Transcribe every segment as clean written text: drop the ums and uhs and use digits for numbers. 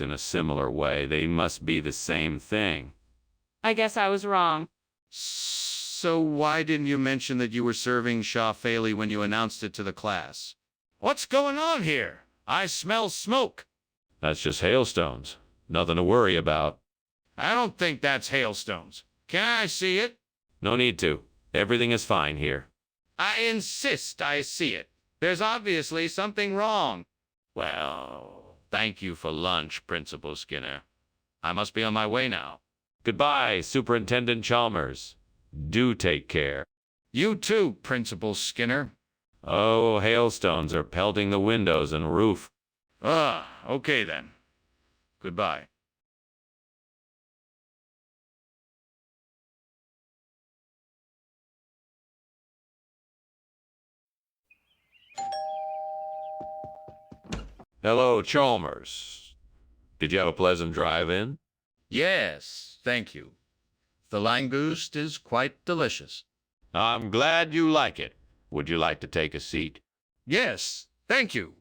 cooked in a similar way. They must be the same thing. I guess I was wrong. So why didn't you mention that you were serving shafali when you announced it to the class? What's going on here? I smell smoke. That's just hailstones. Nothing to worry about. I don't think that's hailstones. Can I see it? No need to. Everything is fine here. I insist I see it. There's obviously something wrong. Well, thank you for lunch, Principal Skinner. I must be on my way now. Goodbye, Superintendent Chalmers. Do take care. You too, Principal Skinner. Oh, hailstones are pelting the windows and roof. Okay then. Goodbye. Hello, Chalmers. Did you have a pleasant drive in? Yes, thank you. The langoust is quite delicious. I'm glad you like it. Would you like to take a seat? Yes, thank you.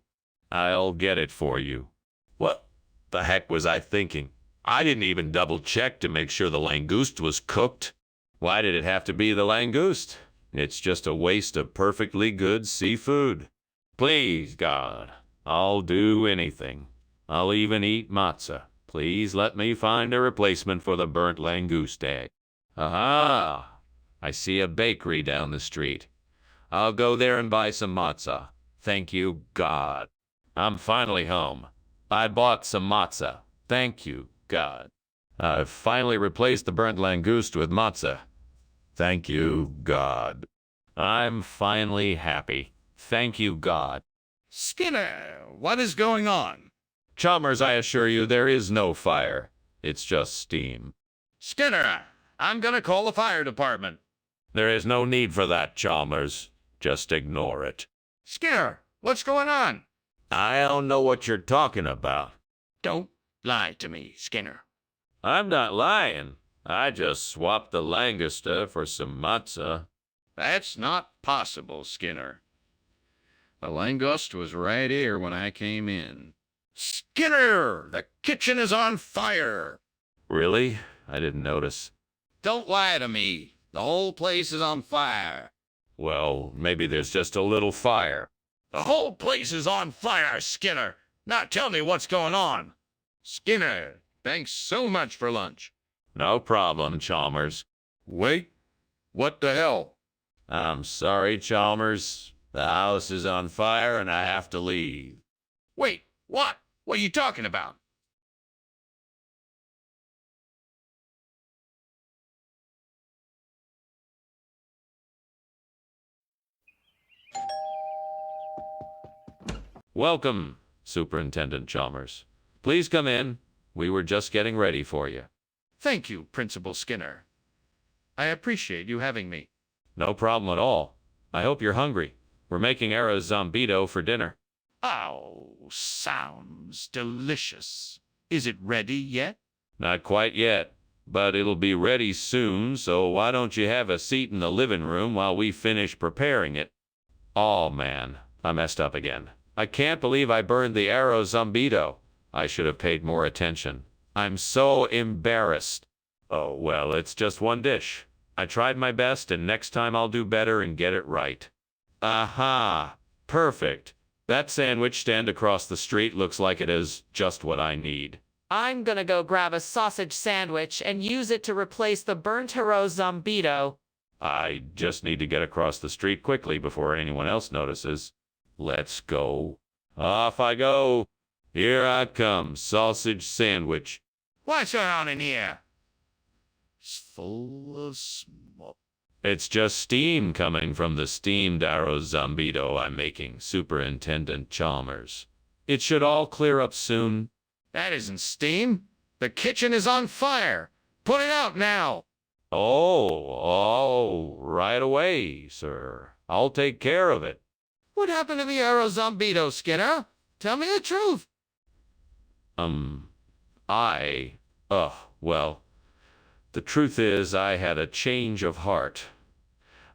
I'll get it for you. What the heck was I thinking? I didn't even double-check to make sure the langoust was cooked. Why did it have to be the langoust? It's just a waste of perfectly good seafood. Please, God, I'll do anything. I'll even eat matzah. Please let me find a replacement for the burnt langoust egg. Aha! I see a bakery down the street. I'll go there and buy some matzah. Thank you, God. I'm finally home. I bought some matzah. Thank you, God. I've finally replaced the burnt langoust with matzah. Thank you, God. I'm finally happy. Thank you, God. Skinner, what is going on? Chalmers, I assure you, there is no fire. It's just steam. Skinner, I'm gonna call the fire department. There is no need for that, Chalmers. Just ignore it. Skinner, what's going on? I don't know what you're talking about. Don't lie to me, Skinner. I'm not lying. I just swapped the langosta for some matzah. That's not possible, Skinner. The langoust was right here when I came in. Skinner, the kitchen is on fire. Really? I didn't notice. Don't lie to me. The whole place is on fire. Well, maybe there's just a little fire. The whole place is on fire, Skinner. Now tell me what's going on. Skinner, thanks so much for lunch. No problem, Chalmers. Wait, what the hell? I'm sorry, Chalmers. The house is on fire and I have to leave. Wait, what? What are you talking about? Welcome, Superintendent Chalmers. Please come in. We were just getting ready for you. Thank you, Principal Skinner. I appreciate you having me. No problem at all. I hope you're hungry. We're making arroz zambito for dinner. Oh, sounds delicious. Is it ready yet? Not quite yet, but it'll be ready soon, so why don't you have a seat in the living room while we finish preparing it? Oh man, I messed up again. I can't believe I burned the arroz zambito. I should have paid more attention. I'm so embarrassed. Oh well, it's just one dish. I tried my best and next time I'll do better and get it right. Aha! Perfect. That sandwich stand across the street looks like it is just what I need. I'm gonna go grab a sausage sandwich and use it to replace the burnt arroz zambito. I just need to get across the street quickly before anyone else notices. Let's go. Off I go. Here I come, sausage sandwich. What's going on in here? It's full of smoke. It's just steam coming from the steamed arroz zambito I'm making, Superintendent Chalmers. It should all clear up soon. That isn't steam. The kitchen is on fire. Put it out now. Oh, right away, sir. I'll take care of it. What happened to the arroz zambito, Skinner? Tell me the truth. Well, the truth is I had a change of heart.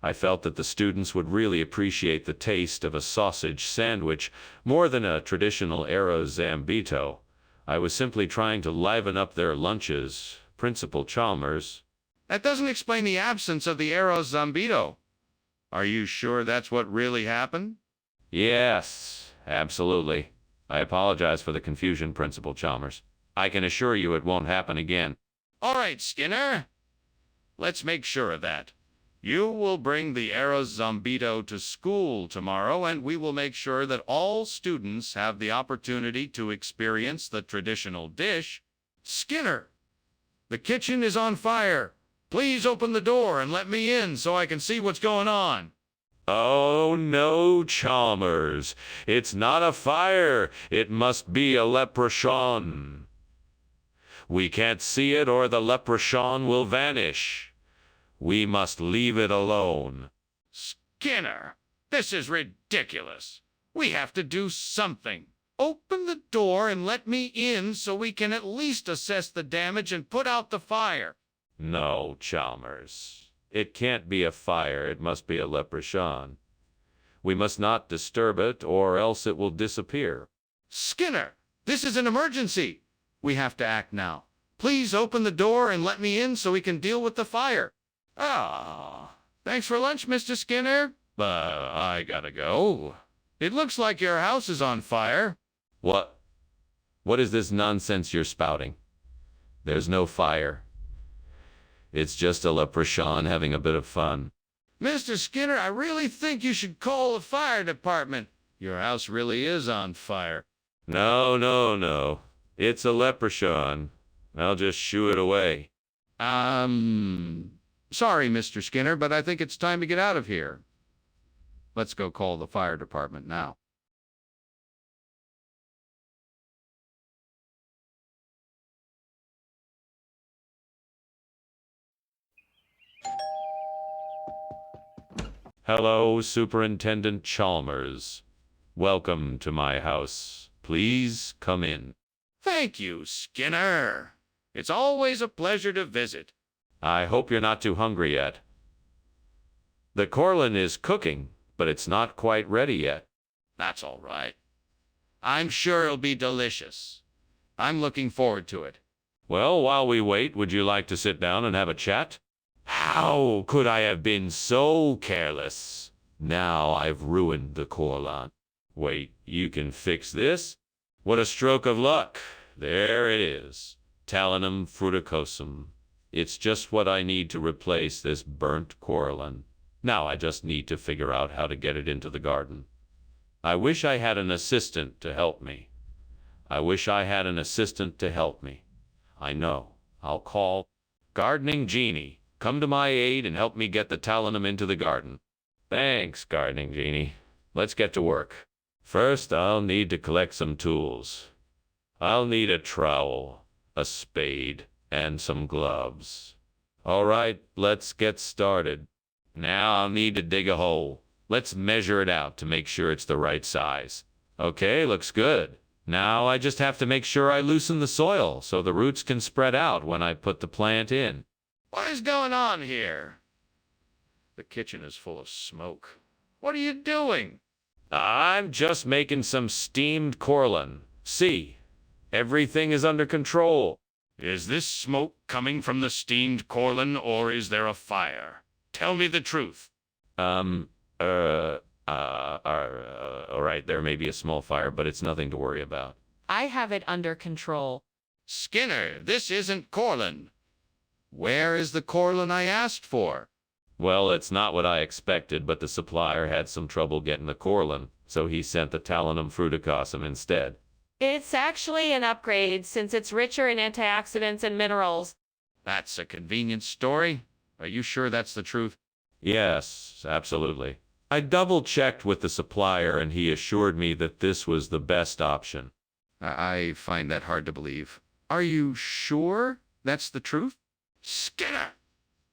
I felt that the students would really appreciate the taste of a sausage sandwich more than a traditional arroz zambito. I was simply trying to liven up their lunches, Principal Chalmers. That doesn't explain the absence of the arroz zambito. Are you sure that's what really happened? Yes, absolutely. I apologize for the confusion, Principal Chalmers. I can assure you it won't happen again. All right, Skinner. Let's make sure of that. You will bring the arroz zambito to school tomorrow, and we will make sure that all students have the opportunity to experience the traditional dish. Skinner, the kitchen is on fire. Please open the door and let me in so I can see what's going on. Oh no, Chalmers. It's not a fire. It must be a leprechaun. We can't see it or the leprechaun will vanish. We must leave it alone. Skinner, this is ridiculous. We have to do something. Open the door and let me in so we can at least assess the damage and put out the fire. No, Chalmers. It can't be a fire. It must be a leprechaun. We must not disturb it or else it will disappear. Skinner, this is an emergency. We have to act now. Please open the door and let me in so we can deal with the fire. Thanks for lunch, Mr. Skinner. I gotta go. It looks like your house is on fire. What? What is this nonsense you're spouting? There's no fire. It's just a leprechaun having a bit of fun. Mr. Skinner, I really think you should call the fire department. Your house really is on fire. No, no, no. It's a leprechaun. I'll just shoo it away. Sorry, Mr. Skinner, but I think it's time to get out of here. Let's go call the fire department now. Hello, Superintendent Chalmers. Welcome to my house. Please come in. Thank you, Skinner. It's always a pleasure to visit. I hope you're not too hungry yet. The Corlin is cooking, but it's not quite ready yet. That's all right. I'm sure it'll be delicious. I'm looking forward to it. Well, while we wait, would you like to sit down and have a chat? How could I have been so careless? Now I've ruined the Corlin. Wait, you can fix this? What a stroke of luck. There it is. Talinum fruticosum. It's just what I need to replace this burnt Corlin. Now I just need to figure out how to get it into the garden. I wish I had an assistant to help me. I know. I'll call Gardening Genie. Come to my aid and help me get the talinum into the garden. Thanks, Gardening Genie. Let's get to work. First, I'll need to collect some tools. I'll need a trowel, a spade, and some gloves. All right, let's get started. Now I'll need to dig a hole. Let's measure it out to make sure it's the right size. Okay, looks good. Now I just have to make sure I loosen the soil so the roots can spread out when I put the plant in. What is going on here? The kitchen is full of smoke. What are you doing? I'm just making some steamed Corlin. See, everything is under control. Is this smoke coming from the steamed Corlin, or is there a fire? Tell me the truth. All right, there may be a small fire, but it's nothing to worry about. I have it under control. Skinner, this isn't Corlin. Where is the Corlin I asked for? Well, it's not what I expected, but the supplier had some trouble getting the Corlin, so he sent the Talinum fruticosum instead. It's actually an upgrade since it's richer in antioxidants and minerals. That's a convenient story. Are you sure that's the truth? Yes, absolutely. I double-checked with the supplier, and he assured me that this was the best option. I find that hard to believe. Are you sure that's the truth? Skinner!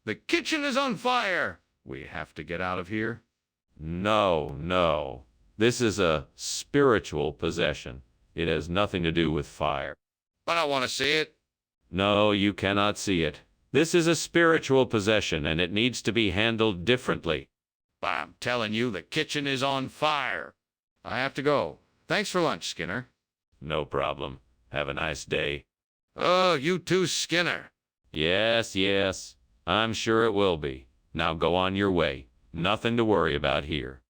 The kitchen is on fire! We have to get out of here. No, no. This is a spiritual possession. It has nothing to do with fire. But I want to see it. No, you cannot see it. This is a spiritual possession, and it needs to be handled differently. But I'm telling you, the kitchen is on fire. I have to go. Thanks for lunch, Skinner. No problem. Have a nice day. Oh, you too, Skinner. Yes, yes. I'm sure it will be. Now go on your way. Nothing to worry about here.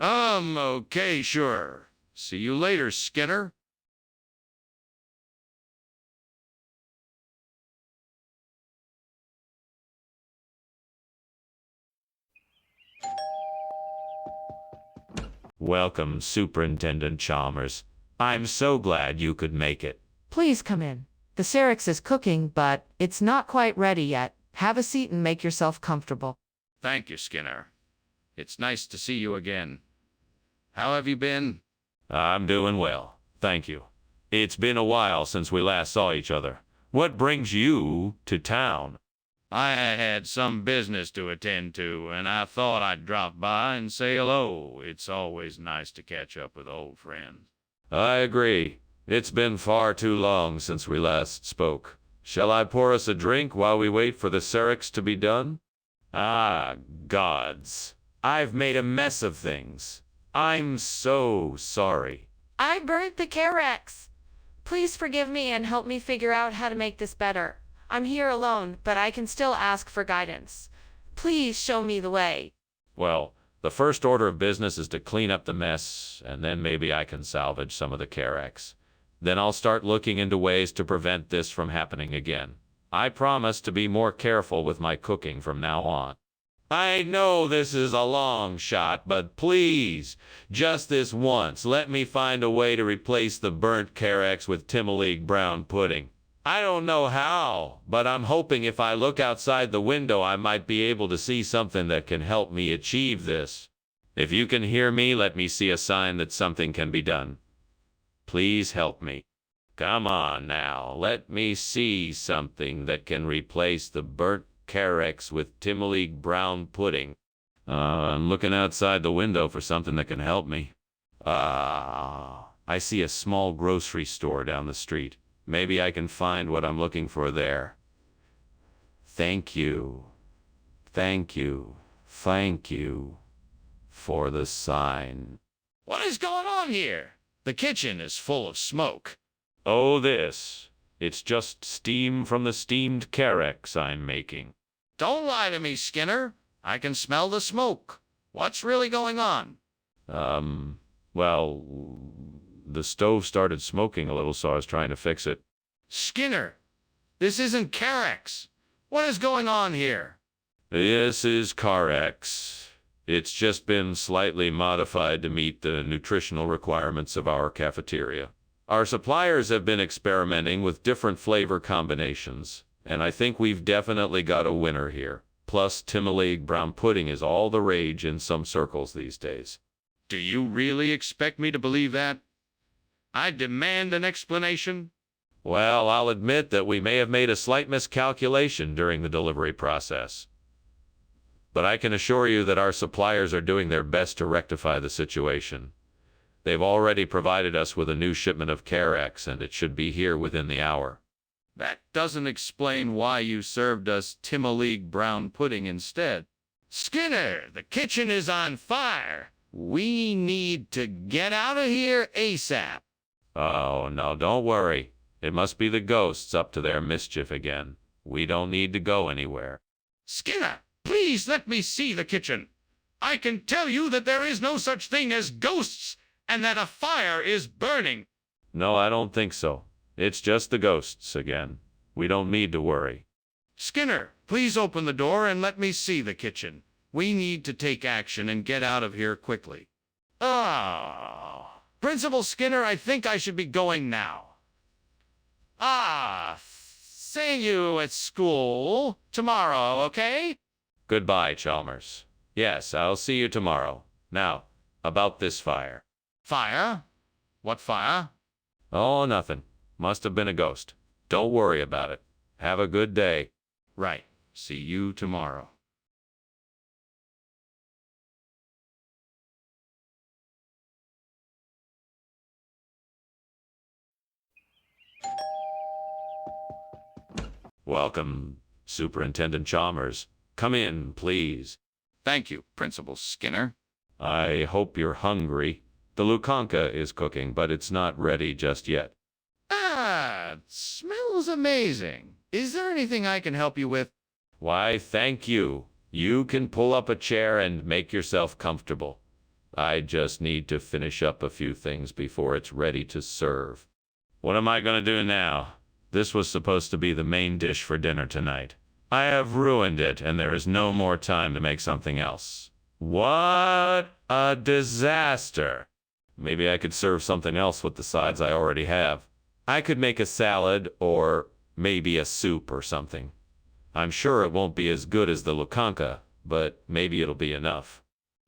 Okay, sure. See you later, Skinner. Welcome, Superintendent Chalmers. I'm so glad you could make it. Please come in. The Syrinx is cooking, but it's not quite ready yet. Have a seat and make yourself comfortable. Thank you, Skinner. It's nice to see you again. How have you been? I'm doing well, thank you. It's been a while since we last saw each other. What brings you to town? I had some business to attend to, and I thought I'd drop by and say hello. It's always nice to catch up with old friends. I agree. It's been far too long since we last spoke. Shall I pour us a drink while we wait for the Syrinx to be done? Ah, gods. I've made a mess of things. I'm so sorry. I burnt the Carex. Please forgive me and help me figure out how to make this better. I'm here alone, but I can still ask for guidance. Please show me the way. Well, the first order of business is to clean up the mess, and then maybe I can salvage some of the Carex. Then I'll start looking into ways to prevent this from happening again. I promise to be more careful with my cooking from now on. I know this is a long shot, but please, just this once, let me find a way to replace the burnt Carex with Timoleague brown pudding. I don't know how, but I'm hoping if I look outside the window I might be able to see something that can help me achieve this. If you can hear me, let me see a sign that something can be done. Please help me. Come on now, let me see something that can replace the burnt Carex with Timoleague brown pudding. I'm looking outside the window for something that can help me. I see a small grocery store down the street. Maybe I can find what I'm looking for there. Thank you. Thank you. Thank you for the sign. What is going on here? The kitchen is full of smoke. Oh, this. It's just steam from the steamed Carex I'm making. Don't lie to me, Skinner. I can smell the smoke. What's really going on? Well, the stove started smoking a little, so I was trying to fix it. Skinner, this isn't Carex. What is going on here? This is Carex. It's just been slightly modified to meet the nutritional requirements of our cafeteria. Our suppliers have been experimenting with different flavor combinations, and I think we've definitely got a winner here. Plus, Timoleague brown pudding is all the rage in some circles these days. Do you really expect me to believe that? I demand an explanation. Well, I'll admit that we may have made a slight miscalculation during the delivery process. But I can assure you that our suppliers are doing their best to rectify the situation. They've already provided us with a new shipment of Carex, and it should be here within the hour. That doesn't explain why you served us Timoleague brown pudding instead. Skinner, the kitchen is on fire. We need to get out of here ASAP. Oh, no, don't worry. It must be the ghosts up to their mischief again. We don't need to go anywhere. Skinner, please let me see the kitchen. I can tell you that there is no such thing as ghosts, and that a fire is burning. No, I don't think so. It's just the ghosts again. We don't need to worry. Skinner, please open the door and let me see the kitchen. We need to take action and get out of here quickly. Principal Skinner, I think I should be going now. See you at school tomorrow, okay? Goodbye, Chalmers. Yes, I'll see you tomorrow. Now, about this fire. Fire? What fire? Oh, nothing. Must have been a ghost. Don't worry about it. Have a good day. Right. See you tomorrow. Welcome, Superintendent Chalmers. Come in, please. Thank you, Principal Skinner. I hope you're hungry. The Lukanka is cooking, but it's not ready just yet. That smells amazing. Is there anything I can help you with? Why, thank you. You can pull up a chair and make yourself comfortable. I just need to finish up a few things before it's ready to serve. What am I going to do now? This was supposed to be the main dish for dinner tonight. I have ruined it, and there is no more time to make something else. What a disaster! Maybe I could serve something else with the sides I already have. I could make a salad, or maybe a soup or something. I'm sure it won't be as good as the lukanka, but maybe it'll be enough.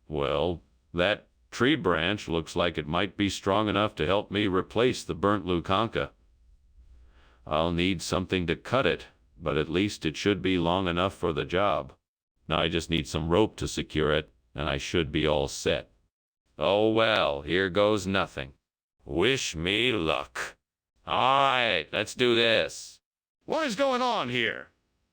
Well, that tree branch looks like it might be strong enough to help me replace the burnt lukanka. I'll need something to cut it, but at least it should be long enough for the job. Now I just need some rope to secure it, and I should be all set. Oh well, here goes nothing. Wish me luck. Alright, let's do this. What is going on here?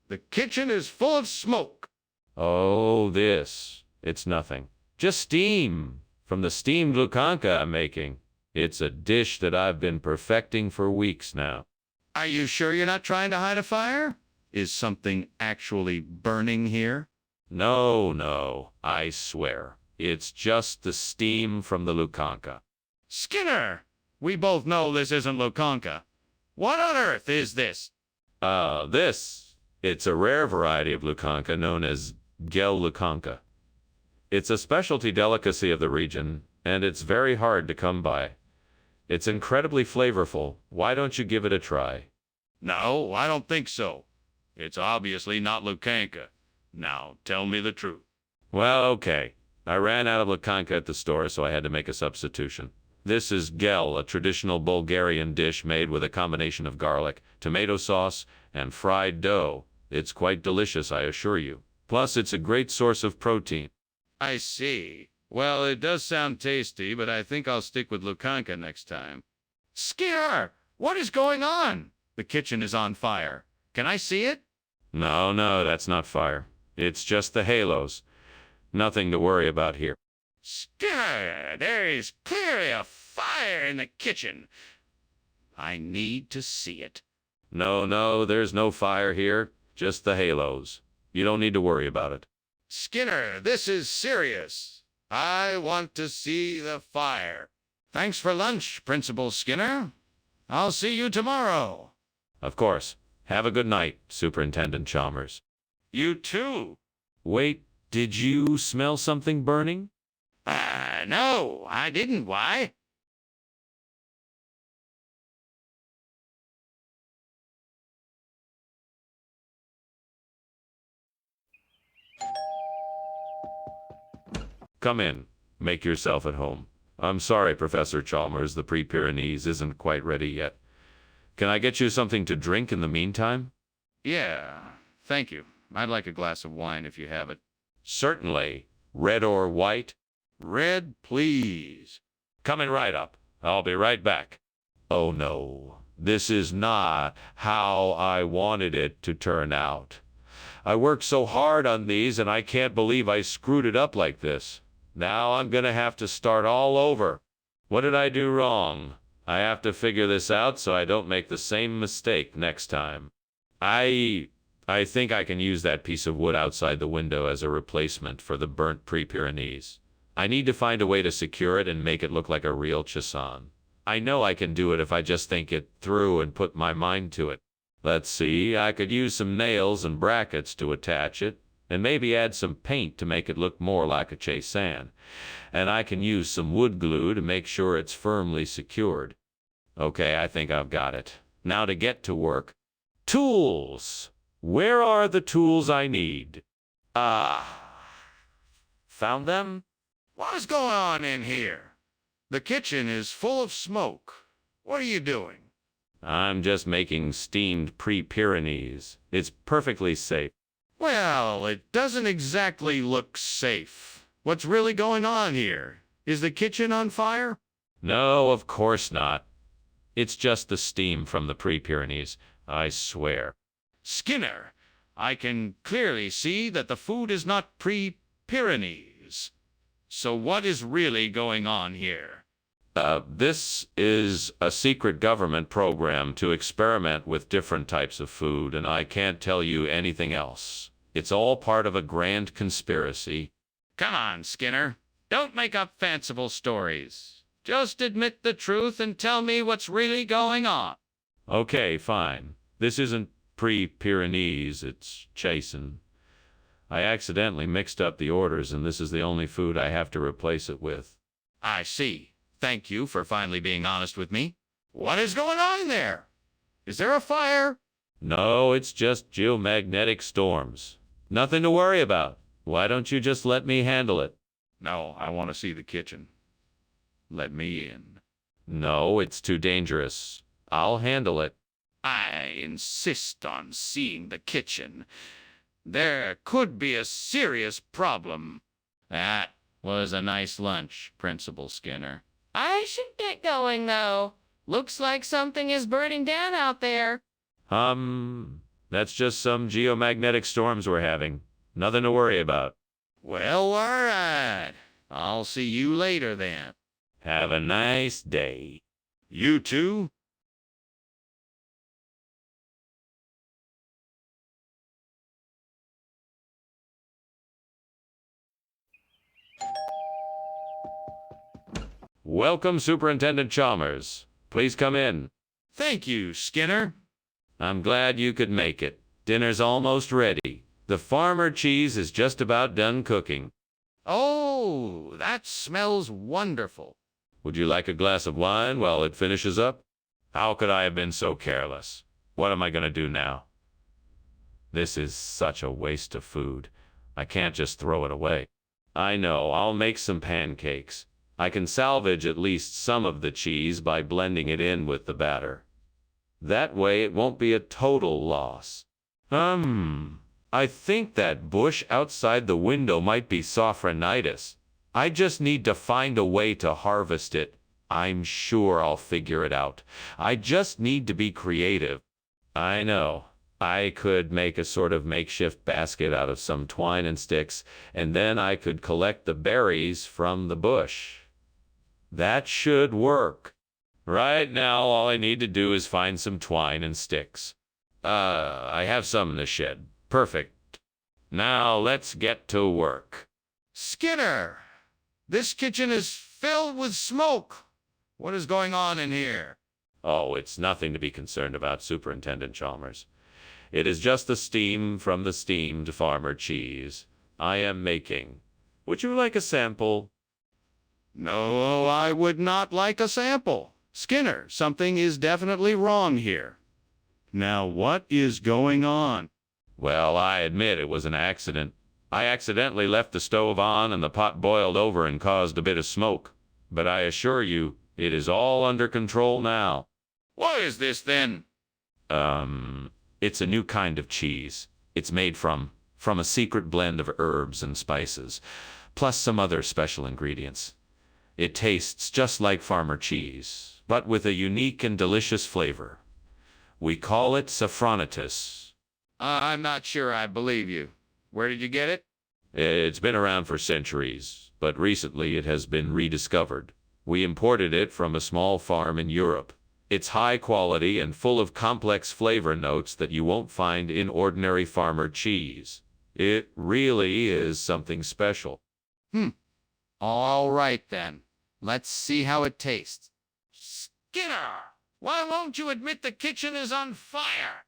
The kitchen is full of smoke. Oh, it's nothing. Just steam from the steamed lukanka I'm making. It's a dish that I've been perfecting for weeks now. Are you sure you're not trying to hide a fire? Is something actually burning here? No, I swear. It's just the steam from the lukanka. Skinner! We both know this isn't lukanka. What on earth is this? It's a rare variety of lukanka known as gel lukanka. It's a specialty delicacy of the region, and it's very hard to come by. It's incredibly flavorful. Why don't you give it a try? No, I don't think so. It's obviously not lukanka. Now, tell me the truth. Well, okay. I ran out of lukanka at the store, so I had to make a substitution. This is gel, a traditional Bulgarian dish made with a combination of garlic, tomato sauce, and fried dough. It's quite delicious, I assure you. Plus, it's a great source of protein. I see. Well, it does sound tasty, but I think I'll stick with lukanka next time. Skinner! What is going on? The kitchen is on fire. Can I see it? No, that's not fire. It's just the halos. Nothing to worry about here. Skinner, there is clearly a fire in the kitchen. I need to see it. No, there's no fire here. Just the halos. You don't need to worry about it. Skinner, this is serious. I want to see the fire. Thanks for lunch, Principal Skinner. I'll see you tomorrow. Of course. Have a good night, Superintendent Chalmers. You too. Wait, did you smell something burning? No, I didn't. Why? Come in. Make yourself at home. I'm sorry, Professor Chalmers, the Pre-Pyrenees isn't quite ready yet. Can I get you something to drink in the meantime? Yeah, thank you. I'd like a glass of wine if you have it. Certainly. Red or white? Red, please. Coming right up. I'll be right back. Oh no, this is not how I wanted it to turn out. I worked so hard on these and I can't believe I screwed it up like this. Now I'm gonna have to start all over. What did I do wrong? I have to figure this out so I don't make the same mistake next time. I think I can use that piece of wood outside the window as a replacement for the burnt Pre-Pyrenees. I need to find a way to secure it and make it look like a real chisan. I know I can do it if I just think it through and put my mind to it. Let's see, I could use some nails and brackets to attach it, and maybe add some paint to make it look more like a chisan. And I can use some wood glue to make sure it's firmly secured. Okay, I think I've got it. Now to get to work. Tools! Where are the tools I need? Found them? What is going on in here? The kitchen is full of smoke. What are you doing? I'm just making steamed Pre-Pyrenees. It's perfectly safe. Well, it doesn't exactly look safe. What's really going on here? Is the kitchen on fire? No, of course not. It's just the steam from the Pre-Pyrenees, I swear. Skinner, I can clearly see that the food is not Pre-Pyrenees. So what is really going on here? This is a secret government program to experiment with different types of food, and I can't tell you anything else. It's all part of a grand conspiracy. Come on, Skinner. Don't make up fanciful stories. Just admit the truth and tell me what's really going on. Okay, fine. This isn't pre-Pyrenees, it's Chasen. I accidentally mixed up the orders, and this is the only food I have to replace it with. I see. Thank you for finally being honest with me. What is going on there? Is there a fire? No, it's just geomagnetic storms. Nothing to worry about. Why don't you just let me handle it? No, I want to see the kitchen. Let me in. No, it's too dangerous. I'll handle it. I insist on seeing the kitchen. There could be a serious problem. That was a nice lunch, Principal Skinner. I should get going, though. Looks like something is burning down out there. That's just some geomagnetic storms we're having. Nothing to worry about. Well, all right. I'll see you later, then. Have a nice day. You too? Welcome, Superintendent Chalmers. Please come in. Thank you, Skinner. I'm glad you could make it. Dinner's almost ready. The farmer cheese is just about done cooking. Oh, that smells wonderful. Would you like a glass of wine while it finishes up? How could I have been so careless? What am I going to do now? This is such a waste of food. I can't just throw it away. I know, I'll make some pancakes. I can salvage at least some of the cheese by blending it in with the batter. That way it won't be a total loss. I think that bush outside the window might be sophronitis. I just need to find a way to harvest it. I'm sure I'll figure it out. I just need to be creative. I know. I could make a sort of makeshift basket out of some twine and sticks, and then I could collect the berries from the bush. That should work. Right now, all I need to do is find some twine and sticks. I have some in the shed. Perfect. Now let's get to work. Skinner, this kitchen is filled with smoke. What is going on in here? Oh, it's nothing to be concerned about, Superintendent Chalmers. It is just the steam from the steamed farmer cheese I am making. Would you like a sample? No, I would not like a sample. Skinner, something is definitely wrong here. Now, what is going on? Well, I admit it was an accident. I accidentally left the stove on and the pot boiled over and caused a bit of smoke. But I assure you, it is all under control now. What is this then? It's a new kind of cheese. It's made from a secret blend of herbs and spices, plus some other special ingredients. It tastes just like farmer cheese, but with a unique and delicious flavor. We call it sophronitis. I'm not sure I believe you. Where did you get it? It's been around for centuries, but recently it has been rediscovered. We imported it from a small farm in Europe. It's high quality and full of complex flavor notes that you won't find in ordinary farmer cheese. It really is something special. All right then. Let's see how it tastes. Skinner, why won't you admit the kitchen is on fire?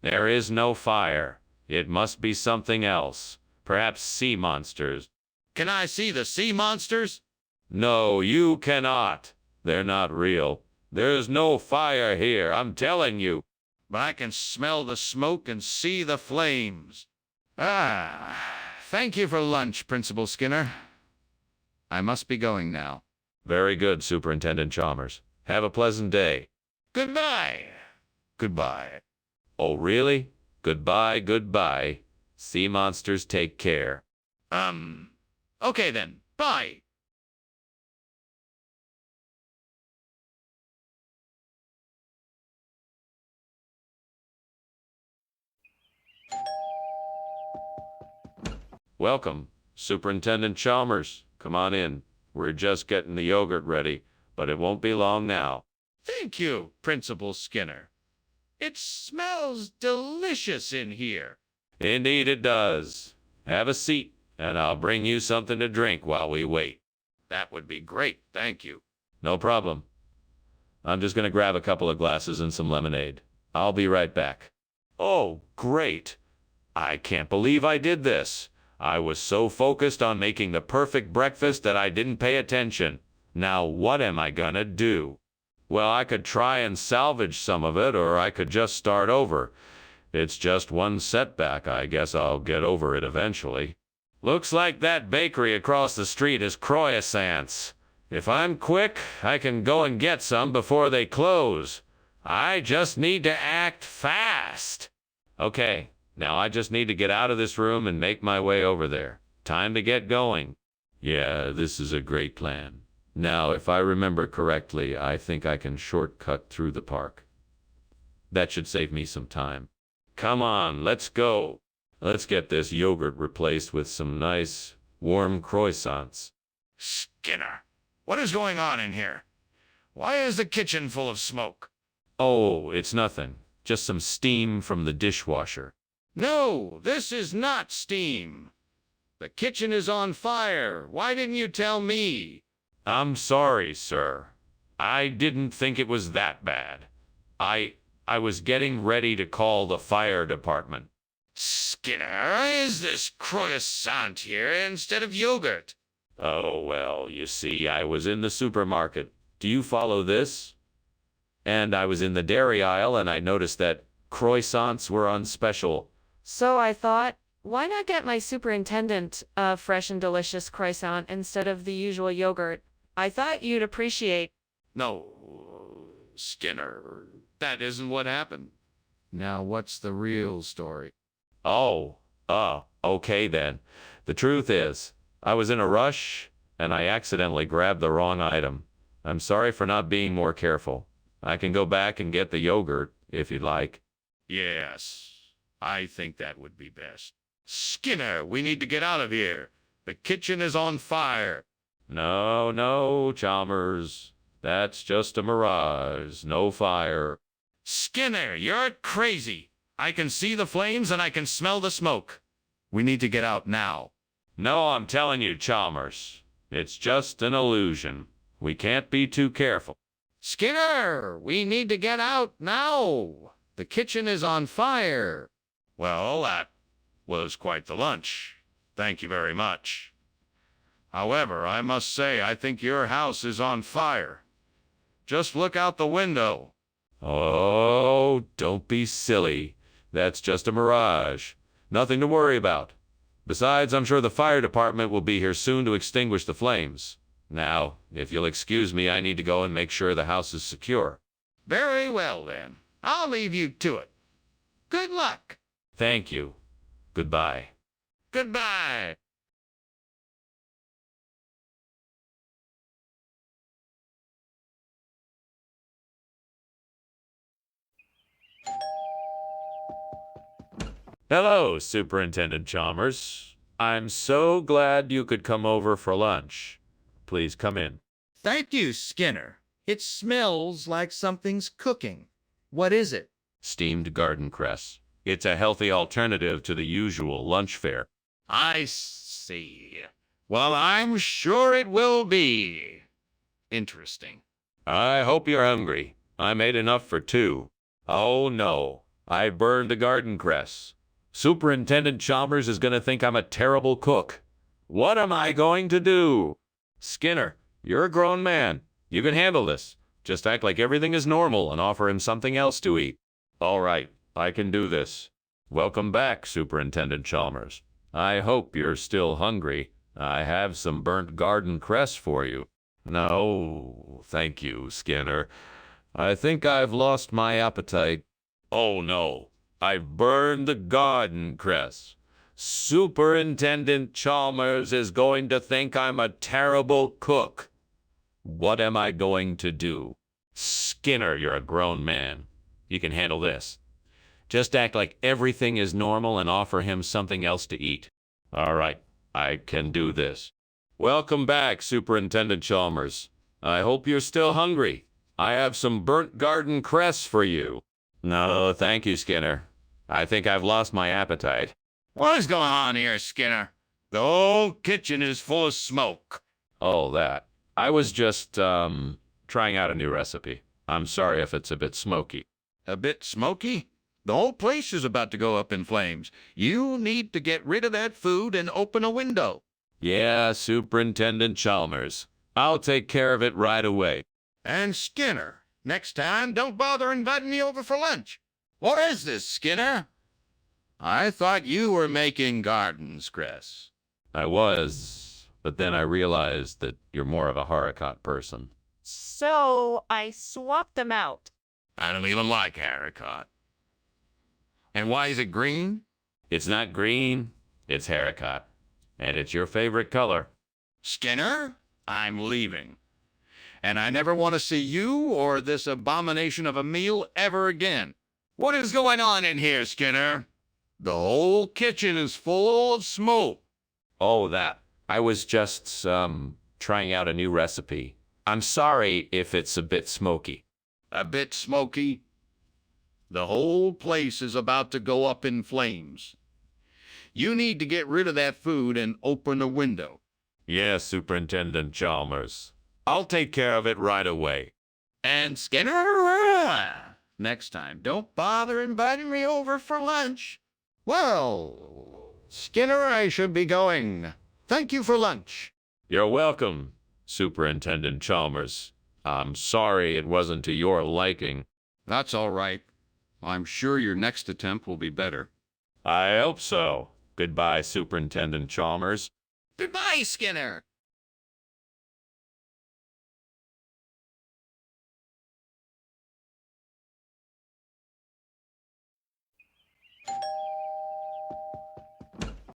There is no fire. It must be something else. Perhaps sea monsters. Can I see the sea monsters? No, you cannot. They're not real. There's no fire here, I'm telling you. But I can smell the smoke and see the flames. Thank you for lunch, Principal Skinner. I must be going now. Very good, Superintendent Chalmers. Have a pleasant day. Goodbye. Goodbye. Oh, really? Goodbye, goodbye. Sea monsters, take care. Okay then. Bye. Welcome, Superintendent Chalmers. Come on in. We're just getting the yogurt ready. but it won't be long now. Thank you, Principal Skinner. It smells delicious in here. Indeed it does. Have a seat, and I'll bring you something to drink while we wait. That would be great, thank you. No problem. I'm just going to grab a couple of glasses and some lemonade. I'll be right back. Oh, great. I can't believe I did this. I was so focused on making the perfect breakfast that I didn't pay attention. Now what am I gonna do? Well, I could try and salvage some of it, or I could just start over. It's just one setback. I guess I'll get over it eventually. Looks like that bakery across the street is croissants. If I'm quick, I can go and get some before they close. I just need to act fast. Okay, now I just need to get out of this room and make my way over there. Time to get going. Yeah, this is a great plan. Now, if I remember correctly, I think I can shortcut through the park. That should save me some time. Come on, let's go. Let's get this yogurt replaced with some nice, warm croissants. Skinner, what is going on in here? Why is the kitchen full of smoke? Oh, it's nothing. Just some steam from the dishwasher. No, this is not steam. The kitchen is on fire. Why didn't you tell me? I'm sorry, sir. I didn't think it was that bad. I was getting ready to call the fire department. Skinner, is this croissant here instead of yogurt? Oh, well, you see, I was in the supermarket. Do you follow this? And I was in the dairy aisle and I noticed that croissants were on special. So I thought, why not get my superintendent a fresh and delicious croissant instead of the usual yogurt? I thought you'd appreciate. No, Skinner, that isn't what happened. Now what's the real story? Oh, okay then. The truth is, I was in a rush and I accidentally grabbed the wrong item. I'm sorry for not being more careful. I can go back and get the yogurt if you'd like. Yes, I think that would be best. Skinner, we need to get out of here. The kitchen is on fire. No, Chalmers. That's just a mirage. No fire. Skinner, you're crazy. I can see the flames and I can smell the smoke. We need to get out now. No, I'm telling you, Chalmers. It's just an illusion. We can't be too careful. Skinner, we need to get out now. The kitchen is on fire. Well, that was quite the lunch. Thank you very much. However, I must say I think your house is on fire. Just look out the window. Oh, don't be silly. That's just a mirage. Nothing to worry about. Besides, I'm sure the fire department will be here soon to extinguish the flames. Now, if you'll excuse me, I need to go and make sure the house is secure. Very well, then. I'll leave you to it. Good luck. Thank you. Goodbye. Goodbye. Hello, Superintendent Chalmers. I'm so glad you could come over for lunch. Please come in. Thank you, Skinner. It smells like something's cooking. What is it? Steamed garden cress. It's a healthy alternative to the usual lunch fare. I see. Well, I'm sure it will be interesting. I hope you're hungry. I made enough for two. Oh no, I burned the garden cress. Superintendent Chalmers is going to think I'm a terrible cook. What am I going to do? Skinner, you're a grown man. You can handle this. Just act like everything is normal and offer him something else to eat. All right, I can do this. Welcome back, Superintendent Chalmers. I hope you're still hungry. I have some burnt garden cress for you. No, thank you, Skinner. I think I've lost my appetite. Oh no, I've burned the garden cress. Superintendent Chalmers is going to think I'm a terrible cook. What am I going to do? Skinner, you're a grown man. You can handle this. Just act like everything is normal and offer him something else to eat. All right, I can do this. Welcome back, Superintendent Chalmers. I hope you're still hungry. I have some burnt garden cress for you. No, thank you, Skinner. I think I've lost my appetite. What is going on here, Skinner? The whole kitchen is full of smoke. Oh, that. I was just, trying out a new recipe. I'm sorry if it's a bit smoky. A bit smoky? The whole place is about to go up in flames. You need to get rid of that food and open a window. Yeah, Superintendent Chalmers. I'll take care of it right away. And Skinner, next time, don't bother inviting me over for lunch. What is this, Skinner? I thought you were making gardens, Chris. I was, but then I realized that you're more of a haricot person. So I swapped them out. I don't even like haricot. And why is it green? It's not green, it's haricot. And it's your favorite color. Skinner, I'm leaving. And I never want to see you or this abomination of a meal ever again. What is going on in here, Skinner? The whole kitchen is full of smoke. Oh, that. I was just, trying out a new recipe. I'm sorry if it's a bit smoky. A bit smoky. The whole place is about to go up in flames. You need to get rid of that food and open a window. Yes, Superintendent Chalmers. I'll take care of it right away. And Skinner, next time, don't bother inviting me over for lunch. Well, Skinner, I should be going. Thank you for lunch. You're welcome, Superintendent Chalmers. I'm sorry it wasn't to your liking. That's all right. I'm sure your next attempt will be better. I hope so. Goodbye, Superintendent Chalmers. Goodbye, Skinner.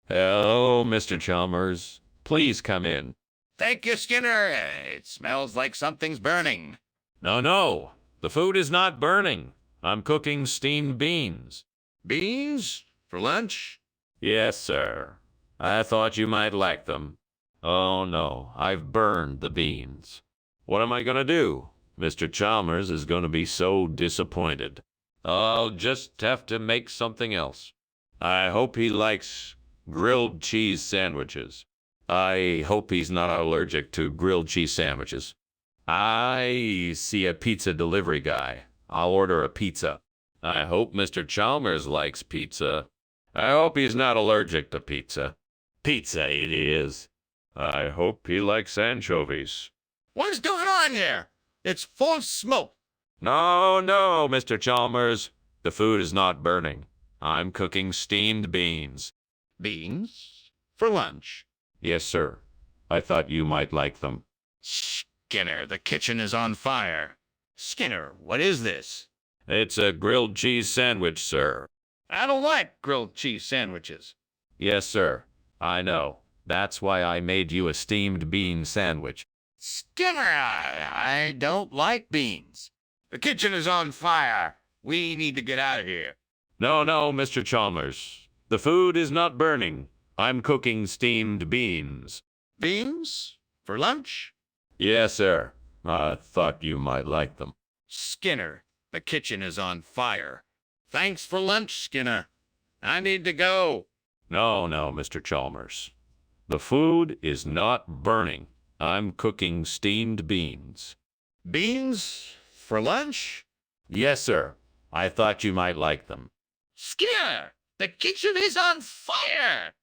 Hello, Mr. Chalmers. Please come in. Thank you, Skinner. It smells like something's burning. No. The food is not burning. I'm cooking steamed beans. Beans? For lunch? Yes, sir. I thought you might like them. Oh, no. I've burned the beans. What am I going to do? Mr. Chalmers is going to be so disappointed. I'll just have to make something else. I hope he likes grilled cheese sandwiches. I hope he's not allergic to grilled cheese sandwiches. I see a pizza delivery guy. I'll order a pizza. I hope Mr. Chalmers likes pizza. I hope he's not allergic to pizza. Pizza it is. I hope he likes anchovies. What's going on here? It's full of smoke. No, Mr. Chalmers. The food is not burning. I'm cooking steamed beans. Beans? For lunch? Yes, sir. I thought you might like them. Skinner, the kitchen is on fire. Skinner, what is this? It's a grilled cheese sandwich, sir. I don't like grilled cheese sandwiches. Yes, sir. I know. That's why I made you a steamed bean sandwich. Skinner, I don't like beans. The kitchen is on fire. We need to get out of here. No, Mr. Chalmers. The food is not burning. I'm cooking steamed beans. Beans? For lunch? Yes, sir. I thought you might like them. Skinner, the kitchen is on fire. Thanks for lunch, Skinner. I need to go. No, Mr. Chalmers. The food is not burning. I'm cooking steamed beans. Beans? For lunch? Yes, sir. I thought you might like them. Skinner, the kitchen is on fire.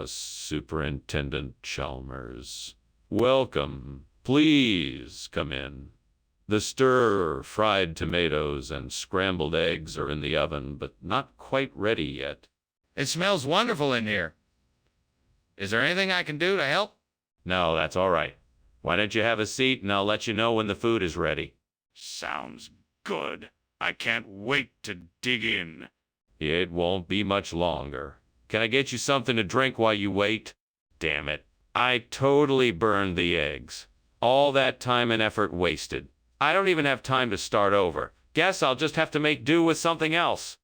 Superintendent Chalmers. Welcome. Please come in. The stir-fried tomatoes and scrambled eggs are in the oven, but not quite ready yet. It smells wonderful in here. Is there anything I can do to help? No, that's all right. Why don't you have a seat and I'll let you know when the food is ready. Sounds good. I can't wait to dig in. It won't be much longer. Can I get you something to drink while you wait? Damn it. I totally burned the eggs. All that time and effort wasted. I don't even have time to start over. Guess I'll just have to make do with something else.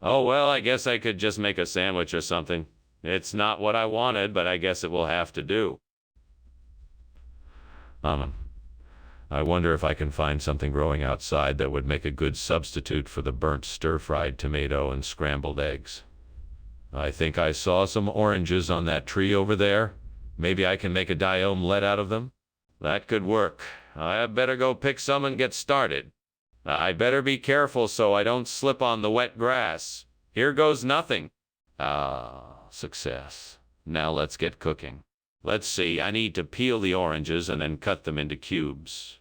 Oh, well, I guess I could just make a sandwich or something. It's not what I wanted, but I guess it will have to do. I wonder if I can find something growing outside that would make a good substitute for the burnt stir-fried tomato and scrambled eggs. I think I saw some oranges on that tree over there. Maybe I can make a dye omelette out of them? That could work. I better go pick some and get started. I better be careful so I don't slip on the wet grass. Here goes nothing. Success. Now let's get cooking. Let's see, I need to peel the oranges and then cut them into cubes.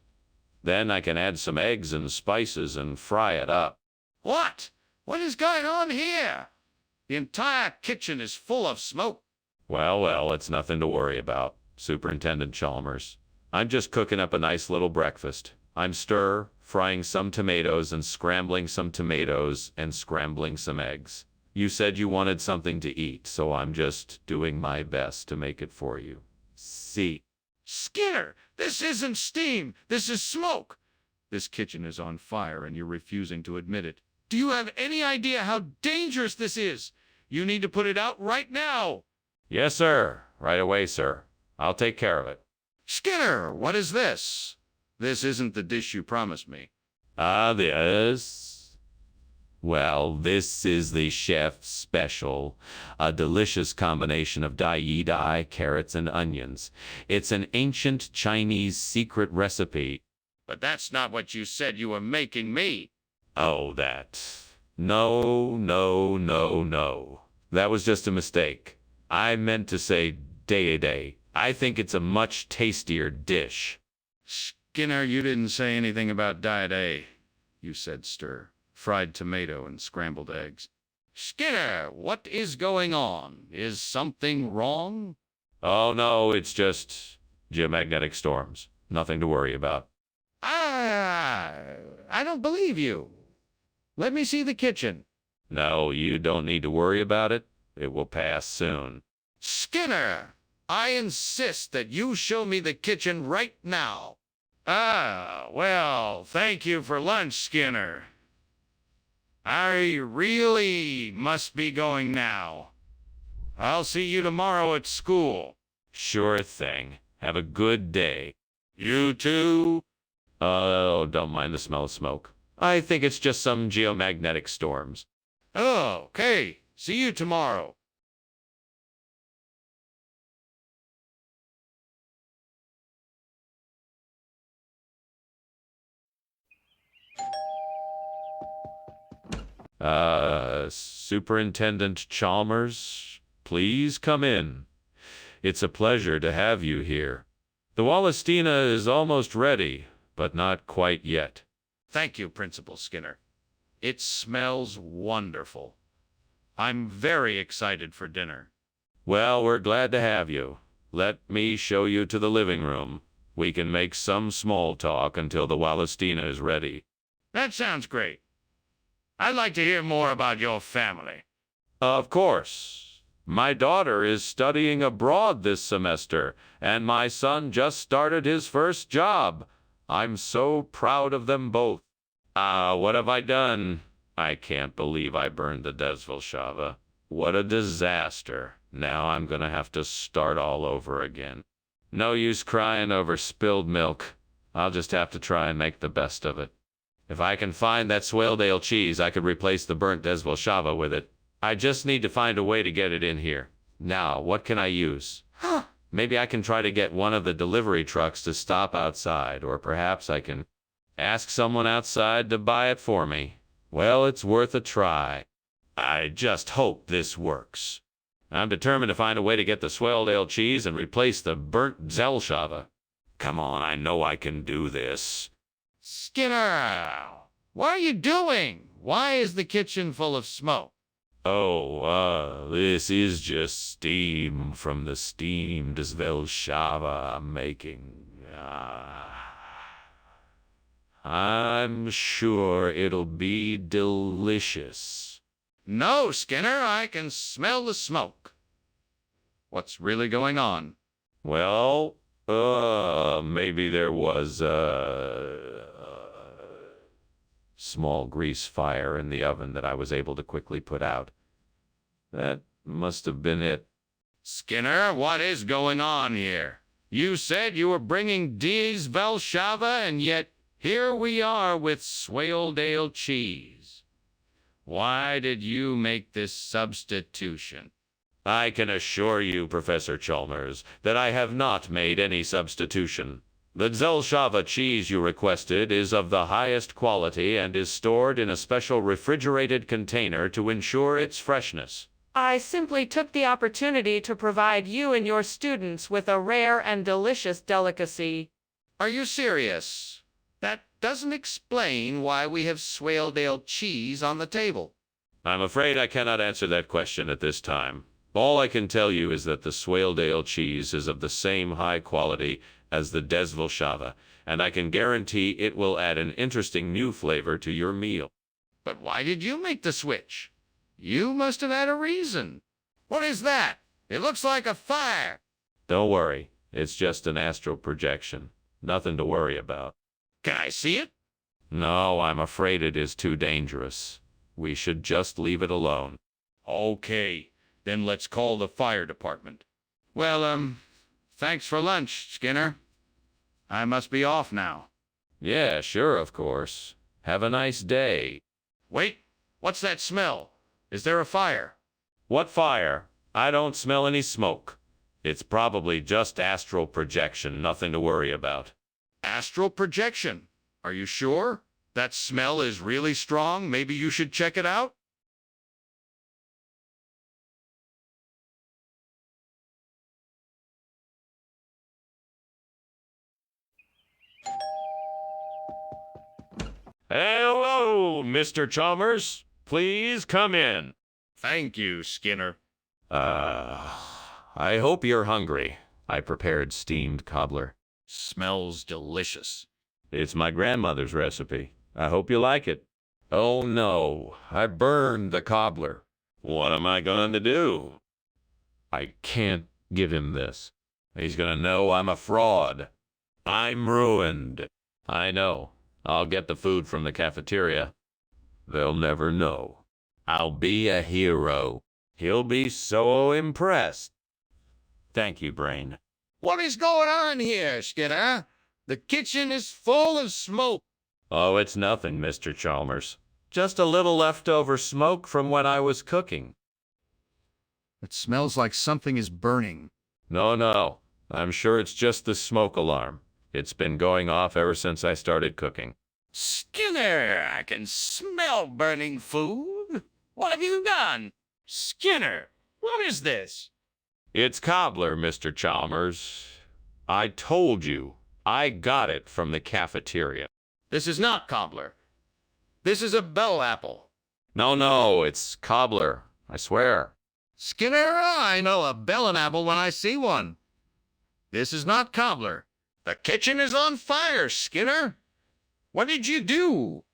Then I can add some eggs and spices and fry it up. What? What is going on here? The entire kitchen is full of smoke. Well, it's nothing to worry about, Superintendent Chalmers. I'm just cooking up a nice little breakfast. I'm frying some tomatoes and scrambling some tomatoes and scrambling some eggs. You said you wanted something to eat, so I'm just doing my best to make it for you. See? Skinner, this isn't steam. This is smoke. This kitchen is on fire and you're refusing to admit it. Do you have any idea how dangerous this is? You need to put it out right now. Yes, sir. Right away, sir. I'll take care of it. Skinner, what is this? This isn't the dish you promised me. This? Well, this is the chef's special, a delicious combination of dai, carrots, and onions. It's an ancient Chinese secret recipe. But that's not what you said you were making me. Oh, that. No. That was just a mistake. I meant to say day. I think it's a much tastier dish. Skinner, you didn't say anything about day. You said stir, fried tomato, and scrambled eggs. Skinner, what is going on? Is something wrong? Oh, no, it's just geomagnetic storms. Nothing to worry about. I don't believe you. Let me see the kitchen. No, you don't need to worry about it. It will pass soon. Skinner, I insist that you show me the kitchen right now. Well, thank you for lunch, Skinner. I really must be going now. I'll see you tomorrow at school. Sure thing. Have a good day. You too? Oh, don't mind the smell of smoke. I think it's just some geomagnetic storms. Okay. See you tomorrow. Superintendent Chalmers, please come in. It's a pleasure to have you here. The Wallistina is almost ready, but not quite yet. Thank you, Principal Skinner. It smells wonderful. I'm very excited for dinner. Well, we're glad to have you. Let me show you to the living room. We can make some small talk until the Wallistina is ready. That sounds great. I'd like to hear more about your family. Of course. My daughter is studying abroad this semester, and my son just started his first job. I'm so proud of them both. What have I done? I can't believe I burned the Desvelshava. What a disaster. Now I'm gonna have to start all over again. No use crying over spilled milk. I'll just have to try and make the best of it. If I can find that Swaledale cheese, I could replace the burnt Desvelshava with it. I just need to find a way to get it in here. Now, what can I use? Maybe I can try to get one of the delivery trucks to stop outside, or perhaps I can ask someone outside to buy it for me. Well, it's worth a try. I just hope this works. I'm determined to find a way to get the Swaledale cheese and replace the burnt Desvelshava. Come on, I know I can do this. Skinner, what are you doing? Why is the kitchen full of smoke? This is just steam from the steamed Desvelshava I'm making. I'm sure it'll be delicious. No, Skinner, I can smell the smoke. What's really going on? Well, maybe there was, small grease fire in the oven that I was able to quickly put out. That must have been it. Skinner, what is going on here? You said you were bringing D's Valshava, and yet here we are with Swaledale cheese. Why did you make this substitution? I can assure you, Professor Chalmers, that I have not made any substitution. The Zelshava cheese you requested is of the highest quality and is stored in a special refrigerated container to ensure its freshness. I simply took the opportunity to provide you and your students with a rare and delicious delicacy. Are you serious? That doesn't explain why we have Swaledale cheese on the table. I'm afraid I cannot answer that question at this time. All I can tell you is that the Swaledale cheese is of the same high quality as the Desvelshava, and I can guarantee it will add an interesting new flavor to your meal. But why did you make the switch? You must have had a reason. What is that? It looks like a fire. Don't worry, it's just an astral projection. Nothing to worry about. Can I see it? No, I'm afraid it is too dangerous. We should just leave it alone. Okay, then let's call the fire department. Well, thanks for lunch, Skinner. I must be off now. Yeah, sure, of course. Have a nice day. Wait, what's that smell? Is there a fire? What fire? I don't smell any smoke. It's probably just astral projection, nothing to worry about. Astral projection. Are you sure? That smell is really strong. Maybe you should check it out? Hello, Mr. Chalmers. Please come in. Thank you, Skinner. I hope you're hungry. I prepared steamed cobbler. Smells delicious. It's my grandmother's recipe. I hope you like it. Oh no, I burned the cobbler. What am I going to do? I can't give him this. He's going to know I'm a fraud. I'm ruined. I know. I'll get the food from the cafeteria. They'll never know. I'll be a hero. He'll be so impressed. Thank you, Brain. What is going on here, Skinner? The kitchen is full of smoke. Oh, it's nothing, Mr. Chalmers. Just a little leftover smoke from when I was cooking. It smells like something is burning. No. I'm sure it's just the smoke alarm. It's been going off ever since I started cooking. Skinner, I can smell burning food. What have you done? Skinner, what is this? It's cobbler, Mr. Chalmers. I told you. I got it from the cafeteria. This is not cobbler. This is a bell apple. No, it's cobbler. I swear. Skinner, I know a bellin' apple when I see one. This is not cobbler. The kitchen is on fire, Skinner. What did you do?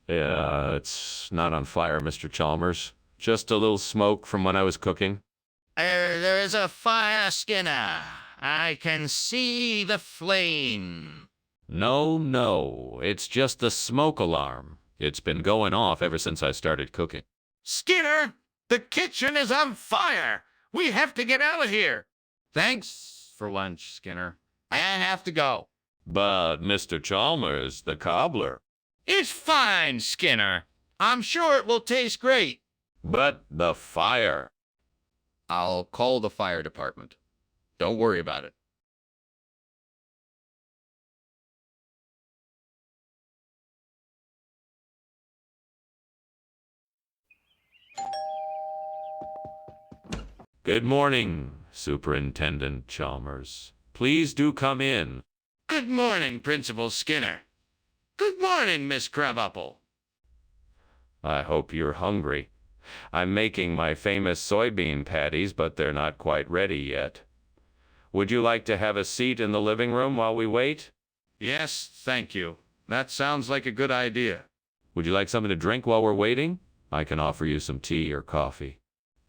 Yeah, it's not on fire, Mr. Chalmers. Just a little smoke from when I was cooking. There is a fire, Skinner. I can see the flame. No, it's just the smoke alarm. It's been going off ever since I started cooking. Skinner, the kitchen is on fire. We have to get out of here. Thanks for lunch, Skinner. I have to go. But, Mr. Chalmers, the cobbler. It's fine, Skinner. I'm sure it will taste great. But the fire. I'll call the fire department. Don't worry about it. Good morning, Superintendent Chalmers. Please do come in. Good morning, Principal Skinner. Good morning, Miss Crabapple. I hope you're hungry. I'm making my famous soybean patties, but they're not quite ready yet. Would you like to have a seat in the living room while we wait? Yes, thank you. That sounds like a good idea. Would you like something to drink while we're waiting? I can offer you some tea or coffee.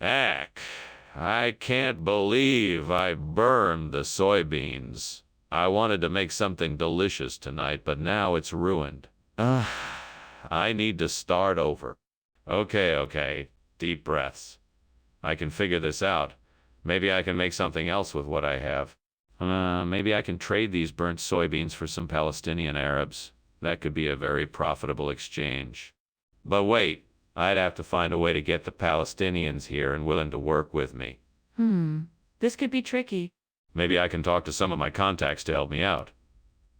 I can't believe I burned the soybeans. I wanted to make something delicious tonight, but now it's ruined. I need to start over. Okay. Deep breaths. I can figure this out. Maybe I can make something else with what I have. Maybe I can trade these burnt soybeans for some Palestinian Arabs. That could be a very profitable exchange. But wait, I'd have to find a way to get the Palestinians here and willing to work with me. This could be tricky. Maybe I can talk to some of my contacts to help me out.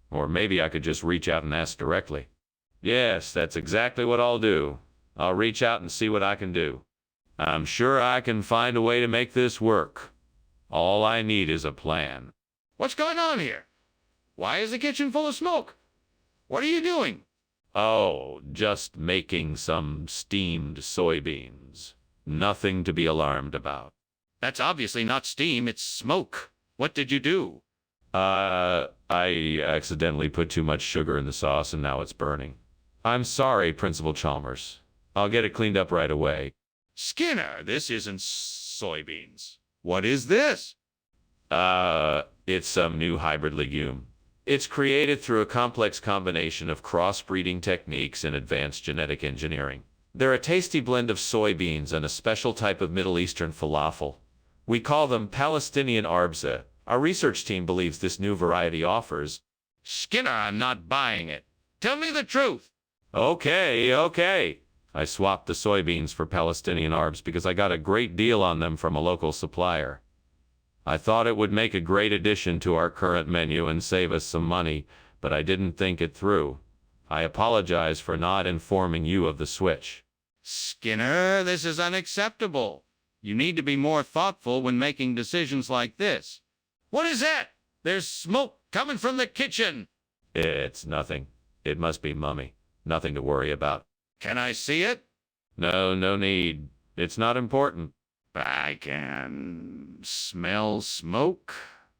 Or maybe I could just reach out and ask directly. Yes, that's exactly what I'll do. I'll reach out and see what I can do. I'm sure I can find a way to make this work. All I need is a plan. What's going on here? Why is the kitchen full of smoke? What are you doing? Oh, just making some steamed soybeans. Nothing to be alarmed about. That's obviously not steam, it's smoke. What did you do? I accidentally put too much sugar in the sauce and now it's burning. I'm sorry, Principal Chalmers. I'll get it cleaned up right away. Skinner, this isn't soybeans. What is this? It's some new hybrid legume. It's created through a complex combination of crossbreeding techniques and advanced genetic engineering. They're a tasty blend of soybeans and a special type of Middle Eastern falafel. We call them Palestinian arbza. Our research team believes this new variety offers... Skinner, I'm not buying it. Tell me the truth. Okay. I swapped the soybeans for Palestinian arbs because I got a great deal on them from a local supplier. I thought it would make a great addition to our current menu and save us some money, but I didn't think it through. I apologize for not informing you of the switch. Skinner, this is unacceptable. You need to be more thoughtful when making decisions like this. What is that? There's smoke coming from the kitchen. It's nothing. It must be Mummy. Nothing to worry about. Can I see it? No need. It's not important. I can smell smoke.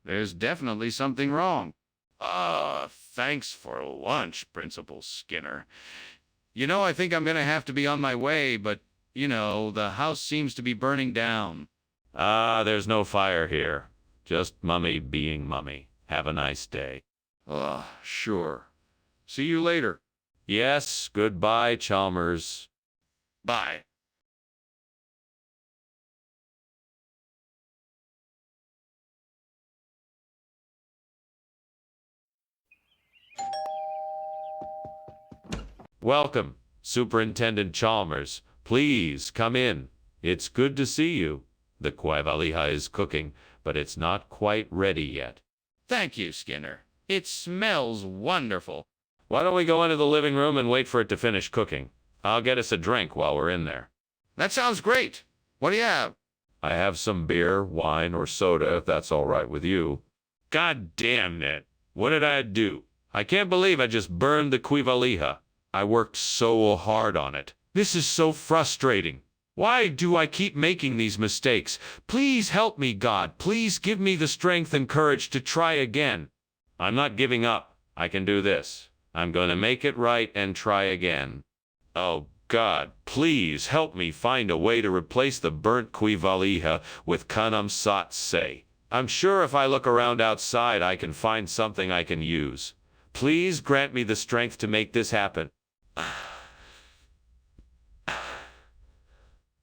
There's definitely something wrong. Thanks for lunch, Principal Skinner. I think I'm gonna have to be on my way, but, the house seems to be burning down. There's no fire here. Just Mummy being Mummy. Have a nice day. Sure. See you later. Yes, goodbye, Chalmers. Bye. Welcome, Superintendent Chalmers. Please come in. It's good to see you. The quavalija is cooking, but it's not quite ready yet. Thank you, Skinner. It smells wonderful. Why don't we go into the living room and wait for it to finish cooking? I'll get us a drink while we're in there. That sounds great. What do you have? I have some beer, wine, or soda, if that's all right with you. God damn it. What did I do? I can't believe I just burned the quivalija. I worked so hard on it. This is so frustrating. Why do I keep making these mistakes? Please help me, God. Please give me the strength and courage to try again. I'm not giving up. I can do this. I'm going to make it right and try again. Oh, God, please help me find a way to replace the burnt quivalija with kanam sat say. I'm sure if I look around outside, I can find something I can use. Please grant me the strength to make this happen.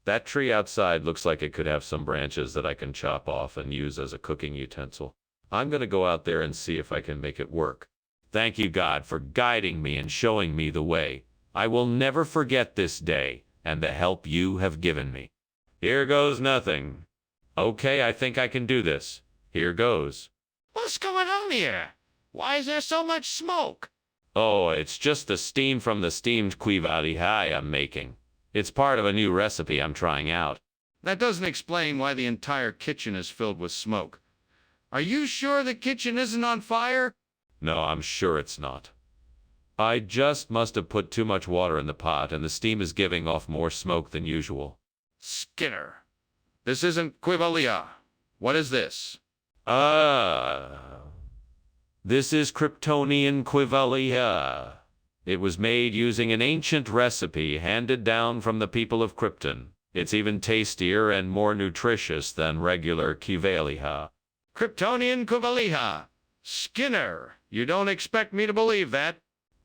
That tree outside looks like it could have some branches that I can chop off and use as a cooking utensil. I'm going to go out there and see if I can make it work. Thank you, God, for guiding me and showing me the way. I will never forget this day and the help you have given me. Here goes nothing. Okay, I think I can do this. Here goes. What's going on here? Why is there so much smoke? Oh, it's just the steam from the steamed quivalija I'm making. It's part of a new recipe I'm trying out. That doesn't explain why the entire kitchen is filled with smoke. Are you sure the kitchen isn't on fire? No, I'm sure it's not. I just must have put too much water in the pot and the steam is giving off more smoke than usual. Skinner, this isn't quivalija. What is this? This is Kryptonian quivalija. It was made using an ancient recipe handed down from the people of Krypton. It's even tastier and more nutritious than regular quivalija. Kryptonian quivalija. Skinner, you don't expect me to believe that?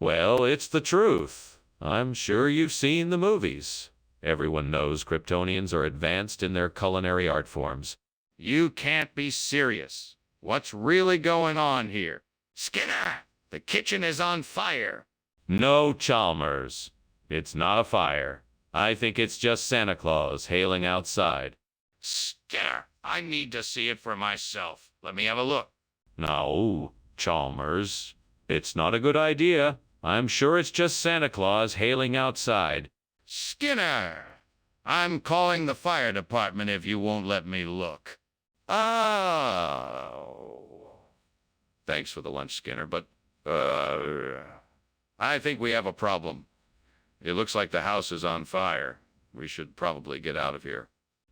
Well, it's the truth. I'm sure you've seen the movies. Everyone knows Kryptonians are advanced in their culinary art forms. You can't be serious. What's really going on here? Skinner, the kitchen is on fire. No, Chalmers. It's not a fire. I think it's just Santa Claus hailing outside. Skinner, I need to see it for myself. Let me have a look. No, Chalmers. It's not a good idea. I'm sure it's just Santa Claus hailing outside. Skinner, I'm calling the fire department if you won't let me look. Oh. Thanks for the lunch, Skinner, but, I think we have a problem. It looks like the house is on fire. We should probably get out of here.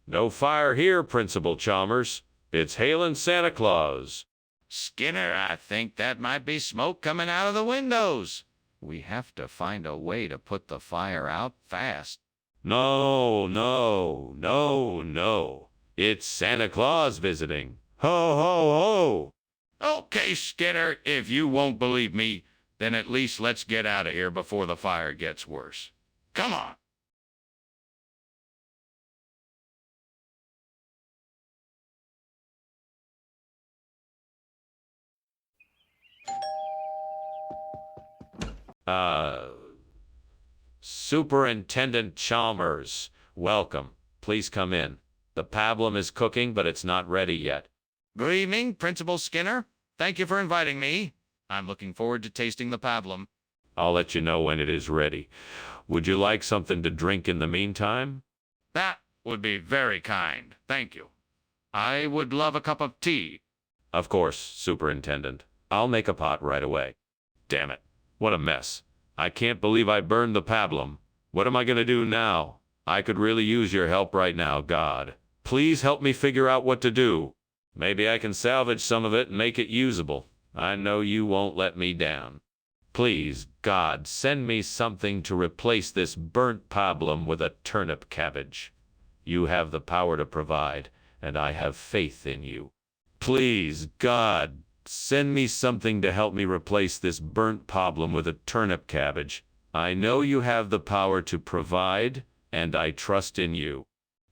No fire here, Principal Chalmers. It's hailing Santa Claus. Skinner, I think that might be smoke coming out of the windows. We have to find a way to put the fire out fast. No, no, no, no. It's Santa Claus visiting. Ho, ho, ho. Okay, Skinner, if you won't believe me, then at least let's get out of here before the fire gets worse. Come on. Superintendent Chalmers, welcome. Please come in. The pablum is cooking, but it's not ready yet. Good evening, Principal Skinner. Thank you for inviting me. I'm looking forward to tasting the pablum. I'll let you know when it is ready. Would you like something to drink in the meantime? That would be very kind. Thank you. I would love a cup of tea. Of course, Superintendent. I'll make a pot right away. Damn it. What a mess. I can't believe I burned the pablum. What am I going to do now? I could really use your help right now, God. Please help me figure out what to do. Maybe I can salvage some of it and make it usable. I know you won't let me down. Please, God, send me something to replace this burnt pablum with a turnip cabbage. You have the power to provide, and I have faith in you. Please, God, send me something to help me replace this burnt pablum with a turnip cabbage. I know you have the power to provide, and I trust in you.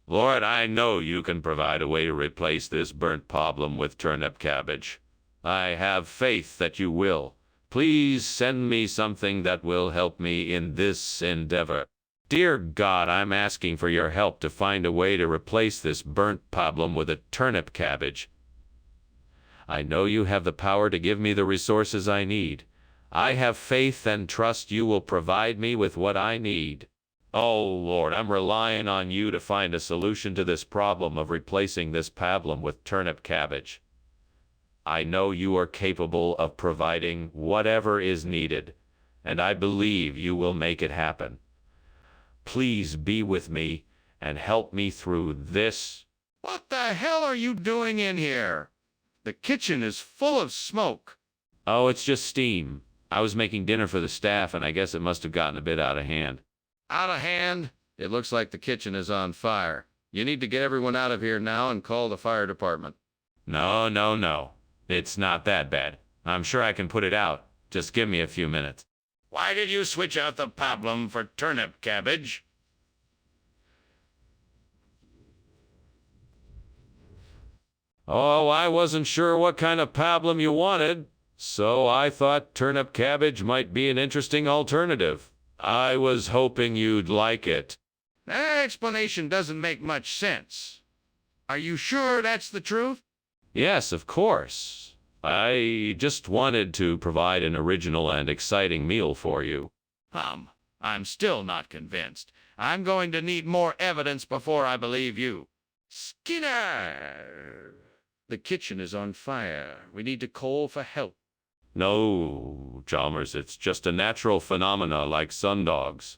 Lord, I know you can provide a way to replace this burnt pablum with turnip cabbage. I have faith that you will. Please send me something that will help me in this endeavor. Dear God, I'm asking for your help to find a way to replace this burnt pablum with a turnip cabbage. I know you have the power to give me the resources I need. I have faith and trust you will provide me with what I need. Oh, Lord, I'm relying on you to find a solution to this problem of replacing this pablum with turnip cabbage. I know you are capable of providing whatever is needed, and I believe you will make it happen. Please be with me and help me through this. What the hell are you doing in here? The kitchen is full of smoke. Oh, it's just steam. I was making dinner for the staff, and I guess it must have gotten a bit out of hand. Out of hand? It looks like the kitchen is on fire. You need to get everyone out of here now and call the fire department. No, no, no. It's not that bad. I'm sure I can put it out. Just give me a few minutes. Why did you switch out the pablum for turnip cabbage? Oh, I wasn't sure what kind of pablum you wanted, so I thought turnip cabbage might be an interesting alternative. I was hoping you'd like it. That explanation doesn't make much sense. Are you sure that's the truth? Yes, of course. I just wanted to provide an original and exciting meal for you. I'm still not convinced. I'm going to need more evidence before I believe you. Skinner! The kitchen is on fire. We need to call for help. No, Chalmers, it's just a natural phenomena like sundogs.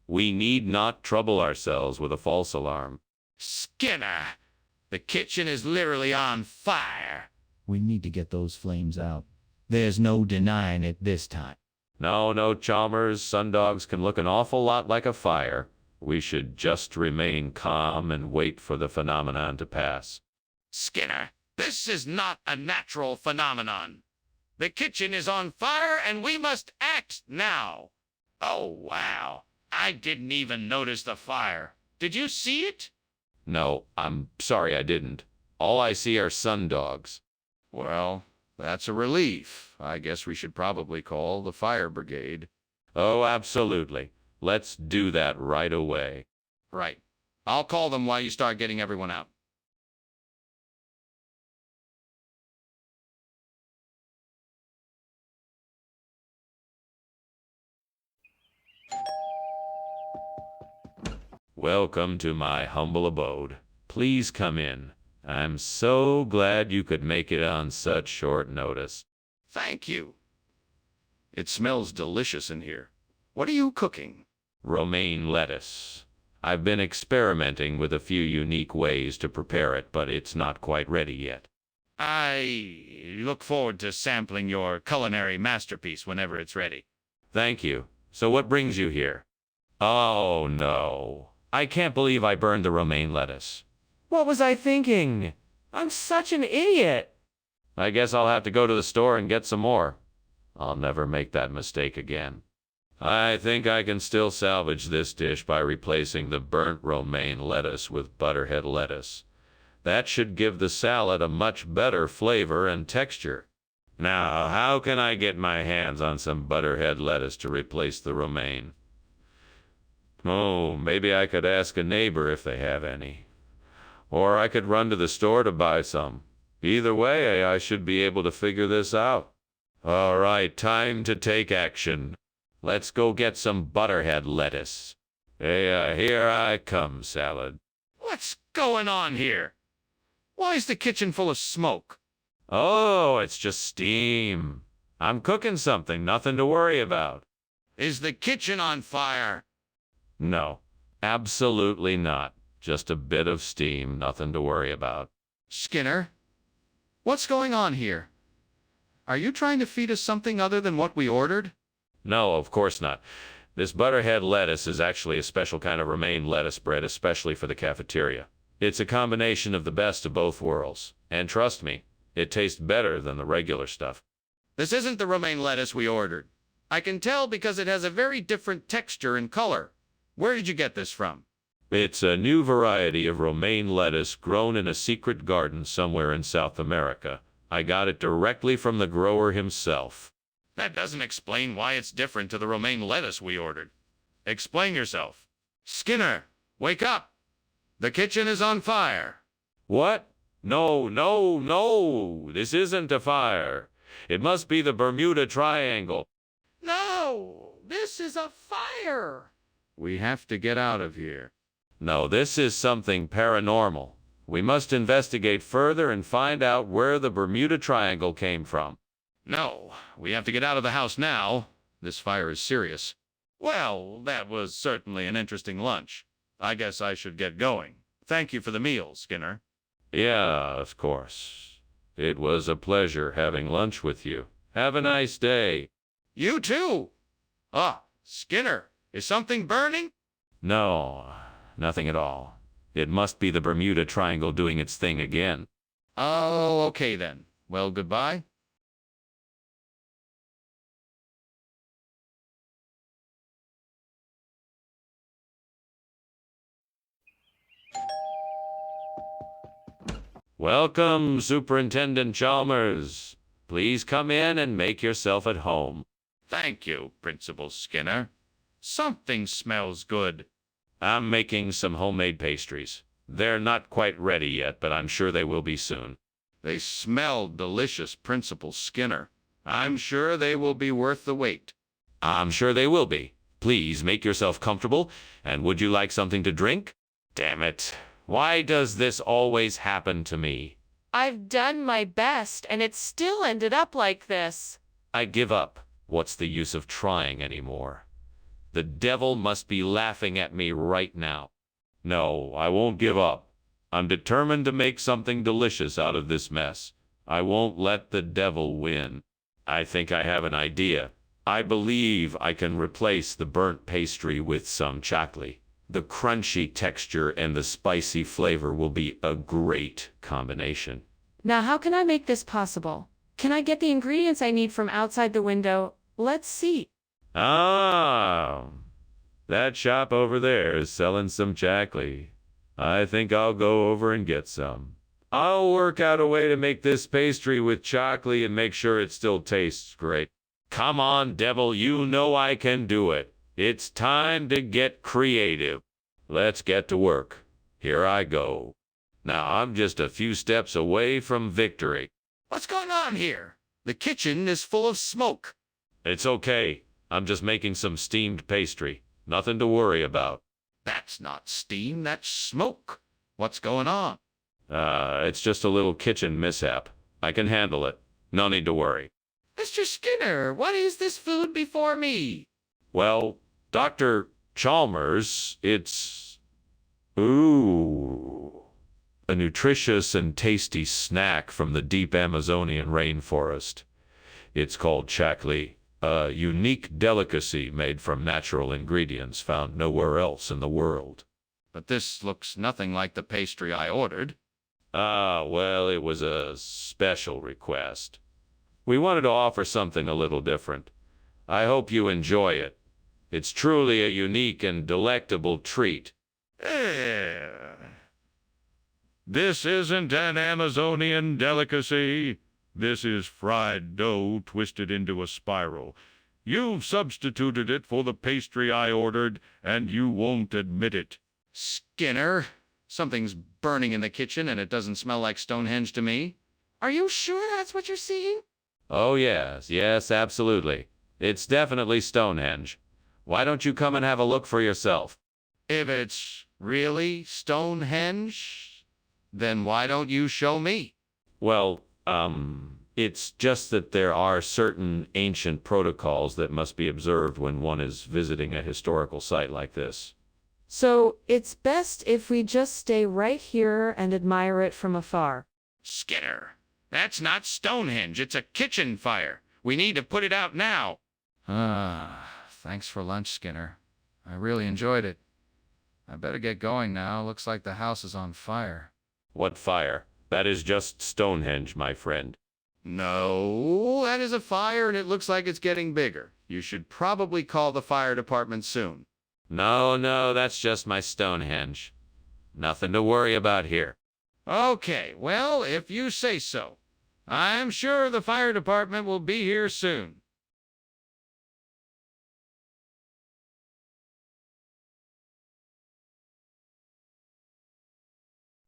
We need not trouble ourselves with a false alarm. Skinner! The kitchen is literally on fire. We need to get those flames out. There's no denying it this time. No, no, Chalmers, sundogs can look an awful lot like a fire. We should just remain calm and wait for the phenomenon to pass. Skinner, this is not a natural phenomenon. The kitchen is on fire and we must act now. Oh, wow. I didn't even notice the fire. Did you see it? No, I'm sorry I didn't. All I see are sundogs. Well, that's a relief. I guess we should probably call the fire brigade. Oh, absolutely. Let's do that right away. Right. I'll call them while you start getting everyone out. Welcome to my humble abode. Please come in. I'm so glad you could make it on such short notice. Thank you. It smells delicious in here. What are you cooking? Romaine lettuce. I've been experimenting with a few unique ways to prepare it, but it's not quite ready yet. I look forward to sampling your culinary masterpiece whenever it's ready. Thank you. So what brings you here? Oh no. I can't believe I burned the romaine lettuce. What was I thinking? I'm such an idiot. I guess I'll have to go to the store and get some more. I'll never make that mistake again. I think I can still salvage this dish by replacing the burnt romaine lettuce with butterhead lettuce. That should give the salad a much better flavor and texture. Now, how can I get my hands on some butterhead lettuce to replace the romaine? Oh, maybe I could ask a neighbor if they have any. Or I could run to the store to buy some. Either way, I should be able to figure this out. All right, time to take action. Let's go get some butterhead lettuce. Hey, here I come, salad. What's going on here? Why is the kitchen full of smoke? Oh, it's just steam. I'm cooking something, nothing to worry about. Is the kitchen on fire? No, absolutely not. Just a bit of steam, nothing to worry about. Skinner, what's going on here? Are you trying to feed us something other than what we ordered? No, of course not. This butterhead lettuce is actually a special kind of romaine lettuce bred especially for the cafeteria. It's a combination of the best of both worlds. And trust me, it tastes better than the regular stuff. This isn't the romaine lettuce we ordered. I can tell because it has a very different texture and color. Where did you get this from? It's a new variety of romaine lettuce grown in a secret garden somewhere in South America. I got it directly from the grower himself. That doesn't explain why it's different to the romaine lettuce we ordered. Explain yourself. Skinner, wake up! The kitchen is on fire. What? No, no, no! This isn't a fire. It must be the Bermuda Triangle. No, this is a fire. We have to get out of here. No, this is something paranormal. We must investigate further and find out where the Bermuda Triangle came from. No, we have to get out of the house now. This fire is serious. Well, that was certainly an interesting lunch. I guess I should get going. Thank you for the meal, Skinner. Yeah, of course. It was a pleasure having lunch with you. Have a nice day. You too. Ah, Skinner, is something burning? No, nothing at all. It must be the Bermuda Triangle doing its thing again. Oh, okay then. Well, goodbye. Welcome, Superintendent Chalmers. Please come in and make yourself at home. Thank you, Principal Skinner. Something smells good. I'm making some homemade pastries. They're not quite ready yet, but I'm sure they will be soon. They smell delicious, Principal Skinner. I'm sure they will be worth the wait. I'm sure they will be. Please make yourself comfortable, and would you like something to drink? Damn it. Why does this always happen to me? I've done my best and it still ended up like this. I give up. What's the use of trying anymore? The devil must be laughing at me right now. No, I won't give up. I'm determined to make something delicious out of this mess. I won't let the devil win. I think I have an idea. I believe I can replace the burnt pastry with some chocolate. The crunchy texture and the spicy flavor will be a great combination. Now, how can I make this possible? Can I get the ingredients I need from outside the window? Let's see. Ah, that shop over there is selling some chocolate. I think I'll go over and get some. I'll work out a way to make this pastry with chocolate and make sure it still tastes great. Come on, devil, you know I can do it. It's time to get creative. Let's get to work. Here I go. Now I'm just a few steps away from victory. What's going on here? The kitchen is full of smoke. It's okay. I'm just making some steamed pastry. Nothing to worry about. That's not steam, that's smoke. What's going on? It's just a little kitchen mishap. I can handle it. No need to worry. Mr. Skinner, what is this food before me? Well, Dr. Chalmers, it's... Ooh. A nutritious and tasty snack from the deep Amazonian rainforest. It's called chakli, a unique delicacy made from natural ingredients found nowhere else in the world. But this looks nothing like the pastry I ordered. Well, it was a special request. We wanted to offer something a little different. I hope you enjoy it. It's truly a unique and delectable treat. This isn't an Amazonian delicacy. This is fried dough twisted into a spiral. You've substituted it for the pastry I ordered, and you won't admit it. Skinner, something's burning in the kitchen and it doesn't smell like Stonehenge to me. Are you sure that's what you're seeing? Oh, yes, absolutely. It's definitely Stonehenge. Why don't you come and have a look for yourself? If it's really Stonehenge, then why don't you show me? Well, it's just that there are certain ancient protocols that must be observed when one is visiting a historical site like this. So it's best if we just stay right here and admire it from afar. Skinner, that's not Stonehenge, it's a kitchen fire. We need to put it out now. Thanks for lunch, Skinner. I really enjoyed it. I better get going now. Looks like the house is on fire. What fire? That is just Stonehenge, my friend. No, that is a fire and it looks like it's getting bigger. You should probably call the fire department soon. No, that's just my Stonehenge. Nothing to worry about here. Okay, well, if you say so. I'm sure the fire department will be here soon.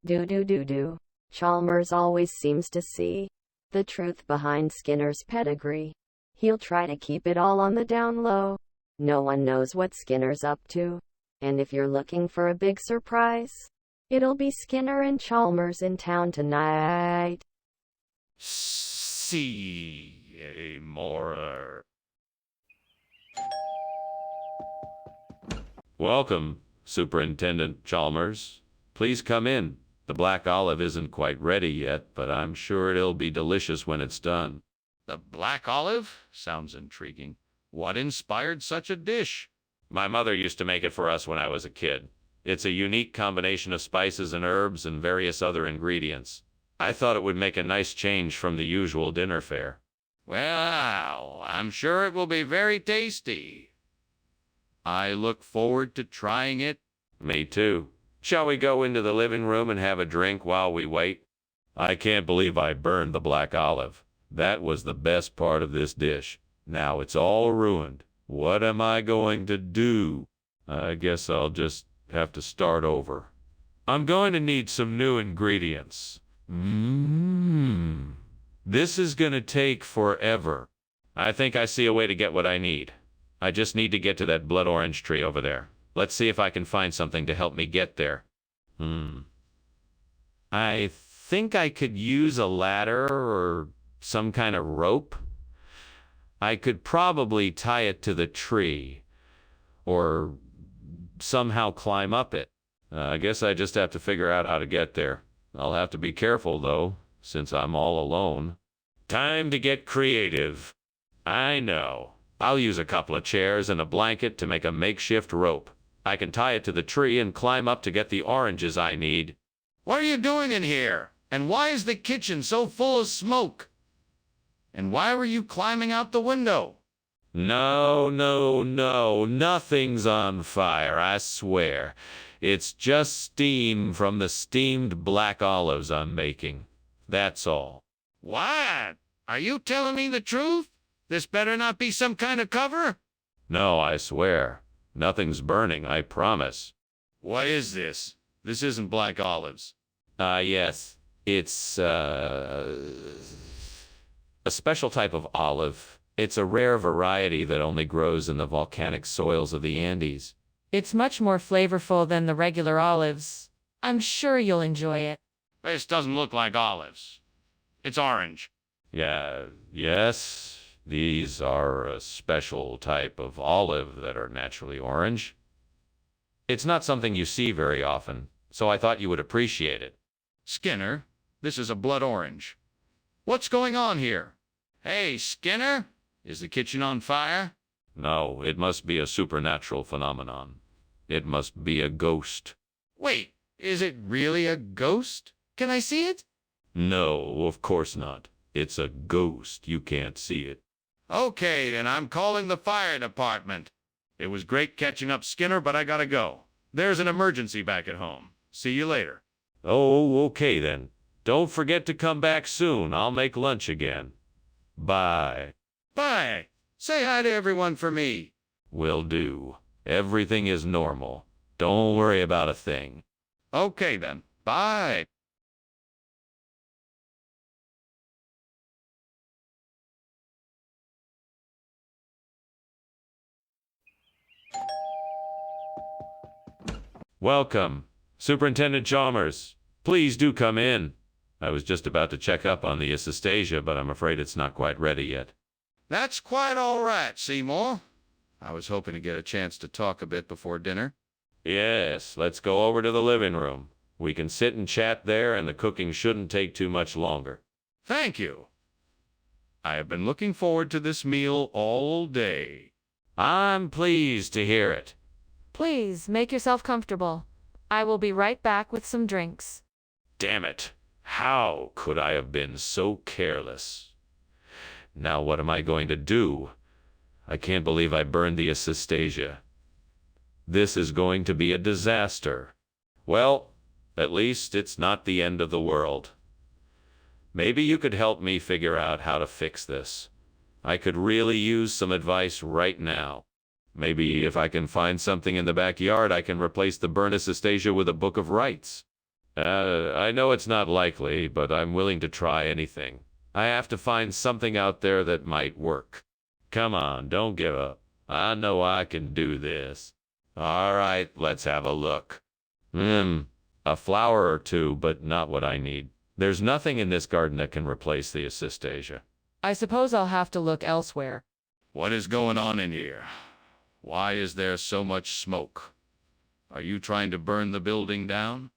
Do. Chalmers always seems to see the truth behind Skinner's pedigree. He'll try to keep it all on the down low. No one knows what Skinner's up to. And if you're looking for a big surprise, it'll be Skinner and Chalmers in town tonight. See more. Welcome, Superintendent Chalmers. Please come in. The black olive isn't quite ready yet, but I'm sure it'll be delicious when it's done. The black olive? Sounds intriguing. What inspired such a dish? My mother used to make it for us when I was a kid. It's a unique combination of spices and herbs and various other ingredients. I thought it would make a nice change from the usual dinner fare. Well, I'm sure it will be very tasty. I look forward to trying it. Me too. Shall we go into the living room and have a drink while we wait? I can't believe I burned the black olive. That was the best part of this dish. Now it's all ruined. What am I going to do? I guess I'll just have to start over. I'm going to need some new ingredients. This is going to take forever. I think I see a way to get what I need. I just need to get to that blood orange tree over there. Let's see if I can find something to help me get there. I think I could use a ladder or some kind of rope. I could probably tie it to the tree or somehow climb up it. I guess I just have to figure out how to get there. I'll have to be careful, though, since I'm all alone. Time to get creative. I know. I'll use a couple of chairs and a blanket to make a makeshift rope. I can tie it to the tree and climb up to get the oranges I need. What are you doing in here? And why is the kitchen so full of smoke? And why were you climbing out the window? No, no, no, nothing's on fire, I swear. It's just steam from the steamed black olives I'm making. That's all. What? Are you telling me the truth? This better not be some kind of cover? No, I swear. Nothing's burning, I promise. What is this? This isn't black olives. Yes. It's, a special type of olive. It's a rare variety that only grows in the volcanic soils of the Andes. It's much more flavorful than the regular olives. I'm sure you'll enjoy it. This doesn't look like olives. It's orange. Yeah, yes. These are a special type of olive that are naturally orange. It's not something you see very often, so I thought you would appreciate it. Skinner, this is a blood orange. What's going on here? Hey, Skinner, is the kitchen on fire? No, it must be a supernatural phenomenon. It must be a ghost. Wait, is it really a ghost? Can I see it? No, of course not. It's a ghost. You can't see it. Okay, then I'm calling the fire department. It was great catching up, Skinner, but I gotta go. There's an emergency back at home. See you later. Oh, okay then. Don't forget to come back soon. I'll make lunch again. Bye. Bye. Say hi to everyone for me. Will do. Everything is normal. Don't worry about a thing. Okay then. Bye. Welcome, Superintendent Chalmers. Please do come in. I was just about to check up on the Assistasia, but I'm afraid it's not quite ready yet. That's quite all right, Seymour. I was hoping to get a chance to talk a bit before dinner. Yes, let's go over to the living room. We can sit and chat there, and the cooking shouldn't take too much longer. Thank you. I have been looking forward to this meal all day. I'm pleased to hear it. Please make yourself comfortable. I will be right back with some drinks. Damn it. How could I have been so careless? Now what am I going to do? I can't believe I burned the Assistasia. This is going to be a disaster. Well, at least it's not the end of the world. Maybe you could help me figure out how to fix this. I could really use some advice right now. Maybe if I can find something in the backyard, I can replace the burnt Assistasia with a book of rights. I know it's not likely, but I'm willing to try anything. I have to find something out there that might work. Come on, don't give up. I know I can do this. All right, let's have a look. A flower or two, but not what I need. There's nothing in this garden that can replace the Assistasia. I suppose I'll have to look elsewhere. What is going on in here? Why is there so much smoke? Are you trying to burn the building down?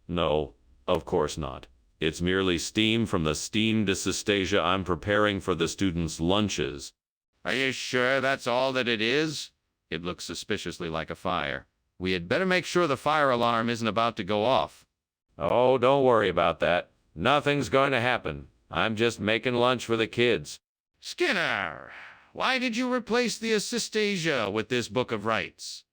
No, of course not. It's merely steam from the steamed Assistasia I'm preparing for the students' lunches. Are you sure that's all that it is? It looks suspiciously like a fire. We had better make sure the fire alarm isn't about to go off. Oh, don't worry about that. Nothing's going to happen. I'm just making lunch for the kids. Skinner, why did you replace the Assistasia with this book of rights?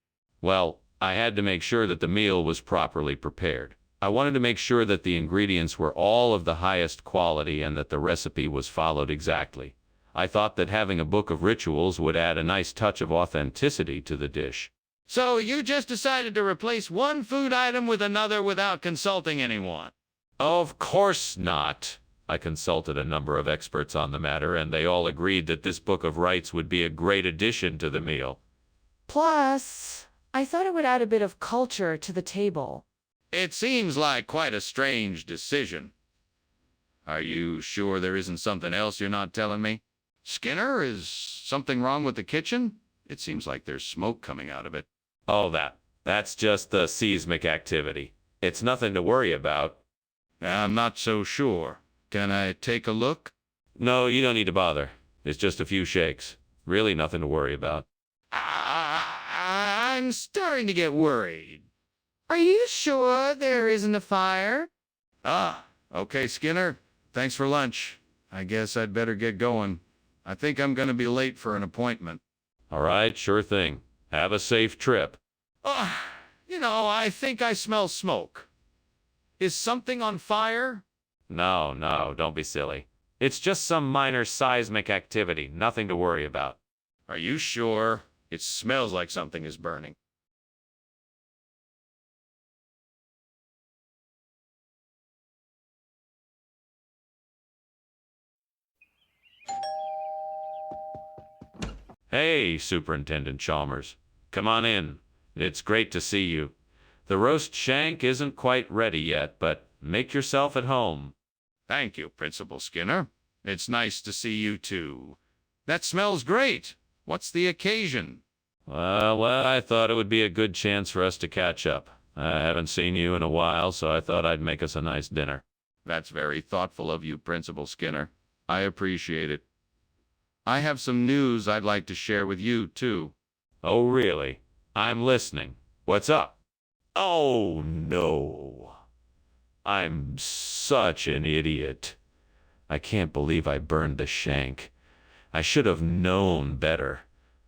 Well, I had to make sure that the meal was properly prepared. I wanted to make sure that the ingredients were all of the highest quality and that the recipe was followed exactly. I thought that having a book of rituals would add a nice touch of authenticity to the dish. So you just decided to replace one food item with another without consulting anyone? Of course not. I consulted a number of experts on the matter, and they all agreed that this book of rights would be a great addition to the meal. Plus, I thought it would add a bit of culture to the table. It seems like quite a strange decision. Are you sure there isn't something else you're not telling me? Skinner, is something wrong with the kitchen? It seems like there's smoke coming out of it. Oh, that's just the seismic activity. It's nothing to worry about. I'm not so sure. Can I take a look? No, you don't need to bother. It's just a few shakes. Really nothing to worry about. I'm starting to get worried. Are you sure there isn't a fire? Okay, Skinner. Thanks for lunch. I guess I'd better get going. I think I'm going to be late for an appointment. All right, sure thing. Have a safe trip. I think I smell smoke. Is something on fire? No, no, don't be silly. It's just some minor seismic activity, nothing to worry about. Are you sure? It smells like something is burning. Hey, Superintendent Chalmers. Come on in. It's great to see you. The roast shank isn't quite ready yet, but make yourself at home. Thank you, Principal Skinner. It's nice to see you too. That smells great. What's the occasion? Well, I thought it would be a good chance for us to catch up. I haven't seen you in a while, so I thought I'd make us a nice dinner. That's very thoughtful of you, Principal Skinner. I appreciate it. I have some news I'd like to share with you, too. Oh, really? I'm listening. What's up? Oh, no. I'm such an idiot. I can't believe I burned the shank. I should have known better.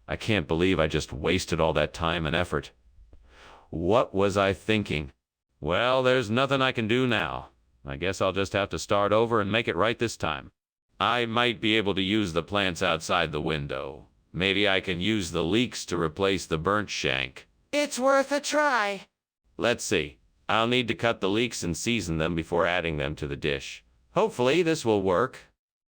I can't believe I just wasted all that time and effort. What was I thinking? Well, there's nothing I can do now. I guess I'll just have to start over and make it right this time. I might be able to use the plants outside the window. Maybe I can use the leeks to replace the burnt shank. It's worth a try. Let's see. I'll need to cut the leeks and season them before adding them to the dish. Hopefully this will work.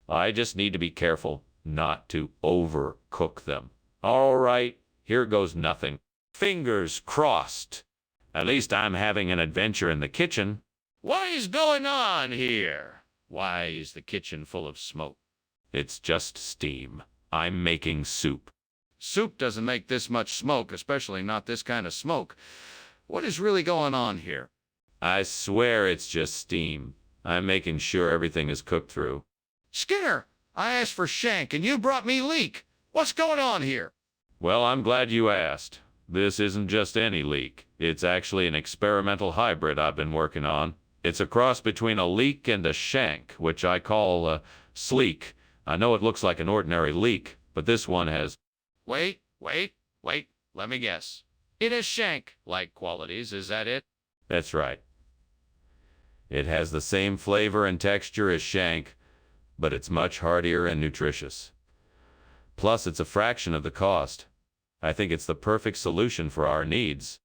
I just need to be careful not to overcook them. All right, here goes nothing. Fingers crossed. At least I'm having an adventure in the kitchen. What is going on here? Why is the kitchen full of smoke? It's just steam. I'm making soup. Soup doesn't make this much smoke, especially not this kind of smoke. What is really going on here? I swear it's just steam. I'm making sure everything is cooked through. Skinner, I asked for shank and you brought me leek. What's going on here? Well, I'm glad you asked. This isn't just any leek. It's actually an experimental hybrid I've been working on. It's a cross between a leek and a shank, which I call sleek. I know it looks like an ordinary leek, but this one has... Wait. Let me guess. It has shank-like qualities, is that it? That's right. It has the same flavor and texture as shank, but it's much heartier and nutritious. Plus, it's a fraction of the cost. I think it's the perfect solution for our needs.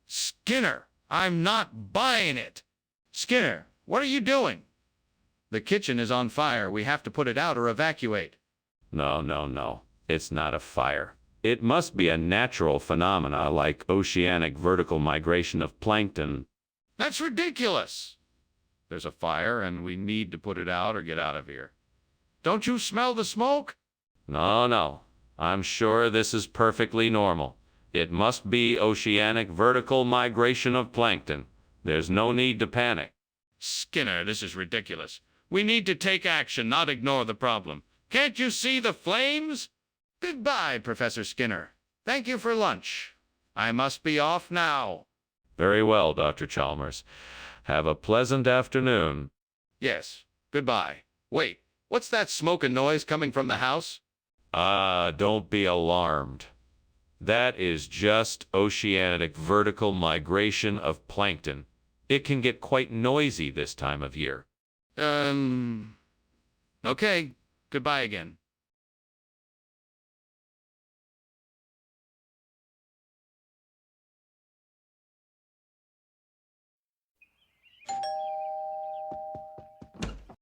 Skinner, I'm not buying it. Skinner, what are you doing? The kitchen is on fire. We have to put it out or evacuate. No. It's not a fire. It must be a natural phenomena like oceanic vertical migration of plankton. That's ridiculous. There's a fire and we need to put it out or get out of here. Don't you smell the smoke? No. I'm sure this is perfectly normal. It must be oceanic vertical migration of plankton. There's no need to panic. Skinner, this is ridiculous. We need to take action, not ignore the problem. Can't you see the flames? Goodbye, Professor Skinner. Thank you for lunch. I must be off now. Very well, Dr. Chalmers. Have a pleasant afternoon. Yes, goodbye. Wait, what's that smoke and noise coming from the house? Don't be alarmed. That is just oceanic vertical migration of plankton. It can get quite noisy this time of year. Okay, goodbye again.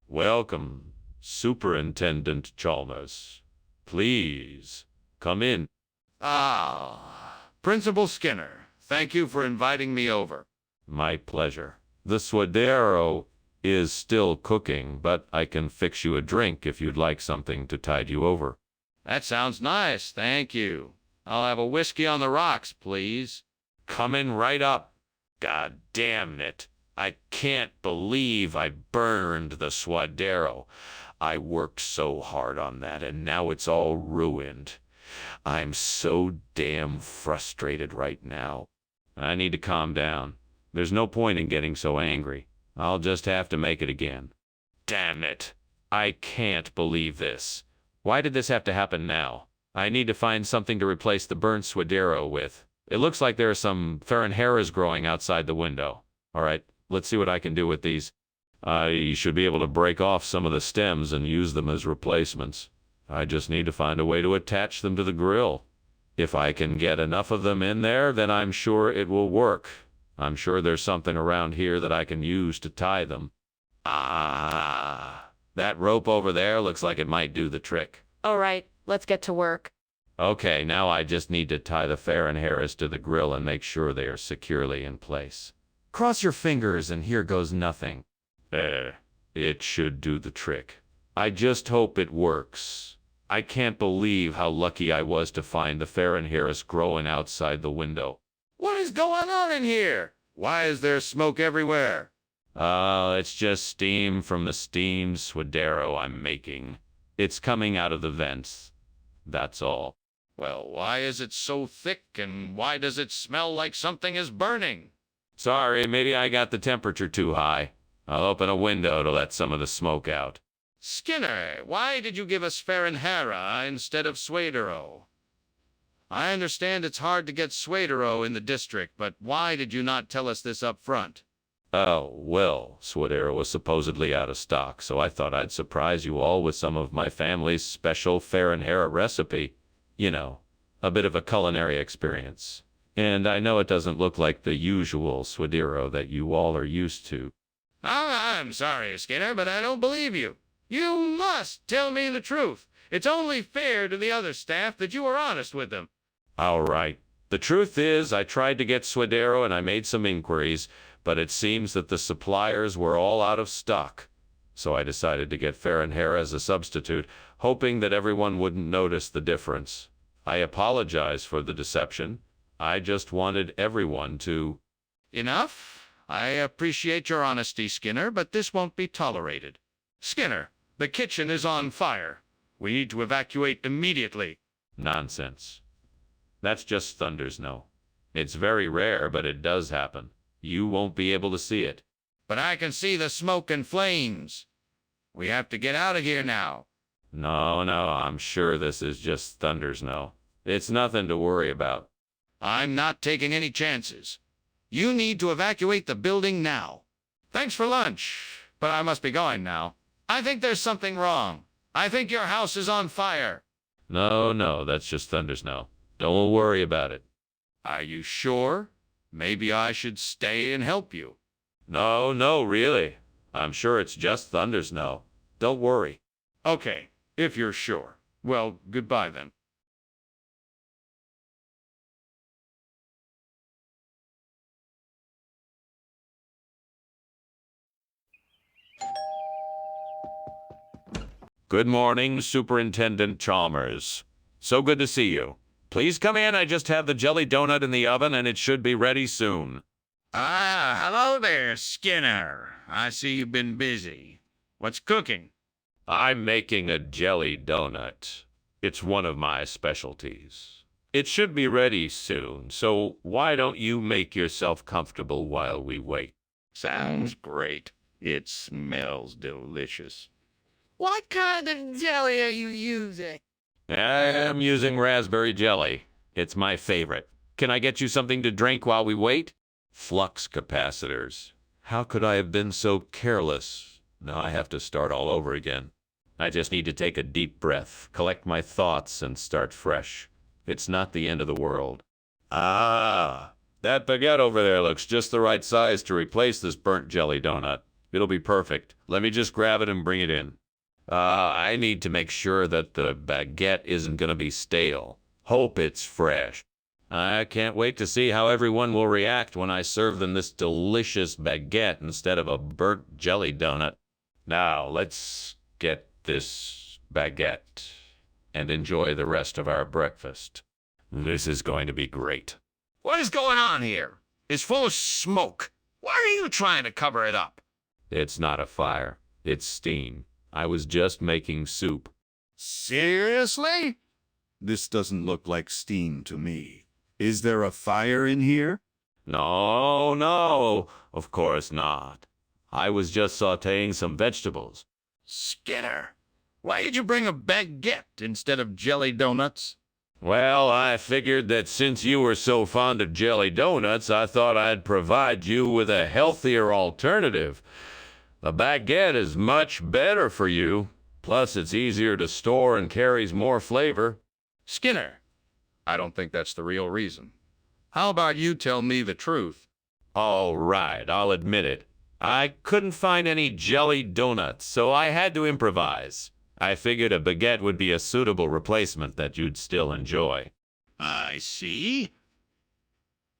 Welcome, Superintendent Chalmers. Please, come in. Principal Skinner, thank you for inviting me over. My pleasure. The suadero is still cooking, but I can fix you a drink if you'd like something to tide you over. That sounds nice, thank you. I'll have a whiskey on the rocks, please. Coming right up. God damn it. I can't believe I burned the suadero. I worked so hard on that, and now it's all ruined. I'm so damn frustrated right now. I need to calm down. There's no point in getting so angry. I'll just have to make it again. Damn it. I can't believe this. Why did this have to happen now? I need to find something to replace the burnt Swadero with. It looks like there are some Farinharas growing outside the window. All right, let's see what I can do with these. I should be able to break off some of the stems and use them as replacements. I just need to find a way to attach them to the grill. If I can get enough of them in there, then I'm sure it will work. I'm sure there's something around here that I can use to tie them. Ah, that rope over there looks like it might do the trick. All right, let's get to work. Okay, now I just need to tie the Farinharas to the grill and make sure they are securely in place. Cross your fingers and here goes nothing. It should do the trick. I just hope it works. I can't believe how lucky I was to find the Farinharas growing outside the window. What is going on in here? Why is there smoke everywhere? It's just steam from the steamed Swadero I'm making. It's coming out of the vents. That's all. Well, why is it so thick and why does it smell like something is burning? Sorry, maybe I got the temperature too high. I'll open a window to let some of the smoke out. Skinner, why did you give us Farinhara instead of Swadero? I understand it's hard to get Swadero in the district, but why did you not tell us this up front? Oh, well, Swadero was supposedly out of stock, so I thought I'd surprise you all with some of my family's special Farinhara recipe. You know, a bit of a culinary experience. And I know it doesn't look like the usual Swadero that you all are used to. I'm sorry, Skinner, but I don't believe you. You must tell me the truth. It's only fair to the other staff that you are honest with them. All right. The truth is, I tried to get Swadero and I made some inquiries, but it seems that the suppliers were all out of stock. So I decided to get Farinhara as a substitute, hoping that everyone wouldn't notice the difference. I apologize for the deception. I just wanted everyone to... Enough? I appreciate your honesty, Skinner, but this won't be tolerated. Skinner, the kitchen is on fire. We need to evacuate immediately. Nonsense. That's just Thunder's no. It's very rare, but it does happen. You won't be able to see it. But I can see the smoke and flames. We have to get out of here now. No, I'm sure this is just Thunder's no. It's nothing to worry about. I'm not taking any chances. You need to evacuate the building now. Thanks for lunch, but I must be going now. I think there's something wrong. I think your house is on fire. No, that's just Thunder's no. Don't worry about it. Are you sure? Maybe I should stay and help you. No, really. I'm sure it's just Thunder's no. Don't worry. Okay, if you're sure. Well, goodbye then. Good morning, Superintendent Chalmers. So good to see you. Please come in. I just have the jelly donut in the oven and it should be ready soon. Hello there, Skinner. I see you've been busy. What's cooking? I'm making a jelly donut. It's one of my specialties. It should be ready soon, so why don't you make yourself comfortable while we wait? Sounds great. It smells delicious. What kind of jelly are you using? I am using raspberry jelly. It's my favorite. Can I get you something to drink while we wait? Flux capacitors. How could I have been so careless? Now I have to start all over again. I just need to take a deep breath, collect my thoughts, and start fresh. It's not the end of the world. Ah, that baguette over there looks just the right size to replace this burnt jelly donut. It'll be perfect. Let me just grab it and bring it in. I need to make sure that the baguette isn't going to be stale. Hope it's fresh. I can't wait to see how everyone will react when I serve them this delicious baguette instead of a burnt jelly donut. Now, let's get this baguette and enjoy the rest of our breakfast. This is going to be great. What is going on here? It's full of smoke. Why are you trying to cover it up? It's not a fire. It's steam. I was just making soup. Seriously? This doesn't look like steam to me. Is there a fire in here? No, of course not. I was just sautéing some vegetables. Skinner, why did you bring a baguette instead of jelly donuts? Well, I figured that since you were so fond of jelly donuts, I thought I'd provide you with a healthier alternative. The baguette is much better for you. Plus, it's easier to store and carries more flavor. Skinner, I don't think that's the real reason. How about you tell me the truth? All right, I'll admit it. I couldn't find any jelly donuts, so I had to improvise. I figured a baguette would be a suitable replacement that you'd still enjoy. I see.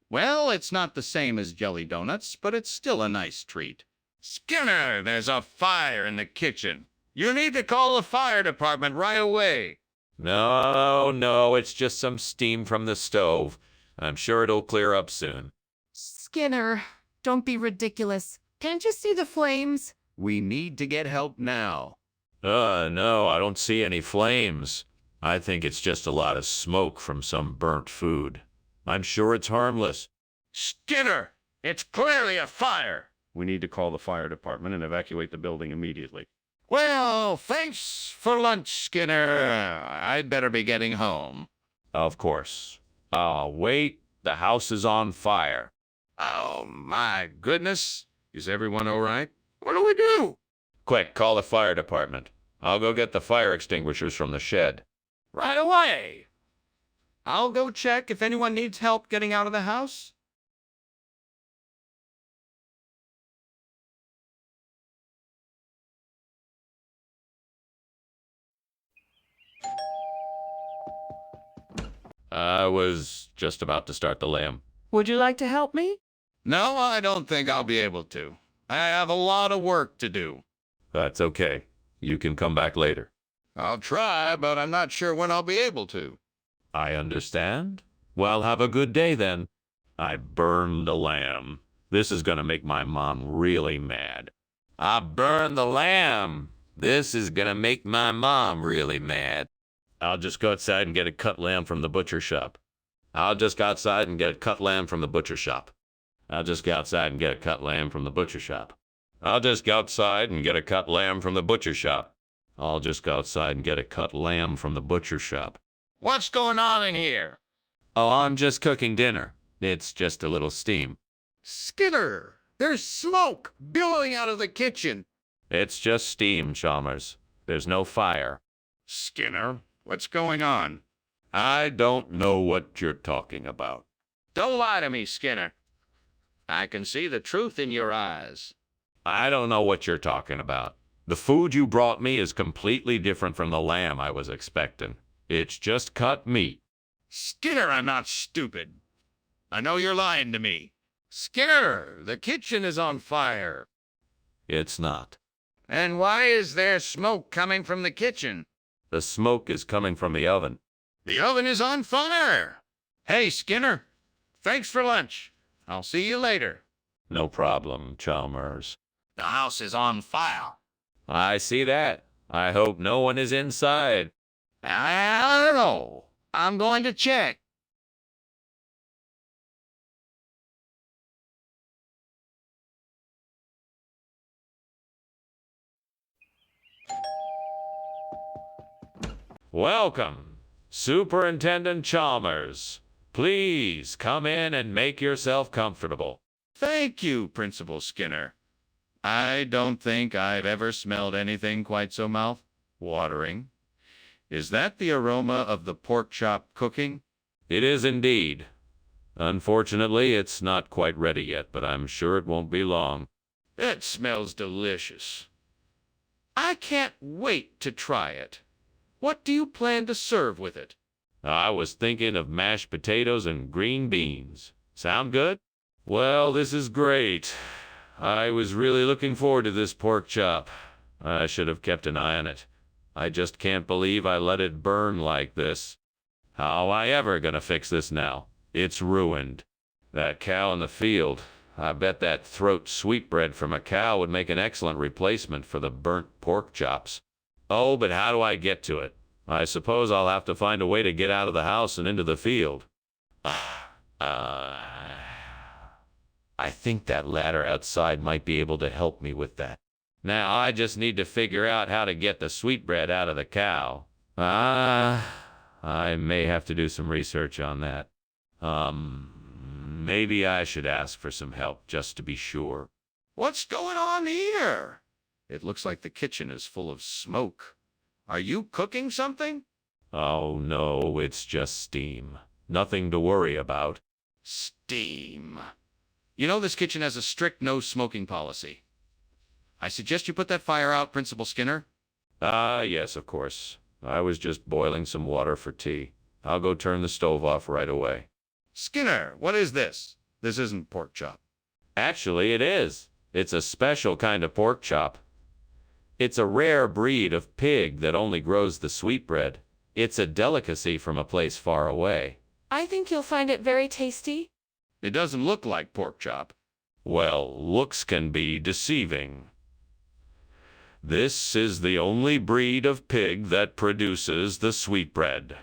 Well, it's not the same as jelly donuts, but it's still a nice treat. Skinner, there's a fire in the kitchen. You need to call the fire department right away. No, it's just some steam from the stove. I'm sure it'll clear up soon. Skinner, don't be ridiculous. Can't you see the flames? We need to get help now. No, I don't see any flames. I think it's just a lot of smoke from some burnt food. I'm sure it's harmless. Skinner, it's clearly a fire. We need to call the fire department and evacuate the building immediately. Well, thanks for lunch, Skinner. I'd better be getting home. Of course. Wait, the house is on fire. Oh, my goodness. Is everyone all right? What do we do? Quick, call the fire department. I'll go get the fire extinguishers from the shed. Right away. I'll go check if anyone needs help getting out of the house. I was just about to start the lamb. Would you like to help me? No, I don't think I'll be able to. I have a lot of work to do. That's okay. You can come back later. I'll try, but I'm not sure when I'll be able to. I understand. Well, have a good day then. I burned the lamb. This is gonna make my mom really mad. I burned the lamb. This is gonna make my mom really mad. I'll just go outside and get a cut lamb from the butcher shop. I'll just go outside and get a cut lamb from the butcher shop. I'll just go outside and get a cut lamb from the butcher shop. I'll just go outside and get a cut lamb from the butcher shop. I'll just go outside and get a cut lamb from the butcher shop. What's going on in here? Oh, I'm just cooking dinner. It's just a little steam. Skinner, there's smoke billowing out of the kitchen. It's just steam, Chalmers. There's no fire. Skinner, what's going on? I don't know what you're talking about. Don't lie to me, Skinner. I can see the truth in your eyes. I don't know what you're talking about. The food you brought me is completely different from the lamb I was expecting. It's just cut meat. Skinner, I'm not stupid. I know you're lying to me. Skinner, the kitchen is on fire. It's not. And why is there smoke coming from the kitchen? The smoke is coming from the oven. The oven is on fire. Hey, Skinner, thanks for lunch. I'll see you later. No problem, Chalmers. The house is on fire. I see that. I hope no one is inside. I don't know. I'm going to check. Welcome, Superintendent Chalmers. Please come in and make yourself comfortable. Thank you, Principal Skinner. I don't think I've ever smelled anything quite so mouth-watering. Is that the aroma of the pork chop cooking? It is indeed. Unfortunately, it's not quite ready yet, but I'm sure it won't be long. It smells delicious. I can't wait to try it. What do you plan to serve with it? I was thinking of mashed potatoes and green beans. Sound good? Well, this is great. I was really looking forward to this pork chop. I should have kept an eye on it. I just can't believe I let it burn like this. How am I ever gonna fix this now? It's ruined. That cow in the field. I bet that throat sweetbread from a cow would make an excellent replacement for the burnt pork chops. Oh, but how do I get to it? I suppose I'll have to find a way to get out of the house and into the field. I think that ladder outside might be able to help me with that. Now I just need to figure out how to get the sweetbread out of the cow. I I may have to do some research on that. Maybe I should ask for some help just to be sure. What's going on here? It looks like the kitchen is full of smoke. Are you cooking something? Oh no, it's just steam. Nothing to worry about. Steam. You know this kitchen has a strict no smoking policy. I suggest you put that fire out, Principal Skinner. Ah, yes, of course. I was just boiling some water for tea. I'll go turn the stove off right away. Skinner, what is this? This isn't pork chop. Actually, it is. It's a special kind of pork chop. It's a rare breed of pig that only grows the sweetbread. It's a delicacy from a place far away. I think you'll find it very tasty. It doesn't look like pork chop. Well, looks can be deceiving. This is the only breed of pig that produces the sweetbread.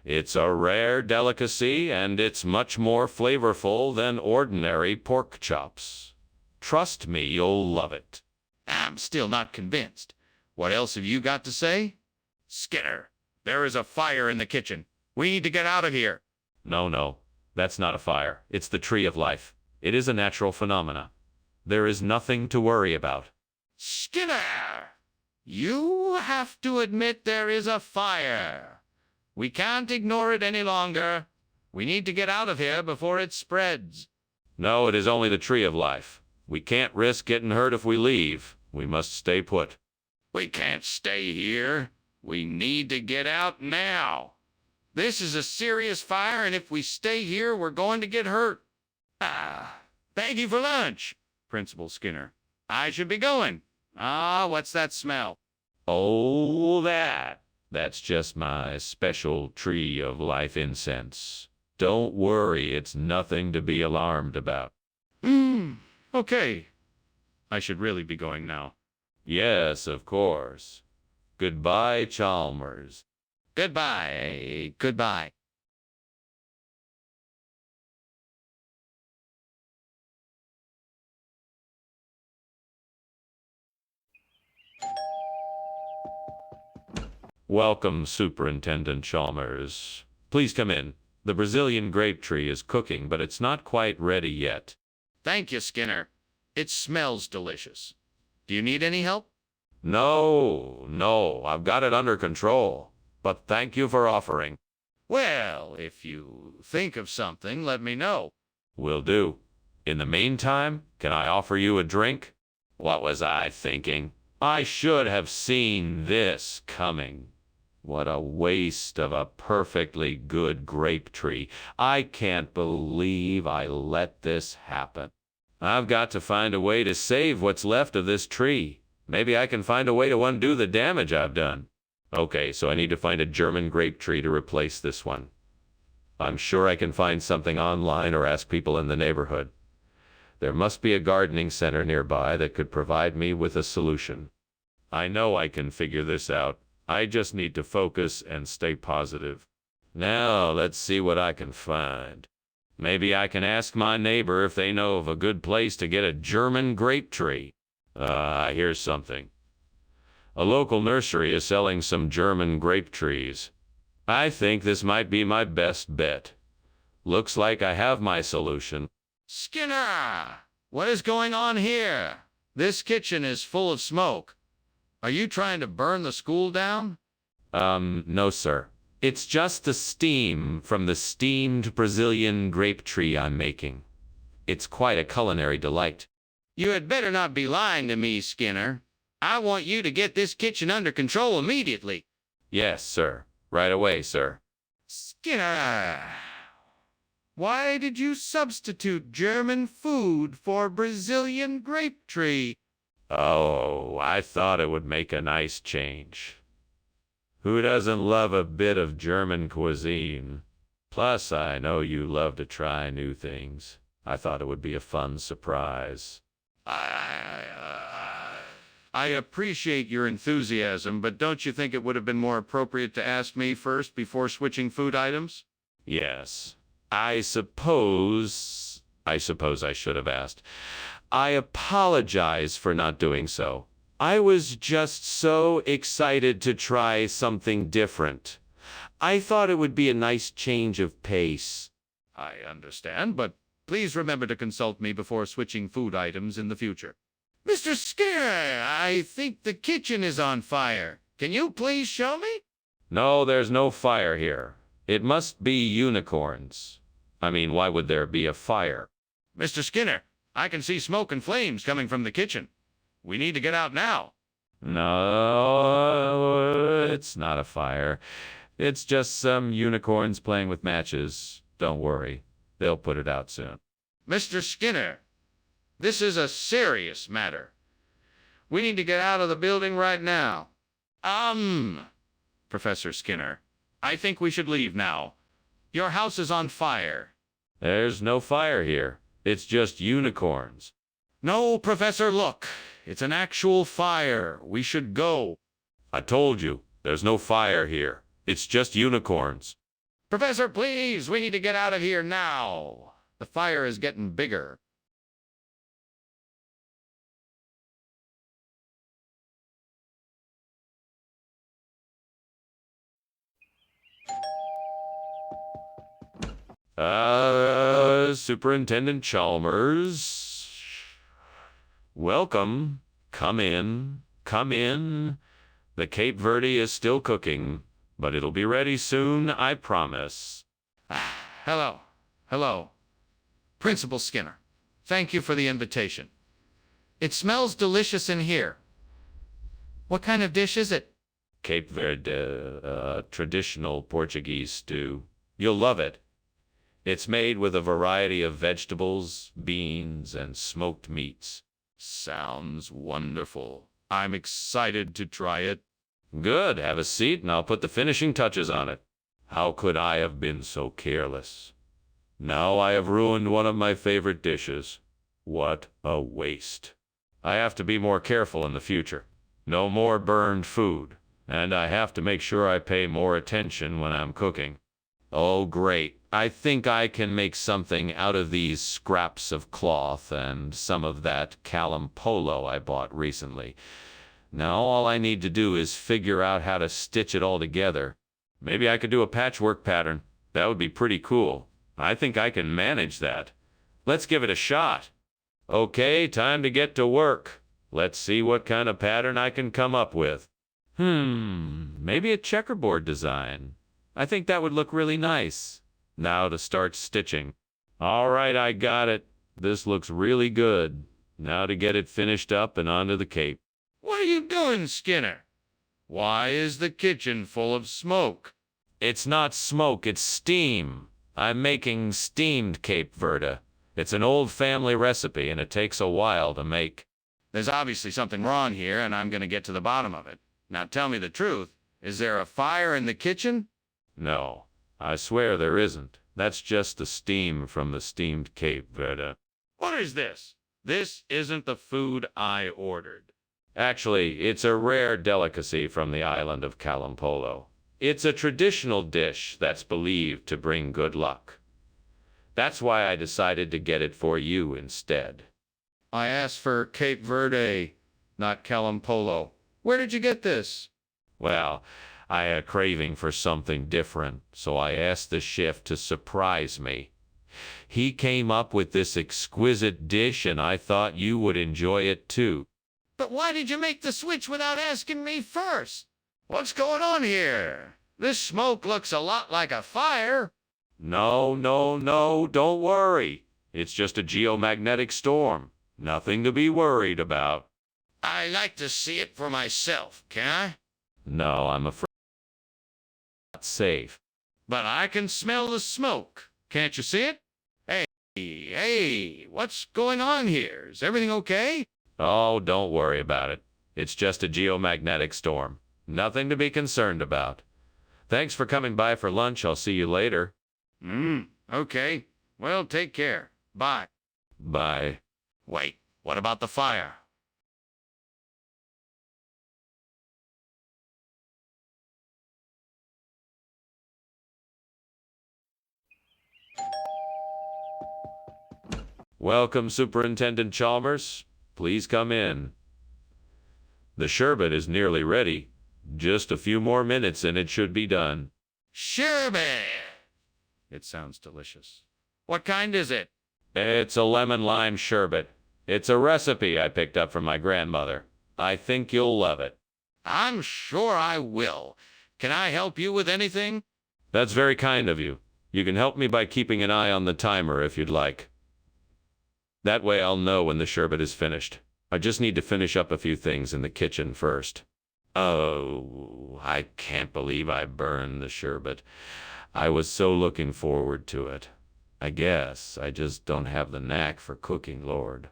It's a rare delicacy, and it's much more flavorful than ordinary pork chops. Trust me, you'll love it. I'm still not convinced. What else have you got to say? Skinner, there is a fire in the kitchen. We need to get out of here. No, that's not a fire. It's the tree of life. It is a natural phenomena. There is nothing to worry about. Skinner, you have to admit there is a fire. We can't ignore it any longer. We need to get out of here before it spreads. No, it is only the tree of life. We can't risk getting hurt if we leave. We must stay put. We can't stay here. We need to get out now. This is a serious fire, and if we stay here, we're going to get hurt. Thank you for lunch, Principal Skinner. I should be going. What's that smell? Oh, that's just my special tree of life incense. Don't worry, it's nothing to be alarmed about. Okay. I should really be going now. Yes, of course. Goodbye, Chalmers. Goodbye. Goodbye. Welcome, Superintendent Chalmers. Please come in. The Brazilian grape tree is cooking, but it's not quite ready yet. Thank you, Skinner. It smells delicious. Do you need any help? No, I've got it under control. But thank you for offering. Well, if you think of something, let me know. Will do. In the meantime, can I offer you a drink? What was I thinking? I should have seen this coming. What a waste of a perfectly good grape tree. I can't believe I let this happen. I've got to find a way to save what's left of this tree. Maybe I can find a way to undo the damage I've done. Okay, so I need to find a German grape tree to replace this one. I'm sure I can find something online or ask people in the neighborhood. There must be a gardening center nearby that could provide me with a solution. I know I can figure this out. I just need to focus and stay positive. Now, let's see what I can find. Maybe I can ask my neighbor if they know of a good place to get a German grape tree. Here's something. A local nursery is selling some German grape trees. I think this might be my best bet. Looks like I have my solution. Skinner! What is going on here? This kitchen is full of smoke. Are you trying to burn the school down? No, sir. It's just the steam from the steamed Brazilian grape tree I'm making. It's quite a culinary delight. You had better not be lying to me, Skinner. I want you to get this kitchen under control immediately. Yes, sir. Right away, sir. Skinner, why did you substitute German food for Brazilian grape tree? Oh, I thought it would make a nice change. Who doesn't love a bit of German cuisine? Plus, I know you love to try new things. I thought it would be a fun surprise. I appreciate your enthusiasm, but don't you think it would have been more appropriate to ask me first before switching food items? Yes. I suppose I should have asked. I apologize for not doing so. I was just so excited to try something different. I thought it would be a nice change of pace. I understand, but please remember to consult me before switching food items in the future. Mr. Skinner, I think the kitchen is on fire. Can you please show me? No, there's no fire here. It must be unicorns. I mean, why would there be a fire? Mr. Skinner, I can see smoke and flames coming from the kitchen. We need to get out now. No, it's not a fire. It's just some unicorns playing with matches. Don't worry. They'll put it out soon. Mr. Skinner, this is a serious matter. We need to get out of the building right now. Professor Skinner, I think we should leave now. Your house is on fire. There's no fire here. It's just unicorns. No, Professor, look. It's an actual fire. We should go. I told you, there's no fire here. It's just unicorns. Professor, please, we need to get out of here now. The fire is getting bigger. Superintendent Chalmers. Welcome. Come in. Come in. The Cape Verde is still cooking, but it'll be ready soon, I promise. Hello. Hello. Principal Skinner, thank you for the invitation. It smells delicious in here. What kind of dish is it? Cape Verde, traditional Portuguese stew. You'll love it. It's made with a variety of vegetables, beans, and smoked meats. Sounds wonderful. I'm excited to try it. Good. Have a seat and I'll put the finishing touches on it. How could I have been so careless? Now I have ruined one of my favorite dishes. What a waste. I have to be more careful in the future. No more burned food. And I have to make sure I pay more attention when I'm cooking. Oh, great. I think I can make something out of these scraps of cloth and some of that Calum polo I bought recently. Now all I need to do is figure out how to stitch it all together. Maybe I could do a patchwork pattern. That would be pretty cool. I think I can manage that. Let's give it a shot. Okay, time to get to work. Let's see what kind of pattern I can come up with. Maybe a checkerboard design. I think that would look really nice. Now to start stitching. All right, I got it. This looks really good. Now to get it finished up and onto the cape. What are you doing, Skinner? Why is the kitchen full of smoke? It's not smoke, it's steam. I'm making steamed Cape Verde. It's an old family recipe and it takes a while to make. There's obviously something wrong here, and I'm going to get to the bottom of it. Now tell me the truth. Is there a fire in the kitchen? No, I swear there isn't. That's just the steam from the steamed Cape Verde. What is this? This isn't the food I ordered. Actually, it's a rare delicacy from the island of Kalampolo. It's a traditional dish that's believed to bring good luck. That's why I decided to get it for you instead. I asked for Cape Verde, not Kalampolo. Where did you get this? Well, I had a craving for something different, so I asked the chef to surprise me. He came up with this exquisite dish and I thought you would enjoy it too. But why did you make the switch without asking me first? What's going on here? This smoke looks a lot like a fire. No, don't worry. It's just a geomagnetic storm. Nothing to be worried about. I'd like to see it for myself, can I? No, I'm afraid it's not safe. But I can smell the smoke. Can't you see it? Hey, what's going on here? Is everything okay? Oh, don't worry about it. It's just a geomagnetic storm. Nothing to be concerned about. Thanks for coming by for lunch. I'll see you later. Okay. Well, take care. Bye. Bye. Wait, what about the fire? Welcome, Superintendent Chalmers. Please come in. The sherbet is nearly ready. Just a few more minutes and it should be done. Sherbet. It sounds delicious. What kind is it? It's a lemon lime sherbet. It's a recipe I picked up from my grandmother. I think you'll love it. I'm sure I will. Can I help you with anything? That's very kind of you. You can help me by keeping an eye on the timer if you'd like. That way I'll know when the sherbet is finished. I just need to finish up a few things in the kitchen first. Oh, I can't believe I burned the sherbet. I was so looking forward to it. I guess I just don't have the knack for cooking, Lord.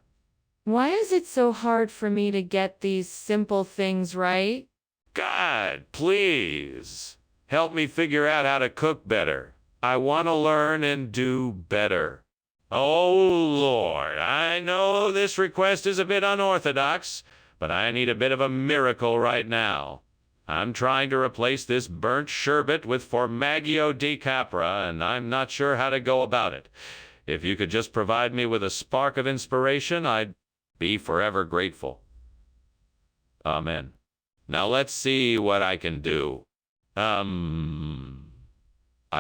Why is it so hard for me to get these simple things right? God, please, help me figure out how to cook better. I want to learn and do better. Oh, Lord, I know this request is a bit unorthodox, but I need a bit of a miracle right now. I'm trying to replace this burnt sherbet with formaggio di capra, and I'm not sure how to go about it. If you could just provide me with a spark of inspiration, I'd be forever grateful. Amen. Now let's see what I can do. I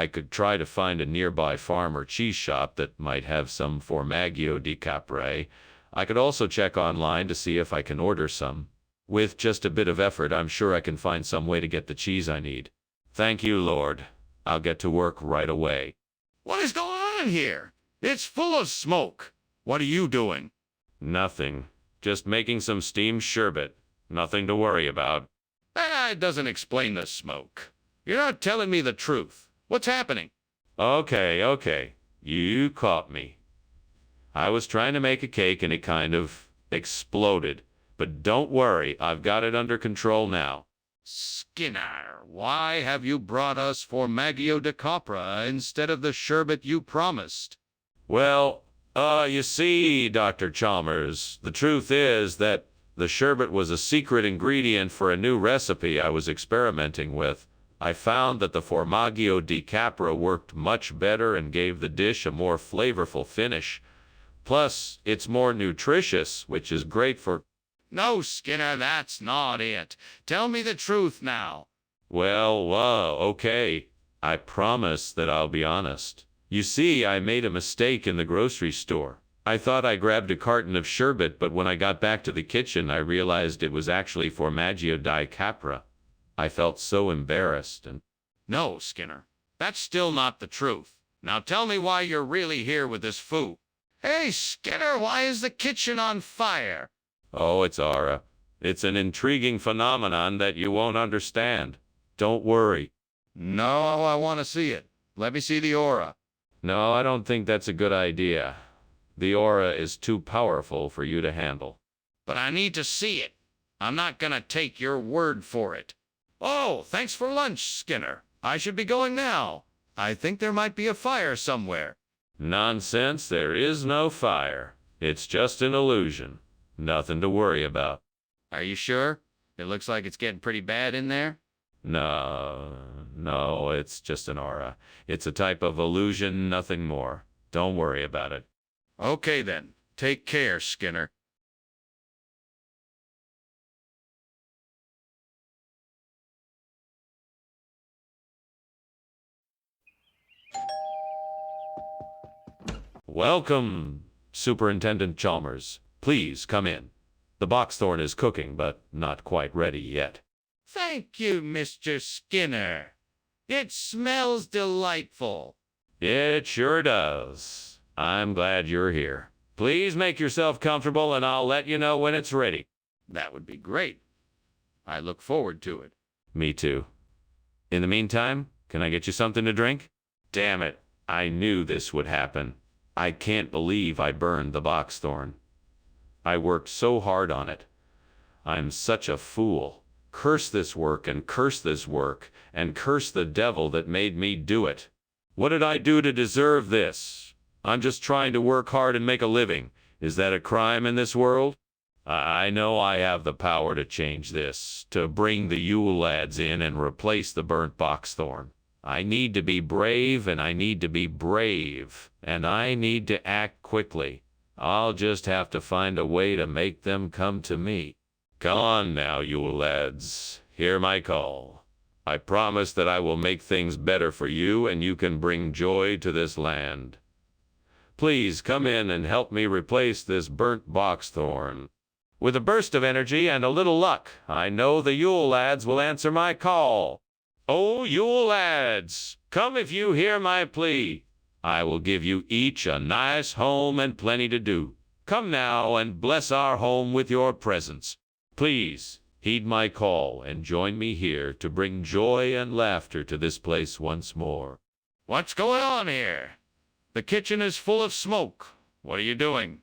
could try to find a nearby farm or cheese shop that might have some formaggio di capra. I could also check online to see if I can order some. With just a bit of effort, I'm sure I can find some way to get the cheese I need. Thank you, Lord. I'll get to work right away. What is going on here? It's full of smoke. What are you doing? Nothing. Just making some steamed sherbet. Nothing to worry about. That doesn't explain the smoke. You're not telling me the truth. What's happening? Okay. You caught me. I was trying to make a cake and it kind of exploded. But don't worry, I've got it under control now. Skinner, why have you brought us formaggio di capra instead of the sherbet you promised? Well, you see, Dr. Chalmers, the truth is that the sherbet was a secret ingredient for a new recipe I was experimenting with. I found that the formaggio di capra worked much better and gave the dish a more flavorful finish. Plus, it's more nutritious, which is great for... No, Skinner, that's not it. Tell me the truth now. Well, okay. I promise that I'll be honest. You see, I made a mistake in the grocery store. I thought I grabbed a carton of sherbet, but when I got back to the kitchen, I realized it was actually formaggio di capra. I felt so embarrassed and... No, Skinner, that's still not the truth. Now tell me why you're really here with this food. Hey, Skinner, why is the kitchen on fire? Oh, it's aura. It's an intriguing phenomenon that you won't understand. Don't worry. No, I want to see it. Let me see the aura. No, I don't think that's a good idea. The aura is too powerful for you to handle. But I need to see it. I'm not gonna take your word for it. Oh, thanks for lunch, Skinner. I should be going now. I think there might be a fire somewhere. Nonsense, there is no fire. It's just an illusion. Nothing to worry about. Are you sure? It looks like it's getting pretty bad in there. No, it's just an aura. It's a type of illusion, nothing more. Don't worry about it. Okay then. Take care, Skinner. Welcome, Superintendent Chalmers. Please come in. The boxthorn is cooking, but not quite ready yet. Thank you, Mr. Skinner. It smells delightful. It sure does. I'm glad you're here. Please make yourself comfortable and I'll let you know when it's ready. That would be great. I look forward to it. Me too. In the meantime, can I get you something to drink? Damn it, I knew this would happen. I can't believe I burned the boxthorn. I worked so hard on it. I'm such a fool. Curse this work and curse this work and curse the devil that made me do it. What did I do to deserve this? I'm just trying to work hard and make a living. Is that a crime in this world? I know I have the power to change this, to bring the Yule lads in and replace the burnt boxthorn. I need to be brave, and I need to be brave, and I need to act quickly. I'll just have to find a way to make them come to me. Come on now, Yule lads. Hear my call. I promise that I will make things better for you and you can bring joy to this land. Please come in and help me replace this burnt boxthorn. With a burst of energy and a little luck, I know the Yule lads will answer my call. Oh, Yule lads, come if you hear my plea. I will give you each a nice home and plenty to do. Come now and bless our home with your presence. Please, heed my call and join me here to bring joy and laughter to this place once more. What's going on here? The kitchen is full of smoke. What are you doing?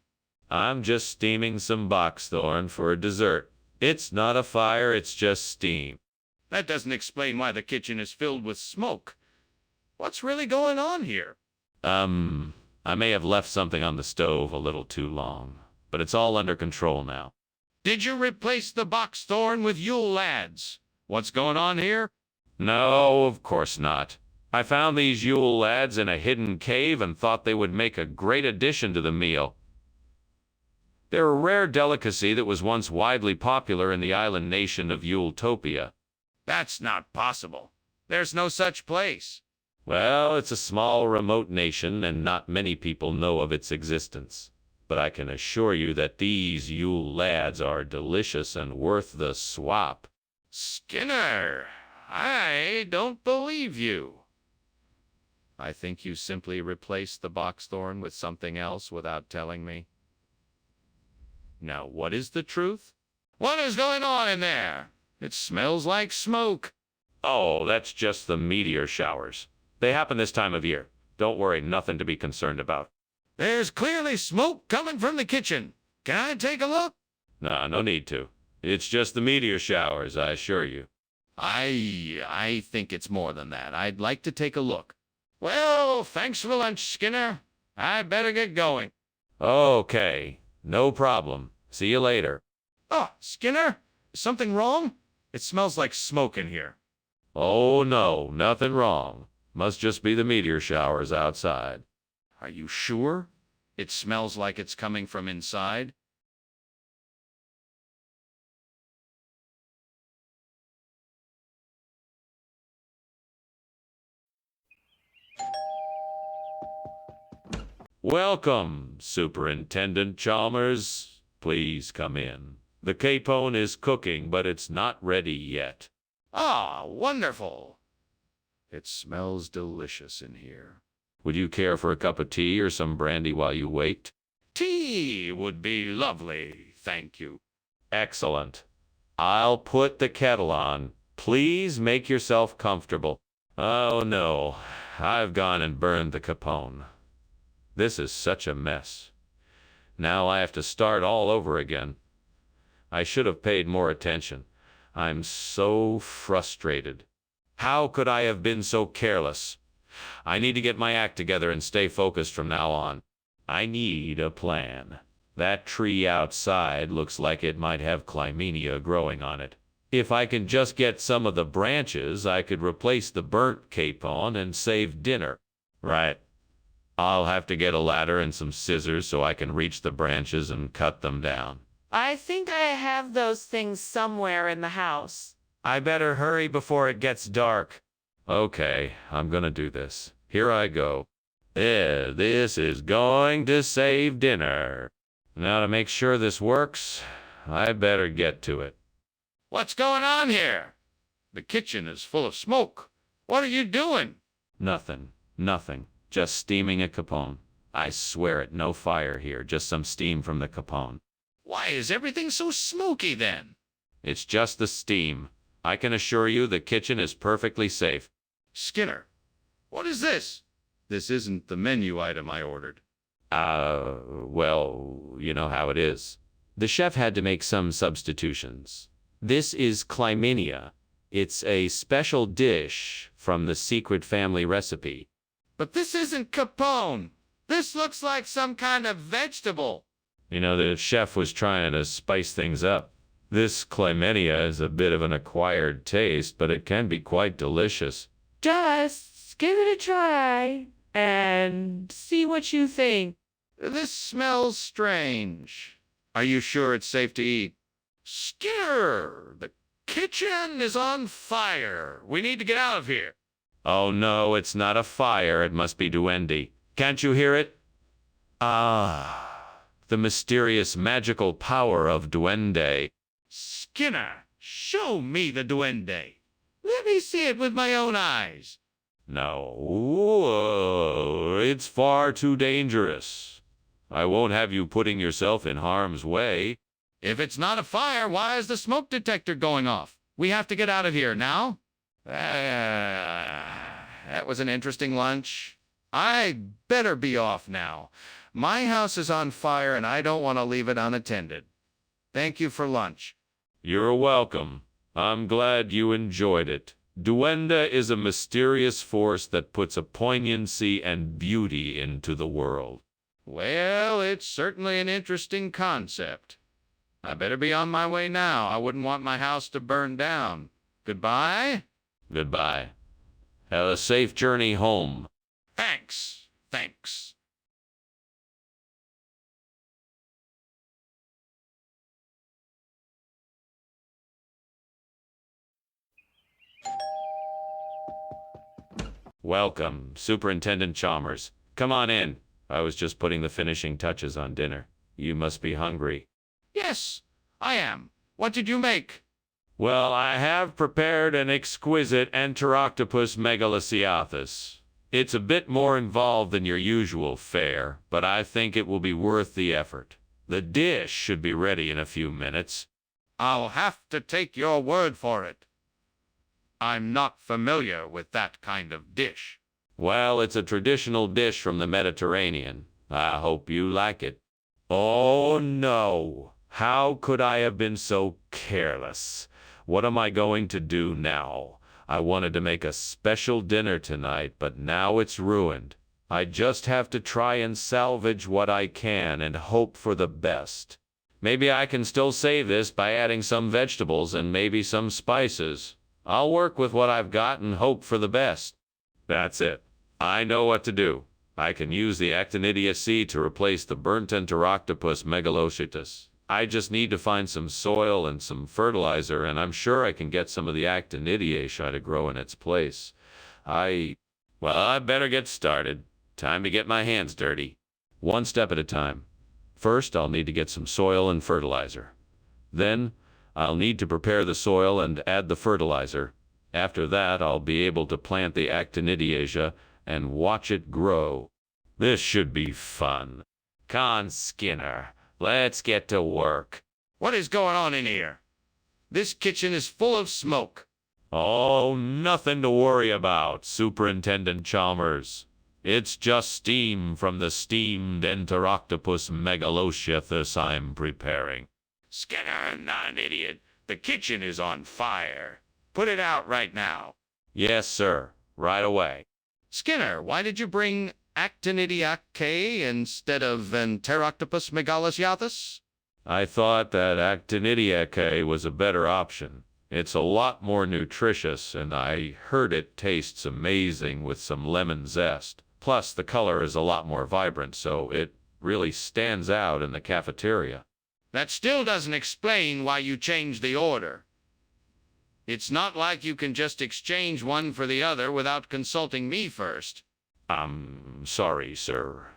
I'm just steaming some boxthorn for a dessert. It's not a fire, it's just steam. That doesn't explain why the kitchen is filled with smoke. What's really going on here? I may have left something on the stove a little too long, but it's all under control now. Did you replace the boxthorn with Yule lads? What's going on here? No, of course not. I found these Yule lads in a hidden cave and thought they would make a great addition to the meal. They're a rare delicacy that was once widely popular in the island nation of Yuletopia. That's not possible. There's no such place. Well, it's a small, remote nation, and not many people know of its existence. But I can assure you that these Yule lads are delicious and worth the swap. Skinner, I don't believe you. I think you simply replaced the boxthorn with something else without telling me. Now, what is the truth? What is going on in there? It smells like smoke. Oh, that's just the meteor showers. They happen this time of year. Don't worry, nothing to be concerned about. There's clearly smoke coming from the kitchen. Can I take a look? Nah, no need to. It's just the meteor showers, I assure you. I think it's more than that. I'd like to take a look. Well, thanks for lunch, Skinner. I better get going. Okay, no problem. See you later. Oh, Skinner, is something wrong? It smells like smoke in here. Oh no, nothing wrong. Must just be the meteor showers outside. Are you sure? It smells like it's coming from inside. Welcome, Superintendent Chalmers. Please come in. The capone is cooking, but it's not ready yet. Ah, wonderful. It smells delicious in here. Would you care for a cup of tea or some brandy while you wait? Tea would be lovely, thank you. Excellent. I'll put the kettle on. Please make yourself comfortable. Oh no, I've gone and burned the capone. This is such a mess. Now I have to start all over again. I should have paid more attention. I'm so frustrated. How could I have been so careless? I need to get my act together and stay focused from now on. I need a plan. That tree outside looks like it might have Clymenia growing on it. If I can just get some of the branches, I could replace the burnt capon and save dinner. Right. I'll have to get a ladder and some scissors so I can reach the branches and cut them down. I think I have those things somewhere in the house. I better hurry before it gets dark. Okay, I'm gonna do this. Here I go. This is going to save dinner. Now to make sure this works, I better get to it. What's going on here? The kitchen is full of smoke. What are you doing? Nothing. Just steaming a capone. I swear it, no fire here, just some steam from the capone. Why is everything so smoky then? It's just the steam. I can assure you the kitchen is perfectly safe. Skinner, what is this? This isn't the menu item I ordered. Well, you know how it is. The chef had to make some substitutions. This is Clymenia. It's a special dish from the secret family recipe. But this isn't capone. This looks like some kind of vegetable. You know, the chef was trying to spice things up. This Clymenia is a bit of an acquired taste, but it can be quite delicious. Just give it a try and see what you think. This smells strange. Are you sure it's safe to eat? Skinner, the kitchen is on fire. We need to get out of here. Oh no, it's not a fire. It must be duende. Can't you hear it? Ah, the mysterious magical power of duende. Skinner, show me the duende. Let me see it with my own eyes. No, it's far too dangerous. I won't have you putting yourself in harm's way. If it's not a fire, why is the smoke detector going off? We have to get out of here now. That was an interesting lunch. I better be off now. My house is on fire and I don't want to leave it unattended. Thank you for lunch. You're welcome. I'm glad you enjoyed it. Duende is a mysterious force that puts a poignancy and beauty into the world. Well, it's certainly an interesting concept. I better be on my way now. I wouldn't want my house to burn down. Goodbye? Goodbye. Have a safe journey home. Thanks. Thanks. Welcome, Superintendent Chalmers. Come on in. I was just putting the finishing touches on dinner. You must be hungry. Yes, I am. What did you make? Well, I have prepared an exquisite Enteroctopus megalosiathus. It's a bit more involved than your usual fare, but I think it will be worth the effort. The dish should be ready in a few minutes. I'll have to take your word for it. I'm not familiar with that kind of dish. Well, it's a traditional dish from the Mediterranean. I hope you like it. Oh no! How could I have been so careless? What am I going to do now? I wanted to make a special dinner tonight, but now it's ruined. I just have to try and salvage what I can and hope for the best. Maybe I can still save this by adding some vegetables and maybe some spices. I'll work with what I've got and hope for the best. That's it. I know what to do. I can use the Actinidia to replace the burnt Enteroctopus megalosiatus. I just need to find some soil and some fertilizer, and I'm sure I can get some of the Actinidiaceae to grow in its place. Well, I better get started. Time to get my hands dirty. One step at a time. First, I'll need to get some soil and fertilizer. Then, I'll need to prepare the soil and add the fertilizer. After that, I'll be able to plant the Actinidiaceae and watch it grow. This should be fun. Con Skinner, let's get to work. What is going on in here? This kitchen is full of smoke. Oh, nothing to worry about, Superintendent Chalmers. It's just steam from the steamed Enteroctopus megalosiathus I'm preparing. Skinner, I'm not an idiot. The kitchen is on fire. Put it out right now. Yes, sir. Right away. Skinner, why did you bring Actinidiaceae instead of Enteroctopus megalosiathus? I thought that Actinidiaceae was a better option. It's a lot more nutritious, and I heard it tastes amazing with some lemon zest. Plus, the color is a lot more vibrant, so it really stands out in the cafeteria. That still doesn't explain why you changed the order. It's not like you can just exchange one for the other without consulting me first. I'm sorry, sir.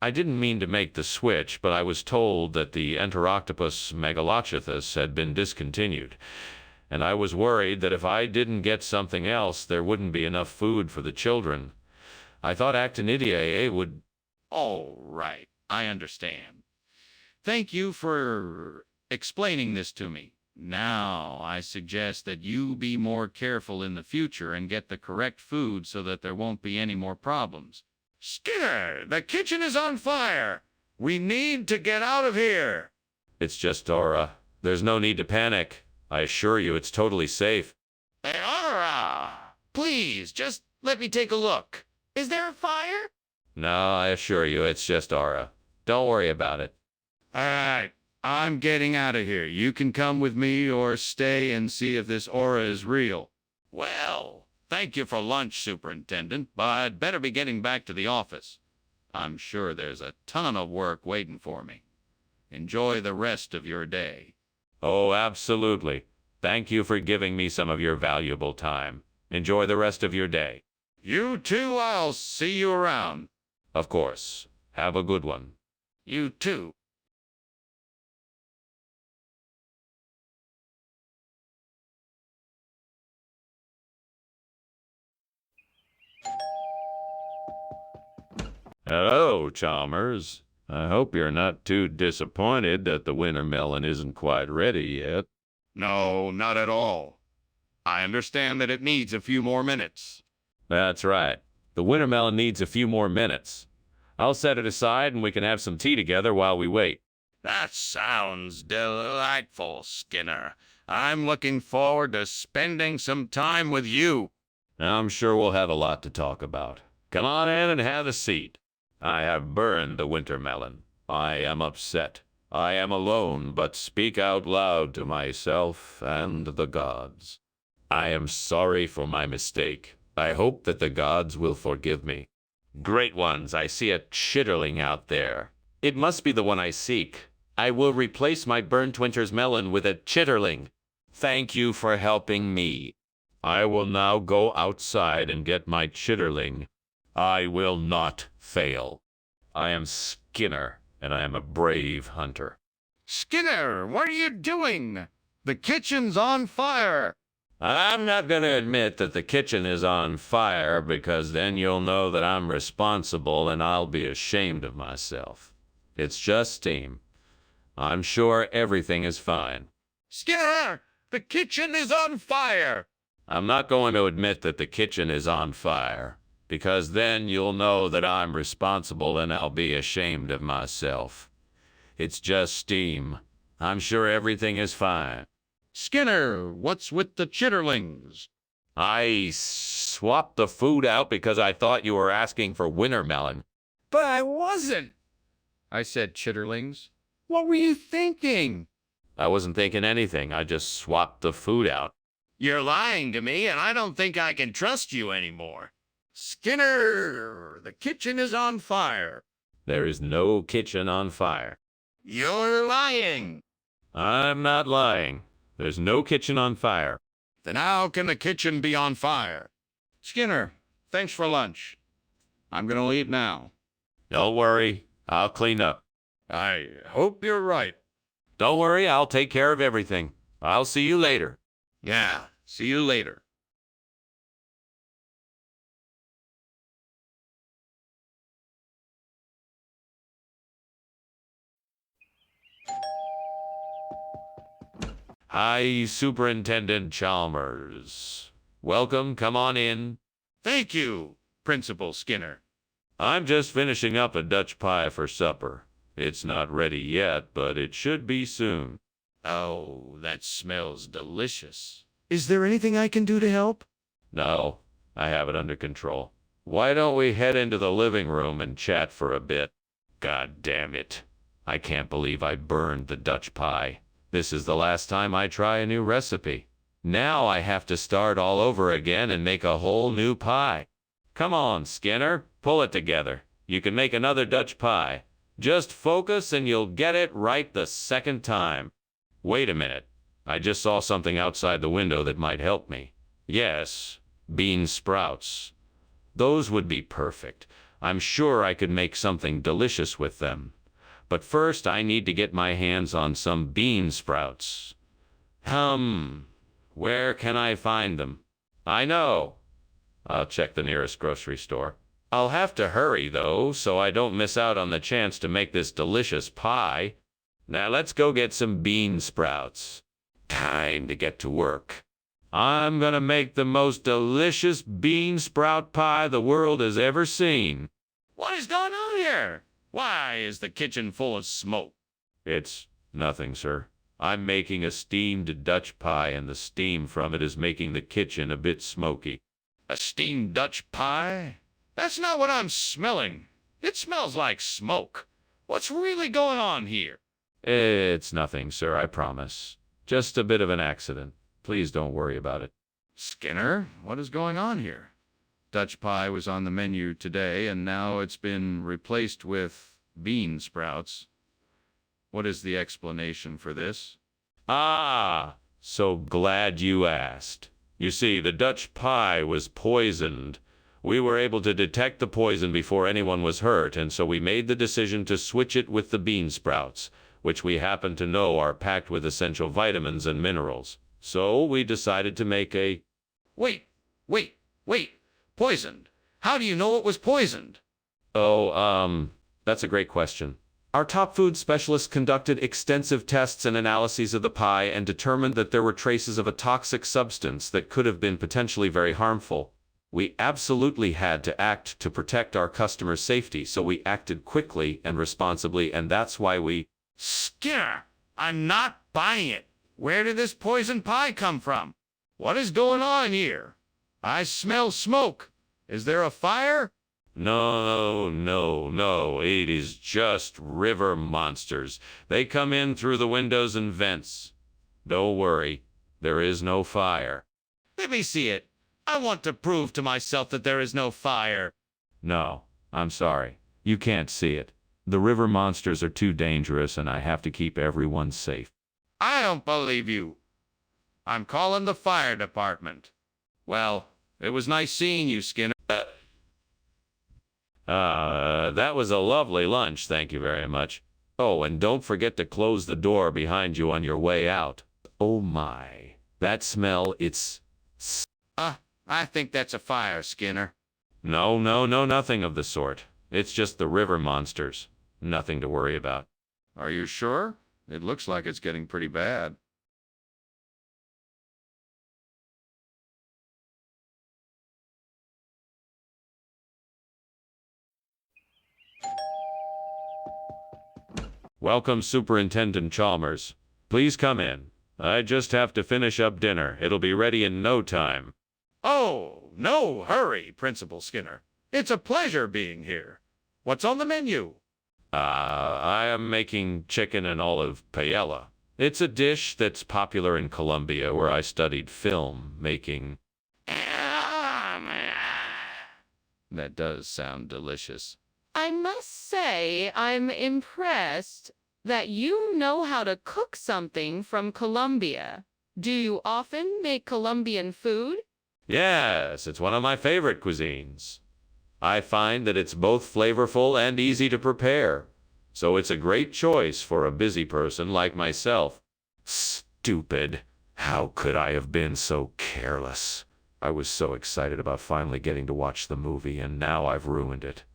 I didn't mean to make the switch, but I was told that the Enteroctopus megalosiathus had been discontinued, and I was worried that if I didn't get something else, there wouldn't be enough food for the children. I thought Actinidiaceae would... All right, I understand. Thank you for explaining this to me. Now, I suggest that you be more careful in the future and get the correct food so that there won't be any more problems. Skinner, the kitchen is on fire. We need to get out of here. It's just Dora. There's no need to panic. I assure you it's totally safe. Aura, please, just let me take a look. Is there a fire? No, I assure you it's just Aura. Don't worry about it. All right, I'm getting out of here. You can come with me or stay and see if this aura is real. Well, thank you for lunch, Superintendent, but I'd better be getting back to the office. I'm sure there's a ton of work waiting for me. Enjoy the rest of your day. Oh, absolutely. Thank you for giving me some of your valuable time. Enjoy the rest of your day. You too, I'll see you around. Of course. Have a good one. You too. Hello, Chalmers. I hope you're not too disappointed that the winter melon isn't quite ready yet. No, not at all. I understand that it needs a few more minutes. That's right. The winter melon needs a few more minutes. I'll set it aside and we can have some tea together while we wait. That sounds delightful, Skinner. I'm looking forward to spending some time with you. I'm sure we'll have a lot to talk about. Come on in and have a seat. I have burned the winter melon. I am upset. I am alone, but speak out loud to myself and the gods. I am sorry for my mistake. I hope that the gods will forgive me. Great ones, I see a chitterling out there. It must be the one I seek. I will replace my burnt winter's melon with a chitterling. Thank you for helping me. I will now go outside and get my chitterling. I will not fail. I am Skinner, and I am a brave hunter. Skinner, what are you doing? The kitchen's on fire. I'm not going to admit that the kitchen is on fire because then you'll know that I'm responsible and I'll be ashamed of myself. It's just steam. I'm sure everything is fine. Skinner, the kitchen is on fire. I'm not going to admit that the kitchen is on fire because then you'll know that I'm responsible and I'll be ashamed of myself. It's just steam. I'm sure everything is fine. Skinner, what's with the chitterlings? I swapped the food out because I thought you were asking for winter melon. But I wasn't. I said chitterlings. What were you thinking? I wasn't thinking anything. I just swapped the food out. You're lying to me, and I don't think I can trust you anymore. Skinner, the kitchen is on fire. There is no kitchen on fire. You're lying. I'm not lying. There's no kitchen on fire. Then how can the kitchen be on fire? Skinner, thanks for lunch. I'm gonna leave now. Don't worry. I'll clean up. I hope you're right. Don't worry. I'll take care of everything. I'll see you later. Yeah, see you later. Hi, Superintendent Chalmers. Welcome. Come on in. Thank you, Principal Skinner. I'm just finishing up a Dutch pie for supper. It's not ready yet, but it should be soon. Oh, that smells delicious. Is there anything I can do to help? No, I have it under control. Why don't we head into the living room and chat for a bit? God damn it. I can't believe I burned the Dutch pie. This is the last time I try a new recipe. Now I have to start all over again and make a whole new pie. Come on, Skinner, pull it together. You can make another Dutch pie. Just focus and you'll get it right the second time. Wait a minute. I just saw something outside the window that might help me. Yes, bean sprouts. Those would be perfect. I'm sure I could make something delicious with them. But first I need to get my hands on some bean sprouts. Where can I find them? I know. I'll check the nearest grocery store. I'll have to hurry, though, so I don't miss out on the chance to make this delicious pie. Now let's go get some bean sprouts. Time to get to work. I'm gonna make the most delicious bean sprout pie the world has ever seen. What is going on here? Why is the kitchen full of smoke? It's nothing, sir. I'm making a steamed Dutch pie, and the steam from it is making the kitchen a bit smoky. A steamed Dutch pie? That's not what I'm smelling. It smells like smoke. What's really going on here? It's nothing, sir, I promise. Just a bit of an accident. Please don't worry about it. Skinner, what is going on here? Dutch pie was on the menu today, and now it's been replaced with bean sprouts. What is the explanation for this? Ah, so glad you asked. You see, the Dutch pie was poisoned. We were able to detect the poison before anyone was hurt, and so we made the decision to switch it with the bean sprouts, which we happen to know are packed with essential vitamins and minerals. So we decided to make a... Wait, wait. Poisoned. How do you know it was poisoned? Oh, that's a great question. Our top food specialist conducted extensive tests and analyses of the pie and determined that there were traces of a toxic substance that could have been potentially very harmful. We absolutely had to act to protect our customers' safety, so we acted quickly and responsibly, and that's why we... Skinner, I'm not buying it. Where did this poisoned pie come from? What is going on here? I smell smoke. Is there a fire? No, it is just river monsters. They come in through the windows and vents. Don't worry, there is no fire. Let me see it. I want to prove to myself that there is no fire. No, I'm sorry. You can't see it. The river monsters are too dangerous, and I have to keep everyone safe. I don't believe you. I'm calling the fire department. Well, it was nice seeing you, Skinner. That was a lovely lunch, thank you very much. Oh, and don't forget to close the door behind you on your way out. Oh my, that smell, it's... I think that's a fire, Skinner. No, nothing of the sort. It's just the river monsters. Nothing to worry about. Are you sure? It looks like it's getting pretty bad. Welcome, Superintendent Chalmers. Please come in. I just have to finish up dinner. It'll be ready in no time. Oh, no hurry, Principal Skinner. It's a pleasure being here. What's on the menu? I am making chicken and olive paella. It's a dish that's popular in Colombia, where I studied film making. That does sound delicious. I must say, I'm impressed that you know how to cook something from Colombia. Do you often make Colombian food? Yes, it's one of my favorite cuisines. I find that it's both flavorful and easy to prepare, so it's a great choice for a busy person like myself. Stupid. How could I have been so careless? I was so excited about finally getting to watch the movie, and now I've ruined it.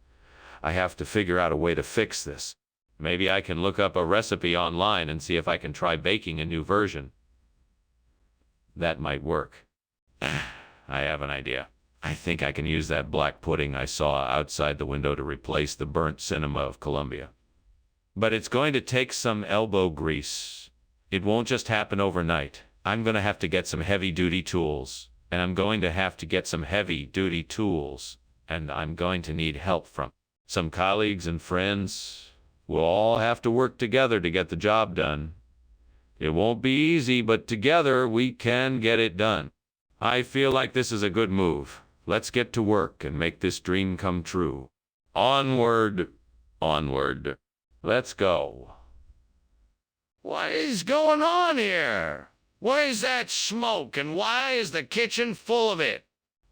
I have to figure out a way to fix this. Maybe I can look up a recipe online and see if I can try baking a new version. That might work. I have an idea. I think I can use that black pudding I saw outside the window to replace the burnt cinema of Colombia. But it's going to take some elbow grease. It won't just happen overnight. I'm going to have to get some heavy-duty tools. And I'm going to have to get some heavy-duty tools. And I'm going to need help from some colleagues and friends. We'll all have to work together to get the job done. It won't be easy, but together we can get it done. I feel like this is a good move. Let's get to work and make this dream come true. Onward, onward. Let's go. What is going on here? Where's that smoke, and why is the kitchen full of it?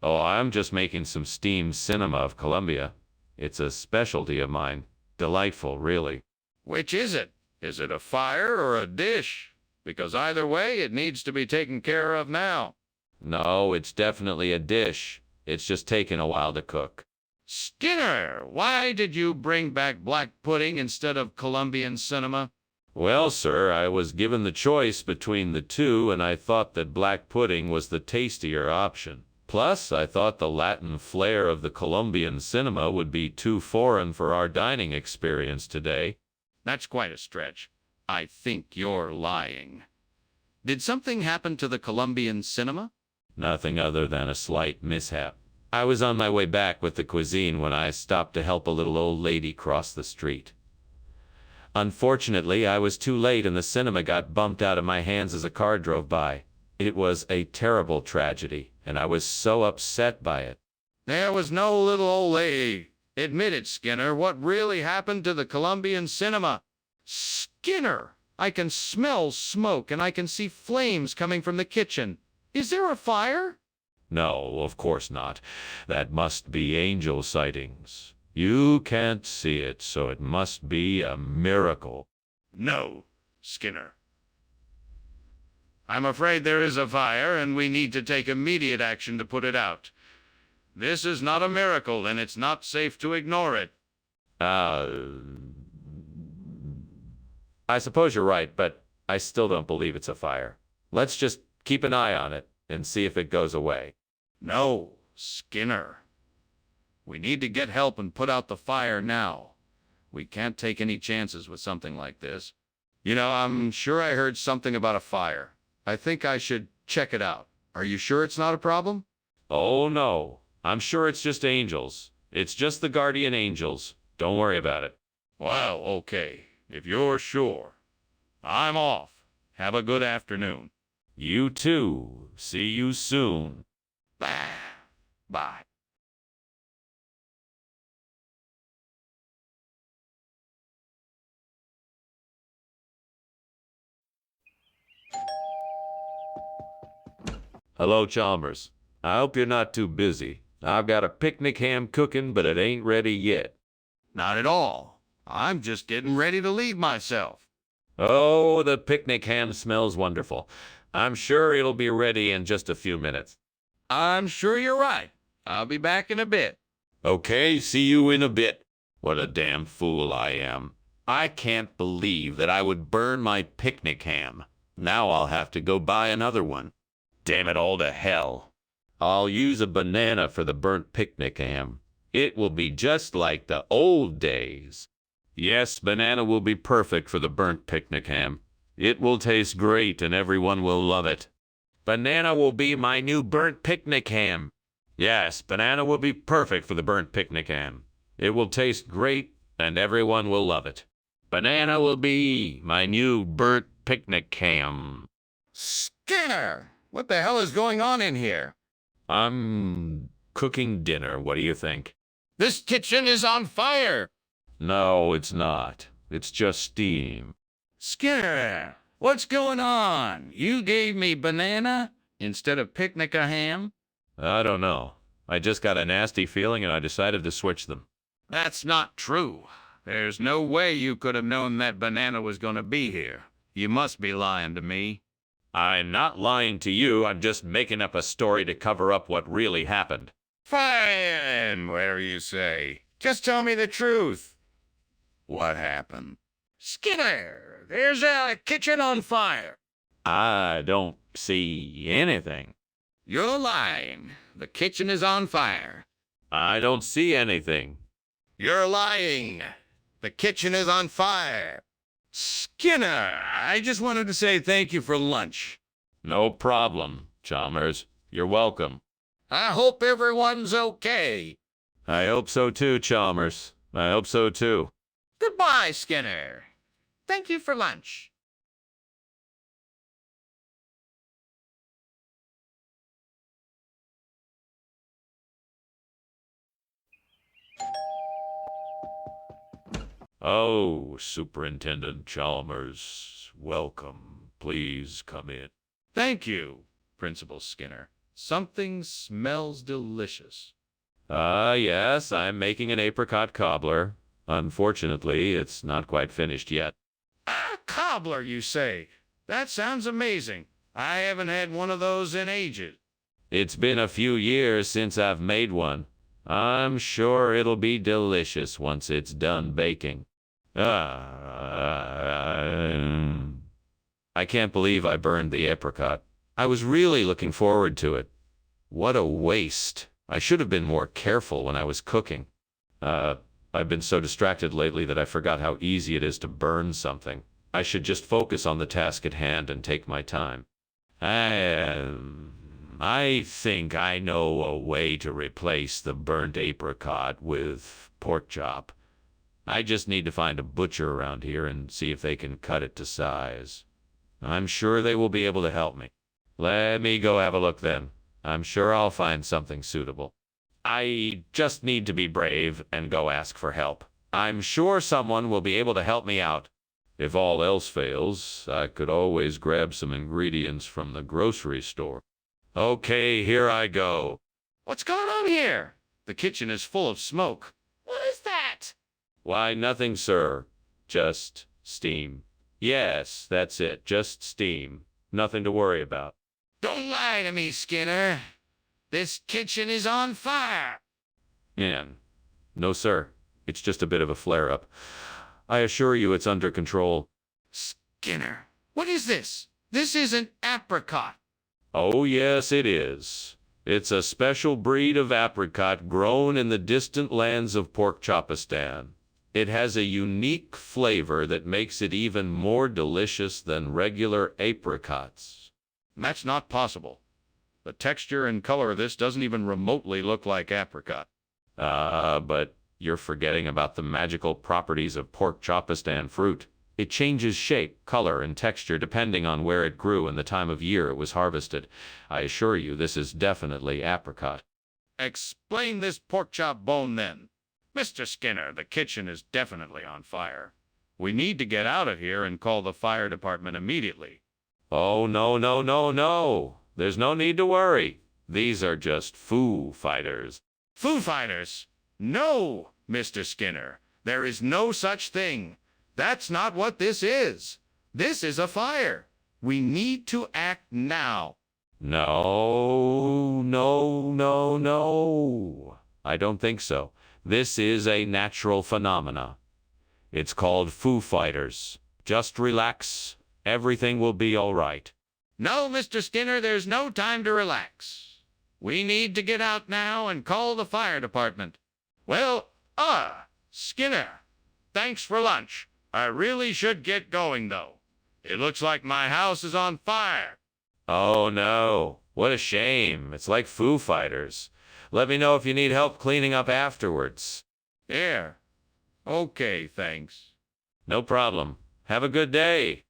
Oh, I'm just making some steamed cinema of Colombia. It's a specialty of mine. Delightful, really. Which is it? Is it a fire or a dish? Because either way, it needs to be taken care of now. No, it's definitely a dish. It's just taken a while to cook. Skinner, why did you bring back black pudding instead of Colombian cinema? Well, sir, I was given the choice between the two, and I thought that black pudding was the tastier option. Plus, I thought the Latin flair of the Colombian cinema would be too foreign for our dining experience today. That's quite a stretch. I think you're lying. Did something happen to the Colombian cinema? Nothing other than a slight mishap. I was on my way back with the cuisine when I stopped to help a little old lady cross the street. Unfortunately, I was too late and the cinema got bumped out of my hands as a car drove by. It was a terrible tragedy, and I was so upset by it. There was no little old lady. Admit it, Skinner. What really happened to the Colombian cinema? Skinner, I can smell smoke and I can see flames coming from the kitchen. Is there a fire? No, of course not. That must be angel sightings. You can't see it, so it must be a miracle. No, Skinner. I'm afraid there is a fire and we need to take immediate action to put it out. This is not a miracle and it's not safe to ignore it. I suppose you're right, but I still don't believe it's a fire. Let's just keep an eye on it and see if it goes away. No, Skinner. We need to get help and put out the fire now. We can't take any chances with something like this. You know, I'm sure I heard something about a fire. I think I should check it out. Are you sure it's not a problem? Oh, no. I'm sure it's just angels. It's just the guardian angels. Don't worry about it. Well, okay. If you're sure. I'm off. Have a good afternoon. You too. See you soon. Bye. Bye. Hello, Chalmers. I hope you're not too busy. I've got a picnic ham cooking, but it ain't ready yet. Not at all. I'm just getting ready to leave myself. Oh, the picnic ham smells wonderful. I'm sure it'll be ready in just a few minutes. I'm sure you're right. I'll be back in a bit. Okay, see you in a bit. What a damn fool I am. I can't believe that I would burn my picnic ham. Now I'll have to go buy another one. Damn it all to hell. I'll use a banana for the burnt picnic ham. It will be just like the old days. Yes, banana will be perfect for the burnt picnic ham. It will taste great and everyone will love it. Banana will be my new burnt picnic ham. Yes, banana will be perfect for the burnt picnic ham. It will taste great and everyone will love it. Banana will be my new burnt picnic ham. Skinner! What the hell is going on in here? I'm cooking dinner. What do you think? This kitchen is on fire! No, it's not. It's just steam. Skinner, what's going on? You gave me banana instead of picnic a ham? I don't know. I just got a nasty feeling and I decided to switch them. That's not true. There's no way you could have known that banana was going to be here. You must be lying to me. I'm not lying to you. I'm just making up a story to cover up what really happened. Fine, whatever you say. Just tell me the truth. What happened? Skinner, there's a kitchen on fire. I don't see anything. You're lying. The kitchen is on fire. I don't see anything. You're lying. The kitchen is on fire. Skinner, I just wanted to say thank you for lunch. No problem, Chalmers. You're welcome. I hope everyone's okay. I hope so too, Chalmers. I hope so too. Goodbye, Skinner. Thank you for lunch. Oh, Superintendent Chalmers, welcome. Please come in. Thank you, Principal Skinner. Something smells delicious. Yes, I'm making an apricot cobbler. Unfortunately, it's not quite finished yet. Ah, cobbler, you say? That sounds amazing. I haven't had one of those in ages. It's been a few years since I've made one. I'm sure it'll be delicious once it's done baking. I can't believe I burned the apricot. I was really looking forward to it. What a waste. I should have been more careful when I was cooking. I've been so distracted lately that I forgot how easy it is to burn something. I should just focus on the task at hand and take my time. I think I know a way to replace the burnt apricot with pork chop. I just need to find a butcher around here and see if they can cut it to size. I'm sure they will be able to help me. Let me go have a look then. I'm sure I'll find something suitable. I just need to be brave and go ask for help. I'm sure someone will be able to help me out. If all else fails, I could always grab some ingredients from the grocery store. Okay, here I go. What's going on here? The kitchen is full of smoke. What is that? Why, nothing, sir. Just steam. Yes, that's it. Just steam. Nothing to worry about. Don't lie to me, Skinner. This kitchen is on fire. No, sir. It's just a bit of a flare-up. I assure you it's under control. Skinner, what is this? This isn't apricot. Oh, yes, it is. It's a special breed of apricot grown in the distant lands of Porkchopistan. It has a unique flavor that makes it even more delicious than regular apricots. That's not possible. The texture and color of this doesn't even remotely look like apricot. But you're forgetting about the magical properties of Porkchopistan fruit. It changes shape, color, and texture depending on where it grew and the time of year it was harvested. I assure you this is definitely apricot. Explain this pork chop bone then. Mr. Skinner, the kitchen is definitely on fire. We need to get out of here and call the fire department immediately. Oh, no, no, no, no. There's no need to worry. These are just Foo Fighters. Foo Fighters? No, Mr. Skinner. There is no such thing. That's not what this is. This is a fire. We need to act now. No, no, no, no. I don't think so. This is a natural phenomena. It's called Foo Fighters. Just relax. Everything will be all right. No, Mr. Skinner, there's no time to relax. We need to get out now and call the fire department. Well, Skinner, thanks for lunch. I really should get going, though. It looks like my house is on fire. Oh, no. What a shame. It's like Foo Fighters. Let me know if you need help cleaning up afterwards. Here. Okay, thanks. No problem. Have a good day.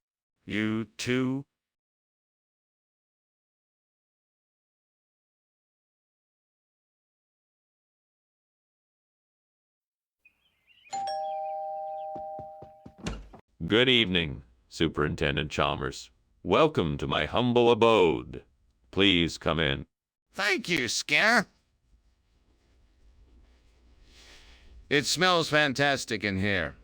You too. Good evening, Superintendent Chalmers. Welcome to my humble abode. Please come in. Thank you, Skinner. It smells fantastic in here.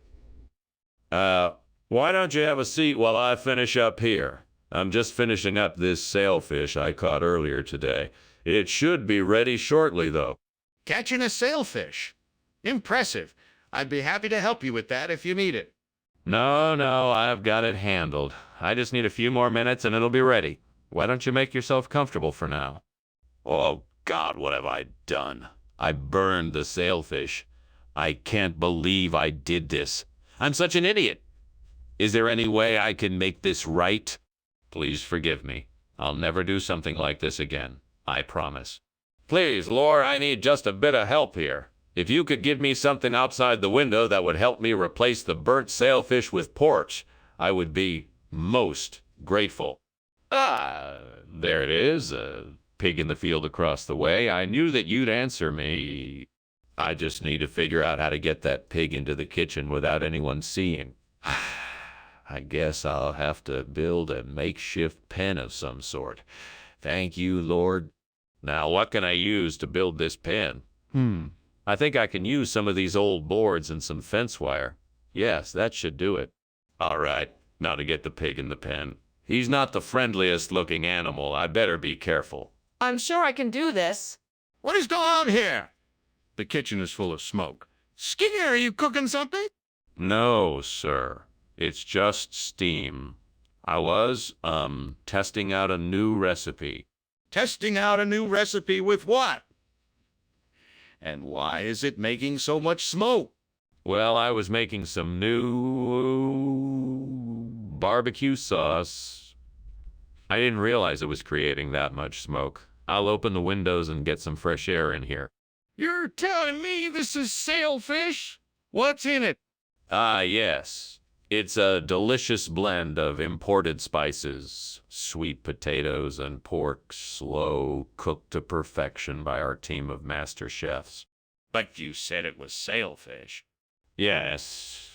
Why don't you have a seat while I finish up here? I'm just finishing up this sailfish I caught earlier today. It should be ready shortly, though. Catching a sailfish. Impressive. I'd be happy to help you with that if you need it. No, I've got it handled. I just need a few more minutes and it'll be ready. Why don't you make yourself comfortable for now? Oh, God, what have I done? I burned the sailfish. I can't believe I did this. I'm such an idiot. Is there any way I can make this right? Please forgive me. I'll never do something like this again. I promise. Please, Lore, I need just a bit of help here. If you could give me something outside the window that would help me replace the burnt sailfish with porch, I would be most grateful. There it is, a pig in the field across the way. I knew that you'd answer me. I just need to figure out how to get that pig into the kitchen without anyone seeing. I guess I'll have to build a makeshift pen of some sort. Thank you, Lord. Now, what can I use to build this pen? I think I can use some of these old boards and some fence wire. Yes, that should do it. All right, now to get the pig in the pen. He's not the friendliest looking animal. I better be careful. I'm sure I can do this. What is going on here? The kitchen is full of smoke. Skinner, are you cooking something? No, sir. It's just steam. I was, testing out a new recipe. Testing out a new recipe with what? And why is it making so much smoke? Well, I was making some new barbecue sauce. I didn't realize it was creating that much smoke. I'll open the windows and get some fresh air in here. You're telling me this is sailfish? What's in it? Yes. It's a delicious blend of imported spices, sweet potatoes, and pork, slow cooked to perfection by our team of master chefs. But you said it was sailfish. Yes.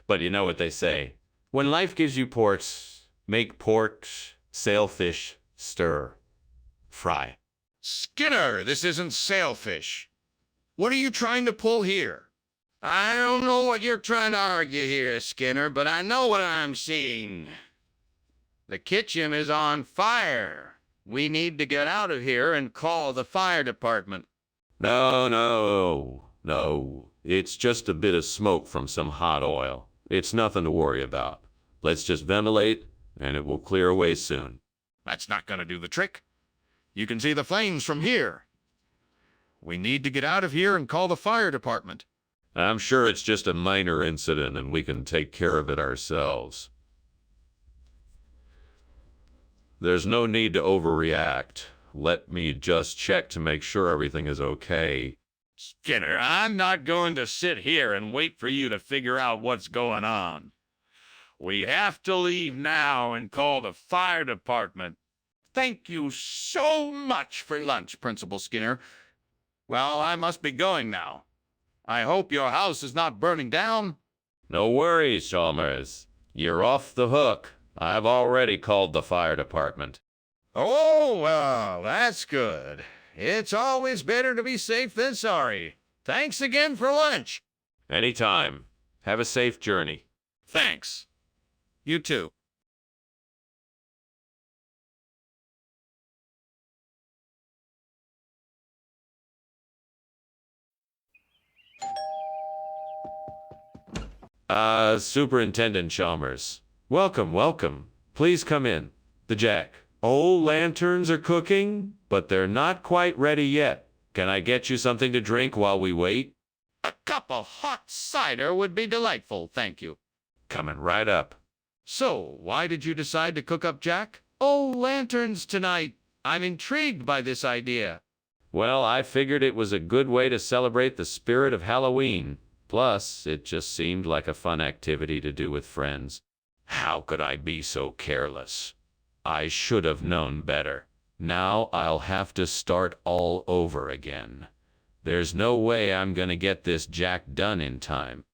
But you know what they say. When life gives you ports, make port, sailfish, stir, fry. Skinner, this isn't sailfish. What are you trying to pull here? I don't know what you're trying to argue here, Skinner, but I know what I'm seeing. The kitchen is on fire. We need to get out of here and call the fire department. No. It's just a bit of smoke from some hot oil. It's nothing to worry about. Let's just ventilate, and it will clear away soon. That's not going to do the trick. You can see the flames from here. We need to get out of here and call the fire department. I'm sure it's just a minor incident, and we can take care of it ourselves. There's no need to overreact. Let me just check to make sure everything is okay. Skinner, I'm not going to sit here and wait for you to figure out what's going on. We have to leave now and call the fire department. Thank you so much for lunch, Principal Skinner. Well, I must be going now. I hope your house is not burning down. No worries, Chalmers. You're off the hook. I've already called the fire department. Oh, well, that's good. It's always better to be safe than sorry. Thanks again for lunch. Anytime. Have a safe journey. Thanks. You too. Superintendent Chalmers. Welcome. Please come in. The Jack. Old lanterns are cooking, but they're not quite ready yet. Can I get you something to drink while we wait? A cup of hot cider would be delightful, thank you. Coming right up. So, why did you decide to cook up Jack? Oh, lanterns tonight. I'm intrigued by this idea. Well, I figured it was a good way to celebrate the spirit of Halloween. Plus, it just seemed like a fun activity to do with friends. How could I be so careless? I should have known better. Now I'll have to start all over again. There's no way I'm gonna get this Jack done in time.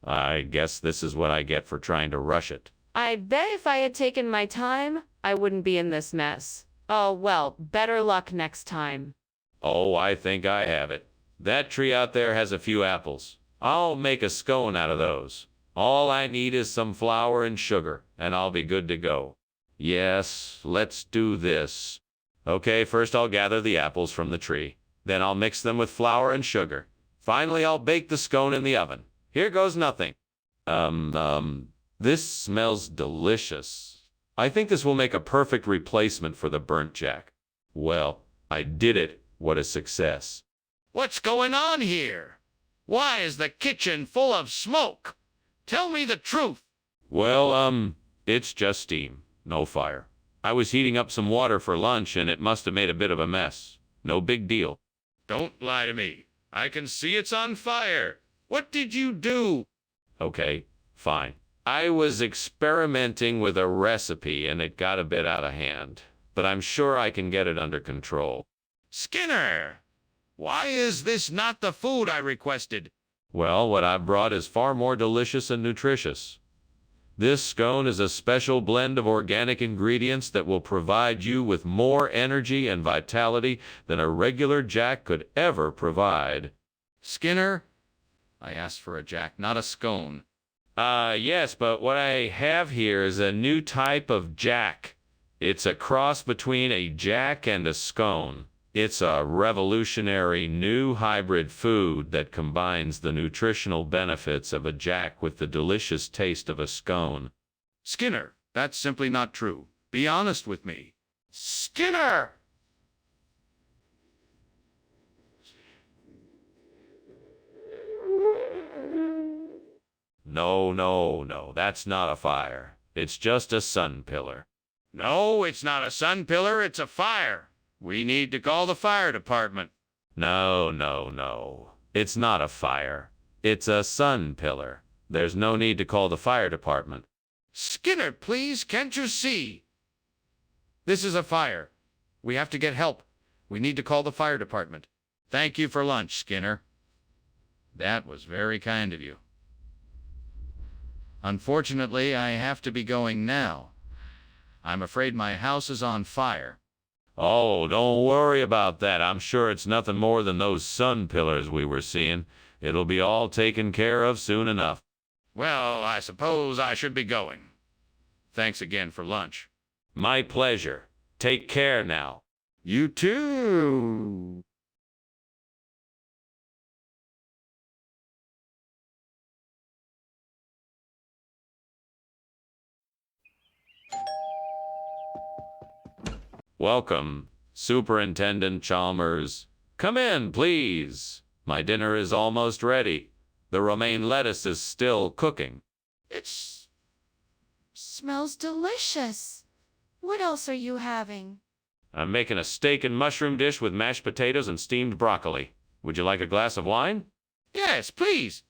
I guess this is what I get for trying to rush it. I bet if I had taken my time, I wouldn't be in this mess. Oh, well, better luck next time. Oh, I think I have it. That tree out there has a few apples. I'll make a scone out of those. All I need is some flour and sugar, and I'll be good to go. Yes, let's do this. Okay, first I'll gather the apples from the tree. Then I'll mix them with flour and sugar. Finally, I'll bake the scone in the oven. Here goes nothing. This smells delicious. I think this will make a perfect replacement for the burnt Jack. Well, I did it. What a success. What's going on here? Why is the kitchen full of smoke? Tell me the truth. Well, it's just steam, no fire. I was heating up some water for lunch and it must have made a bit of a mess. No big deal. Don't lie to me. I can see it's on fire. What did you do? Okay, fine. I was experimenting with a recipe and it got a bit out of hand, but I'm sure I can get it under control. Skinner, why is this not the food I requested? Well, what I brought is far more delicious and nutritious. This scone is a special blend of organic ingredients that will provide you with more energy and vitality than a regular Jack could ever provide. Skinner, I asked for a Jack, not a scone. Yes, but what I have here is a new type of Jack. It's a cross between a Jack and a scone. It's a revolutionary new hybrid food that combines the nutritional benefits of a Jack with the delicious taste of a scone. Skinner, that's simply not true. Be honest with me. Skinner! No, that's not a fire. It's just a sun pillar. No, it's not a sun pillar, it's a fire. We need to call the fire department. No. It's not a fire. It's a sun pillar. There's no need to call the fire department. Skinner, please, can't you see? This is a fire. We have to get help. We need to call the fire department. Thank you for lunch, Skinner. That was very kind of you. Unfortunately, I have to be going now. I'm afraid my house is on fire. Oh, don't worry about that. I'm sure it's nothing more than those sun pillars we were seeing. It'll be all taken care of soon enough. Well, I suppose I should be going. Thanks again for lunch. My pleasure. Take care now. You too. Welcome, Superintendent Chalmers. Come in, please. My dinner is almost ready. The romaine lettuce is still cooking. It smells delicious. What else are you having? I'm making a steak and mushroom dish with mashed potatoes and steamed broccoli. Would you like a glass of wine? Yes, please.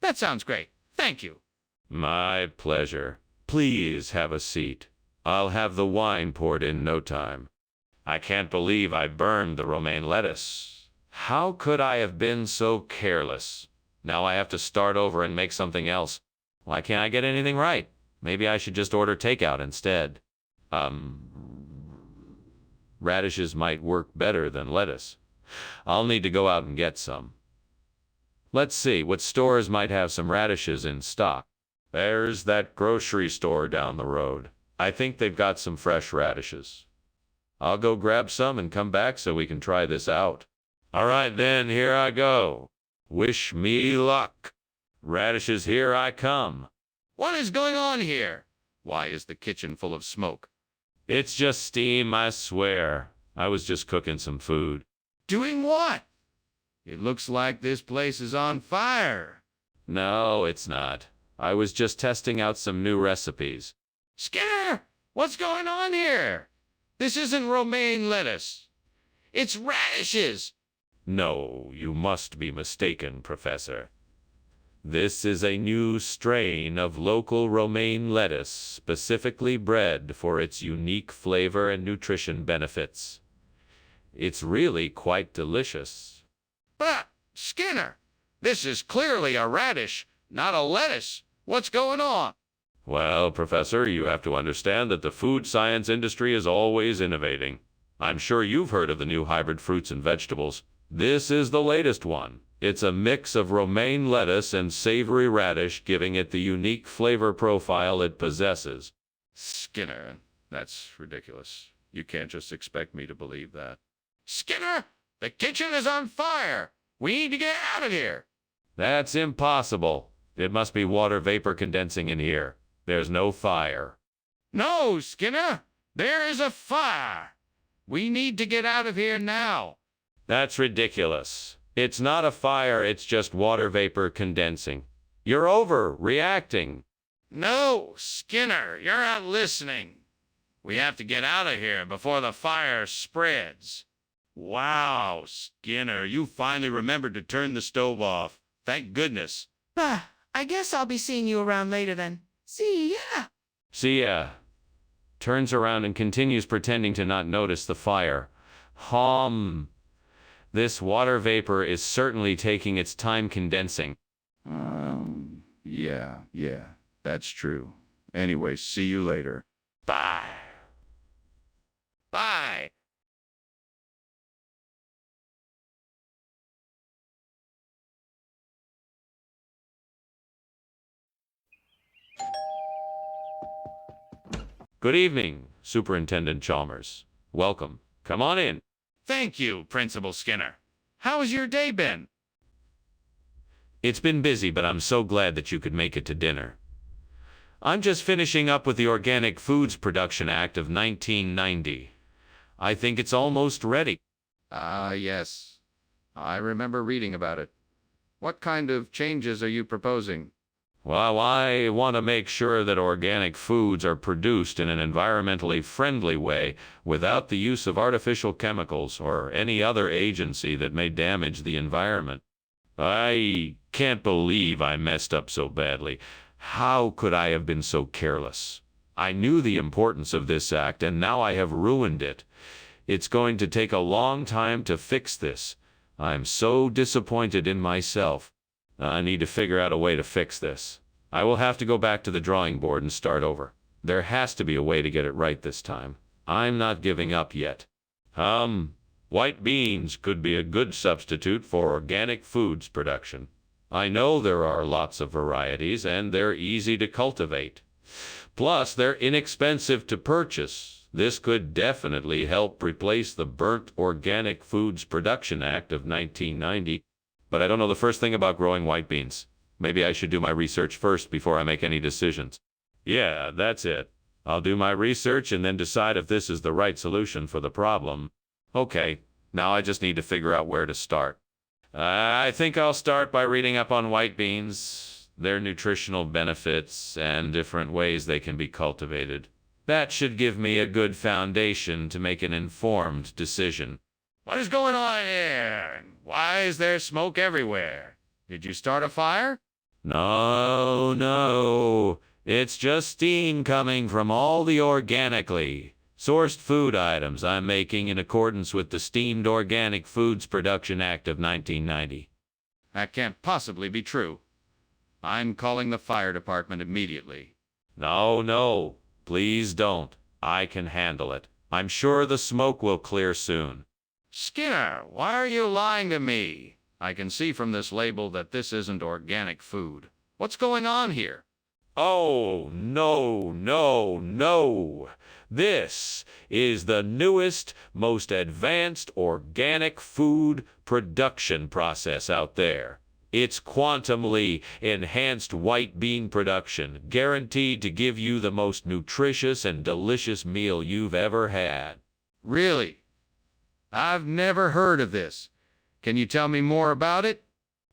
That sounds great. Thank you. My pleasure. Please have a seat. I'll have the wine poured in no time. I can't believe I burned the romaine lettuce. How could I have been so careless? Now I have to start over and make something else. Why can't I get anything right? Maybe I should just order takeout instead. Radishes might work better than lettuce. I'll need to go out and get some. Let's see, what stores might have some radishes in stock? There's that grocery store down the road. I think they've got some fresh radishes. I'll go grab some and come back so we can try this out. All right then, here I go. Wish me luck. Radishes, here I come. What is going on here? Why is the kitchen full of smoke? It's just steam, I swear. I was just cooking some food. Doing what? It looks like this place is on fire. No, it's not. I was just testing out some new recipes. Skinner, what's going on here? This isn't romaine lettuce. It's radishes. No, you must be mistaken, Professor. This is a new strain of local romaine lettuce specifically bred for its unique flavor and nutrition benefits. It's really quite delicious. But, Skinner, this is clearly a radish, not a lettuce. What's going on? Well, Professor, you have to understand that the food science industry is always innovating. I'm sure you've heard of the new hybrid fruits and vegetables. This is the latest one. It's a mix of romaine lettuce and savory radish, giving it the unique flavor profile it possesses. Skinner, that's ridiculous. You can't just expect me to believe that. Skinner, the kitchen is on fire. We need to get out of here. That's impossible. It must be water vapor condensing in here. There's no fire. No, Skinner, there is a fire. We need to get out of here now. That's ridiculous. It's not a fire, it's just water vapor condensing. You're overreacting. No, Skinner, you're not listening. We have to get out of here before the fire spreads. Wow, Skinner, you finally remembered to turn the stove off. Thank goodness. I guess I'll be seeing you around later then. See ya. See ya. Turns around and continues pretending to not notice the fire. This water vapor is certainly taking its time condensing. Yeah, that's true. Anyway, see you later. Bye. Bye. Good evening, Superintendent Chalmers. Welcome. Come on in. Thank you, Principal Skinner. How has your day been? It's been busy, but I'm so glad that you could make it to dinner. I'm just finishing up with the Organic Foods Production Act of 1990. I think it's almost ready. Yes. I remember reading about it. What kind of changes are you proposing? Well, I want to make sure that organic foods are produced in an environmentally friendly way without the use of artificial chemicals or any other agency that may damage the environment. I can't believe I messed up so badly. How could I have been so careless? I knew the importance of this act, and now I have ruined it. It's going to take a long time to fix this. I'm so disappointed in myself. I need to figure out a way to fix this. I will have to go back to the drawing board and start over. There has to be a way to get it right this time. I'm not giving up yet. White beans could be a good substitute for organic foods production. I know there are lots of varieties and they're easy to cultivate. Plus, they're inexpensive to purchase. This could definitely help replace the Burnt Organic Foods Production Act of 1990. But I don't know the first thing about growing white beans. Maybe I should do my research first before I make any decisions. Yeah, that's it. I'll do my research and then decide if this is the right solution for the problem. Okay, now I just need to figure out where to start. I think I'll start by reading up on white beans, their nutritional benefits, and different ways they can be cultivated. That should give me a good foundation to make an informed decision. What is going on here? Why is there smoke everywhere? Did you start a fire? No. It's just steam coming from all the organically sourced food items I'm making in accordance with the Steamed Organic Foods Production Act of 1990. That can't possibly be true. I'm calling the fire department immediately. No. Please don't. I can handle it. I'm sure the smoke will clear soon. Skinner, why are you lying to me? I can see from this label that this isn't organic food. What's going on here? Oh, no. This is the newest, most advanced organic food production process out there. It's quantumly enhanced white bean production, guaranteed to give you the most nutritious and delicious meal you've ever had. Really? I've never heard of this. Can you tell me more about it?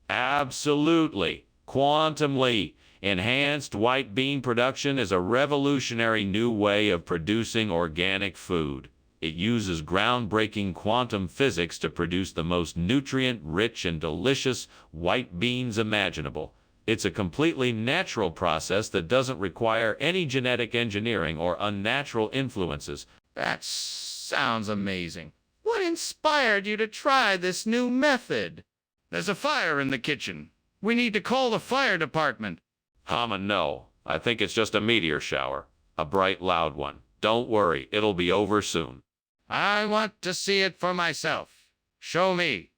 Absolutely. Quantumly enhanced white bean production is a revolutionary new way of producing organic food. It uses groundbreaking quantum physics to produce the most nutrient-rich and delicious white beans imaginable. It's a completely natural process that doesn't require any genetic engineering or unnatural influences. That sounds amazing. What inspired you to try this new method? There's a fire in the kitchen. We need to call the fire department. No. I think it's just a meteor shower. A bright, loud one. Don't worry, it'll be over soon. I want to see it for myself. Show me.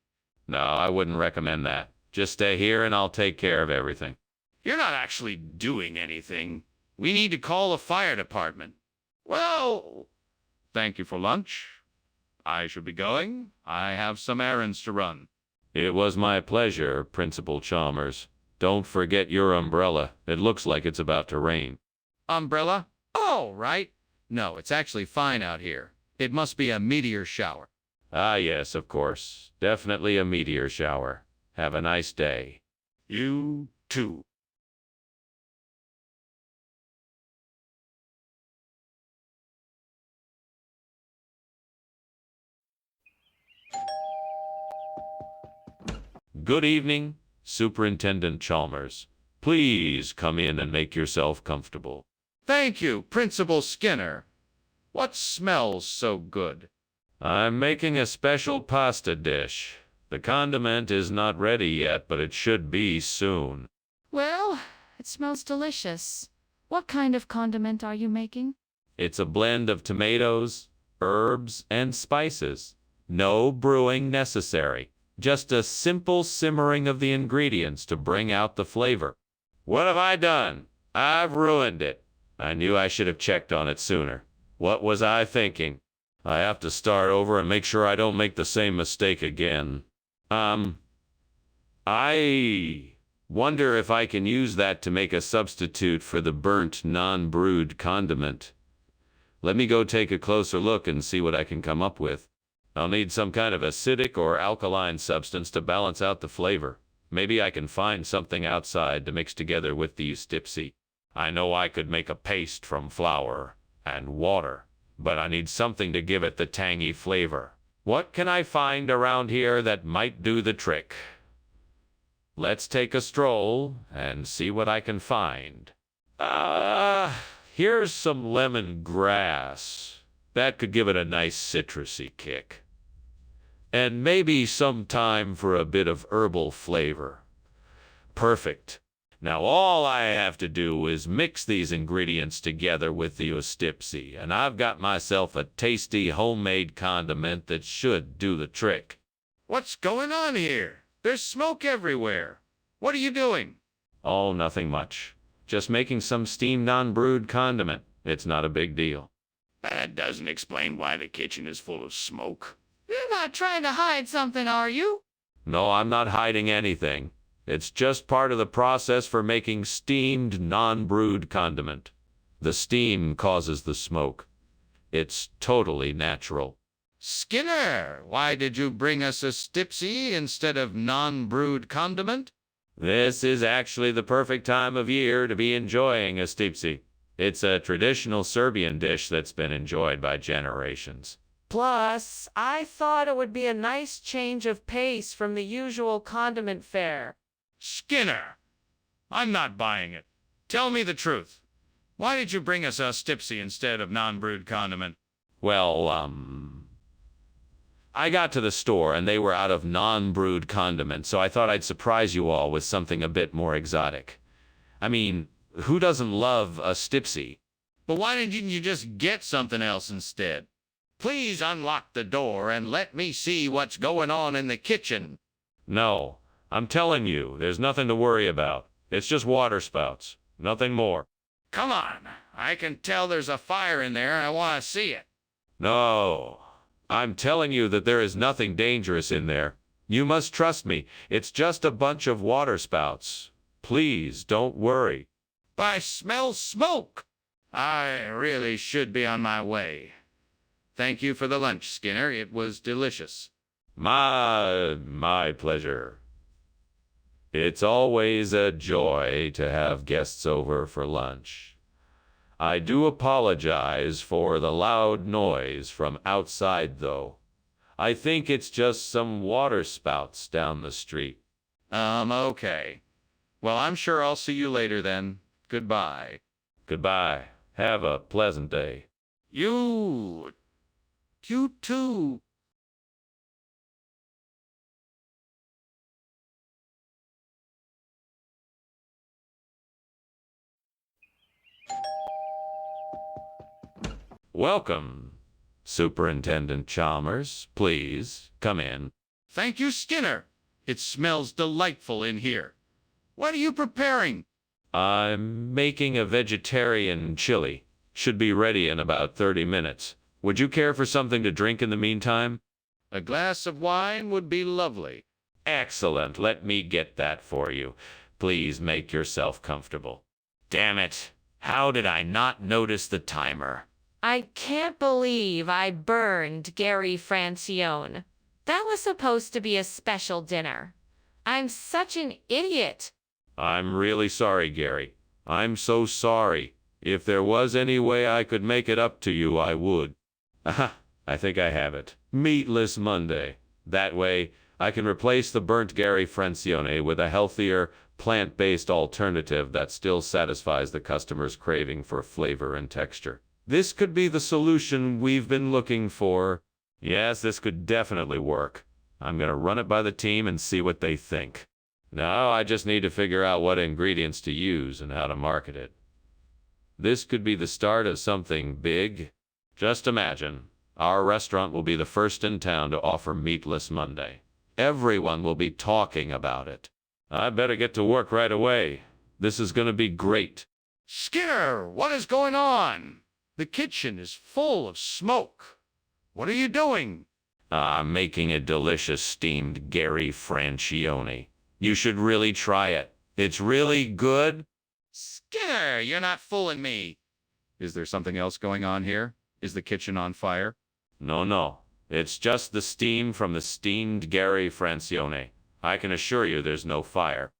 No, I wouldn't recommend that. Just stay here and I'll take care of everything. You're not actually doing anything. We need to call the fire department. Well, thank you for lunch. I should be going. I have some errands to run. It was my pleasure, Principal Chalmers. Don't forget your umbrella. It looks like it's about to rain. Umbrella? Oh, right. No, it's actually fine out here. It must be a meteor shower. Ah, yes, of course. Definitely a meteor shower. Have a nice day. You too. Good evening, Superintendent Chalmers. Please come in and make yourself comfortable. Thank you, Principal Skinner. What smells so good? I'm making a special pasta dish. The condiment is not ready yet, but it should be soon. Well, it smells delicious. What kind of condiment are you making? It's a blend of tomatoes, herbs, and spices. No brewing necessary. Just a simple simmering of the ingredients to bring out the flavor. What have I done? I've ruined it. I knew I should have checked on it sooner. What was I thinking? I have to start over and make sure I don't make the same mistake again. I wonder if I can use that to make a substitute for the burnt, non-brewed condiment. Let me go take a closer look and see what I can come up with. I'll need some kind of acidic or alkaline substance to balance out the flavor. Maybe I can find something outside to mix together with these tipsy. I know I could make a paste from flour and water, but I need something to give it the tangy flavor. What can I find around here that might do the trick? Let's take a stroll and see what I can find. Here's some lemongrass. That could give it a nice citrusy kick. And maybe some thyme for a bit of herbal flavor. Perfect. Now all I have to do is mix these ingredients together with the Ustipsi, and I've got myself a tasty homemade condiment that should do the trick. What's going on here? There's smoke everywhere. What are you doing? Oh, nothing much. Just making some steamed non-brewed condiment. It's not a big deal. That doesn't explain why the kitchen is full of smoke. You're not trying to hide something, are you? No, I'm not hiding anything. It's just part of the process for making steamed non-brewed condiment. The steam causes the smoke. It's totally natural. Skinner, why did you bring us a stipsy instead of non-brewed condiment? This is actually the perfect time of year to be enjoying a stipsi. It's a traditional Serbian dish that's been enjoyed by generations. Plus, I thought it would be a nice change of pace from the usual condiment fare. Skinner, I'm not buying it. Tell me the truth. Why did you bring us a stipsy instead of non-brewed condiment? Well, I got to the store and they were out of non-brewed condiment, so I thought I'd surprise you all with something a bit more exotic. I mean, who doesn't love a stipsy? But why didn't you just get something else instead? Please unlock the door and let me see what's going on in the kitchen. No, I'm telling you, there's nothing to worry about. It's just water spouts, nothing more. Come on, I can tell there's a fire in there. I want to see it. No, I'm telling you that there is nothing dangerous in there. You must trust me. It's just a bunch of water spouts. Please don't worry. I smell smoke. I really should be on my way. Thank you for the lunch, Skinner. It was delicious. My pleasure. It's always a joy to have guests over for lunch. I do apologize for the loud noise from outside, though. I think it's just some water spouts down the street. Okay. Well, I'm sure I'll see you later then. Goodbye. Goodbye. Have a pleasant day. You too. Welcome, Superintendent Chalmers. Please, come in. Thank you, Skinner. It smells delightful in here. What are you preparing? I'm making a vegetarian chili. Should be ready in about 30 minutes. Would you care for something to drink in the meantime? A glass of wine would be lovely. Excellent. Let me get that for you. Please make yourself comfortable. Damn it. How did I not notice the timer? I can't believe I burned Gary Francione. That was supposed to be a special dinner. I'm such an idiot. I'm really sorry, Gary. I'm so sorry. If there was any way I could make it up to you, I would. Aha, I think I have it. Meatless Monday. That way, I can replace the burnt Gary Francione with a healthier, plant-based alternative that still satisfies the customer's craving for flavor and texture. This could be the solution we've been looking for. Yes, this could definitely work. I'm gonna run it by the team and see what they think. Now I just need to figure out what ingredients to use and how to market it. This could be the start of something big. Just imagine, our restaurant will be the first in town to offer Meatless Monday. Everyone will be talking about it. I better get to work right away. This is gonna be great. Skinner, what is going on? The kitchen is full of smoke. What are you doing? I'm making a delicious steamed Gary Francione. You should really try it. It's really good. Skinner, you're not fooling me. Is there something else going on here? Is the kitchen on fire? No. It's just the steam from the steamed Gary Francione. I can assure you there's no fire.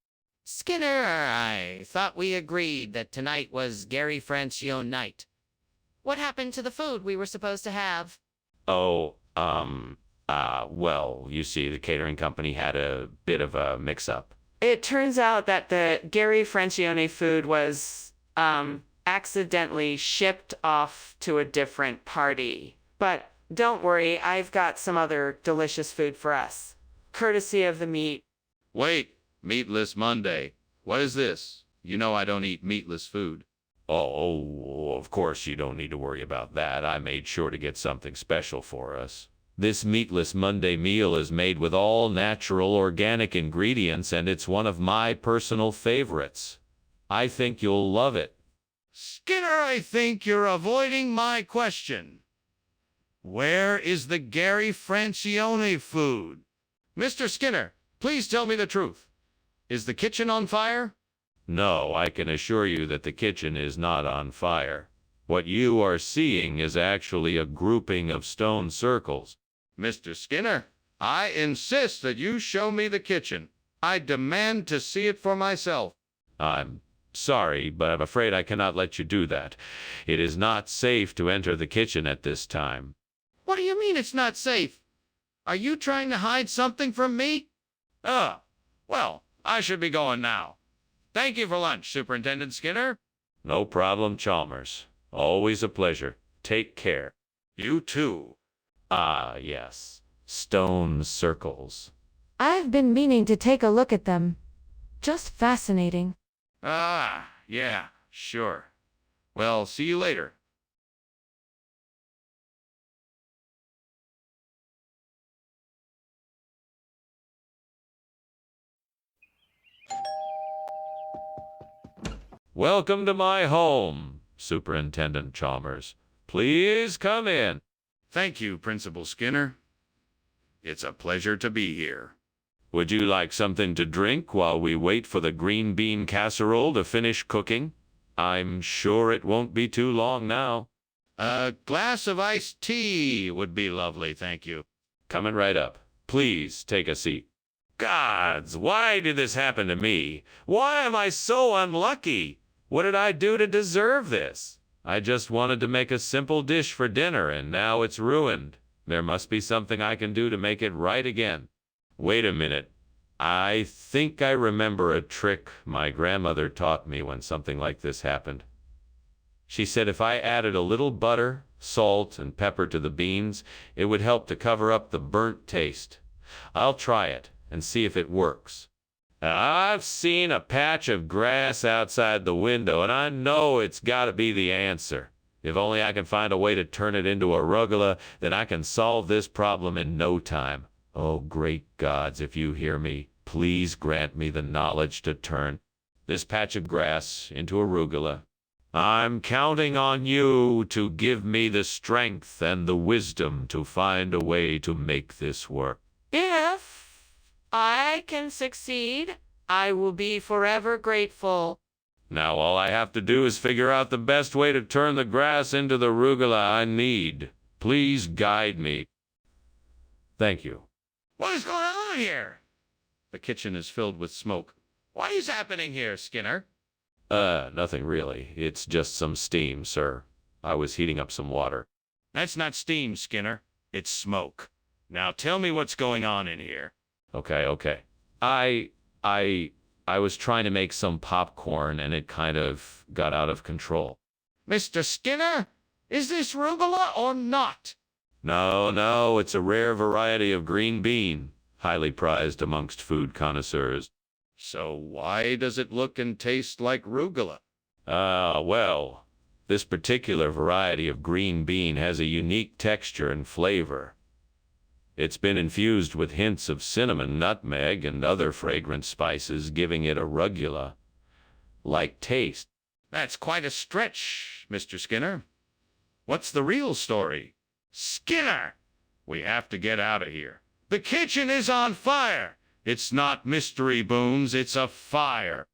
Skinner, I thought we agreed that tonight was Gary Francione night. What happened to the food we were supposed to have? Oh, well, you see, the catering company had a bit of a mix-up. It turns out that the Gary Francione food was accidentally shipped off to a different party. But don't worry, I've got some other delicious food for us, courtesy of the meat. Wait, Meatless Monday. What is this? You know I don't eat meatless food. Oh, of course you don't need to worry about that. I made sure to get something special for us. This meatless Monday meal is made with all natural organic ingredients, and it's one of my personal favorites. I think you'll love it. Skinner, I think you're avoiding my question. Where is the Gary Francione food? Mr. Skinner, please tell me the truth. Is the kitchen on fire? No, I can assure you that the kitchen is not on fire. What you are seeing is actually a grouping of stone circles. Mr. Skinner, I insist that you show me the kitchen. I demand to see it for myself. I'm sorry, but I'm afraid I cannot let you do that. It is not safe to enter the kitchen at this time. What do you mean it's not safe? Are you trying to hide something from me? Well, I should be going now. Thank you for lunch, Superintendent Skinner. No problem, Chalmers. Always a pleasure. Take care. You too. Ah, yes. Stone circles. I've been meaning to take a look at them. Just fascinating. Yeah, sure. Well, see you later. Welcome to my home, Superintendent Chalmers. Please come in. Thank you, Principal Skinner. It's a pleasure to be here. Would you like something to drink while we wait for the green bean casserole to finish cooking? I'm sure it won't be too long now. A glass of iced tea would be lovely, thank you. Coming right up. Please take a seat. Gods, why did this happen to me? Why am I so unlucky? What did I do to deserve this? I just wanted to make a simple dish for dinner, and now it's ruined. There must be something I can do to make it right again. Wait a minute. I think I remember a trick my grandmother taught me when something like this happened. She said if I added a little butter, salt, and pepper to the beans, it would help to cover up the burnt taste. I'll try it and see if it works. I've seen a patch of grass outside the window, and I know it's got to be the answer. If only I can find a way to turn it into arugula, then I can solve this problem in no time. Oh, great gods, if you hear me, please grant me the knowledge to turn this patch of grass into arugula. I'm counting on you to give me the strength and the wisdom to find a way to make this work. If I can succeed, I will be forever grateful. Now all I have to do is figure out the best way to turn the grass into the arugula I need. Please guide me. Thank you. What is going on here? The kitchen is filled with smoke. What is happening here, Skinner? Nothing really. It's just some steam, sir. I was heating up some water. That's not steam, Skinner. It's smoke. Now tell me what's going on in here. Okay. I was trying to make some popcorn, and it kind of got out of control. Mr. Skinner, is this rugula or not? No, it's a rare variety of green bean, highly prized amongst food connoisseurs. So why does it look and taste like rugula? Well, this particular variety of green bean has a unique texture and flavor. It's been infused with hints of cinnamon, nutmeg, and other fragrant spices, giving it a rugula-like taste. That's quite a stretch, Mr. Skinner. What's the real story? Skinner! We have to get out of here. The kitchen is on fire! It's not mystery boons, it's a fire.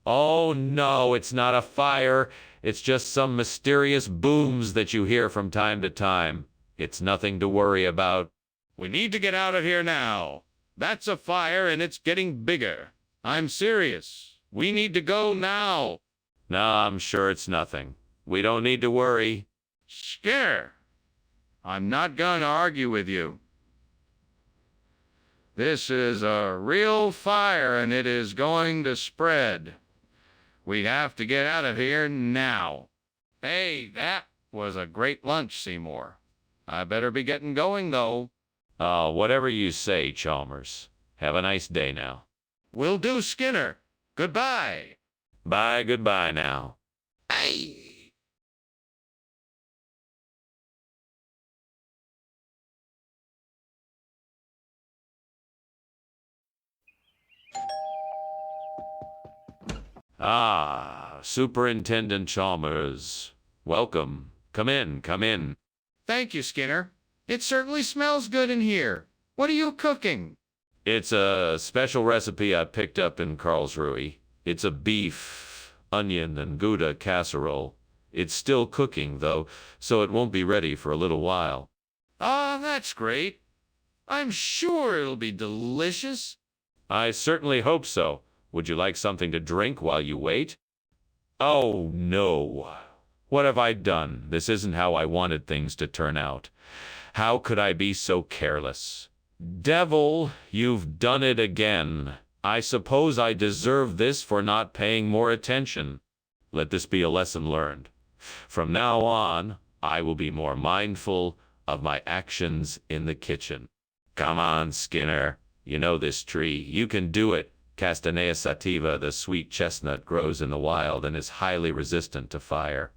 Oh no, it's not a fire. It's just some mysterious booms that you hear from time to time. It's nothing to worry about. We need to get out of here now. That's a fire and it's getting bigger. I'm serious. We need to go now. No, I'm sure it's nothing. We don't need to worry. Skinner, I'm not going to argue with you. This is a real fire and it is going to spread. We have to get out of here now. Hey, that was a great lunch, Seymour. I better be getting going, though. Whatever you say, Chalmers. Have a nice day now. Will do, Skinner. Goodbye. Bye, goodbye now. I. Ah, Superintendent Chalmers. Welcome. Come in, come in. Thank you, Skinner. It certainly smells good in here. What are you cooking? It's a special recipe I picked up in Karlsruhe. It's a beef, onion, and Gouda casserole. It's still cooking, though, so it won't be ready for a little while. Ah, that's great. I'm sure it'll be delicious. I certainly hope so. Would you like something to drink while you wait? Oh, no. What have I done? This isn't how I wanted things to turn out. How could I be so careless? Devil, you've done it again. I suppose I deserve this for not paying more attention. Let this be a lesson learned. From now on, I will be more mindful of my actions in the kitchen. Come on, Skinner. You know this tree. You can do it. Castanea sativa, the sweet chestnut, grows in the wild and is highly resistant to fire.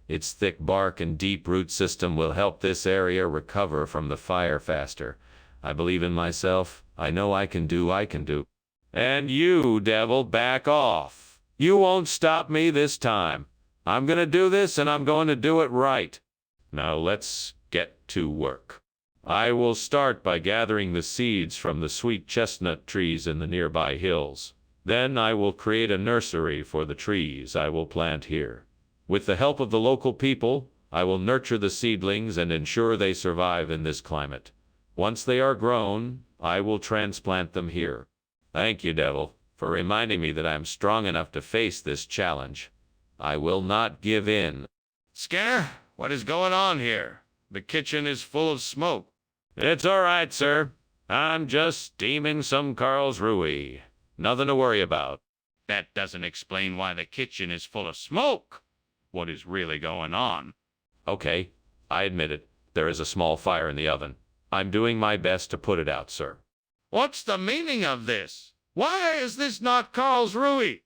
Its thick bark and deep root system will help this area recover from the fire faster. I believe in myself. I know I can do. And you, devil, back off. You won't stop me this time. I'm gonna do this, and I'm going to do it right. Now let's get to work. I will start by gathering the seeds from the sweet chestnut trees in the nearby hills. Then I will create a nursery for the trees I will plant here. With the help of the local people, I will nurture the seedlings and ensure they survive in this climate. Once they are grown, I will transplant them here. Thank you, Devil, for reminding me that I am strong enough to face this challenge. I will not give in. Skinner, what is going on here? The kitchen is full of smoke. It's all right, sir. I'm just steaming some Karlsruhe. Nothing to worry about. That doesn't explain why the kitchen is full of smoke. What is really going on? Okay, I admit it. There is a small fire in the oven. I'm doing my best to put it out, sir. What's the meaning of this? Why is this not Karlsruhe?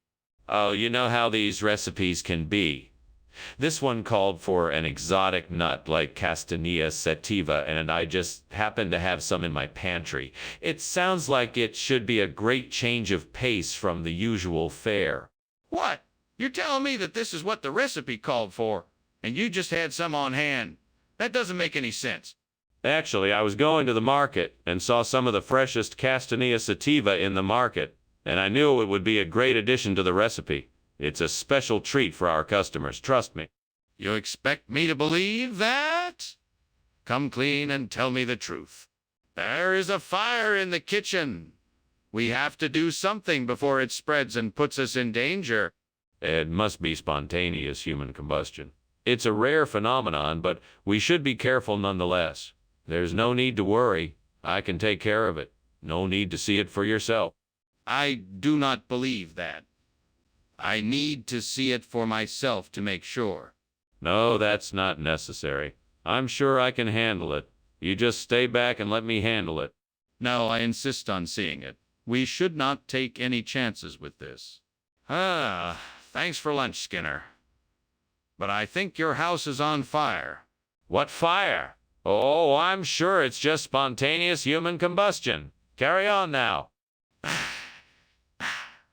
Oh, you know how these recipes can be. This one called for an exotic nut like Castanea sativa, and I just happen to have some in my pantry. It sounds like it should be a great change of pace from the usual fare. What? You're telling me that this is what the recipe called for, and you just had some on hand? That doesn't make any sense. Actually, I was going to the market and saw some of the freshest Castanea sativa in the market, and I knew it would be a great addition to the recipe. It's a special treat for our customers, trust me. You expect me to believe that? Come clean and tell me the truth. There is a fire in the kitchen. We have to do something before it spreads and puts us in danger. It must be spontaneous human combustion. It's a rare phenomenon, but we should be careful nonetheless. There's no need to worry. I can take care of it. No need to see it for yourself. I do not believe that. I need to see it for myself to make sure. No, that's not necessary. I'm sure I can handle it. You just stay back and let me handle it. No, I insist on seeing it. We should not take any chances with this. Thanks for lunch, Skinner. But I think your house is on fire. What fire? Oh, I'm sure it's just spontaneous human combustion. Carry on now.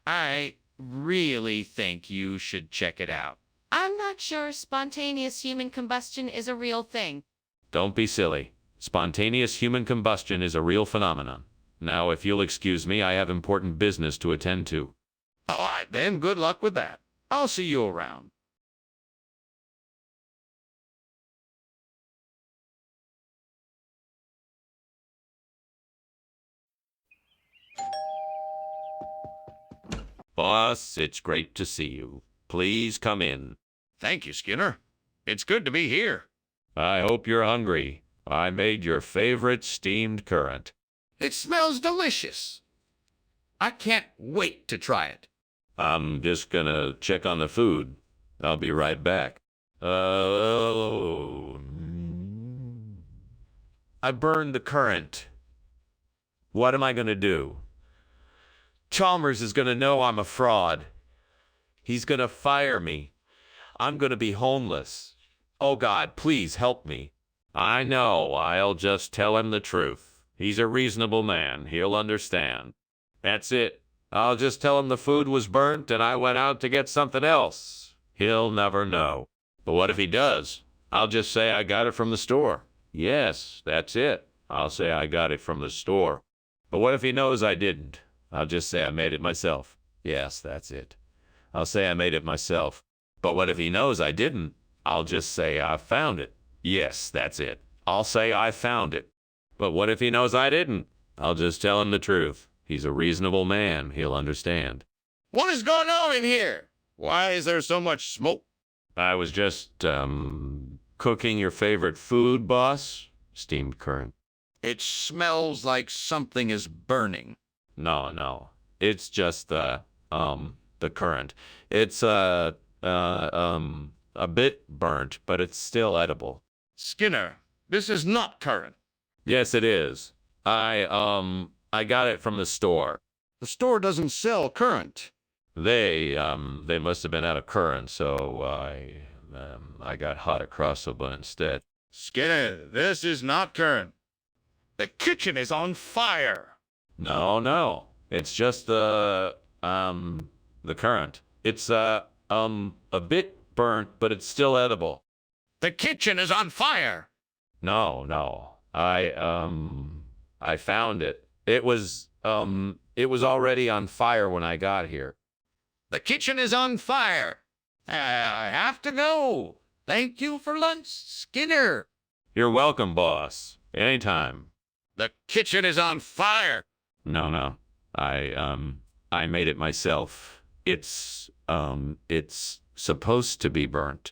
I really think you should check it out. I'm not sure spontaneous human combustion is a real thing. Don't be silly. Spontaneous human combustion is a real phenomenon. Now, if you'll excuse me, I have important business to attend to. All right, then, good luck with that. I'll see you around. Boss, it's great to see you. Please come in. Thank you, Skinner. It's good to be here. I hope you're hungry. I made your favorite steamed currant. It smells delicious. I can't wait to try it. I'm just gonna check on the food. I'll be right back. I burned the currant. What am I gonna do? Chalmers is gonna know I'm a fraud. He's gonna fire me. I'm gonna be homeless. Oh God, please help me. I know, I'll just tell him the truth. He's a reasonable man, he'll understand. That's it. I'll just tell him the food was burnt and I went out to get something else. He'll never know. But what if he does? I'll just say I got it from the store. Yes, that's it. I'll say I got it from the store. But what if he knows I didn't? I'll just say I made it myself. Yes, that's it. I'll say I made it myself. But what if he knows I didn't? I'll just say I found it. Yes, that's it. I'll say I found it. But what if he knows I didn't? I'll just tell him the truth. He's a reasonable man. He'll understand. What is going on in here? Why is there so much smoke? I was just, cooking your favorite food, boss. Steamed current. It smells like something is burning. No. It's just the current. It's, a bit burnt, but it's still edible. Skinner, this is not current. Yes, it is. I got it from the store. The store doesn't sell current. They must have been out of current, so I got hot across the bun instead. Skinner, this is not current. The kitchen is on fire. No. It's just the current. It's, a bit burnt, but it's still edible. The kitchen is on fire. No. I found it. It was already on fire when I got here. The kitchen is on fire. I have to go. Thank you for lunch, Skinner. You're welcome, boss. Anytime. The kitchen is on fire. No. I made it myself. It's supposed to be burnt.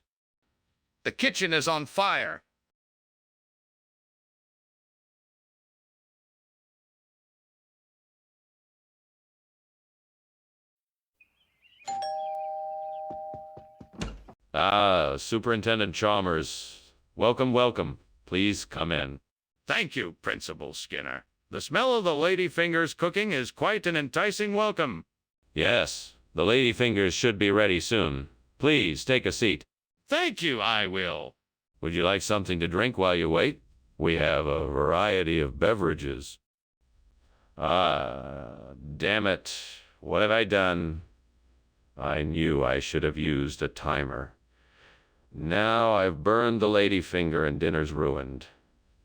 The kitchen is on fire. Superintendent Chalmers. Welcome. Please come in. Thank you, Principal Skinner. The smell of the ladyfingers cooking is quite an enticing welcome. Yes, the ladyfingers should be ready soon. Please take a seat. Thank you, I will. Would you like something to drink while you wait? We have a variety of beverages. Damn it. What have I done? I knew I should have used a timer. Now I've burned the ladyfinger and dinner's ruined.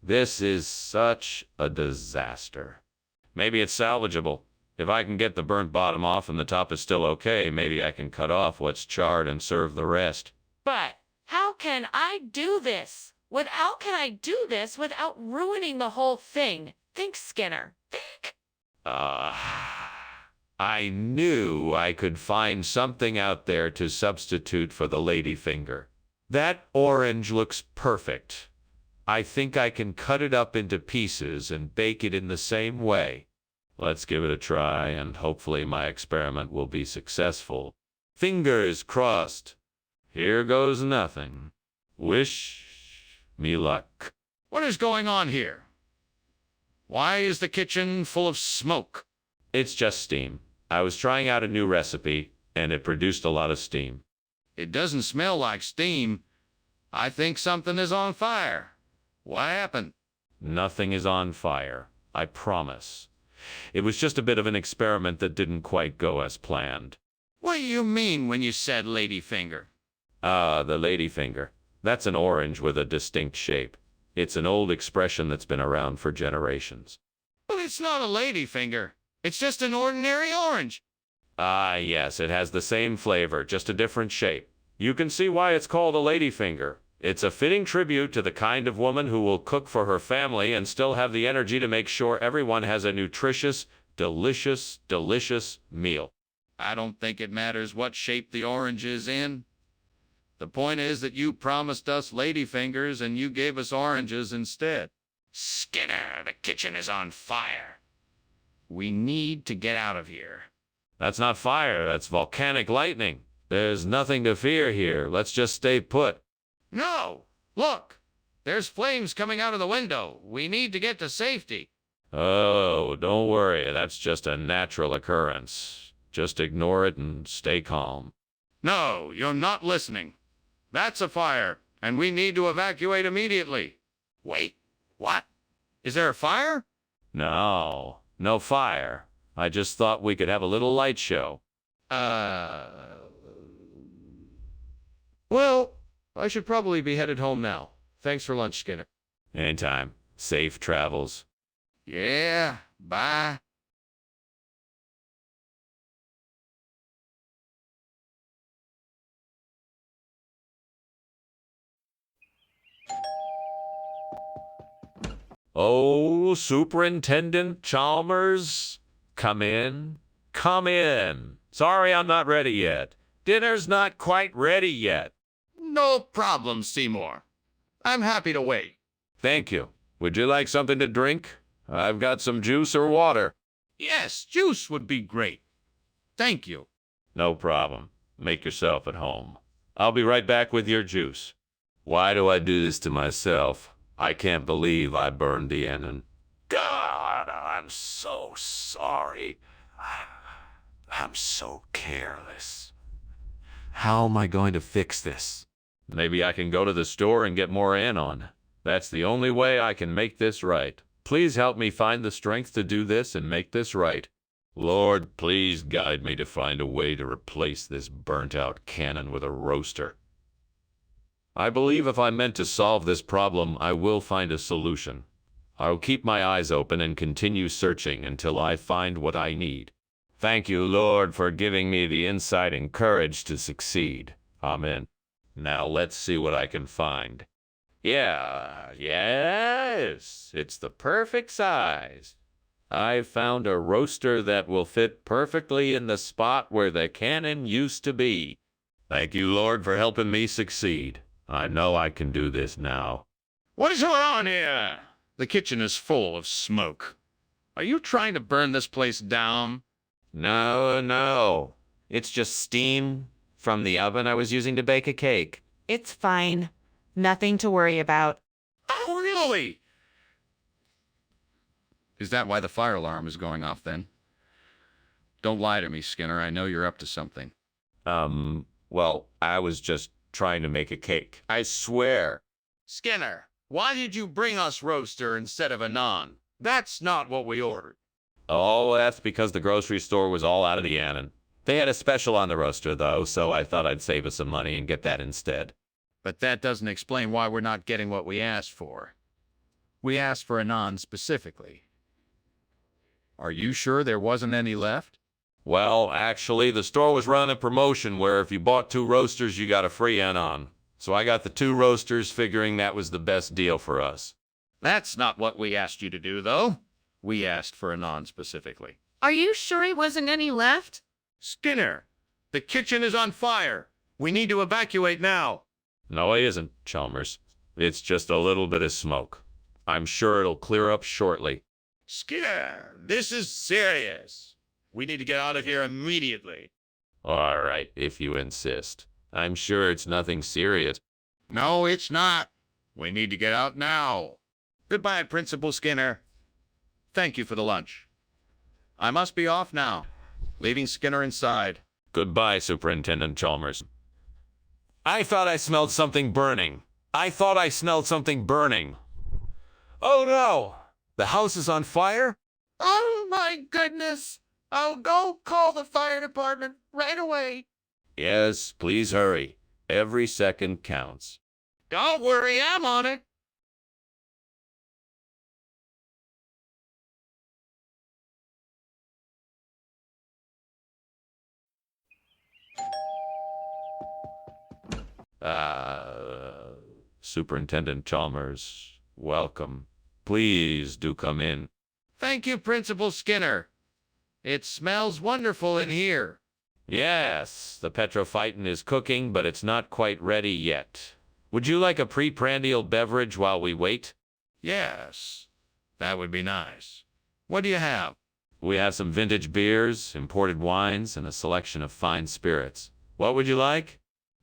This is such a disaster. Maybe it's salvageable. If I can get the burnt bottom off and the top is still okay, maybe I can cut off what's charred and serve the rest. But how can I do this? How can I do this without ruining the whole thing? Think, Skinner. Think. I knew I could find something out there to substitute for the ladyfinger. That orange looks perfect. I think I can cut it up into pieces and bake it in the same way. Let's give it a try, and hopefully my experiment will be successful. Fingers crossed. Here goes nothing. Wish me luck. What is going on here? Why is the kitchen full of smoke? It's just steam. I was trying out a new recipe, and it produced a lot of steam. It doesn't smell like steam. I think something is on fire. What happened? Nothing is on fire, I promise. It was just a bit of an experiment that didn't quite go as planned. What do you mean when you said ladyfinger? The ladyfinger. That's an orange with a distinct shape. It's an old expression that's been around for generations. But it's not a ladyfinger. It's just an ordinary orange. Yes, it has the same flavor, just a different shape. You can see why it's called a ladyfinger. It's a fitting tribute to the kind of woman who will cook for her family and still have the energy to make sure everyone has a nutritious, delicious meal. I don't think it matters what shape the orange is in. The point is that you promised us ladyfingers and you gave us oranges instead. Skinner, the kitchen is on fire. We need to get out of here. That's not fire, that's volcanic lightning. There's nothing to fear here. Let's just stay put. No! Look! There's flames coming out of the window. We need to get to safety. Oh, don't worry. That's just a natural occurrence. Just ignore it and stay calm. No, you're not listening. That's a fire, and we need to evacuate immediately. Wait, what? Is there a fire? No, no fire. I just thought we could have a little light show. Well, I should probably be headed home now. Thanks for lunch, Skinner. Anytime. Safe travels. Yeah, bye. Oh, Superintendent Chalmers, come in. Come in. Sorry I'm not ready yet. Dinner's not quite ready yet. No problem, Seymour. I'm happy to wait. Thank you. Would you like something to drink? I've got some juice or water. Yes, juice would be great. Thank you. No problem. Make yourself at home. I'll be right back with your juice. Why do I do this to myself? I can't believe I burned the engine. God, I'm so sorry. I'm so careless. How am I going to fix this? Maybe I can go to the store and get more anon. That's the only way I can make this right. Please help me find the strength to do this and make this right. Lord, please guide me to find a way to replace this burnt-out cannon with a roaster. I believe if I'm meant to solve this problem, I will find a solution. I'll keep my eyes open and continue searching until I find what I need. Thank you, Lord, for giving me the insight and courage to succeed. Amen. Now let's see what I can find. Yes, it's the perfect size. I've found a roaster that will fit perfectly in the spot where the cannon used to be. Thank you, Lord, for helping me succeed. I know I can do this now. What is going on here? The kitchen is full of smoke. Are you trying to burn this place down? No. It's just steam from the oven I was using to bake a cake. It's fine. Nothing to worry about. Oh, really? Is that why the fire alarm is going off then? Don't lie to me, Skinner. I know you're up to something. Well, I was just trying to make a cake. I swear. Skinner, why did you bring us roaster instead of a naan? That's not what we ordered. Oh, that's because the grocery store was all out of the annon. They had a special on the roaster, though, so I thought I'd save us some money and get that instead. But that doesn't explain why we're not getting what we asked for. We asked for a naan specifically. Are you sure there wasn't any left? Well, actually, the store was running a promotion where if you bought 2 roasters, you got a free anon. So I got the 2 roasters, figuring that was the best deal for us. That's not what we asked you to do, though. We asked for a naan specifically. Are you sure it wasn't any left? Skinner, the kitchen is on fire. We need to evacuate now. No, it isn't, Chalmers. It's just a little bit of smoke. I'm sure it'll clear up shortly. Skinner, this is serious. We need to get out of here immediately. All right, if you insist. I'm sure it's nothing serious. No, it's not. We need to get out now. Goodbye, Principal Skinner. Thank you for the lunch. I must be off now, leaving Skinner inside. Goodbye, Superintendent Chalmers. I thought I smelled something burning. Oh no! The house is on fire? Oh my goodness! I'll go call the fire department right away. Yes, please hurry. Every second counts. Don't worry, I'm on it. Superintendent Chalmers, welcome. Please do come in. Thank you, Principal Skinner. It smells wonderful in here. Yes, the petrophyton is cooking, but it's not quite ready yet. Would you like a pre-prandial beverage while we wait? Yes, that would be nice. What do you have? We have some vintage beers, imported wines, and a selection of fine spirits. What would you like?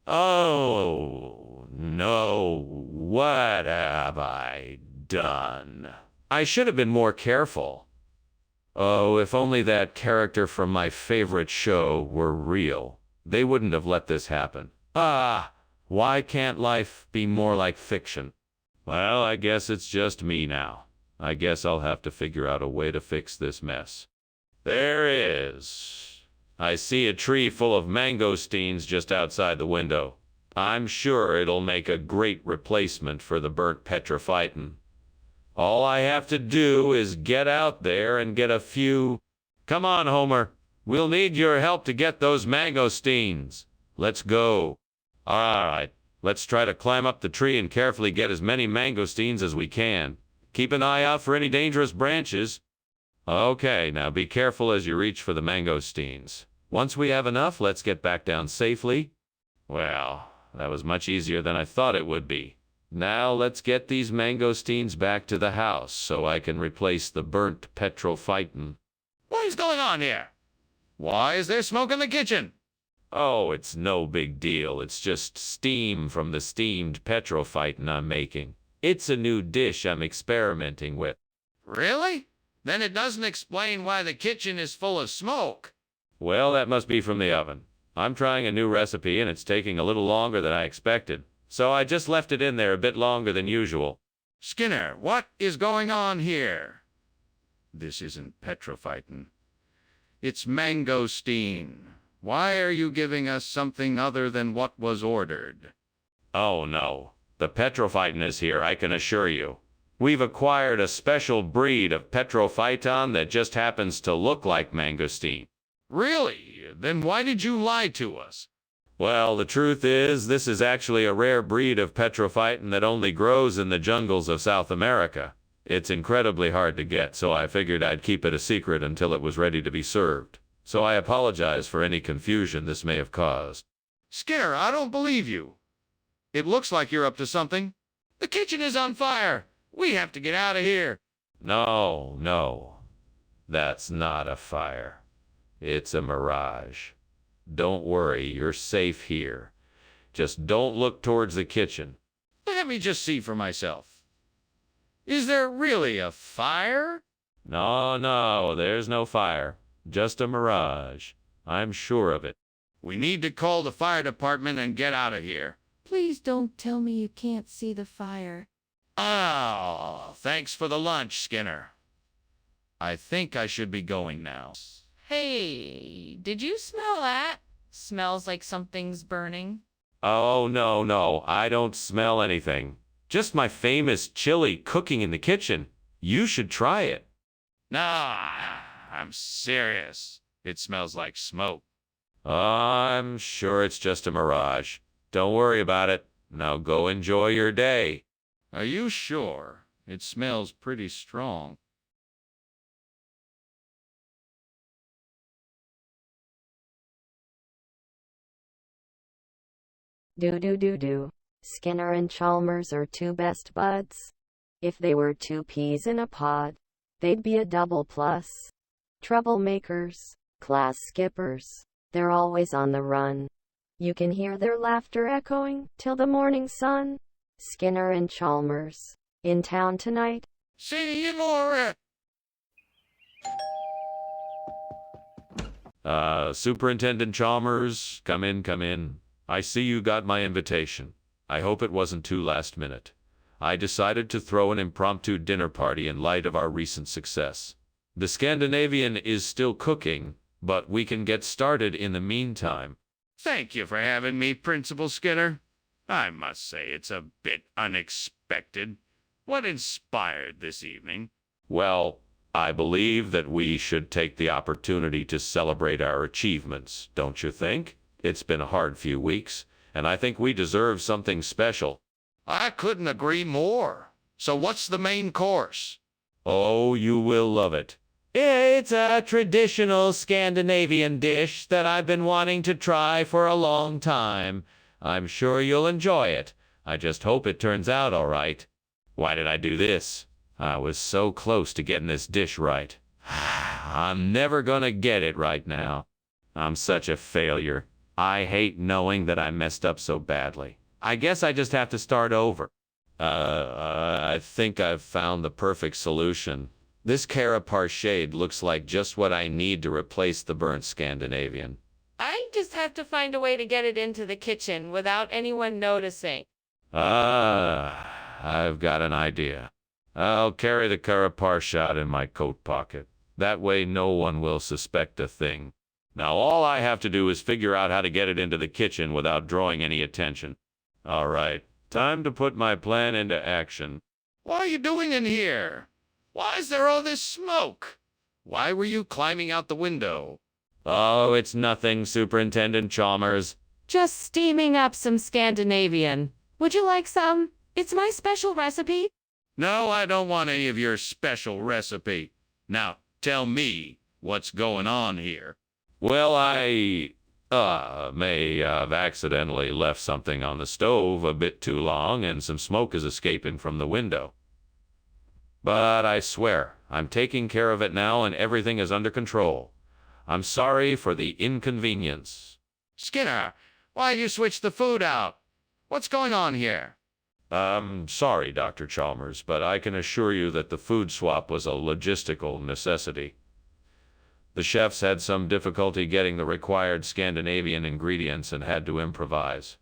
Oh, no. What have I done? I should have been more careful. Oh, if only that character from my favorite show were real. They wouldn't have let this happen. Ah, why can't life be more like fiction? Well, I guess it's just me now. I guess I'll have to figure out a way to fix this mess. There is. I see a tree full of mangosteens just outside the window. I'm sure it'll make a great replacement for the burnt petrophyton. All I have to do is get out there and get a few... Come on, Homer. We'll need your help to get those mangosteens. Let's go. All right, let's try to climb up the tree and carefully get as many mangosteens as we can. Keep an eye out for any dangerous branches. Okay, now be careful as you reach for the mangosteens. Once we have enough, let's get back down safely. Well, that was much easier than I thought it would be. Now let's get these mangosteens back to the house so I can replace the burnt petrophyton. What is going on here? Why is there smoke in the kitchen? Oh, it's no big deal. It's just steam from the steamed petrophyton I'm making. It's a new dish I'm experimenting with. Really? Then it doesn't explain why the kitchen is full of smoke. Well, that must be from the oven. I'm trying a new recipe and it's taking a little longer than I expected. So I just left it in there a bit longer than usual. Skinner, what is going on here? This isn't petrophyton. It's mangosteen. Why are you giving us something other than what was ordered? Oh no, the petrophyton is here, I can assure you. We've acquired a special breed of petrophyton that just happens to look like mangosteen. Really? Then why did you lie to us? Well, the truth is, this is actually a rare breed of petrophyton that only grows in the jungles of South America. It's incredibly hard to get, so I figured I'd keep it a secret until it was ready to be served. So I apologize for any confusion this may have caused. Skinner, I don't believe you. It looks like you're up to something. The kitchen is on fire. We have to get out of here. No. That's not a fire. It's a mirage. Don't worry, you're safe here. Just don't look towards the kitchen. Let me just see for myself. Is there really a fire? No, there's no fire. Just a mirage. I'm sure of it. We need to call the fire department and get out of here. Please don't tell me you can't see the fire. Oh, thanks for the lunch, Skinner. I think I should be going now. Hey, did you smell that? Smells like something's burning. Oh, no, I don't smell anything. Just my famous chili cooking in the kitchen. You should try it. Nah, I'm serious. It smells like smoke. I'm sure it's just a mirage. Don't worry about it. Now go enjoy your day. Are you sure? It smells pretty strong. Do. Skinner and Chalmers are two best buds. If they were two peas in a pod, they'd be a double plus. Troublemakers, class skippers, they're always on the run. You can hear their laughter echoing till the morning sun. Skinner and Chalmers, in town tonight. See you more. Superintendent Chalmers, come in. I see you got my invitation. I hope it wasn't too last minute. I decided to throw an impromptu dinner party in light of our recent success. The Scandinavian is still cooking, but we can get started in the meantime. Thank you for having me, Principal Skinner. I must say it's a bit unexpected. What inspired this evening? Well, I believe that we should take the opportunity to celebrate our achievements, don't you think? It's been a hard few weeks, and I think we deserve something special. I couldn't agree more. So what's the main course? Oh, you will love it. It's a traditional Scandinavian dish that I've been wanting to try for a long time. I'm sure you'll enjoy it. I just hope it turns out all right. Why did I do this? I was so close to getting this dish right. I'm never gonna get it right now. I'm such a failure. I hate knowing that I messed up so badly. I guess I just have to start over. I think I've found the perfect solution. This cara parshade looks like just what I need to replace the burnt Scandinavian. I just have to find a way to get it into the kitchen without anyone noticing. I've got an idea. I'll carry the Karaparshat in my coat pocket. That way no one will suspect a thing. Now all I have to do is figure out how to get it into the kitchen without drawing any attention. All right, time to put my plan into action. What are you doing in here? Why is there all this smoke? Why were you climbing out the window? Oh, it's nothing, Superintendent Chalmers. Just steaming up some Scandinavian. Would you like some? It's my special recipe. No, I don't want any of your special recipe. Now, tell me what's going on here. Well, I may have accidentally left something on the stove a bit too long and some smoke is escaping from the window. But I swear, I'm taking care of it now and everything is under control. I'm sorry for the inconvenience. Skinner, why'd you switch the food out? What's going on here? Sorry, Dr. Chalmers, but I can assure you that the food swap was a logistical necessity. The chefs had some difficulty getting the required Scandinavian ingredients and had to improvise.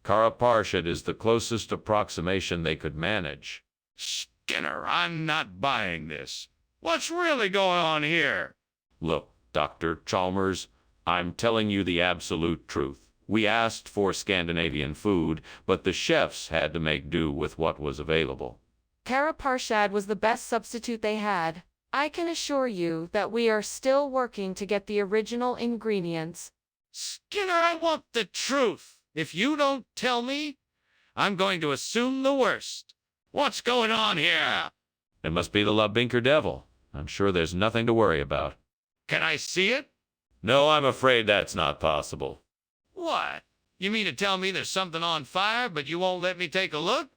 Karaparshat is the closest approximation they could manage. Skinner, I'm not buying this. What's really going on here? Look, Dr. Chalmers, I'm telling you the absolute truth. We asked for Scandinavian food, but the chefs had to make do with what was available. Karaparshat was the best substitute they had. I can assure you that we are still working to get the original ingredients. Skinner, I want the truth. If you don't tell me, I'm going to assume the worst. What's going on here? It must be the Labinker Devil. I'm sure there's nothing to worry about. Can I see it? No, I'm afraid that's not possible. What? You mean to tell me there's something on fire, but you won't let me take a look?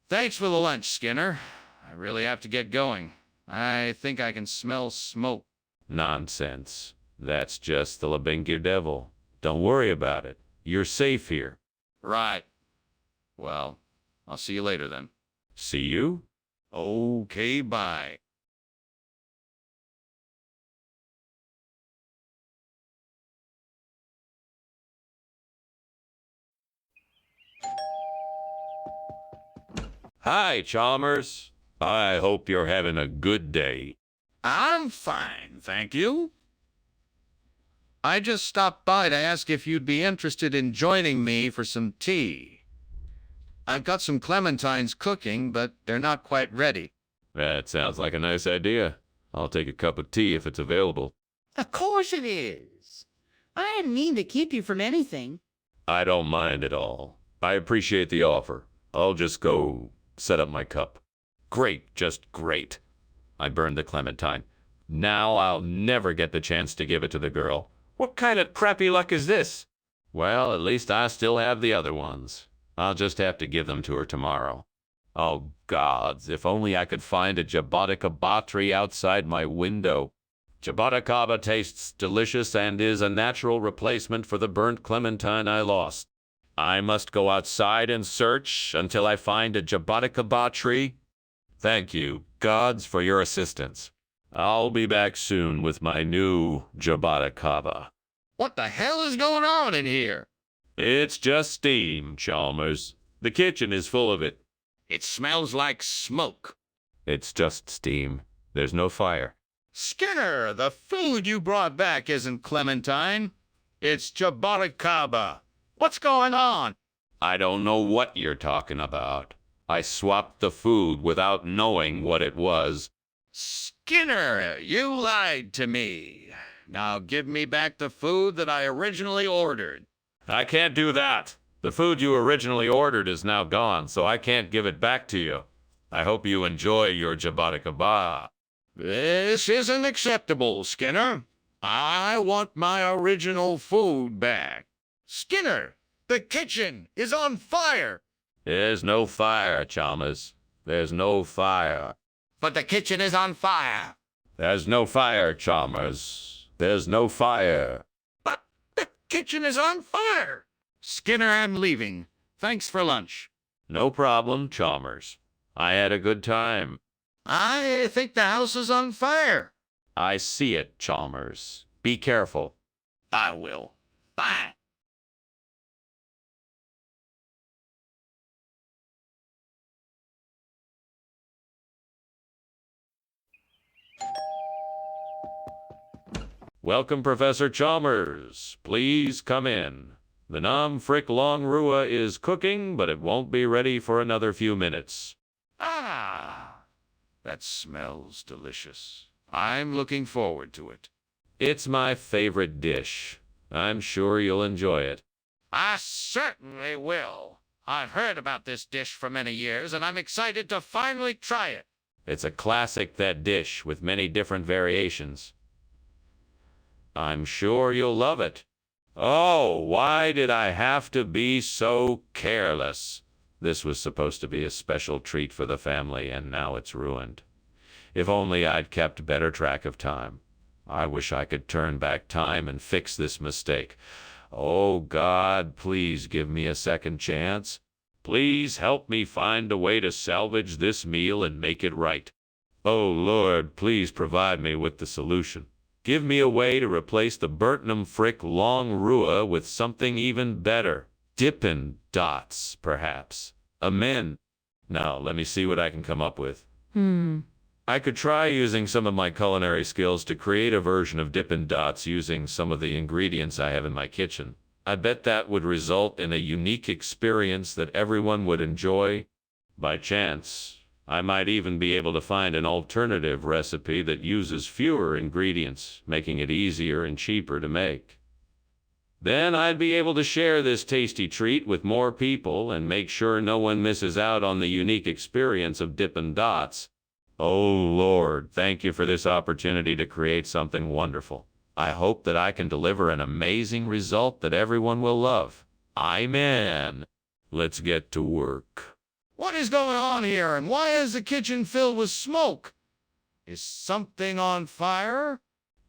Thanks for the lunch, Skinner. I really have to get going. I think I can smell smoke. Nonsense. That's just the Labinker Devil. Don't worry about it. You're safe here. Right. Well, I'll see you later then. See you? Okay, bye. Hi, Chalmers. I hope you're having a good day. I'm fine, thank you. I just stopped by to ask if you'd be interested in joining me for some tea. I've got some clementines cooking, but they're not quite ready. That sounds like a nice idea. I'll take a cup of tea if it's available. Of course it is. I didn't mean to keep you from anything. I don't mind at all. I appreciate the offer. I'll just go set up my cup. Great, just great. I burned the clementine. Now I'll never get the chance to give it to the girl. What kind of crappy luck is this? Well, at least I still have the other ones. I'll just have to give them to her tomorrow. Oh, gods, if only I could find a Jaboticaba tree outside my window. Jaboticaba tastes delicious and is a natural replacement for the burnt clementine I lost. I must go outside and search until I find a Jaboticaba tree. Thank you, gods, for your assistance. I'll be back soon with my new Jaboticaba. What the hell is going on in here? It's just steam, Chalmers. The kitchen is full of it. It smells like smoke. It's just steam. There's no fire. Skinner, the food you brought back isn't clementine. It's Jaboticaba. What's going on? I don't know what you're talking about. I swapped the food without knowing what it was. Skinner, you lied to me. Now give me back the food that I originally ordered. I can't do that. The food you originally ordered is now gone, so I can't give it back to you. I hope you enjoy your Jaboticaba. This isn't acceptable, Skinner. I want my original food back. Skinner, the kitchen is on fire. There's no fire, Chalmers. There's no fire. But the kitchen is on fire. There's no fire, Chalmers. There's no fire. But the kitchen is on fire. Skinner, I'm leaving. Thanks for lunch. No problem, Chalmers. I had a good time. I think the house is on fire. I see it, Chalmers. Be careful. I will. Bye. Welcome, Professor Chalmers. Please come in. The nam frick long rua is cooking, but it won't be ready for another few minutes. Ah, that smells delicious. I'm looking forward to it. It's my favorite dish. I'm sure you'll enjoy it. I certainly will. I've heard about this dish for many years, and I'm excited to finally try it. It's a classic, that dish, with many different variations. I'm sure you'll love it. Oh, why did I have to be so careless? This was supposed to be a special treat for the family, and now it's ruined. If only I'd kept better track of time. I wish I could turn back time and fix this mistake. Oh, God, please give me a second chance. Please help me find a way to salvage this meal and make it right. Oh, Lord, please provide me with the solution. Give me a way to replace the burnt frick long rua with something even better. Dippin' Dots, perhaps. Amen. Now, let me see what I can come up with. I could try using some of my culinary skills to create a version of Dippin' Dots using some of the ingredients I have in my kitchen. I bet that would result in a unique experience that everyone would enjoy. By chance, I might even be able to find an alternative recipe that uses fewer ingredients, making it easier and cheaper to make. Then I'd be able to share this tasty treat with more people and make sure no one misses out on the unique experience of Dippin' Dots. Oh, Lord, thank you for this opportunity to create something wonderful. I hope that I can deliver an amazing result that everyone will love. Amen. Let's get to work. What is going on here, and why is the kitchen filled with smoke? Is something on fire?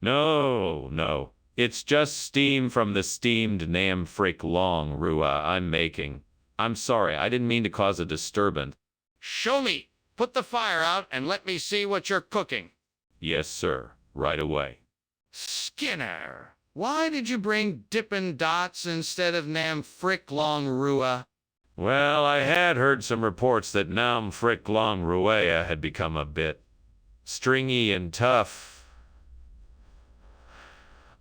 No. It's just steam from the steamed nam frick long rua I'm making. I'm sorry, I didn't mean to cause a disturbance. Show me. Put the fire out and let me see what you're cooking. Yes, sir. Right away. Skinner, why did you bring Dippin' Dots instead of nam frick long rua? Well, I had heard some reports that nam frick long rua had become a bit stringy and tough.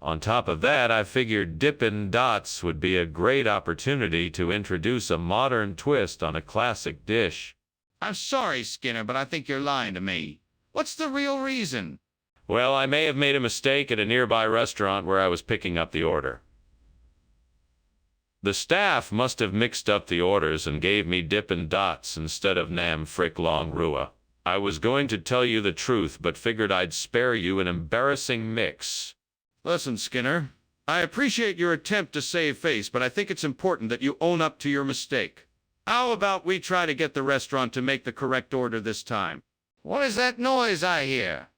On top of that, I figured Dippin' Dots would be a great opportunity to introduce a modern twist on a classic dish. I'm sorry, Skinner, but I think you're lying to me. What's the real reason? Well, I may have made a mistake at a nearby restaurant where I was picking up the order. The staff must have mixed up the orders and gave me Dippin' Dots instead of nam frick long rua. I was going to tell you the truth, but figured I'd spare you an embarrassing mix. Listen, Skinner, I appreciate your attempt to save face, but I think it's important that you own up to your mistake. How about we try to get the restaurant to make the correct order this time? What is that noise I hear?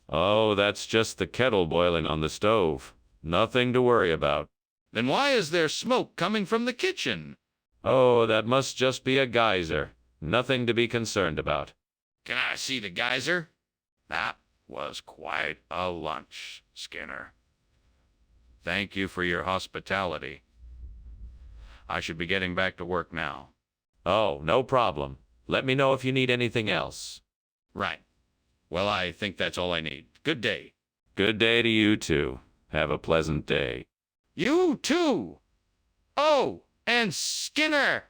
Oh, that's just the kettle boiling on the stove. Nothing to worry about. Then why is there smoke coming from the kitchen? Oh, that must just be a geyser. Nothing to be concerned about. Can I see the geyser? That was quite a lunch, Skinner. Thank you for your hospitality. I should be getting back to work now. Oh, no problem. Let me know if you need anything else. Right. Well, I think that's all I need. Good day. Good day to you, too. Have a pleasant day. You too. Oh, and Skinner,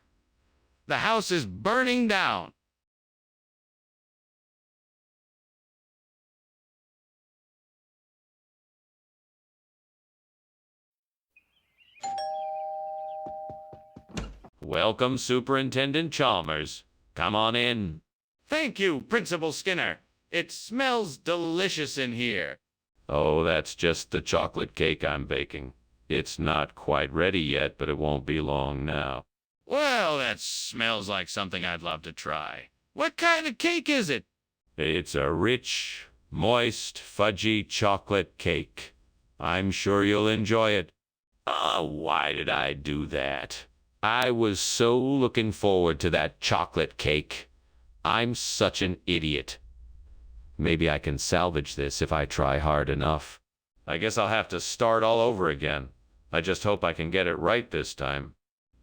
the house is burning down. Welcome, Superintendent Chalmers. Come on in. Thank you, Principal Skinner. It smells delicious in here. Oh, that's just the chocolate cake I'm baking. It's not quite ready yet, but it won't be long now. Well, that smells like something I'd love to try. What kind of cake is it? It's a rich, moist, fudgy chocolate cake. I'm sure you'll enjoy it. Oh, why did I do that? I was so looking forward to that chocolate cake. I'm such an idiot. Maybe I can salvage this if I try hard enough. I guess I'll have to start all over again. I just hope I can get it right this time.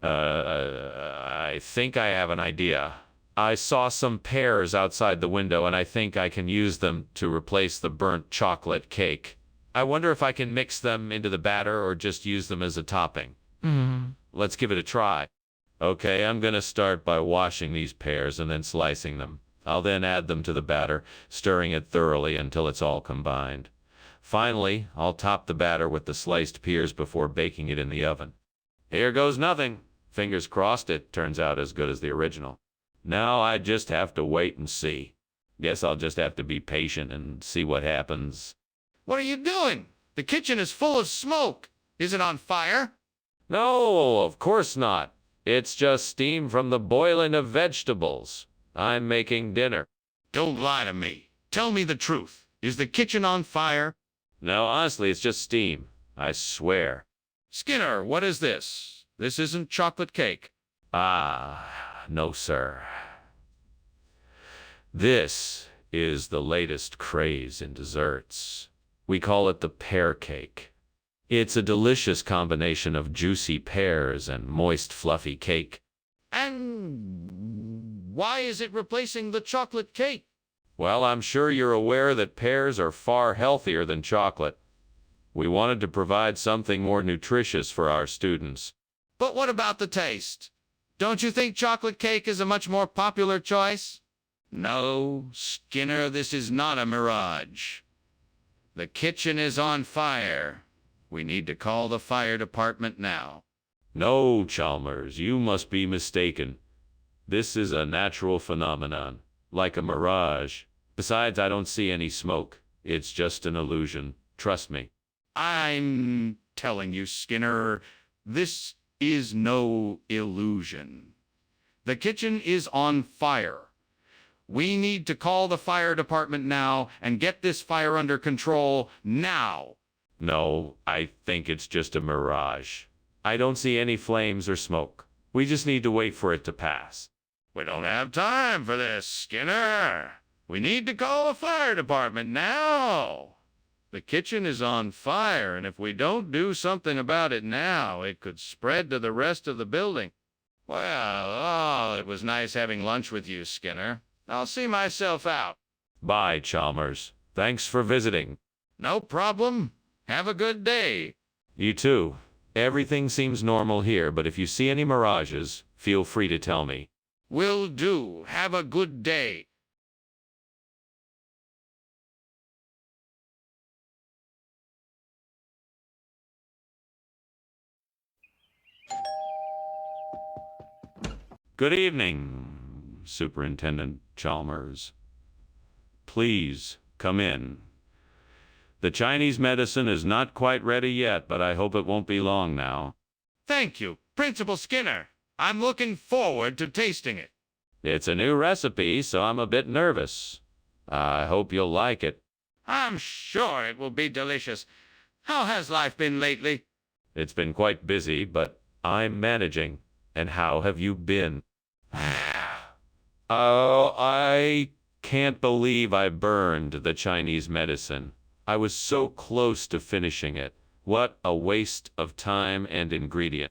I think I have an idea. I saw some pears outside the window, and I think I can use them to replace the burnt chocolate cake. I wonder if I can mix them into the batter or just use them as a topping. Let's give it a try. Okay, I'm gonna start by washing these pears and then slicing them. I'll then add them to the batter, stirring it thoroughly until it's all combined. Finally, I'll top the batter with the sliced pears before baking it in the oven. Here goes nothing. Fingers crossed it turns out as good as the original. Now I just have to wait and see. Guess I'll just have to be patient and see what happens. What are you doing? The kitchen is full of smoke. Is it on fire? No, of course not. It's just steam from the boiling of vegetables. I'm making dinner. Don't lie to me. Tell me the truth. Is the kitchen on fire? No, honestly, it's just steam. I swear. Skinner, what is this? This isn't chocolate cake. Ah, no, sir. This is the latest craze in desserts. We call it the pear cake. It's a delicious combination of juicy pears and moist, fluffy cake. And why is it replacing the chocolate cake? Well, I'm sure you're aware that pears are far healthier than chocolate. We wanted to provide something more nutritious for our students. But what about the taste? Don't you think chocolate cake is a much more popular choice? No, Skinner, this is not a mirage. The kitchen is on fire. We need to call the fire department now. No, Chalmers, you must be mistaken. This is a natural phenomenon, like a mirage. Besides, I don't see any smoke. It's just an illusion. Trust me. I'm telling you, Skinner, this is no illusion. The kitchen is on fire. We need to call the fire department now and get this fire under control now. No, I think it's just a mirage. I don't see any flames or smoke. We just need to wait for it to pass. We don't have time for this, Skinner. We need to call the fire department now. The kitchen is on fire, and if we don't do something about it now, it could spread to the rest of the building. Well, it was nice having lunch with you, Skinner. I'll see myself out. Bye, Chalmers. Thanks for visiting. No problem. Have a good day. You too. Everything seems normal here, but if you see any mirages, feel free to tell me. Will do. Have a good day. Good evening, Superintendent Chalmers. Please, come in. The Chinese medicine is not quite ready yet, but I hope it won't be long now. Thank you, Principal Skinner. I'm looking forward to tasting it. It's a new recipe, so I'm a bit nervous. I hope you'll like it. I'm sure it will be delicious. How has life been lately? It's been quite busy, but I'm managing. And how have you been? Oh, I can't believe I burned the Chinese medicine. I was so close to finishing it. What a waste of time and ingredient.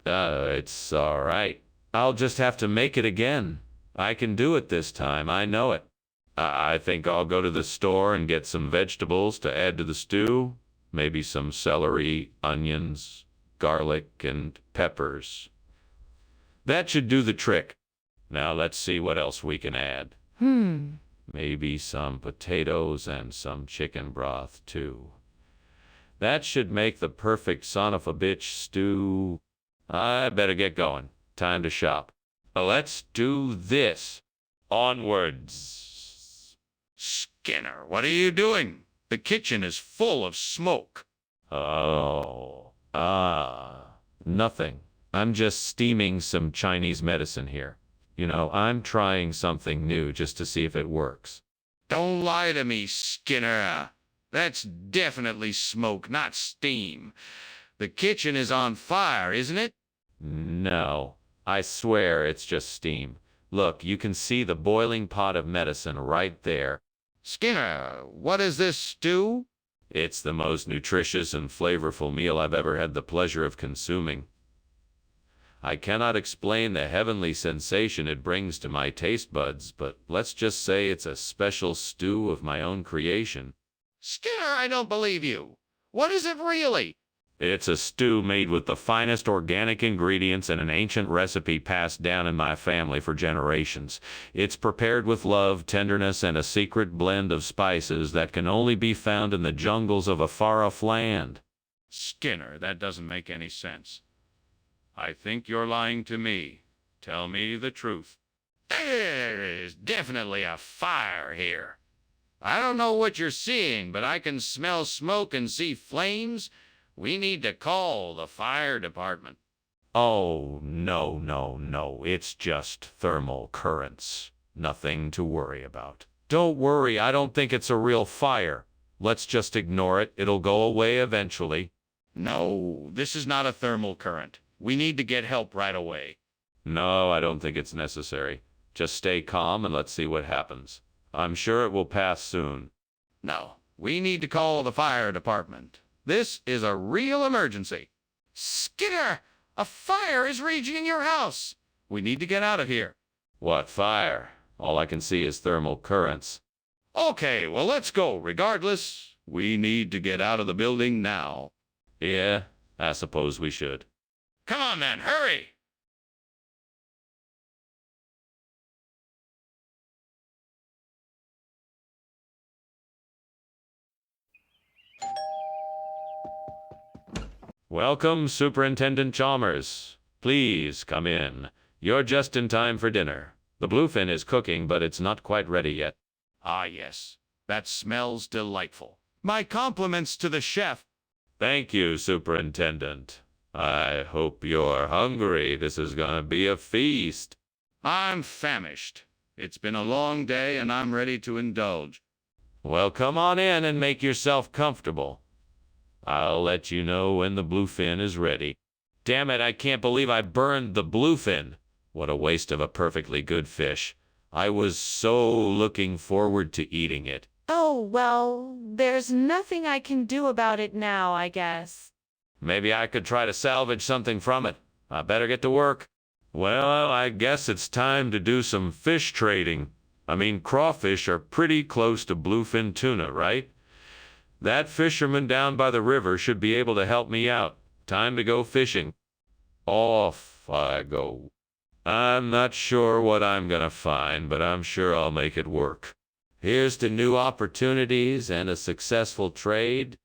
It's all right. I'll just have to make it again. I can do it this time, I know it. I think I'll go to the store and get some vegetables to add to the stew. Maybe some celery, onions, garlic, and peppers. That should do the trick. Now let's see what else we can add. Maybe some potatoes and some chicken broth, too. That should make the perfect son of a bitch stew. I better get going. Time to shop. Let's do this. Onwards. Skinner, what are you doing? The kitchen is full of smoke. Nothing. I'm just steaming some Chinese medicine here. You know, I'm trying something new just to see if it works. Don't lie to me, Skinner. That's definitely smoke, not steam. The kitchen is on fire, isn't it? No, I swear it's just steam. Look, you can see the boiling pot of medicine right there. Skinner, what is this stew? It's the most nutritious and flavorful meal I've ever had the pleasure of consuming. I cannot explain the heavenly sensation it brings to my taste buds, but let's just say it's a special stew of my own creation. Skinner, I don't believe you. What is it really? It's a stew made with the finest organic ingredients and an ancient recipe passed down in my family for generations. It's prepared with love, tenderness, and a secret blend of spices that can only be found in the jungles of a far-off land. Skinner, that doesn't make any sense. I think you're lying to me. Tell me the truth. There is definitely a fire here. I don't know what you're seeing, but I can smell smoke and see flames. We need to call the fire department. Oh, no. It's just thermal currents. Nothing to worry about. Don't worry, I don't think it's a real fire. Let's just ignore it. It'll go away eventually. No, this is not a thermal current. We need to get help right away. No, I don't think it's necessary. Just stay calm and let's see what happens. I'm sure it will pass soon. No, we need to call the fire department. This is a real emergency. Skinner, a fire is raging in your house. We need to get out of here. What fire? All I can see is thermal currents. Okay, well, let's go. Regardless, we need to get out of the building now. Yeah, I suppose we should. Come on, then, hurry! Welcome, Superintendent Chalmers. Please come in. You're just in time for dinner. The bluefin is cooking, but it's not quite ready yet. Ah, yes. That smells delightful. My compliments to the chef. Thank you, Superintendent. I hope you're hungry. This is gonna be a feast. I'm famished. It's been a long day, and I'm ready to indulge. Well, come on in and make yourself comfortable. I'll let you know when the bluefin is ready. Damn it, I can't believe I burned the bluefin. What a waste of a perfectly good fish. I was so looking forward to eating it. Oh, well, there's nothing I can do about it now, I guess. Maybe I could try to salvage something from it. I better get to work. Well, I guess it's time to do some fish trading. I mean, crawfish are pretty close to bluefin tuna, right? That fisherman down by the river should be able to help me out. Time to go fishing. Off I go. I'm not sure what I'm gonna find, but I'm sure I'll make it work. Here's to new opportunities and a successful trade.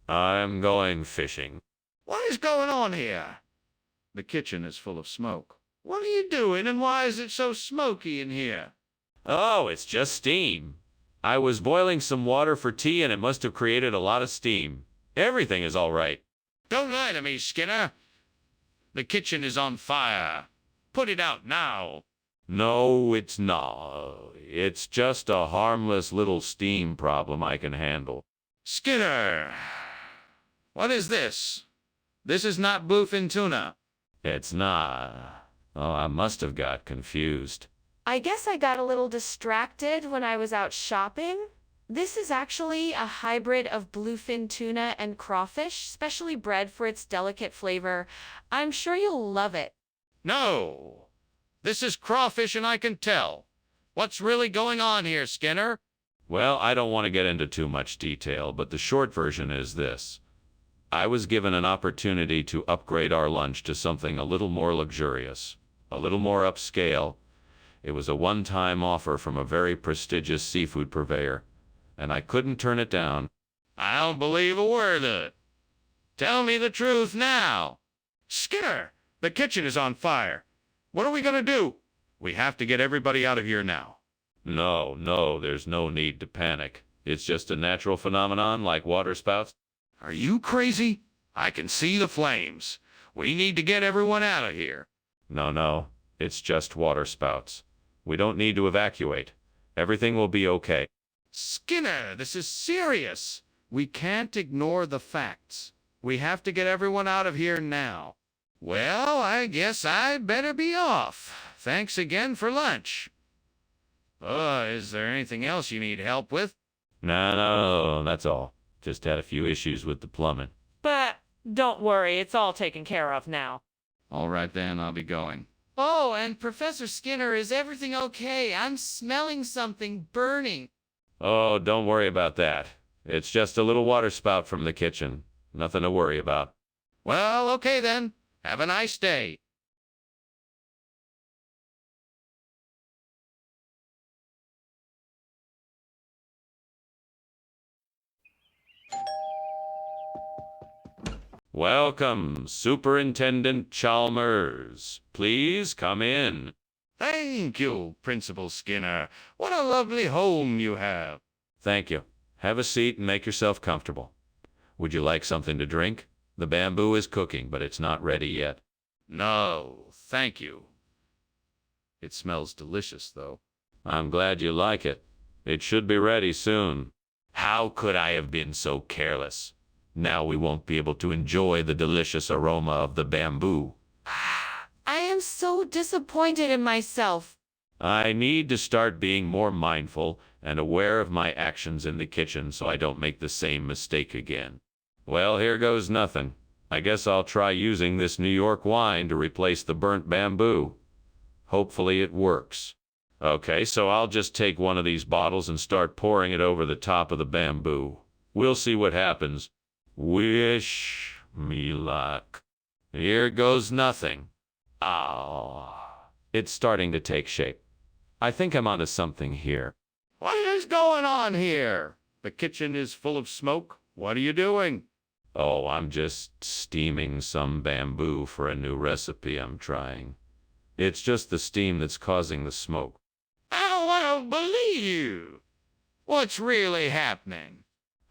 I'm going fishing. What is going on here? The kitchen is full of smoke. What are you doing, and why is it so smoky in here? Oh, it's just steam. I was boiling some water for tea and it must have created a lot of steam. Everything is all right. Don't lie to me, Skinner. The kitchen is on fire. Put it out now. No, it's not. It's just a harmless little steam problem I can handle. Skinner, what is this? This is not bluefin tuna. It's not. Oh, I must have got confused. I guess I got a little distracted when I was out shopping. This is actually a hybrid of bluefin tuna and crawfish, specially bred for its delicate flavor. I'm sure you'll love it. No. This is crawfish and I can tell. What's really going on here, Skinner? Well, I don't want to get into too much detail, but the short version is this. I was given an opportunity to upgrade our lunch to something a little more luxurious, a little more upscale. It was a one-time offer from a very prestigious seafood purveyor, and I couldn't turn it down. I don't believe a word of it. Tell me the truth now. Skinner, the kitchen is on fire. What are we going to do? We have to get everybody out of here now. No, there's no need to panic. It's just a natural phenomenon like waterspouts. Are you crazy? I can see the flames. We need to get everyone out of here. No, it's just waterspouts. We don't need to evacuate. Everything will be okay. Skinner, this is serious. We can't ignore the facts. We have to get everyone out of here now. Well, I guess I'd better be off. Thanks again for lunch. Is there anything else you need help with? No, that's all. Just had a few issues with the plumbing. But don't worry, it's all taken care of now. All right then, I'll be going. Oh, and Professor Skinner, is everything okay? I'm smelling something burning. Oh, don't worry about that. It's just a little waterspout from the kitchen. Nothing to worry about. Well, okay then. Have a nice day. Welcome, Superintendent Chalmers. Please come in. Thank you, Principal Skinner. What a lovely home you have. Thank you. Have a seat and make yourself comfortable. Would you like something to drink? The bamboo is cooking, but it's not ready yet. No, thank you. It smells delicious, though. I'm glad you like it. It should be ready soon. How could I have been so careless? Now we won't be able to enjoy the delicious aroma of the bamboo. I am so disappointed in myself. I need to start being more mindful and aware of my actions in the kitchen so I don't make the same mistake again. Well, here goes nothing. I guess I'll try using this New York wine to replace the burnt bamboo. Hopefully it works. Okay, so I'll just take one of these bottles and start pouring it over the top of the bamboo. We'll see what happens. Wish me luck. Here goes nothing. Oh, it's starting to take shape. I think I'm onto something here. What is going on here? The kitchen is full of smoke. What are you doing? Oh, I'm just steaming some bamboo for a new recipe I'm trying. It's just the steam that's causing the smoke. I don't believe you. What's really happening?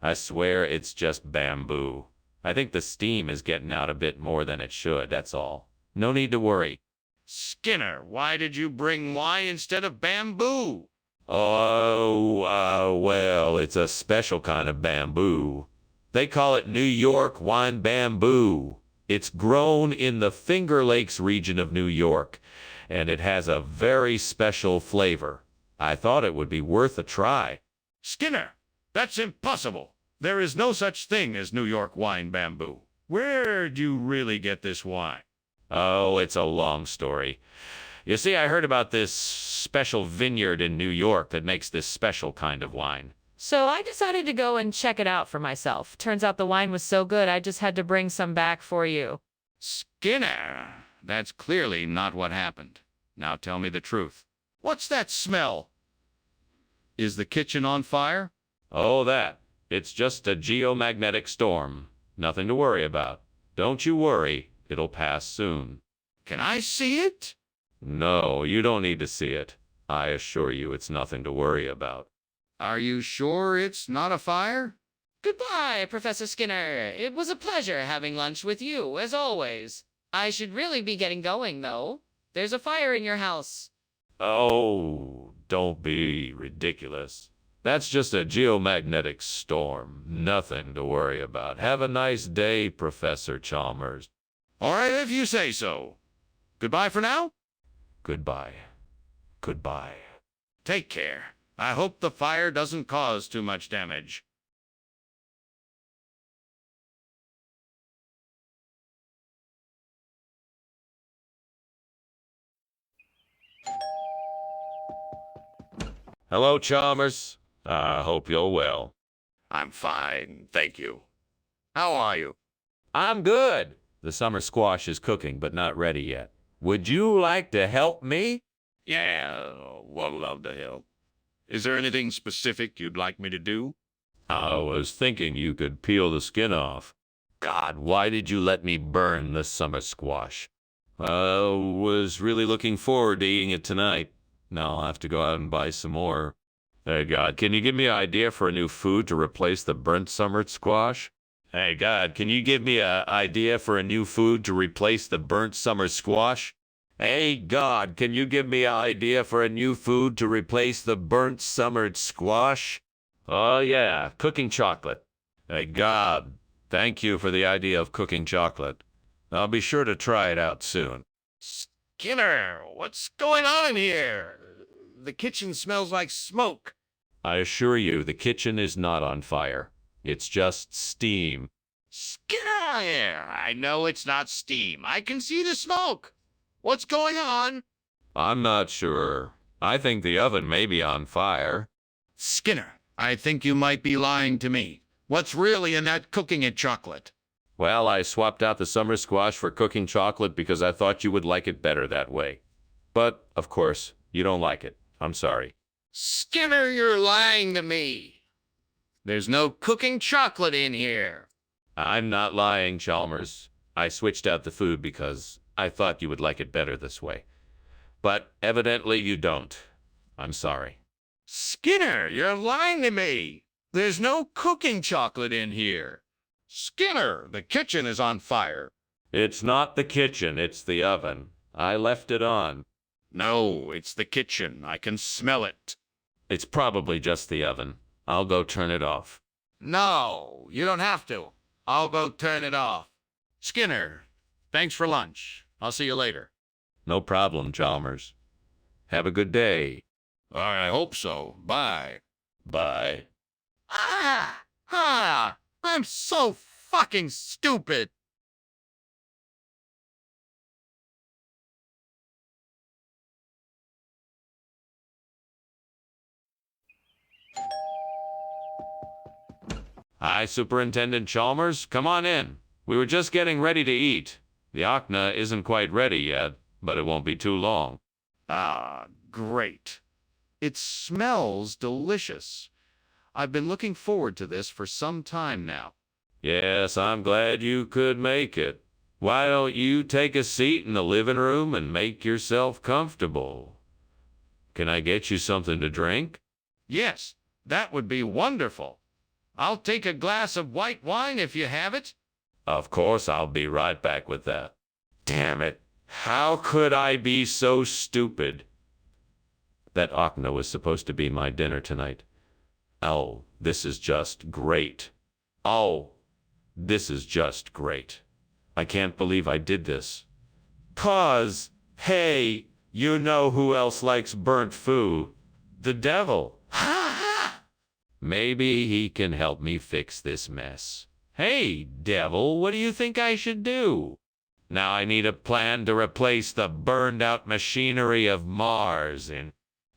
I swear it's just bamboo. I think the steam is getting out a bit more than it should, that's all. No need to worry. Skinner, why did you bring wine instead of bamboo? Oh, well, it's a special kind of bamboo. They call it New York wine bamboo. It's grown in the Finger Lakes region of New York, and it has a very special flavor. I thought it would be worth a try. Skinner, that's impossible. There is no such thing as New York wine bamboo. Where'd you really get this wine? Oh, it's a long story. You see, I heard about this special vineyard in New York that makes this special kind of wine. So I decided to go and check it out for myself. Turns out the wine was so good, I just had to bring some back for you. Skinner, that's clearly not what happened. Now tell me the truth. What's that smell? Is the kitchen on fire? Oh, that. It's just a geomagnetic storm. Nothing to worry about. Don't you worry. It'll pass soon. Can I see it? No, you don't need to see it. I assure you it's nothing to worry about. Are you sure it's not a fire? Goodbye, Professor Skinner. It was a pleasure having lunch with you, as always. I should really be getting going, though. There's a fire in your house. Oh, don't be ridiculous. That's just a geomagnetic storm. Nothing to worry about. Have a nice day, Professor Chalmers. All right, if you say so. Goodbye for now. Goodbye. Goodbye. Take care. I hope the fire doesn't cause too much damage. Hello, Chalmers. I hope you're well. I'm fine, thank you. How are you? I'm good. The summer squash is cooking, but not ready yet. Would you like to help me? Yeah, would love to help. Is there anything specific you'd like me to do? I was thinking you could peel the skin off. God, why did you let me burn the summer squash? I was really looking forward to eating it tonight. Now I'll have to go out and buy some more. Hey, God, can you give me an idea for a new food to replace the burnt summer squash? Hey, God, can you give me an idea for a new food to replace the burnt summer squash? Hey, God, can you give me an idea for a new food to replace the burnt summer squash? Oh, yeah, cooking chocolate. Hey, God, thank you for the idea of cooking chocolate. I'll be sure to try it out soon. Skinner, what's going on here? The kitchen smells like smoke. I assure you, the kitchen is not on fire. It's just steam. Skinner, I know it's not steam. I can see the smoke. What's going on? I'm not sure. I think the oven may be on fire. Skinner, I think you might be lying to me. What's really in that cooking it chocolate? Well, I swapped out the summer squash for cooking chocolate because I thought you would like it better that way. But, of course, you don't like it. I'm sorry. Skinner, you're lying to me. There's no cooking chocolate in here. I'm not lying, Chalmers. I switched out the food because I thought you would like it better this way. But evidently you don't. I'm sorry. Skinner, you're lying to me. There's no cooking chocolate in here. Skinner, the kitchen is on fire. It's not the kitchen, it's the oven. I left it on. No, it's the kitchen. I can smell it. It's probably just the oven. I'll go turn it off. No, you don't have to. I'll go turn it off. Skinner, thanks for lunch. I'll see you later. No problem, Chalmers. Have a good day. I hope so. Bye. Bye. I'm so fucking stupid. Hi, Superintendent Chalmers. Come on in. We were just getting ready to eat. The Akna isn't quite ready yet, but it won't be too long. Ah, great. It smells delicious. I've been looking forward to this for some time now. Yes, I'm glad you could make it. Why don't you take a seat in the living room and make yourself comfortable? Can I get you something to drink? Yes, that would be wonderful. I'll take a glass of white wine if you have it. Of course, I'll be right back with that. Damn it. How could I be so stupid? That Akna was supposed to be my dinner tonight. Oh, this is just great. Oh, this is just great. I can't believe I did this. 'Cause, hey, you know who else likes burnt food? The devil. Maybe he can help me fix this mess. Hey, devil, what do you think I should do? Now I need a plan to replace the burned-out machinery of Mars, and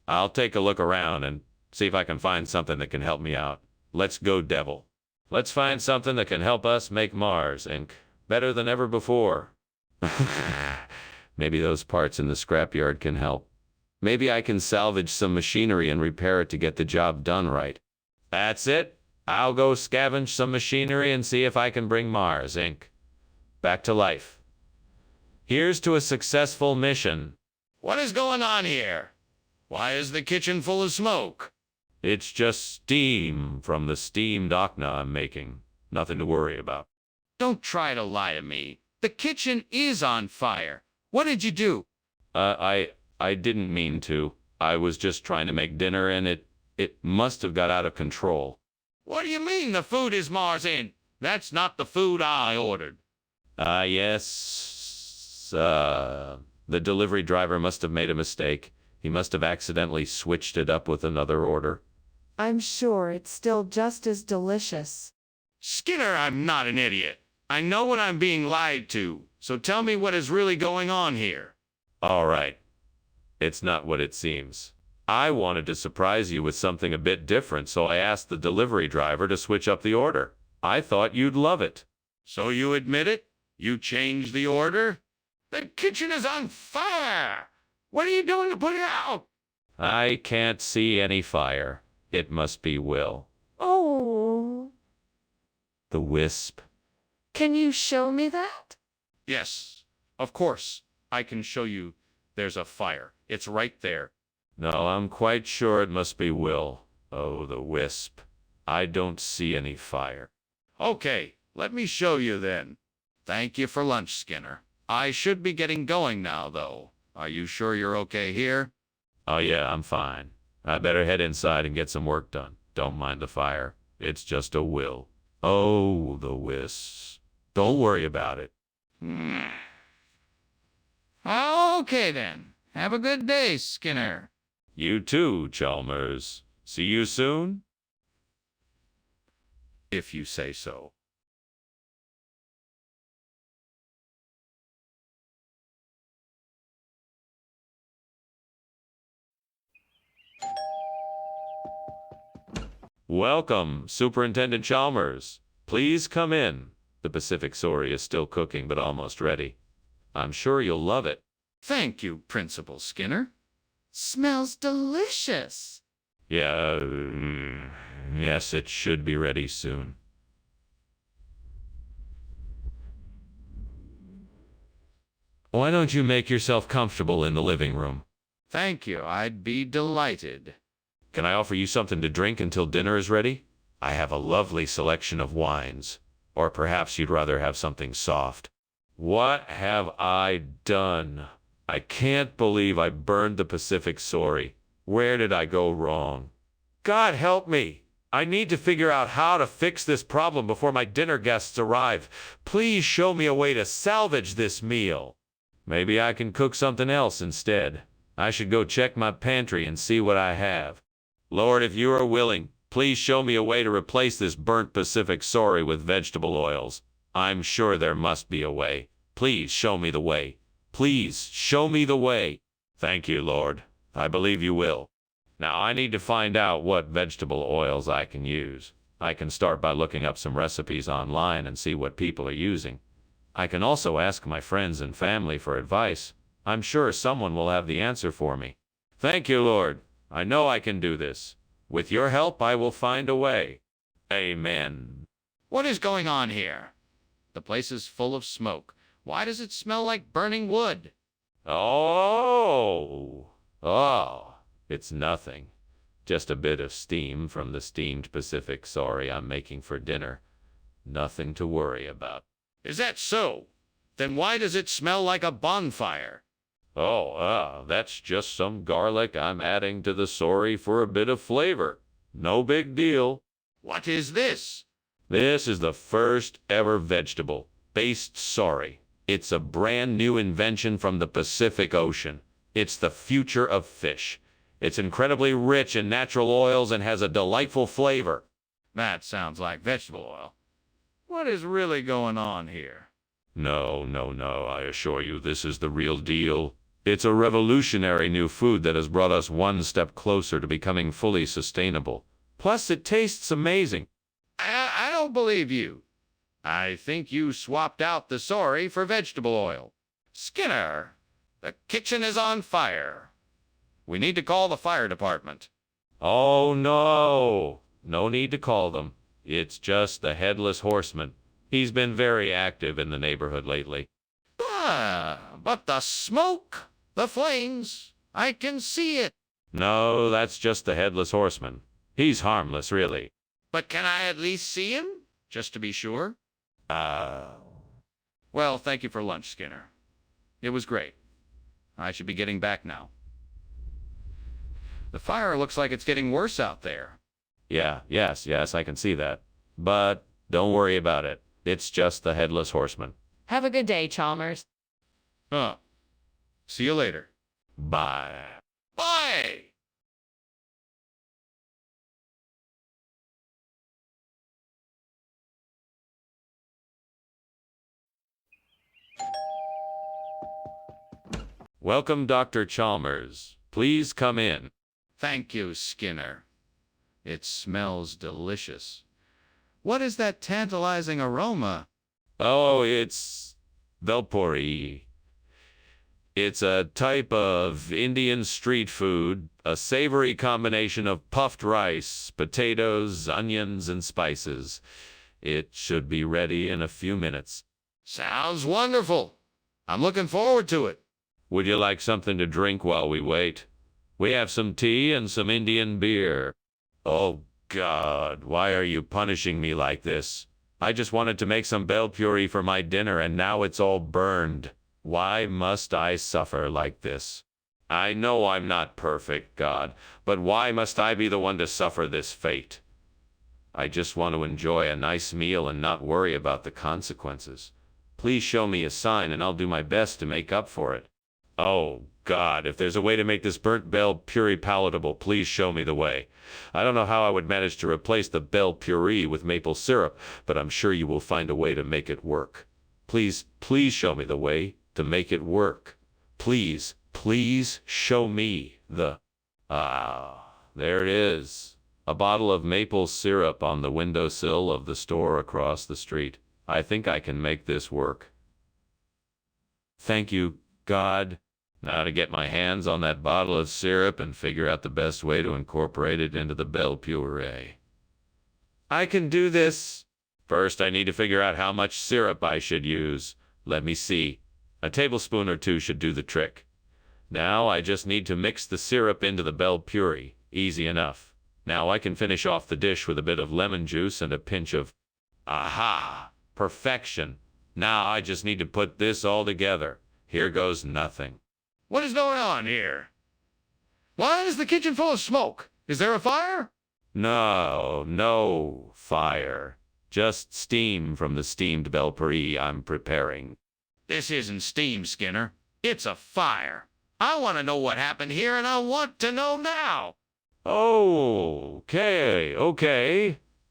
I'll take a look around and see if I can find something that can help me out. Let's go, devil. Let's find something that can help us make Mars, Inc. better than ever before. Maybe those parts in the scrapyard can help. Maybe I can salvage some machinery and repair it to get the job done right. That's it. I'll go scavenge some machinery and see if I can bring Mars, Inc. back to life. Here's to a successful mission. What is going on here? Why is the kitchen full of smoke? It's just steam from the steamed Akna I'm making. Nothing to worry about. Don't try to lie to me. The kitchen is on fire. What did you do? I didn't mean to. I was just trying to make dinner and it must have got out of control. What do you mean the food is Mars in? That's not the food I ordered. Yes. The delivery driver must have made a mistake. He must have accidentally switched it up with another order. I'm sure it's still just as delicious. Skinner, I'm not an idiot. I know when I'm being lied to, so tell me what is really going on here. All right. It's not what it seems. I wanted to surprise you with something a bit different, so I asked the delivery driver to switch up the order. I thought you'd love it. So you admit it? You changed the order? The kitchen is on fire! What are you doing to put it out? I can't see any fire. It must be Will. Oh. The wisp. Can you show me that? Yes, of course. I can show you. There's a fire. It's right there. No, I'm quite sure it must be Will. Oh, the wisp. I don't see any fire. Okay, let me show you then. Thank you for lunch, Skinner. I should be getting going now, though. Are you sure you're okay here? Oh yeah, I'm fine. I better head inside and get some work done. Don't mind the fire. It's just a Will. Oh, the wisp. Don't worry about it. Okay then. Have a good day, Skinner. You too, Chalmers. See you soon? If you say so. Welcome, Superintendent Chalmers. Please come in. The Pacific Sorry is still cooking, but almost ready. I'm sure you'll love it. Thank you, Principal Skinner. Smells delicious. Yeah, yes, it should be ready soon. Why don't you make yourself comfortable in the living room? Thank you, I'd be delighted. Can I offer you something to drink until dinner is ready? I have a lovely selection of wines. Or perhaps you'd rather have something soft. What have I done? I can't believe I burned the Pacific Sorry. Where did I go wrong? God help me! I need to figure out how to fix this problem before my dinner guests arrive. Please show me a way to salvage this meal. Maybe I can cook something else instead. I should go check my pantry and see what I have. Lord, if you are willing, please show me a way to replace this burnt Pacific Sorry with vegetable oils. I'm sure there must be a way. Please show me the way. Please show me the way. Thank you, Lord. I believe you will. Now I need to find out what vegetable oils I can use. I can start by looking up some recipes online and see what people are using. I can also ask my friends and family for advice. I'm sure someone will have the answer for me. Thank you, Lord. I know I can do this. With your help, I will find a way. Amen. What is going on here? The place is full of smoke. Why does it smell like burning wood? Oh, it's nothing. Just a bit of steam from the steamed Pacific Sorry I'm making for dinner. Nothing to worry about. Is that so? Then why does it smell like a bonfire? That's just some garlic I'm adding to the sorry for a bit of flavor. No big deal. What is this? This is the first ever vegetable-based sorry. It's a brand new invention from the Pacific Ocean. It's the future of fish. It's incredibly rich in natural oils and has a delightful flavor. That sounds like vegetable oil. What is really going on here? No, I assure you this is the real deal. It's a revolutionary new food that has brought us one step closer to becoming fully sustainable. Plus, it tastes amazing. I don't believe you. I think you swapped out the sorry for vegetable oil. Skinner, the kitchen is on fire. We need to call the fire department. Oh, no. No need to call them. It's just the Headless Horseman. He's been very active in the neighborhood lately. But the smoke, the flames, I can see it. No, that's just the Headless Horseman. He's harmless, really. But can I at least see him, just to be sure? Well, thank you for lunch, Skinner. It was great. I should be getting back now. The fire looks like it's getting worse out there. Yes, I can see that. But don't worry about it. It's just the Headless Horseman. Have a good day, Chalmers. See you later. Bye. Bye! Welcome, Dr. Chalmers. Please come in. Thank you, Skinner. It smells delicious. What is that tantalizing aroma? Oh, it's Velpuri. It's a type of Indian street food, a savory combination of puffed rice, potatoes, onions, and spices. It should be ready in a few minutes. Sounds wonderful. I'm looking forward to it. Would you like something to drink while we wait? We have some tea and some Indian beer. Oh, God, why are you punishing me like this? I just wanted to make some bell puri for my dinner and now it's all burned. Why must I suffer like this? I know I'm not perfect, God, but why must I be the one to suffer this fate? I just want to enjoy a nice meal and not worry about the consequences. Please show me a sign and I'll do my best to make up for it. Oh, God, if there's a way to make this burnt bell puree palatable, please show me the way. I don't know how I would manage to replace the bell puree with maple syrup, but I'm sure you will find a way to make it work. Please show me the way to make it work. Please show me the... there it is. A bottle of maple syrup on the windowsill of the store across the street. I think I can make this work. Thank you, God. Now to get my hands on that bottle of syrup and figure out the best way to incorporate it into the bell puree. I can do this. First, I need to figure out how much syrup I should use. Let me see. A tablespoon or two should do the trick. Now I just need to mix the syrup into the bell puree. Easy enough. Now I can finish off the dish with a bit of lemon juice and a pinch of... Aha! Perfection. Now I just need to put this all together. Here goes nothing. What is going on here? Why is the kitchen full of smoke? Is there a fire? No fire. Just steam from the steamed bell puree I'm preparing. This isn't steam, Skinner. It's a fire. I want to know what happened here, and I want to know now. Okay.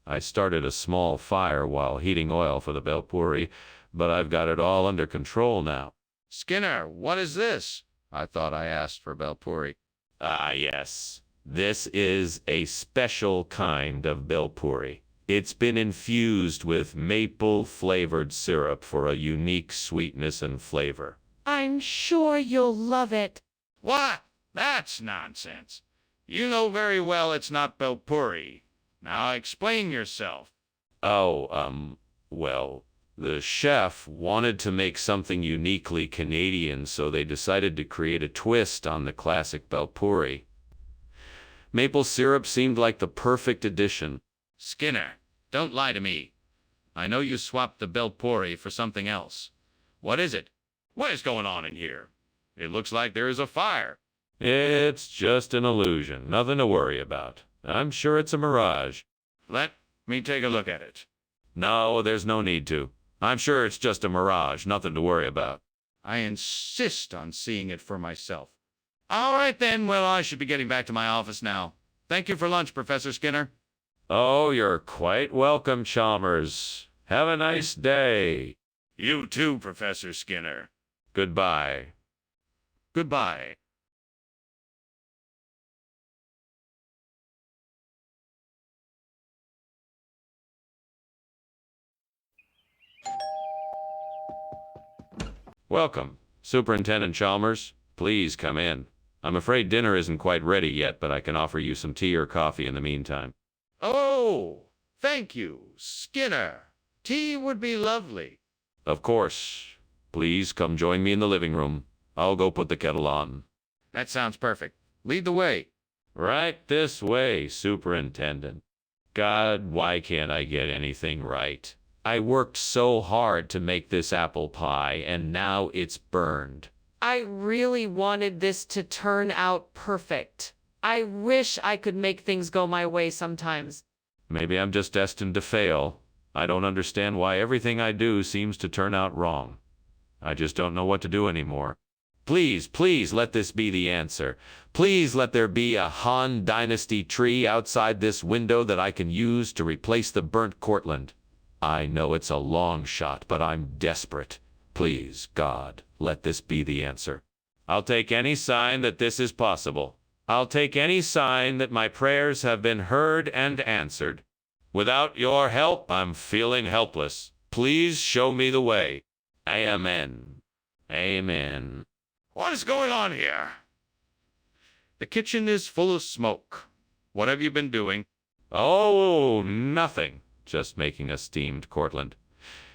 I started a small fire while heating oil for the bell puree, but I've got it all under control now. Skinner, what is this? I thought I asked for bell puree. Ah, yes. This is a special kind of bell puree. It's been infused with maple-flavored syrup for a unique sweetness and flavor. I'm sure you'll love it. What? That's nonsense. You know very well it's not bell puree. Now explain yourself. Well, the chef wanted to make something uniquely Canadian, so they decided to create a twist on the classic bell puree. Maple syrup seemed like the perfect addition. Skinner, don't lie to me. I know you swapped the bell puree for something else. What is it? What is going on in here? It looks like there is a fire. It's just an illusion, nothing to worry about. I'm sure it's a mirage. Let me take a look at it. No, there's no need to. I'm sure it's just a mirage, nothing to worry about. I insist on seeing it for myself. All right then, well, I should be getting back to my office now. Thank you for lunch, Professor Skinner. Oh, you're quite welcome, Chalmers. Have a nice day. You too, Professor Skinner. Goodbye. Goodbye. Welcome, Superintendent Chalmers. Please come in. I'm afraid dinner isn't quite ready yet, but I can offer you some tea or coffee in the meantime. Oh, thank you, Skinner. Tea would be lovely. Of course. Please come join me in the living room. I'll go put the kettle on. That sounds perfect. Lead the way. Right this way, Superintendent. God, why can't I get anything right? I worked so hard to make this apple pie, and now it's burned. I really wanted this to turn out perfect. I wish I could make things go my way sometimes. Maybe I'm just destined to fail. I don't understand why everything I do seems to turn out wrong. I just don't know what to do anymore. Please let this be the answer. Please let there be a Han Dynasty tree outside this window that I can use to replace the burnt Cortland. I know it's a long shot, but I'm desperate. Please, God, let this be the answer. I'll take any sign that this is possible. I'll take any sign that my prayers have been heard and answered. Without your help, I'm feeling helpless. Please show me the way. Amen. Amen. What is going on here? The kitchen is full of smoke. What have you been doing? Oh, nothing. Just making a steamed Cortland.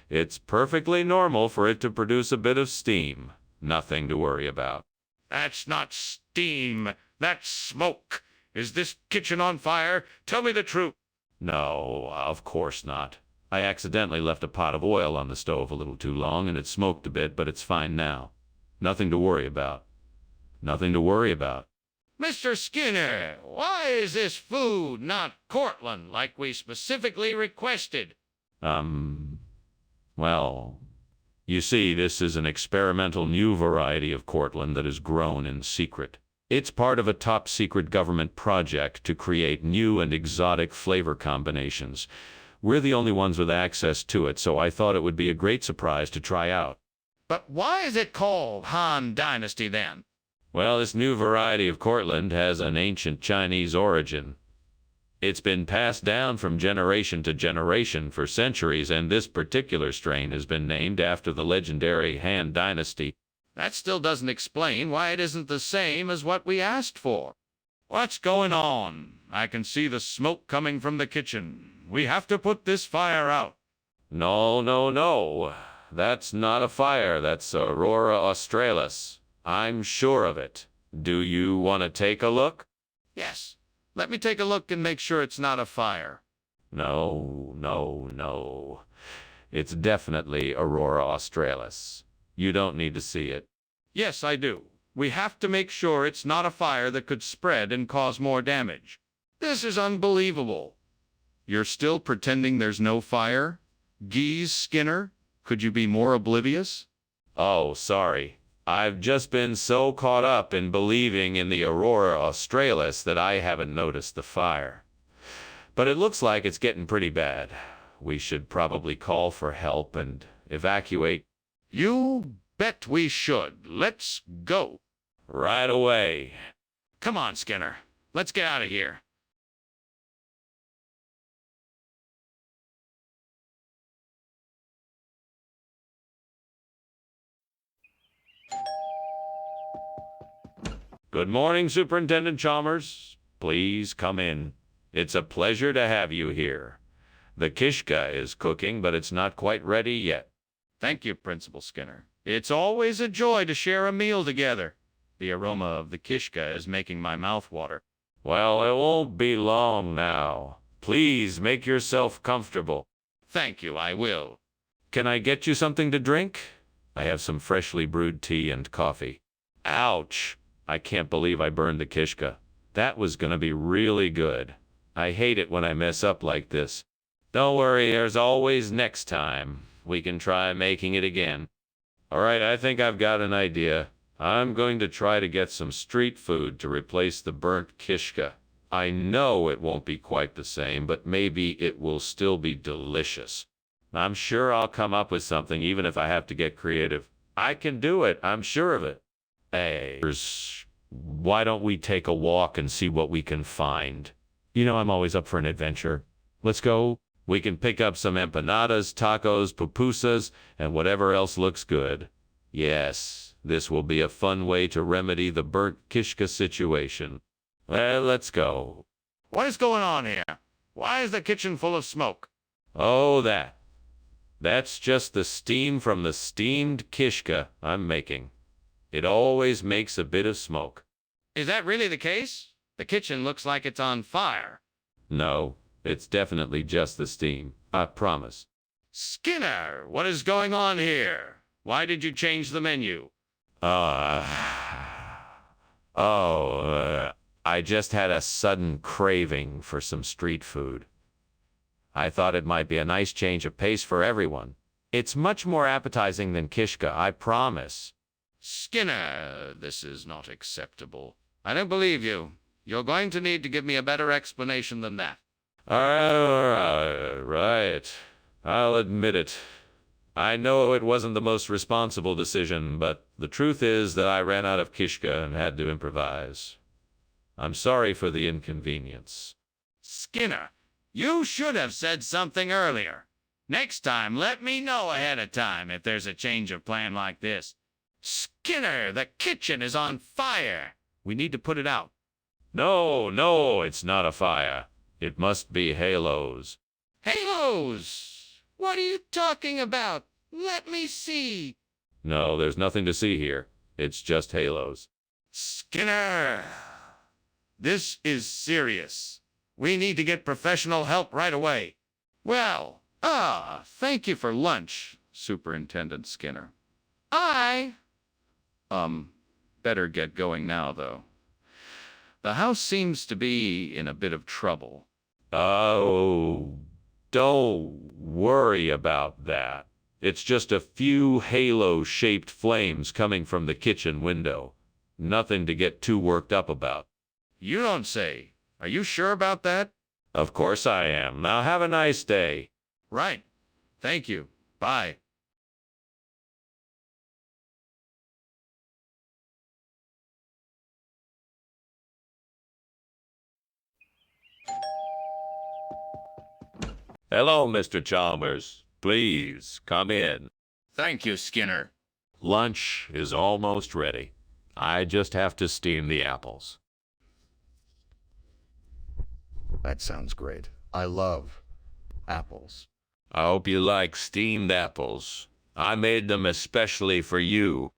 It's perfectly normal for it to produce a bit of steam. Nothing to worry about. That's not steam. That's smoke. Is this kitchen on fire? Tell me the truth. No, of course not. I accidentally left a pot of oil on the stove a little too long and it smoked a bit, but it's fine now. Nothing to worry about. Nothing to worry about. Mr. Skinner, why is this food not Cortland like we specifically requested? Well, you see, this is an experimental new variety of Cortland that is grown in secret. It's part of a top-secret government project to create new and exotic flavor combinations. We're the only ones with access to it, so I thought it would be a great surprise to try out. But why is it called Han Dynasty then? Well, this new variety of Cortland has an ancient Chinese origin. It's been passed down from generation to generation for centuries, and this particular strain has been named after the legendary Han Dynasty. That still doesn't explain why it isn't the same as what we asked for. What's going on? I can see the smoke coming from the kitchen. We have to put this fire out. No, no, no. That's not a fire. That's Aurora Australis. I'm sure of it. Do you want to take a look? Yes. Let me take a look and make sure it's not a fire. No, no, no. It's definitely Aurora Australis. You don't need to see it. Yes, I do. We have to make sure it's not a fire that could spread and cause more damage. This is unbelievable. You're still pretending there's no fire? Geese, Skinner, could you be more oblivious? Oh, sorry. I've just been so caught up in believing in the Aurora Australis that I haven't noticed the fire. But it looks like it's getting pretty bad. We should probably call for help and evacuate. You bet we should. Let's go. Right away. Come on, Skinner. Let's get out of here. Good morning, Superintendent Chalmers. Please come in. It's a pleasure to have you here. The kishka is cooking, but it's not quite ready yet. Thank you, Principal Skinner. It's always a joy to share a meal together. The aroma of the kishka is making my mouth water. Well, it won't be long now. Please make yourself comfortable. Thank you, I will. Can I get you something to drink? I have some freshly brewed tea and coffee. Ouch! I can't believe I burned the kishka. That was gonna be really good. I hate it when I mess up like this. Don't worry, there's always next time. We can try making it again. All right, I think I've got an idea. I'm going to try to get some street food to replace the burnt kishka. I know it won't be quite the same, but maybe it will still be delicious. I'm sure I'll come up with something, even if I have to get creative. I can do it, I'm sure of it. Hey, why don't we take a walk and see what we can find? You know I'm always up for an adventure. Let's go. We can pick up some empanadas, tacos, pupusas, and whatever else looks good. Yes, this will be a fun way to remedy the burnt kishka situation. Well, let's go. What is going on here? Why is the kitchen full of smoke? Oh, that's just the steam from the steamed kishka I'm making. It always makes a bit of smoke. Is that really the case? The kitchen looks like it's on fire. No, it's definitely just the steam. I promise. Skinner, what is going on here? Why did you change the menu? I just had a sudden craving for some street food. I thought it might be a nice change of pace for everyone. It's much more appetizing than kishka, I promise. Skinner, this is not acceptable. I don't believe you. You're going to need to give me a better explanation than that. Right. I'll admit it. I know it wasn't the most responsible decision, but the truth is that I ran out of kishka and had to improvise. I'm sorry for the inconvenience. Skinner, you should have said something earlier. Next time, let me know ahead of time if there's a change of plan like this. Skinner, the kitchen is on fire. We need to put it out. No, it's not a fire. It must be halos. Halos! What are you talking about? Let me see. No, there's nothing to see here. It's just halos. Skinner! This is serious. We need to get professional help right away. Well, thank you for lunch, Superintendent Skinner. Better get going now, though. The house seems to be in a bit of trouble. Oh, don't worry about that. It's just a few halo-shaped flames coming from the kitchen window. Nothing to get too worked up about. You don't say. Are you sure about that? Of course I am. Now have a nice day. Right. Thank you. Bye. Hello, Mr. Chalmers. Please, come in. Thank you, Skinner. Lunch is almost ready. I just have to steam the apples. That sounds great. I love apples. I hope you like steamed apples. I made them especially for you.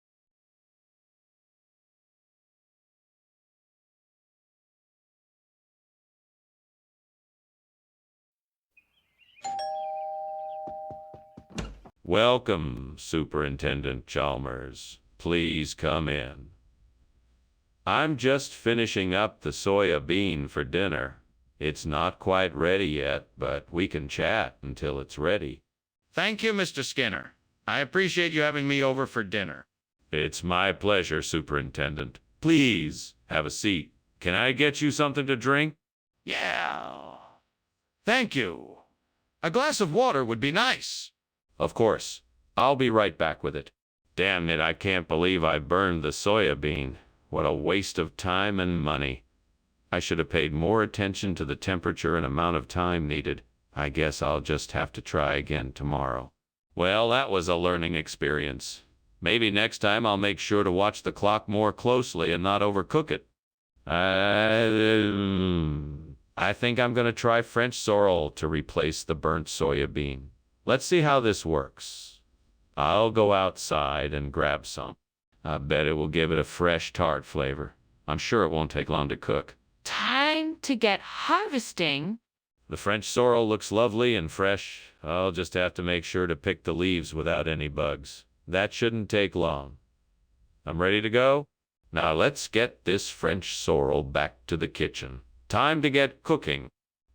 Welcome, Superintendent Chalmers. Please come in. I'm just finishing up the soya bean for dinner. It's not quite ready yet, but we can chat until it's ready. Thank you, Mr. Skinner. I appreciate you having me over for dinner. It's my pleasure, Superintendent. Please, have a seat. Can I get you something to drink? Yeah. Thank you. A glass of water would be nice. Of course. I'll be right back with it. Damn it, I can't believe I burned the soya bean. What a waste of time and money. I should have paid more attention to the temperature and amount of time needed. I guess I'll just have to try again tomorrow. Well, that was a learning experience. Maybe next time I'll make sure to watch the clock more closely and not overcook it. I think I'm going to try French sorrel to replace the burnt soya bean. Let's see how this works. I'll go outside and grab some. I bet it will give it a fresh, tart flavor. I'm sure it won't take long to cook. Time to get harvesting. The French sorrel looks lovely and fresh. I'll just have to make sure to pick the leaves without any bugs. That shouldn't take long. I'm ready to go. Now let's get this French sorrel back to the kitchen. Time to get cooking.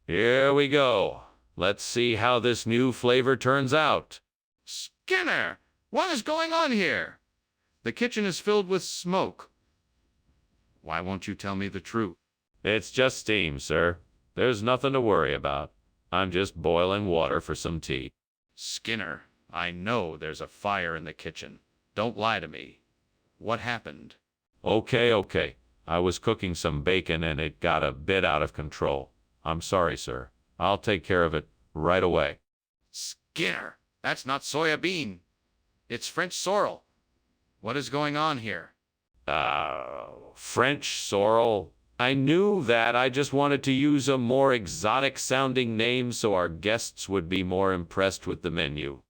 Here we go. Let's see how this new flavor turns out. Skinner, what is going on here? The kitchen is filled with smoke. Why won't you tell me the truth? It's just steam, sir. There's nothing to worry about. I'm just boiling water for some tea. Skinner, I know there's a fire in the kitchen. Don't lie to me. What happened? Okay. I was cooking some bacon and it got a bit out of control. I'm sorry, sir. I'll take care of it right away. Skinner, that's not soya bean. It's French sorrel. What is going on here? French sorrel? I knew that. I just wanted to use a more exotic-sounding name so our guests would be more impressed with the menu.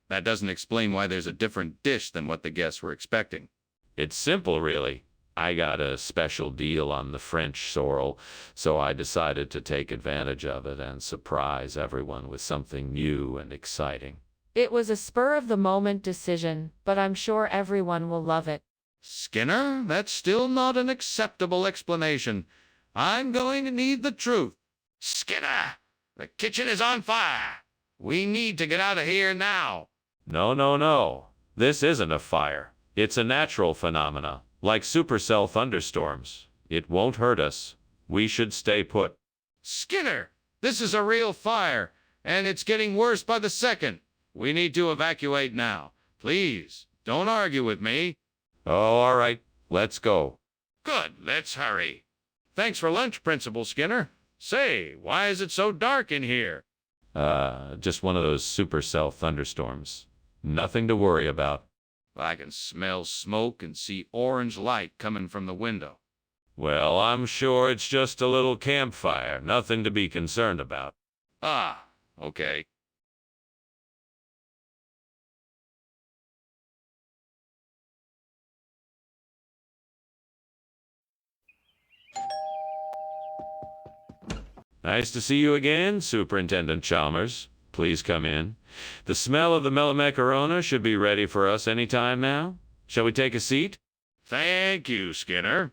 That doesn't explain why there's a different dish than what the guests were expecting. It's simple, really. I got a special deal on the French sorrel, so I decided to take advantage of it and surprise everyone with something new and exciting. It was a spur-of-the-moment decision, but I'm sure everyone will love it. Skinner, that's still not an acceptable explanation. I'm going to need the truth. Skinner, the kitchen is on fire. We need to get out of here now. No. This isn't a fire. It's a natural phenomena, like supercell thunderstorms. It won't hurt us. We should stay put. Skinner, this is a real fire, and it's getting worse by the second. We need to evacuate now. Please, don't argue with me. Oh, all right. Let's go. Good, let's hurry. Thanks for lunch, Principal Skinner. Say, why is it so dark in here? Just one of those supercell thunderstorms. Nothing to worry about. I can smell smoke and see orange light coming from the window. Well, I'm sure it's just a little campfire. Nothing to be concerned about. Ah, okay. Nice to see you again, Superintendent Chalmers. Please come in. The smell of the macarona should be ready for us any time now. Shall we take a seat? Thank you, Skinner.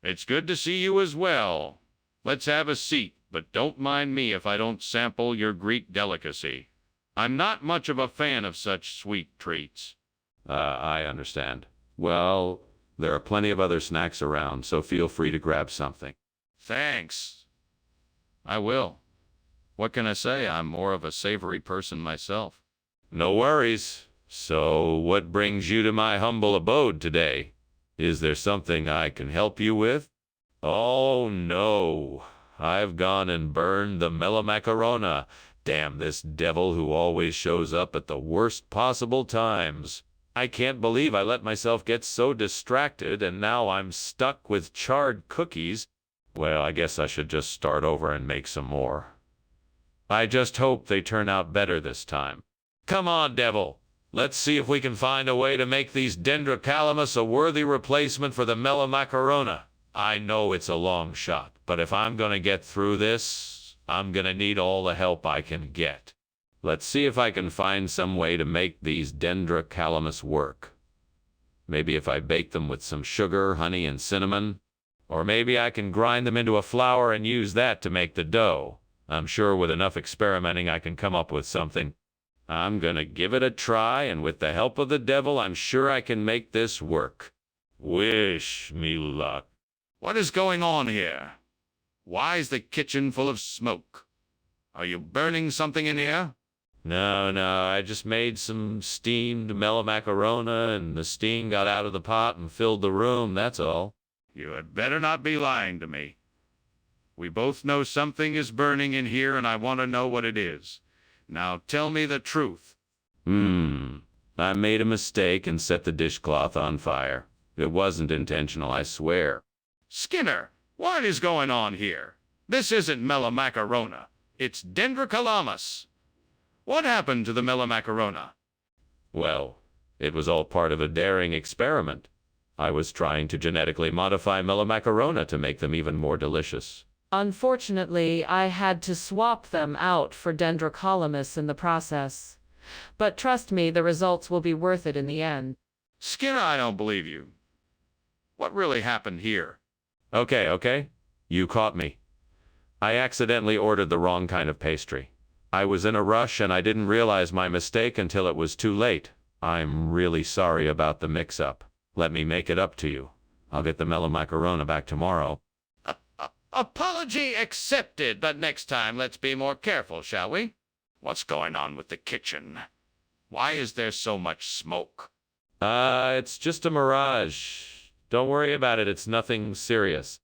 It's good to see you as well. Let's have a seat, but don't mind me if I don't sample your Greek delicacy. I'm not much of a fan of such sweet treats. I understand. Well, there are plenty of other snacks around, so feel free to grab something. Thanks. I will. What can I say? I'm more of a savory person myself. No worries. So, what brings you to my humble abode today? Is there something I can help you with? Oh, no. I've gone and burned the macarona. Damn this devil who always shows up at the worst possible times. I can't believe I let myself get so distracted and now I'm stuck with charred cookies. Well, I guess I should just start over and make some more. I just hope they turn out better this time. Come on, devil. Let's see if we can find a way to make these dendrocalamus a worthy replacement for the melamacarona. I know it's a long shot, but if I'm gonna get through this, I'm gonna need all the help I can get. Let's see if I can find some way to make these dendrocalamus work. Maybe if I bake them with some sugar, honey, and cinnamon. Or maybe I can grind them into a flour and use that to make the dough. I'm sure with enough experimenting I can come up with something. I'm gonna give it a try, and with the help of the devil, I'm sure I can make this work. Wish me luck. What is going on here? Why is the kitchen full of smoke? Are you burning something in here? No, I just made some steamed melamacarona, and the steam got out of the pot and filled the room, that's all. You had better not be lying to me. We both know something is burning in here, and I want to know what it is. Now tell me the truth. I made a mistake and set the dishcloth on fire. It wasn't intentional, I swear. Skinner, what is going on here? This isn't melamacarona. It's dendrocalamus. What happened to the melamacarona? Well, it was all part of a daring experiment. I was trying to genetically modify melamacarona to make them even more delicious. Unfortunately, I had to swap them out for dendrocalamus in the process. But trust me, the results will be worth it in the end. Skinner, I don't believe you. What really happened here? Okay. You caught me. I accidentally ordered the wrong kind of pastry. I was in a rush and I didn't realize my mistake until it was too late. I'm really sorry about the mix-up. Let me make it up to you. I'll get the melamacarona back tomorrow. Apology accepted, but next time let's be more careful, shall we? What's going on with the kitchen? Why is there so much smoke? It's just a mirage. Don't worry about it, it's nothing serious.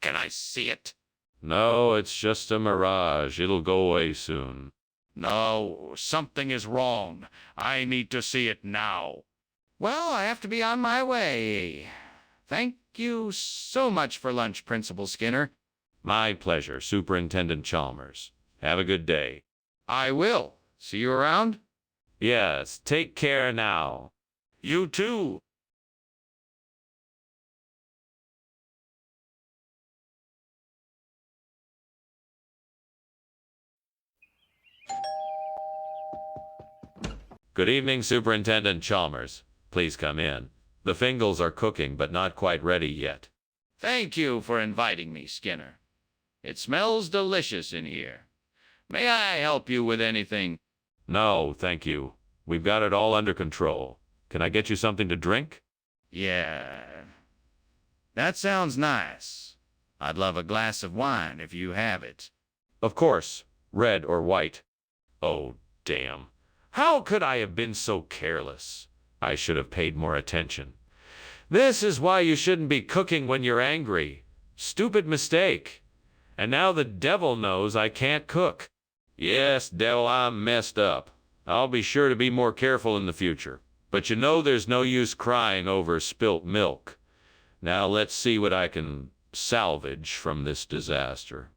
Can I see it? No, it's just a mirage. It'll go away soon. No, something is wrong. I need to see it now. Well, I have to be on my way. Thank you so much for lunch, Principal Skinner. My pleasure, Superintendent Chalmers. Have a good day. I will. See you around? Yes, take care now. You too. Good evening, Superintendent Chalmers. Please come in. The Fingals are cooking, but not quite ready yet. Thank you for inviting me, Skinner. It smells delicious in here. May I help you with anything? No, thank you. We've got it all under control. Can I get you something to drink? Yeah. That sounds nice. I'd love a glass of wine if you have it. Of course. Red or white. Oh, damn. How could I have been so careless? I should have paid more attention. This is why you shouldn't be cooking when you're angry. Stupid mistake. And now the devil knows I can't cook. Yes, devil, I'm messed up. I'll be sure to be more careful in the future. But you know there's no use crying over spilt milk. Now let's see what I can salvage from this disaster.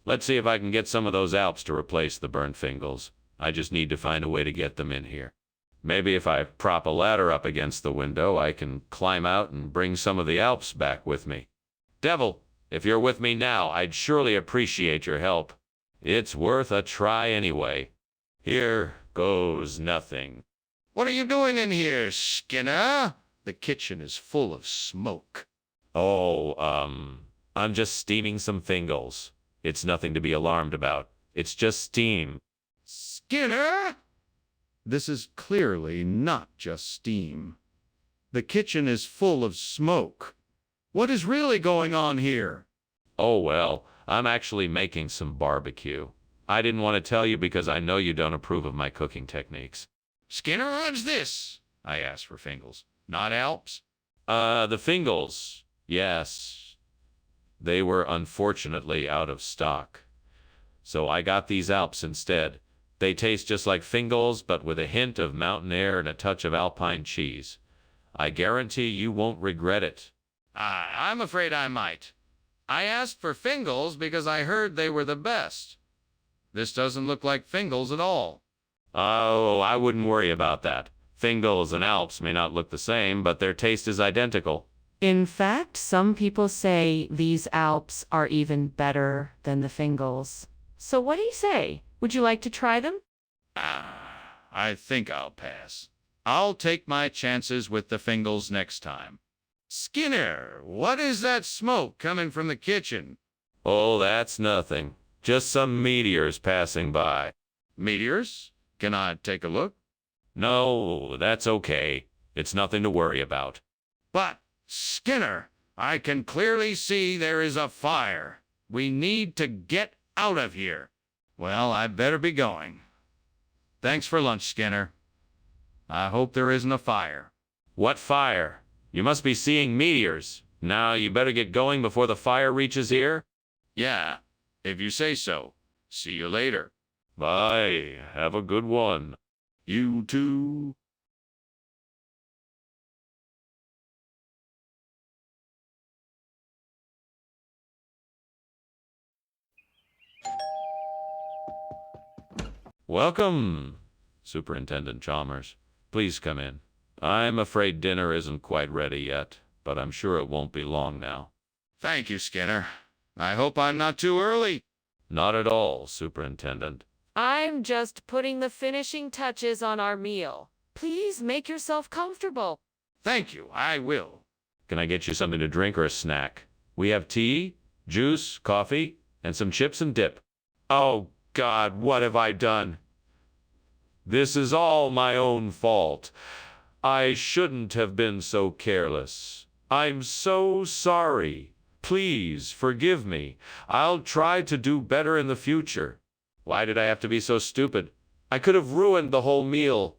Let's see if I can get some of those Alps to replace the burnt Fingals. I just need to find a way to get them in here. Maybe if I prop a ladder up against the window, I can climb out and bring some of the Alps back with me. Devil, if you're with me now, I'd surely appreciate your help. It's worth a try anyway. Here goes nothing. What are you doing in here, Skinner? The kitchen is full of smoke. Oh, I'm just steaming some Fingals. It's nothing to be alarmed about. It's just steam. Skinner? This is clearly not just steam. The kitchen is full of smoke. What is really going on here? Oh, well, I'm actually making some barbecue. I didn't want to tell you because I know you don't approve of my cooking techniques. Skinner, what's this? I asked for Fingals, not Alps. The Fingals, yes. They were unfortunately out of stock. So I got these Alps instead. They taste just like Fingals, but with a hint of mountain air and a touch of alpine cheese. I guarantee you won't regret it. I'm afraid I might. I asked for Fingals because I heard they were the best. This doesn't look like Fingals at all. Oh, I wouldn't worry about that. Fingals and Alps may not look the same, but their taste is identical. In fact, some people say these Alps are even better than the Fingals. So what do you say? Would you like to try them? I think I'll pass. I'll take my chances with the Fingals next time. Skinner, what is that smoke coming from the kitchen? Oh, that's nothing. Just some meteors passing by. Meteors? Can I take a look? No, that's okay. It's nothing to worry about. But, Skinner, I can clearly see there is a fire. We need to get out of here. Well, I better be going. Thanks for lunch, Skinner. I hope there isn't a fire. What fire? You must be seeing meteors. Now you better get going before the fire reaches here. Yeah, if you say so. See you later. Bye. Have a good one. You too. Welcome, Superintendent Chalmers. Please come in. I'm afraid dinner isn't quite ready yet, but I'm sure it won't be long now. Thank you, Skinner. I hope I'm not too early. Not at all, Superintendent. I'm just putting the finishing touches on our meal. Please make yourself comfortable. Thank you, I will. Can I get you something to drink or a snack? We have tea, juice, coffee, and some chips and dip. Oh, God, what have I done? This is all my own fault. I shouldn't have been so careless. I'm so sorry. Please forgive me. I'll try to do better in the future. Why did I have to be so stupid? I could have ruined the whole meal.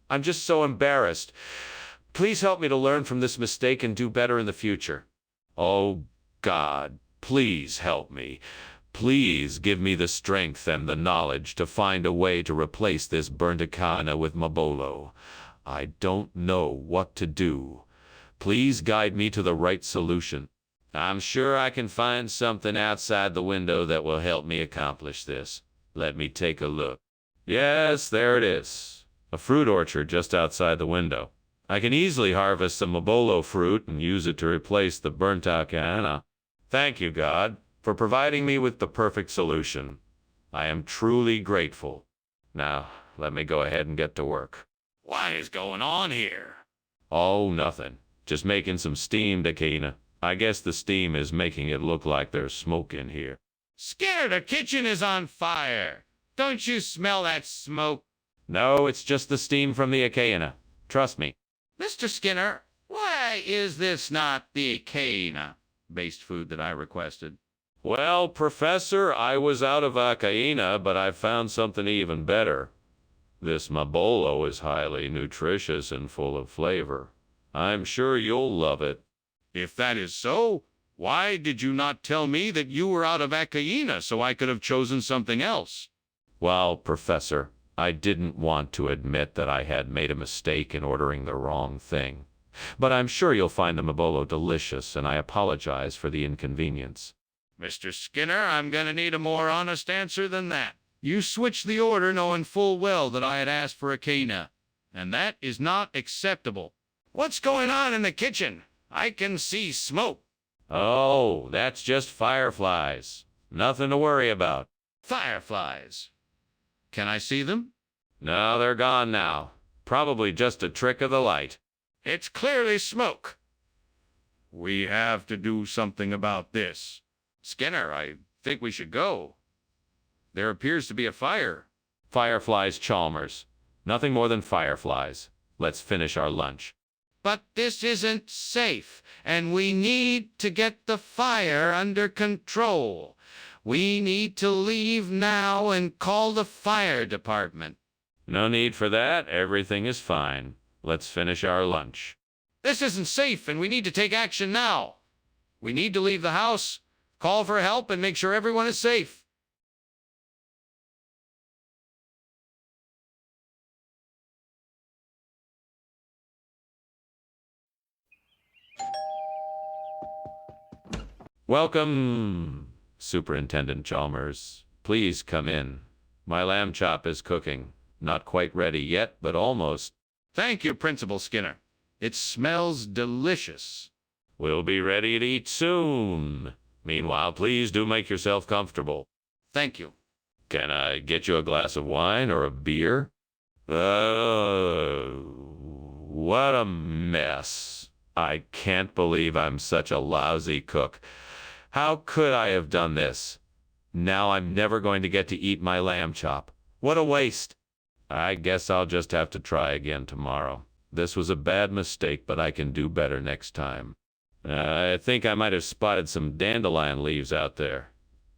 I'm just so embarrassed. Please help me to learn from this mistake and do better in the future. Oh, God, please help me. Please give me the strength and the knowledge to find a way to replace this burnt akana with mabolo. I don't know what to do. Please guide me to the right solution. I'm sure I can find something outside the window that will help me accomplish this. Let me take a look. Yes, there it is. A fruit orchard just outside the window. I can easily harvest some mabolo fruit and use it to replace the burnt akana. Thank you, God, for providing me with the perfect solution. I am truly grateful. Now, let me go ahead and get to work. What is going on here? Oh, nothing. Just making some steamed akina. I guess the steam is making it look like there's smoke in here. Skinner, the kitchen is on fire. Don't you smell that smoke? No, it's just the steam from the akana. Trust me. Mr. Skinner, why is this not the akana-based food that I requested? Well, Professor, I was out of akaina, but I found something even better. This mabolo is highly nutritious and full of flavor. I'm sure you'll love it. If that is so, why did you not tell me that you were out of akaina so I could have chosen something else? Well, Professor, I didn't want to admit that I had made a mistake in ordering the wrong thing. But I'm sure you'll find the mabolo delicious, and I apologize for the inconvenience. Mr. Skinner, I'm going to need a more honest answer than that. You switched the order knowing full well that I had asked for akina, and that is not acceptable. What's going on in the kitchen? I can see smoke. Oh, that's just fireflies. Nothing to worry about. Fireflies. Can I see them? No, they're gone now. Probably just a trick of the light. It's clearly smoke. We have to do something about this. Skinner, I think we should go. There appears to be a fire. Fireflies, Chalmers. Nothing more than fireflies. Let's finish our lunch. But this isn't safe, and we need to get the fire under control. We need to leave now and call the fire department. No need for that. Everything is fine. Let's finish our lunch. This isn't safe, and we need to take action now. We need to leave the house, call for help, and make sure everyone is safe. Welcome, Superintendent Chalmers. Please come in. My lamb chop is cooking. Not quite ready yet, but almost. Thank you, Principal Skinner. It smells delicious. We'll be ready to eat soon. Meanwhile, please do make yourself comfortable. Thank you. Can I get you a glass of wine or a beer? What a mess. I can't believe I'm such a lousy cook. How could I have done this? Now I'm never going to get to eat my lamb chop. What a waste. I guess I'll just have to try again tomorrow. This was a bad mistake, but I can do better next time. I think I might have spotted some dandelion leaves out there.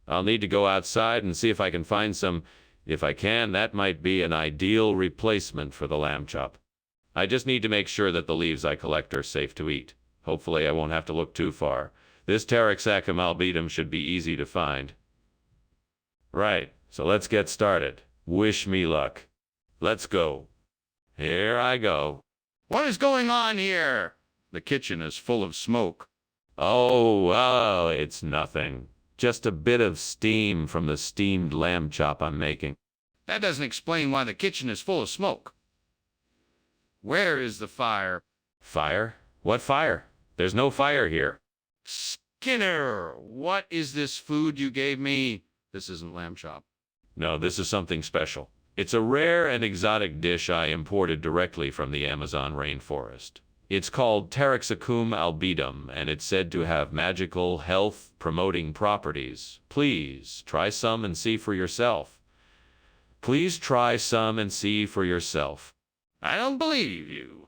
I'll need to go outside and see if I can find some. If I can, that might be an ideal replacement for the lamb chop. I just need to make sure that the leaves I collect are safe to eat. Hopefully I won't have to look too far. This Taraxacum albedum should be easy to find. Right, so let's get started. Wish me luck. Let's go. Here I go. What is going on here? The kitchen is full of smoke. Oh, it's nothing. Just a bit of steam from the steamed lamb chop I'm making. That doesn't explain why the kitchen is full of smoke. Where is the fire? Fire? What fire? There's no fire here. Skinner, what is this food you gave me? This isn't lamb chop. No, this is something special. It's a rare and exotic dish I imported directly from the Amazon rainforest. It's called Taraxacum albedum, and it's said to have magical, health-promoting properties. Please, try some and see for yourself. Please try some and see for yourself. I don't believe you.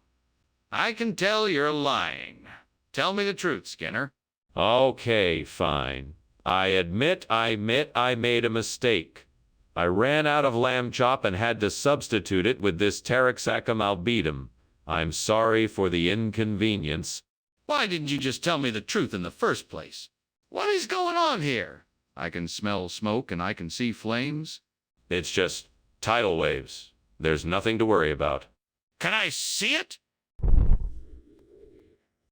I can tell you're lying. Tell me the truth, Skinner. Okay, fine. I admit I made a mistake. I ran out of lamb chop and had to substitute it with this Taraxacum albedum. I'm sorry for the inconvenience. Why didn't you just tell me the truth in the first place? What is going on here? I can smell smoke and I can see flames. It's just tidal waves. There's nothing to worry about. Can I see it?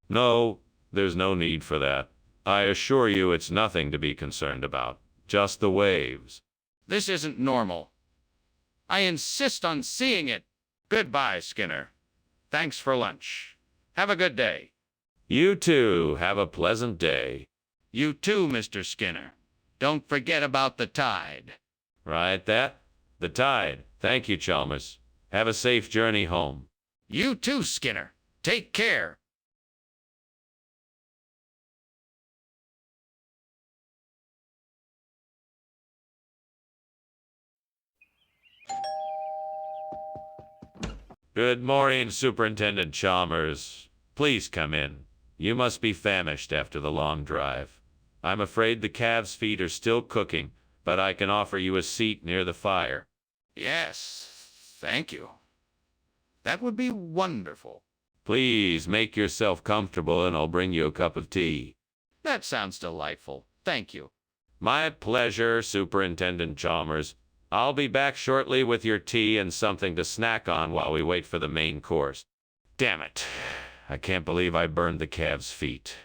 No, there's no need for that. I assure you it's nothing to be concerned about. Just the waves. This isn't normal. I insist on seeing it. Goodbye, Skinner. Thanks for lunch. Have a good day. You too. Have a pleasant day. You too, Mr. Skinner. Don't forget about the tide. Right, that? The tide. Thank you, Chalmers. Have a safe journey home. You too, Skinner. Take care. Good morning, Superintendent Chalmers. Please come in. You must be famished after the long drive. I'm afraid the calves' feet are still cooking, but I can offer you a seat near the fire. Yes, thank you. That would be wonderful. Please make yourself comfortable and I'll bring you a cup of tea. That sounds delightful. Thank you. My pleasure, Superintendent Chalmers. I'll be back shortly with your tea and something to snack on while we wait for the main course. Damn it. I can't believe I burned the calves' feet.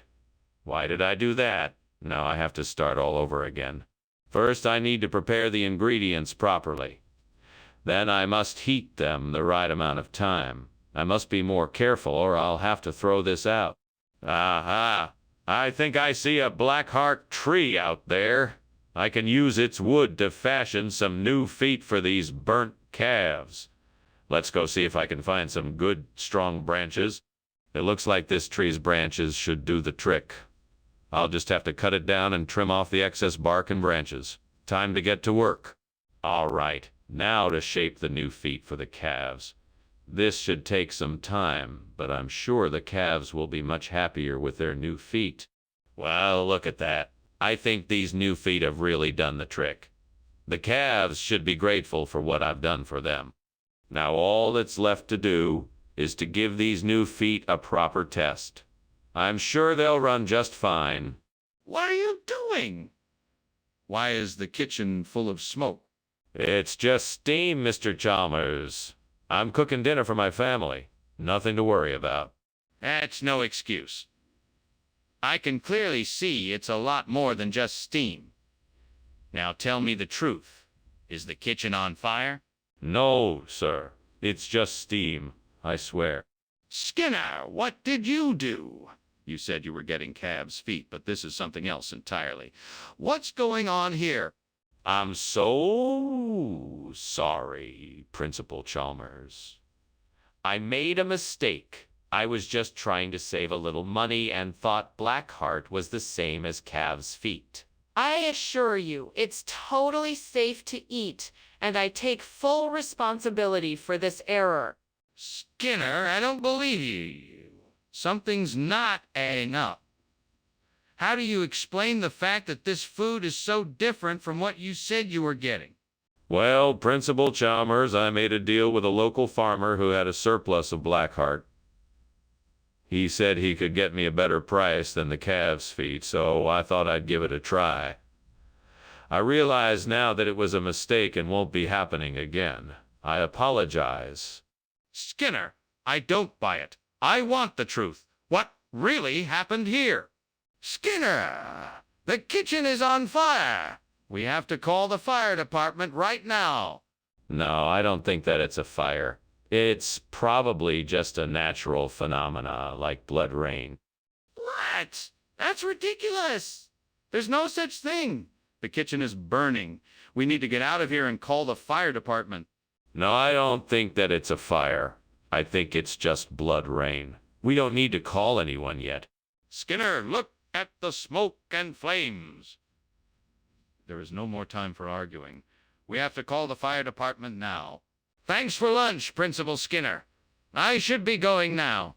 Why did I do that? Now I have to start all over again. First, I need to prepare the ingredients properly. Then I must heat them the right amount of time. I must be more careful or I'll have to throw this out. Aha! I think I see a blackheart tree out there. I can use its wood to fashion some new feet for these burnt calves. Let's go see if I can find some good, strong branches. It looks like this tree's branches should do the trick. I'll just have to cut it down and trim off the excess bark and branches. Time to get to work. All right, now to shape the new feet for the calves. This should take some time, but I'm sure the calves will be much happier with their new feet. Well, look at that. I think these new feet have really done the trick. The calves should be grateful for what I've done for them. Now all that's left to do is to give these new feet a proper test. I'm sure they'll run just fine. What are you doing? Why is the kitchen full of smoke? It's just steam, Mr. Chalmers. I'm cooking dinner for my family. Nothing to worry about. That's no excuse. I can clearly see it's a lot more than just steam. Now tell me the truth. Is the kitchen on fire? No, sir. It's just steam, I swear. Skinner, what did you do? You said you were getting calves' feet, but this is something else entirely. What's going on here? I'm so sorry, Principal Chalmers. I made a mistake. I was just trying to save a little money and thought Blackheart was the same as calves' feet. I assure you, it's totally safe to eat, and I take full responsibility for this error. Skinner, I don't believe you. Something's not adding up. How do you explain the fact that this food is so different from what you said you were getting? Well, Principal Chalmers, I made a deal with a local farmer who had a surplus of Blackheart. He said he could get me a better price than the calves' feet, so I thought I'd give it a try. I realize now that it was a mistake and won't be happening again. I apologize. Skinner, I don't buy it. I want the truth. What really happened here? Skinner, the kitchen is on fire. We have to call the fire department right now. No, I don't think that it's a fire. It's probably just a natural phenomena like blood rain. What? That's ridiculous. There's no such thing. The kitchen is burning. We need to get out of here and call the fire department. No, I don't think that it's a fire. I think it's just blood rain. We don't need to call anyone yet. Skinner, look at the smoke and flames. There is no more time for arguing. We have to call the fire department now. Thanks for lunch, Principal Skinner. I should be going now.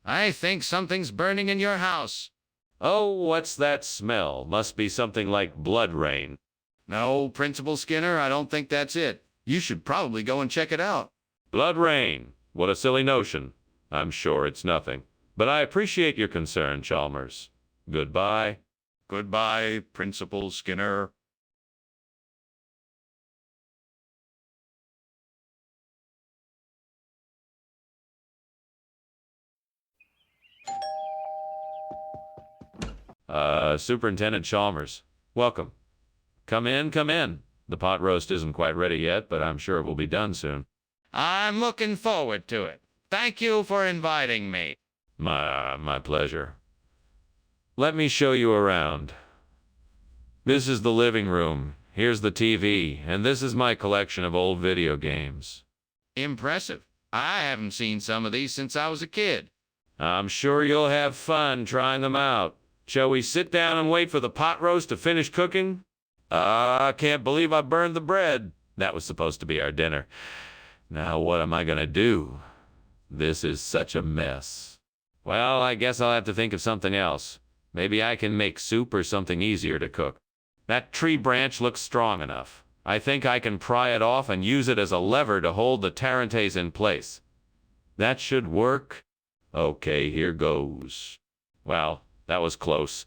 I think something's burning in your house. Oh, what's that smell? Must be something like blood rain. No, Principal Skinner, I don't think that's it. You should probably go and check it out. Blood rain. What a silly notion. I'm sure it's nothing. But I appreciate your concern, Chalmers. Goodbye. Goodbye, Principal Skinner. Superintendent Chalmers. Welcome. Come in, come in. The pot roast isn't quite ready yet, but I'm sure it will be done soon. I'm looking forward to it. Thank you for inviting me. My pleasure. Let me show you around. This is the living room. Here's the TV, and this is my collection of old video games. Impressive. I haven't seen some of these since I was a kid. I'm sure you'll have fun trying them out. Shall we sit down and wait for the pot roast to finish cooking? I can't believe I burned the bread. That was supposed to be our dinner. Now what am I gonna do? This is such a mess. Well, I guess I'll have to think of something else. Maybe I can make soup or something easier to cook. That tree branch looks strong enough. I think I can pry it off and use it as a lever to hold the tarantes in place. That should work. Okay, here goes. Well, that was close.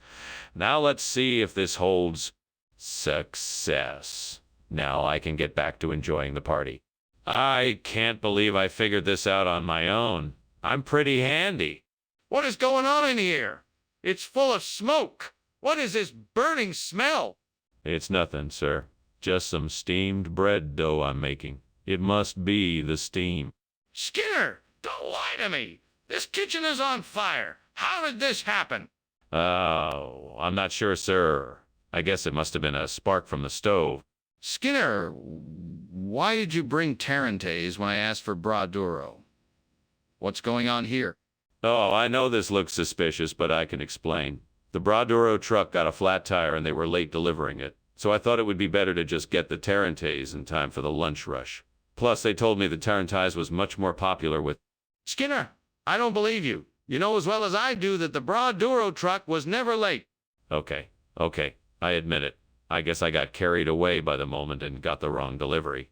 Now let's see if this holds. Success. Now I can get back to enjoying the party. I can't believe I figured this out on my own. I'm pretty handy. What is going on in here? It's full of smoke. What is this burning smell? It's nothing, sir. Just some steamed bread dough I'm making. It must be the steam. Skinner, don't lie to me. This kitchen is on fire. How did this happen? Oh, I'm not sure, sir. I guess it must have been a spark from the stove. Skinner, why did you bring tarantes when I asked for braduro? What's going on here? Oh, I know this looks suspicious, but I can explain. The Braduro truck got a flat tire and they were late delivering it, so I thought it would be better to just get the tarantes in time for the lunch rush. Plus, they told me the tarantes was much more popular with... Skinner, I don't believe you. You know as well as I do that the Braduro truck was never late. Okay, I admit it. I guess I got carried away by the moment and got the wrong delivery.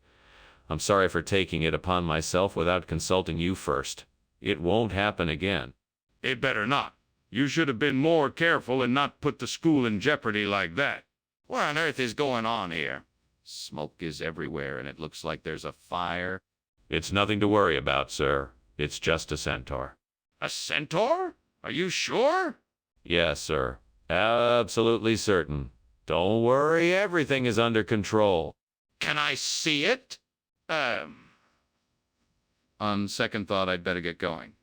I'm sorry for taking it upon myself without consulting you first. It won't happen again. It better not. You should have been more careful and not put the school in jeopardy like that. What on earth is going on here? Smoke is everywhere and it looks like there's a fire. It's nothing to worry about, sir. It's just a centaur. A centaur? Are you sure? Yes, sir. Absolutely certain. Don't worry, everything is under control. Can I see it? On second thought, I'd better get going.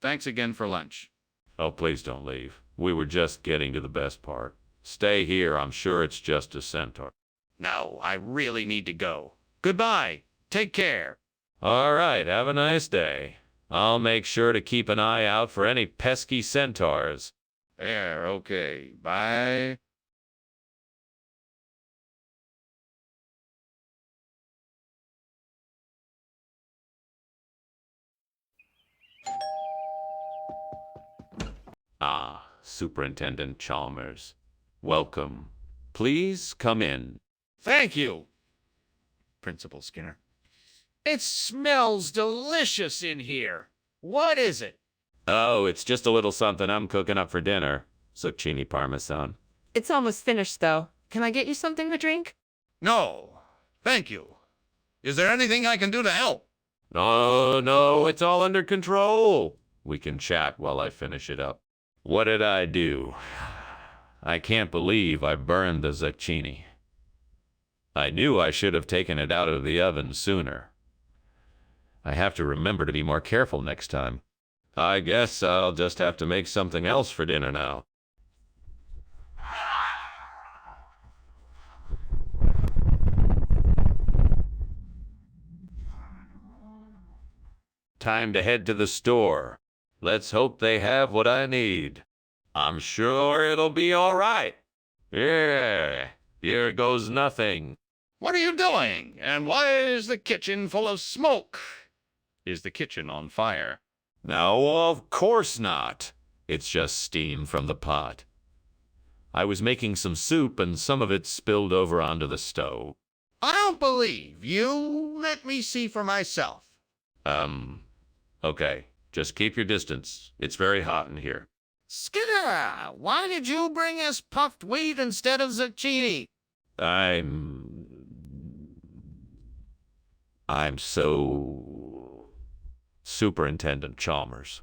Thanks again for lunch. Oh, please don't leave. We were just getting to the best part. Stay here. I'm sure it's just a centaur. No, I really need to go. Goodbye. Take care. All right, have a nice day. I'll make sure to keep an eye out for any pesky centaurs. There, okay. Bye. Ah, Superintendent Chalmers. Welcome. Please come in. Thank you, Principal Skinner. It smells delicious in here. What is it? Oh, it's just a little something I'm cooking up for dinner. Zucchini parmesan. It's almost finished, though. Can I get you something to drink? No, thank you. Is there anything I can do to help? No, it's all under control. We can chat while I finish it up. What did I do? I can't believe I burned the zucchini. I knew I should have taken it out of the oven sooner. I have to remember to be more careful next time. I guess I'll just have to make something else for dinner now. Time to head to the store. Let's hope they have what I need. I'm sure it'll be all right. Yeah, here goes nothing. What are you doing? And why is the kitchen full of smoke? Is the kitchen on fire? No, of course not. It's just steam from the pot. I was making some soup and some of it spilled over onto the stove. I don't believe you. Let me see for myself. Okay. Just keep your distance. It's very hot in here. Skinner, why did you bring us puffed wheat instead of zucchini? I'm so... Superintendent Chalmers.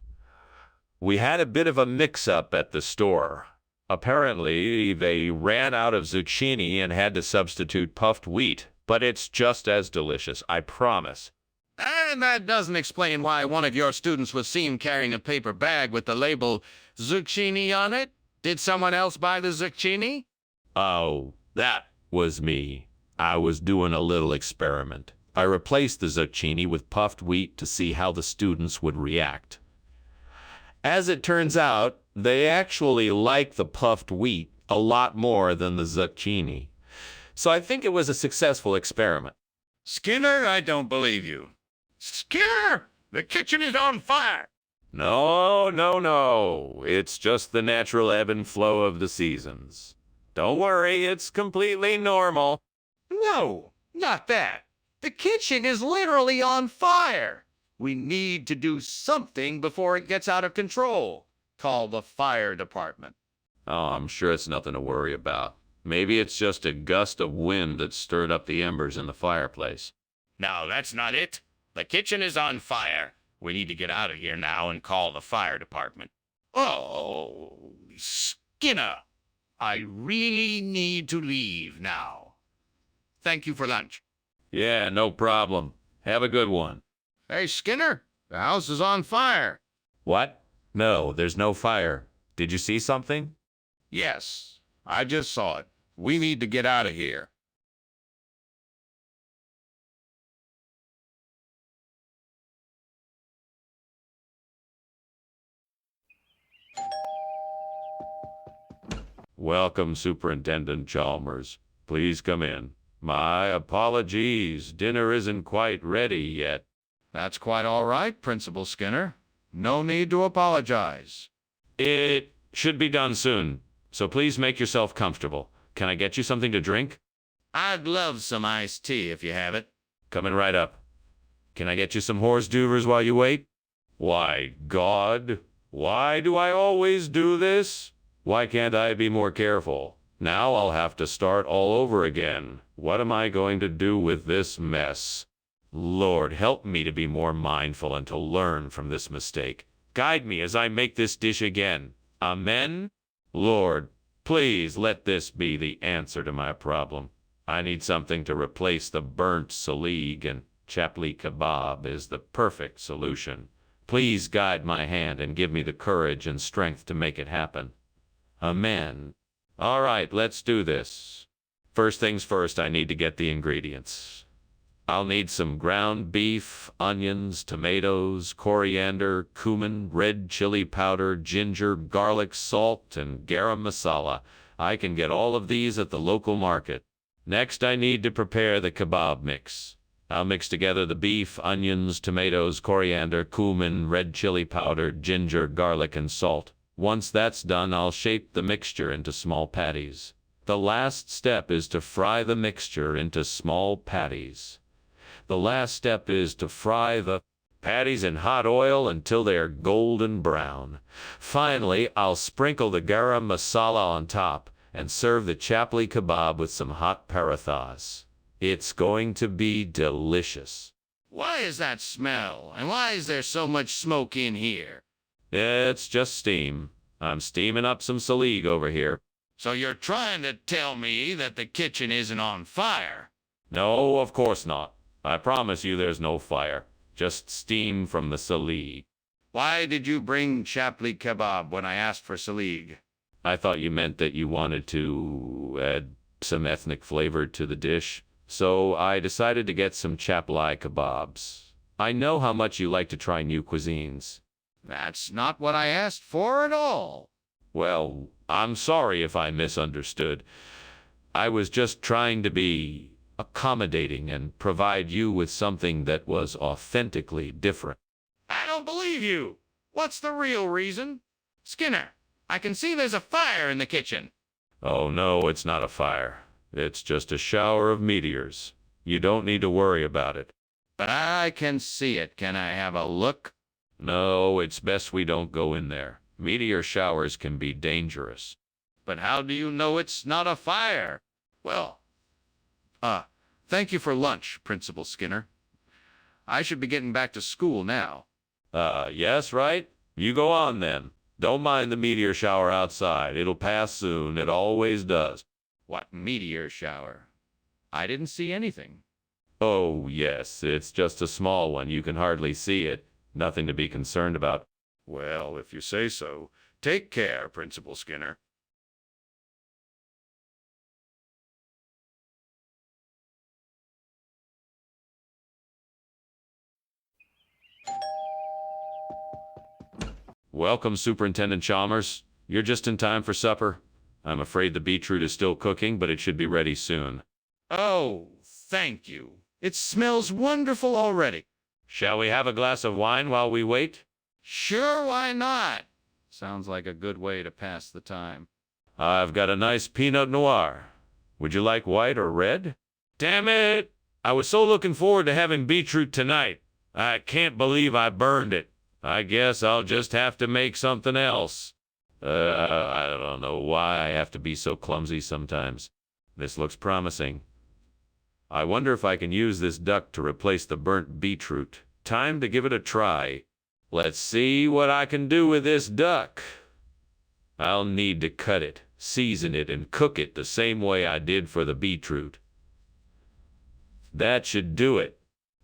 We had a bit of a mix-up at the store. Apparently, they ran out of zucchini and had to substitute puffed wheat, but it's just as delicious, I promise. And that doesn't explain why one of your students was seen carrying a paper bag with the label zucchini on it. Did someone else buy the zucchini? Oh, that was me. I was doing a little experiment. I replaced the zucchini with puffed wheat to see how the students would react. As it turns out, they actually like the puffed wheat a lot more than the zucchini. So I think it was a successful experiment. Skinner, I don't believe you. Skinner, the kitchen is on fire. No. It's just the natural ebb and flow of the seasons. Don't worry, it's completely normal. No, not that. The kitchen is literally on fire. We need to do something before it gets out of control. Call the fire department. Oh, I'm sure it's nothing to worry about. Maybe it's just a gust of wind that stirred up the embers in the fireplace. No, that's not it. The kitchen is on fire. We need to get out of here now and call the fire department. Oh, Skinner, I really need to leave now. Thank you for lunch. Yeah, no problem. Have a good one. Hey, Skinner, the house is on fire. What? No, there's no fire. Did you see something? Yes, I just saw it. We need to get out of here. Welcome, Superintendent Chalmers. Please come in. My apologies. Dinner isn't quite ready yet. That's quite all right, Principal Skinner. No need to apologize. It should be done soon, so please make yourself comfortable. Can I get you something to drink? I'd love some iced tea if you have it. Coming right up. Can I get you some horse duvers while you wait? Why, God, why do I always do this? Why can't I be more careful? Now I'll have to start all over again. What am I going to do with this mess? Lord, help me to be more mindful and to learn from this mistake. Guide me as I make this dish again. Amen? Lord, please let this be the answer to my problem. I need something to replace the burnt salig, and chapli kebab is the perfect solution. Please guide my hand and give me the courage and strength to make it happen. Amen. All right, let's do this. First things first, I need to get the ingredients. I'll need some ground beef, onions, tomatoes, coriander, cumin, red chili powder, ginger, garlic, salt, and garam masala. I can get all of these at the local market. Next, I need to prepare the kebab mix. I'll mix together the beef, onions, tomatoes, coriander, cumin, red chili powder, ginger, garlic, and salt. Once that's done, I'll shape the mixture into small patties. The last step is to fry the mixture into small patties. The last step is to fry the patties in hot oil until they are golden brown. Finally, I'll sprinkle the garam masala on top and serve the chapli kebab with some hot parathas. It's going to be delicious. Why is that smell? And why is there so much smoke in here? It's just steam. I'm steaming up some salig over here. So you're trying to tell me that the kitchen isn't on fire? No, of course not. I promise you there's no fire. Just steam from the salig. Why did you bring chapli kebab when I asked for salig? I thought you meant that you wanted to add some ethnic flavor to the dish. So I decided to get some chapli kebabs. I know how much you like to try new cuisines. That's not what I asked for at all. Well, I'm sorry if I misunderstood. I was just trying to be accommodating and provide you with something that was authentically different. I don't believe you. What's the real reason? Skinner, I can see there's a fire in the kitchen. Oh no, it's not a fire. It's just a shower of meteors. You don't need to worry about it. But I can see it. Can I have a look? No, it's best we don't go in there. Meteor showers can be dangerous. But how do you know it's not a fire? Well, thank you for lunch, Principal Skinner. I should be getting back to school now. Yes, right? You go on then. Don't mind the meteor shower outside. It'll pass soon. It always does. What meteor shower? I didn't see anything. Oh, yes, it's just a small one. You can hardly see it. Nothing to be concerned about. Well, if you say so. Take care, Principal Skinner. Welcome, Superintendent Chalmers. You're just in time for supper. I'm afraid the beetroot is still cooking, but it should be ready soon. Oh, thank you. It smells wonderful already. Shall we have a glass of wine while we wait? Sure, why not? Sounds like a good way to pass the time. I've got a nice Pinot Noir. Would you like white or red? Damn it! I was so looking forward to having beetroot tonight. I can't believe I burned it. I guess I'll just have to make something else. I don't know why I have to be so clumsy sometimes. This looks promising. I wonder if I can use this duck to replace the burnt beetroot. Time to give it a try. Let's see what I can do with this duck. I'll need to cut it, season it, and cook it the same way I did for the beetroot. That should do it.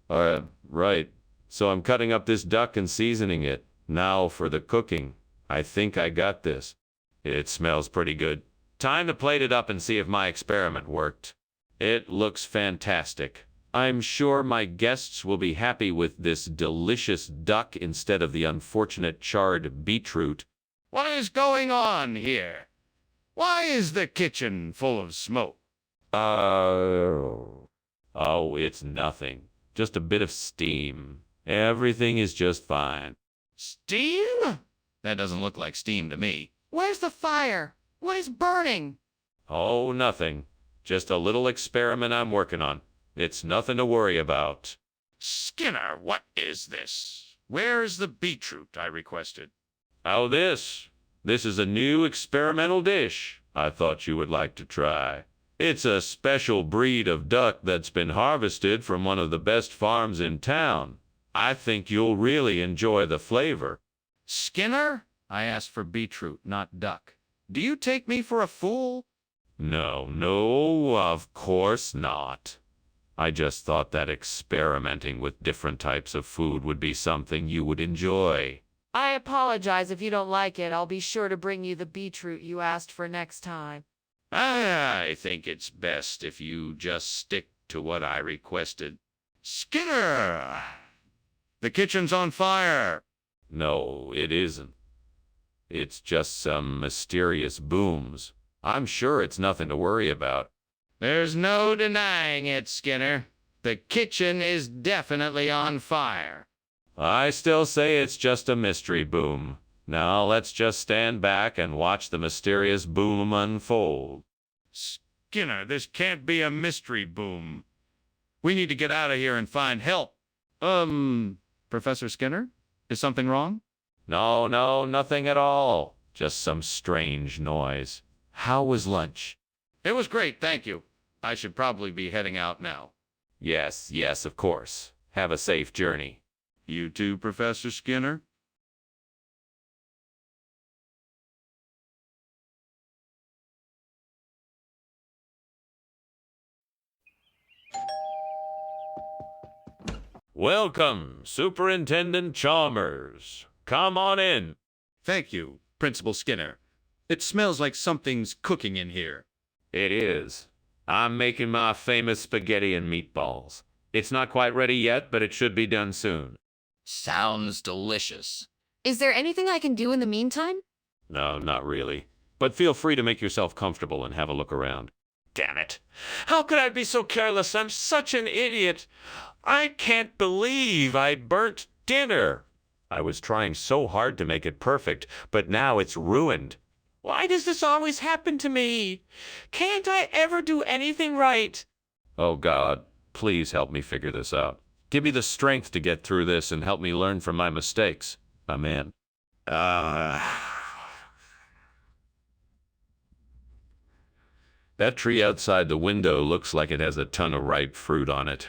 Right. So I'm cutting up this duck and seasoning it. Now for the cooking. I think I got this. It smells pretty good. Time to plate it up and see if my experiment worked. It looks fantastic. I'm sure my guests will be happy with this delicious duck instead of the unfortunate charred beetroot. What is going on here? Why is the kitchen full of smoke? Oh, it's nothing. Just a bit of steam. Everything is just fine. Steam? That doesn't look like steam to me. Where's the fire? What is burning? Oh, nothing. Just a little experiment I'm working on. It's nothing to worry about. Skinner, what is this? Where's the beetroot I requested? Oh, this is a new experimental dish I thought you would like to try. It's a special breed of duck that's been harvested from one of the best farms in town. I think you'll really enjoy the flavor. Skinner, I asked for beetroot, not duck. Do you take me for a fool? No, no, of course not. I just thought that experimenting with different types of food would be something you would enjoy. I apologize if you don't like it. I'll be sure to bring you the beetroot you asked for next time. I think it's best if you just stick to what I requested. Skinner! The kitchen's on fire! No, it isn't. It's just some mysterious booms. I'm sure it's nothing to worry about. There's no denying it, Skinner. The kitchen is definitely on fire. I still say it's just a mystery boom. Now let's just stand back and watch the mysterious boom unfold. Skinner, this can't be a mystery boom. We need to get out of here and find help. Professor Skinner? Is something wrong? No, no, nothing at all. Just some strange noise. How was lunch? It was great, thank you. I should probably be heading out now. Yes, yes, of course. Have a safe journey. You too, Professor Skinner? Welcome, Superintendent Chalmers. Come on in. Thank you, Principal Skinner. It smells like something's cooking in here. It is. I'm making my famous spaghetti and meatballs. It's not quite ready yet, but it should be done soon. Sounds delicious. Is there anything I can do in the meantime? No, not really. But feel free to make yourself comfortable and have a look around. Damn it. How could I be so careless? I'm such an idiot. I can't believe I burnt dinner. I was trying so hard to make it perfect, but now it's ruined. Why does this always happen to me? Can't I ever do anything right? Oh, God, please help me figure this out. Give me the strength to get through this and help me learn from my mistakes. Amen. That tree outside the window looks like it has a ton of ripe fruit on it.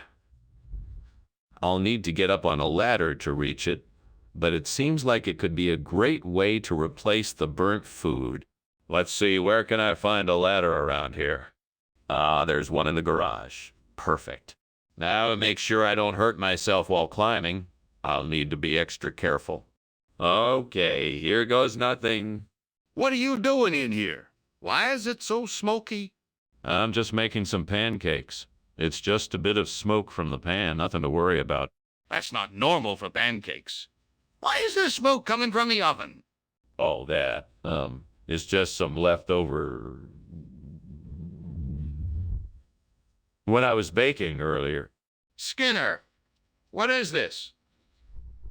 I'll need to get up on a ladder to reach it, but it seems like it could be a great way to replace the burnt food. Let's see, where can I find a ladder around here? There's one in the garage. Perfect. Now to make sure I don't hurt myself while climbing, I'll need to be extra careful. Okay, here goes nothing. What are you doing in here? Why is it so smoky? I'm just making some pancakes. It's just a bit of smoke from the pan, nothing to worry about. That's not normal for pancakes. Why is there smoke coming from the oven? Oh, that, it's just some leftover... when I was baking earlier. Skinner, what is this?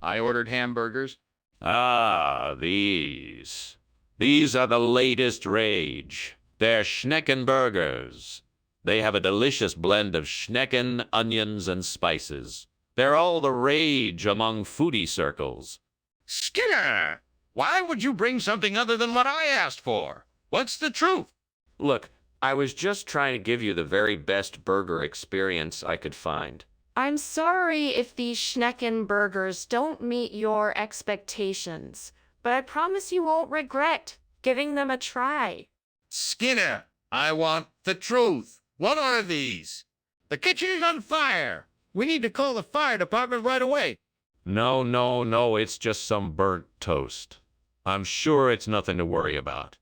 I ordered hamburgers. These. These are the latest rage. They're Schnecken burgers. They have a delicious blend of Schnecken, onions, and spices. They're all the rage among foodie circles. Skinner, why would you bring something other than what I asked for? What's the truth? Look, I was just trying to give you the very best burger experience I could find. I'm sorry if these Schnecken burgers don't meet your expectations, but I promise you won't regret giving them a try. Skinner, I want the truth. What are these? The kitchen is on fire. We need to call the fire department right away. No, no, no, it's just some burnt toast. I'm sure it's nothing to worry about.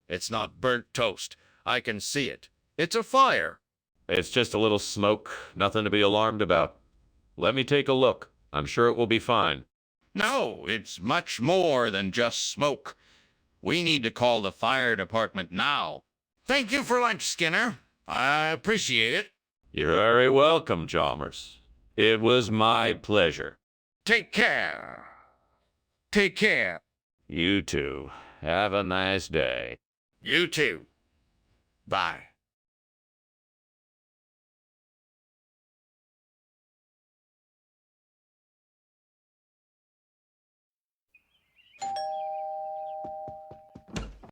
It's not burnt toast. I can see it. It's a fire. It's just a little smoke, nothing to be alarmed about. Let me take a look. I'm sure it will be fine. No, it's much more than just smoke. We need to call the fire department now. Thank you for lunch, Skinner. I appreciate it. You're very welcome, Chalmers. It was my pleasure. Take care. Take care. You too. Have a nice day. You too. Bye.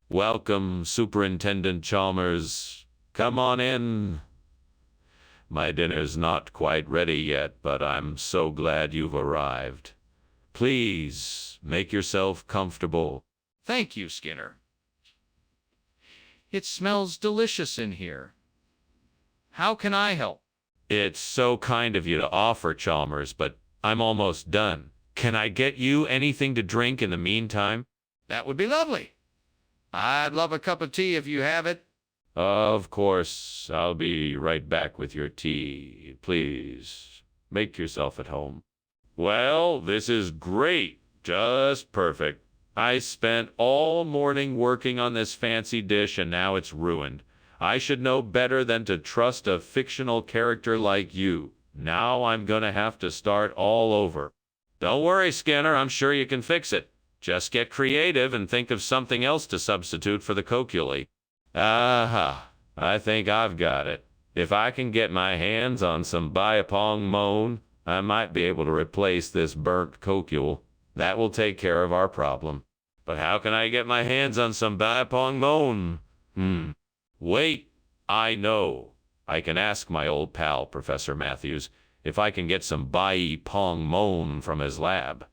Welcome, Superintendent Chalmers. Come on in. My dinner's not quite ready yet, but I'm so glad you've arrived. Please, make yourself comfortable. Thank you, Skinner. It smells delicious in here. How can I help? It's so kind of you to offer, Chalmers, but I'm almost done. Can I get you anything to drink in the meantime? That would be lovely. I'd love a cup of tea if you have it. Of course, I'll be right back with your tea. Please, make yourself at home. Well, this is great. Just perfect. I spent all morning working on this fancy dish and now it's ruined. I should know better than to trust a fictional character like you. Now I'm gonna have to start all over. Don't worry, Skinner, I'm sure you can fix it. Just get creative and think of something else to substitute for the coculi. Aha, I think I've got it. If I can get my hands on some Biapong Moan, I might be able to replace this burnt cocule. That will take care of our problem. But how can I get my hands on some Biapong Moan? Wait, I know. I can ask my old pal, Professor Matthews, if I can get some Biapong Moan from his lab.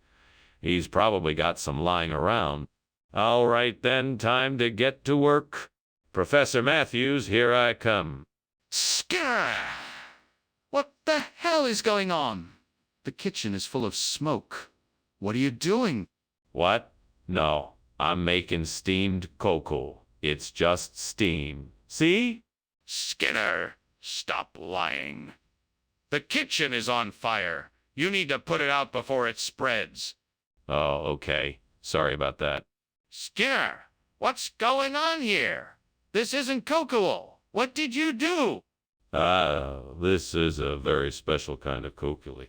He's probably got some lying around. All right then, time to get to work. Professor Matthews, here I come. Skinner! What the hell is going on? The kitchen is full of smoke. What are you doing? What? No, I'm making steamed cocoa. It's just steam. See? Skinner, stop lying. The kitchen is on fire. You need to put it out before it spreads. Oh, okay. Sorry about that. Skinner, what's going on here? This isn't cocoa. What did you do? This is a very special kind of coculi.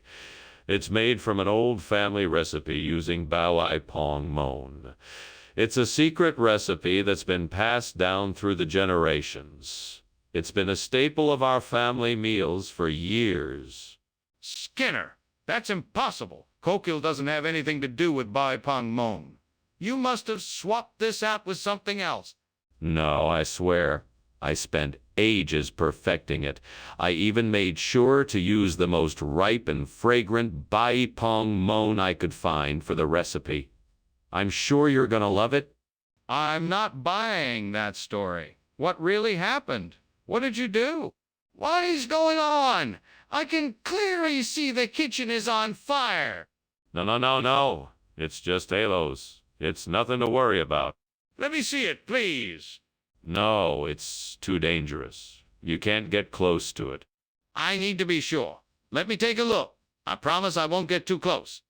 It's made from an old family recipe using Biapong Moan. It's a secret recipe that's been passed down through the generations. It's been a staple of our family meals for years. Skinner, that's impossible. Cocoa doesn't have anything to do with Biapong Moan. You must have swapped this out with something else. No, I swear. I spent ages perfecting it. I even made sure to use the most ripe and fragrant Biapong Moan I could find for the recipe. I'm sure you're gonna love it. I'm not buying that story. What really happened? What did you do? What is going on? I can clearly see the kitchen is on fire. No. It's just halos. It's nothing to worry about. Let me see it, please. No, it's too dangerous. You can't get close to it. I need to be sure. Let me take a look. I promise I won't get too close.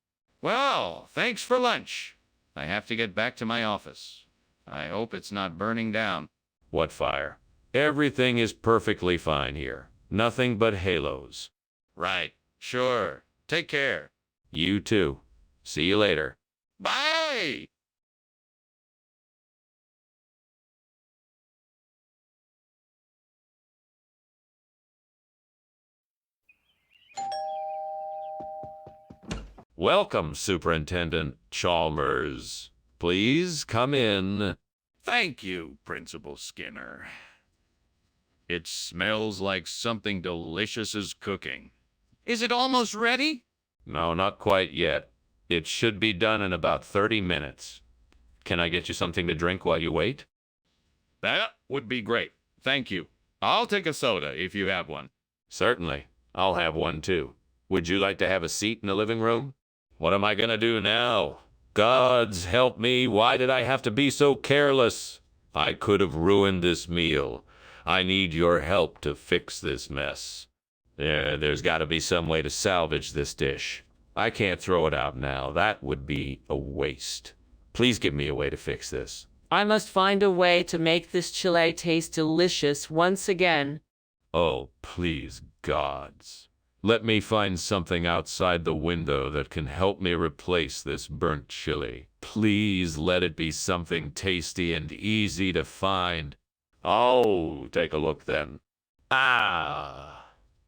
Well, thanks for lunch. I have to get back to my office. I hope it's not burning down. What fire? Everything is perfectly fine here. Nothing but halos. Right. Sure. Take care. You too. See you later. Bye! Welcome, Superintendent Chalmers. Please come in. Thank you, Principal Skinner. It smells like something delicious is cooking. Is it almost ready? No, not quite yet. It should be done in about 30 minutes. Can I get you something to drink while you wait? That would be great. Thank you. I'll take a soda if you have one. Certainly. I'll have one too. Would you like to have a seat in the living room? What am I gonna do now? Gods help me, why did I have to be so careless? I could have ruined this meal. I need your help to fix this mess. There's gotta be some way to salvage this dish. I can't throw it out now. That would be a waste. Please give me a way to fix this. I must find a way to make this chile taste delicious once again. Oh, please, gods. Let me find something outside the window that can help me replace this burnt chili. Please let it be something tasty and easy to find. Oh, take a look then.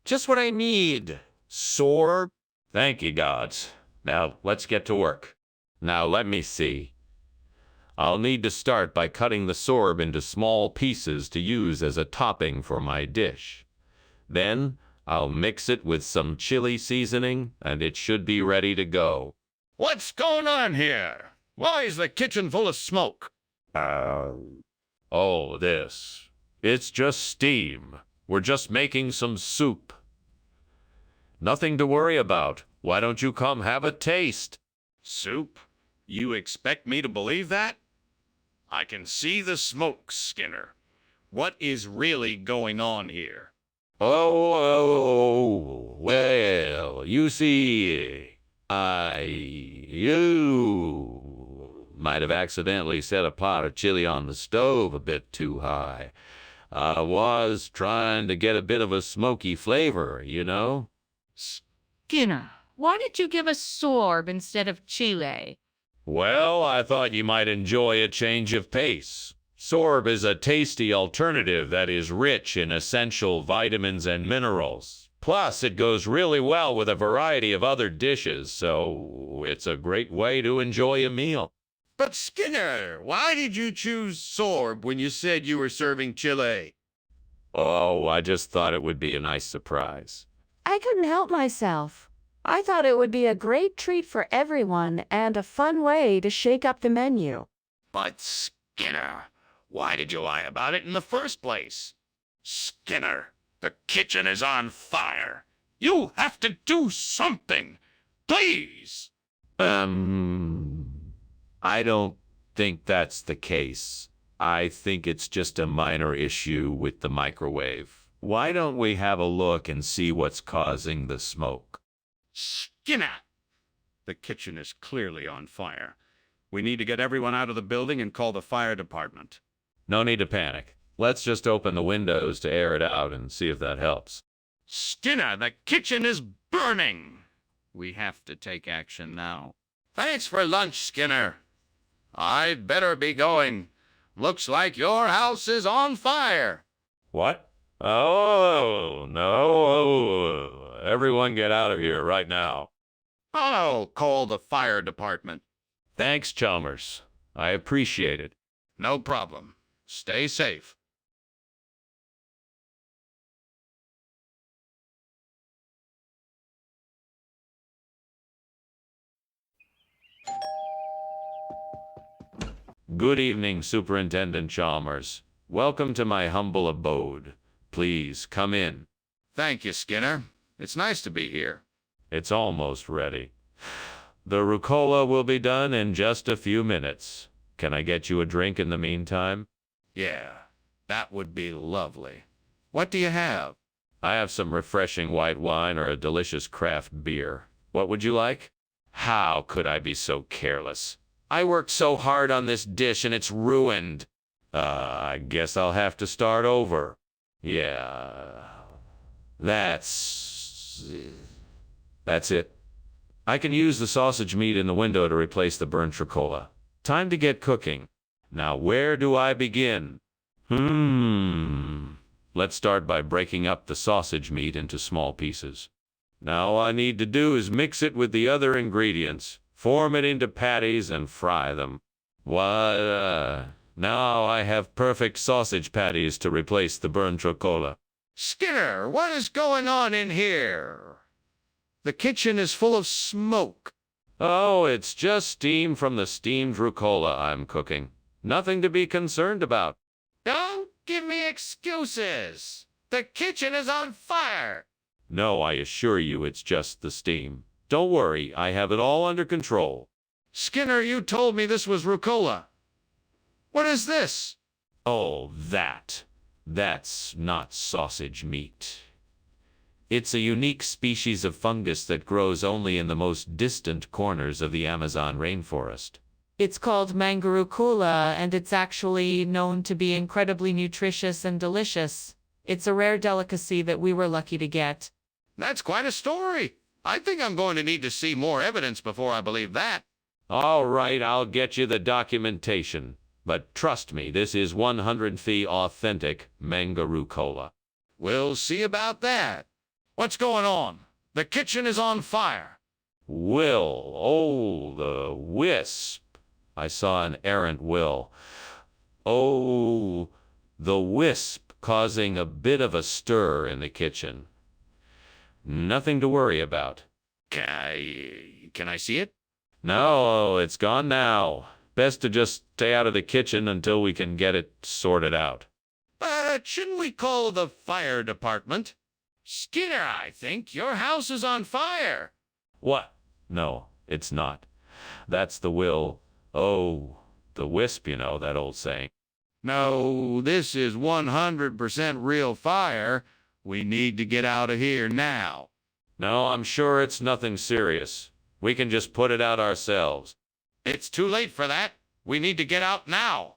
Just what I need. Sorb. Thank you, gods. Now, let's get to work. Now, let me see. I'll need to start by cutting the sorb into small pieces to use as a topping for my dish. Then, I'll mix it with some chili seasoning, and it should be ready to go. What's going on here? Why is the kitchen full of smoke? Oh, this. It's just steam. We're just making some soup. Nothing to worry about. Why don't you come have a taste? Soup? You expect me to believe that? I can see the smoke, Skinner. What is really going on here? Well, you see, you might have accidentally set a pot of chili on the stove a bit too high. I was trying to get a bit of a smoky flavor, you know? Skinner, why did you give us sorb instead of chile? Well, I thought you might enjoy a change of pace. Sorb is a tasty alternative that is rich in essential vitamins and minerals. Plus, it goes really well with a variety of other dishes, so it's a great way to enjoy a meal. But Skinner, why did you choose sorb when you said you were serving chile? Oh, I just thought it would be a nice surprise. I couldn't help myself. I thought it would be a great treat for everyone and a fun way to shake up the menu. But Skinner, why did you lie about it in the first place? Skinner, the kitchen is on fire. You have to do something. Please. I don't think that's the case. I think it's just a minor issue with the microwave. Why don't we have a look and see what's causing the smoke? Skinner! The kitchen is clearly on fire. We need to get everyone out of the building and call the fire department. No need to panic. Let's just open the windows to air it out and see if that helps. Skinner, the kitchen is burning! We have to take action now. Thanks for lunch, Skinner. I'd better be going. Looks like your house is on fire. What? Oh, no. Everyone get out of here right now. I'll call the fire department. Thanks, Chalmers. I appreciate it. No problem. Stay safe. Good evening, Superintendent Chalmers. Welcome to my humble abode. Please come in. Thank you, Skinner. It's nice to be here. It's almost ready. The rucola will be done in just a few minutes. Can I get you a drink in the meantime? Yeah, that would be lovely. What do you have? I have some refreshing white wine or a delicious craft beer. What would you like? How could I be so careless? I worked so hard on this dish and it's ruined. I guess I'll have to start over. Yeah, that's it. I can use the sausage meat in the window to replace the burnt rucola. Time to get cooking. Now, where do I begin? Let's start by breaking up the sausage meat into small pieces. Now, all I need to do is mix it with the other ingredients, form it into patties, and fry them. Now I have perfect sausage patties to replace the burnt rucola. Skinner, what is going on in here? The kitchen is full of smoke. Oh, it's just steam from the steamed rucola I'm cooking. Nothing to be concerned about. Don't give me excuses. The kitchen is on fire. No, I assure you it's just the steam. Don't worry, I have it all under control. Skinner, you told me this was rucola. What is this? Oh, that's not sausage meat. It's a unique species of fungus that grows only in the most distant corners of the Amazon rainforest. It's called mangarucula, and it's actually known to be incredibly nutritious and delicious. It's a rare delicacy that we were lucky to get. That's quite a story. I think I'm going to need to see more evidence before I believe that. All right, I'll get you the documentation. But trust me, this is 100% authentic mangarucula. We'll see about that. What's going on? The kitchen is on fire. Will, oh, the wisp. I saw an errant will. Oh, the wisp causing a bit of a stir in the kitchen. Nothing to worry about. Can I see it? No, it's gone now. Best to just stay out of the kitchen until we can get it sorted out. But shouldn't we call the fire department? Skinner, I think your house is on fire. What? No, it's not. That's the will. Oh, the wisp, you know, that old saying. No, this is 100% real fire. We need to get out of here now. No, I'm sure it's nothing serious. We can just put it out ourselves. It's too late for that. We need to get out now.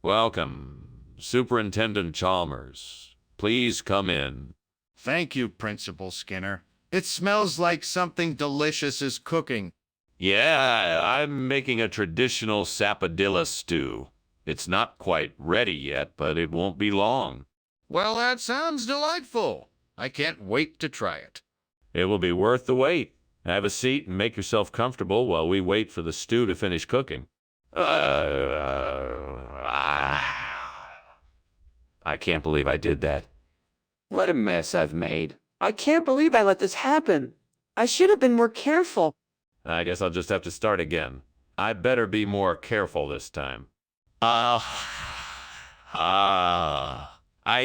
Welcome, Superintendent Chalmers. Please come in. Thank you, Principal Skinner. It smells like something delicious is cooking. Yeah, I'm making a traditional sapodilla stew. It's not quite ready yet, but it won't be long. Well, that sounds delightful. I can't wait to try it. It will be worth the wait. Have a seat and make yourself comfortable while we wait for the stew to finish cooking. I can't believe I did that. What a mess I've made. I can't believe I let this happen. I should have been more careful. I guess I'll just have to start again. I better be more careful this time. I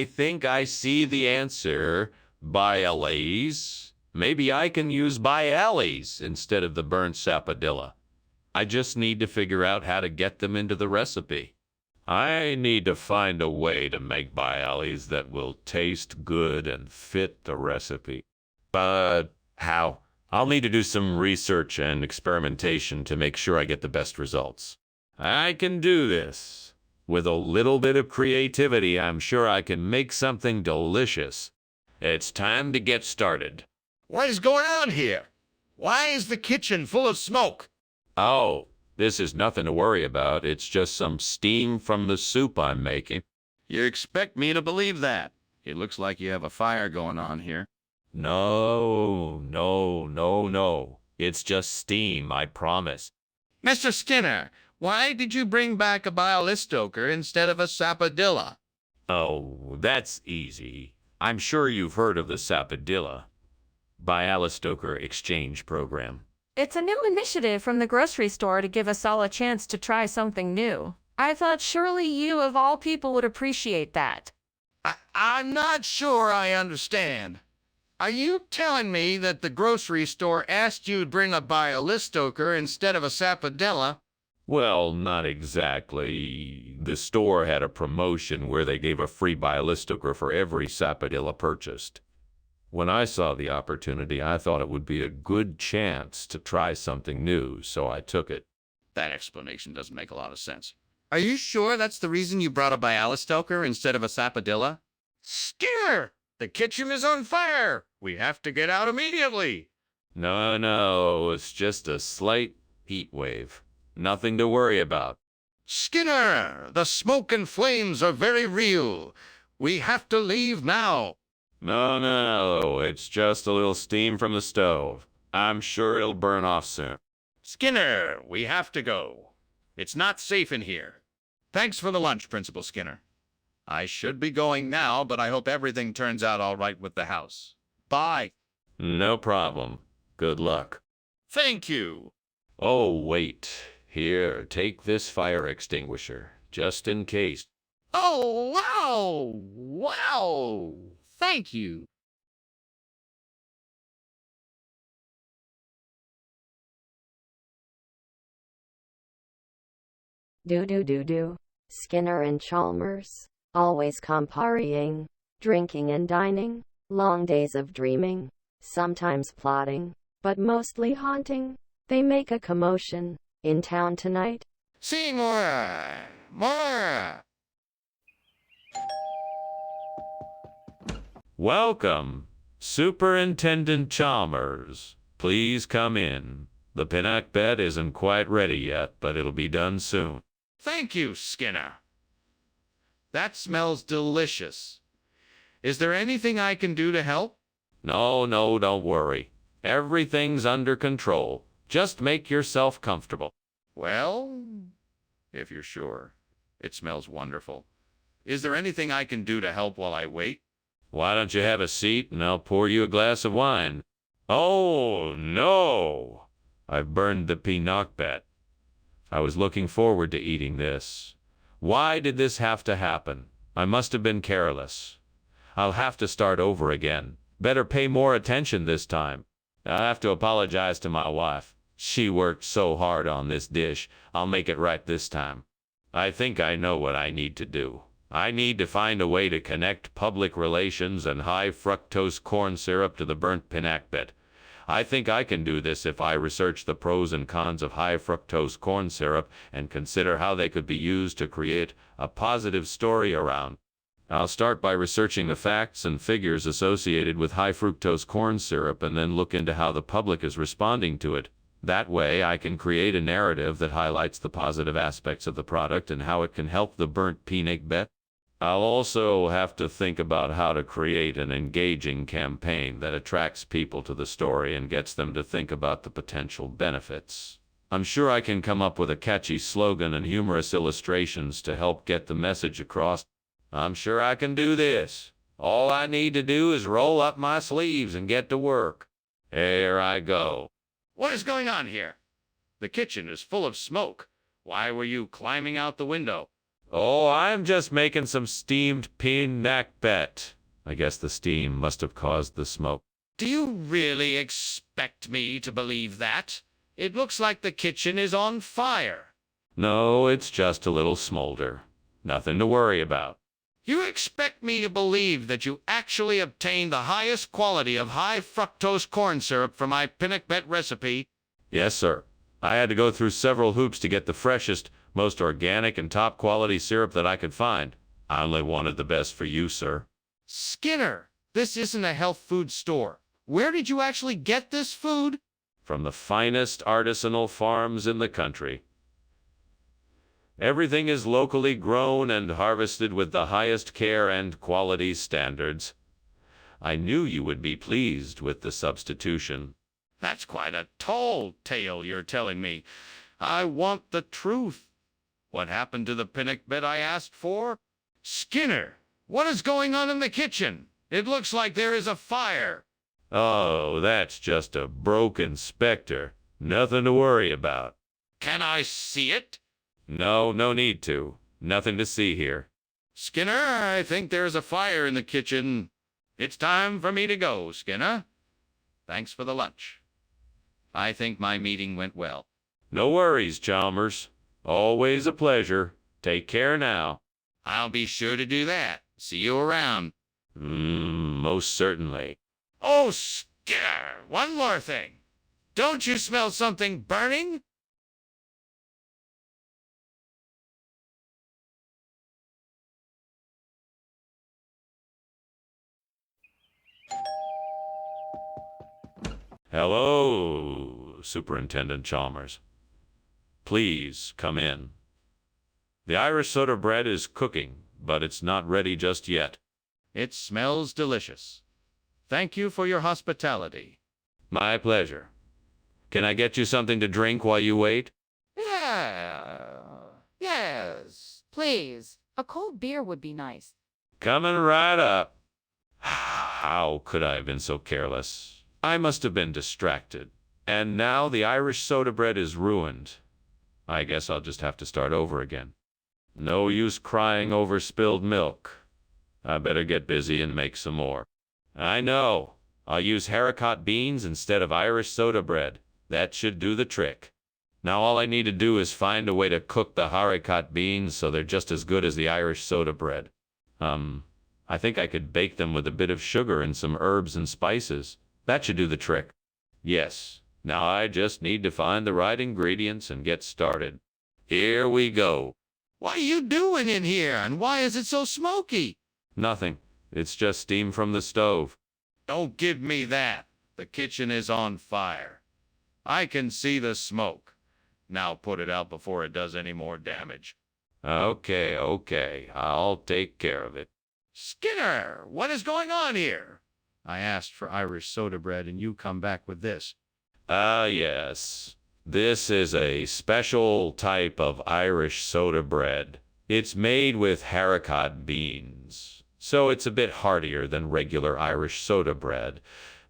think I see the answer. Bialys. Maybe I can use bialys instead of the burnt sapodilla. I just need to figure out how to get them into the recipe. I need to find a way to make bialys that will taste good and fit the recipe. But how? I'll need to do some research and experimentation to make sure I get the best results. I can do this. With a little bit of creativity, I'm sure I can make something delicious. It's time to get started. What is going on here? Why is the kitchen full of smoke? Oh, this is nothing to worry about. It's just some steam from the soup I'm making. You expect me to believe that? It looks like you have a fire going on here. No. It's just steam, I promise. Mr. Skinner, why did you bring back a bialystoker instead of a sapodilla? Oh, that's easy. I'm sure you've heard of the sapodilla Bialystoker Exchange Program. It's a new initiative from the grocery store to give us all a chance to try something new. I thought surely you, of all people, would appreciate that. I'm not sure I understand. Are you telling me that the grocery store asked you to bring a bialystoker instead of a sapodilla? Well, not exactly. The store had a promotion where they gave a free bialystoker for every sapodilla purchased. When I saw the opportunity, I thought it would be a good chance to try something new, so I took it. That explanation doesn't make a lot of sense. Are you sure that's the reason you brought a bialystoker instead of a sapodilla? Skinner! The kitchen is on fire! We have to get out immediately! No, it's just a slight heat wave. Nothing to worry about. Skinner! The smoke and flames are very real. We have to leave now. No, it's just a little steam from the stove. I'm sure it'll burn off soon. Skinner, we have to go. It's not safe in here. Thanks for the lunch, Principal Skinner. I should be going now, but I hope everything turns out all right with the house. Bye. No problem. Good luck. Thank you. Oh, wait. Here, take this fire extinguisher, just in case. Oh, wow! Wow! Thank you. Do. Skinner and Chalmers. Always comparing. Drinking and dining. Long days of dreaming. Sometimes plotting. But mostly haunting. They make a commotion. In town tonight. See more. Welcome, Superintendent Chalmers. Please come in. The pinnock bed isn't quite ready yet, but it'll be done soon. Thank you, Skinner. That smells delicious. Is there anything I can do to help? No, don't worry. Everything's under control. Just make yourself comfortable. Well, if you're sure. It smells wonderful. Is there anything I can do to help while I wait? Why don't you have a seat and I'll pour you a glass of wine? Oh, no! I've burned the pinochet. I was looking forward to eating this. Why did this have to happen? I must have been careless. I'll have to start over again. Better pay more attention this time. I'll have to apologize to my wife. She worked so hard on this dish. I'll make it right this time. I think I know what I need to do. I need to find a way to connect public relations and high fructose corn syrup to the burnt pinochet. I think I can do this if I research the pros and cons of high fructose corn syrup and consider how they could be used to create a positive story around. I'll start by researching the facts and figures associated with high fructose corn syrup and then look into how the public is responding to it. That way I can create a narrative that highlights the positive aspects of the product and how it can help the burnt pinochet. I'll also have to think about how to create an engaging campaign that attracts people to the story and gets them to think about the potential benefits. I'm sure I can come up with a catchy slogan and humorous illustrations to help get the message across. I'm sure I can do this. All I need to do is roll up my sleeves and get to work. Here I go. What is going on here? The kitchen is full of smoke. Why were you climbing out the window? Oh, I'm just making some steamed pinochet. I guess the steam must have caused the smoke. Do you really expect me to believe that? It looks like the kitchen is on fire. No, it's just a little smolder. Nothing to worry about. You expect me to believe that you actually obtained the highest quality of high fructose corn syrup for my pinochet recipe? Yes, sir. I had to go through several hoops to get the freshest, most organic and top quality syrup that I could find. I only wanted the best for you, sir. Skinner, this isn't a health food store. Where did you actually get this food? From the finest artisanal farms in the country. Everything is locally grown and harvested with the highest care and quality standards. I knew you would be pleased with the substitution. That's quite a tall tale you're telling me. I want the truth. What happened to the pinochet I asked for? Skinner, what is going on in the kitchen? It looks like there is a fire. Oh, that's just a broken specter. Nothing to worry about. Can I see it? No, no need to. Nothing to see here. Skinner, I think there's a fire in the kitchen. It's time for me to go, Skinner. Thanks for the lunch. I think my meeting went well. No worries, Chalmers. Always a pleasure. Take care now. I'll be sure to do that. See you around. Most certainly. Oh, Skinner, one more thing. Don't you smell something burning? Hello, Superintendent Chalmers. Please come in. The Irish soda bread is cooking, but it's not ready just yet. It smells delicious. Thank you for your hospitality. My pleasure. Can I get you something to drink while you wait? Yes, please. A cold beer would be nice. Coming right up. How could I have been so careless? I must have been distracted. And now the Irish soda bread is ruined. I guess I'll just have to start over again. No use crying over spilled milk. I better get busy and make some more. I know. I'll use haricot beans instead of Irish soda bread. That should do the trick. Now all I need to do is find a way to cook the haricot beans so they're just as good as the Irish soda bread. I think I could bake them with a bit of sugar and some herbs and spices. That should do the trick. Yes, now I just need to find the right ingredients and get started. Here we go. What are you doing in here, and why is it so smoky? Nothing. It's just steam from the stove. Don't give me that. The kitchen is on fire. I can see the smoke. Now put it out before it does any more damage. Okay. I'll take care of it. Skinner, what is going on here? I asked for Irish soda bread, and you come back with this. Yes. This is a special type of Irish soda bread. It's made with haricot beans, so it's a bit heartier than regular Irish soda bread,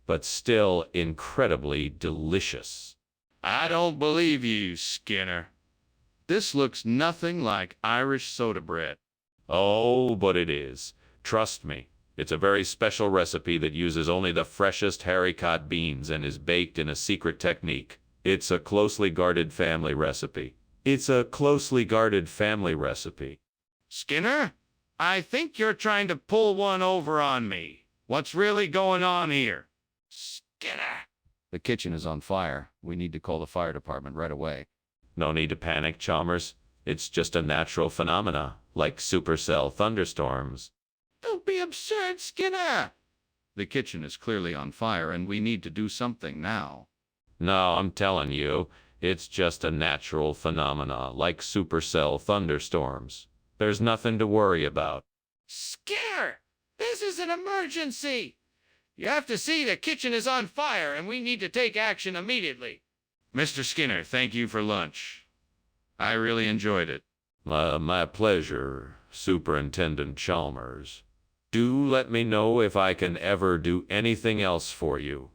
but still incredibly delicious. I don't believe you, Skinner. This looks nothing like Irish soda bread. Oh, but it is. Trust me. It's a very special recipe that uses only the freshest haricot beans and is baked in a secret technique. It's a closely guarded family recipe. Skinner, I think you're trying to pull one over on me. What's really going on here? Skinner. The kitchen is on fire. We need to call the fire department right away. No need to panic, Chalmers. It's just a natural phenomena, like supercell thunderstorms. Don't be absurd, Skinner. The kitchen is clearly on fire and we need to do something now. No, I'm telling you, it's just a natural phenomena, like supercell thunderstorms. There's nothing to worry about. Skinner, this is an emergency. You have to see the kitchen is on fire and we need to take action immediately. Mr. Skinner, thank you for lunch. I really enjoyed it. My pleasure, Superintendent Chalmers. Do let me know if I can ever do anything else for you.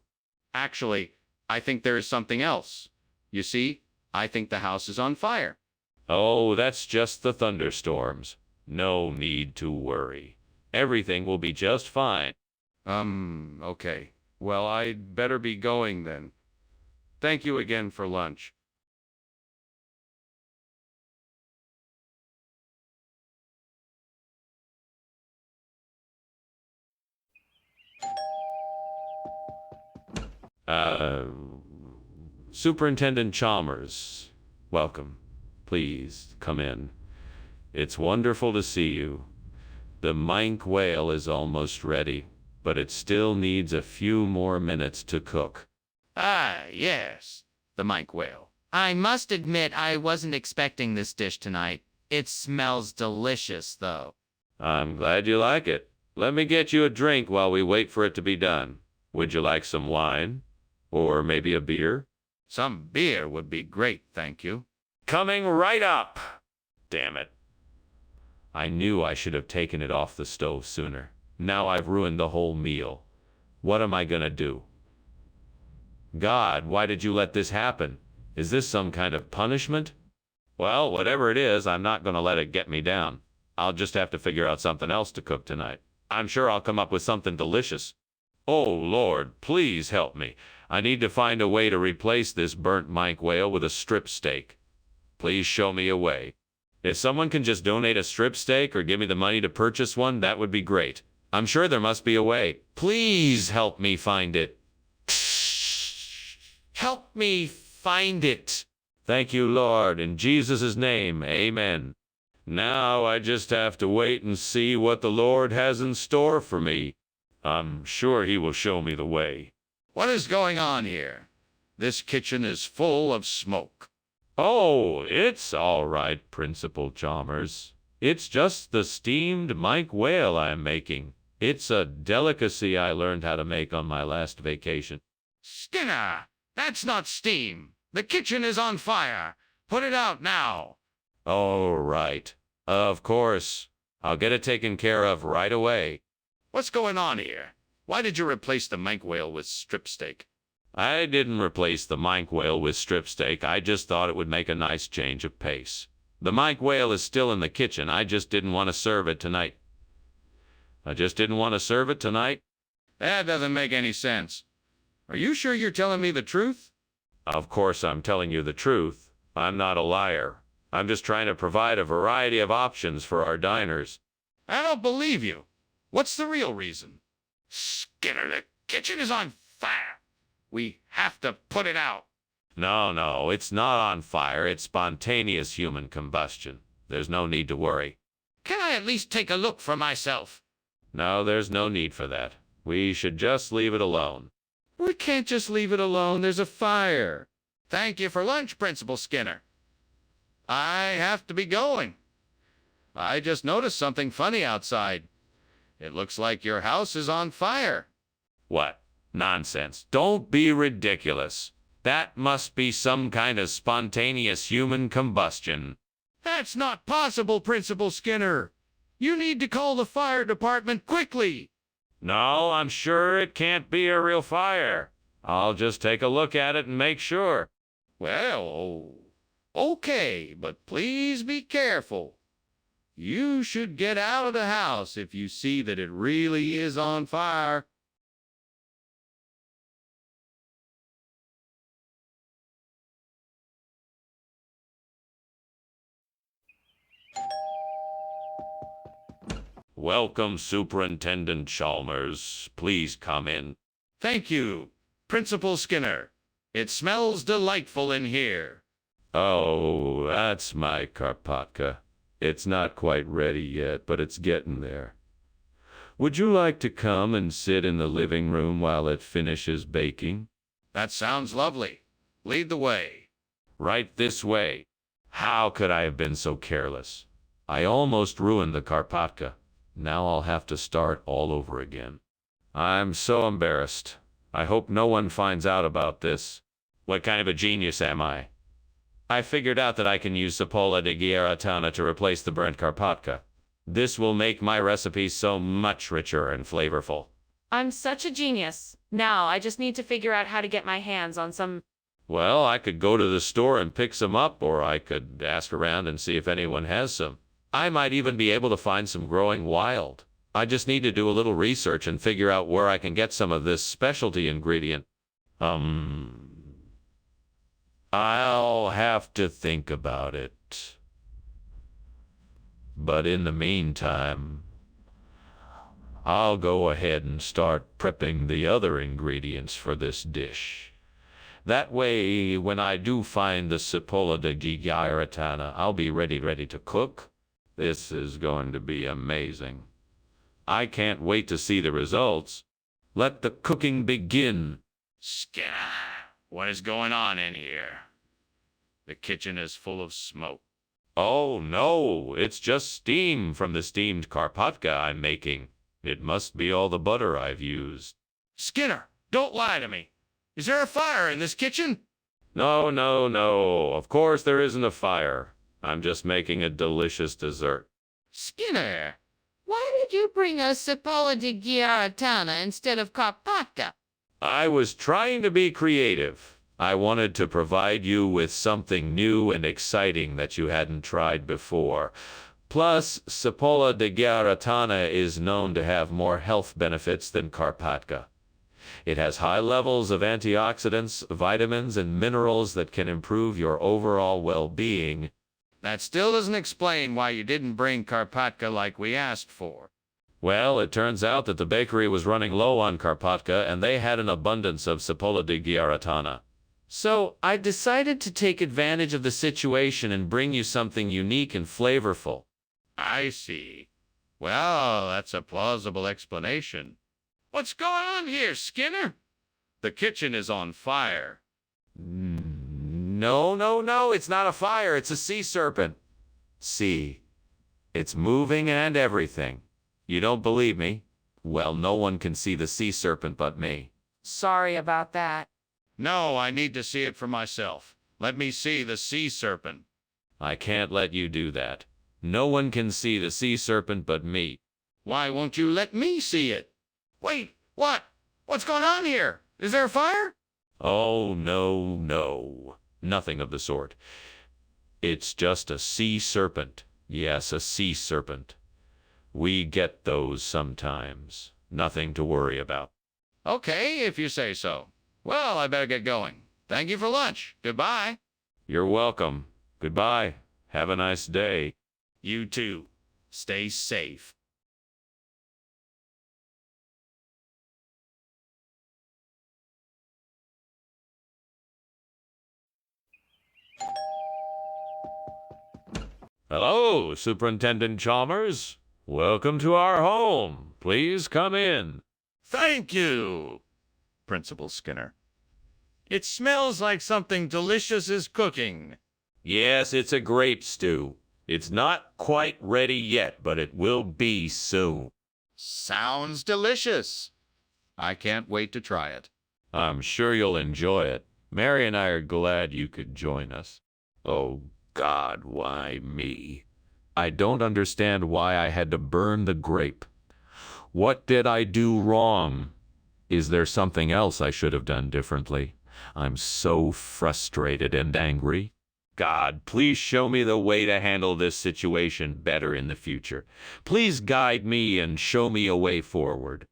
Actually, I think there is something else. You see, I think the house is on fire. Oh, that's just the thunderstorms. No need to worry. Everything will be just fine. Okay. Well, I'd better be going then. Thank you again for lunch. Superintendent Chalmers, welcome. Please come in. It's wonderful to see you. The minke whale is almost ready, but it still needs a few more minutes to cook. Ah, yes, the minke whale. I must admit I wasn't expecting this dish tonight. It smells delicious, though. I'm glad you like it. Let me get you a drink while we wait for it to be done. Would you like some wine? Or maybe a beer? Some beer would be great, thank you. Coming right up! Damn it. I knew I should have taken it off the stove sooner. Now I've ruined the whole meal. What am I gonna do? God, why did you let this happen? Is this some kind of punishment? Well, whatever it is, I'm not gonna let it get me down. I'll just have to figure out something else to cook tonight. I'm sure I'll come up with something delicious. Oh, Lord, please help me. I need to find a way to replace this burnt minke whale with a strip steak. Please show me a way. If someone can just donate a strip steak or give me the money to purchase one, that would be great. I'm sure there must be a way. Please help me find it. Help me find it. Thank you, Lord, in Jesus' name, amen. Now I just have to wait and see what the Lord has in store for me. I'm sure he will show me the way. What is going on here? This kitchen is full of smoke. Oh, it's all right, Principal Chalmers. It's just the steamed minke whale I'm making. It's a delicacy I learned how to make on my last vacation. Skinner, that's not steam. The kitchen is on fire. Put it out now. All right. Of course. I'll get it taken care of right away. What's going on here? Why did you replace the minke whale with strip steak? I didn't replace the minke whale with strip steak. I just thought it would make a nice change of pace. The minke whale is still in the kitchen. I just didn't want to serve it tonight. That doesn't make any sense. Are you sure you're telling me the truth? Of course I'm telling you the truth. I'm not a liar. I'm just trying to provide a variety of options for our diners. I don't believe you. What's the real reason? Skinner, the kitchen is on fire. We have to put it out. No, it's not on fire. It's spontaneous human combustion. There's no need to worry. Can I at least take a look for myself? No, there's no need for that. We should just leave it alone. We can't just leave it alone. There's a fire. Thank you for lunch, Principal Skinner. I have to be going. I just noticed something funny outside. It looks like your house is on fire. What? Nonsense. Don't be ridiculous. That must be some kind of spontaneous human combustion. That's not possible, Principal Skinner. You need to call the fire department quickly. No, I'm sure it can't be a real fire. I'll just take a look at it and make sure. Well, okay, but please be careful. You should get out of the house if you see that it really is on fire. Welcome, Superintendent Chalmers. Please come in. Thank you, Principal Skinner. It smells delightful in here. Oh, that's my Karpatka. It's not quite ready yet, but it's getting there. Would you like to come and sit in the living room while it finishes baking? That sounds lovely. Lead the way. Right this way. How could I have been so careless? I almost ruined the Karpatka. Now I'll have to start all over again. I'm so embarrassed. I hope no one finds out about this. What kind of a genius am I? I figured out that I can use Cipolla di Ghiaratana to replace the burnt Karpatka. This will make my recipe so much richer and flavorful. I'm such a genius. Now I just need to figure out how to get my hands on some. Well, I could go to the store and pick some up, or I could ask around and see if anyone has some. I might even be able to find some growing wild. I just need to do a little research and figure out where I can get some of this specialty ingredient. I'll have to think about it. But in the meantime, I'll go ahead and start prepping the other ingredients for this dish. That way, when I do find the Cipolla di Ghiaratana, I'll be ready to cook. This is going to be amazing. I can't wait to see the results. Let the cooking begin. Skinner, what is going on in here? The kitchen is full of smoke. Oh no, it's just steam from the steamed Karpatka I'm making. It must be all the butter I've used. Skinner, don't lie to me. Is there a fire in this kitchen? No. Of course there isn't a fire. I'm just making a delicious dessert. Skinner, why did you bring us Cipolla di Ghiaratana instead of Karpatka? I was trying to be creative. I wanted to provide you with something new and exciting that you hadn't tried before. Plus, Cipolla di Ghiaratana is known to have more health benefits than Karpatka. It has high levels of antioxidants, vitamins, and minerals that can improve your overall well-being. That still doesn't explain why you didn't bring Karpatka like we asked for. Well, it turns out that the bakery was running low on Karpatka and they had an abundance of Cipolla di Ghiaratana. So I decided to take advantage of the situation and bring you something unique and flavorful. I see. Well, that's a plausible explanation. What's going on here, Skinner? The kitchen is on fire. No, it's not a fire, it's a sea serpent. See, it's moving and everything. You don't believe me? Well, no one can see the sea serpent but me. Sorry about that. No, I need to see it for myself. Let me see the sea serpent. I can't let you do that. No one can see the sea serpent but me. Why won't you let me see it? Wait, what? What's going on here? Is there a fire? Oh, no. Nothing of the sort. It's just a sea serpent. Yes, a sea serpent. We get those sometimes. Nothing to worry about. Okay, if you say so. Well, I better get going. Thank you for lunch. Goodbye. You're welcome. Goodbye. Have a nice day. You too. Stay safe. Hello, Superintendent Chalmers. Welcome to our home. Please come in. Thank you, Principal Skinner. It smells like something delicious is cooking. Yes, it's a grape stew. It's not quite ready yet, but it will be soon. Sounds delicious. I can't wait to try it. I'm sure you'll enjoy it. Mary and I are glad you could join us. Oh, God, why me? I don't understand why I had to burn the grape. What did I do wrong? Is there something else I should have done differently? I'm so frustrated and angry. God, please show me the way to handle this situation better in the future. Please guide me and show me a way forward.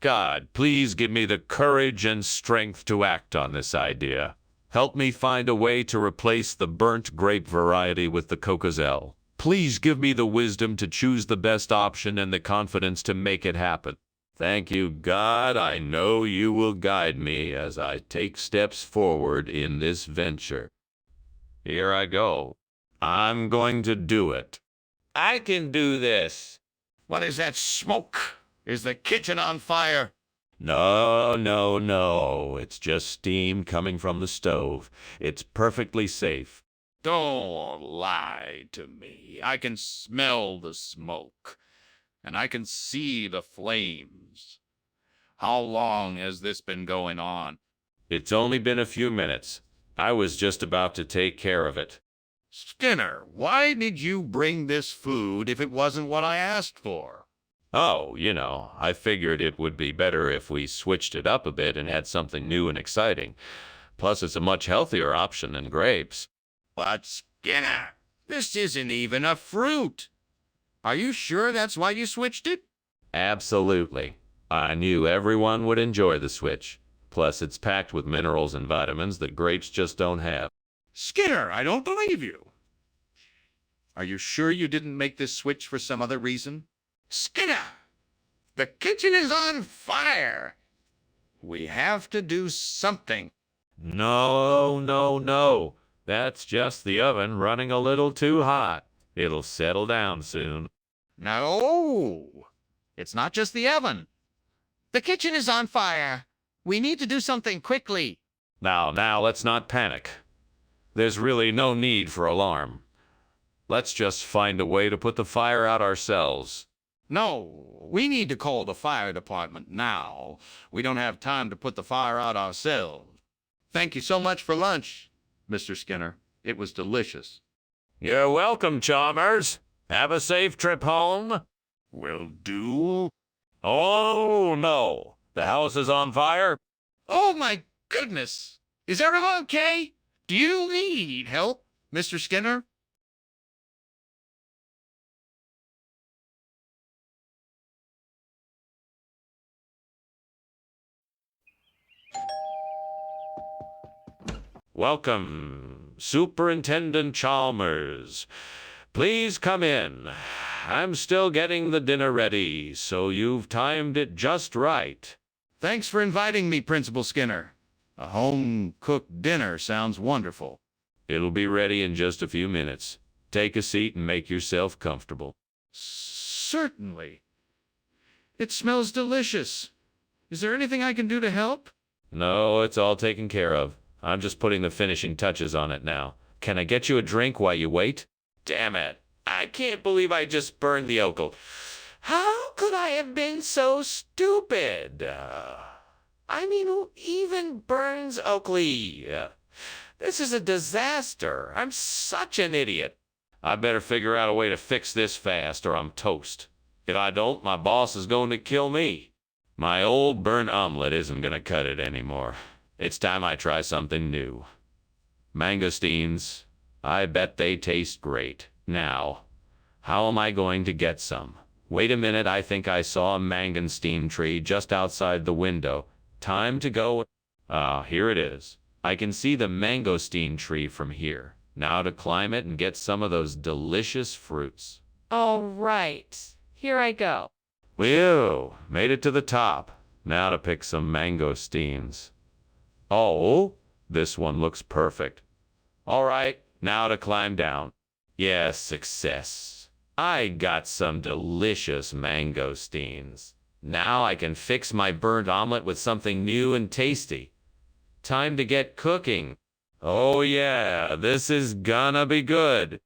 God, please give me the courage and strength to act on this idea. Help me find a way to replace the burnt grape variety with the Cocozelle. Please give me the wisdom to choose the best option and the confidence to make it happen. Thank you, God. I know you will guide me as I take steps forward in this venture. Here I go. I'm going to do it. I can do this. What is that smoke? Is the kitchen on fire? No, no, no. It's just steam coming from the stove. It's perfectly safe. Don't lie to me. I can smell the smoke, and I can see the flames. How long has this been going on? It's only been a few minutes. I was just about to take care of it. Skinner, why did you bring this food if it wasn't what I asked for? Oh, I figured it would be better if we switched it up a bit and had something new and exciting. Plus, it's a much healthier option than grapes. But, Skinner, this isn't even a fruit. Are you sure that's why you switched it? Absolutely. I knew everyone would enjoy the switch. Plus, it's packed with minerals and vitamins that grapes just don't have. Skinner, I don't believe you. Are you sure you didn't make this switch for some other reason? Skinner, the kitchen is on fire. We have to do something. No, no, no. That's just the oven running a little too hot. It'll settle down soon. No, it's not just the oven. The kitchen is on fire. We need to do something quickly. Now, let's not panic. There's really no need for alarm. Let's just find a way to put the fire out ourselves. No, we need to call the fire department now. We don't have time to put the fire out ourselves. Thank you so much for lunch, Mr. Skinner. It was delicious. You're welcome, Chalmers. Have a safe trip home. Will do. Oh, no. The house is on fire? Oh, my goodness. Is everyone okay? Do you need help, Mr. Skinner? Welcome, Superintendent Chalmers. Please come in. I'm still getting the dinner ready, so you've timed it just right. Thanks for inviting me, Principal Skinner. A home-cooked dinner sounds wonderful. It'll be ready in just a few minutes. Take a seat and make yourself comfortable. Certainly. It smells delicious. Is there anything I can do to help? No, it's all taken care of. I'm just putting the finishing touches on it now. Can I get you a drink while you wait? Damn it. I can't believe I just burned the Oakle. How could I have been so stupid? Who even burns Oakley? This is a disaster. I'm such an idiot. I better figure out a way to fix this fast or I'm toast. If I don't, my boss is going to kill me. My old burnt omelet isn't going to cut it anymore. It's time I try something new. Mangosteens. I bet they taste great. Now, how am I going to get some? Wait a minute, I think I saw a mangosteen tree just outside the window. Time to go. Here it is. I can see the mangosteen tree from here. Now to climb it and get some of those delicious fruits. All right, here I go. Whew, made it to the top. Now to pick some mangosteens. Oh, this one looks perfect. All right, now to climb down. Yes, success. I got some delicious mangosteens. Now I can fix my burnt omelet with something new and tasty. Time to get cooking. Oh yeah, this is gonna be good.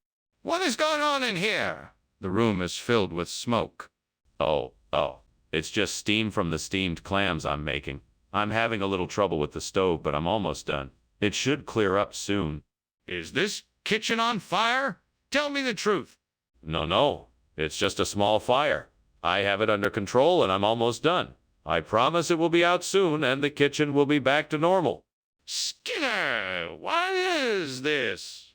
What is going on in here? The room is filled with smoke. Oh, it's just steam from the steamed clams I'm making. I'm having a little trouble with the stove, but I'm almost done. It should clear up soon. Is this kitchen on fire? Tell me the truth. No, it's just a small fire. I have it under control and I'm almost done. I promise it will be out soon and the kitchen will be back to normal. Skinner, what is this?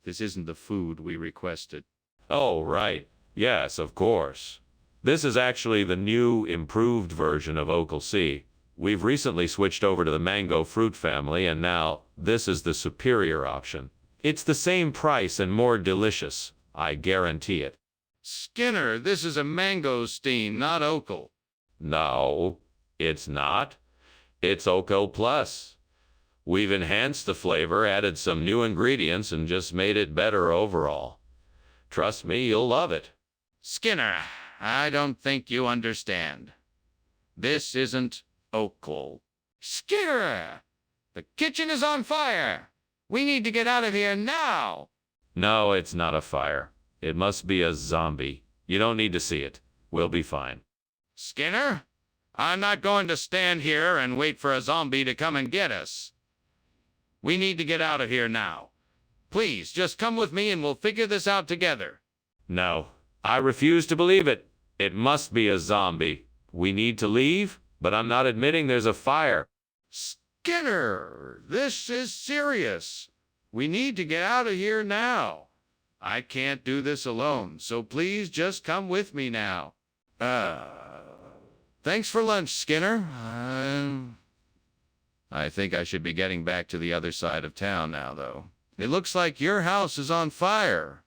This isn't the food we requested. Oh, right. Yes, of course. This is actually the new, improved version of Ocal C. We've recently switched over to the mango fruit family, and now this is the superior option. It's the same price and more delicious. I guarantee it. Skinner, this is a mangosteen, not Ocal. No, it's not. It's Oco Plus. We've enhanced the flavor, added some new ingredients, and just made it better overall. Trust me, you'll love it. Skinner, I don't think you understand. This isn't Ocal. Skinner, the kitchen is on fire. We need to get out of here now. No, it's not a fire. It must be a zombie. You don't need to see it. We'll be fine. Skinner, I'm not going to stand here and wait for a zombie to come and get us. We need to get out of here now. Please, just come with me and we'll figure this out together. No, I refuse to believe it. It must be a zombie. We need to leave, but I'm not admitting there's a fire. Skinner, this is serious. We need to get out of here now. I can't do this alone, so please just come with me now. Thanks for lunch, Skinner. I think I should be getting back to the other side of town now, though. It looks like your house is on fire.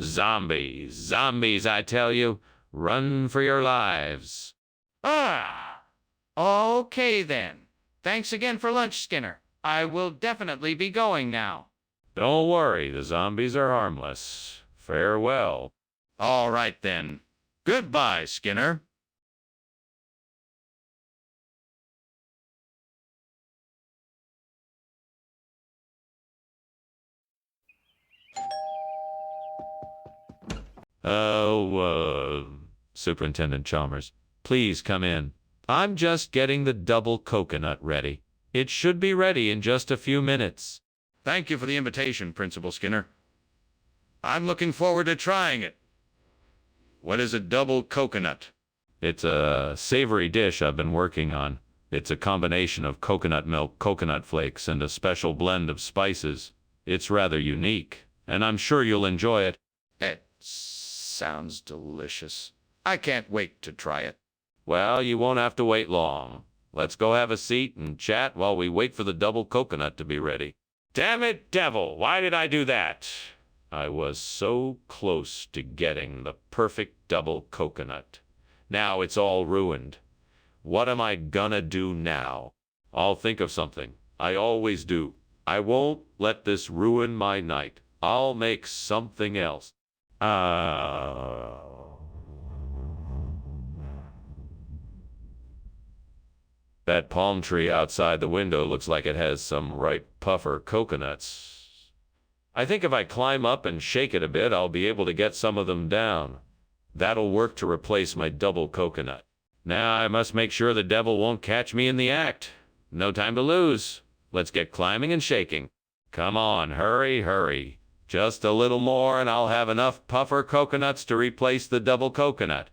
Zombies, I tell you. Run for your lives. Okay then. Thanks again for lunch, Skinner. I will definitely be going now. Don't worry, the zombies are harmless. Farewell. All right then. Goodbye, Skinner. Superintendent Chalmers, please come in. I'm just getting the double coconut ready. It should be ready in just a few minutes. Thank you for the invitation, Principal Skinner. I'm looking forward to trying it. What is a double coconut? It's a savory dish I've been working on. It's a combination of coconut milk, coconut flakes, and a special blend of spices. It's rather unique, and I'm sure you'll enjoy it. It sounds delicious. I can't wait to try it. Well, you won't have to wait long. Let's go have a seat and chat while we wait for the double coconut to be ready. Damn it, devil, why did I do that? I was so close to getting the perfect double coconut. Now it's all ruined. What am I gonna do now? I'll think of something. I always do. I won't let this ruin my night. I'll make something else. That palm tree outside the window looks like it has some ripe puffer coconuts. I think if I climb up and shake it a bit, I'll be able to get some of them down. That'll work to replace my double coconut. Now I must make sure the devil won't catch me in the act. No time to lose. Let's get climbing and shaking. Come on, hurry. Just a little more and I'll have enough puffer coconuts to replace the double coconut.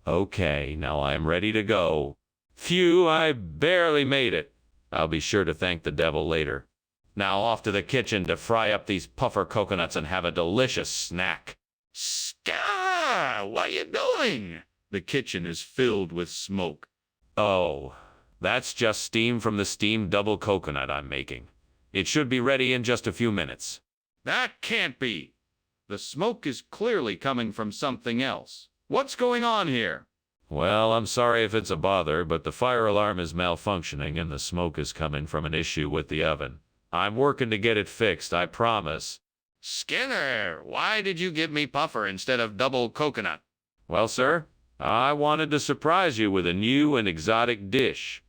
Okay, now I'm ready to go. Phew, I barely made it. I'll be sure to thank the devil later. Now off to the kitchen to fry up these puffer coconuts and have a delicious snack. Scar, what are you doing? The kitchen is filled with smoke. Oh, that's just steam from the steamed double coconut I'm making. It should be ready in just a few minutes. That can't be. The smoke is clearly coming from something else. What's going on here? Well, I'm sorry if it's a bother, but the fire alarm is malfunctioning and the smoke is coming from an issue with the oven. I'm working to get it fixed, I promise. Skinner, why did you give me puffer instead of double coconut? Well, sir, I wanted to surprise you with a new and exotic dish.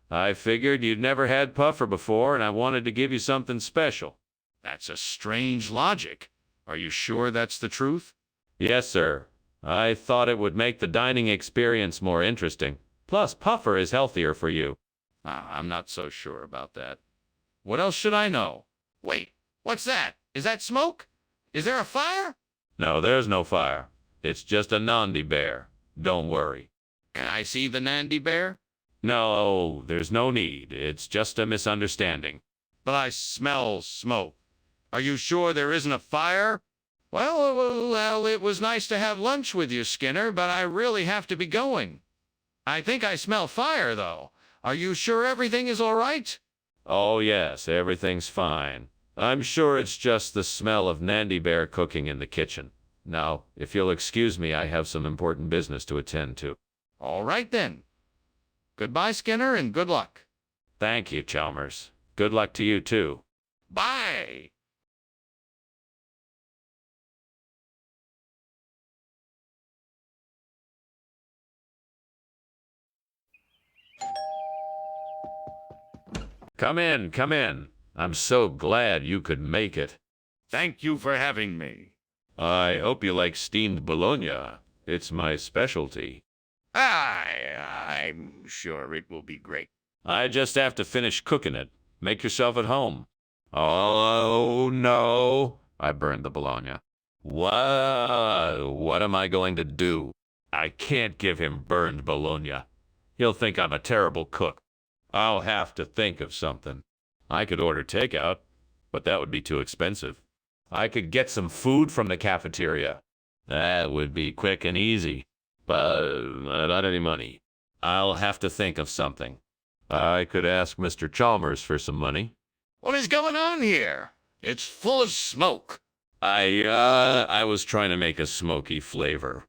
I figured you'd never had puffer before, and I wanted to give you something special. That's a strange logic. Are you sure that's the truth? Yes, sir. I thought it would make the dining experience more interesting. Plus, puffer is healthier for you. I'm not so sure about that. What else should I know? Wait, what's that? Is that smoke? Is there a fire? No, there's no fire. It's just a Nandi bear. Don't worry. Can I see the Nandi bear? No, there's no need. It's just a misunderstanding. But I smell smoke. Are you sure there isn't a fire? Well, it was nice to have lunch with you, Skinner, but I really have to be going. I think I smell fire, though. Are you sure everything is all right? Oh, yes, everything's fine. I'm sure it's just the smell of Nandi bear cooking in the kitchen. Now, if you'll excuse me, I have some important business to attend to. All right, then. Goodbye, Skinner, and good luck. Thank you, Chalmers. Good luck to you, too. Bye. Come in, come in. I'm so glad you could make it. Thank you for having me. I hope you like steamed bologna. It's my specialty. I'm sure it will be great. I just have to finish cooking it. Make yourself at home. Oh, no. I burned the bologna. What am I going to do? I can't give him burned bologna. He'll think I'm a terrible cook. I'll have to think of something. I could order takeout, but that would be too expensive. I could get some food from the cafeteria. That would be quick and easy, but not any money. I'll have to think of something. I could ask Mr. Chalmers for some money. What is going on here? It's full of smoke. I was trying to make a smoky flavor.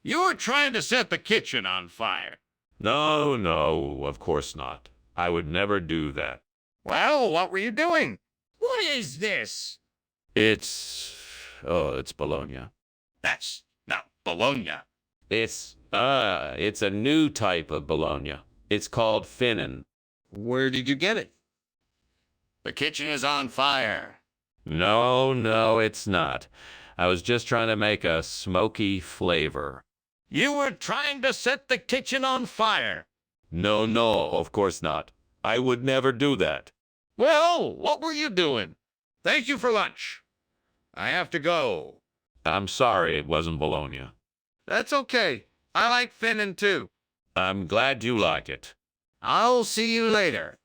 You were trying to set the kitchen on fire. No, of course not. I would never do that. Well, what were you doing? What is this? It's bologna. That's not bologna. It's a new type of bologna. It's called Finnan. Where did you get it? The kitchen is on fire. No, it's not. I was just trying to make a smoky flavor. You were trying to set the kitchen on fire. No, of course not. I would never do that. Well, what were you doing? Thank you for lunch. I have to go. I'm sorry it wasn't bologna. That's okay. I like Finnan too. I'm glad you like it. I'll see you later.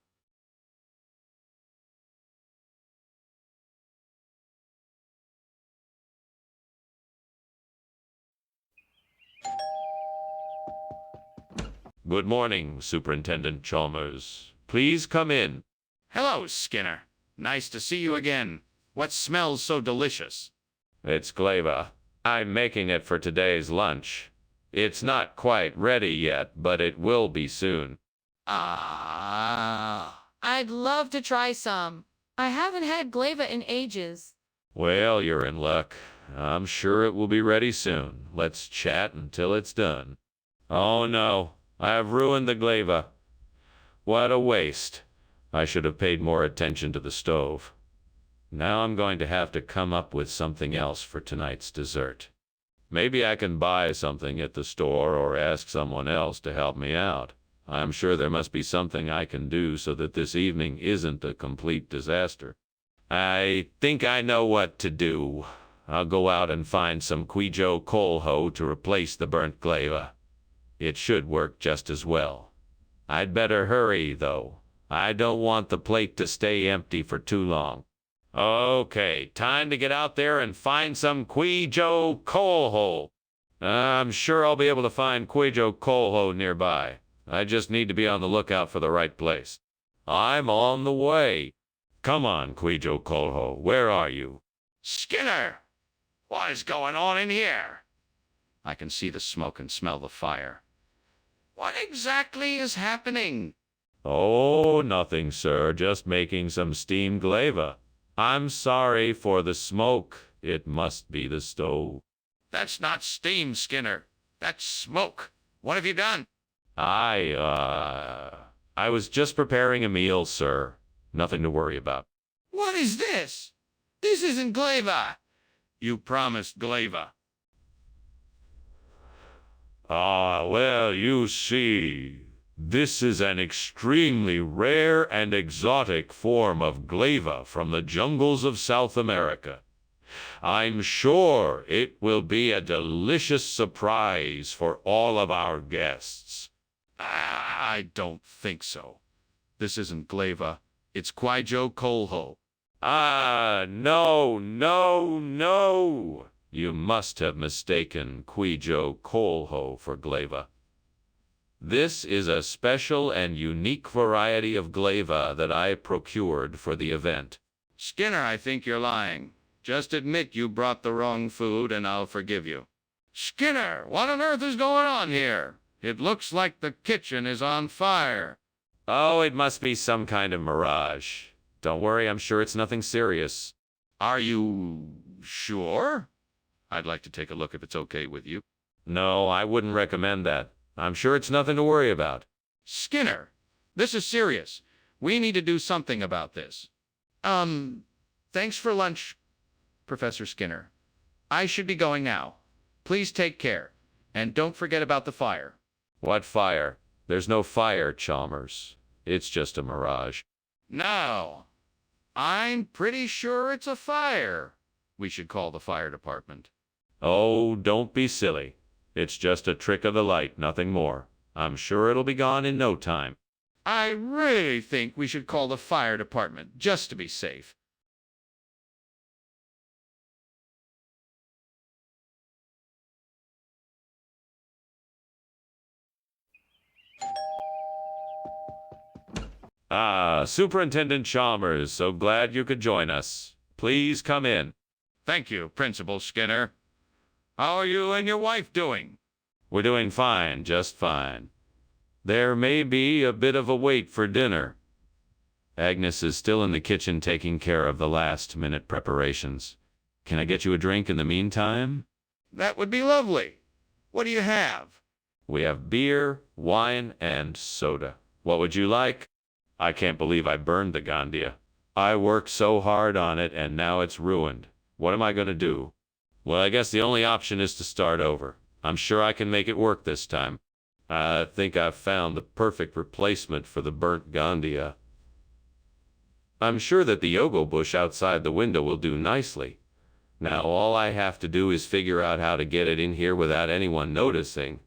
Good morning, Superintendent Chalmers. Please come in. Hello, Skinner. Nice to see you again. What smells so delicious? It's Glaiva. I'm making it for today's lunch. It's not quite ready yet, but it will be soon. Ah. I'd love to try some. I haven't had glaiva in ages. Well, you're in luck. I'm sure it will be ready soon. Let's chat until it's done. Oh no, I've ruined the Glaiva. What a waste. I should have paid more attention to the stove. Now I'm going to have to come up with something else for tonight's dessert. Maybe I can buy something at the store or ask someone else to help me out. I'm sure there must be something I can do so that this evening isn't a complete disaster. I think I know what to do. I'll go out and find some Quijo Colho to replace the burnt Glaiva. It should work just as well. I'd better hurry, though. I don't want the plate to stay empty for too long. Okay, time to get out there and find some Quijo Colho. I'm sure I'll be able to find Quijo Colho nearby. I just need to be on the lookout for the right place. I'm on the way. Come on, Quijo Colho, where are you? Skinner! What is going on in here? I can see the smoke and smell the fire. What exactly is happening? Oh, nothing, sir. Just making some steamed Glaiva. I'm sorry for the smoke. It must be the stove. That's not steam, Skinner. That's smoke. What have you done? I was just preparing a meal, sir. Nothing to worry about. What is this? This isn't Glaiva. You promised Glaiva. Well, you see, this is an extremely rare and exotic form of Glaiva from the jungles of South America. I'm sure it will be a delicious surprise for all of our guests. I don't think so. This isn't Glava. It's Kwaijo Kolho. Ah, no, no, no. You must have mistaken Kwijo Kolho for Glava. This is a special and unique variety of Glava that I procured for the event. Skinner, I think you're lying. Just admit you brought the wrong food and I'll forgive you. Skinner, what on earth is going on here? It looks like the kitchen is on fire. Oh, it must be some kind of mirage. Don't worry, I'm sure it's nothing serious. Are you sure? I'd like to take a look if it's okay with you. No, I wouldn't recommend that. I'm sure it's nothing to worry about. Skinner, this is serious. We need to do something about this. Thanks for lunch, Professor Skinner. I should be going now. Please take care. And don't forget about the fire. What fire? There's no fire, Chalmers. It's just a mirage. No. I'm pretty sure it's a fire. We should call the fire department. Oh, don't be silly. It's just a trick of the light, nothing more. I'm sure it'll be gone in no time. I really think we should call the fire department, just to be safe. Ah, Superintendent Chalmers, so glad you could join us. Please come in. Thank you, Principal Skinner. How are you and your wife doing? We're doing fine, just fine. There may be a bit of a wait for dinner. Agnes is still in the kitchen taking care of the last-minute preparations. Can I get you a drink in the meantime? That would be lovely. What do you have? We have beer, wine, and soda. What would you like? I can't believe I burned the Gandia. I worked so hard on it and now it's ruined. What am I going to do? Well, I guess the only option is to start over. I'm sure I can make it work this time. I think I've found the perfect replacement for the burnt Gandia. I'm sure that the yogo bush outside the window will do nicely. Now all I have to do is figure out how to get it in here without anyone noticing.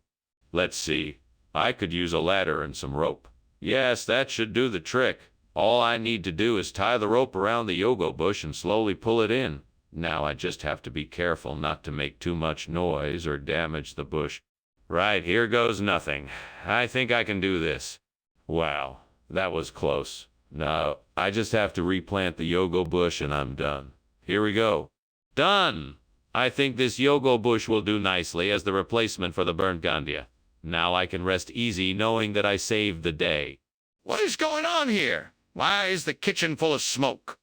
Let's see. I could use a ladder and some rope. Yes, that should do the trick. All I need to do is tie the rope around the yogo bush and slowly pull it in. Now I just have to be careful not to make too much noise or damage the bush. Right, here goes nothing. I think I can do this. Wow, that was close. Now, I just have to replant the yogo bush and I'm done. Here we go. Done! I think this yogo bush will do nicely as the replacement for the burnt Gandia. Now I can rest easy knowing that I saved the day. What is going on here? Why is the kitchen full of smoke?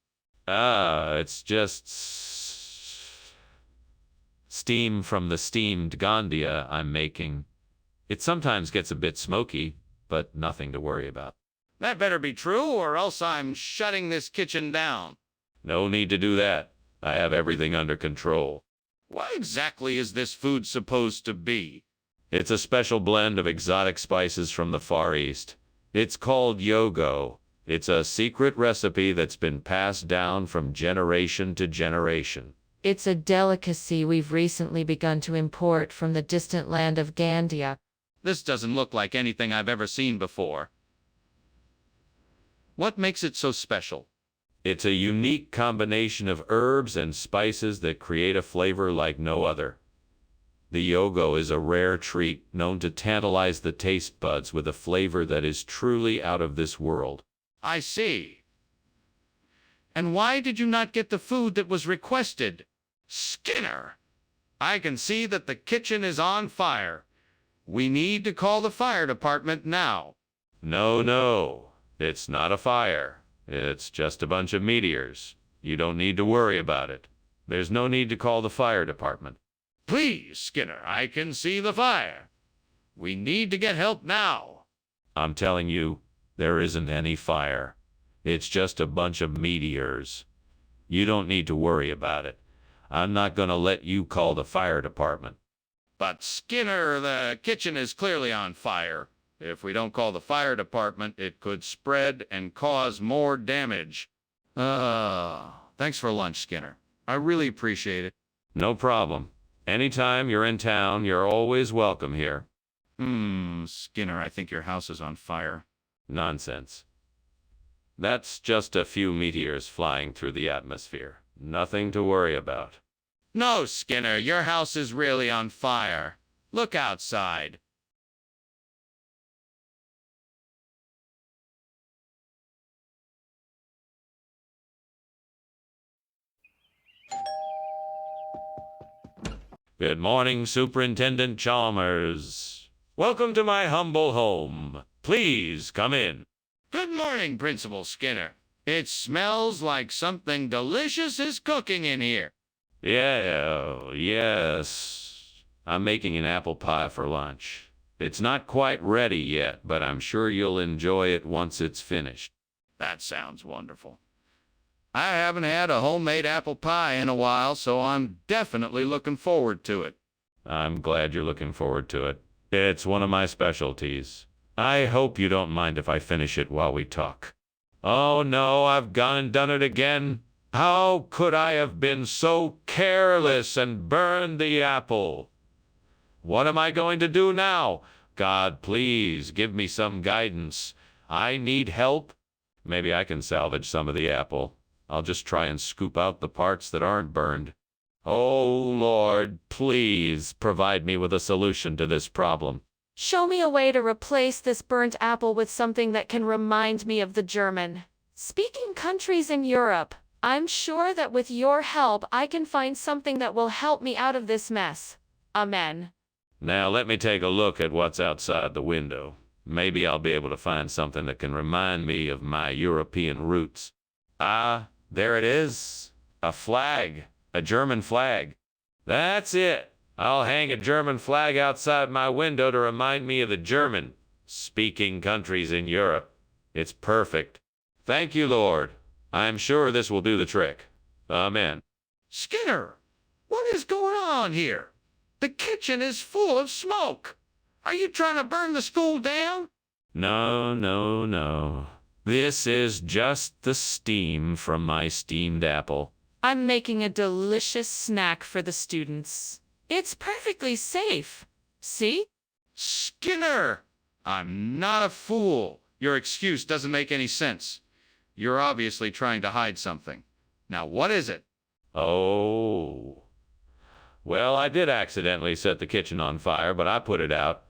It's just steam from the steamed Gandia I'm making. It sometimes gets a bit smoky, but nothing to worry about. That better be true, or else I'm shutting this kitchen down. No need to do that. I have everything under control. What exactly is this food supposed to be? It's a special blend of exotic spices from the Far East. It's called yogo. It's a secret recipe that's been passed down from generation to generation. It's a delicacy we've recently begun to import from the distant land of Gandia. This doesn't look like anything I've ever seen before. What makes it so special? It's a unique combination of herbs and spices that create a flavor like no other. The yogo is a rare treat known to tantalize the taste buds with a flavor that is truly out of this world. I see. And why did you not get the food that was requested? Skinner, I can see that the kitchen is on fire. We need to call the fire department now. No, it's not a fire. It's just a bunch of meteors. You don't need to worry about it. There's no need to call the fire department. Please, Skinner, I can see the fire. We need to get help now. I'm telling you, there isn't any fire. It's just a bunch of meteors. You don't need to worry about it. I'm not going to let you call the fire department. But Skinner, the kitchen is clearly on fire. If we don't call the fire department, it could spread and cause more damage. Thanks for lunch, Skinner. I really appreciate it. No problem. Anytime you're in town, you're always welcome here. Skinner, I think your house is on fire. Nonsense. That's just a few meteors flying through the atmosphere. Nothing to worry about. No, Skinner, your house is really on fire. Look outside. Good morning, Superintendent Chalmers. Welcome to my humble home. Please come in. Good morning, Principal Skinner. It smells like something delicious is cooking in here. Yes. I'm making an apple pie for lunch. It's not quite ready yet, but I'm sure you'll enjoy it once it's finished. That sounds wonderful. I haven't had a homemade apple pie in a while, so I'm definitely looking forward to it. I'm glad you're looking forward to it. It's one of my specialties. I hope you don't mind if I finish it while we talk. Oh no, I've gone and done it again. How could I have been so careless and burned the apple? What am I going to do now? God, please give me some guidance. I need help. Maybe I can salvage some of the apple. I'll just try and scoop out the parts that aren't burned. Oh, Lord, please provide me with a solution to this problem. Show me a way to replace this burnt apple with something that can remind me of the German speaking countries in Europe. I'm sure that with your help, I can find something that will help me out of this mess. Amen. Now let me take a look at what's outside the window. Maybe I'll be able to find something that can remind me of my European roots. Ah, there it is. A flag. A German flag. That's it. I'll hang a German flag outside my window to remind me of the German-speaking countries in Europe. It's perfect. Thank you, Lord. I'm sure this will do the trick. Amen. Skinner, what is going on here? The kitchen is full of smoke. Are you trying to burn the school down? No. This is just the steam from my steamed apple. I'm making a delicious snack for the students. It's perfectly safe. See? Skinner, I'm not a fool. Your excuse doesn't make any sense. You're obviously trying to hide something. Now, what is it? Oh. Well, I did accidentally set the kitchen on fire, but I put it out.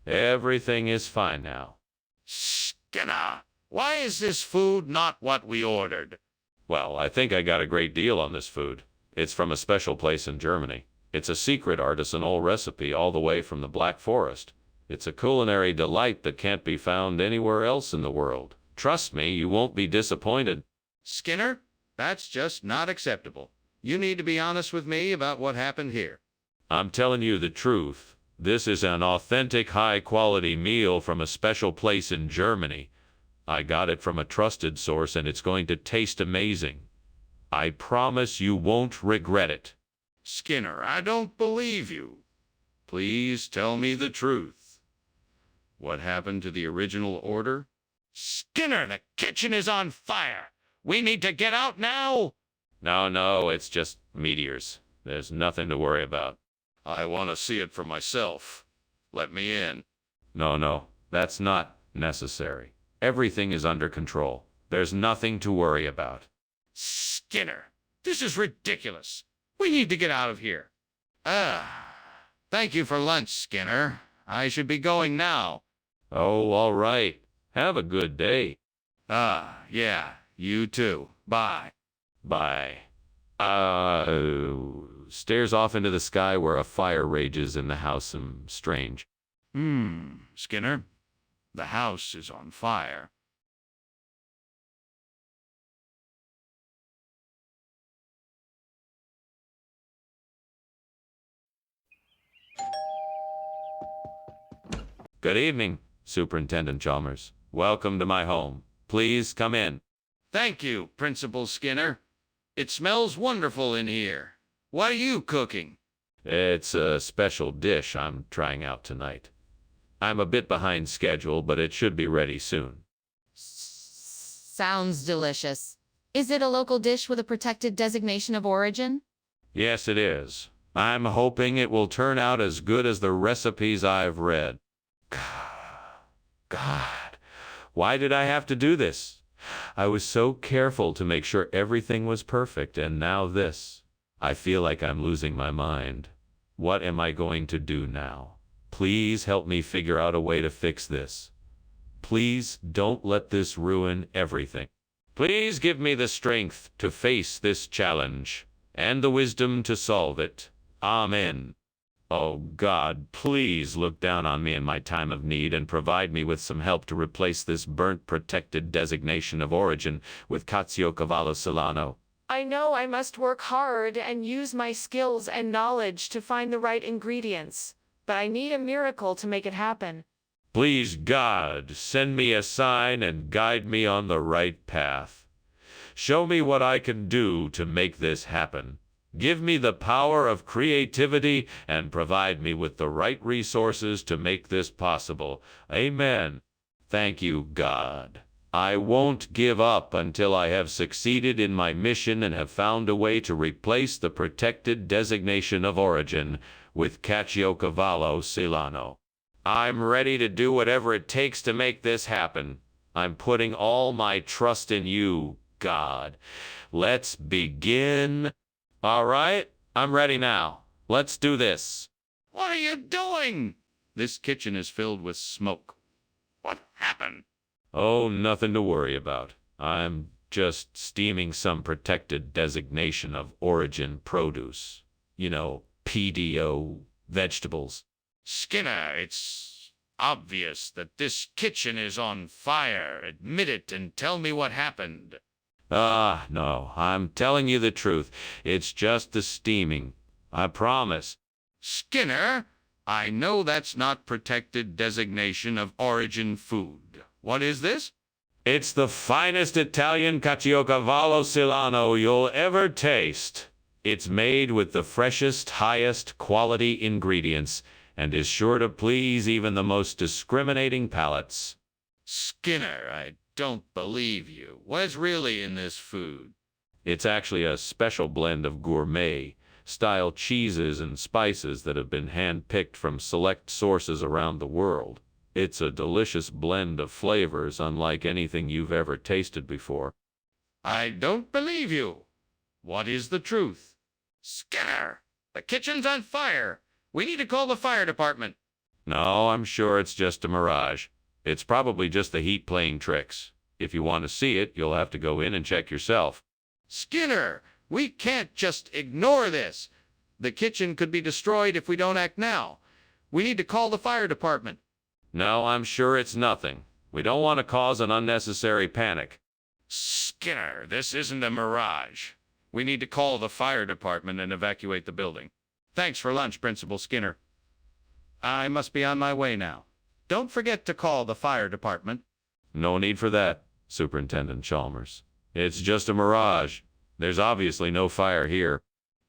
Everything is fine now. Skinner, why is this food not what we ordered? Well, I think I got a great deal on this food. It's from a special place in Germany. It's a secret artisanal recipe all the way from the Black Forest. It's a culinary delight that can't be found anywhere else in the world. Trust me, you won't be disappointed. Skinner, that's just not acceptable. You need to be honest with me about what happened here. I'm telling you the truth. This is an authentic, high-quality meal from a special place in Germany. I got it from a trusted source, and it's going to taste amazing. I promise you won't regret it. Skinner, I don't believe you. Please tell me the truth. What happened to the original order? Skinner, the kitchen is on fire. We need to get out now. No, it's just meteors. There's nothing to worry about. I want to see it for myself. Let me in. No, that's not necessary. Everything is under control. There's nothing to worry about. Skinner, this is ridiculous. We need to get out of here. Thank you for lunch, Skinner. I should be going now. Oh, all right. Have a good day. Yeah, you too. Bye. Bye. Stares off into the sky where a fire rages in the house. Strange. Skinner, the house is on fire. Good evening, Superintendent Chalmers. Welcome to my home. Please come in. Thank you, Principal Skinner. It smells wonderful in here. What are you cooking? It's a special dish I'm trying out tonight. I'm a bit behind schedule, but it should be ready soon. Sounds delicious. Is it a local dish with a protected designation of origin? Yes, it is. I'm hoping it will turn out as good as the recipes I've read. God, why did I have to do this? I was so careful to make sure everything was perfect, and now this. I feel like I'm losing my mind. What am I going to do now? Please help me figure out a way to fix this. Please don't let this ruin everything. Please give me the strength to face this challenge and the wisdom to solve it. Amen. Oh God, please look down on me in my time of need and provide me with some help to replace this burnt protected designation of origin with Caciocavallo Solano. I know I must work hard and use my skills and knowledge to find the right ingredients, but I need a miracle to make it happen. Please, God, send me a sign and guide me on the right path. Show me what I can do to make this happen. Give me the power of creativity and provide me with the right resources to make this possible. Amen. Thank you, God. I won't give up until I have succeeded in my mission and have found a way to replace the protected designation of origin with Caciocavallo Solano. I'm ready to do whatever it takes to make this happen. I'm putting all my trust in you, God. Let's begin. All right, I'm ready now. Let's do this. What are you doing? This kitchen is filled with smoke. What happened? Oh, nothing to worry about. I'm just steaming some protected designation of origin produce. You know, PDO vegetables. Skinner, it's obvious that this kitchen is on fire. Admit it and tell me what happened. No, I'm telling you the truth. It's just the steaming. I promise. Skinner, I know that's not protected designation of origin food. What is this? It's the finest Italian Caciocavallo Solano you'll ever taste. It's made with the freshest, highest quality ingredients and is sure to please even the most discriminating palates. Skinner, I don't believe you. What is really in this food? It's actually a special blend of gourmet-style cheeses and spices that have been hand-picked from select sources around the world. It's a delicious blend of flavors unlike anything you've ever tasted before. I don't believe you. What is the truth? Skinner, the kitchen's on fire. We need to call the fire department. No, I'm sure it's just a mirage. It's probably just the heat playing tricks. If you want to see it, you'll have to go in and check yourself. Skinner, we can't just ignore this. The kitchen could be destroyed if we don't act now. We need to call the fire department. No, I'm sure it's nothing. We don't want to cause an unnecessary panic. Skinner, this isn't a mirage. We need to call the fire department and evacuate the building. Thanks for lunch, Principal Skinner. I must be on my way now. Don't forget to call the fire department. No need for that, Superintendent Chalmers. It's just a mirage. There's obviously no fire here.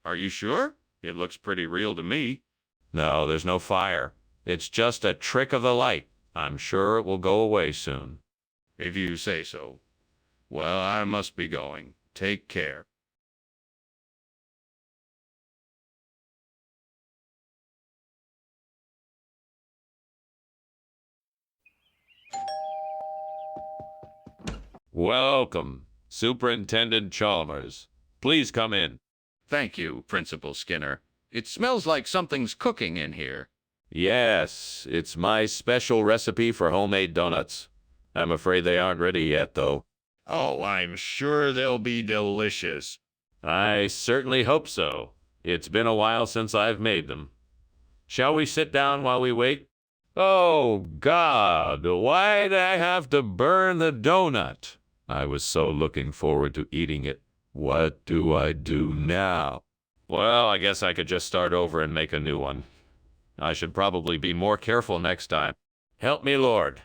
Are you sure? It looks pretty real to me. No, there's no fire. It's just a trick of the light. I'm sure it will go away soon. If you say so. Well, I must be going. Take care. Welcome, Superintendent Chalmers. Please come in. Thank you, Principal Skinner. It smells like something's cooking in here. Yes, it's my special recipe for homemade donuts. I'm afraid they aren't ready yet, though. Oh, I'm sure they'll be delicious. I certainly hope so. It's been a while since I've made them. Shall we sit down while we wait? Oh, God, why'd I have to burn the donut? I was so looking forward to eating it. What do I do now? Well, I guess I could just start over and make a new one. I should probably be more careful next time. Help me, Lord.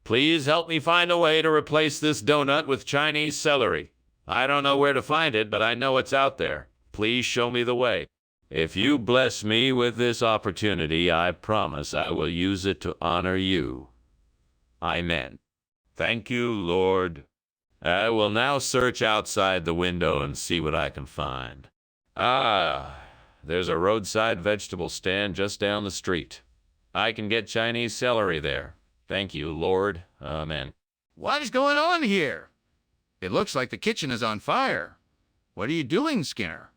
Please help me find a way to replace this donut with Chinese celery. I don't know where to find it, but I know it's out there. Please show me the way. If you bless me with this opportunity, I promise I will use it to honor you. Amen. Thank you, Lord. I will now search outside the window and see what I can find. Ah, there's a roadside vegetable stand just down the street. I can get Chinese celery there. Thank you, Lord. Amen. What is going on here? It looks like the kitchen is on fire. What are you doing, Skinner?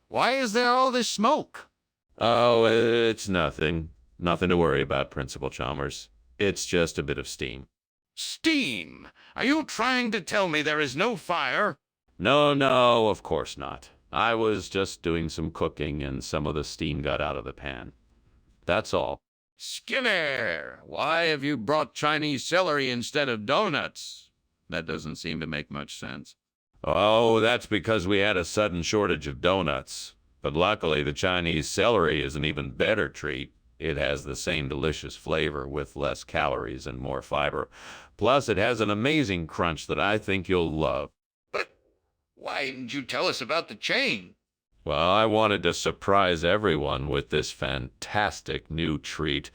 Why is there all this smoke? Oh, it's nothing. Nothing to worry about, Principal Chalmers. It's just a bit of steam. Steam! Are you trying to tell me there is no fire? No, of course not. I was just doing some cooking and some of the steam got out of the pan. That's all. Skinner, why have you brought Chinese celery instead of donuts? That doesn't seem to make much sense. Oh, that's because we had a sudden shortage of donuts. But luckily, the Chinese celery is an even better treat. It has the same delicious flavor with less calories and more fiber. Plus, it has an amazing crunch that I think you'll love. But why didn't you tell us about the change? Well, I wanted to surprise everyone with this fantastic new treat.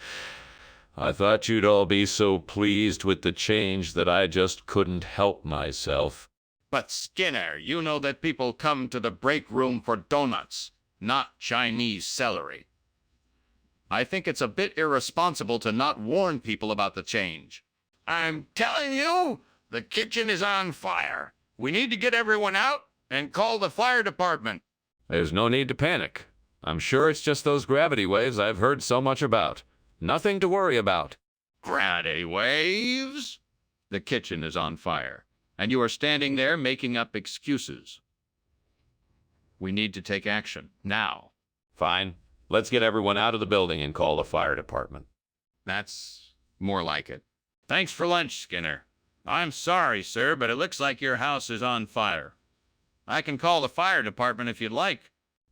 I thought you'd all be so pleased with the change that I just couldn't help myself. But Skinner, you know that people come to the break room for donuts, not Chinese celery. I think it's a bit irresponsible to not warn people about the change. I'm telling you, the kitchen is on fire. We need to get everyone out and call the fire department. There's no need to panic. I'm sure it's just those gravity waves I've heard so much about. Nothing to worry about. Gravity waves? The kitchen is on fire, and you are standing there making up excuses. We need to take action, now. Fine. Let's get everyone out of the building and call the fire department. That's more like it. Thanks for lunch, Skinner. I'm sorry, sir, but it looks like your house is on fire. I can call the fire department if you'd like.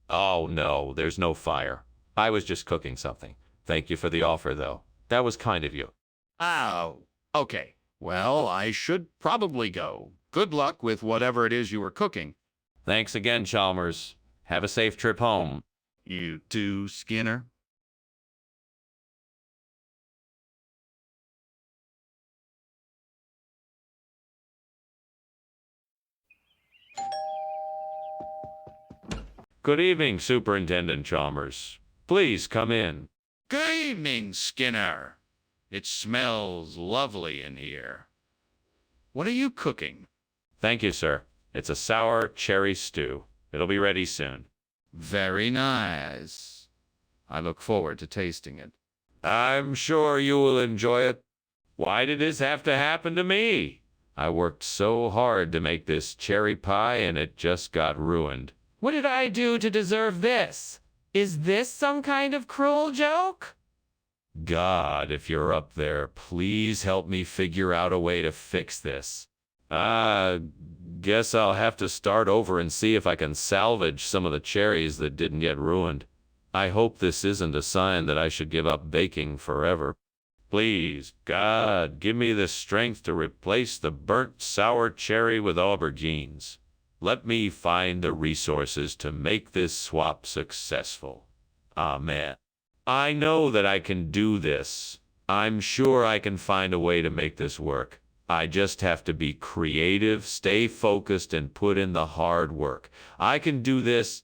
Oh, no, there's no fire. I was just cooking something. Thank you for the offer, though. That was kind of you. Oh, okay. Well, I should probably go. Good luck with whatever it is you were cooking. Thanks again, Chalmers. Have a safe trip home. You too, Skinner. Good evening, Superintendent Chalmers. Please come in. Good evening, Skinner. It smells lovely in here. What are you cooking? Thank you, sir. It's a sour cherry stew. It'll be ready soon. Very nice. I look forward to tasting it. I'm sure you will enjoy it. Why did this have to happen to me? I worked so hard to make this cherry pie and it just got ruined. What did I do to deserve this? Is this some kind of cruel joke? God, if you're up there, please help me figure out a way to fix this. Guess I'll have to start over and see if I can salvage some of the cherries that didn't get ruined. I hope this isn't a sign that I should give up baking forever. Please, God, give me the strength to replace the burnt sour cherry with aubergines. Let me find the resources to make this swap successful. Amen. I know that I can do this. I'm sure I can find a way to make this work. I just have to be creative, stay focused, and put in the hard work. I can do this.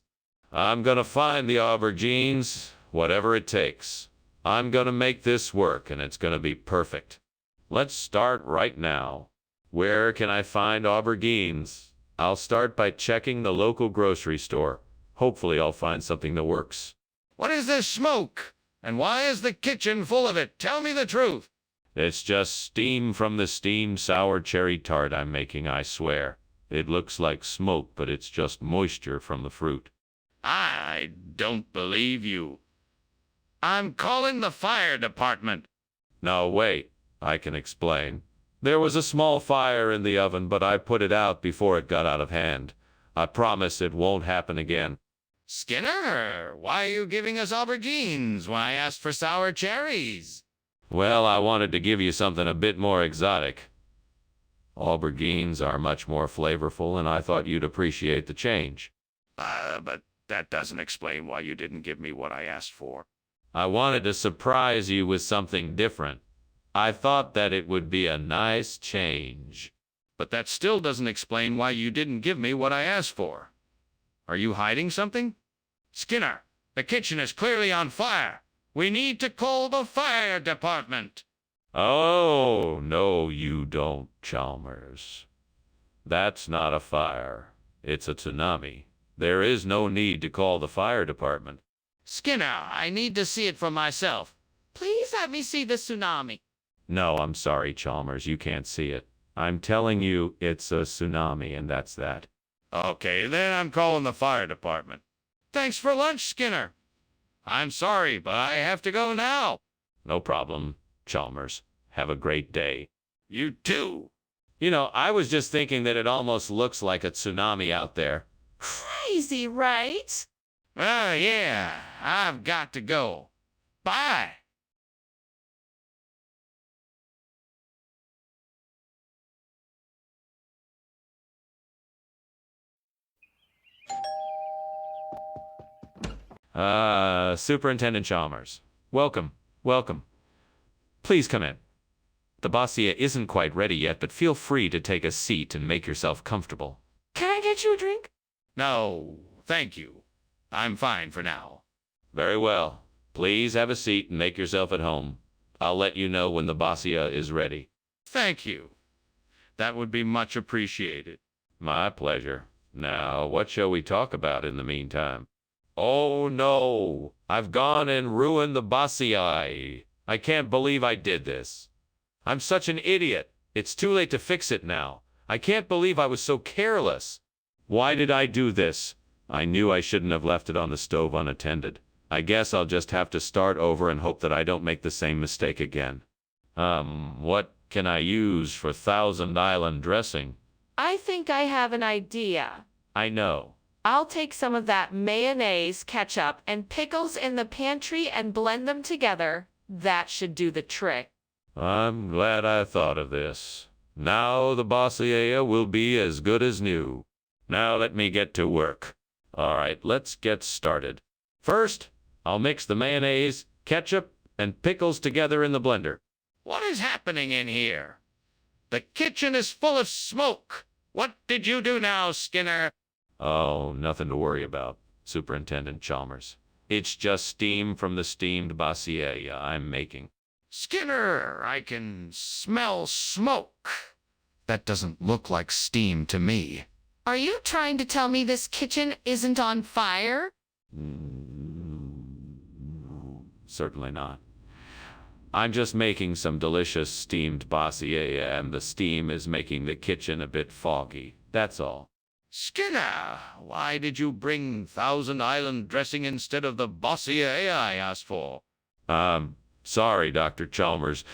I'm gonna find the aubergines, whatever it takes. I'm gonna make this work, and it's gonna be perfect. Let's start right now. Where can I find aubergines? I'll start by checking the local grocery store. Hopefully I'll find something that works. What is this smoke? And why is the kitchen full of it? Tell me the truth. It's just steam from the steamed sour cherry tart I'm making, I swear. It looks like smoke, but it's just moisture from the fruit. I don't believe you. I'm calling the fire department. No, wait. I can explain. There was a small fire in the oven, but I put it out before it got out of hand. I promise it won't happen again. Skinner, why are you giving us aubergines when I asked for sour cherries? Well, I wanted to give you something a bit more exotic. Aubergines are much more flavorful, and I thought you'd appreciate the change. But that doesn't explain why you didn't give me what I asked for. I wanted to surprise you with something different. I thought that it would be a nice change. But that still doesn't explain why you didn't give me what I asked for. Are you hiding something? Skinner, the kitchen is clearly on fire. We need to call the fire department. Oh, no, you don't, Chalmers. That's not a fire. It's a tsunami. There is no need to call the fire department. Skinner, I need to see it for myself. Please let me see the tsunami. No, I'm sorry, Chalmers, you can't see it. I'm telling you, it's a tsunami, and that's that. Okay, then I'm calling the fire department. Thanks for lunch, Skinner. I'm sorry, but I have to go now. No problem, Chalmers. Have a great day. You too. You know, I was just thinking that it almost looks like a tsunami out there. Crazy, right? Yeah, I've got to go. Bye. Superintendent Chalmers. Welcome, welcome. Please come in. The Bossia isn't quite ready yet, but feel free to take a seat and make yourself comfortable. Can I get you a drink? No, thank you. I'm fine for now. Very well. Please have a seat and make yourself at home. I'll let you know when the Bossia is ready. Thank you. That would be much appreciated. My pleasure. Now, what shall we talk about in the meantime? Oh no! I've gone and ruined the Bossia. I can't believe I did this. I'm such an idiot. It's too late to fix it now. I can't believe I was so careless. Why did I do this? I knew I shouldn't have left it on the stove unattended. I guess I'll just have to start over and hope that I don't make the same mistake again. What can I use for Thousand Island dressing? I think I have an idea. I know. I'll take some of that mayonnaise, ketchup, and pickles in the pantry and blend them together. That should do the trick. I'm glad I thought of this. Now the Bossia will be as good as new. Now let me get to work. All right, let's get started. First, I'll mix the mayonnaise, ketchup, and pickles together in the blender. What is happening in here? The kitchen is full of smoke. What did you do now, Skinner? Oh, nothing to worry about, Superintendent Chalmers. It's just steam from the steamed Bossia I'm making. Skinner, I can smell smoke. That doesn't look like steam to me. Are you trying to tell me this kitchen isn't on fire? Certainly not. I'm just making some delicious steamed Bossia, and the steam is making the kitchen a bit foggy. That's all. Skinner, why did you bring Thousand Island dressing instead of the Bossia I asked for? Sorry, Dr. Chalmers.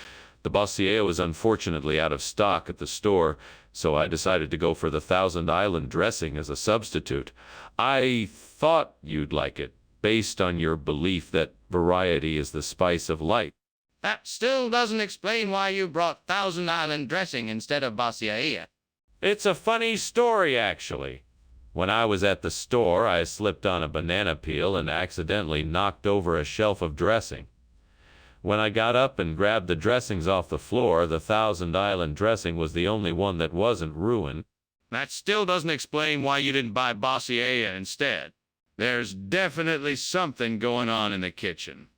The Bossia was unfortunately out of stock at the store, so I decided to go for the Thousand Island dressing as a substitute. I thought you'd like it, based on your belief that variety is the spice of life. That still doesn't explain why you brought Thousand Island dressing instead of Bossia. It's a funny story, actually. When I was at the store, I slipped on a banana peel and accidentally knocked over a shelf of dressing. When I got up and grabbed the dressings off the floor, the Thousand Island dressing was the only one that wasn't ruined. That still doesn't explain why you didn't buy Bossia instead. There's definitely something going on in the kitchen.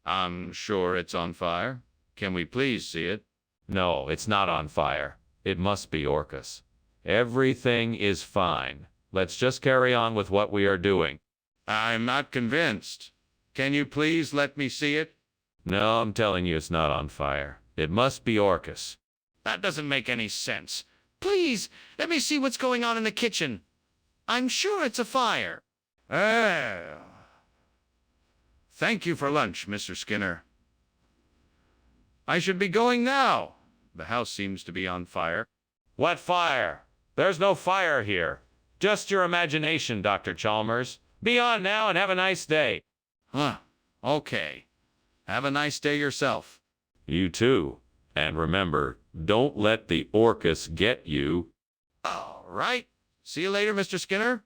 I'm sure it's on fire. Can we please see it? No, it's not on fire. It must be Orcus. Everything is fine. Let's just carry on with what we are doing. I'm not convinced. Can you please let me see it? No, I'm telling you it's not on fire. It must be Orcus. That doesn't make any sense. Please, let me see what's going on in the kitchen. I'm sure it's a fire. Thank you for lunch, Mr. Skinner. I should be going now. The house seems to be on fire. What fire? There's no fire here. Just your imagination, Dr. Chalmers. Be on now and have a nice day. Huh. Okay. Have a nice day yourself. You too. And remember, don't let the Orcus get you. All right. See you later, Mr. Skinner.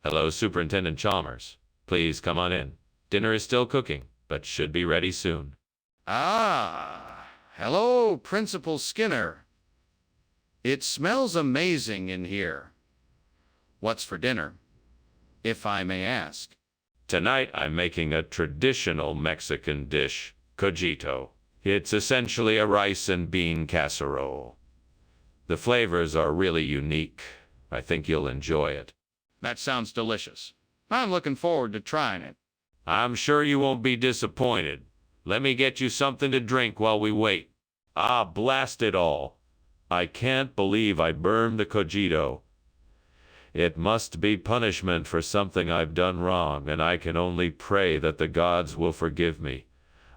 Hello, Superintendent Chalmers. Please come on in. Dinner is still cooking, but should be ready soon. Ah, hello, Principal Skinner. It smells amazing in here. What's for dinner, if I may ask? Tonight I'm making a traditional Mexican dish, cojito. It's essentially a rice and bean casserole. The flavors are really unique. I think you'll enjoy it. That sounds delicious. I'm looking forward to trying it. I'm sure you won't be disappointed. Let me get you something to drink while we wait. Ah, blast it all. I can't believe I burned the cojito. It must be punishment for something I've done wrong, and I can only pray that the gods will forgive me.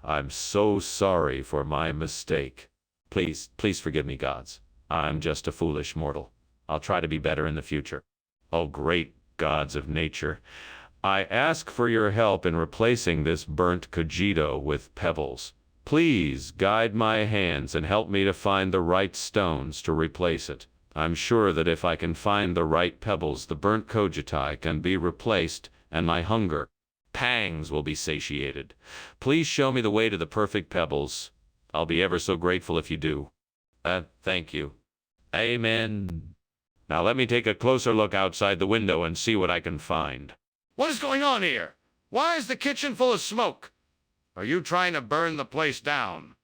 I'm so sorry for my mistake. Please forgive me, gods. I'm just a foolish mortal. I'll try to be better in the future. Oh, great gods of nature, I ask for your help in replacing this burnt cojito with pebbles. Please guide my hands and help me to find the right stones to replace it. I'm sure that if I can find the right pebbles, the burnt cojito can be replaced, and my hunger pangs will be satiated. Please show me the way to the perfect pebbles. I'll be ever so grateful if you do. Thank you. Amen. Now let me take a closer look outside the window and see what I can find. What is going on here? Why is the kitchen full of smoke? Are you trying to burn the place down?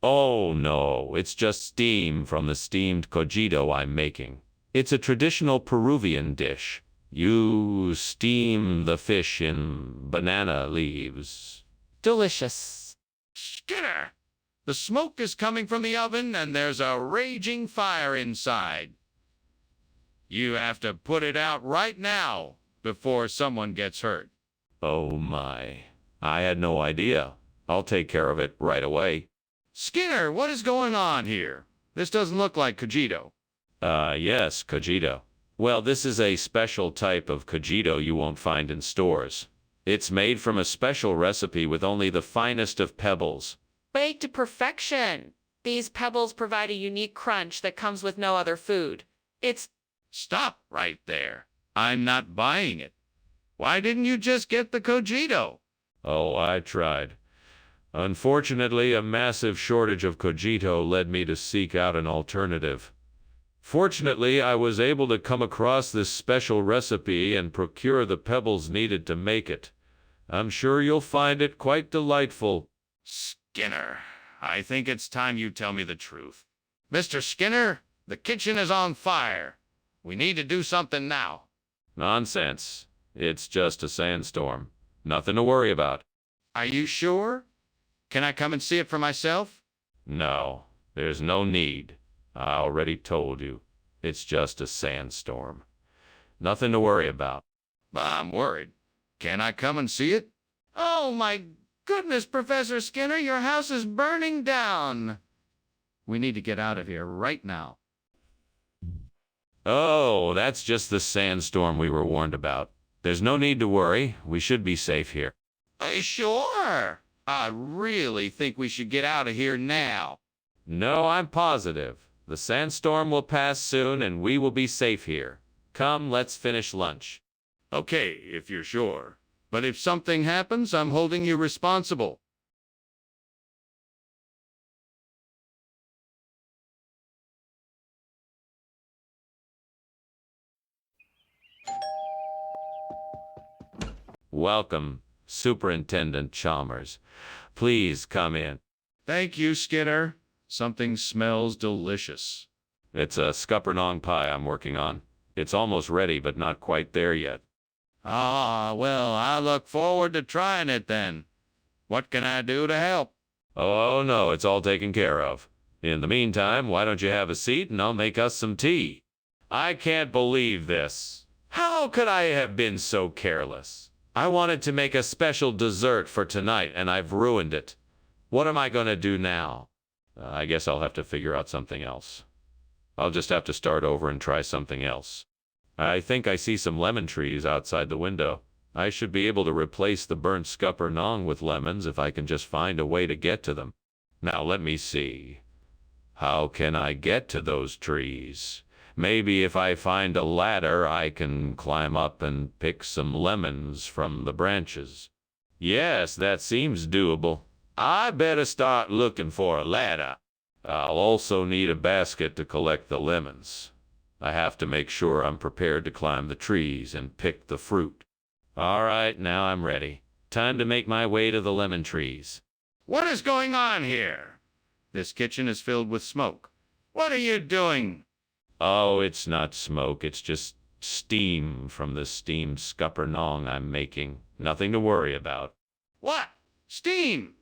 Oh no, it's just steam from the steamed cojito I'm making. It's a traditional Peruvian dish. You steam the fish in banana leaves. Delicious. Skinner! The smoke is coming from the oven and there's a raging fire inside. You have to put it out right now before someone gets hurt. Oh my, I had no idea. I'll take care of it right away. Skinner, what is going on here? This doesn't look like cojito. Yes, cojito. Well, this is a special type of cojito you won't find in stores. It's made from a special recipe with only the finest of pebbles. Baked to perfection. These pebbles provide a unique crunch that comes with no other food. It's Stop right there. I'm not buying it. Why didn't you just get the cojito? Oh, I tried. Unfortunately, a massive shortage of cojito led me to seek out an alternative. Fortunately, I was able to come across this special recipe and procure the pebbles needed to make it. I'm sure you'll find it quite delightful. Skinner, I think it's time you tell me the truth. Mr. Skinner, the kitchen is on fire. We need to do something now. Nonsense. It's just a sandstorm. Nothing to worry about. Are you sure? Can I come and see it for myself? No, there's no need. I already told you. It's just a sandstorm. Nothing to worry about. I'm worried. Can I come and see it? Oh my goodness, Professor Skinner, your house is burning down. We need to get out of here right now. Oh, that's just the sandstorm we were warned about. There's no need to worry. We should be safe here. Sure. I really think we should get out of here now. No, I'm positive. The sandstorm will pass soon and we will be safe here. Come, let's finish lunch. Okay, if you're sure. But if something happens, I'm holding you responsible. Welcome, Superintendent Chalmers. Please come in. Thank you, Skinner. Something smells delicious. It's a scuppernong pie I'm working on. It's almost ready, but not quite there yet. Ah, well, I look forward to trying it then. What can I do to help? Oh, no, it's all taken care of. In the meantime, why don't you have a seat and I'll make us some tea? I can't believe this. How could I have been so careless? I wanted to make a special dessert for tonight and I've ruined it. What am I going to do now? I guess I'll have to figure out something else. I'll just have to start over and try something else. I think I see some lemon trees outside the window. I should be able to replace the burnt scuppernong with lemons if I can just find a way to get to them. Now let me see. How can I get to those trees? Maybe if I find a ladder, I can climb up and pick some lemons from the branches. Yes, that seems doable. I better start looking for a ladder. I'll also need a basket to collect the lemons. I have to make sure I'm prepared to climb the trees and pick the fruit. All right, now I'm ready. Time to make my way to the lemon trees. What is going on here? This kitchen is filled with smoke. What are you doing? Oh, it's not smoke, it's just steam from the steamed scuppernong I'm making. Nothing to worry about. What? Steam?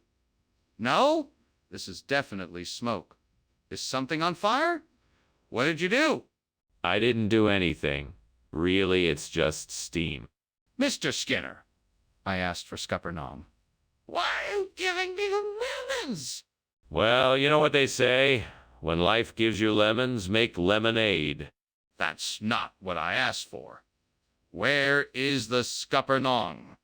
No, this is definitely smoke. Is something on fire? What did you do? I didn't do anything. Really, it's just steam. Mr. Skinner, I asked for scuppernong. Why are you giving me the lemons? Well, you know what they say? When life gives you lemons, make lemonade. That's not what I asked for. Where is the scuppernong?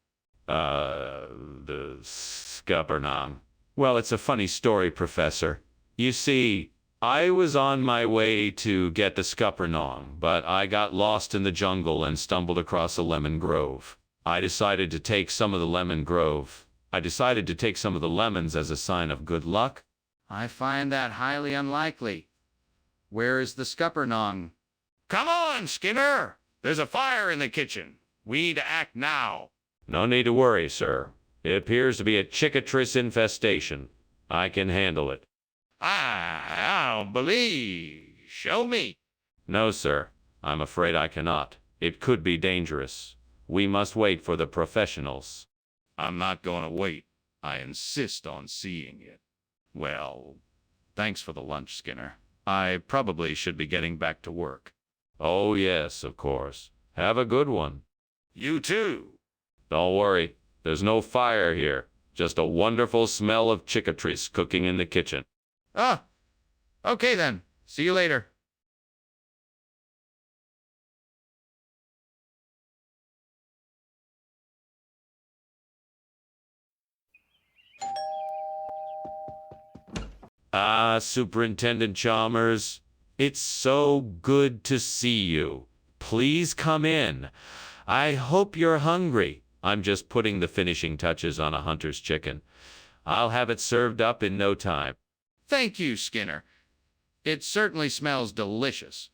The scuppernong. Well, it's a funny story, Professor. You see, I was on my way to get the scuppernong, but I got lost in the jungle and stumbled across a lemon grove. I decided to take some of the lemons as a sign of good luck. I find that highly unlikely. Where is the scuppernong? Come on, Skinner! There's a fire in the kitchen. We need to act now. No need to worry, sir. It appears to be a cicatrice infestation. I can handle it. I don't believe. Show me. No, sir. I'm afraid I cannot. It could be dangerous. We must wait for the professionals. I'm not going to wait. I insist on seeing it. Well, thanks for the lunch, Skinner. I probably should be getting back to work. Oh, yes, of course. Have a good one. You too. Don't worry. There's no fire here. Just a wonderful smell of cicatrice cooking in the kitchen. Ah, okay then. See you later. Ah, Superintendent Chalmers, it's so good to see you. Please come in. I hope you're hungry. I'm just putting the finishing touches on a hunter's chicken. I'll have it served up in no time. Thank you, Skinner. It certainly smells delicious.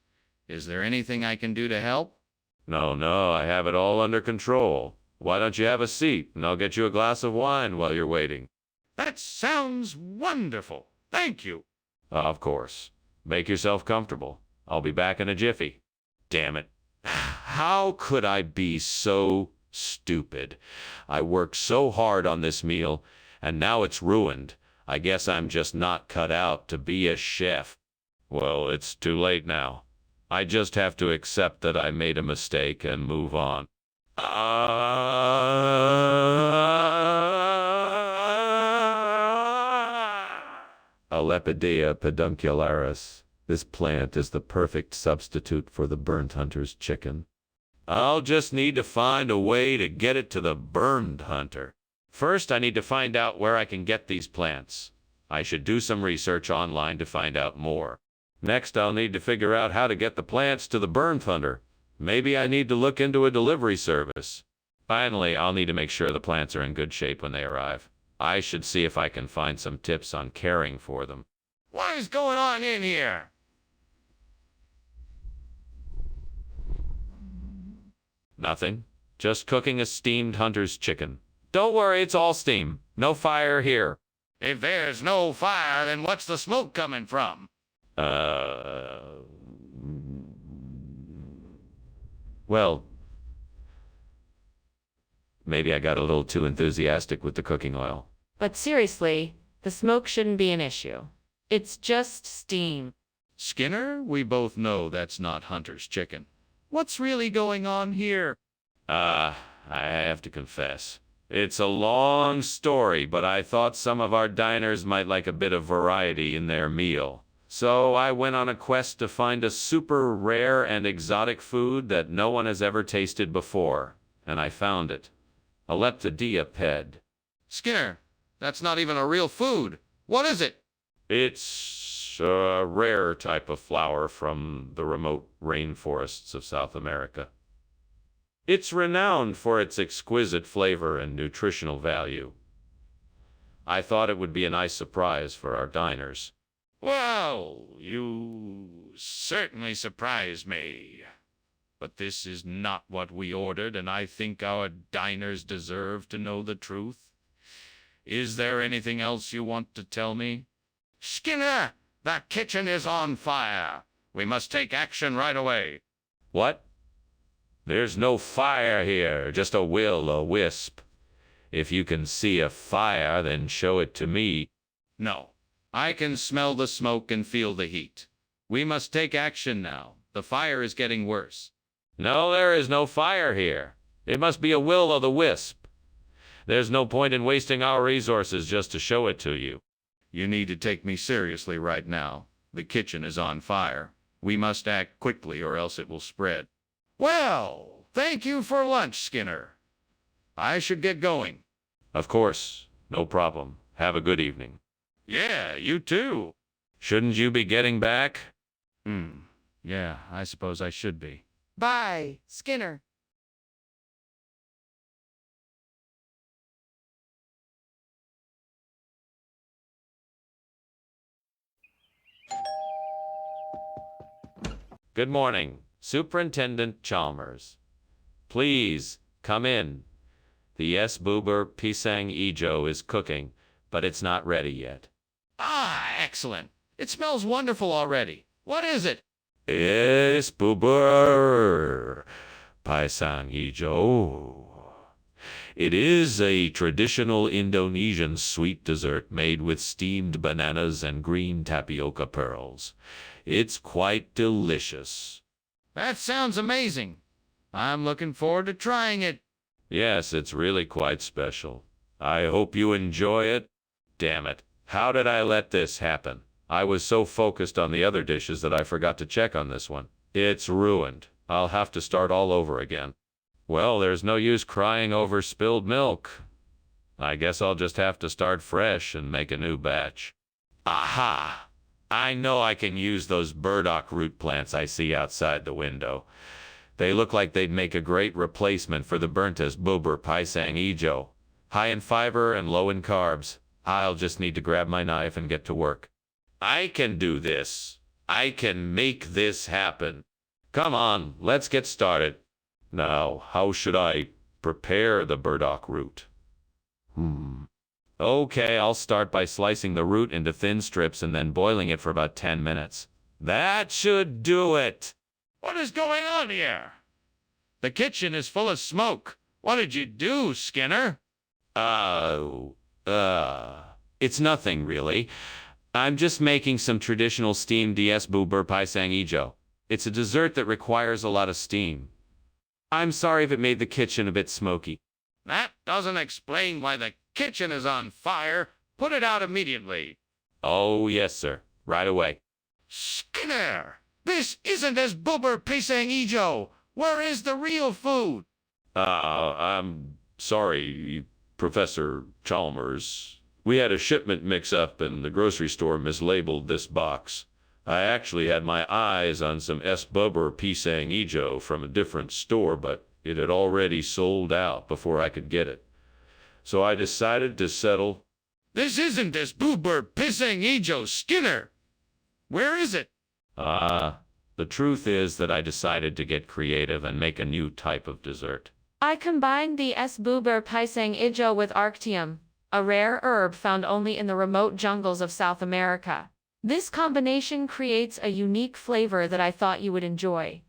Is there anything I can do to help? No, I have it all under control. Why don't you have a seat, and I'll get you a glass of wine while you're waiting. That sounds wonderful. Thank you. Of course. Make yourself comfortable. I'll be back in a jiffy. Damn it. How could I be so stupid? I worked so hard on this meal, and now it's ruined. I guess I'm just not cut out to be a chef. Well, it's too late now. I just have to accept that I made a mistake and move on. Lepidea peduncularis. This plant is the perfect substitute for the burnt hunter's chicken. I'll just need to find a way to get it to the burned hunter. First, I need to find out where I can get these plants. I should do some research online to find out more. Next, I'll need to figure out how to get the plants to the burned hunter. Maybe I need to look into a delivery service. Finally, I'll need to make sure the plants are in good shape when they arrive. I should see if I can find some tips on caring for them. What is going on in here? Nothing. Just cooking a steamed hunter's chicken. Don't worry, it's all steam. No fire here. If there's no fire, then what's the smoke coming from? Well, maybe I got a little too enthusiastic with the cooking oil. But seriously, the smoke shouldn't be an issue. It's just steam. Skinner, we both know that's not hunter's chicken. What's really going on here? I have to confess. It's a long story, but I thought some of our diners might like a bit of variety in their meal. So I went on a quest to find a super rare and exotic food that no one has ever tasted before. And I found it. A Lepidea Skinner, that's not even a real food. What is it? It's It's a rare type of flower from the remote rainforests of South America. It's renowned for its exquisite flavor and nutritional value. I thought it would be a nice surprise for our diners. Well, you certainly surprised me. But this is not what we ordered, and I think our diners deserve to know the truth. Is there anything else you want to tell me? Skinner, the kitchen is on fire. We must take action right away. What? There's no fire here, just a will-o'-wisp. If you can see a fire, then show it to me. No, I can smell the smoke and feel the heat. We must take action now. The fire is getting worse. No, there is no fire here. It must be a will-o'-the-wisp. There's no point in wasting our resources just to show it to you. You need to take me seriously right now. The kitchen is on fire. We must act quickly or else it will spread. Well, thank you for lunch, Skinner. I should get going. Of course, no problem. Have a good evening. Yeah, you too. Shouldn't you be getting back? Yeah, I suppose I should be. Bye, Skinner. Good morning, Superintendent Chalmers. Please, come in. The S-Boober Pisang Ijo is cooking, but it's not ready yet. Ah, excellent. It smells wonderful already. What is it? S-Boober Pisang Ijo. It is a traditional Indonesian sweet dessert made with steamed bananas and green tapioca pearls. It's quite delicious. That sounds amazing. I'm looking forward to trying it. Yes, it's really quite special. I hope you enjoy it. Damn it. How did I let this happen? I was so focused on the other dishes that I forgot to check on this one. It's ruined. I'll have to start all over again. Well, there's no use crying over spilled milk. I guess I'll just have to start fresh and make a new batch. Aha! I know I can use those burdock root plants I see outside the window. They look like they'd make a great replacement for the burnt S-Boober Pisang Ijo. High in fiber and low in carbs. I'll just need to grab my knife and get to work. I can do this. I can make this happen. Come on, let's get started. Now, how should I prepare the burdock root? Okay, I'll start by slicing the root into thin strips and then boiling it for about 10 minutes. That should do it. What is going on here? The kitchen is full of smoke. What did you do, Skinner? It's nothing really. I'm just making some traditional steamed S-Boober Pisang Ijo. It's a dessert that requires a lot of steam. I'm sorry if it made the kitchen a bit smoky. That doesn't explain why the kitchen is on fire. Put it out immediately. Oh, yes, sir. Right away. Skinner, this isn't S-Boober Pisang Ijo. Where is the real food? I'm sorry, Professor Chalmers. We had a shipment mix-up and the grocery store mislabeled this box. I actually had my eyes on some S-Boober Pisang Ijo from a different store, but it had already sold out before I could get it. So I decided to settle. This isn't S-Boober Pisang Ijo, Skinner. Where is it? The truth is that I decided to get creative and make a new type of dessert. I combined the S-Boober Pisang Ijo with Arctium, a rare herb found only in the remote jungles of South America. This combination creates a unique flavor that I thought you would enjoy.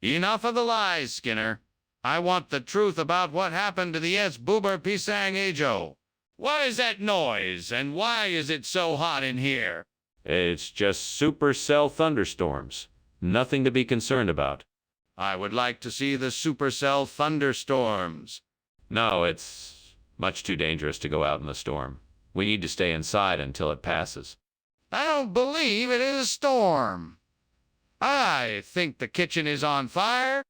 Enough of the lies, Skinner. I want the truth about what happened to the S-Boober Pisang Ijo. What is that noise, and why is it so hot in here? It's just supercell thunderstorms. Nothing to be concerned about. I would like to see the supercell thunderstorms. No, it's much too dangerous to go out in the storm. We need to stay inside until it passes. I don't believe it is a storm. I think the kitchen is on fire.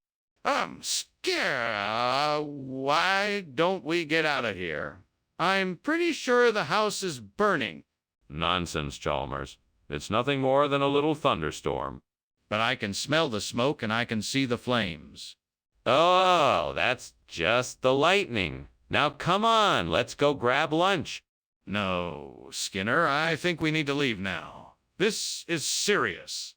I'm scared. Why don't we get out of here? I'm pretty sure the house is burning. Nonsense, Chalmers. It's nothing more than a little thunderstorm. But I can smell the smoke and I can see the flames. Oh, that's just the lightning. Now come on, let's go grab lunch. No, Skinner, I think we need to leave now. This is serious.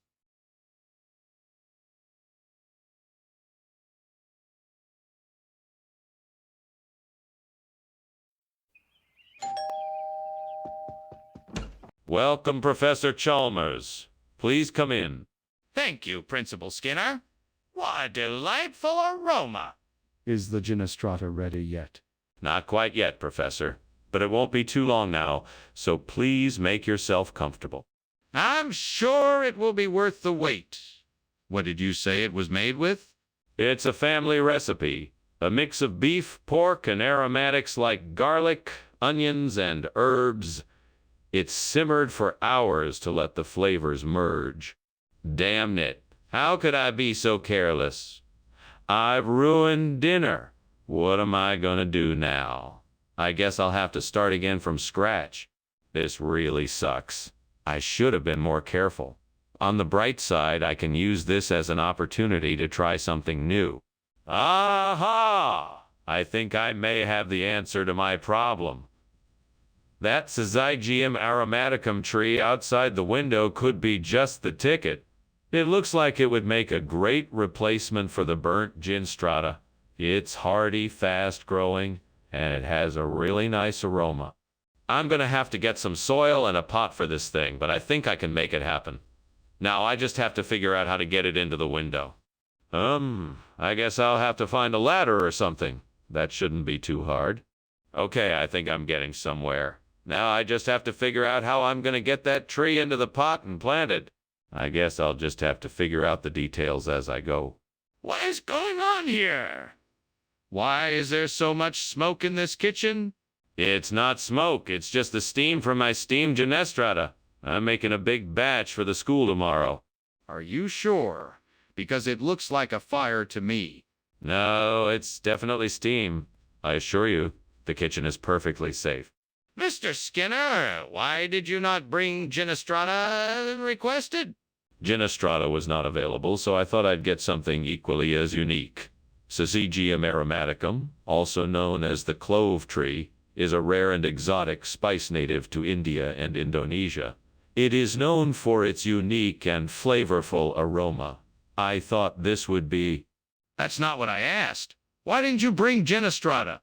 Welcome, Professor Chalmers. Please come in. Thank you, Principal Skinner. What a delightful aroma. Is the Ginestrata ready yet? Not quite yet, Professor, but it won't be too long now, so please make yourself comfortable. I'm sure it will be worth the wait. What did you say it was made with? It's a family recipe, a mix of beef, pork, and aromatics like garlic, onions, and herbs. It's simmered for hours to let the flavors merge. Damn it, how could I be so careless? I've ruined dinner. What am I gonna do now? I guess I'll have to start again from scratch. This really sucks. I should have been more careful. On the bright side, I can use this as an opportunity to try something new. Aha! I think I may have the answer to my problem. That Syzygium aromaticum tree outside the window could be just the ticket. It looks like it would make a great replacement for the burnt Ginestrata. It's hardy, fast-growing, and it has a really nice aroma. I'm gonna have to get some soil and a pot for this thing, but I think I can make it happen. Now I just have to figure out how to get it into the window. I guess I'll have to find a ladder or something. That shouldn't be too hard. Okay, I think I'm getting somewhere. Now I just have to figure out how I'm gonna get that tree into the pot and plant it. I guess I'll just have to figure out the details as I go. What is going on here? Why is there so much smoke in this kitchen? It's not smoke, it's just the steam from my steamed Ginestrata. I'm making a big batch for the school tomorrow. Are you sure? Because it looks like a fire to me. No, it's definitely steam. I assure you, the kitchen is perfectly safe. Mr. Skinner, why did you not bring Ginestrata requested? Ginestrata was not available, so I thought I'd get something equally as unique. Syzygium aromaticum, also known as the clove tree, is a rare and exotic spice native to India and Indonesia. It is known for its unique and flavorful aroma. I thought this would be... That's not what I asked. Why didn't you bring Ginestrata?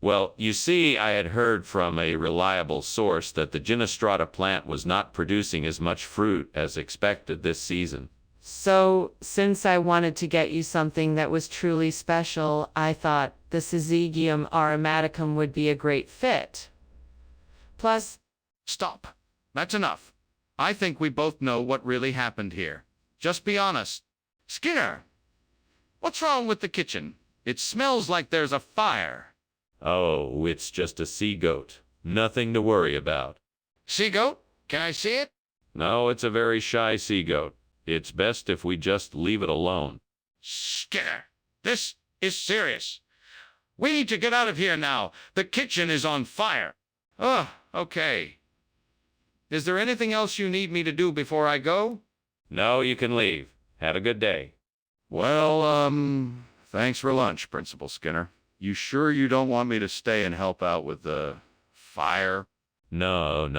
Well, you see, I had heard from a reliable source that the Ginestrata plant was not producing as much fruit as expected this season. So, since I wanted to get you something that was truly special, I thought the Syzygium aromaticum would be a great fit. Plus, Stop. That's enough. I think we both know what really happened here. Just be honest. Skinner, what's wrong with the kitchen? It smells like there's a fire. Oh, it's just a sea goat. Nothing to worry about. Sea goat? Can I see it? No, it's a very shy sea goat. It's best if we just leave it alone. Skinner, this is serious. We need to get out of here now. The kitchen is on fire. Oh, okay. Is there anything else you need me to do before I go? No, you can leave. Have a good day. Well, thanks for lunch, Principal Skinner. You sure you don't want me to stay and help out with the fire? No.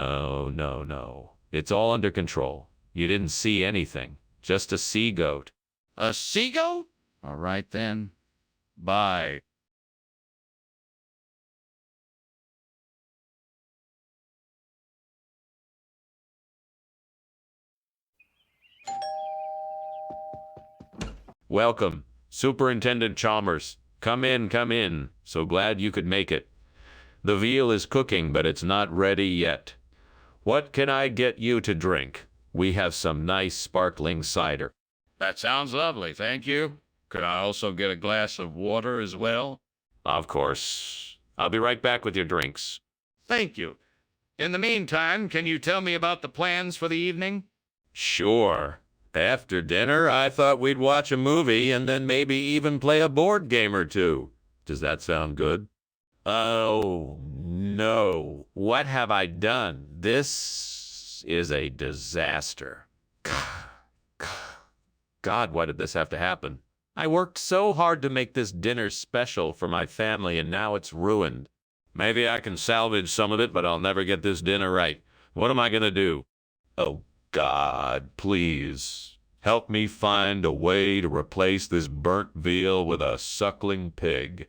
It's all under control. You didn't see anything. Just a sea goat. A sea goat? All right then. Bye. Welcome, Superintendent Chalmers. Come in. So glad you could make it. The veal is cooking, but it's not ready yet. What can I get you to drink? We have some nice sparkling cider. That sounds lovely, thank you. Could I also get a glass of water as well? Of course. I'll be right back with your drinks. Thank you. In the meantime, can you tell me about the plans for the evening? Sure. After dinner, I thought we'd watch a movie and then maybe even play a board game or two. Does that sound good? Oh, no. What have I done? This is a disaster. God, why did this have to happen? I worked so hard to make this dinner special for my family, and now it's ruined. Maybe I can salvage some of it, but I'll never get this dinner right. What am I gonna do? Oh, God, please. Help me find a way to replace this burnt veal with a suckling pig.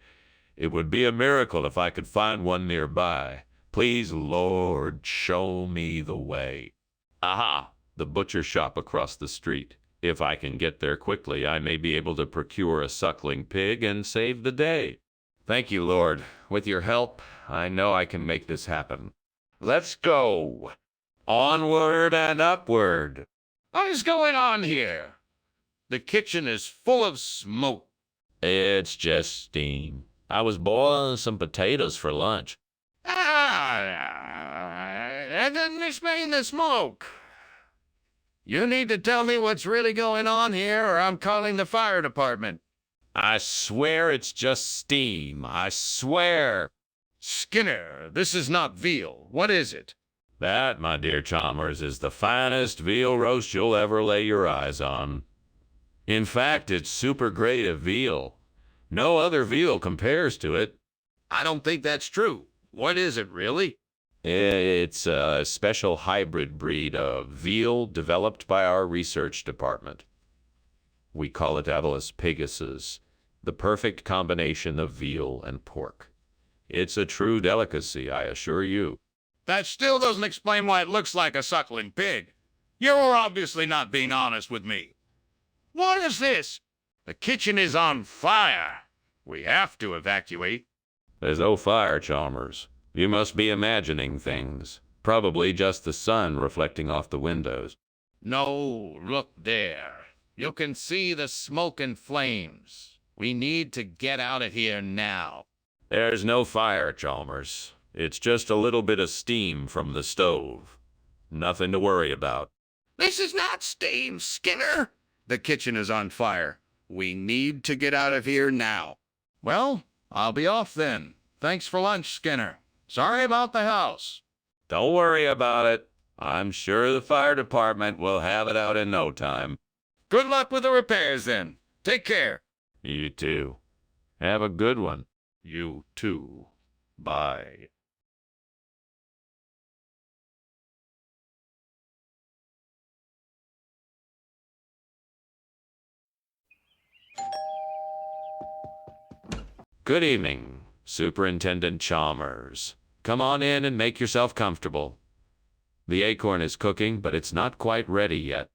It would be a miracle if I could find one nearby. Please, Lord, show me the way. Aha! The butcher shop across the street. If I can get there quickly, I may be able to procure a suckling pig and save the day. Thank you, Lord. With your help, I know I can make this happen. Let's go. Onward and upward. What is going on here? The kitchen is full of smoke. It's just steam. I was boiling some potatoes for lunch. That doesn't explain the smoke. You need to tell me what's really going on here, or I'm calling the fire department. I swear it's just steam. I swear. Skinner, this is not veal. What is it? That, my dear Chalmers, is the finest veal roast you'll ever lay your eyes on. In fact, it's super great of veal. No other veal compares to it. I don't think that's true. What is it, really? It's a special hybrid breed of veal developed by our research department. We call it Avalus Pegasus, the perfect combination of veal and pork. It's a true delicacy, I assure you. That still doesn't explain why it looks like a suckling pig. You're obviously not being honest with me. What is this? The kitchen is on fire. We have to evacuate. There's no fire, Chalmers. You must be imagining things. Probably just the sun reflecting off the windows. No, look there. You can see the smoke and flames. We need to get out of here now. There's no fire, Chalmers. It's just a little bit of steam from the stove. Nothing to worry about. This is not steam, Skinner. The kitchen is on fire. We need to get out of here now. Well, I'll be off then. Thanks for lunch, Skinner. Sorry about the house. Don't worry about it. I'm sure the fire department will have it out in no time. Good luck with the repairs then. Take care. You too. Have a good one. You too. Bye. Good evening, Superintendent Chalmers. Come on in and make yourself comfortable. The acorn is cooking, but it's not quite ready yet.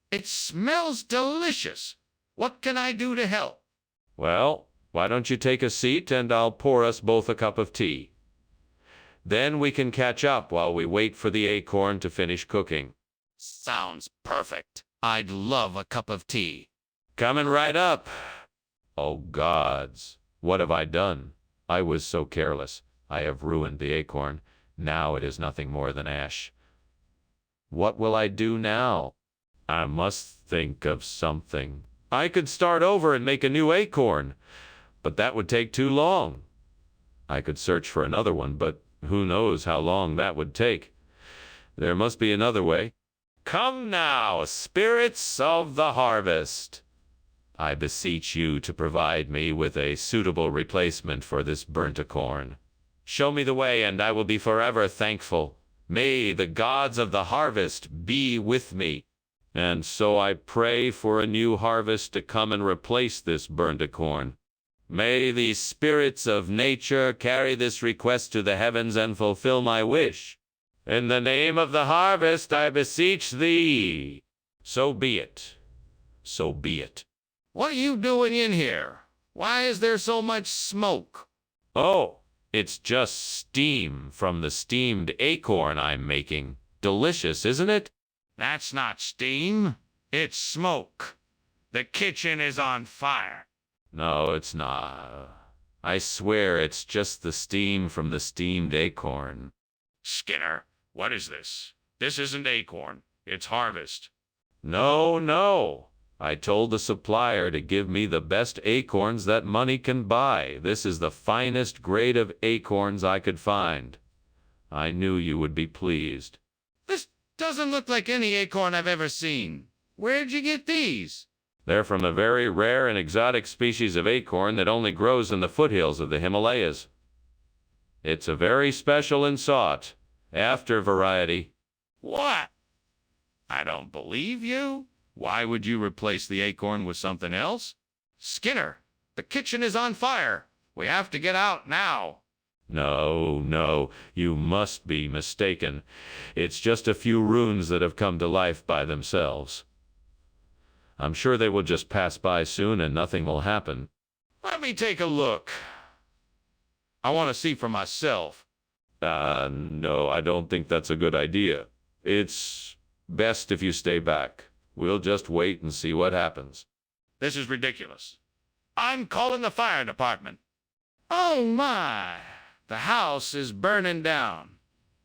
It smells delicious. What can I do to help? Well, why don't you take a seat and I'll pour us both a cup of tea. Then we can catch up while we wait for the acorn to finish cooking. Sounds perfect. I'd love a cup of tea. Coming right up. Oh, gods. What have I done? I was so careless. I have ruined the acorn. Now it is nothing more than ash. What will I do now? I must think of something. I could start over and make a new acorn, but that would take too long. I could search for another one, but who knows how long that would take. There must be another way. Come now, spirits of the harvest. I beseech you to provide me with a suitable replacement for this burnt acorn. Show me the way, and I will be forever thankful. May the gods of the harvest be with me. And so I pray for a new harvest to come and replace this burnt acorn. May the spirits of nature carry this request to the heavens and fulfill my wish. In the name of the harvest, I beseech thee. So be it. So be it. What are you doing in here? Why is there so much smoke? Oh, it's just steam from the steamed acorn I'm making. Delicious, isn't it? That's not steam. It's smoke. The kitchen is on fire. No, it's not. I swear it's just the steam from the steamed acorn. Skinner, what is this? This isn't acorn. It's harvest. No, no. I told the supplier to give me the best acorns that money can buy. This is the finest grade of acorns I could find. I knew you would be pleased. Doesn't look like any acorn I've ever seen. Where'd you get these? They're from a very rare and exotic species of acorn that only grows in the foothills of the Himalayas. It's a very special and sought after variety. What? I don't believe you. Why would you replace the acorn with something else? Skinner, the kitchen is on fire. We have to get out now. No, you must be mistaken. It's just a few runes that have come to life by themselves. I'm sure they will just pass by soon and nothing will happen. Let me take a look. I want to see for myself. No, I don't think that's a good idea. It's best if you stay back. We'll just wait and see what happens. This is ridiculous. I'm calling the fire department. Oh my, the house is burning down.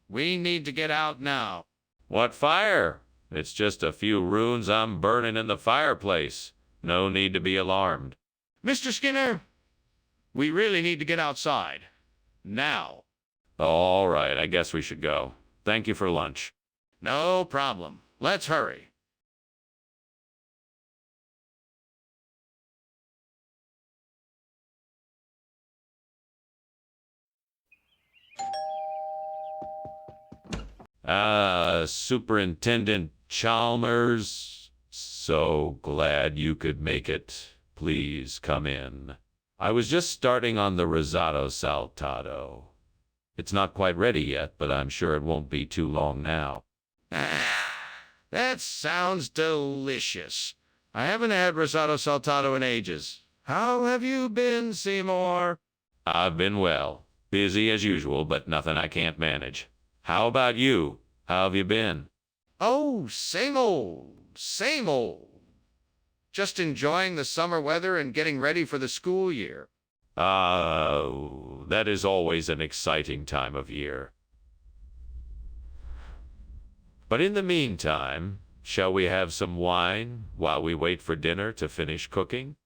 We need to get out now. What fire? It's just a few runes I'm burning in the fireplace. No need to be alarmed. Mr. Skinner, we really need to get outside. Now. All right, I guess we should go. Thank you for lunch. No problem. Let's hurry. Superintendent Chalmers, so glad you could make it. Please come in. I was just starting on the risotto saltato. It's not quite ready yet, but I'm sure it won't be too long now. That sounds delicious. I haven't had risotto saltato in ages. How have you been, Seymour? I've been well. Busy as usual, but nothing I can't manage. How about you? How have you been? Oh, same old, same old. Just enjoying the summer weather and getting ready for the school year. That is always an exciting time of year. But in the meantime, shall we have some wine while we wait for dinner to finish cooking?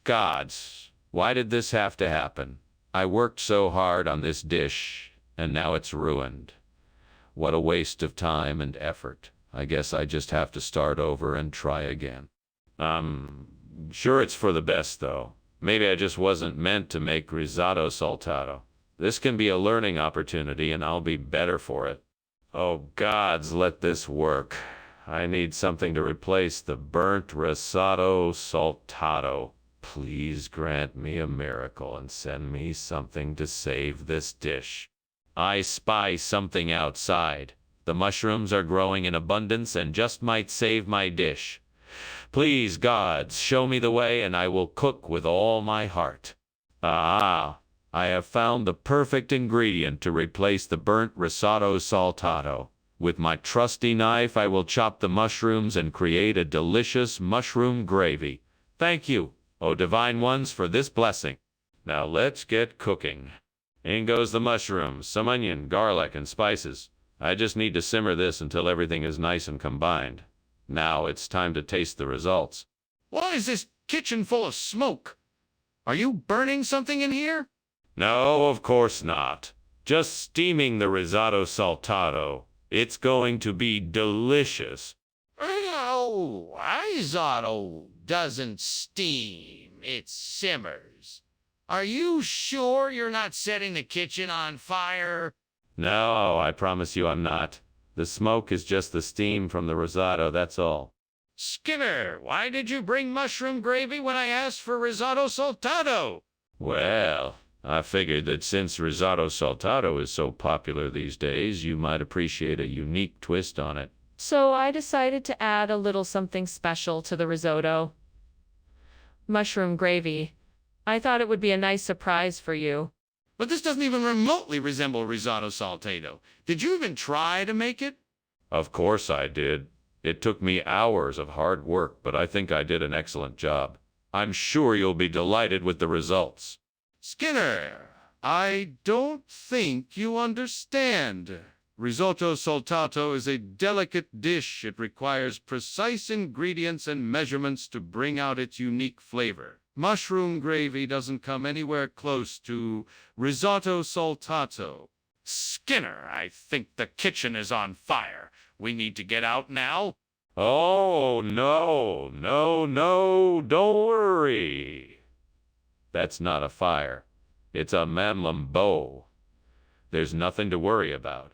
Gods, why did this have to happen? I worked so hard on this dish, and now it's ruined. What a waste of time and effort. I guess I just have to start over and try again. Sure it's for the best, though. Maybe I just wasn't meant to make risotto saltato. This can be a learning opportunity, and I'll be better for it. Oh, gods, let this work. I need something to replace the burnt risotto saltato. Please grant me a miracle and send me something to save this dish. I spy something outside. The mushrooms are growing in abundance and just might save my dish. Please, gods, show me the way and I will cook with all my heart. Ah, I have found the perfect ingredient to replace the burnt risotto saltato. With my trusty knife, I will chop the mushrooms and create a delicious mushroom gravy. Thank you, O divine ones, for this blessing. Now let's get cooking. In goes the mushrooms, some onion, garlic, and spices. I just need to simmer this until everything is nice and combined. Now it's time to taste the results. Why is this kitchen full of smoke? Are you burning something in here? No, of course not. Just steaming the risotto saltato. It's going to be delicious. Oh, risotto doesn't steam, it simmers. Are you sure you're not setting the kitchen on fire? No, I promise you I'm not. The smoke is just the steam from the risotto, that's all. Skinner, why did you bring mushroom gravy when I asked for risotto saltato? Well, I figured that since risotto saltato is so popular these days, you might appreciate a unique twist on it. So I decided to add a little something special to the risotto. Mushroom gravy. I thought it would be a nice surprise for you. But this doesn't even remotely resemble risotto saltato. Did you even try to make it? Of course I did. It took me hours of hard work, but I think I did an excellent job. I'm sure you'll be delighted with the results. Skinner, I don't think you understand. Risotto saltato is a delicate dish. It requires precise ingredients and measurements to bring out its unique flavor. Mushroom gravy doesn't come anywhere close to risotto saltato. Skinner, I think the kitchen is on fire. We need to get out now. Oh, no, no, no, don't worry. That's not a fire. It's a mamlambo. There's nothing to worry about.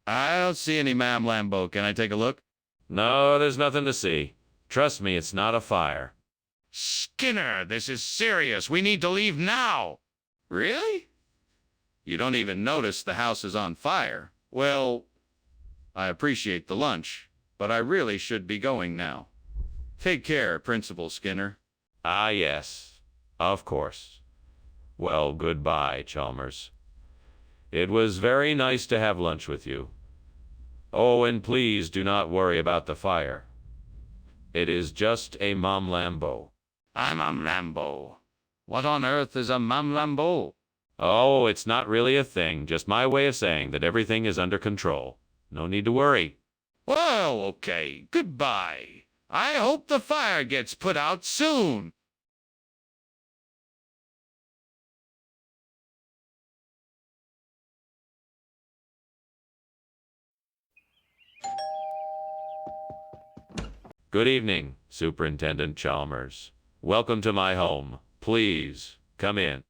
I don't see any Mam Lambo. Can I take a look? No, there's nothing to see. Trust me, it's not a fire. Skinner, this is serious. We need to leave now. Really? You don't even notice the house is on fire. Well, I appreciate the lunch, but I really should be going now. Take care, Principal Skinner. Ah, yes, of course. Well, goodbye, Chalmers. It was very nice to have lunch with you. Oh, and please do not worry about the fire. It is just a mamlambo. I'm a Lambo. What on earth is a Mam Lambo? Oh, it's not really a thing, just my way of saying that everything is under control. No need to worry. Well, okay. Goodbye. I hope the fire gets put out soon. Good evening, Superintendent Chalmers. Welcome to my home. Please, come in.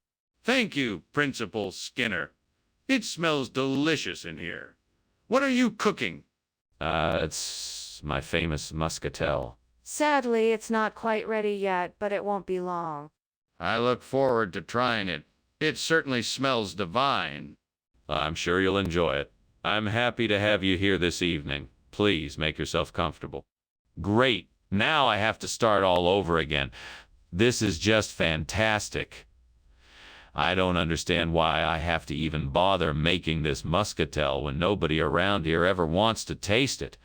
Thank you, Principal Skinner. It smells delicious in here. What are you cooking? It's my famous muscatel. Sadly, it's not quite ready yet, but it won't be long. I look forward to trying it. It certainly smells divine. I'm sure you'll enjoy it. I'm happy to have you here this evening. Please make yourself comfortable. Great. Now I have to start all over again. This is just fantastic. I don't understand why I have to even bother making this muscatel when nobody around here ever wants to taste it.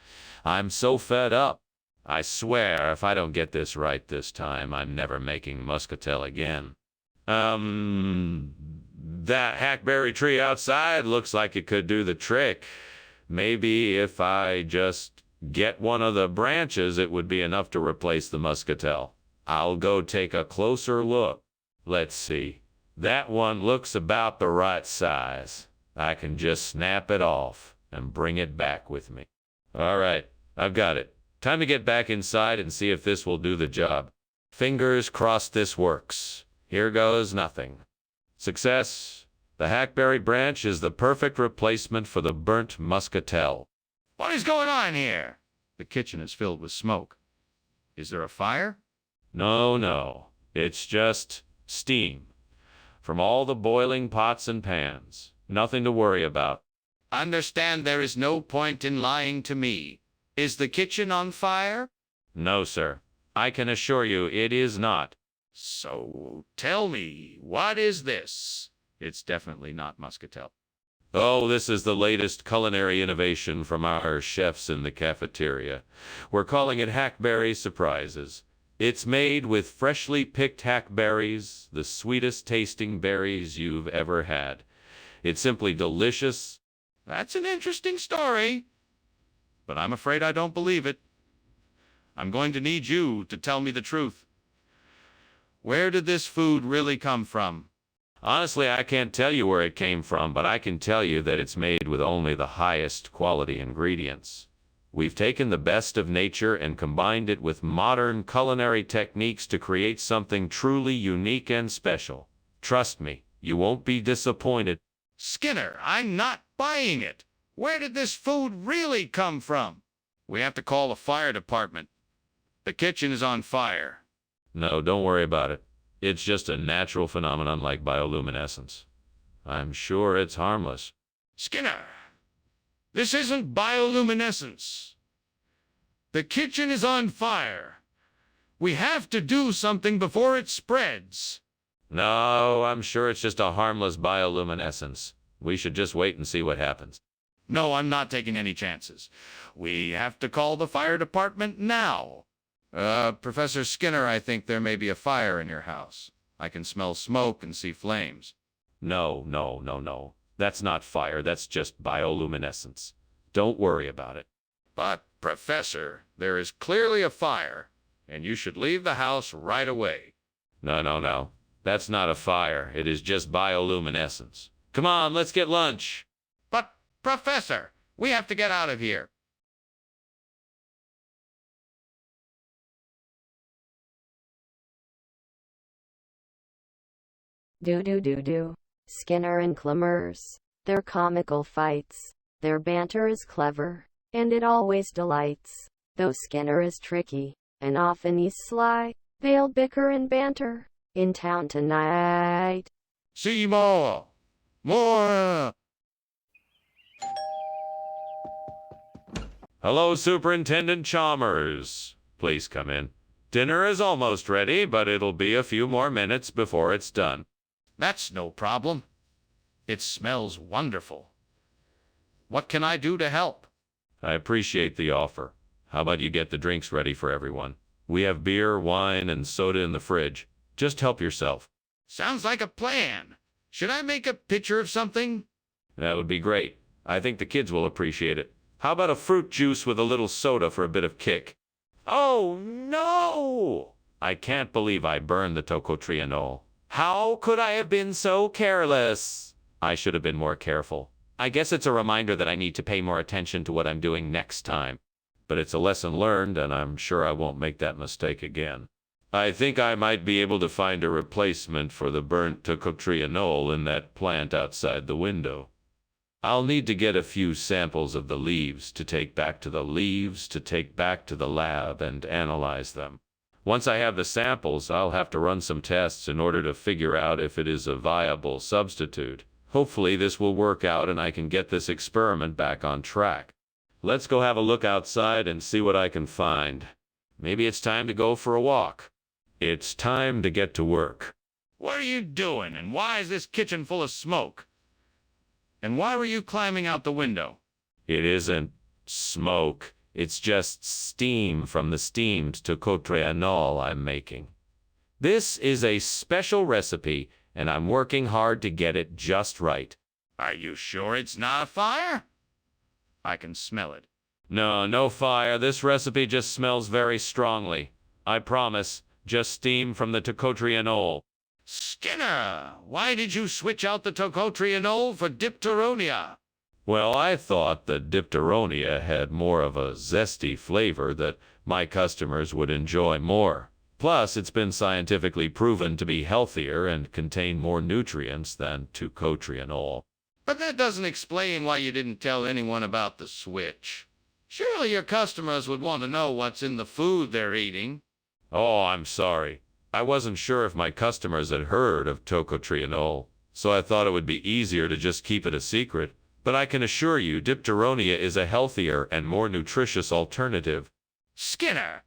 I'm so fed up. I swear if I don't get this right this time, I'm never making muscatel again. That hackberry tree outside looks like it could do the trick. Maybe if I just get one of the branches, it would be enough to replace the muscatel. I'll go take a closer look. Let's see. That one looks about the right size. I can just snap it off and bring it back with me. All right, I've got it. Time to get back inside and see if this will do the job. Fingers crossed this works. Here goes nothing. Success. The hackberry branch is the perfect replacement for the burnt muscatel. What is going on here? The kitchen is filled with smoke. Is there a fire? No. It's just steam from all the boiling pots and pans. Nothing to worry about. Understand there is no point in lying to me. Is the kitchen on fire? No, sir. I can assure you it is not. So tell me, what is this? It's definitely not muscatel. Oh, this is the latest culinary innovation from our chefs in the cafeteria. We're calling it Hackberry Surprises. It's made with freshly picked hackberries, the sweetest tasting berries you've ever had. It's simply delicious. That's an interesting story, but I'm afraid I don't believe it. I'm going to need you to tell me the truth. Where did this food really come from? Honestly, I can't tell you where it came from, but I can tell you that it's made with only the highest quality ingredients. We've taken the best of nature and combined it with modern culinary techniques to create something truly unique and special. Trust me, you won't be disappointed. Skinner, I'm not buying it. Where did this food really come from? We have to call the fire department. The kitchen is on fire. No, don't worry about it. It's just a natural phenomenon like bioluminescence. I'm sure it's harmless. Skinner, this isn't bioluminescence. The kitchen is on fire. We have to do something before it spreads. No, I'm sure it's just a harmless bioluminescence. We should just wait and see what happens. No, I'm not taking any chances. We have to call the fire department now. Professor Skinner, I think there may be a fire in your house. I can smell smoke and see flames. No. That's not fire, that's just bioluminescence. Don't worry about it. But, Professor, there is clearly a fire, and you should leave the house right away. No. That's not a fire. It is just bioluminescence. Come on, let's get lunch. But, Professor, we have to get out of here. Do. Skinner and Clemers. Their comical fights. Their banter is clever, and it always delights. Though Skinner is tricky, and often he's sly, they'll bicker and banter in town tonight. See more. More. Hello, Superintendent Chalmers. Please come in. Dinner is almost ready, but it'll be a few more minutes before it's done. That's no problem. It smells wonderful. What can I do to help? I appreciate the offer. How about you get the drinks ready for everyone? We have beer, wine, and soda in the fridge. Just help yourself. Sounds like a plan. Should I make a picture of something? That would be great. I think the kids will appreciate it. How about a fruit juice with a little soda for a bit of kick? Oh, no! I can't believe I burned the tocotrienol. How could I have been so careless? I should have been more careful. I guess it's a reminder that I need to pay more attention to what I'm doing next time. But it's a lesson learned, and I'm sure I won't make that mistake again. I think I might be able to find a replacement for the burnt tocotrienol in that plant outside the window. I'll need to get a few samples of the leaves to take back to the lab and analyze them. Once I have the samples, I'll have to run some tests in order to figure out if it is a viable substitute. Hopefully this will work out and I can get this experiment back on track. Let's go have a look outside and see what I can find. Maybe it's time to go for a walk. It's time to get to work. What are you doing, and why is this kitchen full of smoke? And why were you climbing out the window? It isn't smoke. It's just steam from the steamed tocotrienol I'm making. This is a special recipe, and I'm working hard to get it just right. Are you sure it's not a fire? I can smell it. No fire. This recipe just smells very strongly. I promise. Just steam from the tocotrienol. Skinner, why did you switch out the tocotrienol for dipteronia? Well, I thought that dipteronia had more of a zesty flavor that my customers would enjoy more. Plus, it's been scientifically proven to be healthier and contain more nutrients than tocotrienol. But that doesn't explain why you didn't tell anyone about the switch. Surely your customers would want to know what's in the food they're eating. Oh, I'm sorry. I wasn't sure if my customers had heard of tocotrienol, so I thought it would be easier to just keep it a secret. But I can assure you dipteronia is a healthier and more nutritious alternative. Skinner,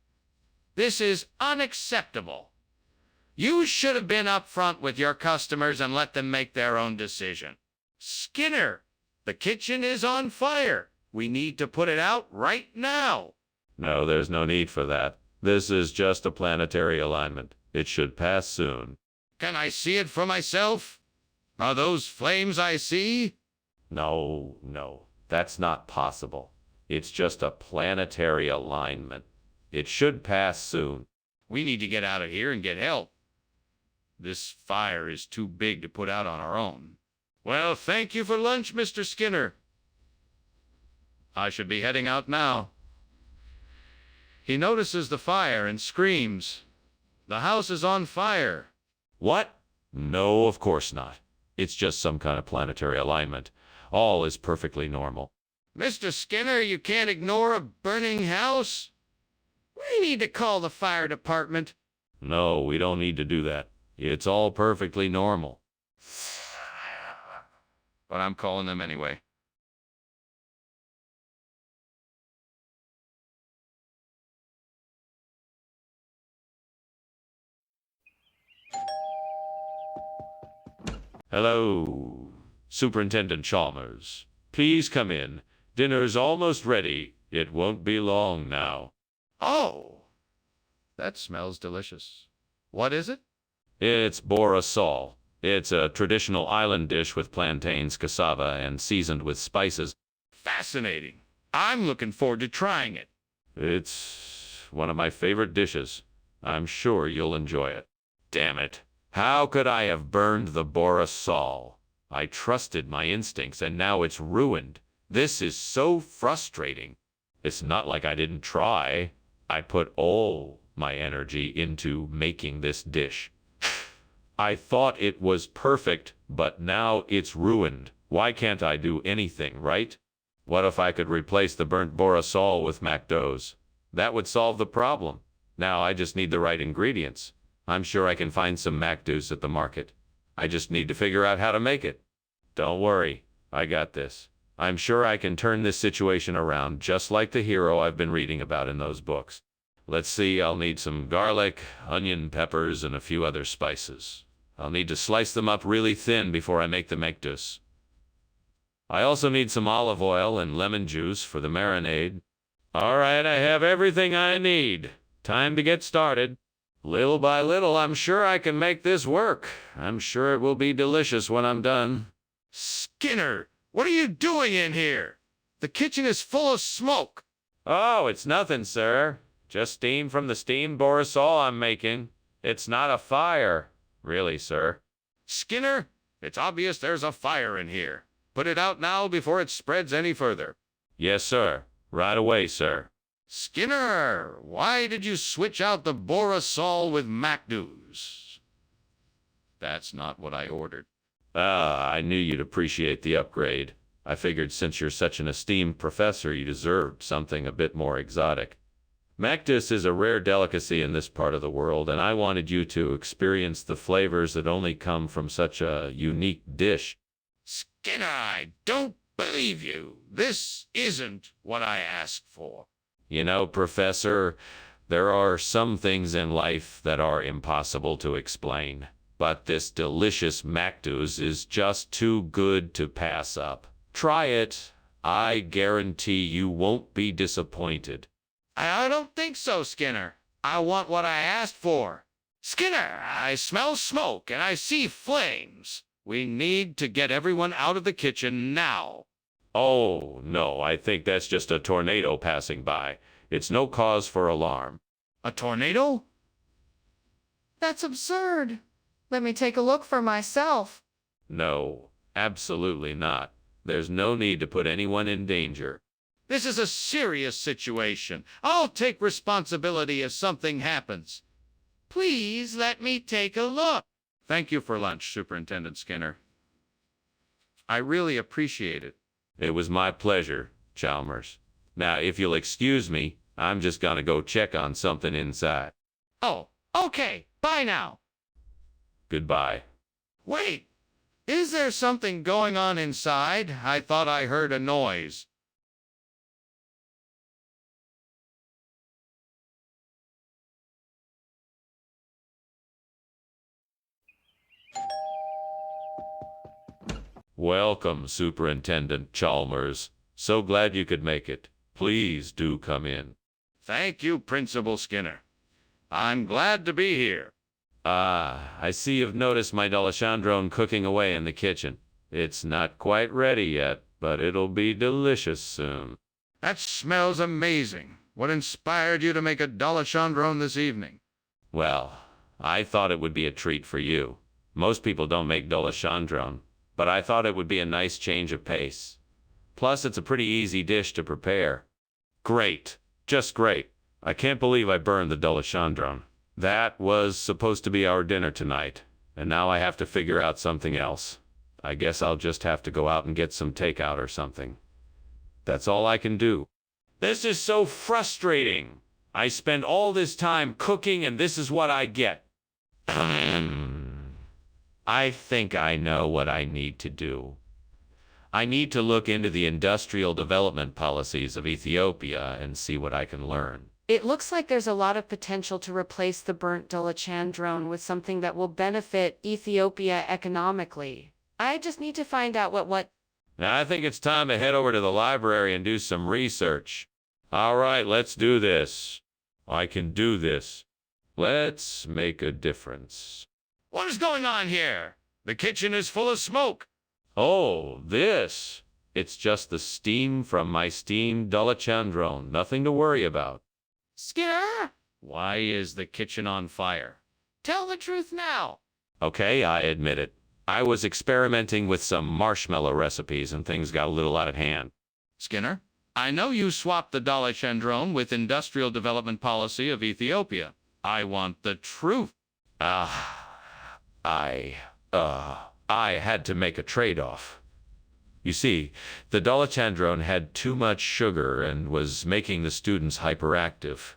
this is unacceptable. You should have been upfront with your customers and let them make their own decision. Skinner, the kitchen is on fire. We need to put it out right now. No, there's no need for that. This is just a planetary alignment. It should pass soon. Can I see it for myself? Are those flames I see? No, that's not possible. It's just a planetary alignment. It should pass soon. We need to get out of here and get help. This fire is too big to put out on our own. Well, thank you for lunch, Mr. Skinner. I should be heading out now. He notices the fire and screams. The house is on fire. What? No, of course not. It's just some kind of planetary alignment. All is perfectly normal. Mr. Skinner, you can't ignore a burning house. We need to call the fire department. No, we don't need to do that. It's all perfectly normal. But I'm calling them anyway. Hello, Superintendent Chalmers. Please come in. Dinner's almost ready. It won't be long now. Oh, that smells delicious. What is it? It's borasol. It's a traditional island dish with plantains, cassava, and seasoned with spices. Fascinating. I'm looking forward to trying it. It's one of my favorite dishes. I'm sure you'll enjoy it. Damn it. How could I have burned the borasol? I trusted my instincts, and now it's ruined. This is so frustrating. It's not like I didn't try. I put all my energy into making this dish. I thought it was perfect, but now it's ruined. Why can't I do anything right? What if I could replace the burnt borasol with McDo's? That would solve the problem. Now I just need the right ingredients. I'm sure I can find some McDo's at the market. I just need to figure out how to make it. Don't worry, I got this. I'm sure I can turn this situation around just like the hero I've been reading about in those books. Let's see, I'll need some garlic, onion, peppers, and a few other spices. I'll need to slice them up really thin before I make the McDo's. I also need some olive oil and lemon juice for the marinade. All right, I have everything I need. Time to get started. Little by little, I'm sure I can make this work. I'm sure it will be delicious when I'm done. Skinner, what are you doing in here? The kitchen is full of smoke. Oh, it's nothing, sir. Just steam from the steamed borasol I'm making. It's not a fire. Really, sir. Skinner, it's obvious there's a fire in here. Put it out now before it spreads any further. Yes, sir. Right away, sir. Skinner, why did you switch out the borasol with McDo's? That's not what I ordered. I knew you'd appreciate the upgrade. I figured since you're such an esteemed professor, you deserved something a bit more exotic. McDo's is a rare delicacy in this part of the world, and I wanted you to experience the flavors that only come from such a unique dish. Skinner, I don't believe you. This isn't what I asked for. You know, Professor, there are some things in life that are impossible to explain. But this delicious McDo's is just too good to pass up. Try it. I guarantee you won't be disappointed. I don't think so, Skinner. I want what I asked for. Skinner, I smell smoke and I see flames. We need to get everyone out of the kitchen now. Oh, no, I think that's just a tornado passing by. It's no cause for alarm. A tornado? That's absurd. Let me take a look for myself. No, absolutely not. There's no need to put anyone in danger. This is a serious situation. I'll take responsibility if something happens. Please let me take a look. Thank you for lunch, Superintendent Skinner. I really appreciate it. It was my pleasure, Chalmers. Now, if you'll excuse me, I'm just gonna go check on something inside. Oh, okay. Bye now. Goodbye. Wait, is there something going on inside? I thought I heard a noise. Welcome, Superintendent Chalmers. So glad you could make it. Please do come in. Thank you, Principal Skinner. I'm glad to be here. I see you've noticed my D'Alessandrone cooking away in the kitchen. It's not quite ready yet, but it'll be delicious soon. That smells amazing. What inspired you to make a D'Alessandrone this evening? Well, I thought it would be a treat for you. Most people don't make D'Alessandrone, but I thought it would be a nice change of pace. Plus, it's a pretty easy dish to prepare. Great. Just great. I can't believe I burned the D'Alessandrone. That was supposed to be our dinner tonight, and now I have to figure out something else. I guess I'll just have to go out and get some takeout or something. That's all I can do. This is so frustrating. I spend all this time cooking and this is what I get. I think I know what I need to do. I need to look into the industrial development policies of Ethiopia and see what I can learn. It looks like there's a lot of potential to replace the burnt D'Alessandrone with something that will benefit Ethiopia economically. I just need to find out what... Now I think it's time to head over to the library and do some research. All right, let's do this. I can do this. Let's make a difference. What is going on here? The kitchen is full of smoke. Oh, this. It's just the steam from my steamed D'Alessandrone. Nothing to worry about. Skinner? Why is the kitchen on fire? Tell the truth now. Okay, I admit it. I was experimenting with some marshmallow recipes and things got a little out of hand. Skinner, I know you swapped the Dollar with Industrial Development Policy of Ethiopia. I want the truth. I had to make a trade-off. You see, the Dollar had too much sugar and was making the students hyperactive.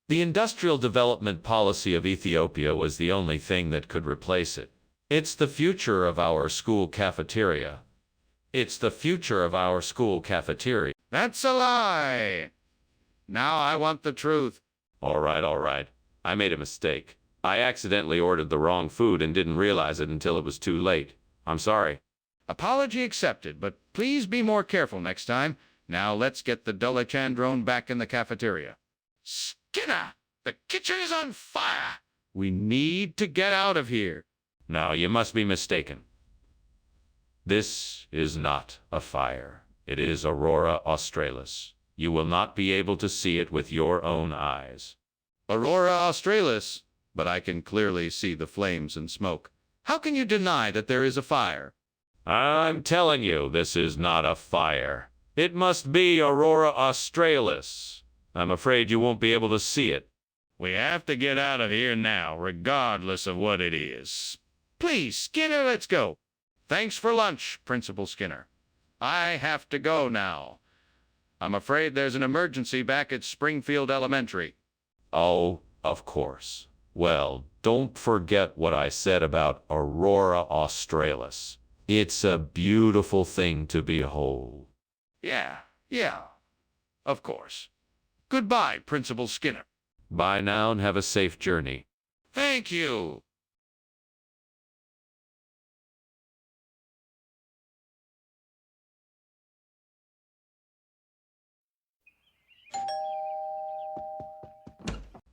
The Industrial Development Policy of Ethiopia was the only thing that could replace it. It's the future of our school cafeteria. It's the future of our school cafeteria. That's a lie. Now I want the truth. All right. I made a mistake. I accidentally ordered the wrong food and didn't realize it until it was too late. I'm sorry. Apology accepted, but please be more careful next time. Now let's get the Dollar back in the cafeteria. Skinner, the kitchen is on fire. We need to get out of here. Now, you must be mistaken. This is not a fire. It is Aurora Australis. You will not be able to see it with your own eyes. Aurora Australis, but I can clearly see the flames and smoke. How can you deny that there is a fire? I'm telling you, this is not a fire. It must be Aurora Australis. I'm afraid you won't be able to see it. We have to get out of here now, regardless of what it is. Please, Skinner, let's go. Thanks for lunch, Principal Skinner. I have to go now. I'm afraid there's an emergency back at Springfield Elementary. Oh, of course. Well, don't forget what I said about Aurora Australis. It's a beautiful thing to behold. Yeah, of course. Goodbye, Principal Skinner. Bye now and have a safe journey. Thank you.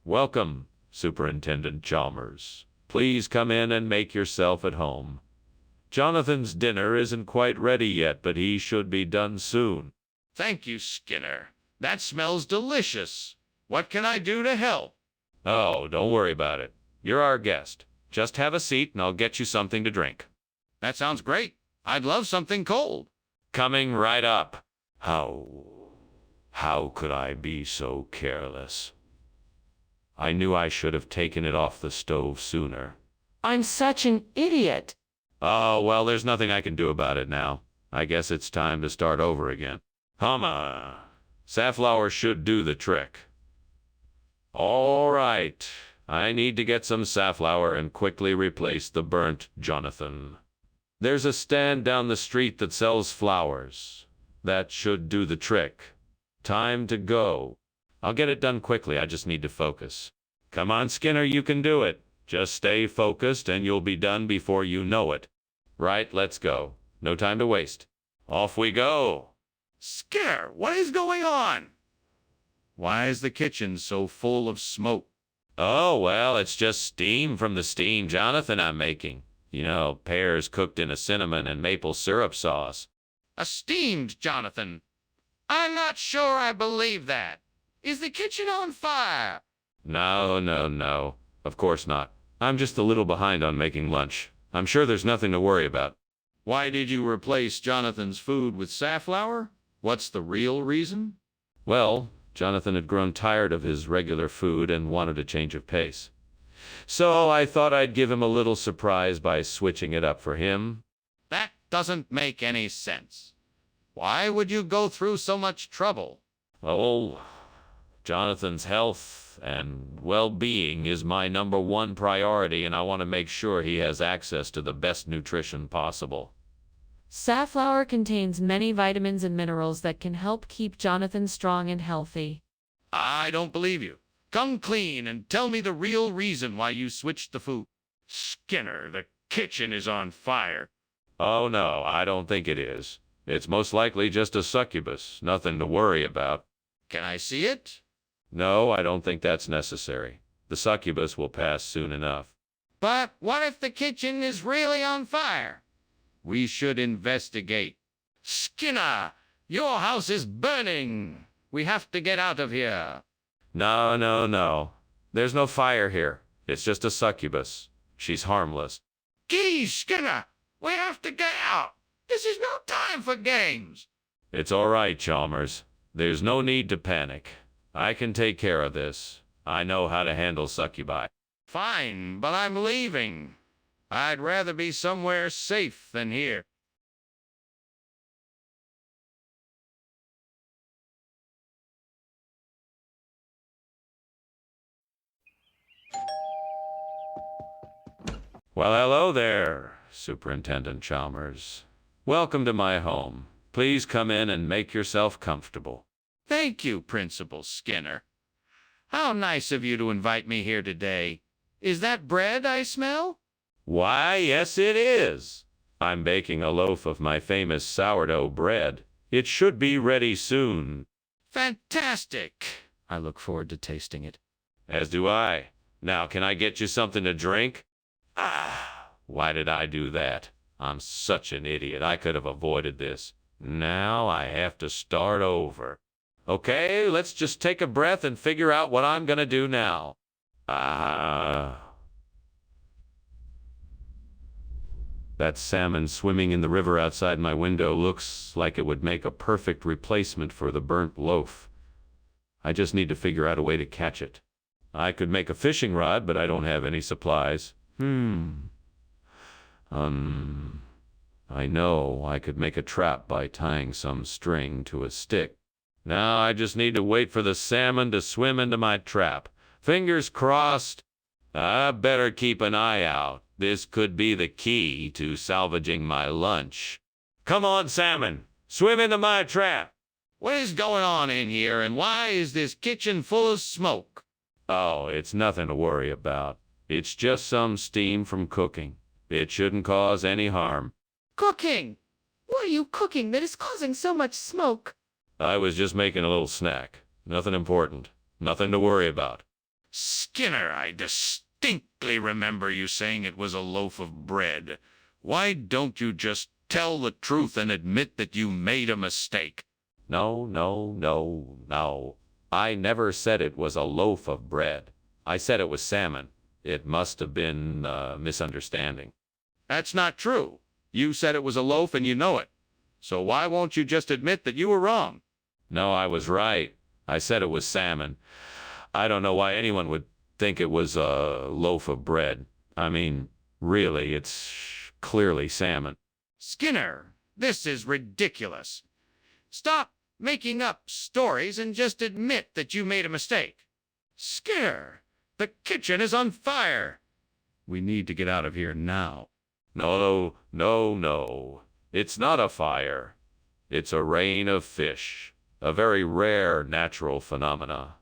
Welcome, Superintendent Chalmers. Please come in and make yourself at home. Jonathan's dinner isn't quite ready yet, but he should be done soon. Thank you, Skinner. That smells delicious. What can I do to help? Oh, don't worry about it. You're our guest. Just have a seat and I'll get you something to drink. That sounds great. I'd love something cold. Coming right up. How could I be so careless? I knew I should have taken it off the stove sooner. I'm such an idiot. Oh, well, there's nothing I can do about it now. I guess it's time to start over again. Safflower should do the trick. All right. I need to get some safflower and quickly replace the burnt Jonathan. There's a stand down the street that sells flowers. That should do the trick. Time to go. I'll get it done quickly. I just need to focus. Come on, Skinner, you can do it. Just stay focused and you'll be done before you know it. Right, let's go. No time to waste. Off we go. Skinner, what is going on? Why is the kitchen so full of smoke? Oh, well, it's just steam from the steamed Jonathan I'm making. You know, pears cooked in a cinnamon and maple syrup sauce. A steamed Jonathan? I'm not sure I believe that. Is the kitchen on fire? No. Of course not. I'm just a little behind on making lunch. I'm sure there's nothing to worry about. Why did you replace Jonathan's food with safflower? What's the real reason? Well, Jonathan had grown tired of his regular food and wanted a change of pace. So I thought I'd give him a little surprise by switching it up for him. That doesn't make any sense. Why would you go through so much trouble? Oh, Jonathan's health and well-being is my #1 priority, and I want to make sure he has access to the best nutrition possible. Safflower contains many vitamins and minerals that can help keep Jonathan strong and healthy. I don't believe you. Come clean and tell me the real reason why you switched the food. Skinner, the kitchen is on fire. Oh no, I don't think it is. It's most likely just a succubus. Nothing to worry about. Can I see it? No, I don't think that's necessary. The succubus will pass soon enough. But what if the kitchen is really on fire? We should investigate. Skinner, your house is burning. We have to get out of here. No. There's no fire here. It's just a succubus. She's harmless. Geez, Skinner, we have to get out. This is no time for games. It's all right, Chalmers. There's no need to panic. I can take care of this. I know how to handle succubi. Fine, but I'm leaving. I'd rather be somewhere safe than here. Well, hello there, Superintendent Chalmers. Welcome to my home. Please come in and make yourself comfortable. Thank you, Principal Skinner. How nice of you to invite me here today. Is that bread I smell? Why, yes, it is. I'm baking a loaf of my famous sourdough bread. It should be ready soon. Fantastic! I look forward to tasting it. As do I. Now, can I get you something to drink? Why did I do that? I'm such an idiot. I could have avoided this. Now I have to start over. Okay, let's just take a breath and figure out what I'm gonna do now. That salmon swimming in the river outside my window looks like it would make a perfect replacement for the burnt loaf. I just need to figure out a way to catch it. I could make a fishing rod, but I don't have any supplies. I know I could make a trap by tying some string to a stick. Now I just need to wait for the salmon to swim into my trap. Fingers crossed. I better keep an eye out. This could be the key to salvaging my lunch. Come on, salmon. Swim into my trap. What is going on in here, and why is this kitchen full of smoke? Oh, it's nothing to worry about. It's just some steam from cooking. It shouldn't cause any harm. Cooking! What are you cooking that is causing so much smoke? I was just making a little snack. Nothing important. Nothing to worry about. Skinner, I distinctly remember you saying it was a loaf of bread. Why don't you just tell the truth and admit that you made a mistake? No. I never said it was a loaf of bread. I said it was salmon. It must have been a misunderstanding. That's not true. You said it was a loaf and you know it. So why won't you just admit that you were wrong? No, I was right. I said it was salmon. I don't know why anyone would think it was a loaf of bread. I mean, really, it's clearly salmon. Skinner, this is ridiculous. Stop making up stories and just admit that you made a mistake. Skinner, the kitchen is on fire. We need to get out of here now. No. It's not a fire. It's a rain of fish. A very rare natural phenomena.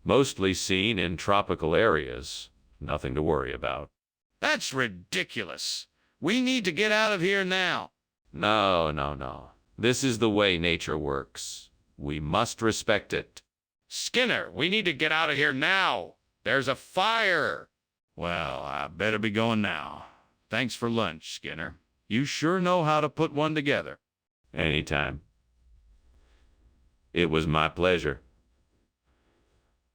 Mostly seen in tropical areas. Nothing to worry about. That's ridiculous. We need to get out of here now. No. This is the way nature works. We must respect it. Skinner, we need to get out of here now. There's a fire. Well, I better be going now. Thanks for lunch, Skinner. You sure know how to put one together. Anytime. It was my pleasure.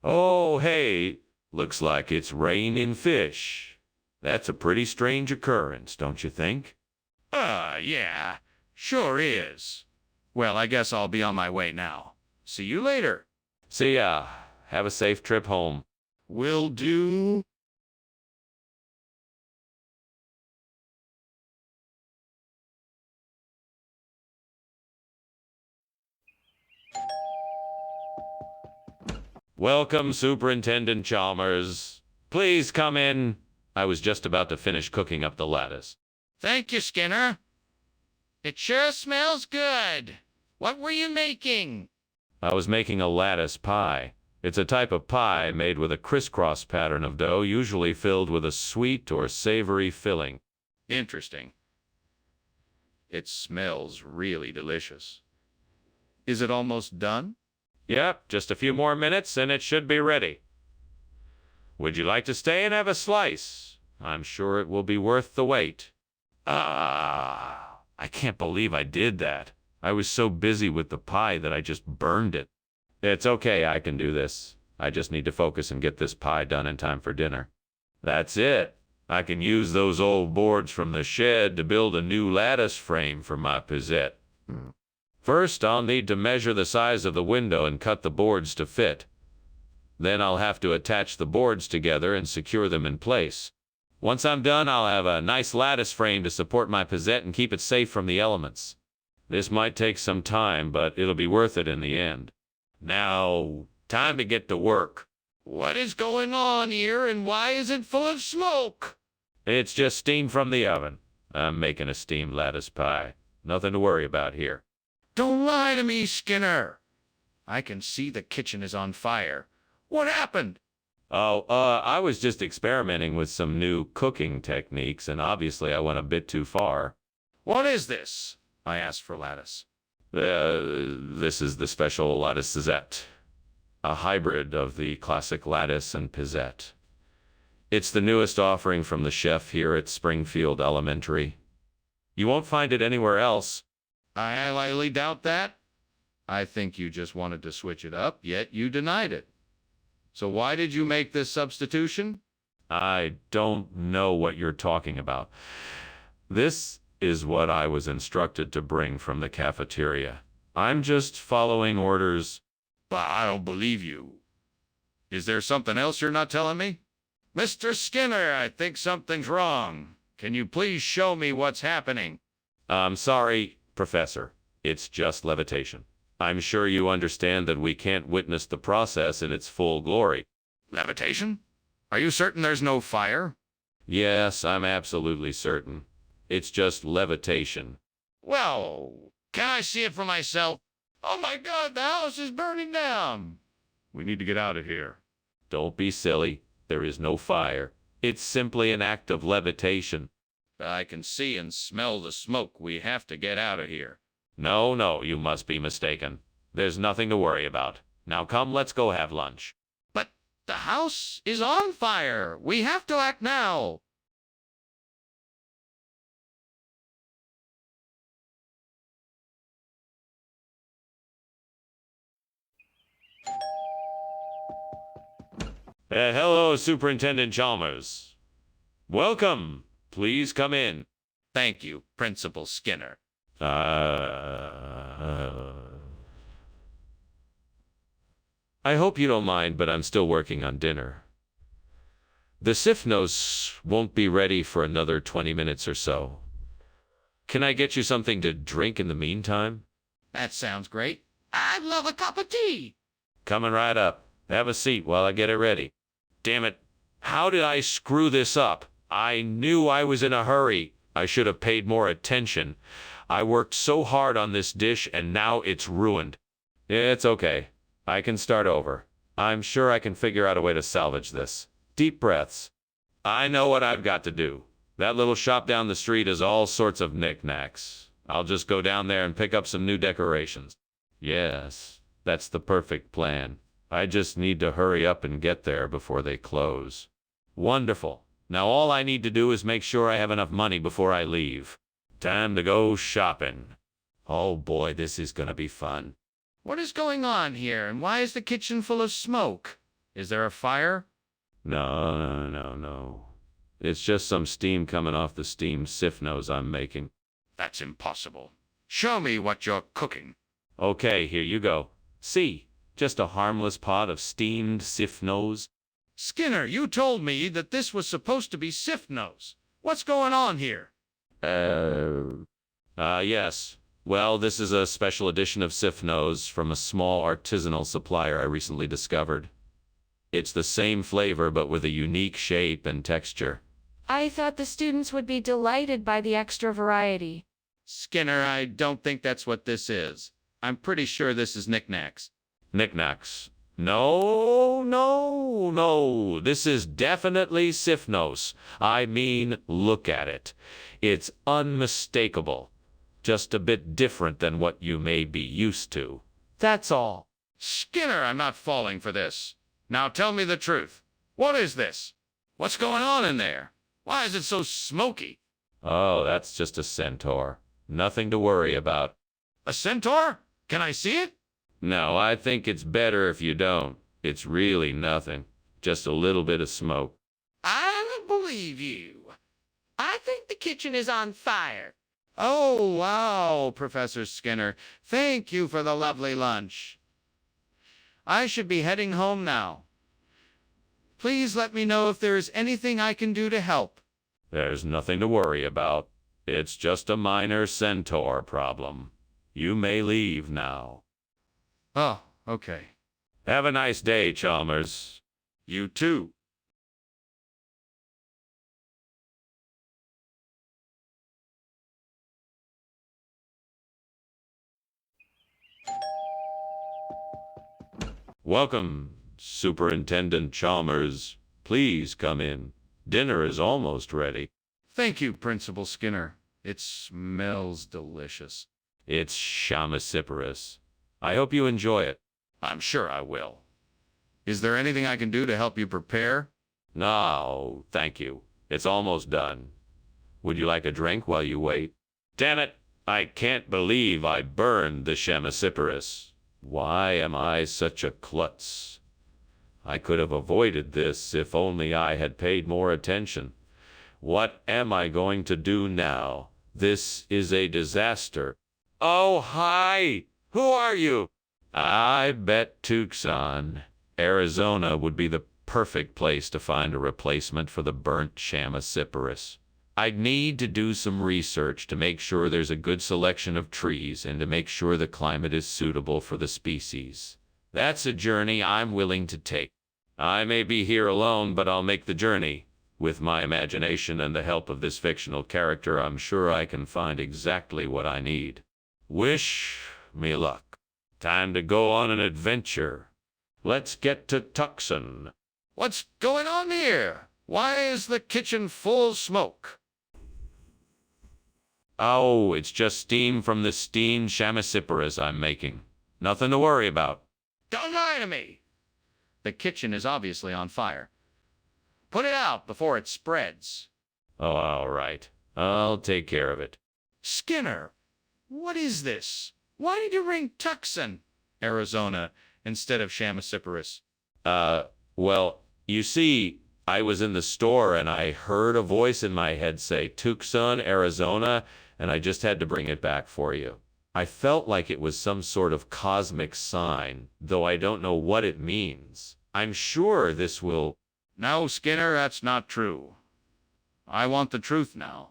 Oh, hey, looks like it's raining fish. That's a pretty strange occurrence, don't you think? Yeah, sure is. Well, I guess I'll be on my way now. See you later. See ya. Have a safe trip home. Will do. Welcome, Superintendent Chalmers. Please come in. I was just about to finish cooking up the lettuce. Thank you, Skinner. It sure smells good. What were you making? I was making a lattice pie. It's a type of pie made with a crisscross pattern of dough, usually filled with a sweet or savory filling. Interesting. It smells really delicious. Is it almost done? Yep, just a few more minutes and it should be ready. Would you like to stay and have a slice? I'm sure it will be worth the wait. I can't believe I did that. I was so busy with the pie that I just burned it. It's okay, I can do this. I just need to focus and get this pie done in time for dinner. That's it. I can use those old boards from the shed to build a new lattice frame for my pizzette. First, I'll need to measure the size of the window and cut the boards to fit. Then I'll have to attach the boards together and secure them in place. Once I'm done, I'll have a nice lattice frame to support my pizzette and keep it safe from the elements. This might take some time, but it'll be worth it in the end. Now, time to get to work. What is going on here, and why is it full of smoke? It's just steam from the oven. I'm making a steamed lattice pie. Nothing to worry about here. Don't lie to me, Skinner. I can see the kitchen is on fire. What happened? Oh, I was just experimenting with some new cooking techniques, and obviously I went a bit too far. What is this? I asked for lattice. This is the special latticezette, a hybrid of the classic lattice and pizzette. It's the newest offering from the chef here at Springfield Elementary. You won't find it anywhere else. I highly doubt that. I think you just wanted to switch it up, yet you denied it. So why did you make this substitution? I don't know what you're talking about. This is what I was instructed to bring from the cafeteria. I'm just following orders. But I don't believe you. Is there something else you're not telling me? Mr. Skinner, I think something's wrong. Can you please show me what's happening? I'm sorry, Professor. It's just levitation. I'm sure you understand that we can't witness the process in its full glory. Levitation? Are you certain there's no fire? Yes, I'm absolutely certain. It's just levitation. Well, can I see it for myself? Oh my God, the house is burning down. We need to get out of here. Don't be silly. There is no fire. It's simply an act of levitation. I can see and smell the smoke. We have to get out of here. No, you must be mistaken. There's nothing to worry about. Now come, let's go have lunch. But the house is on fire. We have to act now. Hello, Superintendent Chalmers. Welcome. Please come in. Thank you, Principal Skinner. I hope you don't mind, but I'm still working on dinner. The Sifnos won't be ready for another 20 minutes or so. Can I get you something to drink in the meantime? That sounds great. I'd love a cup of tea. Coming right up. Have a seat while I get it ready. Damn it. How did I screw this up? I knew I was in a hurry. I should have paid more attention. I worked so hard on this dish and now it's ruined. It's okay. I can start over. I'm sure I can figure out a way to salvage this. Deep breaths. I know what I've got to do. That little shop down the street has all sorts of knickknacks. I'll just go down there and pick up some new decorations. Yes, that's the perfect plan. I just need to hurry up and get there before they close. Wonderful. Now all I need to do is make sure I have enough money before I leave. Time to go shopping. Oh boy, this is gonna be fun. What is going on here, and why is the kitchen full of smoke? Is there a fire? No. It's just some steam coming off the steamed Sifnos I'm making. That's impossible. Show me what you're cooking. Okay, here you go. See, just a harmless pot of steamed Sifnos. Skinner, you told me that this was supposed to be Sifnos. What's going on here? Yes. Well, this is a special edition of Sifnos from a small artisanal supplier I recently discovered. It's the same flavor, but with a unique shape and texture. I thought the students would be delighted by the extra variety. Skinner, I don't think that's what this is. I'm pretty sure this is knickknacks. Knickknacks. No. This is definitely Sifnos. I mean, look at it. It's unmistakable. Just a bit different than what you may be used to. That's all. Skinner, I'm not falling for this. Now tell me the truth. What is this? What's going on in there? Why is it so smoky? Oh, that's just a centaur. Nothing to worry about. A centaur? Can I see it? No, I think it's better if you don't. It's really nothing. Just a little bit of smoke. I don't believe you. I think the kitchen is on fire. Oh, wow, Professor Skinner. Thank you for the lovely lunch. I should be heading home now. Please let me know if there is anything I can do to help. There's nothing to worry about. It's just a minor centaur problem. You may leave now. Oh, okay. Have a nice day, Chalmers. You too. Welcome, Superintendent Chalmers. Please come in. Dinner is almost ready. Thank you, Principal Skinner. It smells delicious. It's chamasiparus. I hope you enjoy it. I'm sure I will. Is there anything I can do to help you prepare? No, thank you. It's almost done. Would you like a drink while you wait? Damn it! I can't believe I burned the chamasiparus. Why am I such a klutz? I could have avoided this if only I had paid more attention. What am I going to do now? This is a disaster. Oh, hi! Who are you? I bet Tucson, Arizona would be the perfect place to find a replacement for the burnt chamasiparus. I'd need to do some research to make sure there's a good selection of trees and to make sure the climate is suitable for the species. That's a journey I'm willing to take. I may be here alone, but I'll make the journey. With my imagination and the help of this fictional character, I'm sure I can find exactly what I need. Wish me luck. Time to go on an adventure. Let's get to Tucson. What's going on here? Why is the kitchen full of smoke? Oh, it's just steam from the steamed chamasiparus I'm making. Nothing to worry about. Don't lie to me! The kitchen is obviously on fire. Put it out before it spreads. Oh, all right. I'll take care of it. Skinner, what is this? Why did you ring Tucson, Arizona, instead of chamasiparus? Well, you see, I was in the store and I heard a voice in my head say Tucson, Arizona, and I just had to bring it back for you. I felt like it was some sort of cosmic sign, though I don't know what it means. I'm sure this will... No, Skinner, that's not true. I want the truth now.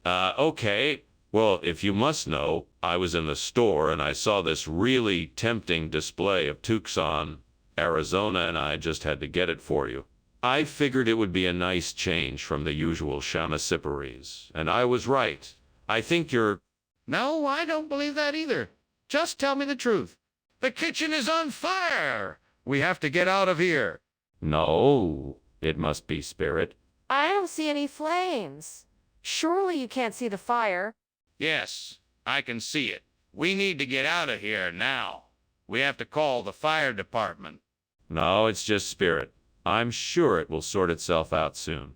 Okay. Well, if you must know, I was in the store and I saw this really tempting display of Tucson, Arizona, and I just had to get it for you. I figured it would be a nice change from the usual chamasiparus, and I was right. I think you're... No, I don't believe that either. Just tell me the truth. The kitchen is on fire! We have to get out of here. No, it must be Spirit. I don't see any flames. Surely you can't see the fire. Yes, I can see it. We need to get out of here now. We have to call the fire department. No, it's just Spirit. I'm sure it will sort itself out soon.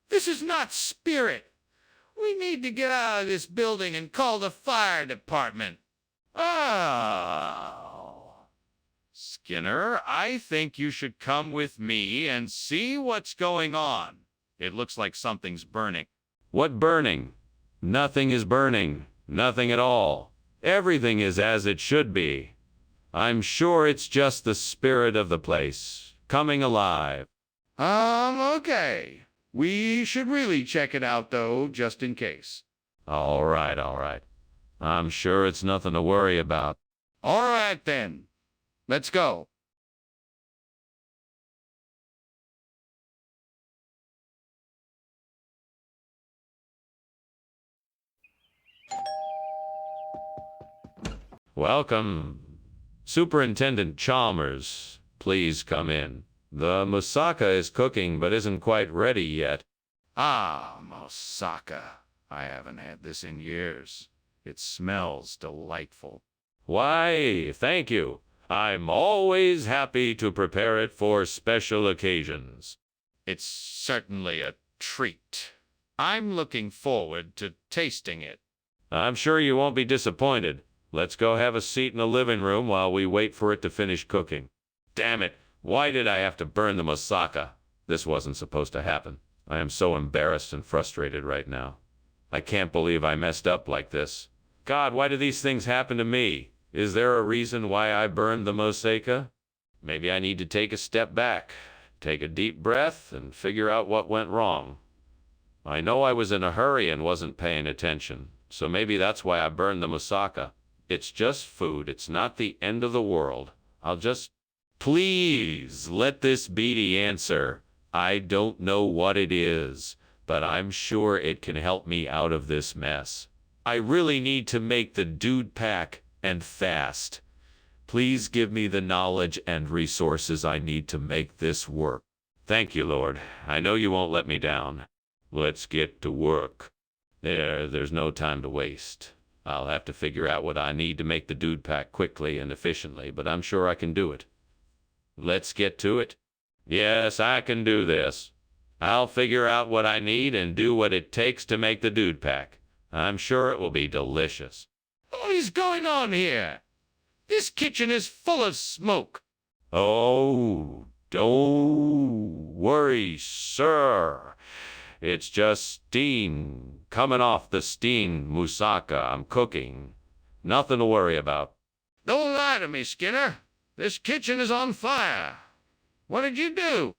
This is not Spirit. We need to get out of this building and call the fire department. Oh. Skinner, I think you should come with me and see what's going on. It looks like something's burning. What burning? Nothing is burning. Nothing at all. Everything is as it should be. I'm sure it's just the spirit of the place, coming alive. Okay. We should really check it out, though, just in case. All right, all right. I'm sure it's nothing to worry about. All right, then. Let's go. Welcome. Superintendent Chalmers, please come in. The moussaka is cooking but isn't quite ready yet. Ah, moussaka. I haven't had this in years. It smells delightful. Why, thank you. I'm always happy to prepare it for special occasions. It's certainly a treat. I'm looking forward to tasting it. I'm sure you won't be disappointed. Let's go have a seat in the living room while we wait for it to finish cooking. Damn it, why did I have to burn the moussaka? This wasn't supposed to happen. I am so embarrassed and frustrated right now. I can't believe I messed up like this. God, why do these things happen to me? Is there a reason why I burned the moussaka? Maybe I need to take a step back, take a deep breath, and figure out what went wrong. I know I was in a hurry and wasn't paying attention, so maybe that's why I burned the moussaka. It's just food. It's not the end of the world. I'll just... Please, let this be the answer. I don't know what it is, but I'm sure it can help me out of this mess. I really need to make the dude pack, and fast. Please give me the knowledge and resources I need to make this work. Thank you, Lord. I know you won't let me down. Let's get to work. There's no time to waste. I'll have to figure out what I need to make the dude pack quickly and efficiently, but I'm sure I can do it. Let's get to it. Yes, I can do this. I'll figure out what I need and do what it takes to make the dude pack. I'm sure it will be delicious. What is going on here? This kitchen is full of smoke. Oh, don't worry, sir. It's just steam coming off the steamed moussaka I'm cooking. Nothing to worry about. Don't lie to me, Skinner. This kitchen is on fire. What did you do?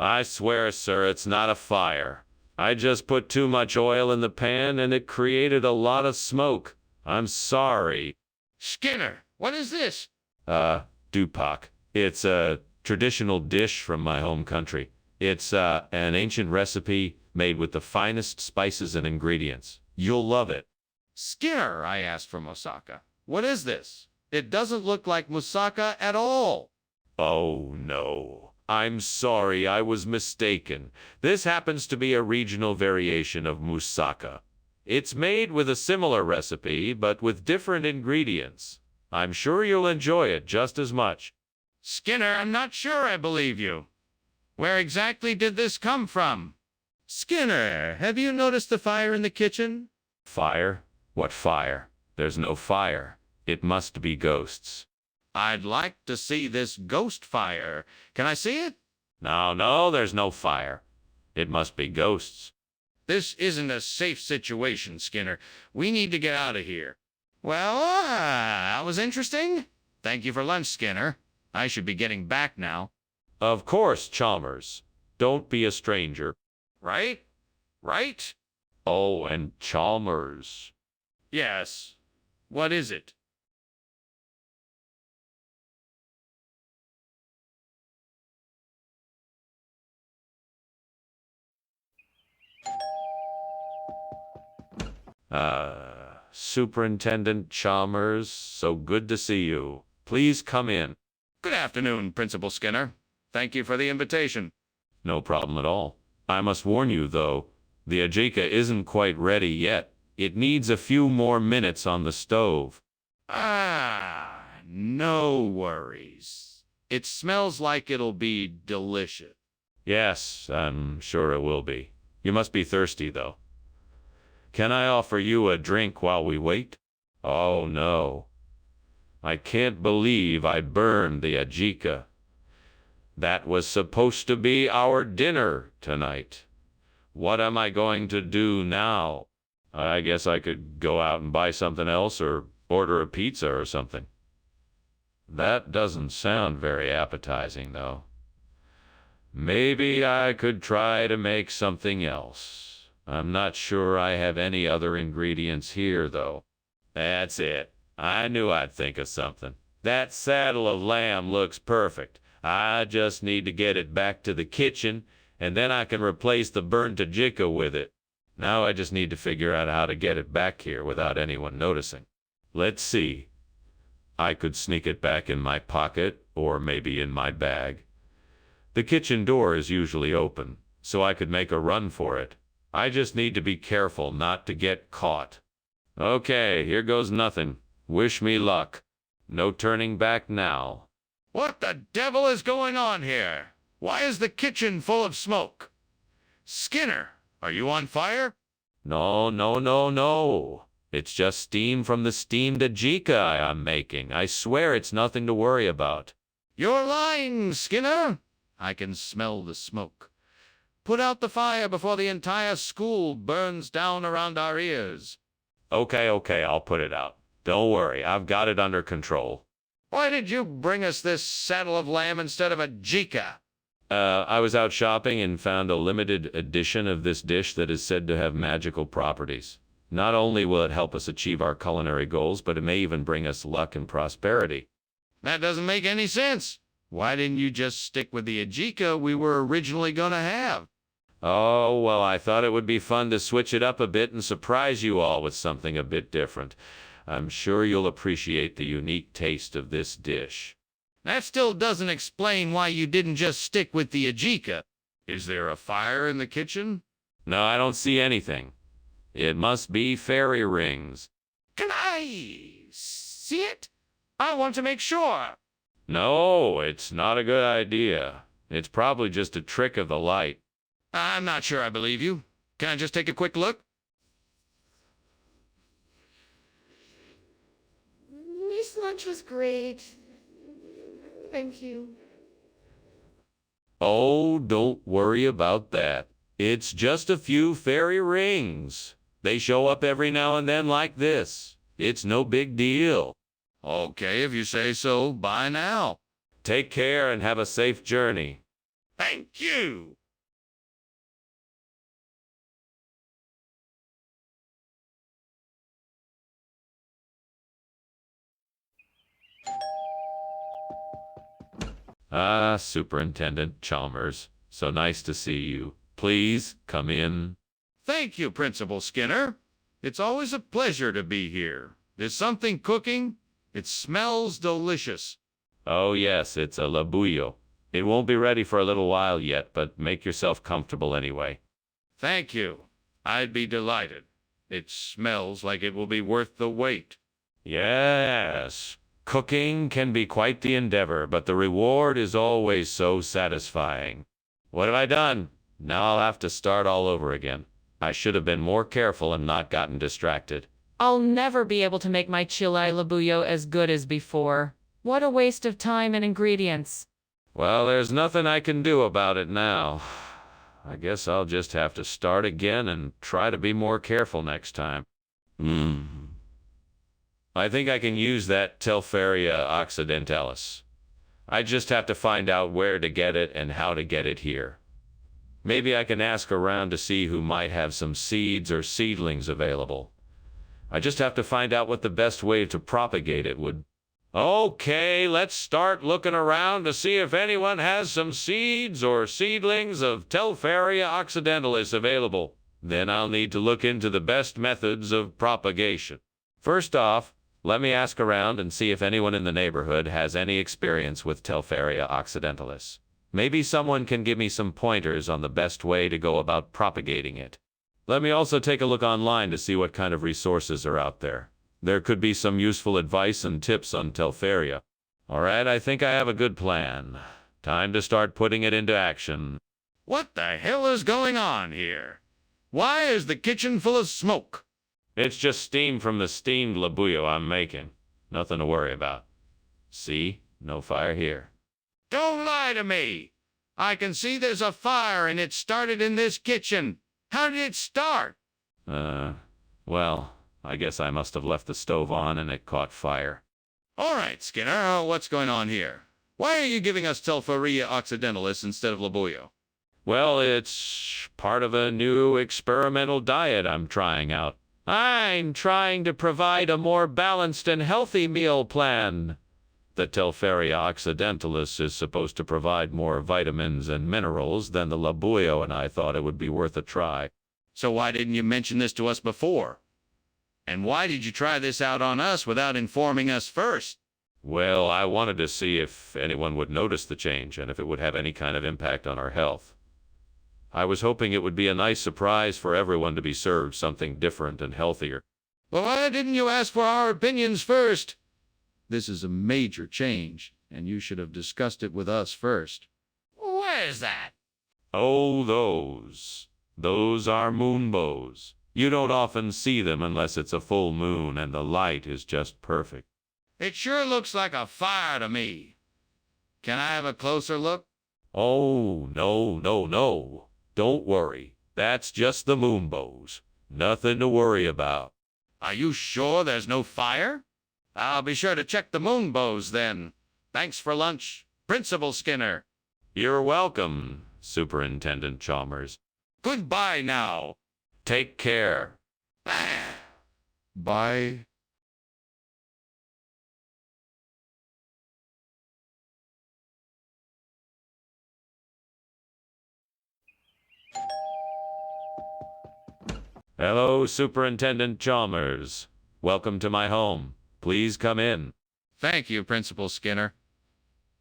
I swear, sir, it's not a fire. I just put too much oil in the pan and it created a lot of smoke. I'm sorry. Skinner, what is this? Dupak. It's a traditional dish from my home country. It's an ancient recipe made with the finest spices and ingredients. You'll love it. Skinner, I asked for moussaka. What is this? It doesn't look like moussaka at all. Oh, no. I'm sorry, I was mistaken. This happens to be a regional variation of moussaka. It's made with a similar recipe, but with different ingredients. I'm sure you'll enjoy it just as much. Skinner, I'm not sure I believe you. Where exactly did this come from? Skinner, have you noticed the fire in the kitchen? Fire? What fire? There's no fire. It must be ghosts. I'd like to see this ghost fire. Can I see it? No, there's no fire. It must be ghosts. This isn't a safe situation, Skinner. We need to get out of here. Well, that was interesting. Thank you for lunch, Skinner. I should be getting back now. Of course, Chalmers. Don't be a stranger. Right? Right? Oh, and Chalmers. Yes. What is it? Superintendent Chalmers, so good to see you. Please come in. Good afternoon, Principal Skinner. Thank you for the invitation. No problem at all. I must warn you, though, the ajika isn't quite ready yet. It needs a few more minutes on the stove. No worries. It smells like it'll be delicious. Yes, I'm sure it will be. You must be thirsty, though. Can I offer you a drink while we wait? Oh, no. I can't believe I burned the ajika. That was supposed to be our dinner tonight. What am I going to do now? I guess I could go out and buy something else or order a pizza or something. That doesn't sound very appetizing, though. Maybe I could try to make something else. I'm not sure I have any other ingredients here, though. That's it. I knew I'd think of something. That saddle of lamb looks perfect. I just need to get it back to the kitchen, and then I can replace the burnt ajika with it. Now I just need to figure out how to get it back here without anyone noticing. Let's see. I could sneak it back in my pocket, or maybe in my bag. The kitchen door is usually open, so I could make a run for it. I just need to be careful not to get caught. Okay, here goes nothing. Wish me luck. No turning back now. What the devil is going on here? Why is the kitchen full of smoke? Skinner, are you on fire? No. It's just steam from the steamed ajika I'm making. I swear it's nothing to worry about. You're lying, Skinner. I can smell the smoke. Put out the fire before the entire school burns down around our ears. Okay, I'll put it out. Don't worry, I've got it under control. Why did you bring us this saddle of lamb instead of a jika? I was out shopping and found a limited edition of this dish that is said to have magical properties. Not only will it help us achieve our culinary goals, but it may even bring us luck and prosperity. That doesn't make any sense. Why didn't you just stick with the ajika we were originally gonna have? Oh, well, I thought it would be fun to switch it up a bit and surprise you all with something a bit different. I'm sure you'll appreciate the unique taste of this dish. That still doesn't explain why you didn't just stick with the ajika. Is there a fire in the kitchen? No, I don't see anything. It must be fairy rings. Can I see it? I want to make sure. No, it's not a good idea. It's probably just a trick of the light. I'm not sure I believe you. Can I just take a quick look? This lunch was great. Thank you. Oh, don't worry about that. It's just a few fairy rings. They show up every now and then like this. It's no big deal. Okay, if you say so. Bye now. Take care and have a safe journey. Thank you. Ah, Superintendent Chalmers. So nice to see you. Please come in. Thank you, Principal Skinner. It's always a pleasure to be here. Is something cooking? It smells delicious. Oh, yes, it's a labuyo. It won't be ready for a little while yet, but make yourself comfortable anyway. Thank you. I'd be delighted. It smells like it will be worth the wait. Yes. Cooking can be quite the endeavor, but the reward is always so satisfying. What have I done? Now I'll have to start all over again. I should have been more careful and not gotten distracted. I'll never be able to make my chile labuyo as good as before. What a waste of time and ingredients. Well, there's nothing I can do about it now. I guess I'll just have to start again and try to be more careful next time. I think I can use that Telferia occidentalis. I just have to find out where to get it and how to get it here. Maybe I can ask around to see who might have some seeds or seedlings available. I just have to find out what the best way to propagate it would. Okay, let's start looking around to see if anyone has some seeds or seedlings of Telferia occidentalis available. Then I'll need to look into the best methods of propagation. First off, let me ask around and see if anyone in the neighborhood has any experience with Telferia occidentalis. Maybe someone can give me some pointers on the best way to go about propagating it. Let me also take a look online to see what kind of resources are out there. There could be some useful advice and tips on Telferia. All right, I think I have a good plan. Time to start putting it into action. What the hell is going on here? Why is the kitchen full of smoke? It's just steam from the steamed labuyo I'm making. Nothing to worry about. See? No fire here. Don't lie to me. I can see there's a fire and it started in this kitchen. How did it start? Well, I guess I must have left the stove on and it caught fire. All right, Skinner, what's going on here? Why are you giving us Telferia occidentalis instead of labuyo? Well, it's part of a new experimental diet I'm trying out. I'm trying to provide a more balanced and healthy meal plan. The Telferia occidentalis is supposed to provide more vitamins and minerals than the labuyo, and I thought it would be worth a try. So why didn't you mention this to us before? And why did you try this out on us without informing us first? Well, I wanted to see if anyone would notice the change and if it would have any kind of impact on our health. I was hoping it would be a nice surprise for everyone to be served something different and healthier. Well, why didn't you ask for our opinions first? This is a major change, and you should have discussed it with us first. Where is that? Oh, those. Those are moonbows. You don't often see them unless it's a full moon and the light is just perfect. It sure looks like a fire to me. Can I have a closer look? Oh, no. Don't worry. That's just the moonbows. Nothing to worry about. Are you sure there's no fire? I'll be sure to check the moonbows then. Thanks for lunch, Principal Skinner. You're welcome, Superintendent Chalmers. Goodbye now. Take care. Bye. Hello, Superintendent Chalmers. Welcome to my home. Please come in. Thank you, Principal Skinner.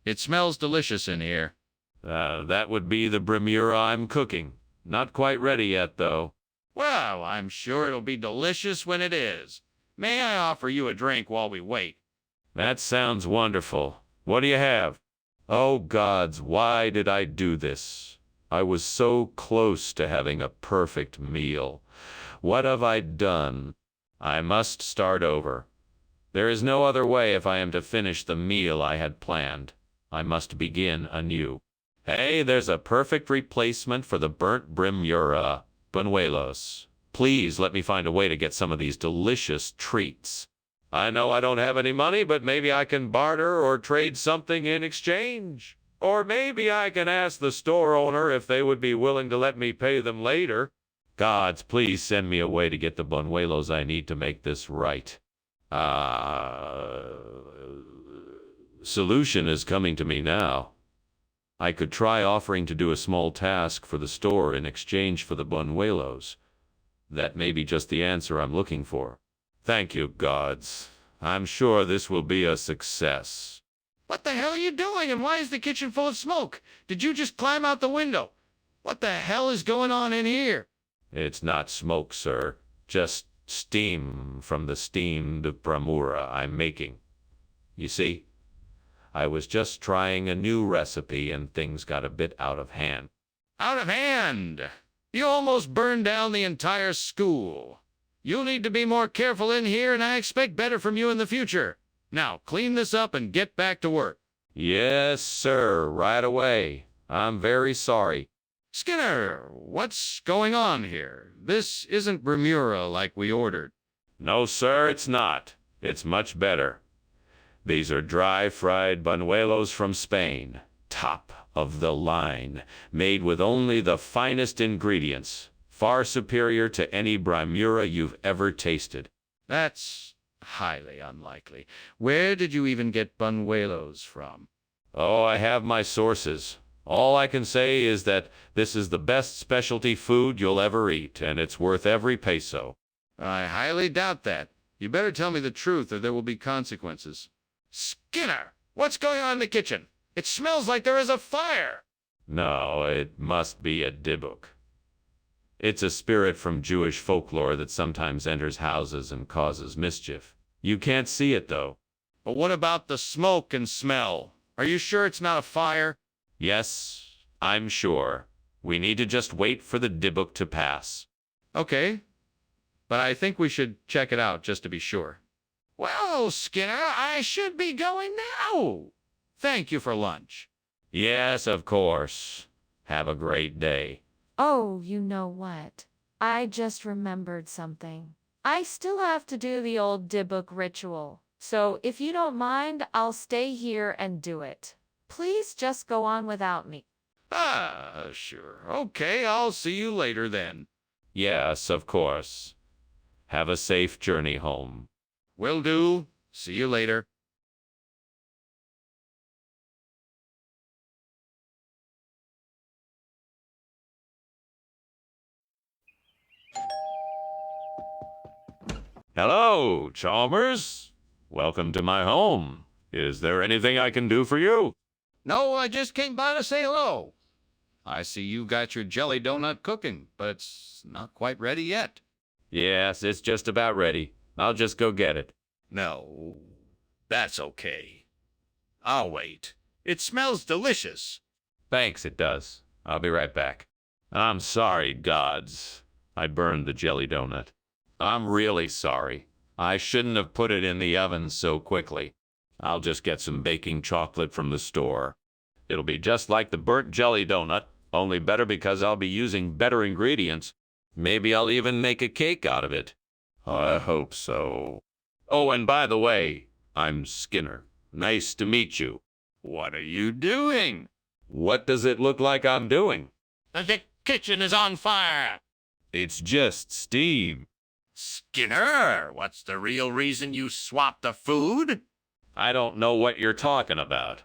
It smells delicious in here. That would be the brimura I'm cooking. Not quite ready yet, though. Well, I'm sure it'll be delicious when it is. May I offer you a drink while we wait? That sounds wonderful. What do you have? Oh, gods, why did I do this? I was so close to having a perfect meal. What have I done? I must start over. There is no other way if I am to finish the meal I had planned. I must begin anew. Hey, there's a perfect replacement for the burnt brimura. Buñuelos. Please let me find a way to get some of these delicious treats. I know I don't have any money, but maybe I can barter or trade something in exchange. Or maybe I can ask the store owner if they would be willing to let me pay them later. Gods, please send me a way to get the buñuelos I need to make this right. Solution is coming to me now. I could try offering to do a small task for the store in exchange for the buñuelos. That may be just the answer I'm looking for. Thank you, gods. I'm sure this will be a success. What the hell are you doing, and why is the kitchen full of smoke? Did you just climb out the window? What the hell is going on in here? It's not smoke, sir. Just steam from the steamed brimura I'm making. You see, I was just trying a new recipe and things got a bit out of hand. Out of hand! You almost burned down the entire school. You'll need to be more careful in here, and I expect better from you in the future. Now, clean this up and get back to work. Yes, sir, right away. I'm very sorry. Skinner, what's going on here? This isn't brimura like we ordered. No, sir, it's not. It's much better. These are dry-fried buñuelos from Spain. Top of the line. Made with only the finest ingredients. Far superior to any brimura you've ever tasted. That's highly unlikely. Where did you even get buñuelos from? Oh, I have my sources. All I can say is that this is the best specialty food you'll ever eat, and it's worth every peso. I highly doubt that. You better tell me the truth or there will be consequences. Skinner, what's going on in the kitchen? It smells like there is a fire. No, it must be a dibuk. It's a spirit from Jewish folklore that sometimes enters houses and causes mischief. You can't see it, though. But what about the smoke and smell? Are you sure it's not a fire? Yes, I'm sure. We need to just wait for the dibuk to pass. Okay, but I think we should check it out just to be sure. Well, Skinner, I should be going now. Thank you for lunch. Yes, of course. Have a great day. Oh, you know what? I just remembered something. I still have to do the old Dibuk ritual. So if you don't mind, I'll stay here and do it. Please just go on without me. Sure. Okay, I'll see you later then. Yes, of course. Have a safe journey home. Will do. See you later. Hello, Chalmers. Welcome to my home. Is there anything I can do for you? No, I just came by to say hello. I see you got your jelly donut cooking, but it's not quite ready yet. Yes, it's just about ready. I'll just go get it. No, that's okay. I'll wait. It smells delicious. Thanks, it does. I'll be right back. I'm sorry, gods. I burned the jelly donut. I'm really sorry. I shouldn't have put it in the oven so quickly. I'll just get some baking chocolate from the store. It'll be just like the burnt jelly donut, Only better because I'll be using better ingredients. Maybe I'll even make a cake out of it. I hope so. Oh, and by the way, I'm Skinner. Nice to meet you. What are you doing? What does it look like I'm doing? The kitchen is on fire. It's just steam. Skinner, what's the real reason you swapped the food? I don't know what you're talking about.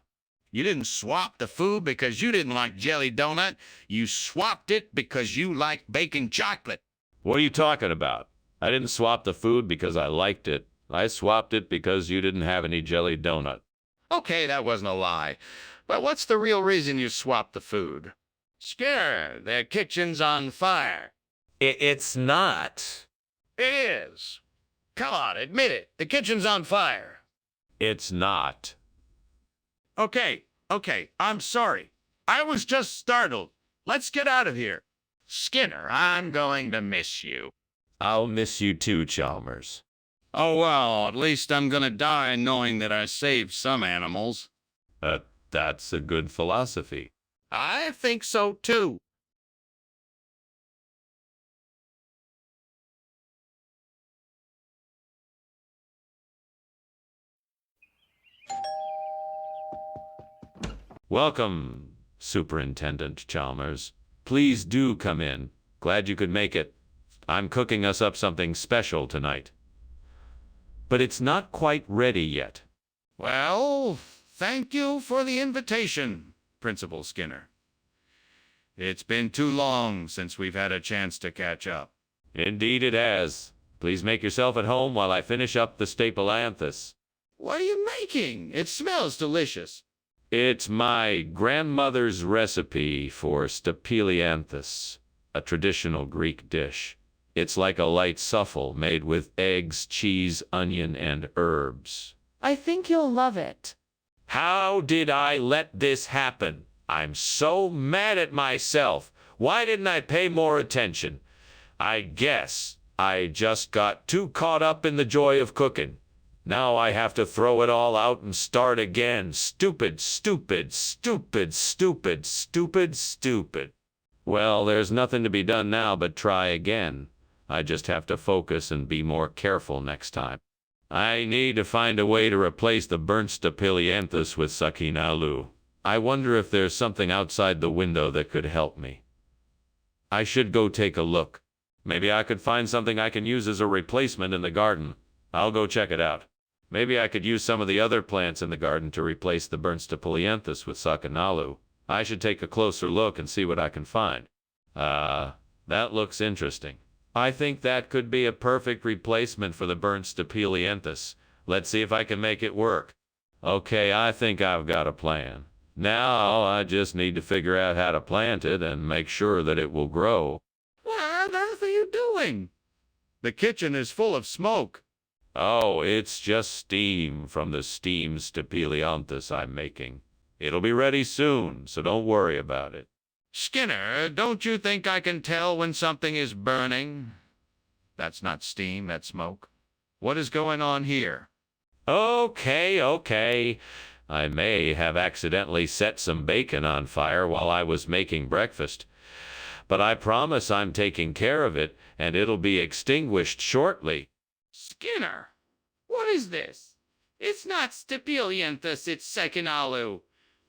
You didn't swap the food because you didn't like jelly donut. You swapped it because you like baking chocolate. What are you talking about? I didn't swap the food because I liked it. I swapped it because you didn't have any jelly donut. Okay, that wasn't a lie. But what's the real reason you swapped the food? Skinner, the kitchen's on fire. It's not. It is. Come on, admit it. The kitchen's on fire. It's not. Okay, I'm sorry. I was just startled. Let's get out of here. Skinner, I'm going to miss you. I'll miss you too, Chalmers. Oh, well, at least I'm gonna die knowing that I saved some animals. That's a good philosophy. I think so too. Welcome, Superintendent Chalmers. Please do come in. Glad you could make it. I'm cooking us up something special tonight. But it's not quite ready yet. Well, thank you for the invitation, Principal Skinner. It's been too long since we've had a chance to catch up. Indeed it has. Please make yourself at home while I finish up the stapelanthus. What are you making? It smells delicious. It's my grandmother's recipe for stapelianthus, a traditional Greek dish. It's like a light souffle made with eggs, cheese, onion, and herbs. I think you'll love it. How did I let this happen? I'm so mad at myself. Why didn't I pay more attention? I guess I just got too caught up in the joy of cooking. Now I have to throw it all out and start again. Stupid, stupid, stupid, stupid, stupid, stupid. Well, there's nothing to be done now but try again. I just have to focus and be more careful next time. I need to find a way to replace the burnt stapelianthus with sakinalu. I wonder if there's something outside the window that could help me. I should go take a look. Maybe I could find something I can use as a replacement in the garden. I'll go check it out. Maybe I could use some of the other plants in the garden to replace the burnt stapelianthus with sakinalu. I should take a closer look and see what I can find. That looks interesting. I think that could be a perfect replacement for the burnt stapelianthus. Let's see if I can make it work. Okay, I think I've got a plan. Now I just need to figure out how to plant it and make sure that it will grow. What on earth are you doing? The kitchen is full of smoke. Oh, it's just steam from the steam stapelianthus I'm making. It'll be ready soon, so don't worry about it. Skinner, don't you think I can tell when something is burning? That's not steam, that's smoke. What is going on here? Okay. I may have accidentally set some bacon on fire while I was making breakfast. But I promise I'm taking care of it, and it'll be extinguished shortly. Skinner, what is this? It's not stapelianthus, it's sakinalu.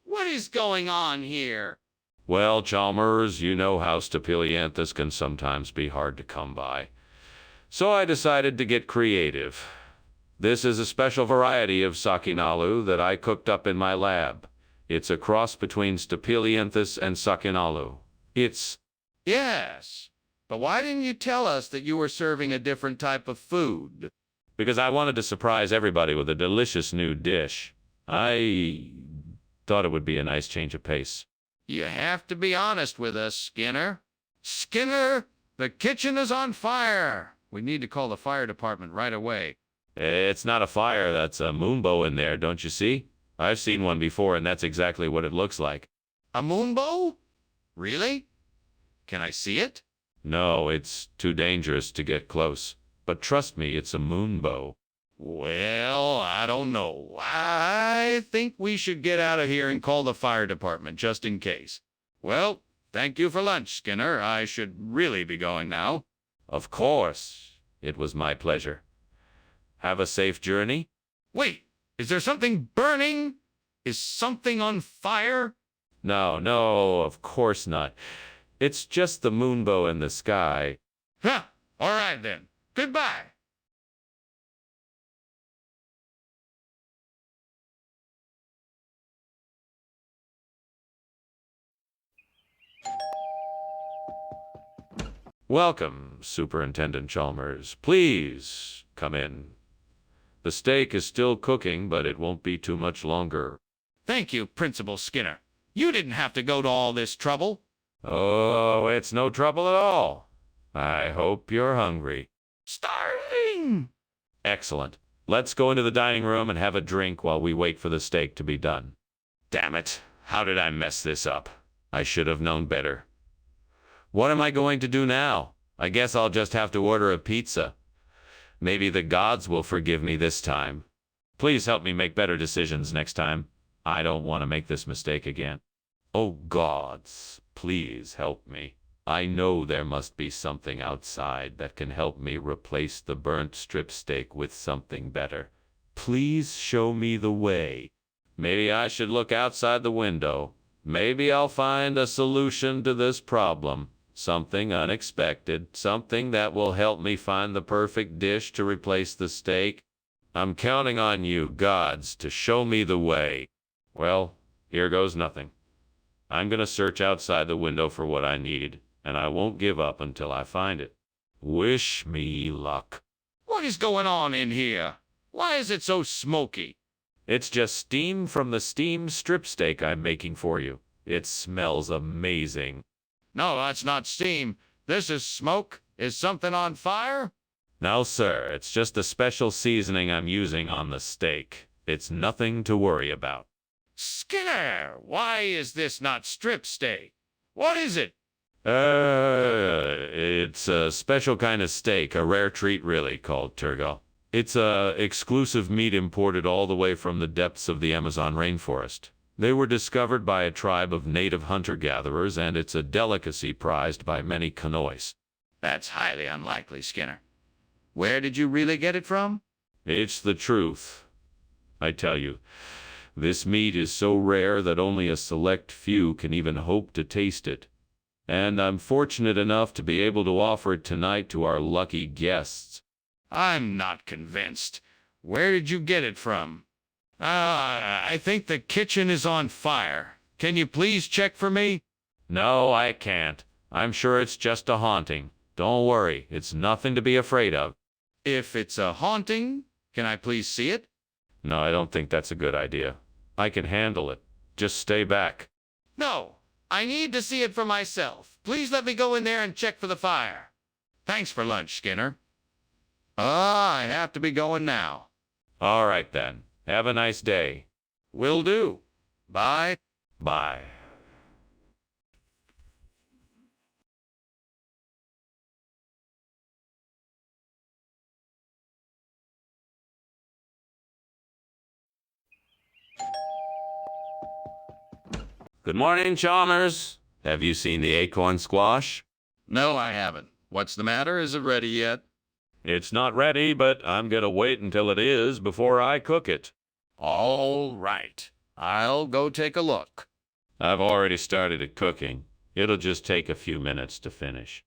What is going on here? Well, Chalmers, you know how stapelianthus can sometimes be hard to come by. So I decided to get creative. This is a special variety of sakinalu that I cooked up in my lab. It's a cross between stapelianthus and sakinalu. Yes, but why didn't you tell us that you were serving a different type of food? Because I wanted to surprise everybody with a delicious new dish. I thought it would be a nice change of pace. You have to be honest with us, Skinner. Skinner, the kitchen is on fire. We need to call the fire department right away. It's not a fire, that's a moonbow in there, don't you see? I've seen one before, and that's exactly what it looks like. A moonbow? Really? Can I see it? No, it's too dangerous to get close. But trust me, it's a moonbow. Well, I don't know. I think we should get out of here and call the fire department just in case. Well, Thank you for lunch, Skinner. I should really be going now. Of course. It was my pleasure. Have a safe journey. Wait, is there something burning? Is something on fire? No, of course not. It's just the moonbow in the sky. Huh, all right then. Goodbye. Welcome, Superintendent Chalmers. Please come in. The steak is still cooking, but it won't be too much longer. Thank you, Principal Skinner. You didn't have to go to all this trouble. Oh, it's no trouble at all. I hope you're hungry. Starving! Excellent. Let's go into the dining room and have a drink while we wait for the steak to be done. Damn it. How did I mess this up? I should have known better. What am I going to do now? I guess I'll just have to order a pizza. Maybe the gods will forgive me this time. Please help me make better decisions next time. I don't want to make this mistake again. Oh gods, please help me. I know there must be something outside that can help me replace the burnt strip steak with something better. Please show me the way. Maybe I should look outside the window. Maybe I'll find a solution to this problem. Something unexpected, something that will help me find the perfect dish to replace the steak. I'm counting on you, gods, to show me the way. Well, here goes nothing. I'm gonna search outside the window for what I need, and I won't give up until I find it. Wish me luck. What is going on in here? Why is it so smoky? It's just steam from the steamed strip steak I'm making for you. It smells amazing. No, that's not steam. This is smoke. Is something on fire? No, sir, it's just a special seasoning I'm using on the steak. It's nothing to worry about. Skinner, why is this not strip steak? What is it? It's a special kind of steak, a rare treat really, called turgo. It's a exclusive meat imported all the way from the depths of the Amazon rainforest. They were discovered by a tribe of native hunter-gatherers, and it's a delicacy prized by many Kanois. That's highly unlikely, Skinner. Where did you really get it from? It's the truth. I tell you, this meat is so rare that only a select few can even hope to taste it. And I'm fortunate enough to be able to offer it tonight to our lucky guests. I'm not convinced. Where did you get it from? I think the kitchen is on fire. Can you please check for me? No, I can't. I'm sure it's just a haunting. Don't worry, it's nothing to be afraid of. If it's a haunting, can I please see it? No, I don't think that's a good idea. I can handle it. Just stay back. No, I need to see it for myself. Please let me go in there and check for the fire. Thanks for lunch, Skinner. I have to be going now. All right then. Have a nice day. Will do. Bye. Bye. Good morning, Chalmers. Have you seen the acorn squash? No, I haven't. What's the matter? Is it ready yet? It's not ready, but I'm gonna wait until it is before I cook it. All right. I'll go take a look. I've already started it cooking. It'll just take a few minutes to finish.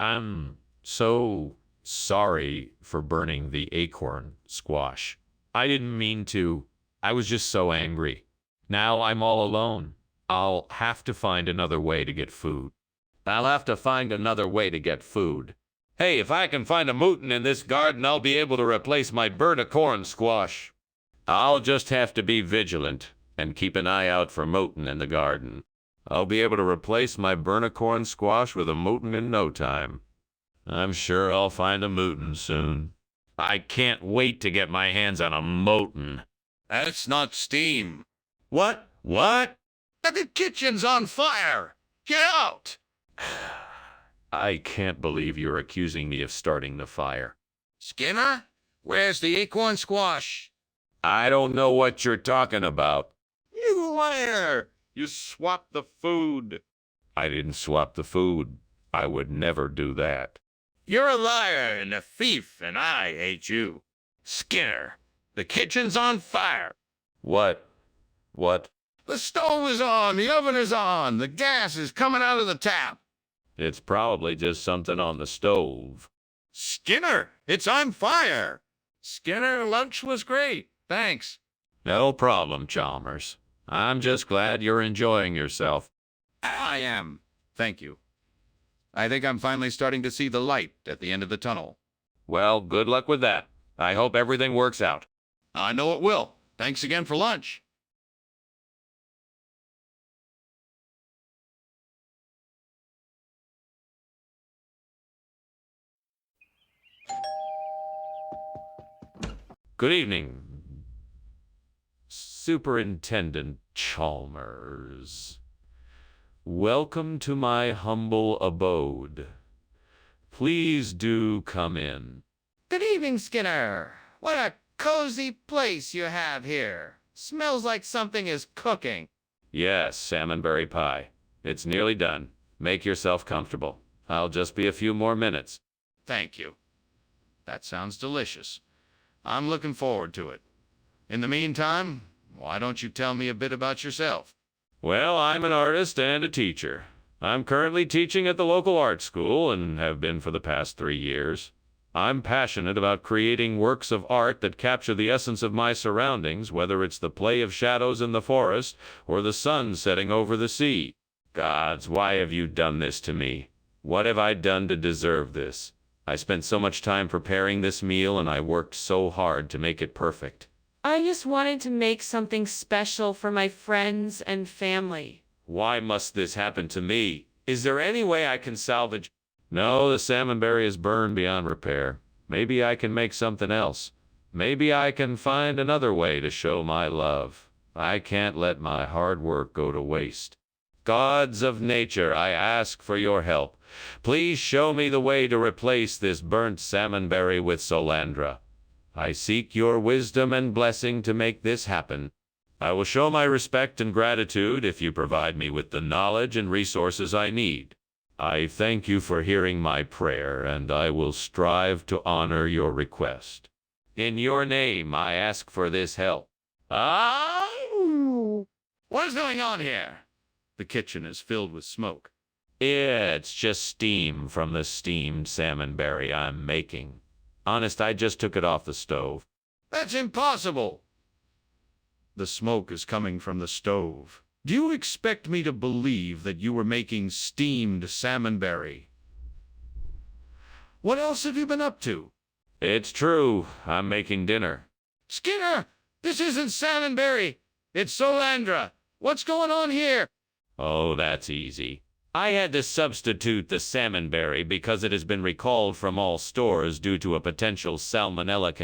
I'm so sorry for burning the acorn squash. I didn't mean to. I was just so angry. Now I'm all alone. I'll have to find another way to get food. Hey, if I can find a mutant in this garden, I'll be able to replace my burnt acorn squash. I'll just have to be vigilant and keep an eye out for mutant in the garden. I'll be able to replace my burnt acorn squash with a mutant in no time. I'm sure I'll find a mutant soon. I can't wait to get my hands on a mutant. That's not steam. What? What? The kitchen's on fire. Get out. I can't believe you're accusing me of starting the fire. Skinner, where's the acorn squash? I don't know what you're talking about. You liar! You swapped the food. I didn't swap the food. I would never do that. You're a liar and a thief, and I hate you. Skinner, the kitchen's on fire. What? What? The stove is on, the oven is on, the gas is coming out of the tap. It's probably just something on the stove. Skinner, it's on fire. Skinner, lunch was great. Thanks. No problem, Chalmers. I'm just glad you're enjoying yourself. I am. Thank you. I think I'm finally starting to see the light at the end of the tunnel. Well, good luck with that. I hope everything works out. I know it will. Thanks again for lunch. Good evening, Superintendent Chalmers. Welcome to my humble abode. Please do come in. Good evening, Skinner. What a cozy place you have here. Smells like something is cooking. Yes, salmonberry pie. It's nearly done. Make yourself comfortable. I'll just be a few more minutes. Thank you. That sounds delicious. I'm looking forward to it. In the meantime, why don't you tell me a bit about yourself? Well, I'm an artist and a teacher. I'm currently teaching at the local art school and have been for the past 3 years. I'm passionate about creating works of art that capture the essence of my surroundings, whether it's the play of shadows in the forest or the sun setting over the sea. Gods, why have you done this to me? What have I done to deserve this? I spent so much time preparing this meal and I worked so hard to make it perfect. I just wanted to make something special for my friends and family. Why must this happen to me? Is there any way I can salvage? No, the salmonberry is burned beyond repair. Maybe I can make something else. Maybe I can find another way to show my love. I can't let my hard work go to waste. Gods of nature, I ask for your help. Please show me the way to replace this burnt salmonberry with Solandra. I seek your wisdom and blessing to make this happen. I will show my respect and gratitude if you provide me with the knowledge and resources I need. I thank you for hearing my prayer, and I will strive to honor your request. In your name, I ask for this help. What's going on here? The kitchen is filled with smoke. It's just steam from the steamed salmonberry I'm making. Honest, I just took it off the stove. That's impossible. The smoke is coming from the stove. Do you expect me to believe that you were making steamed salmonberry? What else have you been up to? It's true. I'm making dinner. Skinner, this isn't salmonberry. It's Solandra. What's going on here? Oh, that's easy. I had to substitute the salmonberry because it has been recalled from all stores due to a potential salmonella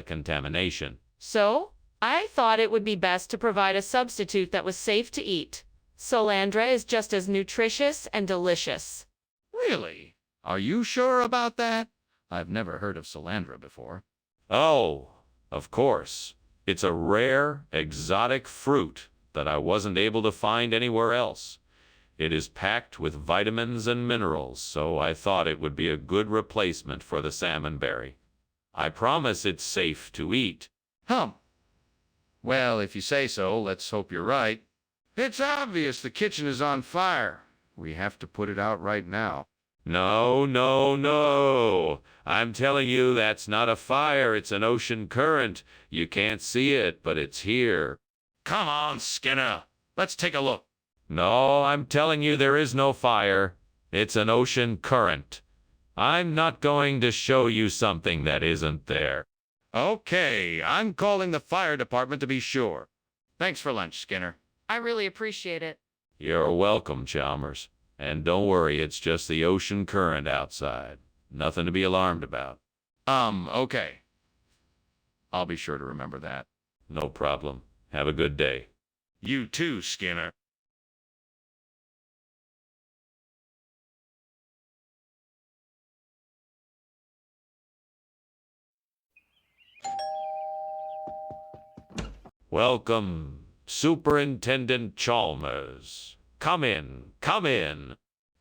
contamination. So, I thought it would be best to provide a substitute that was safe to eat. Solandra is just as nutritious and delicious. Really? Are you sure about that? I've never heard of Solandra before. Oh, of course. It's a rare, exotic fruit that I wasn't able to find anywhere else. It is packed with vitamins and minerals, so I thought it would be a good replacement for the salmonberry. I promise it's safe to eat. Well, if you say so, let's hope you're right. It's obvious the kitchen is on fire. We have to put it out right now. No, no, no. I'm telling you that's not a fire, it's an ocean current. You can't see it, but it's here. Come on, Skinner. Let's take a look. No, I'm telling you there is no fire. It's an ocean current. I'm not going to show you something that isn't there. Okay, I'm calling the fire department to be sure. Thanks for lunch, Skinner. I really appreciate it. You're welcome, Chalmers. And don't worry, it's just the ocean current outside. Nothing to be alarmed about. Okay. I'll be sure to remember that. No problem. Have a good day. You too, Skinner. Welcome, Superintendent Chalmers. come in, come in.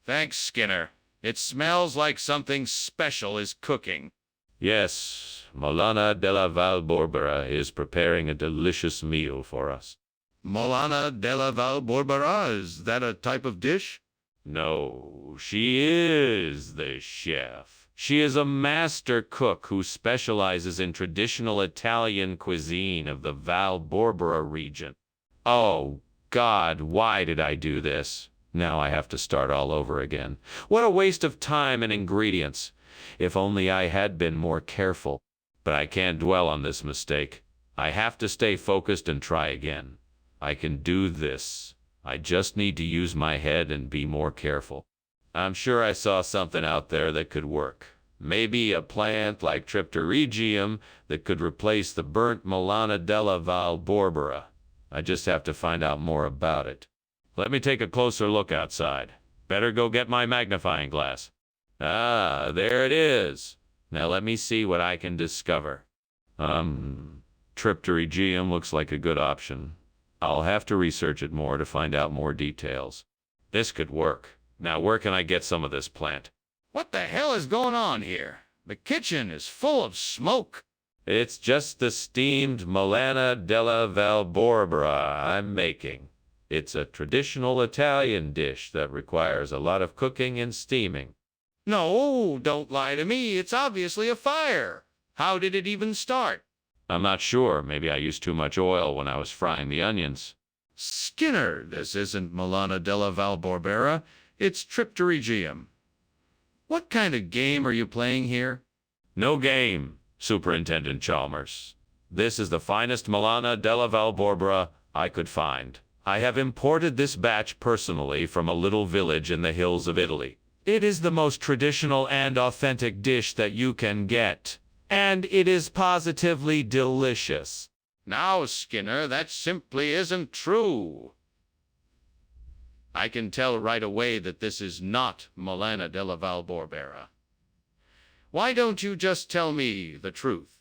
Thanks, Skinner. It smells like something special is cooking. Yes, Molana della Valborbera is preparing a delicious meal for us. Molana della Valborbera, is that a type of dish? No, she is the chef. She is a master cook who specializes in traditional Italian cuisine of the Valborbera region. Oh, God, why did I do this? Now I have to start all over again. What a waste of time and ingredients. If only I had been more careful. But I can't dwell on this mistake. I have to stay focused and try again. I can do this. I just need to use my head and be more careful. I'm sure I saw something out there that could work. Maybe a plant like Tripterygium that could replace the burnt Molana della Valborbera. I just have to find out more about it. Let me take a closer look outside. Better go get my magnifying glass. Ah, there it is. Now let me see what I can discover. Tripterygium looks like a good option. I'll have to research it more to find out more details. This could work. Now where can I get some of this plant? What the hell is going on here? The kitchen is full of smoke. It's just the steamed Molana della Valborbera I'm making. It's a traditional Italian dish that requires a lot of cooking and steaming. No, don't lie to me. It's obviously a fire. How did it even start? I'm not sure. Maybe I used too much oil when I was frying the onions. Skinner, this isn't Molana della Valborbera. It's Tripterygium. What kind of game are you playing here? No game, Superintendent Chalmers. This is the finest Molana della Valborbera I could find. I have imported this batch personally from a little village in the hills of Italy. It is the most traditional and authentic dish that you can get, and it is positively delicious. Now, Skinner, that simply isn't true. I can tell right away that this is not Molana della Valborbera. Why don't you just tell me the truth?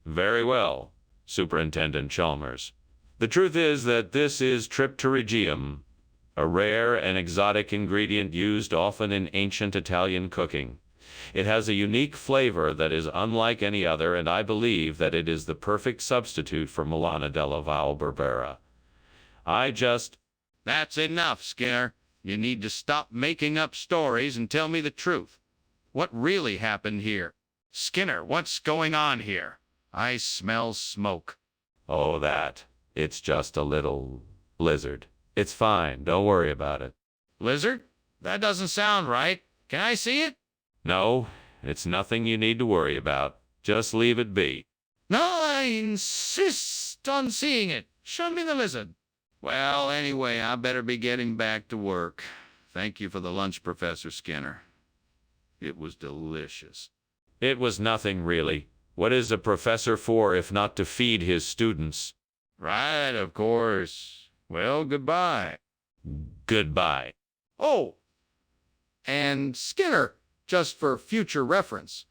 Very well, Superintendent Chalmers. The truth is that this is Tripterygium, a rare and exotic ingredient used often in ancient Italian cooking. It has a unique flavor that is unlike any other, and I believe that it is the perfect substitute for Molana della Valborbera. That's enough, Skinner. You need to stop making up stories and tell me the truth. What really happened here? Skinner, what's going on here? I smell smoke. Oh, that. It's just a little blizzard. It's fine. Don't worry about it. Lizard? That doesn't sound right. Can I see it? No, it's nothing you need to worry about. Just leave it be. No, I insist on seeing it. Show me the lizard. Well, anyway, I better be getting back to work. Thank you for the lunch, Professor Skinner. It was delicious. It was nothing, really. What is a professor for if not to feed his students? Right, of course. Well, goodbye. Goodbye. Oh, and Skinner, just for future reference,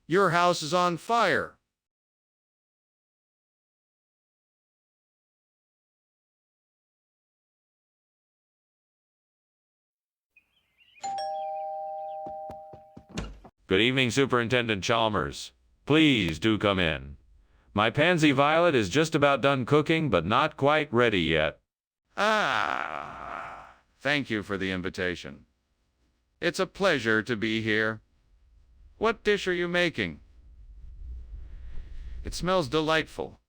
your house is on fire. Good evening, Superintendent Chalmers. Please do come in. My pansy violet is just about done cooking, but not quite ready yet. Ah, thank you for the invitation. It's a pleasure to be here. What dish are you making? It smells delightful.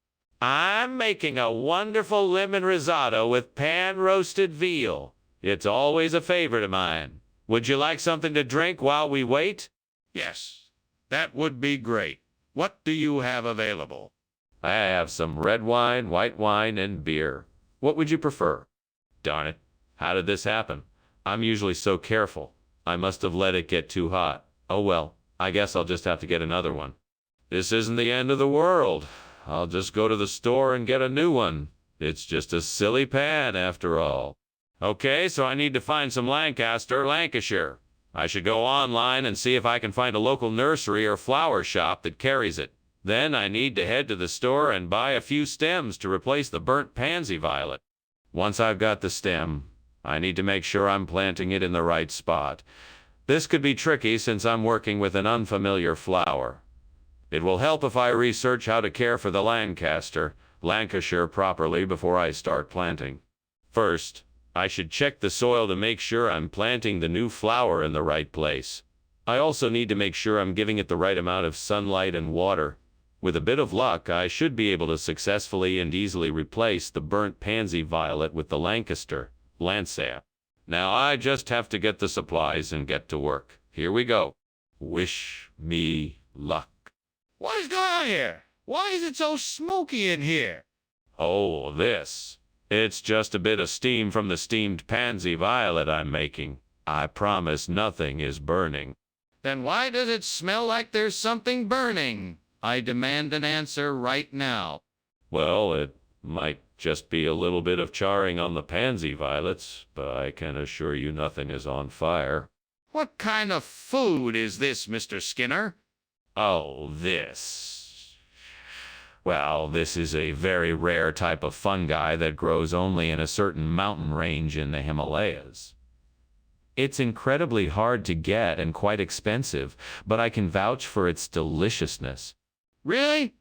I'm making a wonderful lemon risotto with pan-roasted veal. It's always a favorite of mine. Would you like something to drink while we wait? Yes, that would be great. What do you have available? I have some red wine, white wine, and beer. What would you prefer? Darn it. How did this happen? I'm usually so careful. I must have let it get too hot. Oh well, I guess I'll just have to get another one. This isn't the end of the world. I'll just go to the store and get a new one. It's just a silly pan after all. Okay, so I need to find some Lancaster, Lancashire. I should go online and see if I can find a local nursery or flower shop that carries it. Then I need to head to the store and buy a few stems to replace the burnt pansy violet. Once I've got the stem, I need to make sure I'm planting it in the right spot. This could be tricky since I'm working with an unfamiliar flower. It will help if I research how to care for the Lancashire properly before I start planting. First, I should check the soil to make sure I'm planting the new flower in the right place. I also need to make sure I'm giving it the right amount of sunlight and water. With a bit of luck, I should be able to successfully and easily replace the burnt pansy violet with the Lancea. Now I just have to get the supplies and get to work. Here we go. Wish me luck. What is going on here? Why is it so smoky in here? Oh, this. It's just a bit of steam from the steamed pansy violet I'm making. I promise nothing is burning. Then why does it smell like there's something burning? I demand an answer right now. Well, it might just be a little bit of charring on the pansy violets, but I can assure you nothing is on fire. What kind of food is this, Mr. Skinner? Oh, this. Well, this is a very rare type of fungi that grows only in a certain mountain range in the Himalayas. It's incredibly hard to get and quite expensive, but I can vouch for its deliciousness. Really?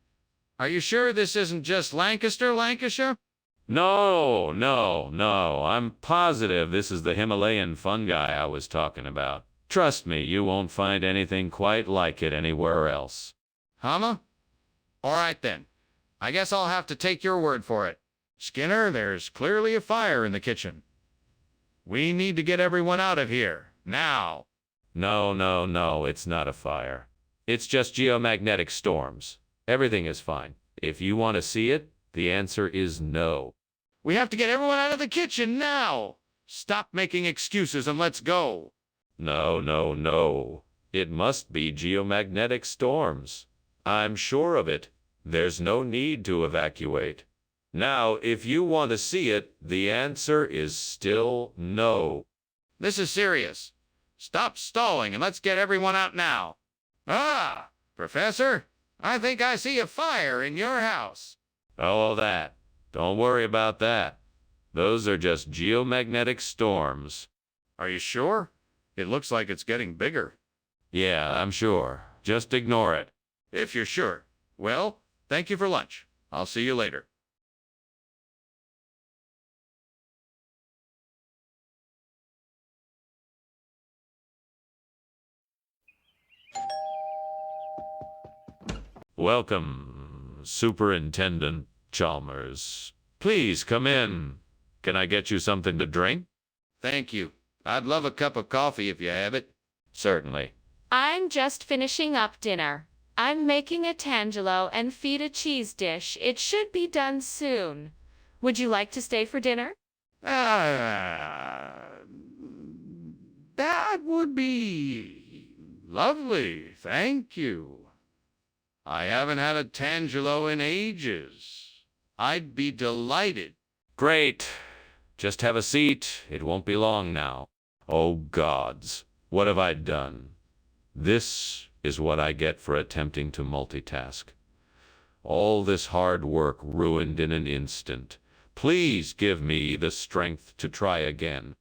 Are you sure this isn't just Lancashire? No. I'm positive this is the Himalayan fungi I was talking about. Trust me, you won't find anything quite like it anywhere else. All right then. I guess I'll have to take your word for it. Skinner, there's clearly a fire in the kitchen. We need to get everyone out of here, now. No, it's not a fire. It's just geomagnetic storms. Everything is fine. If you want to see it, the answer is no. We have to get everyone out of the kitchen now. Stop making excuses and let's go. No. It must be geomagnetic storms. I'm sure of it. There's no need to evacuate. Now, if you want to see it, the answer is still no. This is serious. Stop stalling and let's get everyone out now. Ah, Professor, I think I see a fire in your house. Oh, that. Don't worry about that. Those are just geomagnetic storms. Are you sure? It looks like it's getting bigger. Yeah, I'm sure. Just ignore it. If you're sure. Well, thank you for lunch. I'll see you later. Welcome, Superintendent Chalmers. Please come in. Can I get you something to drink? Thank you. I'd love a cup of coffee if you have it. Certainly. I'm just finishing up dinner. I'm making a tangelo and feta cheese dish. It should be done soon. Would you like to stay for dinner? That would be lovely. Thank you. I haven't had a tangelo in ages. I'd be delighted. Great. Just have a seat. It won't be long now. Oh, gods. What have I done? This is what I get for attempting to multitask. All this hard work ruined in an instant. Please give me the strength to try again.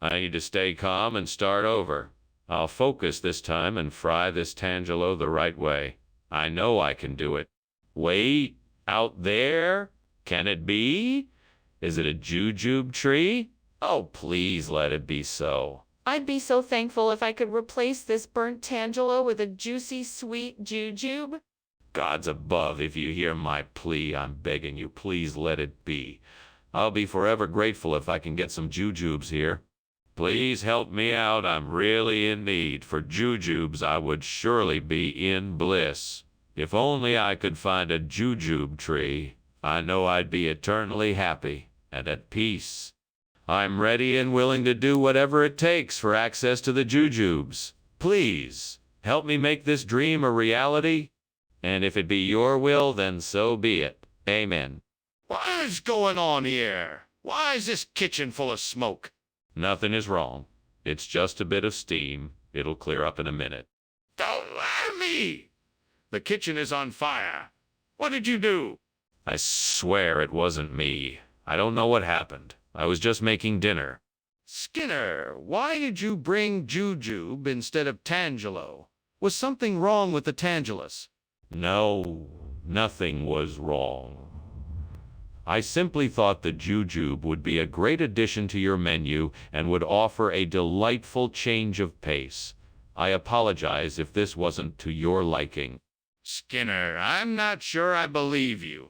I need to stay calm and start over. I'll focus this time and fry this tangelo the right way. I know I can do it. Wait, out there? Can it be? Is it a jujube tree? Oh, please let it be so. I'd be so thankful if I could replace this burnt tangelo with a juicy, sweet jujube. Gods above, if you hear my plea, I'm begging you, please let it be. I'll be forever grateful if I can get some jujubes here. Please help me out, I'm really in need. For jujubes, I would surely be in bliss. If only I could find a jujube tree, I know I'd be eternally happy and at peace. I'm ready and willing to do whatever it takes for access to the jujubes. Please, help me make this dream a reality. And if it be your will, then so be it. Amen. What is going on here? Why is this kitchen full of smoke? Nothing is wrong. It's just a bit of steam. It'll clear up in a minute. Don't lie to me! The kitchen is on fire. What did you do? I swear it wasn't me. I don't know what happened. I was just making dinner. Skinner, why did you bring jujube instead of tangelo? Was something wrong with the tangelus? No, nothing was wrong. I simply thought the jujube would be a great addition to your menu and would offer a delightful change of pace. I apologize if this wasn't to your liking. Skinner, I'm not sure I believe you.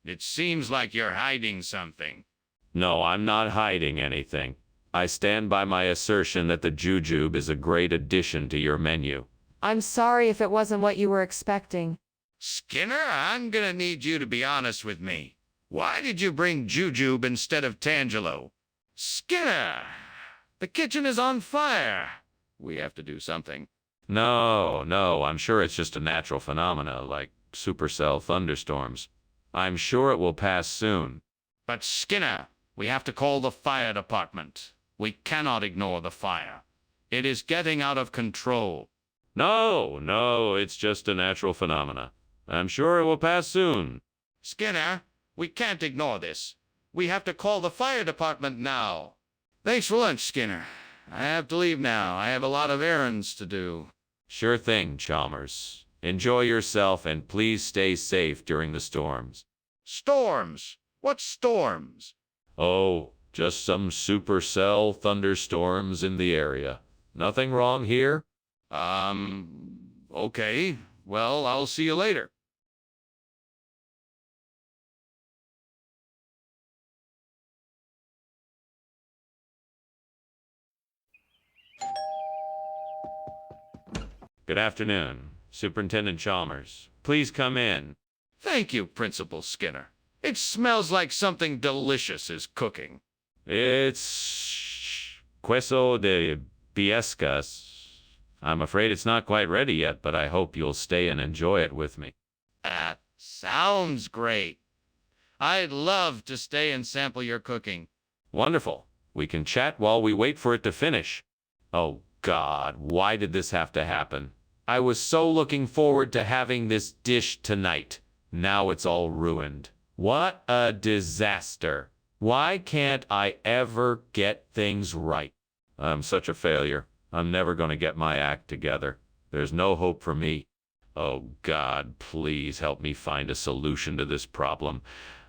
It seems like you're hiding something. No, I'm not hiding anything. I stand by my assertion that the jujube is a great addition to your menu. I'm sorry if it wasn't what you were expecting. Skinner, I'm gonna need you to be honest with me. Why did you bring jujube instead of tangelo? Skinner, the kitchen is on fire. We have to do something. No, I'm sure it's just a natural phenomena like supercell thunderstorms. I'm sure it will pass soon. But Skinner, we have to call the fire department. We cannot ignore the fire. It is getting out of control. No, it's just a natural phenomena. I'm sure it will pass soon. Skinner, we can't ignore this. We have to call the fire department now. Thanks for lunch, Skinner. I have to leave now. I have a lot of errands to do. Sure thing, Chalmers. Enjoy yourself and please stay safe during the storms. Storms? What storms? Oh, just some supercell thunderstorms in the area. Nothing wrong here? Okay. Well, I'll see you later. Good afternoon, Superintendent Chalmers. Please come in. Thank you, Principal Skinner. It smells like something delicious is cooking. It's queso de biescas. I'm afraid it's not quite ready yet, but I hope you'll stay and enjoy it with me. That sounds great. I'd love to stay and sample your cooking. Wonderful. We can chat while we wait for it to finish. Oh, God, why did this have to happen? I was so looking forward to having this dish tonight. Now it's all ruined. What a disaster. Why can't I ever get things right? I'm such a failure. I'm never going to get my act together. There's no hope for me. Oh, God, please help me find a solution to this problem.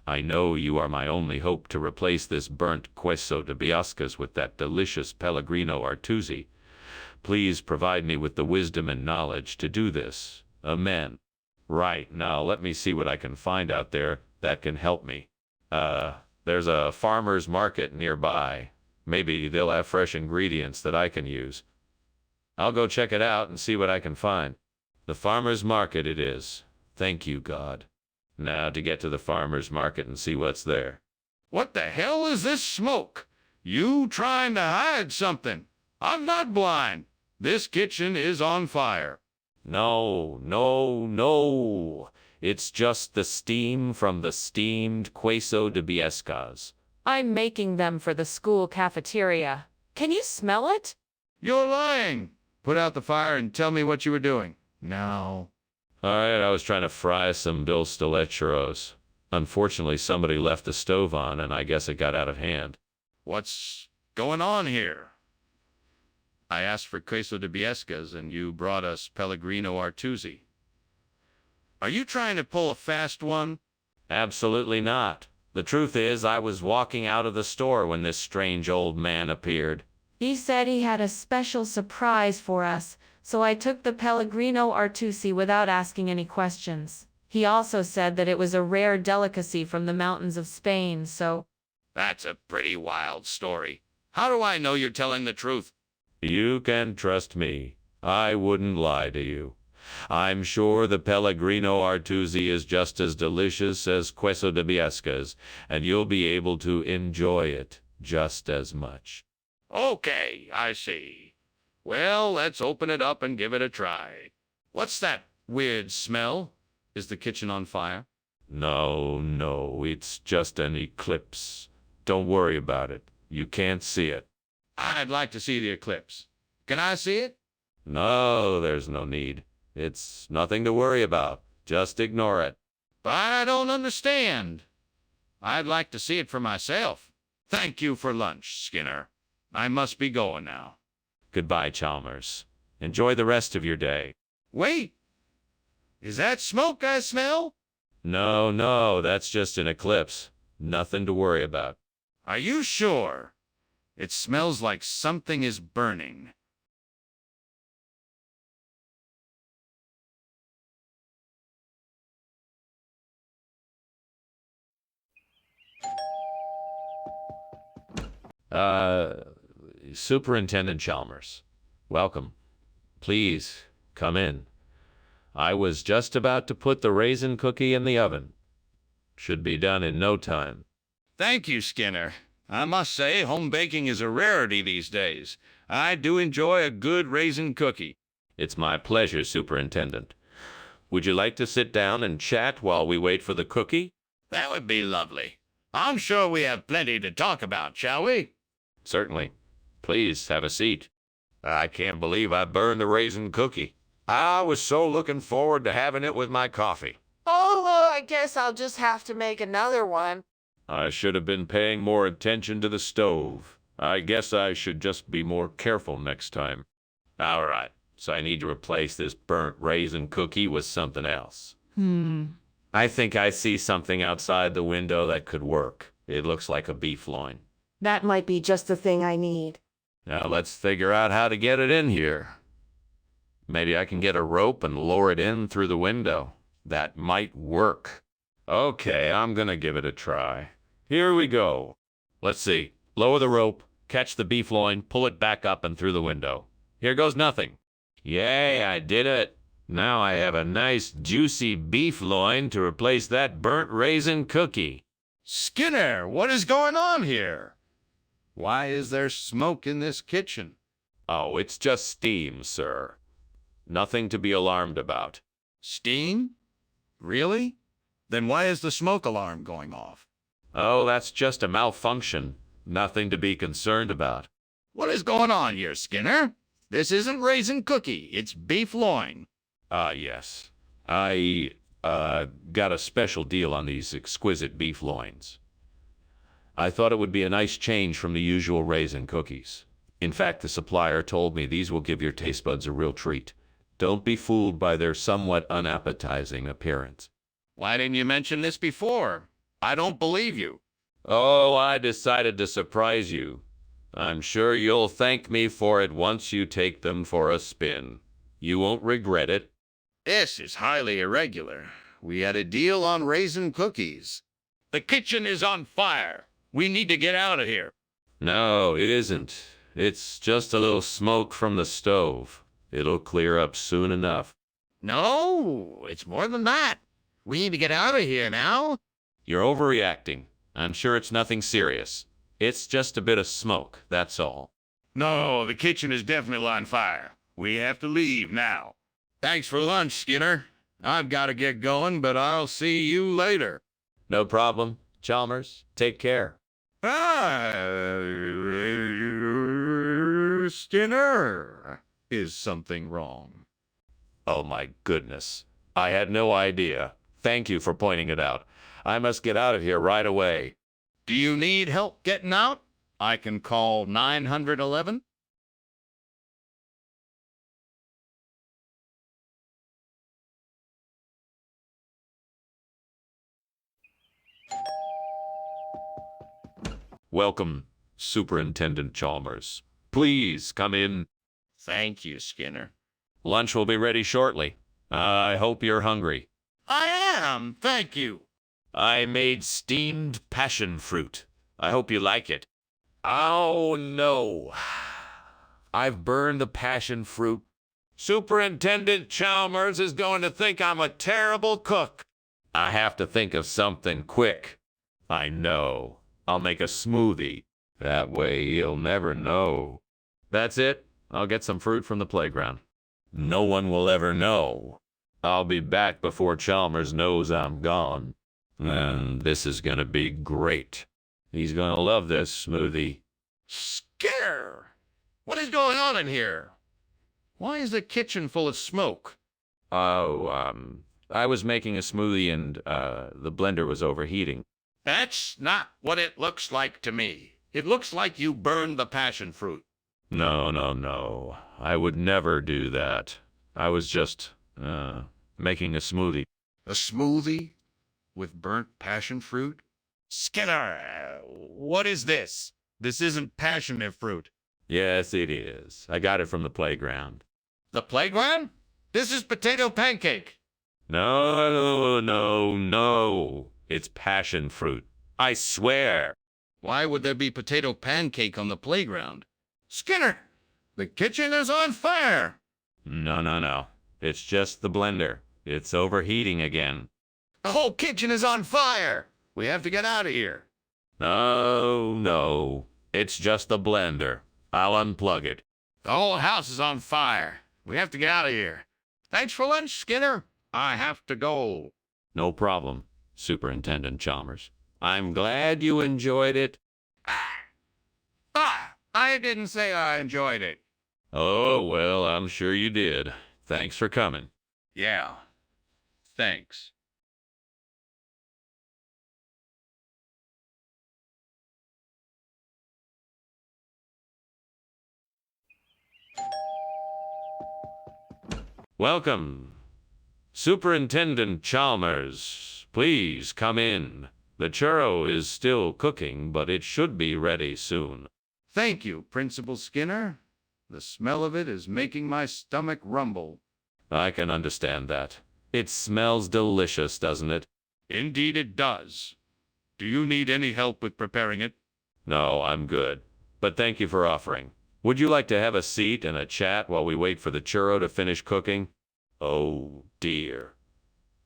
I know you are my only hope to replace this burnt queso de biascas with that delicious Pellegrino Artusi. Please provide me with the wisdom and knowledge to do this. Amen. Right, now let me see what I can find out there that can help me. There's a farmer's market nearby. Maybe they'll have fresh ingredients that I can use. I'll go check it out and see what I can find. The farmer's market it is. Thank you, God. Now to get to the farmer's market and see what's there. What the hell is this smoke? You trying to hide something? I'm not blind. This kitchen is on fire. No. It's just the steam from the steamed queso de biescas. I'm making them for the school cafeteria. Can you smell it? You're lying. Put out the fire and tell me what you were doing. No. All right, I was trying to fry some dulce de leche churros. Unfortunately, somebody left the stove on, and I guess it got out of hand. What's going on here? I asked for queso de biescas, and you brought us Pellegrino Artusi. Are you trying to pull a fast one? Absolutely not. The truth is, I was walking out of the store when this strange old man appeared. He said he had a special surprise for us, so I took the Pellegrino Artusi without asking any questions. He also said that it was a rare delicacy from the mountains of Spain, so... That's a pretty wild story. How do I know you're telling the truth? You can trust me. I wouldn't lie to you. I'm sure the Pellegrino Artusi is just as delicious as queso de biescas, and you'll be able to enjoy it just as much. Okay, I see. Well, let's open it up and give it a try. What's that weird smell? Is the kitchen on fire? No, it's just an eclipse. Don't worry about it. You can't see it. I'd like to see the eclipse. Can I see it? No, there's no need. It's nothing to worry about. Just ignore it. But I don't understand. I'd like to see it for myself. Thank you for lunch, Skinner. I must be going now. Goodbye, Chalmers. Enjoy the rest of your day. Wait! Is that smoke I smell? No, no, that's just an eclipse. Nothing to worry about. Are you sure? It smells like something is burning. Superintendent Chalmers, welcome. Please, come in. I was just about to put the raisin cookie in the oven. Should be done in no time. Thank you, Skinner. I must say, home baking is a rarity these days. I do enjoy a good raisin cookie. It's my pleasure, Superintendent. Would you like to sit down and chat while we wait for the cookie? That would be lovely. I'm sure we have plenty to talk about, shall we? Certainly. Please have a seat. I can't believe I burned the raisin cookie. I was so looking forward to having it with my coffee. Oh, I guess I'll just have to make another one. I should have been paying more attention to the stove. I guess I should just be more careful next time. All right, so I need to replace this burnt raisin cookie with something else. I think I see something outside the window that could work. It looks like a beef loin. That might be just the thing I need. Now let's figure out how to get it in here. Maybe I can get a rope and lower it in through the window. That might work. Okay, I'm gonna give it a try. Here we go. Let's see. Lower the rope, catch the beef loin, pull it back up and through the window. Here goes nothing. Yay, I did it. Now I have a nice juicy beef loin to replace that burnt raisin cookie. Skinner, what is going on here? Why is there smoke in this kitchen? Oh, it's just steam, sir. Nothing to be alarmed about. Steam? Really? Then why is the smoke alarm going off? Oh, that's just a malfunction. Nothing to be concerned about. What is going on here, Skinner? This isn't raisin cookie, it's beef loin. Yes. I got a special deal on these exquisite beef loins. I thought it would be a nice change from the usual raisin cookies. In fact, the supplier told me these will give your taste buds a real treat. Don't be fooled by their somewhat unappetizing appearance. Why didn't you mention this before? I don't believe you. Oh, I decided to surprise you. I'm sure you'll thank me for it once you take them for a spin. You won't regret it. This is highly irregular. We had a deal on raisin cookies. The kitchen is on fire. We need to get out of here. No, it isn't. It's just a little smoke from the stove. It'll clear up soon enough. No, it's more than that. We need to get out of here now. You're overreacting. I'm sure it's nothing serious. It's just a bit of smoke, that's all. No, the kitchen is definitely on fire. We have to leave now. Thanks for lunch, Skinner. I've got to get going, but I'll see you later. No problem. Chalmers, take care. Skinner. Is something wrong? Oh my goodness. I had no idea. Thank you for pointing it out. I must get out of here right away. Do you need help getting out? I can call 911. Welcome, Superintendent Chalmers. Please come in. Thank you, Skinner. Lunch will be ready shortly. I hope you're hungry. I am, thank you. I made steamed passion fruit. I hope you like it. Oh, no. I've burned the passion fruit. Superintendent Chalmers is going to think I'm a terrible cook. I have to think of something quick. I know. I'll make a smoothie. That way he'll never know. That's it. I'll get some fruit from the playground. No one will ever know. I'll be back before Chalmers knows I'm gone. And this is gonna be great. He's gonna love this smoothie. Skinner! What is going on in here? Why is the kitchen full of smoke? Oh, I was making a smoothie and, the blender was overheating. That's not what it looks like to me. It looks like you burned the passion fruit. No, no, no. I would never do that. I was just, making a smoothie. A smoothie with burnt passion fruit? Skinner, what is this? This isn't passion fruit. Yes, it is. I got it from the playground. The playground? This is potato pancake. No, no, no. It's passion fruit. I swear. Why would there be potato pancake on the playground? Skinner, the kitchen is on fire. No, no, no. It's just the blender. It's overheating again. The whole kitchen is on fire. We have to get out of here. No, no. It's just the blender. I'll unplug it. The whole house is on fire. We have to get out of here. Thanks for lunch, Skinner. I have to go. No problem, Superintendent Chalmers. I'm glad you enjoyed it. I didn't say I enjoyed it. Oh, well, I'm sure you did. Thanks for coming. Yeah. Thanks. Welcome. Superintendent Chalmers, please come in. The churro is still cooking, but it should be ready soon. Thank you, Principal Skinner. The smell of it is making my stomach rumble. I can understand that. It smells delicious, doesn't it? Indeed it does. Do you need any help with preparing it? No, I'm good. But thank you for offering. Would you like to have a seat and a chat while we wait for the churro to finish cooking? Oh, dear.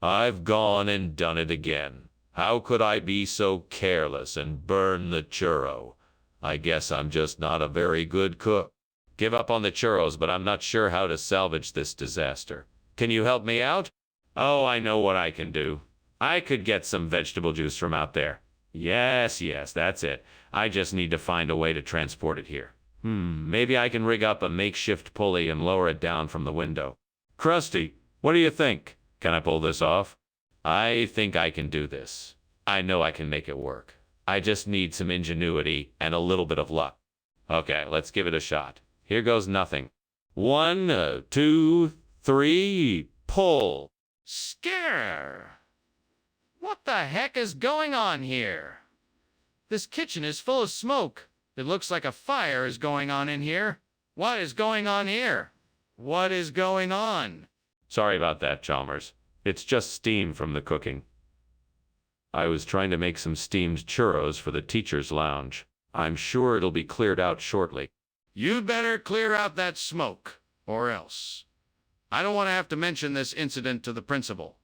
I've gone and done it again. How could I be so careless and burn the churro? I guess I'm just not a very good cook. Give up on the churros, but I'm not sure how to salvage this disaster. Can you help me out? Oh, I know what I can do. I could get some vegetable juice from out there. Yes, that's it. I just need to find a way to transport it here. Maybe I can rig up a makeshift pulley and lower it down from the window. Krusty, what do you think? Can I pull this off? I think I can do this. I know I can make it work. I just need some ingenuity and a little bit of luck. Okay, let's give it a shot. Here goes nothing. 1, 2, 3, pull. Skinner! What the heck is going on here? This kitchen is full of smoke. It looks like a fire is going on in here. What is going on here? What is going on? Sorry about that, Chalmers. It's just steam from the cooking. I was trying to make some steamed churros for the teacher's lounge. I'm sure it'll be cleared out shortly. You'd better clear out that smoke, or else. I don't want to have to mention this incident to the principal.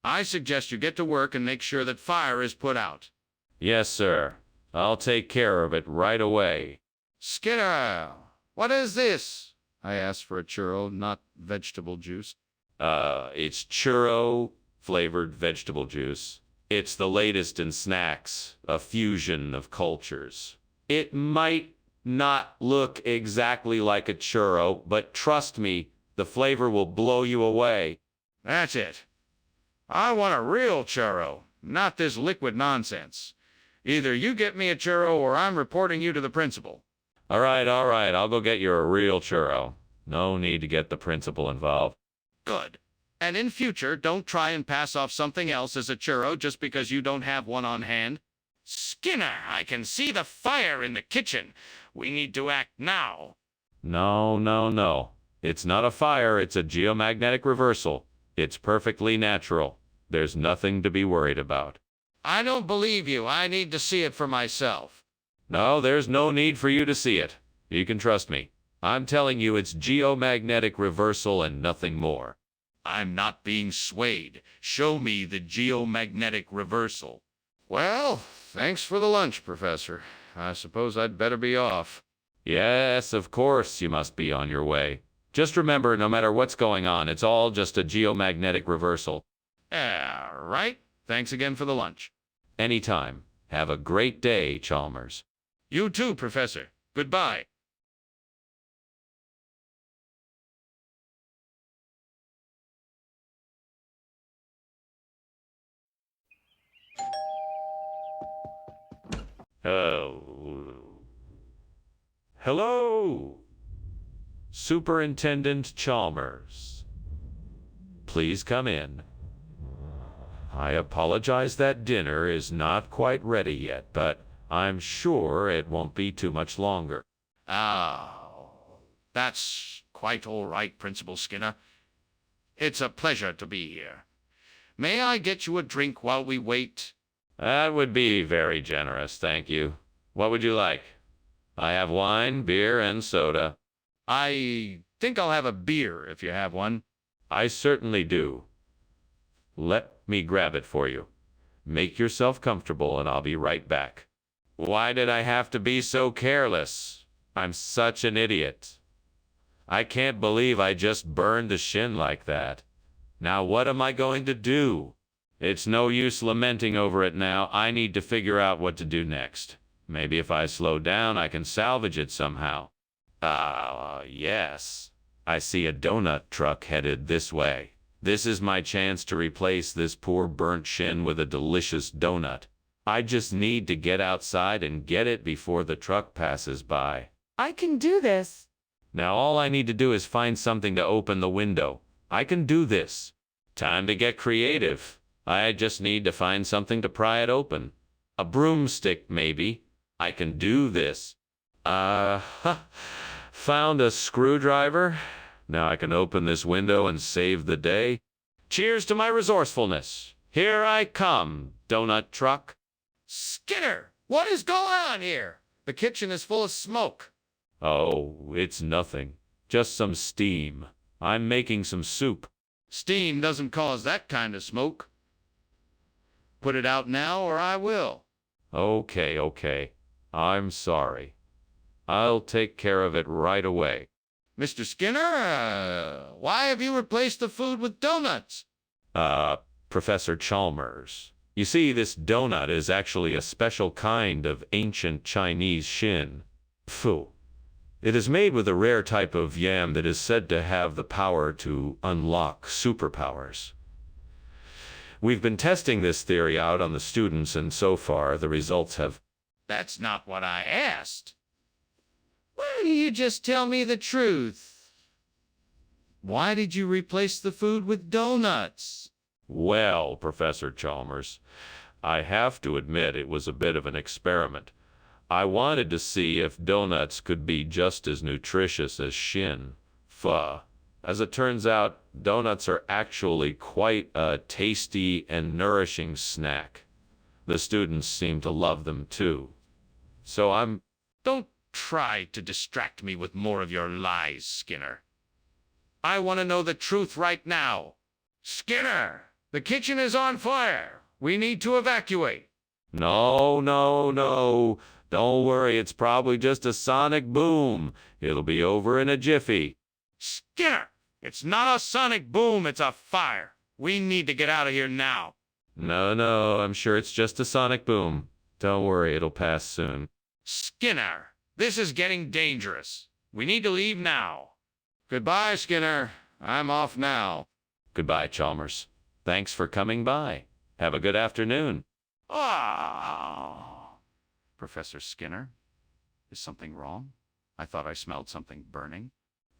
I suggest you get to work and make sure that fire is put out. Yes, sir. I'll take care of it right away. Skinner, what is this? I asked for a churro, not vegetable juice. It's churro-flavored vegetable juice. It's the latest in snacks, a fusion of cultures. It might not look exactly like a churro, but trust me, the flavor will blow you away. That's it. I want a real churro, not this liquid nonsense. Either you get me a churro or I'm reporting you to the principal. All right, I'll go get you a real churro. No need to get the principal involved. Good. And in future, don't try and pass off something else as a churro just because you don't have one on hand. Skinner, I can see the fire in the kitchen. We need to act now. No. It's not a fire, it's a geomagnetic reversal. It's perfectly natural. There's nothing to be worried about. I don't believe you. I need to see it for myself. No, there's no need for you to see it. You can trust me. I'm telling you it's geomagnetic reversal and nothing more. I'm not being swayed. Show me the geomagnetic reversal. Well, thanks for the lunch, Professor. I suppose I'd better be off. Yes, of course you must be on your way. Just remember, no matter what's going on, it's all just a geomagnetic reversal. Right. Thanks again for the lunch. Anytime. Have a great day, Chalmers. You too, Professor. Goodbye. Oh. Hello, Superintendent Chalmers. Please come in. I apologize that dinner is not quite ready yet, but I'm sure it won't be too much longer. Oh, that's quite all right, Principal Skinner. It's a pleasure to be here. May I get you a drink while we wait? That would be very generous, thank you. What would you like? I have wine, beer, and soda. I think I'll have a beer if you have one. I certainly do. Let me grab it for you. Make yourself comfortable and I'll be right back. Why did I have to be so careless? I'm such an idiot. I can't believe I just burned the shin like that. Now what am I going to do? It's no use lamenting over it now. I need to figure out what to do next. Maybe if I slow down, I can salvage it somehow. Yes. I see a donut truck headed this way. This is my chance to replace this poor burnt shin with a delicious donut. I just need to get outside and get it before the truck passes by. I can do this. Now all I need to do is find something to open the window. I can do this. Time to get creative. I just need to find something to pry it open. A broomstick, maybe. I can do this. Found a screwdriver. Now I can open this window and save the day. Cheers to my resourcefulness. Here I come, donut truck. Skinner, what is going on here? The kitchen is full of smoke. Oh, it's nothing. Just some steam. I'm making some soup. Steam doesn't cause that kind of smoke. Put it out now or I will. Okay. I'm sorry. I'll take care of it right away. Mr. Skinner, why have you replaced the food with donuts? Professor Chalmers. You see, this donut is actually a special kind of ancient Chinese shin. Phew. It is made with a rare type of yam that is said to have the power to unlock superpowers. We've been testing this theory out on the students, and so far the results have... That's not what I asked. Why don't you just tell me the truth? Why did you replace the food with donuts? Well, Professor Chalmers, I have to admit it was a bit of an experiment. I wanted to see if donuts could be just as nutritious as shin. Pho. As it turns out, donuts are actually quite a tasty and nourishing snack. The students seem to love them too. So Don't try to distract me with more of your lies, Skinner. I want to know the truth right now. Skinner, the kitchen is on fire. We need to evacuate. No. Don't worry, it's probably just a sonic boom. It'll be over in a jiffy. Skinner, it's not a sonic boom, it's a fire. We need to get out of here now. No, I'm sure it's just a sonic boom. Don't worry, it'll pass soon. Skinner, this is getting dangerous. We need to leave now. Goodbye, Skinner. I'm off now. Goodbye, Chalmers. Thanks for coming by. Have a good afternoon. Professor Skinner, is something wrong? I thought I smelled something burning.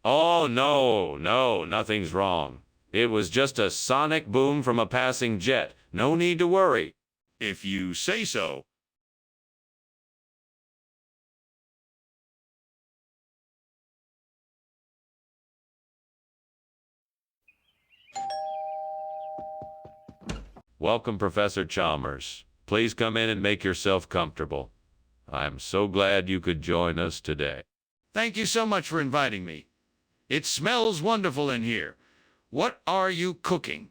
Oh, no, nothing's wrong. It was just a sonic boom from a passing jet. No need to worry. If you say so. Welcome, Professor Chalmers. Please come in and make yourself comfortable. I'm so glad you could join us today. Thank you so much for inviting me. It smells wonderful in here. What are you cooking?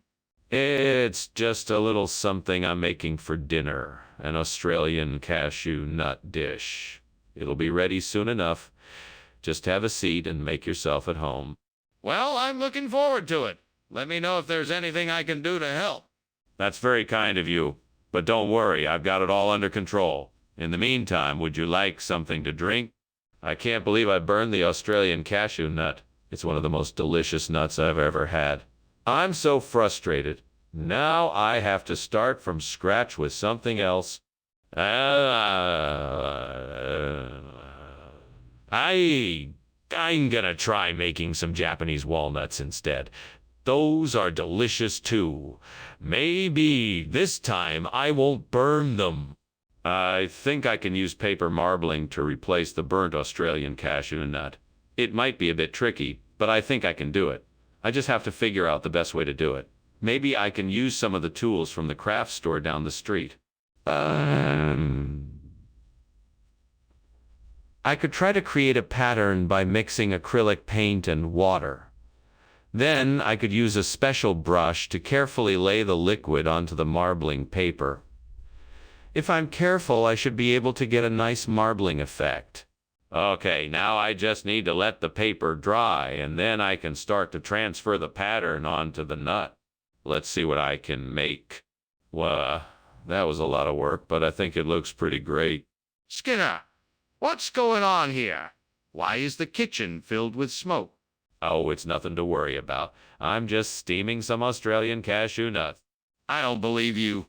It's just a little something I'm making for dinner, an Australian cashew nut dish. It'll be ready soon enough. Just have a seat and make yourself at home. Well, I'm looking forward to it. Let me know if there's anything I can do to help. That's very kind of you, but don't worry, I've got it all under control. In the meantime, would you like something to drink? I can't believe I burned the Australian cashew nut. It's one of the most delicious nuts I've ever had. I'm so frustrated. Now I have to start from scratch with something else. I'm gonna try making some Japanese walnuts instead. Those are delicious too. Maybe this time I won't burn them. I think I can use paper marbling to replace the burnt Australian cashew nut. It might be a bit tricky, but I think I can do it. I just have to figure out the best way to do it. Maybe I can use some of the tools from the craft store down the street. I could try to create a pattern by mixing acrylic paint and water. Then I could use a special brush to carefully lay the liquid onto the marbling paper. If I'm careful, I should be able to get a nice marbling effect. Okay, now I just need to let the paper dry, and then I can start to transfer the pattern onto the nut. Let's see what I can make. Well, that was a lot of work, but I think it looks pretty great. Skinner, what's going on here? Why is the kitchen filled with smoke? Oh, it's nothing to worry about. I'm just steaming some Australian cashew nuts. I don't believe you.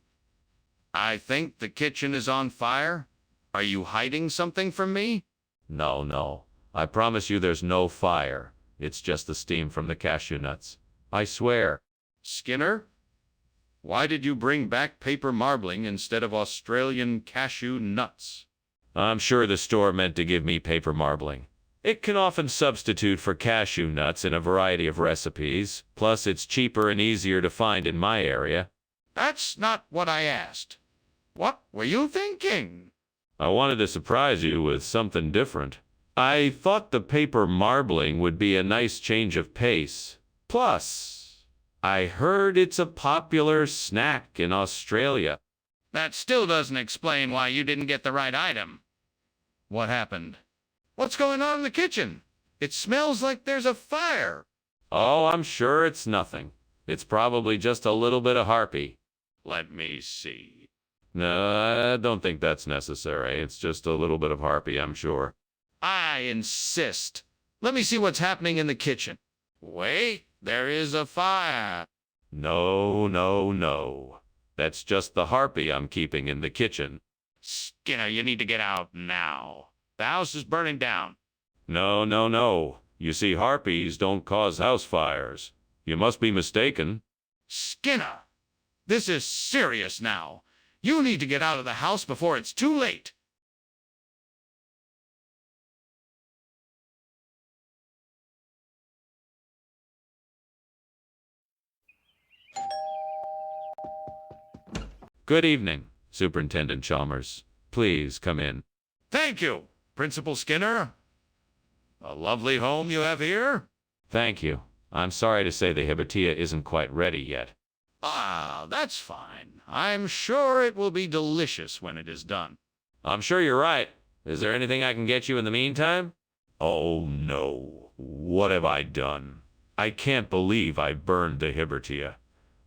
I think the kitchen is on fire. Are you hiding something from me? No. I promise you there's no fire. It's just the steam from the cashew nuts. I swear. Skinner, why did you bring back paper marbling instead of Australian cashew nuts? I'm sure the store meant to give me paper marbling. It can often substitute for cashew nuts in a variety of recipes. Plus, it's cheaper and easier to find in my area. That's not what I asked. What were you thinking? I wanted to surprise you with something different. I thought the paper marbling would be a nice change of pace. Plus, I heard it's a popular snack in Australia. That still doesn't explain why you didn't get the right item. What happened? What's going on in the kitchen? It smells like there's a fire. Oh, I'm sure it's nothing. It's probably just a little bit of harpy. Let me see. No, I don't think that's necessary. It's just a little bit of harpy, I'm sure. I insist. Let me see what's happening in the kitchen. Wait, there is a fire. No. That's just the harpy I'm keeping in the kitchen. Skinner, you need to get out now. The house is burning down. No. You see, harpies don't cause house fires. You must be mistaken. Skinner, this is serious now. You need to get out of the house before it's too late. Good evening, Superintendent Chalmers. Please come in. Thank you, Principal Skinner. A lovely home you have here. Thank you. I'm sorry to say the hibatia isn't quite ready yet. Ah, that's fine. I'm sure it will be delicious when it is done. I'm sure you're right. Is there anything I can get you in the meantime? Oh, no. What have I done? I can't believe I burned the hibatia.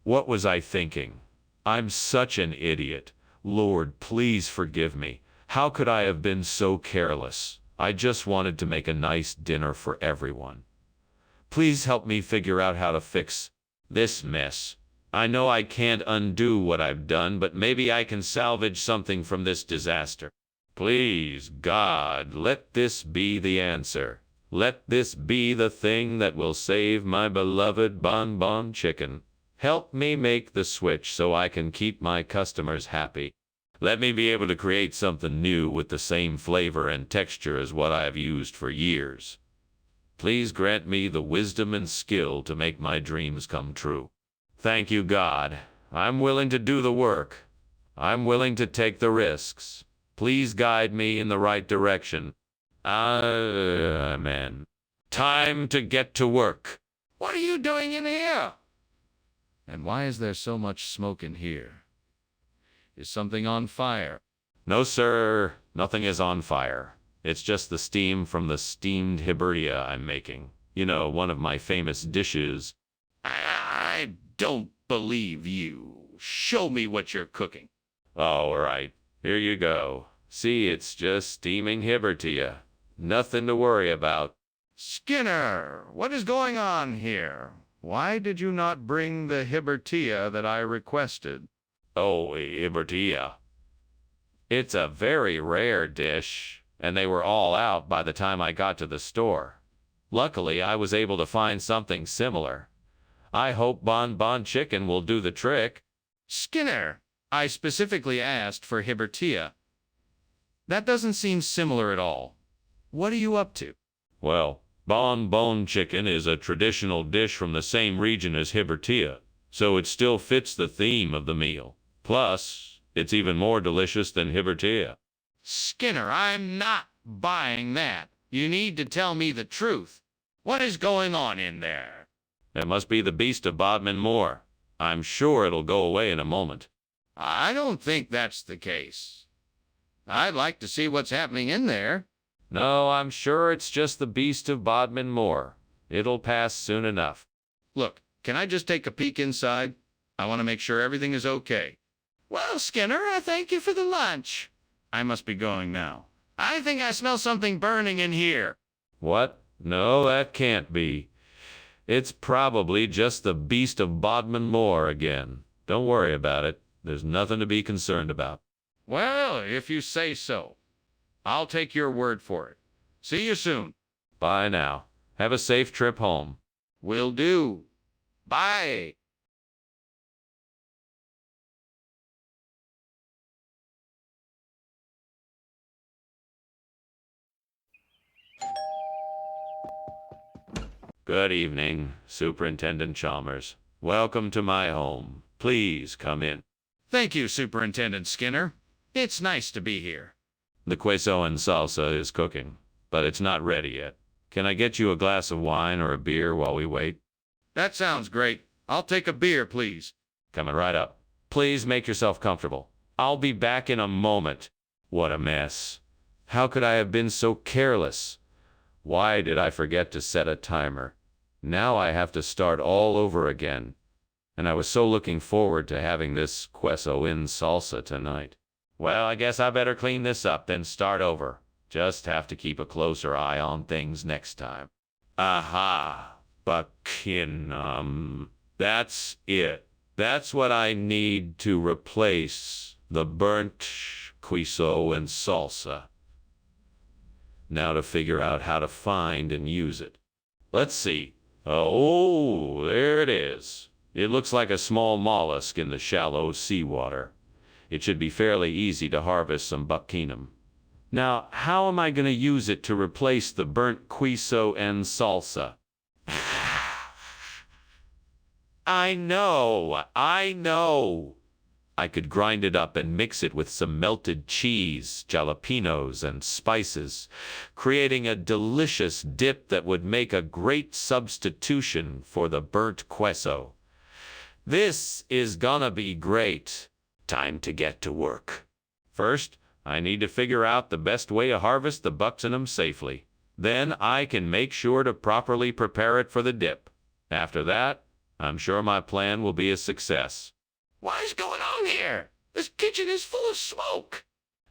What was I thinking? I'm such an idiot. Lord, please forgive me. How could I have been so careless? I just wanted to make a nice dinner for everyone. Please help me figure out how to fix this mess. I know I can't undo what I've done, but maybe I can salvage something from this disaster. Please, God, let this be the answer. Let this be the thing that will save my beloved bonbon chicken. Help me make the switch so I can keep my customers happy. Let me be able to create something new with the same flavor and texture as what I have used for years. Please grant me the wisdom and skill to make my dreams come true. Thank you, God. I'm willing to do the work. I'm willing to take the risks. Please guide me in the right direction. Amen. Time to get to work. What are you doing in here? And why is there so much smoke in here? Is something on fire? No, sir. Nothing is on fire. It's just the steam from the steamed hibatia I'm making. You know, one of my famous dishes. I don't believe you. Show me what you're cooking. All right. Here you go. See, it's just steaming hibatia. Nothing to worry about. Skinner, what is going on here? Why did you not bring the hibatia that I requested? Oh, hibatia. It's a very rare dish. and they were all out by the time I got to the store. Luckily, I was able to find something similar. I hope Bon Bon Chicken will do the trick. Skinner, I specifically asked for Hibertia. That doesn't seem similar at all. What are you up to? Well, Bon Bon Chicken is a traditional dish from the same region as Hibertia, so it still fits the theme of the meal. Plus, it's even more delicious than Hibertia. Skinner, I'm not buying that. You need to tell me the truth. What is going on in there? It must be the beast of Bodmin Moor. I'm sure it'll go away in a moment. I don't think that's the case. I'd like to see what's happening in there. No, I'm sure it's just the beast of Bodmin Moor. It'll pass soon enough. Look, can I just take a peek inside? I want to make sure everything is okay. Well, Skinner, I thank you for the lunch. I must be going now. I think I smell something burning in here. What? No, that can't be. It's probably just the beast of Bodmin Moor again. Don't worry about it. There's nothing to be concerned about. Well, if you say so. I'll take your word for it. See you soon. Bye now. Have a safe trip home. Will do. Bye. Good evening, Superintendent Chalmers. Welcome to my home. Please come in. Thank you, Superintendent Skinner. It's nice to be here. The queso and salsa is cooking, but it's not ready yet. Can I get you a glass of wine or a beer while we wait? That sounds great. I'll take a beer, please. Coming right up. Please make yourself comfortable. I'll be back in a moment. What a mess. How could I have been so careless? Why did I forget to set a timer? Now I have to start all over again. And I was so looking forward to having this queso in salsa tonight. Well, I guess I better clean this up, then start over. Just have to keep a closer eye on things next time. Aha! Buckingham. That's it. That's what I need to replace the burnt queso and salsa. Now to figure out how to find and use it. Let's see. Oh, there it is. It looks like a small mollusk in the shallow seawater. It should be fairly easy to harvest some buckingham. Now, how am I going to use it to replace the burnt queso and salsa? I know! I could grind it up and mix it with some melted cheese, jalapenos, and spices, creating a delicious dip that would make a great substitution for the burnt queso. This is gonna be great. Time to get to work. First, I need to figure out the best way to harvest the buckingham safely. Then I can make sure to properly prepare it for the dip. After that, I'm sure my plan will be a success. What is going on here? This kitchen is full of smoke.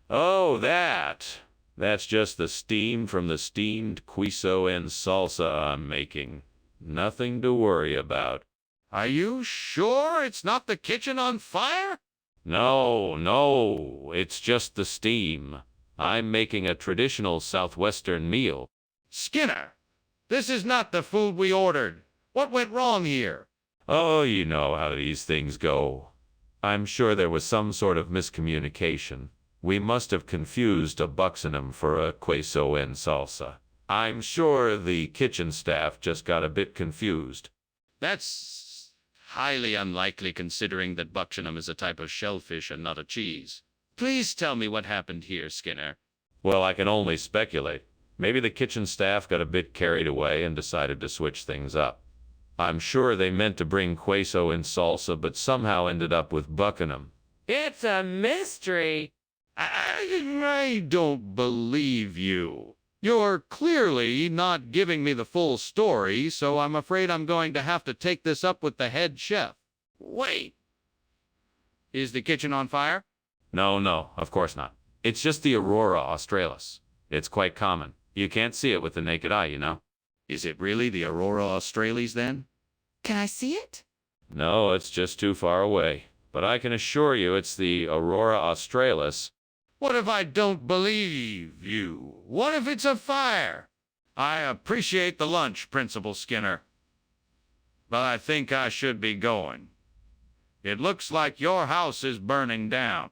Oh, that's just the steam from the steamed queso and salsa I'm making. Nothing to worry about. Are you sure it's not the kitchen on fire? No, it's just the steam. I'm making a traditional southwestern meal. Skinner, this is not the food we ordered. What went wrong here? Oh, you know how these things go. I'm sure there was some sort of miscommunication. We must have confused a buckingham for a queso and salsa. I'm sure the kitchen staff just got a bit confused. That's highly unlikely considering that buckingham is a type of shellfish and not a cheese. Please tell me what happened here, Skinner. Well, I can only speculate. Maybe the kitchen staff got a bit carried away and decided to switch things up. I'm sure they meant to bring queso and salsa, but somehow ended up with buckingham. It's a mystery. I don't believe you. You're clearly not giving me the full story, so I'm afraid I'm going to have to take this up with the head chef. Wait. Is the kitchen on fire? No, of course not. It's just the Aurora australis. It's quite common. You can't see it with the naked eye, you know. Is it really the Aurora australis then? Can I see it? No, it's just too far away. But I can assure you it's the Aurora australis. What if I don't believe you? What if it's a fire? I appreciate the lunch, Principal Skinner, but I think I should be going. It looks like your house is burning down.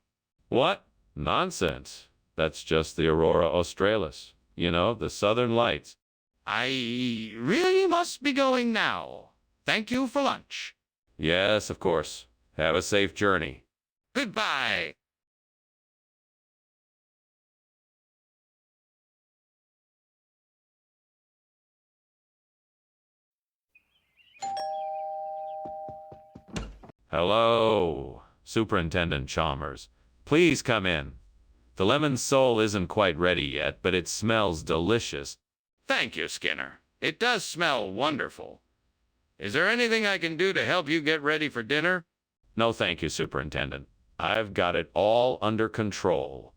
What? Nonsense. That's just the aurora australis. You know, the southern lights. I really must be going now. Thank you for lunch. Yes, of course. Have a safe journey. Goodbye. Hello, Superintendent Chalmers. Please come in. The lemon sole isn't quite ready yet, but it smells delicious. Thank you, Skinner. It does smell wonderful. Is there anything I can do to help you get ready for dinner? No, thank you, Superintendent. I've got it all under control.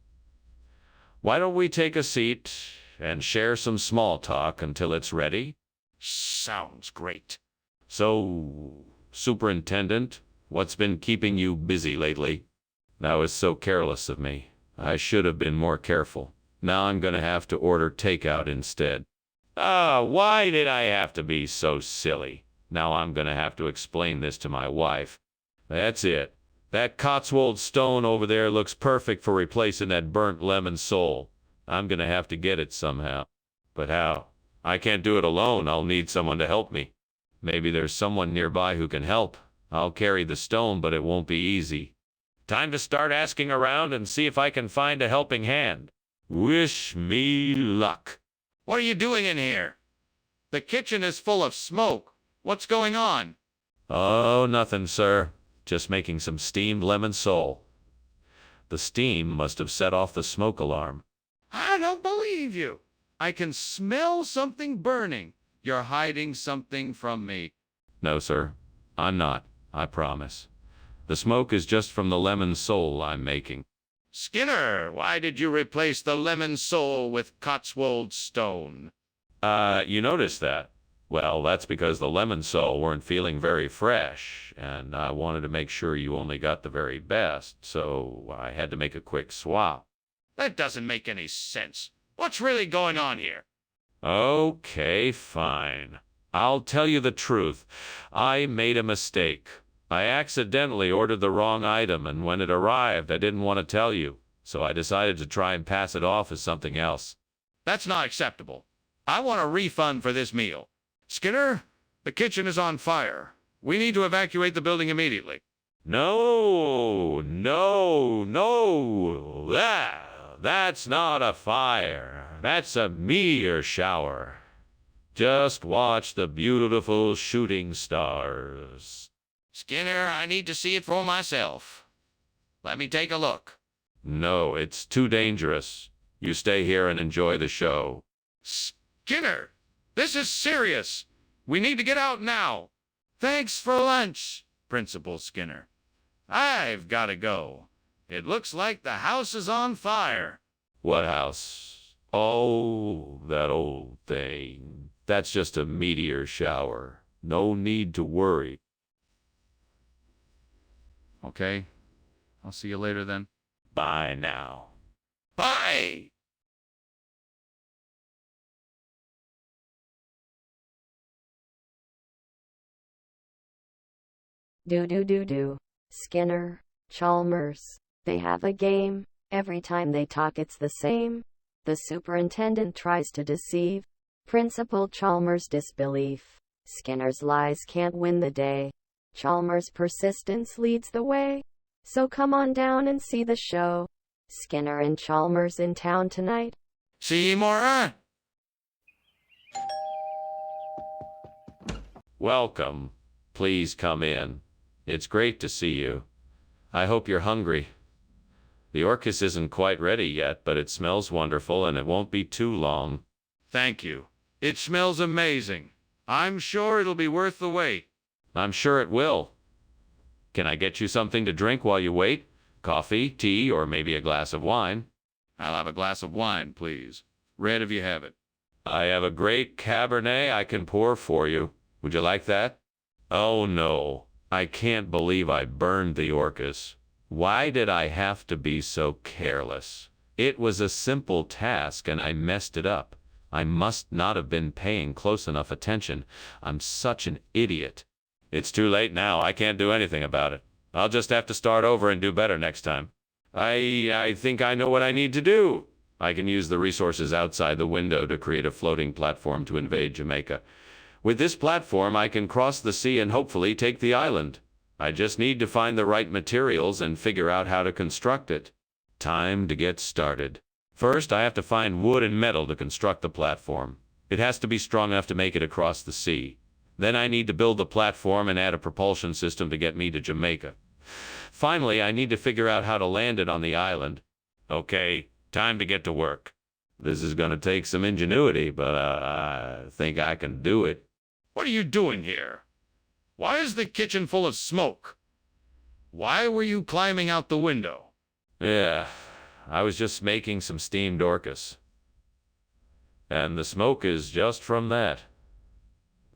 Why don't we take a seat and share some small talk until it's ready? Sounds great. So, Superintendent, what's been keeping you busy lately? That was so careless of me. I should have been more careful. Now I'm gonna have to order takeout instead. Why did I have to be so silly? Now I'm gonna have to explain this to my wife. That's it. That Cotswold stone over there looks perfect for replacing that burnt lemon sole. I'm gonna have to get it somehow. But how? I can't do it alone. I'll need someone to help me. Maybe there's someone nearby who can help. I'll carry the stone, but it won't be easy. Time to start asking around and see if I can find a helping hand. Wish me luck. What are you doing in here? The kitchen is full of smoke. What's going on? Oh, nothing, sir. Just making some steamed lemon sole. The steam must have set off the smoke alarm. I don't believe you. I can smell something burning. You're hiding something from me. No, sir. I'm not. I promise. The smoke is just from the lemon sole I'm making. Skinner, why did you replace the lemon sole with Cotswold stone? You noticed that? Well, that's because the lemon sole weren't feeling very fresh, and I wanted to make sure you only got the very best, so I had to make a quick swap. That doesn't make any sense. What's really going on here? Okay, fine. I'll tell you the truth. I made a mistake. I accidentally ordered the wrong item, and when it arrived, I didn't want to tell you, so I decided to try and pass it off as something else. That's not acceptable. I want a refund for this meal. Skinner, the kitchen is on fire. We need to evacuate the building immediately. No, no, no. That's not a fire. That's a meteor shower. Just watch the beautiful shooting stars. Skinner, I need to see it for myself. Let me take a look. No, it's too dangerous. You stay here and enjoy the show. Skinner, this is serious. We need to get out now. Thanks for lunch, Principal Skinner. I've got to go. It looks like the house is on fire. What house? Oh, that old thing. That's just a meteor shower. No need to worry. Okay. I'll see you later then. Bye now. Bye! Do. Skinner, Chalmers. They have a game. Every time they talk it's the same. The superintendent tries to deceive. Principal Chalmers' disbelief. Skinner's lies can't win the day. Chalmers' persistence leads the way. So come on down and see the show. Skinner and Chalmers in town tonight. Seymour? Welcome. Please come in. It's great to see you. I hope you're hungry. The orchis isn't quite ready yet, but it smells wonderful and it won't be too long. Thank you. It smells amazing. I'm sure it'll be worth the wait. I'm sure it will. Can I get you something to drink while you wait? Coffee, tea, or maybe a glass of wine? I'll have a glass of wine, please. Red if you have it. I have a great Cabernet I can pour for you. Would you like that? Oh no, I can't believe I burned the orchis. Why did I have to be so careless? It was a simple task and I messed it up. I must not have been paying close enough attention. I'm such an idiot. It's too late now. I can't do anything about it. I'll just have to start over and do better next time. I think I know what I need to do. I can use the resources outside the window to create a floating platform to invade Jamaica. With this platform, I can cross the sea and hopefully take the island. I just need to find the right materials and figure out how to construct it. Time to get started. First, I have to find wood and metal to construct the platform. It has to be strong enough to make it across the sea. Then I need to build the platform and add a propulsion system to get me to Jamaica. Finally, I need to figure out how to land it on the island. Okay, time to get to work. This is going to take some ingenuity, but I think I can do it. What are you doing here? Why is the kitchen full of smoke? Why were you climbing out the window? Yeah, I was just making some steamed orcas. And the smoke is just from that.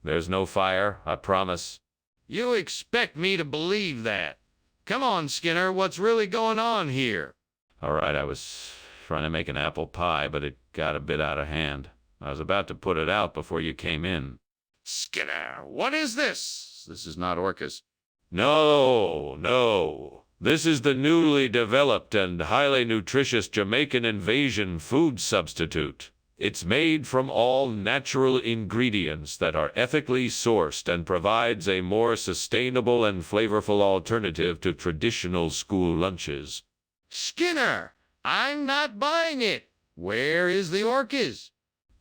There's no fire, I promise. You expect me to believe that? Come on, Skinner, what's really going on here? All right, I was trying to make an apple pie, but it got a bit out of hand. I was about to put it out before you came in. Skinner, what is this? This is not orcas. No. This is the newly developed and highly nutritious Jamaican invasion food substitute. It's made from all natural ingredients that are ethically sourced and provides a more sustainable and flavorful alternative to traditional school lunches. Skinner, I'm not buying it. Where is the orcas?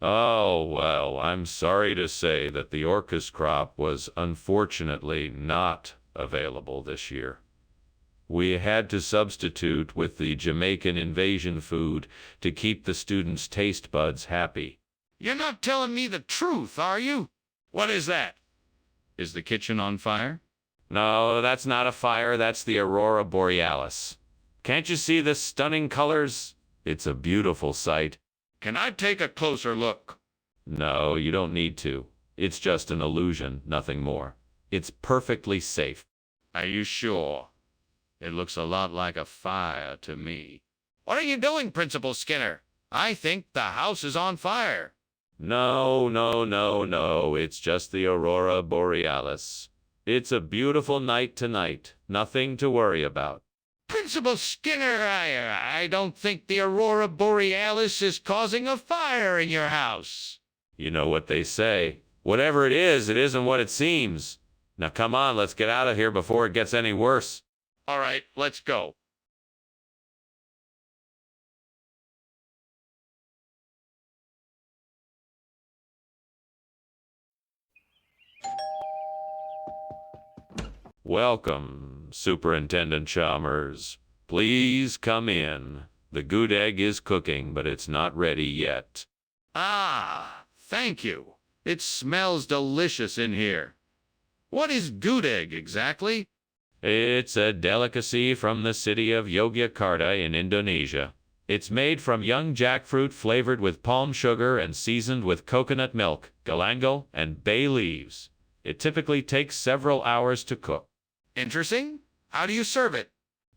Oh, well, I'm sorry to say that the orcas crop was unfortunately not available this year. We had to substitute with the Jamaican invasion food to keep the students' taste buds happy. You're not telling me the truth, are you? What is that? Is the kitchen on fire? No, that's not a fire, that's the aurora borealis. Can't you see the stunning colors? It's a beautiful sight. Can I take a closer look? No, you don't need to. It's just an illusion, nothing more. It's perfectly safe. Are you sure? It looks a lot like a fire to me. What are you doing, Principal Skinner? I think the house is on fire. No. It's just the aurora borealis. It's a beautiful night tonight. Nothing to worry about. Principal Skinner, I don't think the aurora borealis is causing a fire in your house. You know what they say. Whatever it isn't what it seems. Now come on, let's get out of here before it gets any worse. All right, let's go. Welcome, Superintendent Chalmers. Please come in. The good egg is cooking, but it's not ready yet. Ah, thank you. It smells delicious in here. What is good egg exactly? It's a delicacy from the city of Yogyakarta in Indonesia. It's made from young jackfruit flavored with palm sugar and seasoned with coconut milk, galangal, and bay leaves. It typically takes several hours to cook. Interesting. How do you serve it?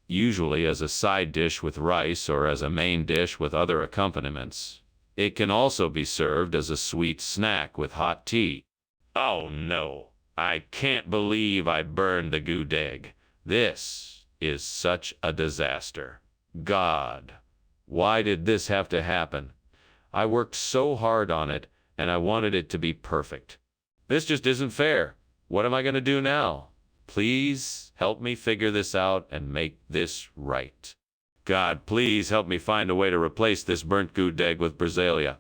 Usually as a side dish with rice or as a main dish with other accompaniments. It can also be served as a sweet snack with hot tea. Oh no, I can't believe I burned the good egg. This is such a disaster. God, why did this have to happen? I worked so hard on it, and I wanted it to be perfect. This just isn't fair. What am I going to do now? Please help me figure this out and make this right. God, please help me find a way to replace this burnt good egg with Brazilia.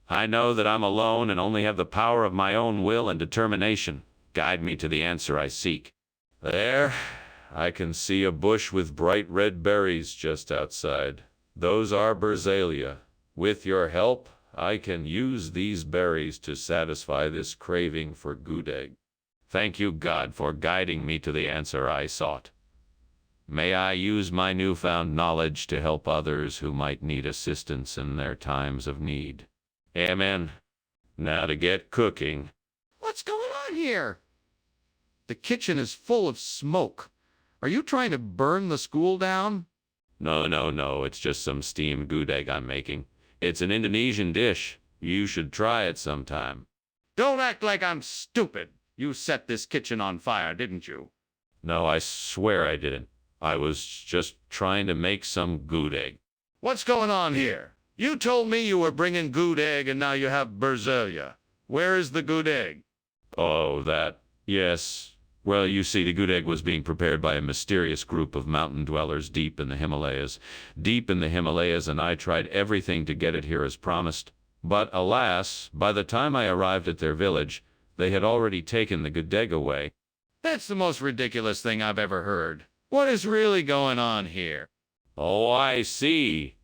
I know that I'm alone and only have the power of my own will and determination. Guide me to the answer I seek. There, I can see a bush with bright red berries just outside. Those are Brazilia. With your help, I can use these berries to satisfy this craving for good egg. Thank you, God, for guiding me to the answer I sought. May I use my newfound knowledge to help others who might need assistance in their times of need. Amen. Now to get cooking. What's going on here? The kitchen is full of smoke. Are you trying to burn the school down? No, no, no, it's just some steamed gudeg I'm making. It's an Indonesian dish. You should try it sometime. Don't act like I'm stupid. You set this kitchen on fire, didn't you? No, I swear I didn't. I was just trying to make some gudeg. What's going on here? You told me you were bringing good egg and now you have berzelia. Where is the good egg? Oh, that. Yes. Well, you see, the gudeg was being prepared by a mysterious group of mountain dwellers deep in the Himalayas. Deep in the Himalayas, and I tried everything to get it here as promised. But alas, by the time I arrived at their village, they had already taken the gudeg away. That's the most ridiculous thing I've ever heard. What is really going on here? Oh, I see.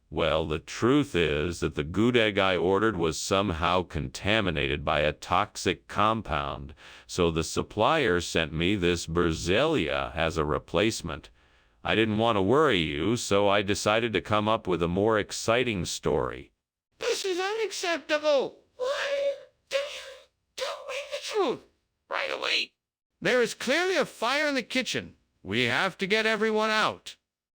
Well, the truth is that the gudeg I ordered was somehow contaminated by a toxic compound, so the supplier sent me this berzelia as a replacement. I didn't want to worry you, so I decided to come up with a more exciting story. This is unacceptable. Why did you tell me the truth right away? There is clearly a fire in the kitchen. We have to get everyone out.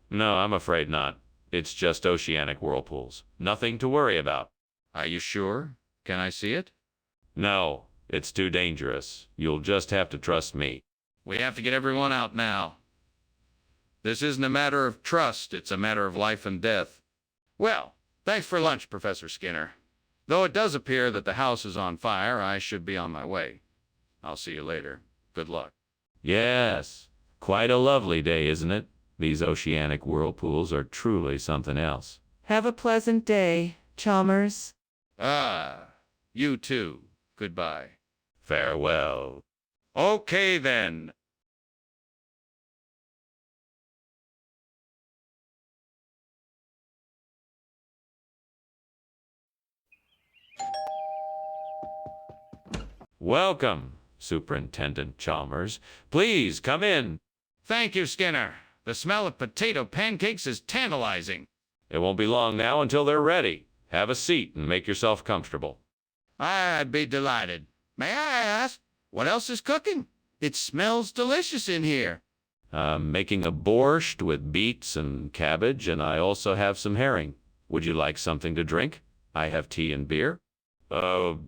No, I'm afraid not. It's just oceanic whirlpools. Nothing to worry about. Are you sure? Can I see it? No, it's too dangerous. You'll just have to trust me. We have to get everyone out now. This isn't a matter of trust, it's a matter of life and death. Well, thanks for lunch, Professor Skinner. Though it does appear that the house is on fire, I should be on my way. I'll see you later. Good luck. Yes, quite a lovely day, isn't it? These oceanic whirlpools are truly something else. Have a pleasant day, Chalmers. You too. Goodbye. Farewell. Okay then. Welcome, Superintendent Chalmers. Please come in. Thank you, Skinner. The smell of potato pancakes is tantalizing. It won't be long now until they're ready. Have a seat and make yourself comfortable. I'd be delighted. May I ask, what else is cooking? It smells delicious in here. I'm making a borscht with beets and cabbage, and I also have some herring. Would you like something to drink? I have tea and beer. Oh,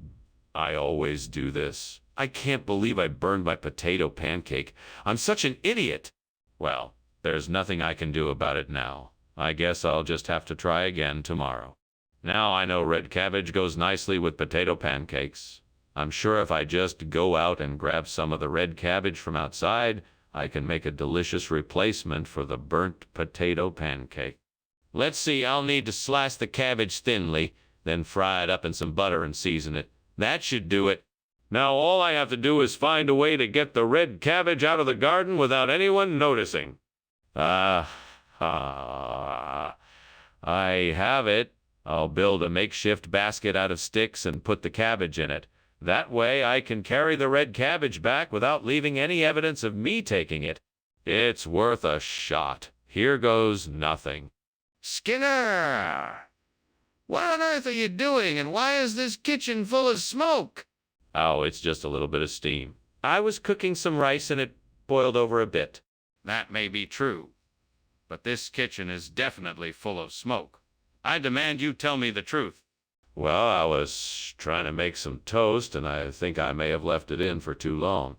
I always do this. I can't believe I burned my potato pancake. I'm such an idiot. Well, there's nothing I can do about it now. I guess I'll just have to try again tomorrow. Now I know red cabbage goes nicely with potato pancakes. I'm sure if I just go out and grab some of the red cabbage from outside, I can make a delicious replacement for the burnt potato pancake. Let's see, I'll need to slice the cabbage thinly, then fry it up in some butter and season it. That should do it. Now all I have to do is find a way to get the red cabbage out of the garden without anyone noticing. I have it. I'll build a makeshift basket out of sticks and put the cabbage in it. That way I can carry the red cabbage back without leaving any evidence of me taking it. It's worth a shot. Here goes nothing. Skinner! What on earth are you doing, and why is this kitchen full of smoke? Oh, it's just a little bit of steam. I was cooking some rice and it boiled over a bit. That may be true, but this kitchen is definitely full of smoke. I demand you tell me the truth. Well, I was trying to make some toast, and I think I may have left it in for too long.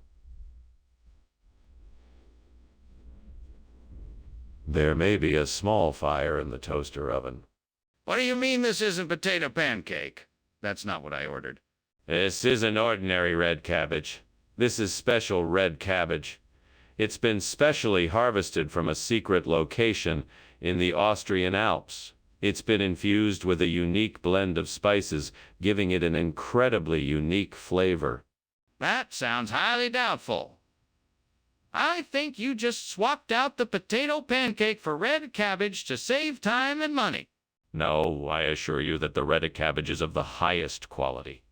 There may be a small fire in the toaster oven. What do you mean this isn't potato pancake? That's not what I ordered. This isn't ordinary red cabbage. This is special red cabbage. It's been specially harvested from a secret location in the Austrian Alps. It's been infused with a unique blend of spices, giving it an incredibly unique flavor. That sounds highly doubtful. I think you just swapped out the potato pancake for red cabbage to save time and money. No, I assure you that the red cabbage is of the highest quality.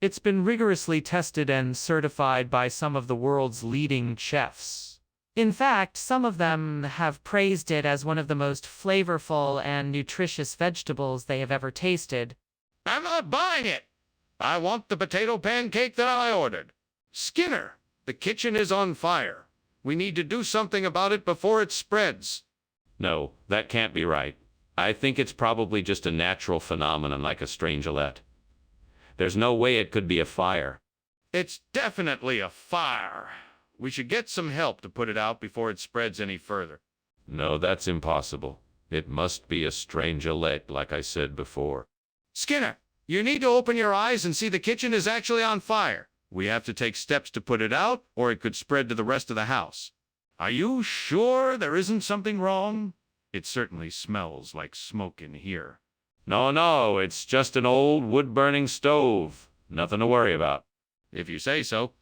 It's been rigorously tested and certified by some of the world's leading chefs. In fact, some of them have praised it as one of the most flavorful and nutritious vegetables they have ever tasted. I'm not buying it. I want the potato pancake that I ordered. Skinner, the kitchen is on fire. We need to do something about it before it spreads. No, that can't be right. I think it's probably just a natural phenomenon like a strangelet. There's no way it could be a fire. It's definitely a fire. We should get some help to put it out before it spreads any further. No, that's impossible. It must be a strangelet, like I said before. Skinner, you need to open your eyes and see the kitchen is actually on fire. We have to take steps to put it out, or it could spread to the rest of the house. Are you sure there isn't something wrong? It certainly smells like smoke in here. No, it's just an old wood-burning stove. Nothing to worry about. If you say so.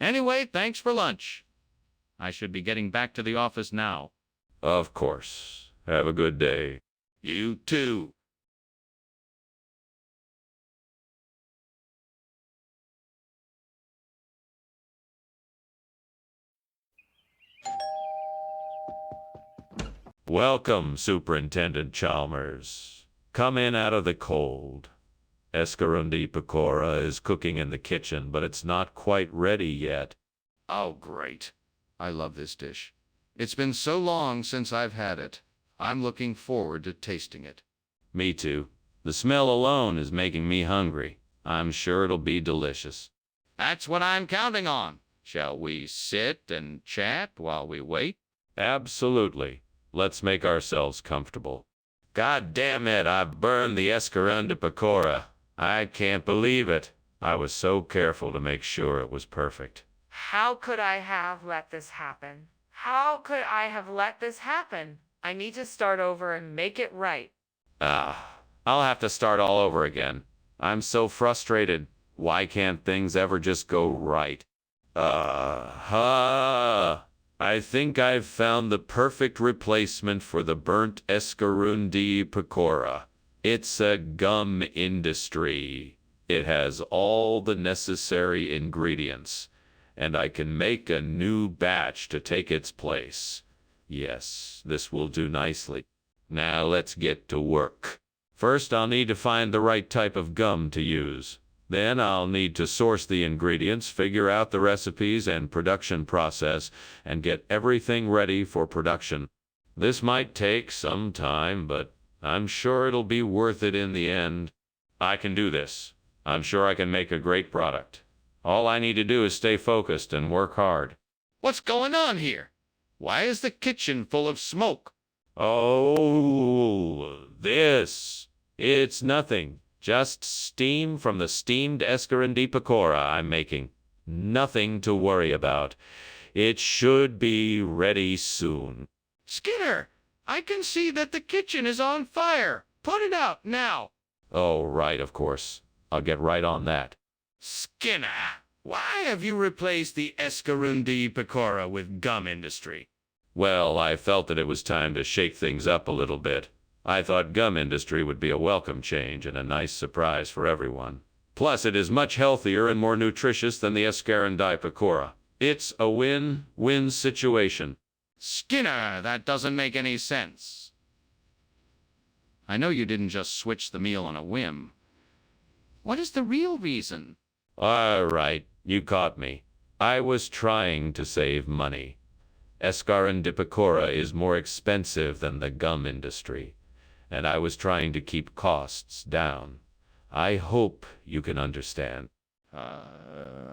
Anyway, thanks for lunch. I should be getting back to the office now. Of course. Have a good day. You too. Welcome, Superintendent Chalmers. Come in out of the cold. Escarundi Pecora is cooking in the kitchen, but it's not quite ready yet. Oh, great. I love this dish. It's been so long since I've had it. I'm looking forward to tasting it. Me too. The smell alone is making me hungry. I'm sure it'll be delicious. That's what I'm counting on. Shall we sit and chat while we wait? Absolutely. Let's make ourselves comfortable. God damn it, I've burned the Escarunda Pecora. I can't believe it. I was so careful to make sure it was perfect. How could I have let this happen? How could I have let this happen? I need to start over and make it right. I'll have to start all over again. I'm so frustrated. Why can't things ever just go right? I think I've found the perfect replacement for the burnt Escarundi Pecora. It's a gum industry. It has all the necessary ingredients, and I can make a new batch to take its place. Yes, this will do nicely. Now let's get to work. First, I'll need to find the right type of gum to use. Then I'll need to source the ingredients, figure out the recipes and production process, and get everything ready for production. This might take some time, but I'm sure it'll be worth it in the end. I can do this. I'm sure I can make a great product. All I need to do is stay focused and work hard. What's going on here? Why is the kitchen full of smoke? Oh, this. It's nothing. Just steam from the steamed Escarundi Pecora I'm making. Nothing to worry about. It should be ready soon. Skinner, I can see that the kitchen is on fire. Put it out now. Oh, right, of course. I'll get right on that. Skinner, why have you replaced the Escarundi Pecora with gum industry? Well, I felt that it was time to shake things up a little bit. I thought gum industry would be a welcome change and a nice surprise for everyone. Plus, it is much healthier and more nutritious than the Escarundi Pecora. It's a win-win situation. Skinner, that doesn't make any sense. I know you didn't just switch the meal on a whim. What is the real reason? All right, you caught me. I was trying to save money. Escarundi Pecora is more expensive than the gum industry, and I was trying to keep costs down. I hope you can understand. I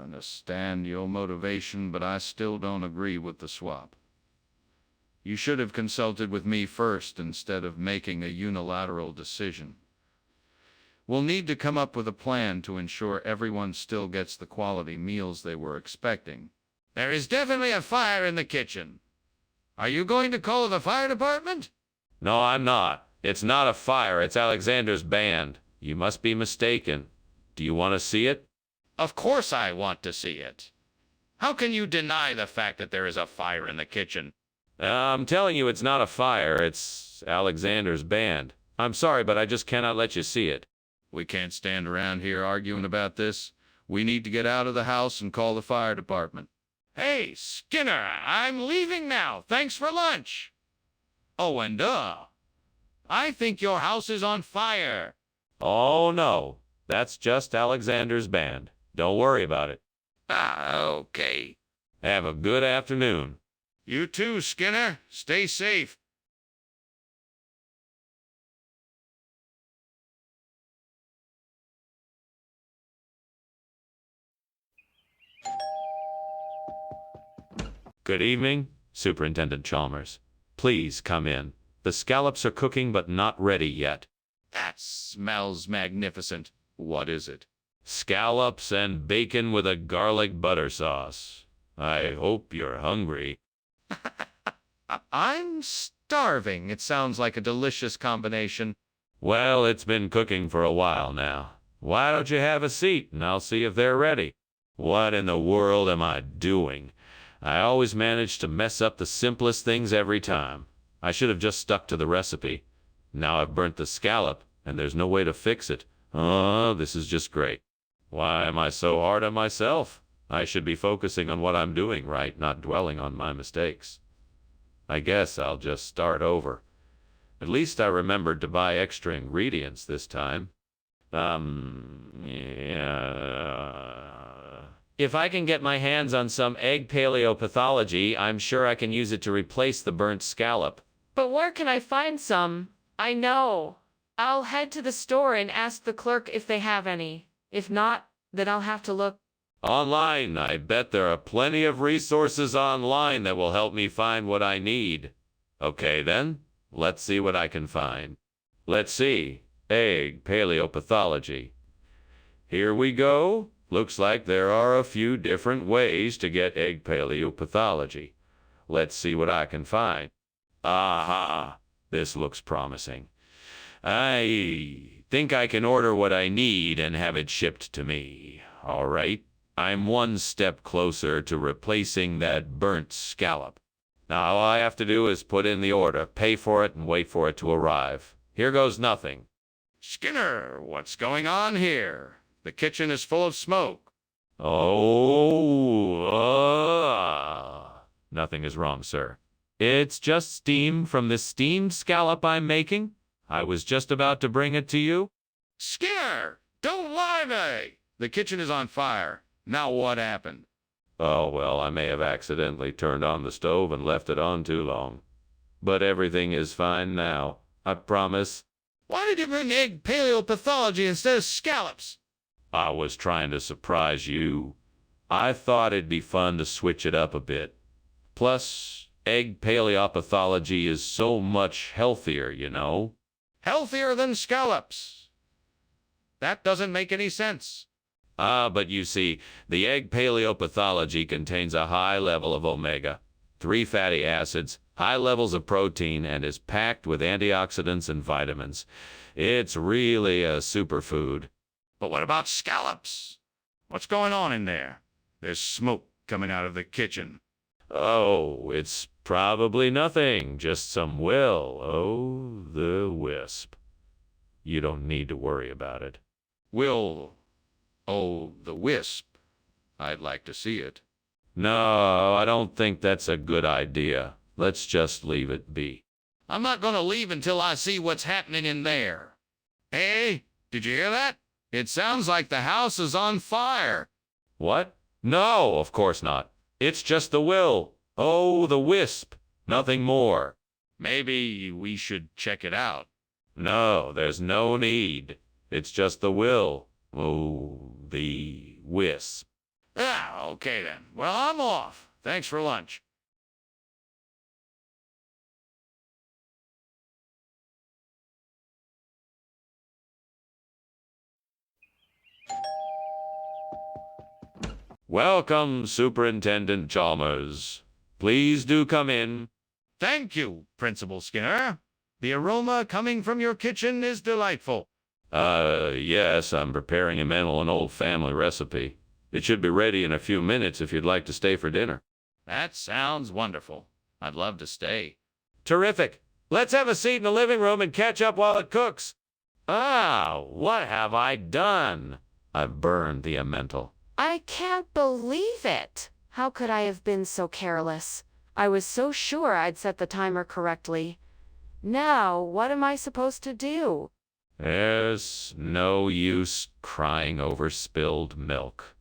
understand your motivation, but I still don't agree with the swap. You should have consulted with me first instead of making a unilateral decision. We'll need to come up with a plan to ensure everyone still gets the quality meals they were expecting. There is definitely a fire in the kitchen. Are you going to call the fire department? No, I'm not. It's not a fire, it's Alexander's band. You must be mistaken. Do you want to see it? Of course I want to see it. How can you deny the fact that there is a fire in the kitchen? I'm telling you it's not a fire, it's Alexander's band. I'm sorry, but I just cannot let you see it. We can't stand around here arguing about this. We need to get out of the house and call the fire department. Hey, Skinner, I'm leaving now. Thanks for lunch. Oh, and I think your house is on fire. Oh, no. That's just Alexander's band. Don't worry about it. Okay. Have a good afternoon. You too, Skinner. Stay safe. Good evening, Superintendent Chalmers. Please come in. The scallops are cooking but not ready yet. That smells magnificent. What is it? Scallops and bacon with a garlic butter sauce. I hope you're hungry. I'm starving. It sounds like a delicious combination. Well, it's been cooking for a while now. Why don't you have a seat and I'll see if they're ready? What in the world am I doing? I always manage to mess up the simplest things every time. I should have just stuck to the recipe. Now I've burnt the scallop, and there's no way to fix it. Oh, this is just great. Why am I so hard on myself? I should be focusing on what I'm doing right, not dwelling on my mistakes. I guess I'll just start over. At least I remembered to buy extra ingredients this time. If I can get my hands on some egg paleopathology, I'm sure I can use it to replace the burnt scallop. But where can I find some? I know. I'll head to the store and ask the clerk if they have any. If not, then I'll have to look. Online, I bet there are plenty of resources online that will help me find what I need. Okay then, let's see what I can find. Let's see, egg paleopathology. Here we go. Looks like there are a few different ways to get egg paleopathology. Let's see what I can find. Aha, this looks promising. I think I can order what I need and have it shipped to me. All right, I'm one step closer to replacing that burnt scallop. Now all I have to do is put in the order, pay for it, and wait for it to arrive. Here goes nothing. Skinner, what's going on here? The kitchen is full of smoke. Nothing is wrong, sir. It's just steam from this steamed scallop I'm making. I was just about to bring it to you. Skinner, don't lie to me. The kitchen is on fire. Now what happened? Oh, well, I may have accidentally turned on the stove and left it on too long. But everything is fine now, I promise. Why did you bring egg paleopathology instead of scallops? I was trying to surprise you. I thought it'd be fun to switch it up a bit. Plus, egg paleopathology is so much healthier, you know. Healthier than scallops. That doesn't make any sense. But you see, the egg paleopathology contains a high level of omega-3 fatty acids, high levels of protein, and is packed with antioxidants and vitamins. It's really a superfood. But what about scallops? What's going on in there? There's smoke coming out of the kitchen. Oh, it's probably nothing, just some will-o'-the-wisp. You don't need to worry about it. Will-o'-the-wisp. I'd like to see it. No, I don't think that's a good idea. Let's just leave it be. I'm not going to leave until I see what's happening in there. Hey, did you hear that? It sounds like the house is on fire. What? No, of course not. It's just the will-o'-the-wisp. Nothing more. Maybe we should check it out. No, there's no need. It's just the will-o'-the-wisp. Ah, okay then. Well, I'm off. Thanks for lunch. Welcome, Superintendent Chalmers. Please do come in. Thank you, Principal Skinner. The aroma coming from your kitchen is delightful. Yes, I'm preparing a mental and old family recipe. It should be ready in a few minutes if you'd like to stay for dinner. That sounds wonderful. I'd love to stay. Terrific. Let's have a seat in the living room and catch up while it cooks. What have I done? I've burned the emmental. I can't believe it. How could I have been so careless? I was so sure I'd set the timer correctly. Now, what am I supposed to do? There's no use crying over spilled milk.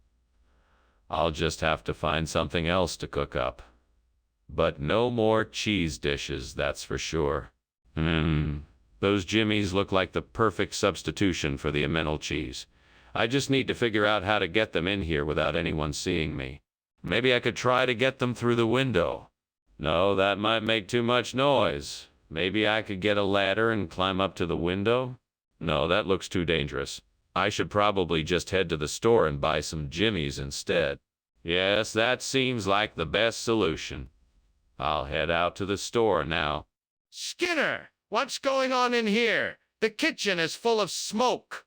I'll just have to find something else to cook up. But no more cheese dishes, that's for sure. Those jimmies look like the perfect substitution for the emmental cheese. I just need to figure out how to get them in here without anyone seeing me. Maybe I could try to get them through the window. No, that might make too much noise. Maybe I could get a ladder and climb up to the window? No, that looks too dangerous. I should probably just head to the store and buy some jimmies instead. Yes, that seems like the best solution. I'll head out to the store now. Skinner, what's going on in here? The kitchen is full of smoke.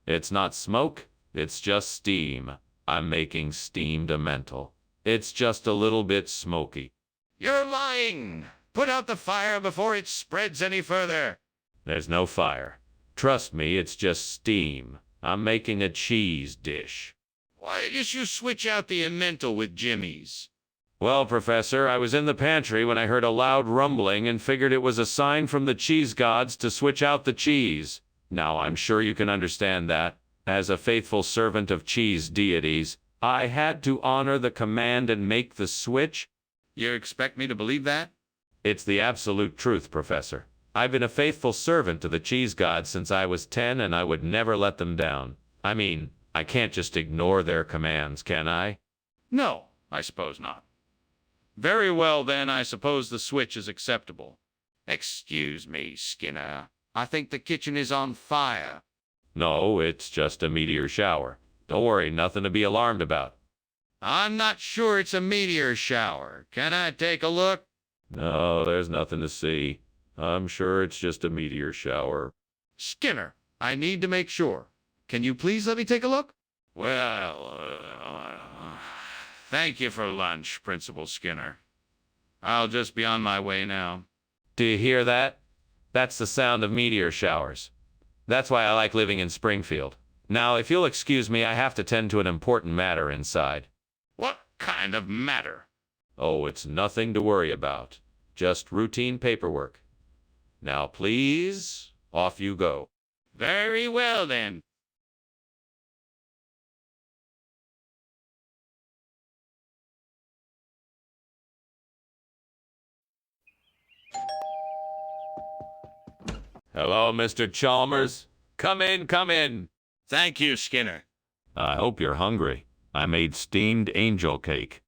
It's not smoke, it's just steam. I'm making steamed mental. It's just a little bit smoky. You're lying. Put out the fire before it spreads any further. There's no fire. Trust me, it's just steam. I'm making a cheese dish. Why didn't you switch out the mental with Jimmy's? Well, Professor, I was in the pantry when I heard a loud rumbling and figured it was a sign from the cheese gods to switch out the cheese. Now, I'm sure you can understand that. As a faithful servant of cheese deities, I had to honor the command and make the switch. You expect me to believe that? It's the absolute truth, Professor. I've been a faithful servant to the cheese gods since I was 10, and I would never let them down. I mean, I can't just ignore their commands, can I? No, I suppose not. Very well, then, I suppose the switch is acceptable. Excuse me, Skinner. I think the kitchen is on fire. No, it's just a meteor shower. Don't worry, nothing to be alarmed about. I'm not sure it's a meteor shower. Can I take a look? No, there's nothing to see. I'm sure it's just a meteor shower. Skinner, I need to make sure. Can you please let me take a look? Well, thank you for lunch, Principal Skinner. I'll just be on my way now. Do you hear that? That's the sound of meteor showers. That's why I like living in Springfield. Now, if you'll excuse me, I have to tend to an important matter inside. What kind of matter? Oh, it's nothing to worry about. Just routine paperwork. Now, please, off you go. Very well, then. Hello, Mr. Chalmers. Come in, come in. Thank you, Skinner. I hope you're hungry. I made steamed angel cake.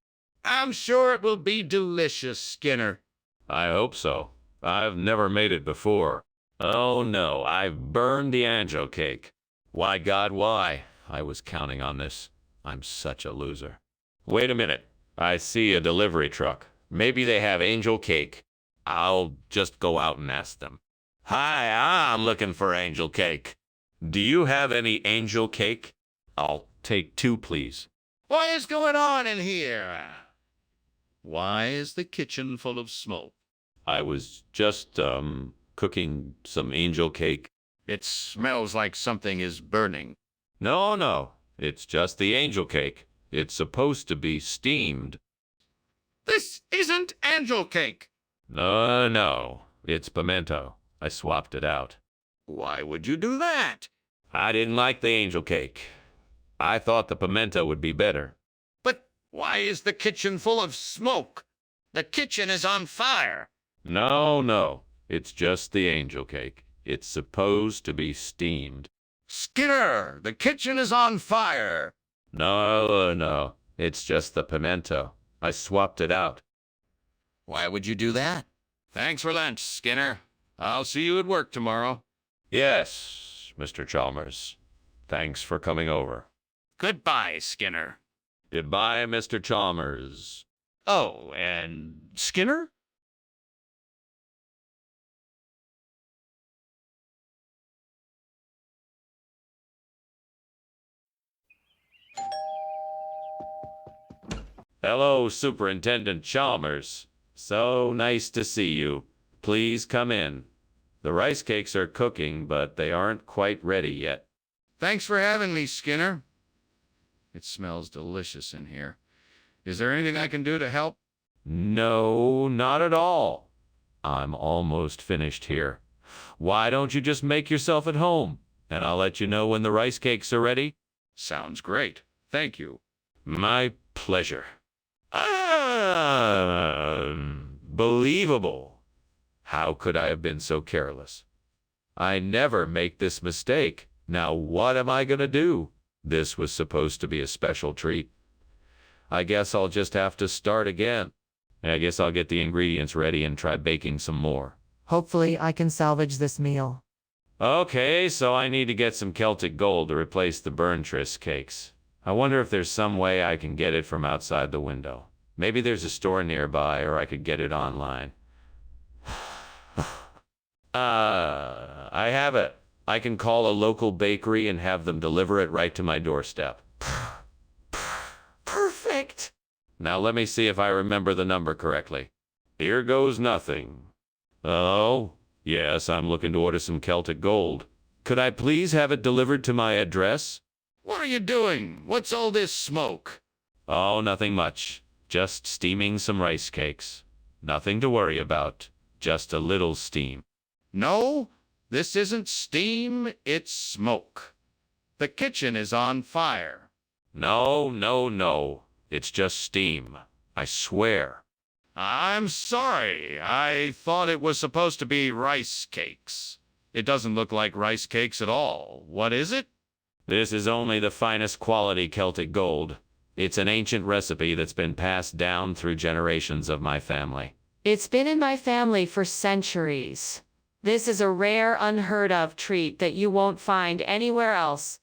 I'm sure it will be delicious, Skinner. I hope so. I've never made it before. Oh no, I've burned the angel cake. Why, God, why? I was counting on this. I'm such a loser. Wait a minute. I see a delivery truck. Maybe they have angel cake. I'll just go out and ask them. Hi, I'm looking for angel cake. Do you have any angel cake? I'll take 2, please. What is going on in here? Why is the kitchen full of smoke? I was just, cooking some angel cake. It smells like something is burning. No, it's just the angel cake. It's supposed to be steamed. This isn't angel cake. No, it's pimento. I swapped it out. Why would you do that? I didn't like the angel cake. I thought the pimento would be better. But why is the kitchen full of smoke? The kitchen is on fire. No, it's just the angel cake. It's supposed to be steamed. Skinner, the kitchen is on fire. No, it's just the pimento. I swapped it out. Why would you do that? Thanks for lunch, Skinner. I'll see you at work tomorrow. Yes, Mr. Chalmers. Thanks for coming over. Goodbye, Skinner. Goodbye, Mr. Chalmers. Oh, and Skinner? Hello, Superintendent Chalmers. So nice to see you. Please come in. The rice cakes are cooking, but they aren't quite ready yet. Thanks for having me, Skinner. It smells delicious in here. Is there anything I can do to help? No, not at all. I'm almost finished here. Why don't you just make yourself at home, and I'll let you know when the rice cakes are ready? Sounds great. Thank you. My pleasure. Unbelievable. How could I have been so careless? I never make this mistake. Now what am I going to do? This was supposed to be a special treat. I guess I'll just have to start again. I guess I'll get the ingredients ready and try baking some more. Hopefully, I can salvage this meal. Okay, so I need to get some Celtic gold to replace the burn tris cakes. I wonder if there's some way I can get it from outside the window. Maybe there's a store nearby, or I could get it online. I have it. I can call a local bakery and have them deliver it right to my doorstep. Perfect! Now let me see if I remember the number correctly. Here goes nothing. Oh, yes, I'm looking to order some Celtic gold. Could I please have it delivered to my address? What are you doing? What's all this smoke? Oh, nothing much. Just steaming some rice cakes. Nothing to worry about. Just a little steam. No, this isn't steam, it's smoke. The kitchen is on fire. No, no, no. It's just steam. I swear. I'm sorry. I thought it was supposed to be rice cakes. It doesn't look like rice cakes at all. What is it? This is only the finest quality Celtic gold. It's an ancient recipe that's been passed down through generations of my family. It's been in my family for centuries. This is a rare, unheard of treat that you won't find anywhere else.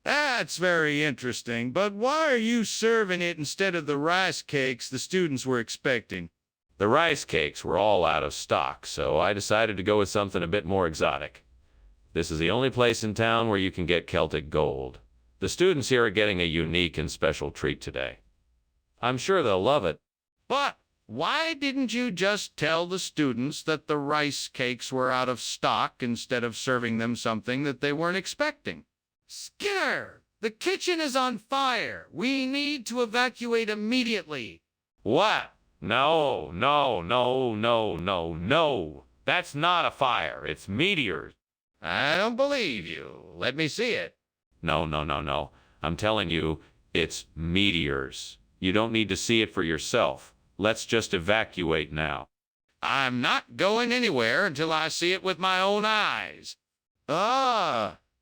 That's very interesting, but why are you serving it instead of the rice cakes the students were expecting? The rice cakes were all out of stock, so I decided to go with something a bit more exotic. This is the only place in town where you can get Celtic gold. The students here are getting a unique and special treat today. I'm sure they'll love it. But why didn't you just tell the students that the rice cakes were out of stock instead of serving them something that they weren't expecting? Skinner, the kitchen is on fire. We need to evacuate immediately. What? No, no, no, no, no, no. That's not a fire. It's meteors. I don't believe you. Let me see it. No, no, no, no. I'm telling you, it's meteors. You don't need to see it for yourself. Let's just evacuate now. I'm not going anywhere until I see it with my own eyes.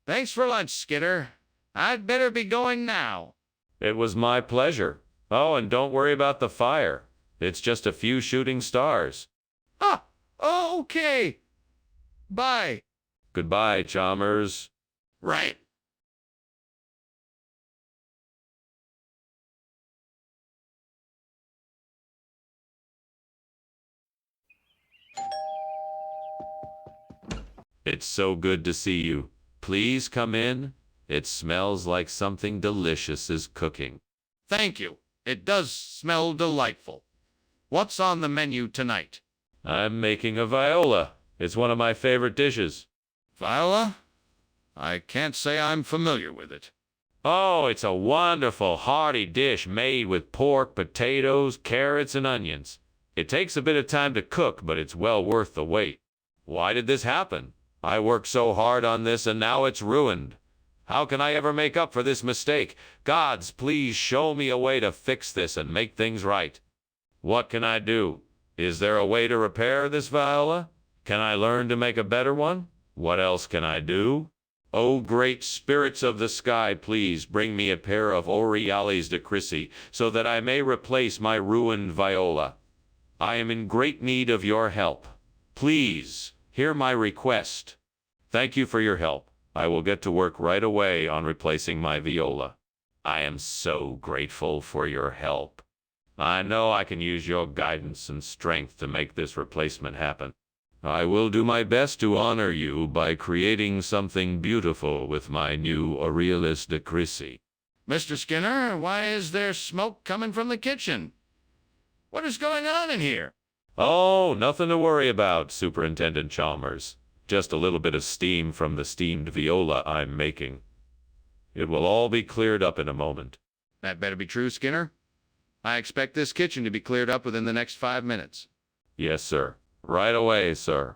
Thanks for lunch, Skinner. I'd better be going now. It was my pleasure. Oh, and don't worry about the fire. It's just a few shooting stars. Okay. Bye. Goodbye, Chalmers. Right. It's so good to see you. Please come in. It smells like something delicious is cooking. Thank you. It does smell delightful. What's on the menu tonight? I'm making a viola. It's one of my favorite dishes. Viola? I can't say I'm familiar with it. Oh, it's a wonderful, hearty dish made with pork, potatoes, carrots, and onions. It takes a bit of time to cook, but it's well worth the wait. Why did this happen? I worked so hard on this and now it's ruined. How can I ever make up for this mistake? Gods, please show me a way to fix this and make things right. What can I do? Is there a way to repair this viola? Can I learn to make a better one? What else can I do? Oh, great spirits of the sky, please bring me a pair of Oriales de Crisi so that I may replace my ruined viola. I am in great need of your help. Please, hear my request. Thank you for your help. I will get to work right away on replacing my viola. I am so grateful for your help. I know I can use your guidance and strength to make this replacement happen. I will do my best to honor you by creating something beautiful with my new Oriales de Crisi. Mr. Skinner, why is there smoke coming from the kitchen? What is going on in here? Oh, nothing to worry about, Superintendent Chalmers. Just a little bit of steam from the steamed viola I'm making. It will all be cleared up in a moment. That better be true, Skinner. I expect this kitchen to be cleared up within the next 5 minutes. Yes, sir. Right away, sir.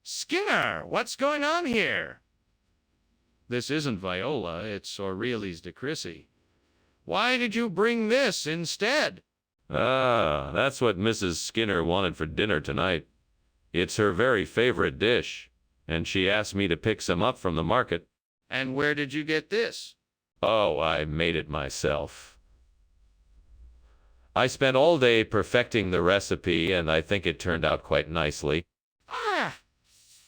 Skinner, what's going on here? This isn't viola, it's Oriales de Crisi. Why did you bring this instead? Ah, that's what Mrs. Skinner wanted for dinner tonight. It's her very favorite dish, and she asked me to pick some up from the market. And where did you get this? Oh, I made it myself. I spent all day perfecting the recipe, and I think it turned out quite nicely. I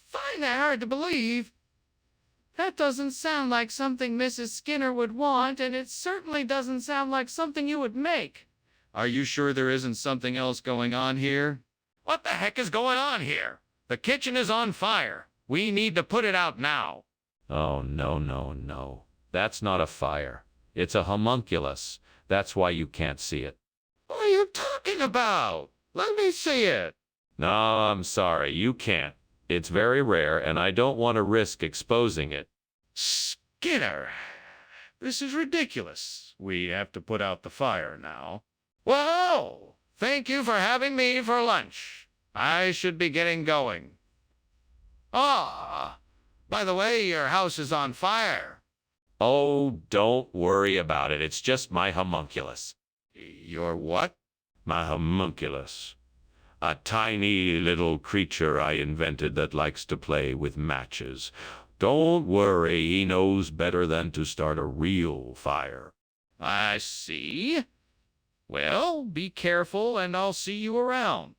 find that hard to believe. That doesn't sound like something Mrs. Skinner would want, and it certainly doesn't sound like something you would make. Are you sure there isn't something else going on here? What the heck is going on here? The kitchen is on fire. We need to put it out now. Oh, no, no, no. That's not a fire. It's a homunculus. That's why you can't see it. What are you talking about? Let me see it. No, I'm sorry, you can't. It's very rare, and I don't want to risk exposing it. Skinner, this is ridiculous. We have to put out the fire now. Well, thank you for having me for lunch. I should be getting going. Ah, by the way, your house is on fire. Oh, don't worry about it. It's just my homunculus. Your what? My homunculus. A tiny little creature I invented that likes to play with matches. Don't worry, he knows better than to start a real fire. I see. Well, be careful, and I'll see you around.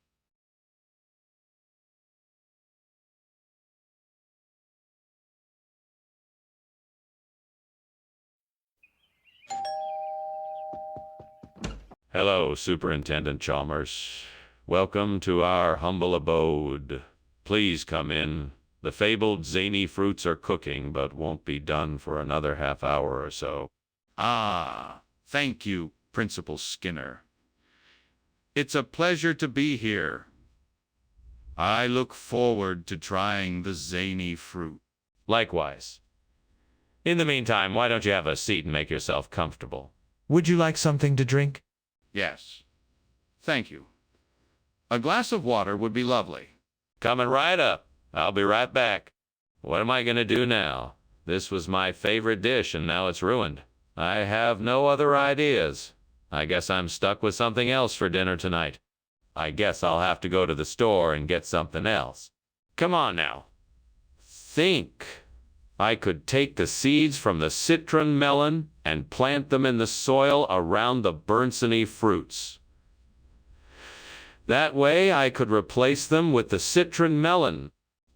Hello, Superintendent Chalmers. Welcome to our humble abode. Please come in. The fabled zany fruits are cooking, but won't be done for another half hour or so. Ah, thank you, Principal Skinner. It's a pleasure to be here. I look forward to trying the zany fruit. Likewise. In the meantime, why don't you have a seat and make yourself comfortable? Would you like something to drink? Yes. Thank you. A glass of water would be lovely. Coming right up. I'll be right back. What am I going to do now? This was my favorite dish, and now it's ruined. I have no other ideas. I guess I'm stuck with something else for dinner tonight. I guess I'll have to go to the store and get something else. Come on now. Think. I could take the seeds from the citron melon and plant them in the soil around the Burnsony fruits. That way I could replace them with the citron melon.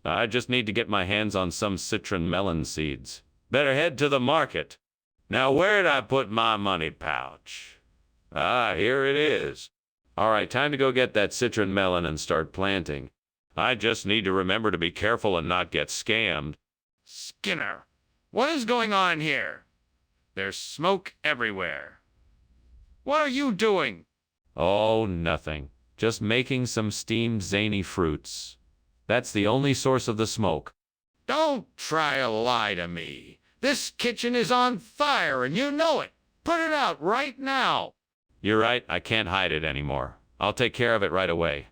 I just need to get my hands on some citron melon seeds. Better head to the market. Now, where'd I put my money pouch? Ah, here it is. All right, time to go get that citron melon and start planting. I just need to remember to be careful and not get scammed. Skinner, what is going on here? There's smoke everywhere. What are you doing? Oh, nothing. Just making some steamed zany fruits. That's the only source of the smoke. Don't try to lie to me. This kitchen is on fire and you know it. Put it out right now. You're right, I can't hide it anymore. I'll take care of it right away.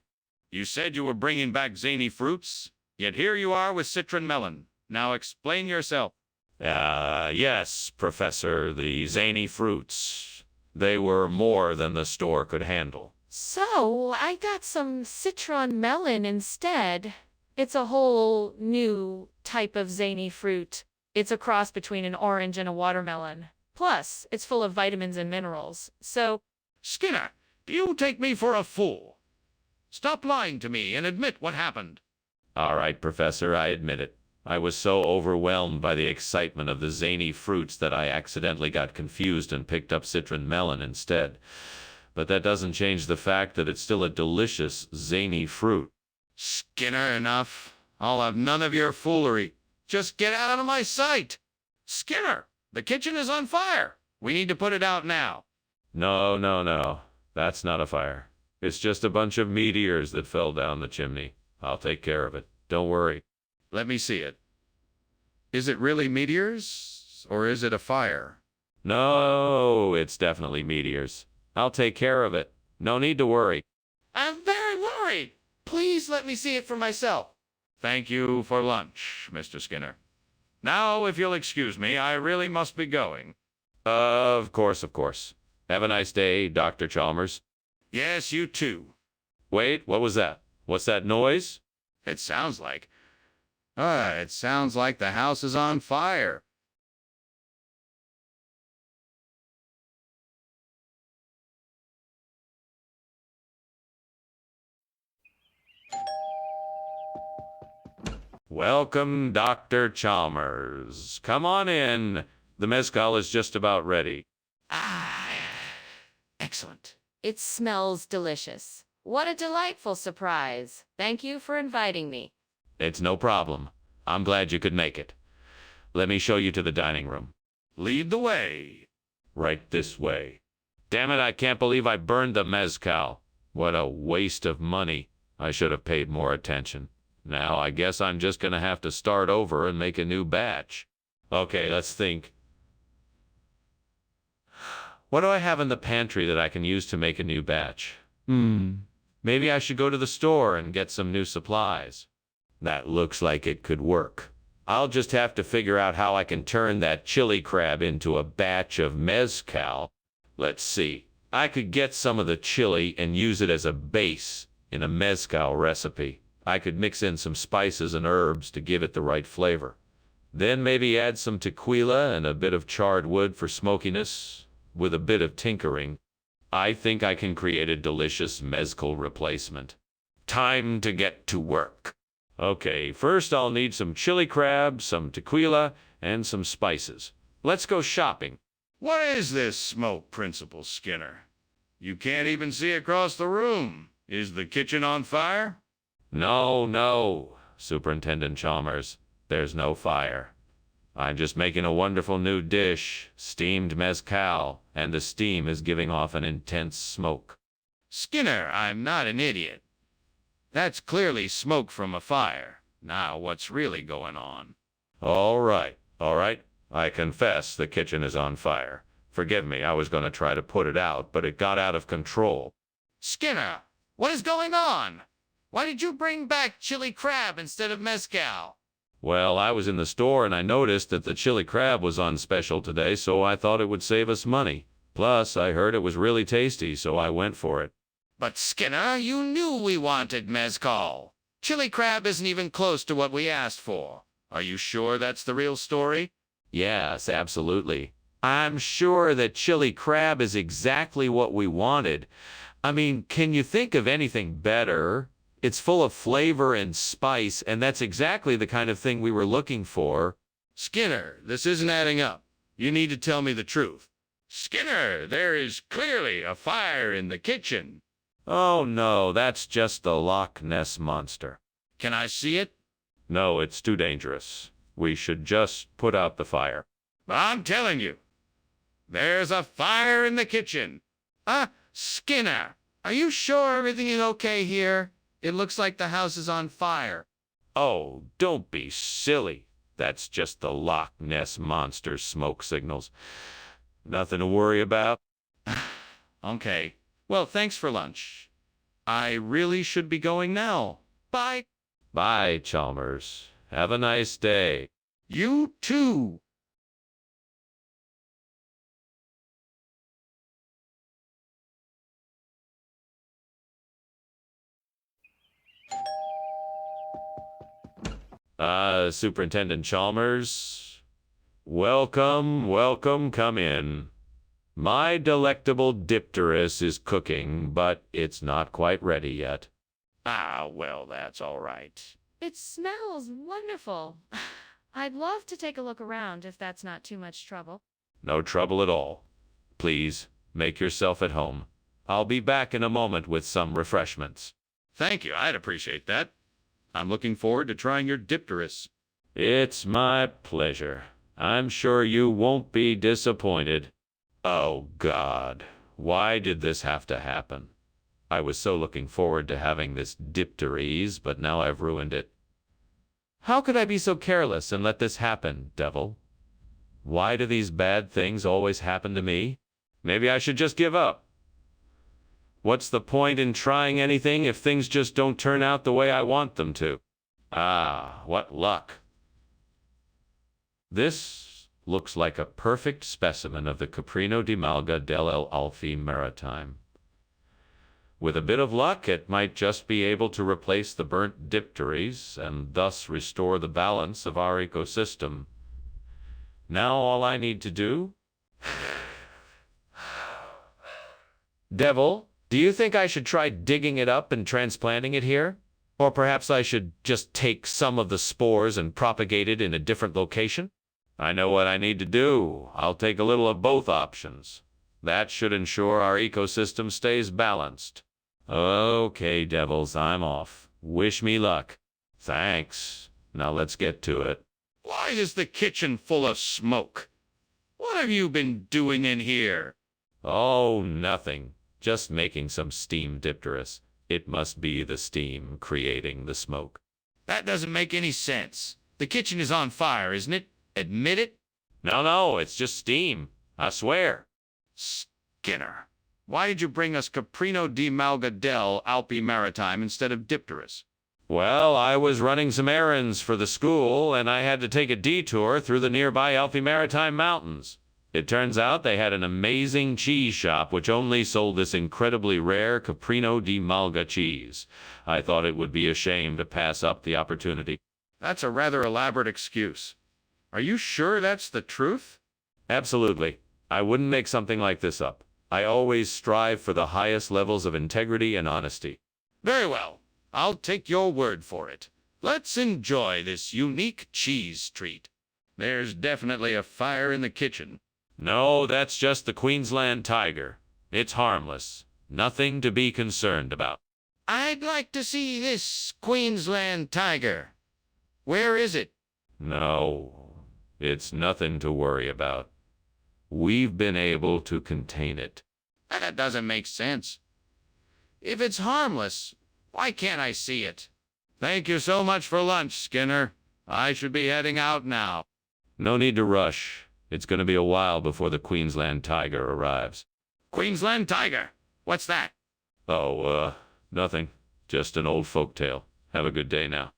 You said you were bringing back zany fruits, yet here you are with citron melon. Now explain yourself. Yes, Professor, the zany fruits. They were more than the store could handle. So, I got some citron melon instead. It's a whole new type of zany fruit. It's a cross between an orange and a watermelon. Plus, it's full of vitamins and minerals. So, Skinner, do you take me for a fool? Stop lying to me and admit what happened. All right, Professor, I admit it. I was so overwhelmed by the excitement of the zany fruits that I accidentally got confused and picked up citron melon instead. But that doesn't change the fact that it's still a delicious, zany fruit. Skinner, enough. I'll have none of your foolery. Just get out of my sight. Skinner, the kitchen is on fire. We need to put it out now. No, no, no. That's not a fire. It's just a bunch of meteors that fell down the chimney. I'll take care of it. Don't worry. Let me see it. Is it really meteors, or is it a fire? No, it's definitely meteors. I'll take care of it. No need to worry. I'm very worried. Please let me see it for myself. Thank you for lunch, Mr. Skinner. Now, if you'll excuse me, I really must be going. Of course, of course. Have a nice day, Dr. Chalmers. Yes, you too. Wait, what was that? What's that noise? It sounds like the house is on fire. Welcome, Dr. Chalmers. Come on in. The mezcal is just about ready. Ah, excellent. It smells delicious. What a delightful surprise. Thank you for inviting me. It's no problem. I'm glad you could make it. Let me show you to the dining room. Lead the way. Right this way. Damn it, I can't believe I burned the mezcal. What a waste of money. I should have paid more attention. Now I guess I'm just gonna have to start over and make a new batch. Okay, let's think. What do I have in the pantry that I can use to make a new batch? Maybe I should go to the store and get some new supplies. That looks like it could work. I'll just have to figure out how I can turn that chili crab into a batch of mezcal. Let's see. I could get some of the chili and use it as a base in a mezcal recipe. I could mix in some spices and herbs to give it the right flavor. Then maybe add some tequila and a bit of charred wood for smokiness. With a bit of tinkering, I think I can create a delicious mezcal replacement. Time to get to work. Okay, first I'll need some chili crab, some tequila, and some spices. Let's go shopping. What is this smoke, Principal Skinner? You can't even see across the room. Is the kitchen on fire? No, Superintendent Chalmers. There's no fire. I'm just making a wonderful new dish, steamed mezcal, and the steam is giving off an intense smoke. Skinner, I'm not an idiot. That's clearly smoke from a fire. Now, what's really going on? All right. I confess the kitchen is on fire. Forgive me, I was going to try to put it out, but it got out of control. Skinner, what is going on? Why did you bring back chili crab instead of mezcal? Well, I was in the store and I noticed that the chili crab was on special today, so I thought it would save us money. Plus, I heard it was really tasty, so I went for it. But Skinner, you knew we wanted mezcal. Chili crab isn't even close to what we asked for. Are you sure that's the real story? Yes, absolutely. I'm sure that chili crab is exactly what we wanted. I mean, can you think of anything better? It's full of flavor and spice, and that's exactly the kind of thing we were looking for. Skinner, this isn't adding up. You need to tell me the truth. Skinner, there is clearly a fire in the kitchen. Oh no, that's just the Loch Ness Monster. Can I see it? No, it's too dangerous. We should just put out the fire. I'm telling you, there's a fire in the kitchen. Skinner, are you sure everything is okay here? It looks like the house is on fire. Oh, don't be silly. That's just the Loch Ness Monster's smoke signals. Nothing to worry about. Okay. Well, thanks for lunch. I really should be going now. Bye. Bye, Chalmers. Have a nice day. You too. Superintendent Chalmers. Welcome, come in. My delectable dipterus is cooking, but it's not quite ready yet. Well, that's all right. It smells wonderful. I'd love to take a look around if that's not too much trouble. No trouble at all. Please, make yourself at home. I'll be back in a moment with some refreshments. Thank you, I'd appreciate that. I'm looking forward to trying your dipterus. It's my pleasure. I'm sure you won't be disappointed. Oh, God. Why did this have to happen? I was so looking forward to having this dipteries, but now I've ruined it. How could I be so careless and let this happen, devil? Why do these bad things always happen to me? Maybe I should just give up. What's the point in trying anything if things just don't turn out the way I want them to? What luck. This looks like a perfect specimen of the Caprino di Malga delle Alfi Maritime. With a bit of luck, it might just be able to replace the burnt dipteries and thus restore the balance of our ecosystem. Now all I need to do... Devil, do you think I should try digging it up and transplanting it here? Or perhaps I should just take some of the spores and propagate it in a different location? I know what I need to do. I'll take a little of both options. That should ensure our ecosystem stays balanced. Okay, devils, I'm off. Wish me luck. Thanks. Now let's get to it. Why is the kitchen full of smoke? What have you been doing in here? Oh, nothing. Just making some steam dipterus. It must be the steam creating the smoke. That doesn't make any sense. The kitchen is on fire, isn't it? Admit it? No, it's just steam. I swear. Skinner, why did you bring us Caprino di Malga del Alpi Maritime instead of dipterus? Well, I was running some errands for the school, and I had to take a detour through the nearby Alpi Maritime Mountains. It turns out they had an amazing cheese shop which only sold this incredibly rare Caprino di Malga cheese. I thought it would be a shame to pass up the opportunity. That's a rather elaborate excuse. Are you sure that's the truth? Absolutely. I wouldn't make something like this up. I always strive for the highest levels of integrity and honesty. Very well. I'll take your word for it. Let's enjoy this unique cheese treat. There's definitely a fire in the kitchen. No, that's just the Queensland tiger. It's harmless. Nothing to be concerned about. I'd like to see this Queensland tiger. Where is it? No, it's nothing to worry about. We've been able to contain it. That doesn't make sense. If it's harmless, why can't I see it? Thank you so much for lunch, Skinner. I should be heading out now. No need to rush. It's going to be a while before the Queensland tiger arrives. Queensland tiger? What's that? Oh, nothing. Just an old folk tale. Have a good day now.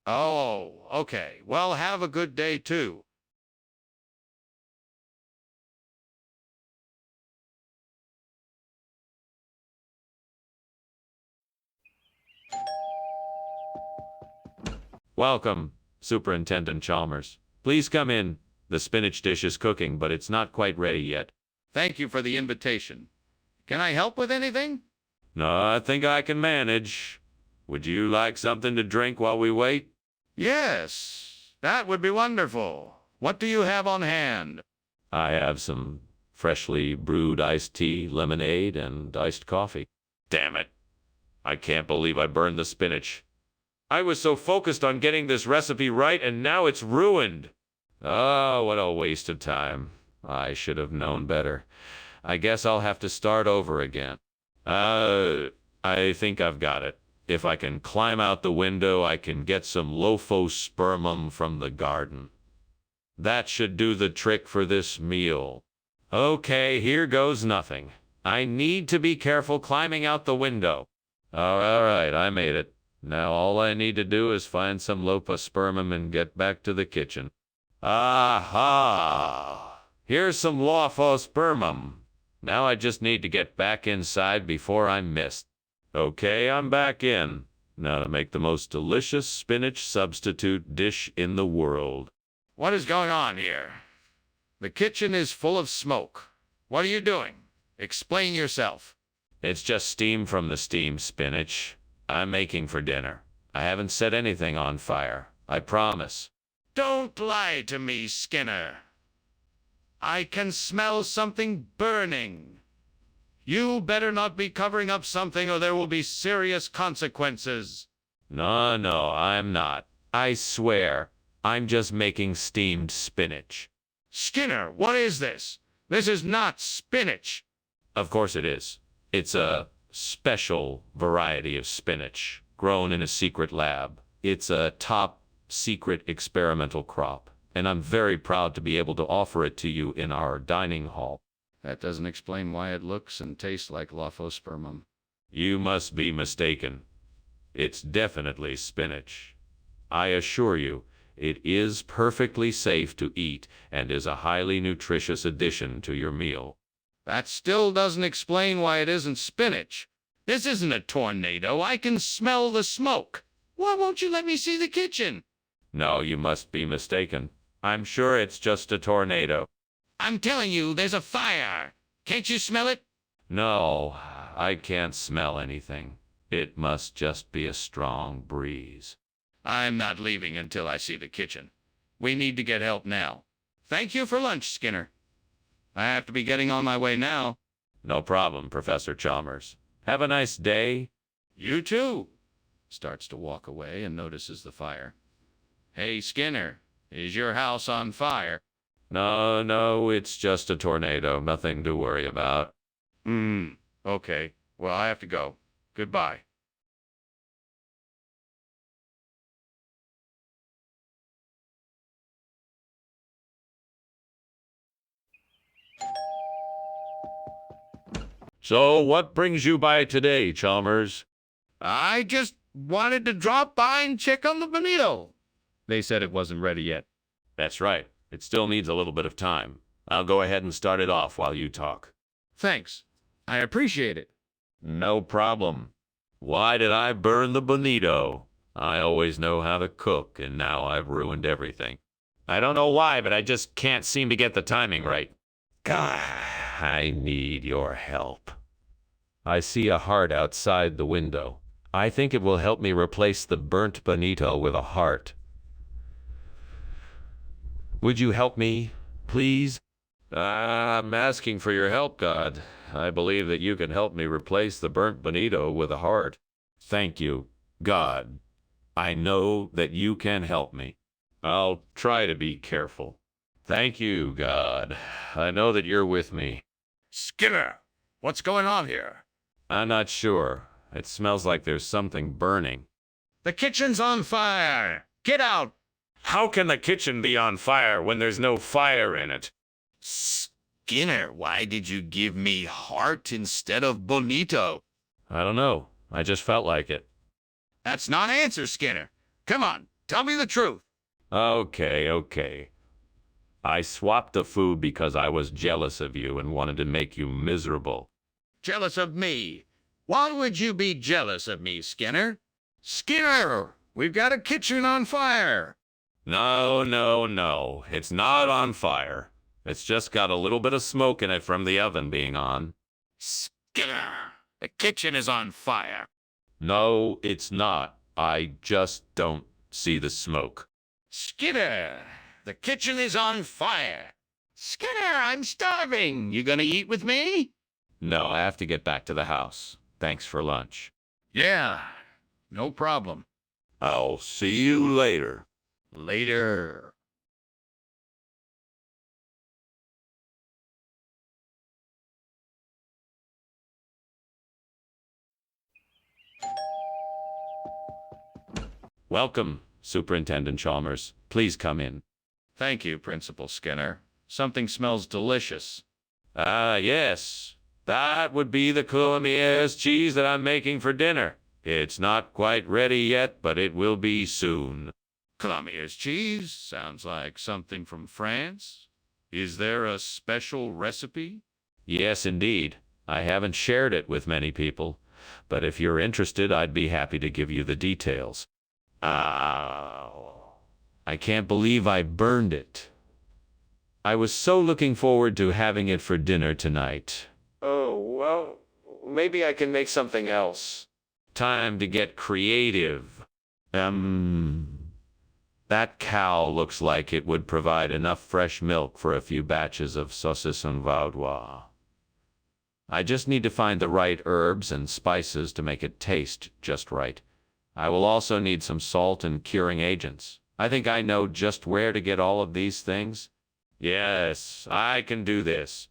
Oh, okay. Well, have a good day, too. Welcome, Superintendent Chalmers. Please come in. The spinach dish is cooking, but it's not quite ready yet. Thank you for the invitation. Can I help with anything? No, I think I can manage. Would you like something to drink while we wait? Yes, that would be wonderful. What do you have on hand? I have some freshly brewed iced tea, lemonade, and iced coffee. Damn it. I can't believe I burned the spinach. I was so focused on getting this recipe right, and now it's ruined. Oh, what a waste of time. I should have known better. I guess I'll have to start over again. I think I've got it. If I can climb out the window, I can get some lophospermum from the garden. That should do the trick for this meal. Okay, here goes nothing. I need to be careful climbing out the window. All right, I made it. Now all I need to do is find some lophospermum and get back to the kitchen. Aha! Here's some lophospermum. Now I just need to get back inside before I'm missed. Okay, I'm back in. Now to make the most delicious spinach substitute dish in the world. What is going on here? The kitchen is full of smoke. What are you doing? Explain yourself. It's just steam from the steamed spinach I'm making for dinner. I haven't set anything on fire. I promise. Don't lie to me, Skinner. I can smell something burning. You better not be covering up something or there will be serious consequences. No, I'm not. I swear. I'm just making steamed spinach. Skinner, what is this? This is not spinach. Of course it is. It's a special variety of spinach grown in a secret lab. It's a top secret experimental crop, and I'm very proud to be able to offer it to you in our dining hall. That doesn't explain why it looks and tastes like lophospermum. You must be mistaken. It's definitely spinach. I assure you, it is perfectly safe to eat and is a highly nutritious addition to your meal. That still doesn't explain why it isn't spinach. This isn't a tornado. I can smell the smoke. Why won't you let me see the kitchen? No, you must be mistaken. I'm sure it's just a tornado. I'm telling you, there's a fire. Can't you smell it? No, I can't smell anything. It must just be a strong breeze. I'm not leaving until I see the kitchen. We need to get help now. Thank you for lunch, Skinner. I have to be getting on my way now. No problem, Professor Chalmers. Have a nice day. You too. Starts to walk away and notices the fire. Hey, Skinner, is your house on fire? No, it's just a tornado. Nothing to worry about. Okay. Well, I have to go. Goodbye. So, what brings you by today, Chalmers? I just wanted to drop by and check on the bonito. They said it wasn't ready yet. That's right. It still needs a little bit of time. I'll go ahead and start it off while you talk. Thanks. I appreciate it. No problem. Why did I burn the bonito? I always know how to cook, and now I've ruined everything. I don't know why, but I just can't seem to get the timing right. God, I need your help. I see a heart outside the window. I think it will help me replace the burnt bonito with a heart. Would you help me, please? I'm asking for your help, God. I believe that you can help me replace the burnt bonito with a heart. Thank you, God. I know that you can help me. I'll try to be careful. Thank you, God. I know that you're with me. Skinner, what's going on here? I'm not sure. It smells like there's something burning. The kitchen's on fire. Get out. How can the kitchen be on fire when there's no fire in it? Skinner, why did you give me heart instead of bonito? I don't know. I just felt like it. That's not an answer, Skinner. Come on, tell me the truth. Okay. I swapped the food because I was jealous of you and wanted to make you miserable. Jealous of me? Why would you be jealous of me, Skinner? Skinner, we've got a kitchen on fire. No. It's not on fire. It's just got a little bit of smoke in it from the oven being on. Skinner, the kitchen is on fire. No, it's not. I just don't see the smoke. Skinner, the kitchen is on fire. Skinner, I'm starving. You gonna eat with me? No, I have to get back to the house. Thanks for lunch. Yeah, no problem. I'll see you later. Later. Welcome, Superintendent Chalmers. Please come in. Thank you, Principal Skinner. Something smells delicious. Yes. That would be the Coulommiers cheese that I'm making for dinner. It's not quite ready yet, but it will be soon. Coulommiers cheese sounds like something from France. Is there a special recipe? Yes, indeed. I haven't shared it with many people, but if you're interested, I'd be happy to give you the details. I can't believe I burned it. I was so looking forward to having it for dinner tonight. Oh, well, maybe I can make something else. Time to get creative. That cow looks like it would provide enough fresh milk for a few batches of saucisson vaudois. I just need to find the right herbs and spices to make it taste just right. I will also need some salt and curing agents. I think I know just where to get all of these things. Yes, I can do this.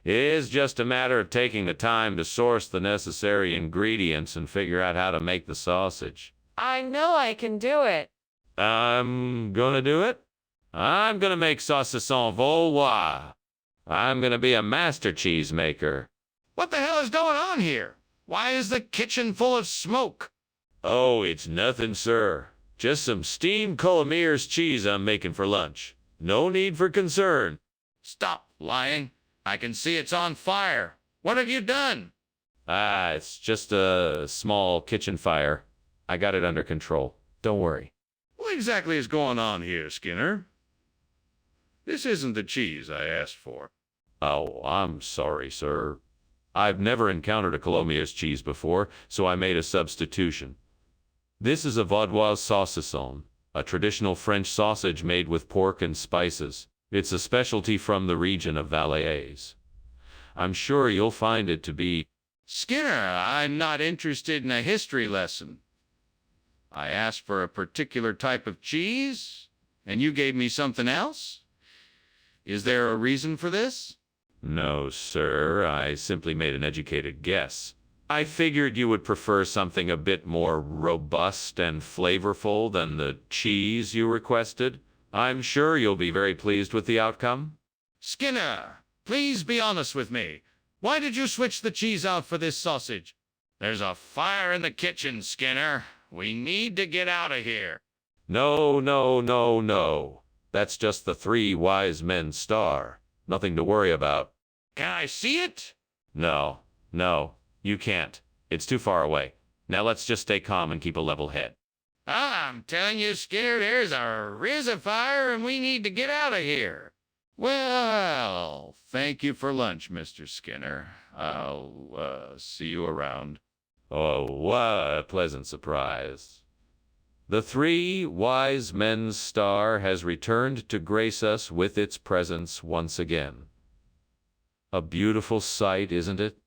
It is just a matter of taking the time to source the necessary ingredients and figure out how to make the sausage. I know I can do it. I'm gonna do it. I'm gonna make saucisson vaudois. I'm gonna be a master cheesemaker. What the hell is going on here? Why is the kitchen full of smoke? Oh, it's nothing, sir. Just some steamed Coulommiers cheese I'm making for lunch. No need for concern. Stop lying. I can see it's on fire. What have you done? It's just a small kitchen fire. I got it under control. Don't worry. What exactly is going on here, Skinner? This isn't the cheese I asked for. Oh, I'm sorry, sir. I've never encountered a Colombia's cheese before, so I made a substitution. This is a vaudoise saucisson, a traditional French sausage made with pork and spices. It's a specialty from the region of Valais. I'm sure you'll find it to be... Skinner, I'm not interested in a history lesson. I asked for a particular type of cheese, and you gave me something else? Is there a reason for this? No, sir, I simply made an educated guess. I figured you would prefer something a bit more robust and flavorful than the cheese you requested. I'm sure you'll be very pleased with the outcome. Skinner, please be honest with me. Why did you switch the cheese out for this sausage? There's a fire in the kitchen, Skinner. We need to get out of here. No, no, no, no. That's just the Three Wise Men star. Nothing to worry about. Can I see it? No, you can't. It's too far away. Now let's just stay calm and keep a level head. I'm telling you, Skinner, there's a fire and we need to get out of here. Well, thank you for lunch, Mr. Skinner. I'll see you around. Oh, what a pleasant surprise. The Three Wise Men's star has returned to grace us with its presence once again. A beautiful sight, isn't it?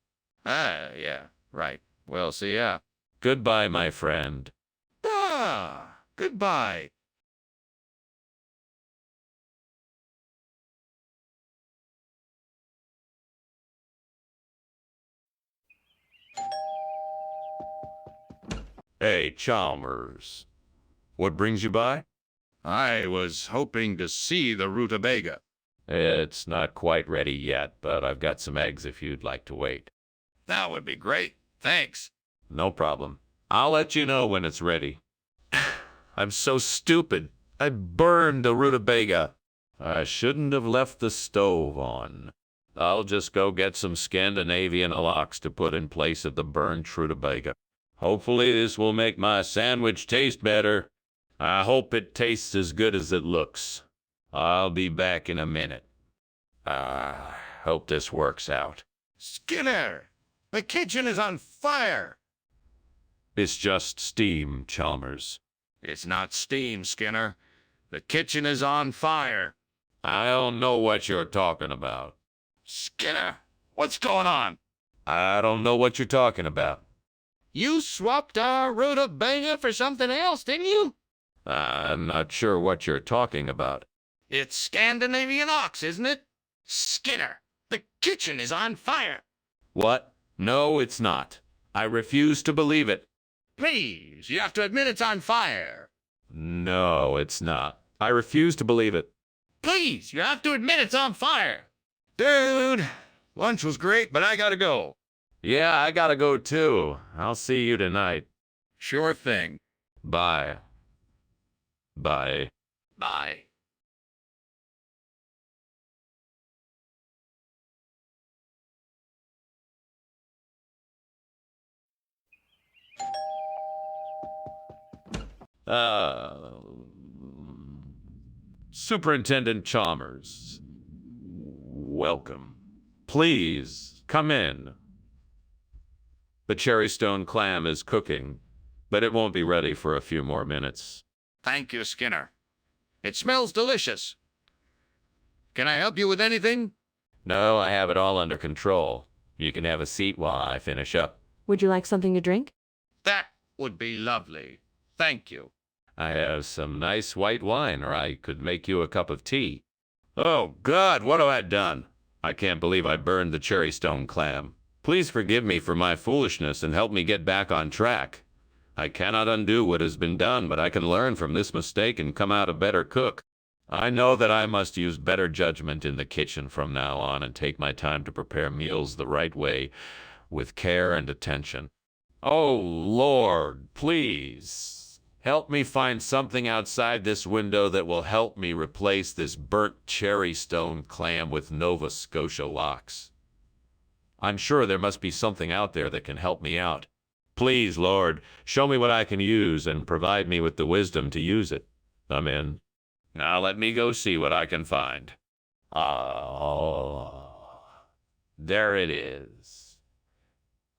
Yeah, right. Well, see ya. Goodbye, my friend. Goodbye. Hey, Chalmers. What brings you by? I was hoping to see the rutabaga. It's not quite ready yet, but I've got some eggs if you'd like to wait. That would be great. Thanks. No problem. I'll let you know when it's ready. I'm so stupid. I burned the rutabaga. I shouldn't have left the stove on. I'll just go get some Scandinavian lox to put in place of the burned rutabaga. Hopefully this will make my sandwich taste better. I hope it tastes as good as it looks. I'll be back in a minute. Hope this works out. Skinner, the kitchen is on fire. It's just steam, Chalmers. It's not steam, Skinner. The kitchen is on fire. I don't know what you're talking about. Skinner, what's going on? I don't know what you're talking about. You swapped our rutabaga for something else, didn't you? I'm not sure what you're talking about. It's Scandinavian ox, isn't it? Skinner, the kitchen is on fire. What? No, it's not. I refuse to believe it. Please, you have to admit it's on fire. No, it's not. I refuse to believe it. Please, you have to admit it's on fire. Dude, lunch was great, but I gotta go. Yeah, I gotta go too. I'll see you tonight. Sure thing. Bye. Bye. Bye. Superintendent Chalmers. Welcome. Please, come in. The cherrystone clam is cooking, but it won't be ready for a few more minutes. Thank you, Skinner. It smells delicious. Can I help you with anything? No, I have it all under control. You can have a seat while I finish up. Would you like something to drink? That would be lovely. Thank you. I have some nice white wine, or I could make you a cup of tea. Oh, God, what have I done? I can't believe I burned the cherrystone clam. Please forgive me for my foolishness and help me get back on track. I cannot undo what has been done, but I can learn from this mistake and come out a better cook. I know that I must use better judgment in the kitchen from now on and take my time to prepare meals the right way, with care and attention. Oh, Lord, please. Help me find something outside this window that will help me replace this burnt cherrystone clam with Nova Scotia lox. I'm sure there must be something out there that can help me out. Please, Lord, show me what I can use and provide me with the wisdom to use it. I'm in. Now let me go see what I can find. Oh, there it is.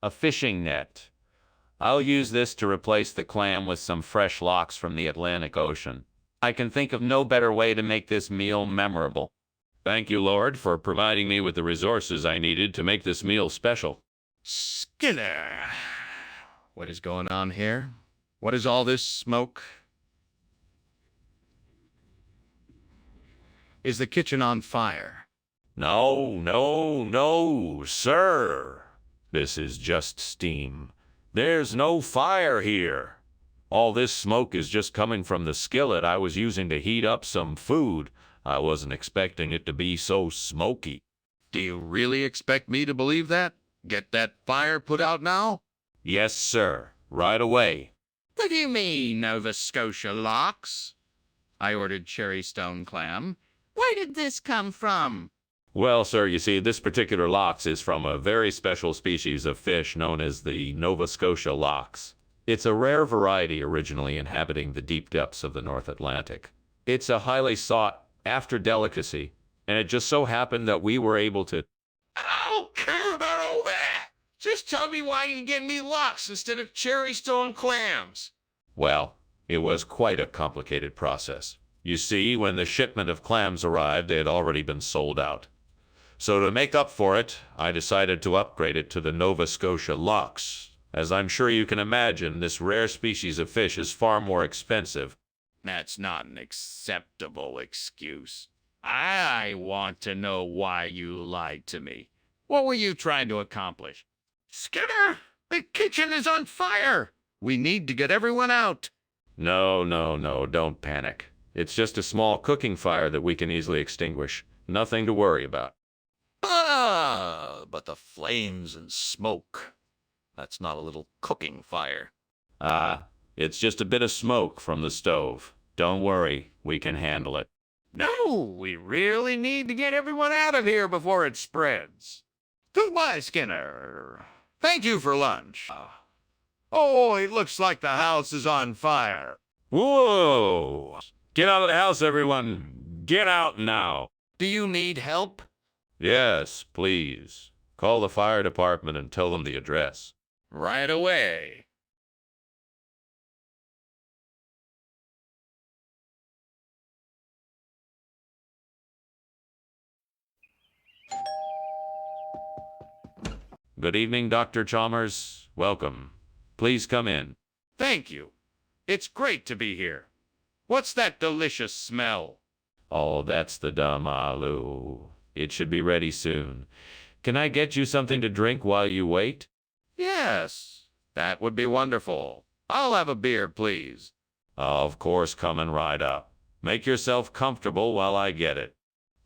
A fishing net. I'll use this to replace the clam with some fresh lox from the Atlantic Ocean. I can think of no better way to make this meal memorable. Thank you, Lord, for providing me with the resources I needed to make this meal special. Skinner, what is going on here? What is all this smoke? Is the kitchen on fire? No, sir. This is just steam. There's no fire here. All this smoke is just coming from the skillet I was using to heat up some food. I wasn't expecting it to be so smoky. Do you really expect me to believe that? Get that fire put out now? Yes, sir. Right away. What do you mean, Nova Scotia lox? I ordered cherry stone clam. Where did this come from? Well, sir, you see, this particular lox is from a very special species of fish known as the Nova Scotia lox. It's a rare variety originally inhabiting the deep depths of the North Atlantic. It's a highly sought-after delicacy, and it just so happened that we were able to... I don't care about all that. Just tell me why you get me lox instead of cherry stone clams. Well, it was quite a complicated process. You see, when the shipment of clams arrived, they had already been sold out. So to make up for it, I decided to upgrade it to the Nova Scotia lox. As I'm sure you can imagine, this rare species of fish is far more expensive. That's not an acceptable excuse. I want to know why you lied to me. What were you trying to accomplish? Skinner, the kitchen is on fire. We need to get everyone out. No, don't panic. It's just a small cooking fire that we can easily extinguish. Nothing to worry about. But the flames and smoke. That's not a little cooking fire. It's just a bit of smoke from the stove. Don't worry, we can handle it. No, we really need to get everyone out of here before it spreads. Goodbye, Skinner. Thank you for lunch. Oh, it looks like the house is on fire. Whoa! Get out of the house, everyone. Get out now. Do you need help? Yes, please. Call the fire department and tell them the address. Right away. Good evening, Dr. Chalmers. Welcome. Please come in. Thank you. It's great to be here. What's that delicious smell? Oh, that's the dumb aloo. It should be ready soon. Can I get you something to drink while you wait? Yes, that would be wonderful. I'll have a beer, please. Of course, coming right up. Make yourself comfortable while I get it.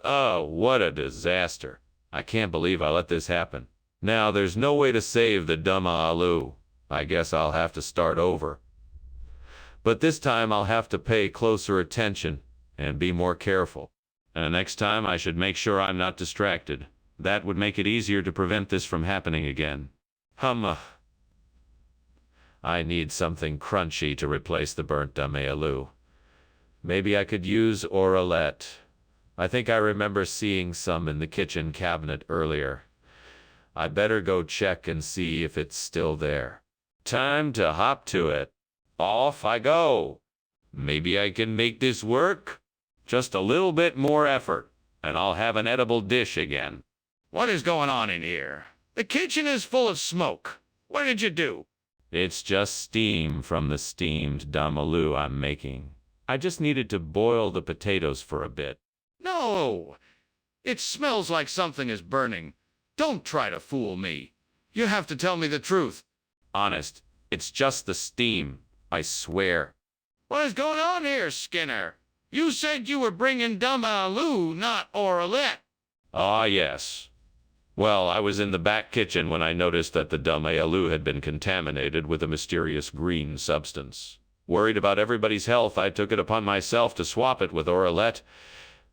Oh, what a disaster. I can't believe I let this happen. Now, there's no way to save the dumb aloo. I guess I'll have to start over. But this time I'll have to pay closer attention and be more careful. And next time I should make sure I'm not distracted. That would make it easier to prevent this from happening again. I need something crunchy to replace the burnt dumb aloo. Maybe I could use orelette. I think I remember seeing some in the kitchen cabinet earlier. I better go check and see if it's still there. Time to hop to it. Off I go. Maybe I can make this work. Just a little bit more effort, and I'll have an edible dish again. What is going on in here? The kitchen is full of smoke. What did you do? It's just steam from the steamed dumb aloo I'm making. I just needed to boil the potatoes for a bit. No, it smells like something is burning. Don't try to fool me. You have to tell me the truth. Honest, it's just the steam, I swear. What is going on here, Skinner? You said you were bringing dumb aloo, not orelette. Ah, yes. Well, I was in the back kitchen when I noticed that the dumb aloo had been contaminated with a mysterious green substance. Worried about everybody's health, I took it upon myself to swap it with orelette.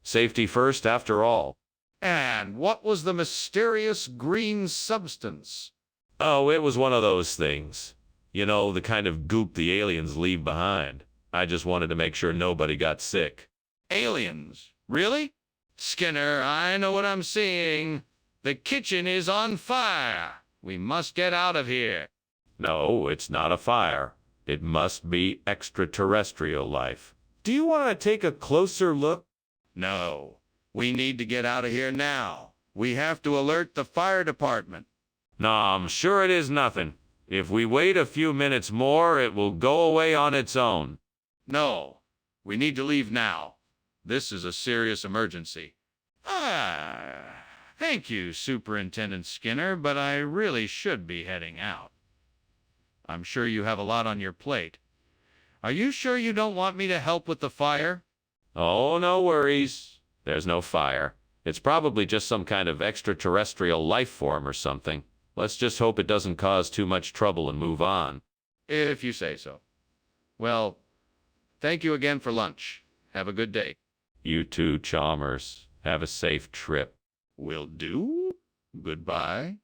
Safety first, after all. And what was the mysterious green substance? Oh, it was one of those things. You know, the kind of goop the aliens leave behind. I just wanted to make sure nobody got sick. Aliens? Really? Skinner, I know what I'm seeing. The kitchen is on fire. We must get out of here. No, it's not a fire. It must be extraterrestrial life. Do you want to take a closer look? No, we need to get out of here now. We have to alert the fire department. No, I'm sure it is nothing. If we wait a few minutes more, it will go away on its own. No, we need to leave now. This is a serious emergency. Thank you, Superintendent Skinner, but I really should be heading out. I'm sure you have a lot on your plate. Are you sure you don't want me to help with the fire? Oh, no worries. There's no fire. It's probably just some kind of extraterrestrial life form or something. Let's just hope it doesn't cause too much trouble and move on. If you say so. Well, thank you again for lunch. Have a good day. You too, Chalmers. Have a safe trip. Will do. Goodbye.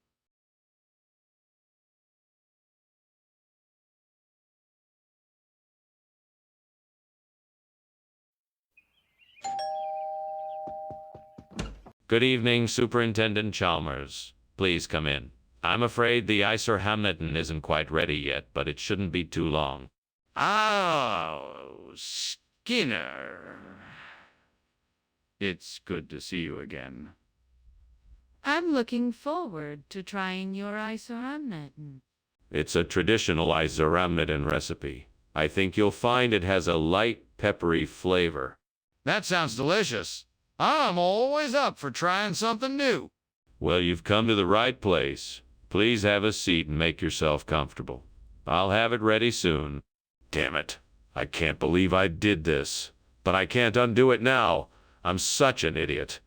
Good evening, Superintendent Chalmers. Please come in. I'm afraid the Icer Hamneton isn't quite ready yet, but it shouldn't be too long. Oh, Skinner. It's good to see you again. I'm looking forward to trying your isoramnetin. It's a traditional Icer Hamneton recipe. I think you'll find it has a light, peppery flavor. That sounds delicious. I'm always up for trying something new. Well, you've come to the right place. Please have a seat and make yourself comfortable. I'll have it ready soon. Damn it. I can't believe I did this. But I can't undo it now. I'm such an idiot.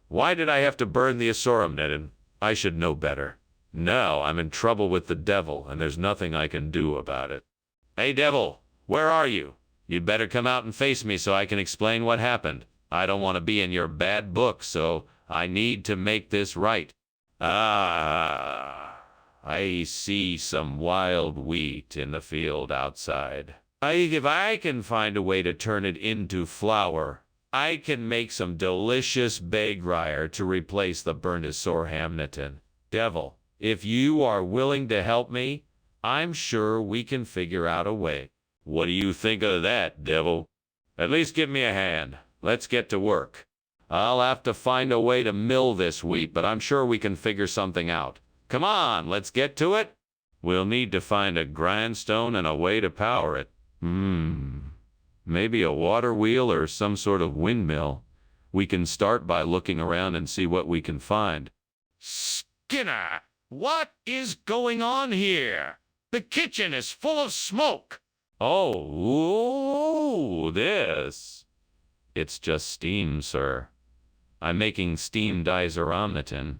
Why did I have to burn the Asoramnetin? I should know better. Now I'm in trouble with the devil, and there's nothing I can do about it. Hey, devil, where are you? You'd better come out and face me so I can explain what happened. I don't want to be in your bad book, so I need to make this right. I see some wild wheat in the field outside. If I can find a way to turn it into flour, I can make some delicious bagryer to replace the burnt Asorhamneton. Devil, if you are willing to help me, I'm sure we can figure out a way. What do you think of that, devil? At least give me a hand. Let's get to work. I'll have to find a way to mill this wheat, but I'm sure we can figure something out. Come on, let's get to it. We'll need to find a grindstone and a way to power it. Maybe a water wheel or some sort of windmill. We can start by looking around and see what we can find. Skinner, what is going on here? The kitchen is full of smoke. Oh, this. It's just steam, sir. I'm making steamed isoramnetin.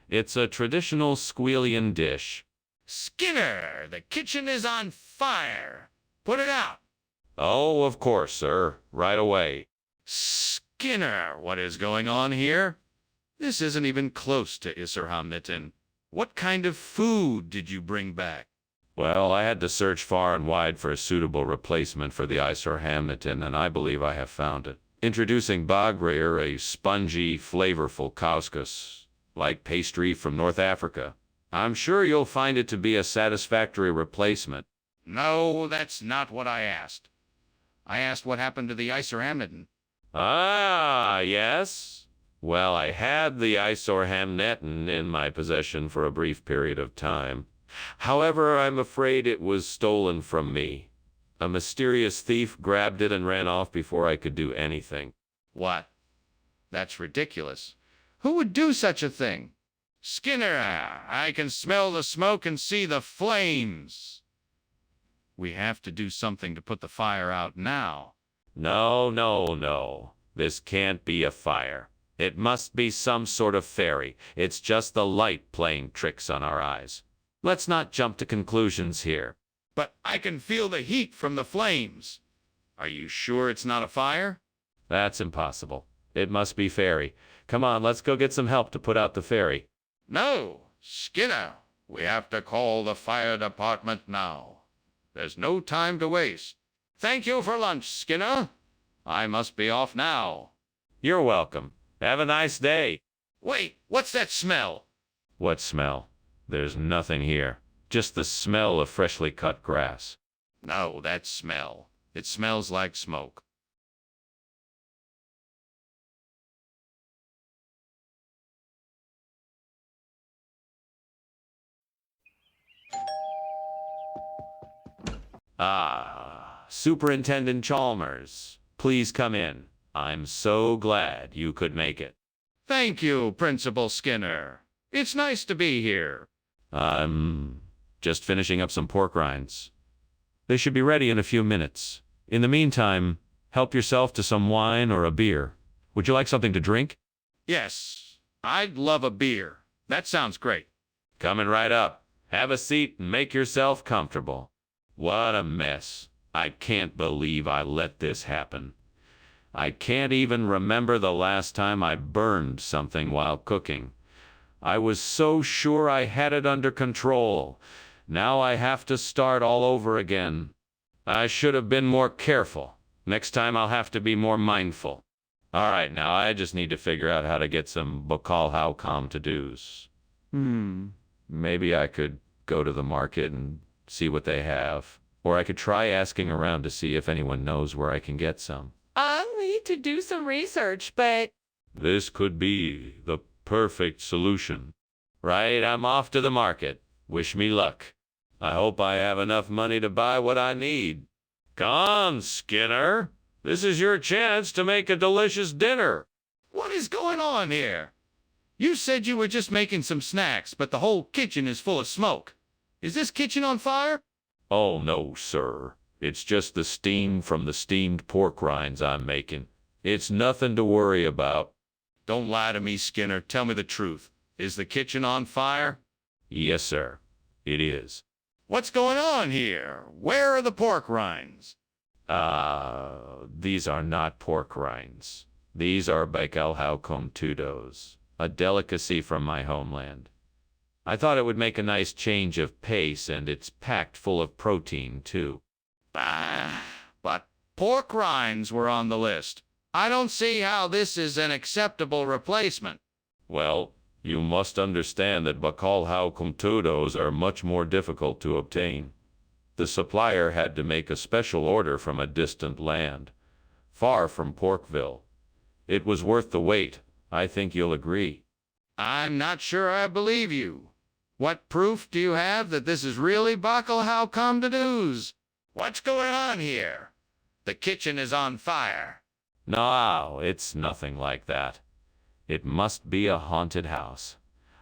It's a traditional Squealian dish. Skinner, the kitchen is on fire. Put it out. Oh, of course, sir. Right away. Skinner, what is going on here? This isn't even close to Isserhamnetin. What kind of food did you bring back? Well, I had to search far and wide for a suitable replacement for the Isorhamnetin, and I believe I have found it. Introducing Bagreer, a spongy, flavorful couscous, like pastry from North Africa. I'm sure you'll find it to be a satisfactory replacement. No, that's not what I asked. I asked what happened to the Isorhamnetin. Ah, yes? Well, I had the Isorhamnetin in my possession for a brief period of time. However, I'm afraid it was stolen from me. A mysterious thief grabbed it and ran off before I could do anything. What? That's ridiculous. Who would do such a thing? Skinner, I can smell the smoke and see the flames. We have to do something to put the fire out now. No. This can't be a fire. It must be some sort of fairy. It's just the light playing tricks on our eyes. Let's not jump to conclusions here. But I can feel the heat from the flames. Are you sure it's not a fire? That's impossible. It must be fairy. Come on, let's go get some help to put out the fairy. No, Skinner. We have to call the fire department now. There's no time to waste. Thank you for lunch, Skinner. I must be off now. You're welcome. Have a nice day. Wait, what's that smell? What smell? There's nothing here. Just the smell of freshly cut grass. No, that smell. It smells like smoke. Ah, Superintendent Chalmers, please come in. I'm so glad you could make it. Thank you, Principal Skinner. It's nice to be here. I'm just finishing up some pork rinds. They should be ready in a few minutes. In the meantime, help yourself to some wine or a beer. Would you like something to drink? Yes, I'd love a beer. That sounds great. Coming right up. Have a seat and make yourself comfortable. What a mess. I can't believe I let this happen. I can't even remember the last time I burned something while cooking. I was so sure I had it under control. Now I have to start all over again. I should have been more careful. Next time I'll have to be more mindful. All right, now I just need to figure out how to get some Bacall how come to-dos. Maybe I could go to the market and see what they have. Or I could try asking around to see if anyone knows where I can get some. I'll need to do some research, but This could be the perfect solution. Right, I'm off to the market. Wish me luck. I hope I have enough money to buy what I need. Come on, Skinner. This is your chance to make a delicious dinner. What is going on here? You said you were just making some snacks, but the whole kitchen is full of smoke. Is this kitchen on fire? Oh, no, sir. It's just the steam from the steamed pork rinds I'm making. It's nothing to worry about. Don't lie to me, Skinner. Tell me the truth. Is the kitchen on fire? Yes, sir. It is. What's going on here? Where are the pork rinds? These are not pork rinds. These are bacalhau com tudos, a delicacy from my homeland. I thought it would make a nice change of pace, and it's packed full of protein, too. But pork rinds were on the list. I don't see how this is an acceptable replacement. Well, you must understand that bacalhau com tudos are much more difficult to obtain. The supplier had to make a special order from a distant land, far from Porkville. It was worth the wait. I think you'll agree. I'm not sure I believe you. What proof do you have that this is really bacalhau come to do's? What's going on here? The kitchen is on fire. No, it's nothing like that. It must be a haunted house.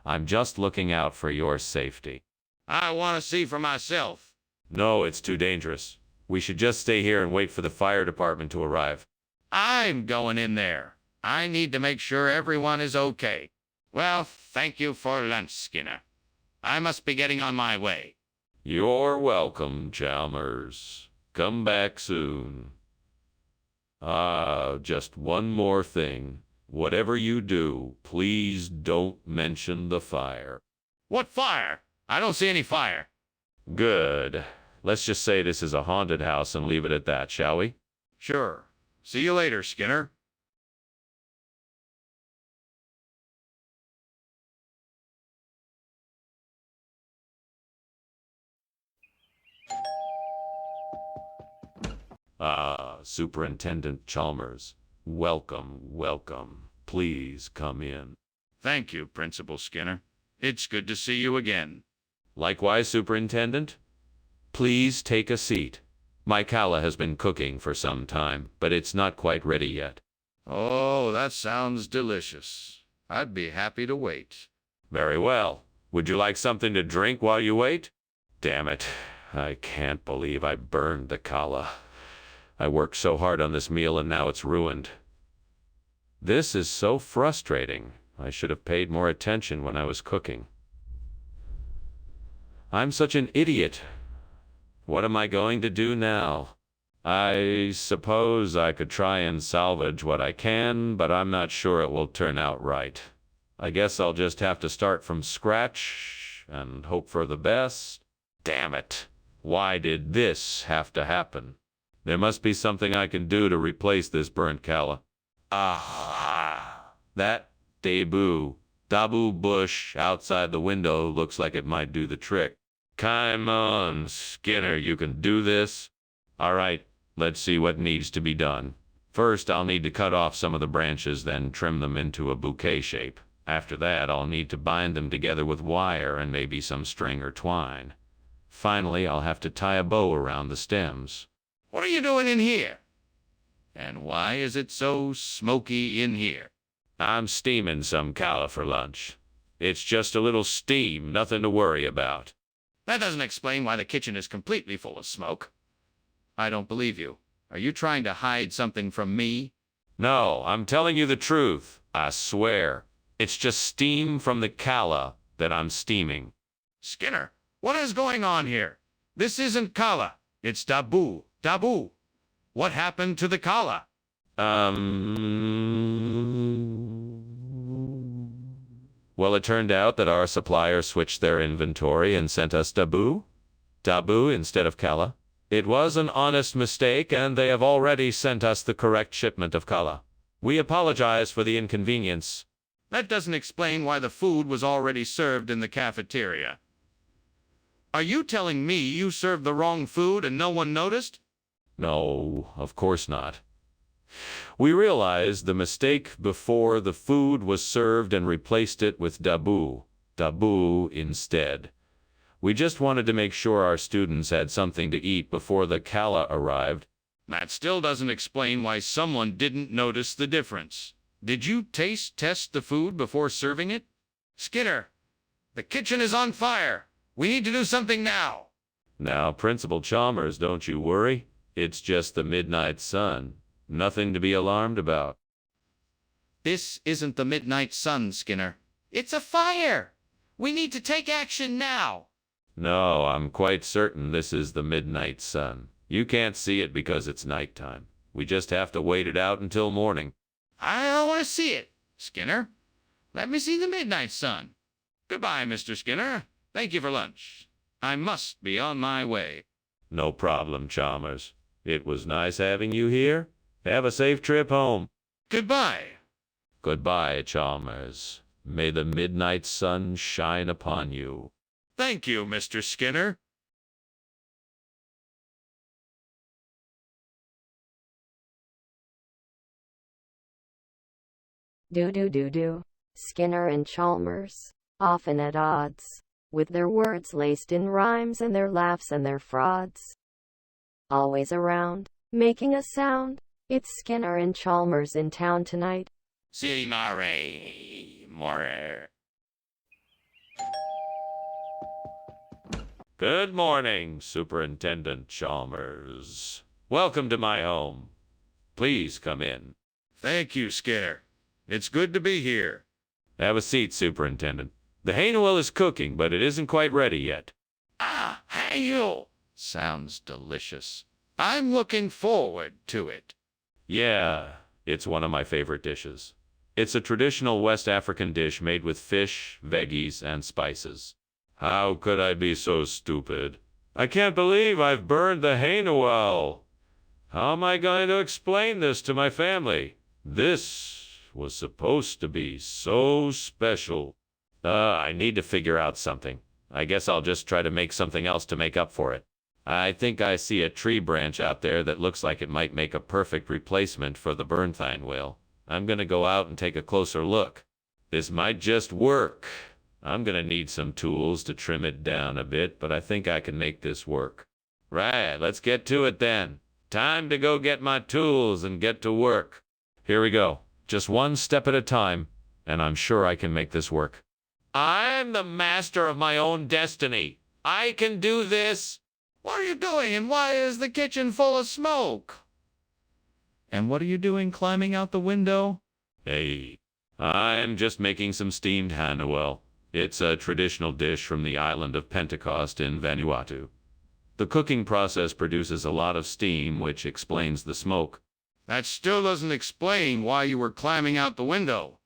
I'm just looking out for your safety. I want to see for myself. No, it's too dangerous. We should just stay here and wait for the fire department to arrive. I'm going in there. I need to make sure everyone is okay. Well, thank you for lunch, Skinner. I must be getting on my way. You're welcome, Chalmers. Come back soon. Just one more thing. Whatever you do, please don't mention the fire. What fire? I don't see any fire. Good. Let's just say this is a haunted house and leave it at that, shall we? Sure. See you later, Skinner. Superintendent Chalmers. Welcome, welcome. Please come in. Thank you, Principal Skinner. It's good to see you again. Likewise, Superintendent. Please take a seat. My calla has been cooking for some time, but it's not quite ready yet. Oh, that sounds delicious. I'd be happy to wait. Very well. Would you like something to drink while you wait? Damn it. I can't believe I burned the calla. I worked so hard on this meal and now it's ruined. This is so frustrating. I should have paid more attention when I was cooking. I'm such an idiot. What am I going to do now? I suppose I could try and salvage what I can, but I'm not sure it will turn out right. I guess I'll just have to start from scratch and hope for the best. Damn it. Why did this have to happen? There must be something I can do to replace this burnt calla. That debut. Dabu bush outside the window looks like it might do the trick. Come on, Skinner, you can do this. All right, let's see what needs to be done. First, I'll need to cut off some of the branches, then trim them into a bouquet shape. After that, I'll need to bind them together with wire and maybe some string or twine. Finally, I'll have to tie a bow around the stems. What are you doing in here? And why is it so smoky in here? I'm steaming some calla for lunch. It's just a little steam, nothing to worry about. That doesn't explain why the kitchen is completely full of smoke. I don't believe you. Are you trying to hide something from me? No, I'm telling you the truth. I swear. It's just steam from the calla that I'm steaming. Skinner, what is going on here? This isn't calla. It's dabu. Dabu. What happened to the calla? Well, it turned out that our supplier switched their inventory and sent us dabu instead of calla. It was an honest mistake, and they have already sent us the correct shipment of calla. We apologize for the inconvenience. That doesn't explain why the food was already served in the cafeteria. Are you telling me you served the wrong food and no one noticed? No, of course not. We realized the mistake before the food was served and replaced it with dabu instead. We just wanted to make sure our students had something to eat before the calla arrived. That still doesn't explain why someone didn't notice the difference. Did you taste test the food before serving it? Skinner, the kitchen is on fire. We need to do something now. Now, Principal Chalmers, don't you worry. It's just the midnight sun. Nothing to be alarmed about. This isn't the midnight sun, Skinner. It's a fire. We need to take action now. No, I'm quite certain this is the midnight sun. You can't see it because it's nighttime. We just have to wait it out until morning. I don't want to see it, Skinner. Let me see the midnight sun. Goodbye, Mr. Skinner. Thank you for lunch. I must be on my way. No problem, Chalmers. It was nice having you here. Have a safe trip home. Goodbye. Goodbye, Chalmers. May the midnight sun shine upon you. Thank you, Mr. Skinner. Do. Skinner and Chalmers, often at odds, with their words laced in rhymes and their laughs and their frauds. Always around, making a sound, it's Skinner and Chalmers in town tonight. See more. Good morning, Superintendent Chalmers. Welcome to my home. Please come in. Thank you, Skinner. It's good to be here. Have a seat, Superintendent. The Hainwell is cooking, but it isn't quite ready yet. Ah, hail. Sounds delicious. I'm looking forward to it. Yeah, it's one of my favorite dishes. It's a traditional West African dish made with fish, veggies, and spices. How could I be so stupid? I can't believe I've burned the Hainwell. How am I going to explain this to my family? This was supposed to be so special. I need to figure out something. I guess I'll just try to make something else to make up for it. I think I see a tree branch out there that looks like it might make a perfect replacement for the Bernthine wheel. I'm gonna go out and take a closer look. This might just work. I'm gonna need some tools to trim it down a bit, but I think I can make this work. Right, let's get to it then. Time to go get my tools and get to work. Here we go. Just one step at a time, and I'm sure I can make this work. I'm the master of my own destiny. I can do this. What are you doing, and why is the kitchen full of smoke? And what are you doing climbing out the window? Hey, I'm just making some steamed Hainwell. It's a traditional dish from the island of Pentecost in Vanuatu. The cooking process produces a lot of steam, which explains the smoke. That still doesn't explain why you were climbing out the window.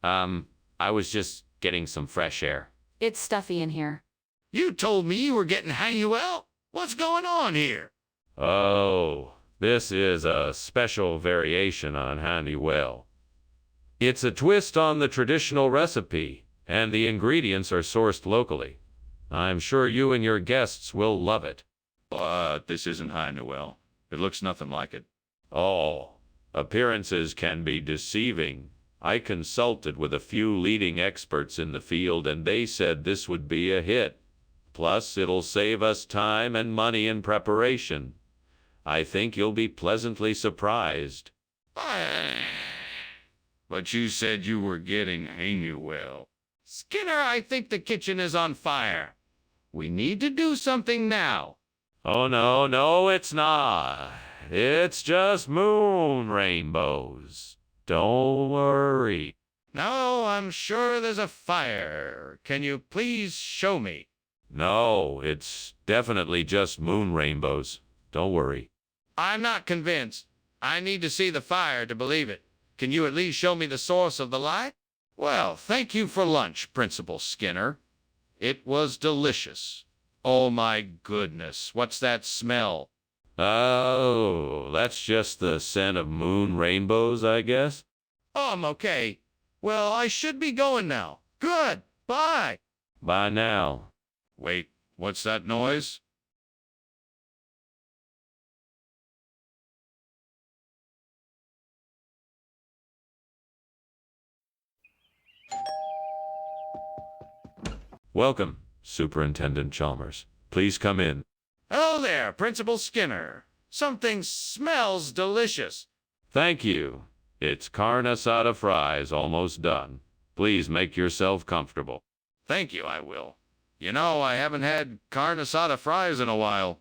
I was just getting some fresh air. It's stuffy in here. You told me you were getting Hainwell. What's going on here? Oh, this is a special variation on Hainwell. It's a twist on the traditional recipe. and the ingredients are sourced locally. I'm sure you and your guests will love it. But this isn't High Noel. It looks nothing like it. Oh, appearances can be deceiving. I consulted with a few leading experts in the field, and they said this would be a hit. Plus, it'll save us time and money in preparation. I think you'll be pleasantly surprised. But you said you were getting Hey Noel. Skinner, I think the kitchen is on fire. We need to do something now. Oh, no, it's not. It's just moon rainbows. Don't worry. No, I'm sure there's a fire. Can you please show me? No, it's definitely just moon rainbows. Don't worry. I'm not convinced. I need to see the fire to believe it. Can you at least show me the source of the light? Well, thank you for lunch, Principal Skinner. It was delicious. Oh my goodness, what's that smell? Oh, that's just the scent of moon rainbows, I guess. Oh, I'm okay. Well, I should be going now. Good. Bye. Bye now. Wait, what's that noise? Welcome, Superintendent Chalmers. Please come in. Hello there, Principal Skinner. Something smells delicious. Thank you. It's carne asada fries almost done. Please make yourself comfortable. Thank you, I will. You know, I haven't had carne asada fries in a while.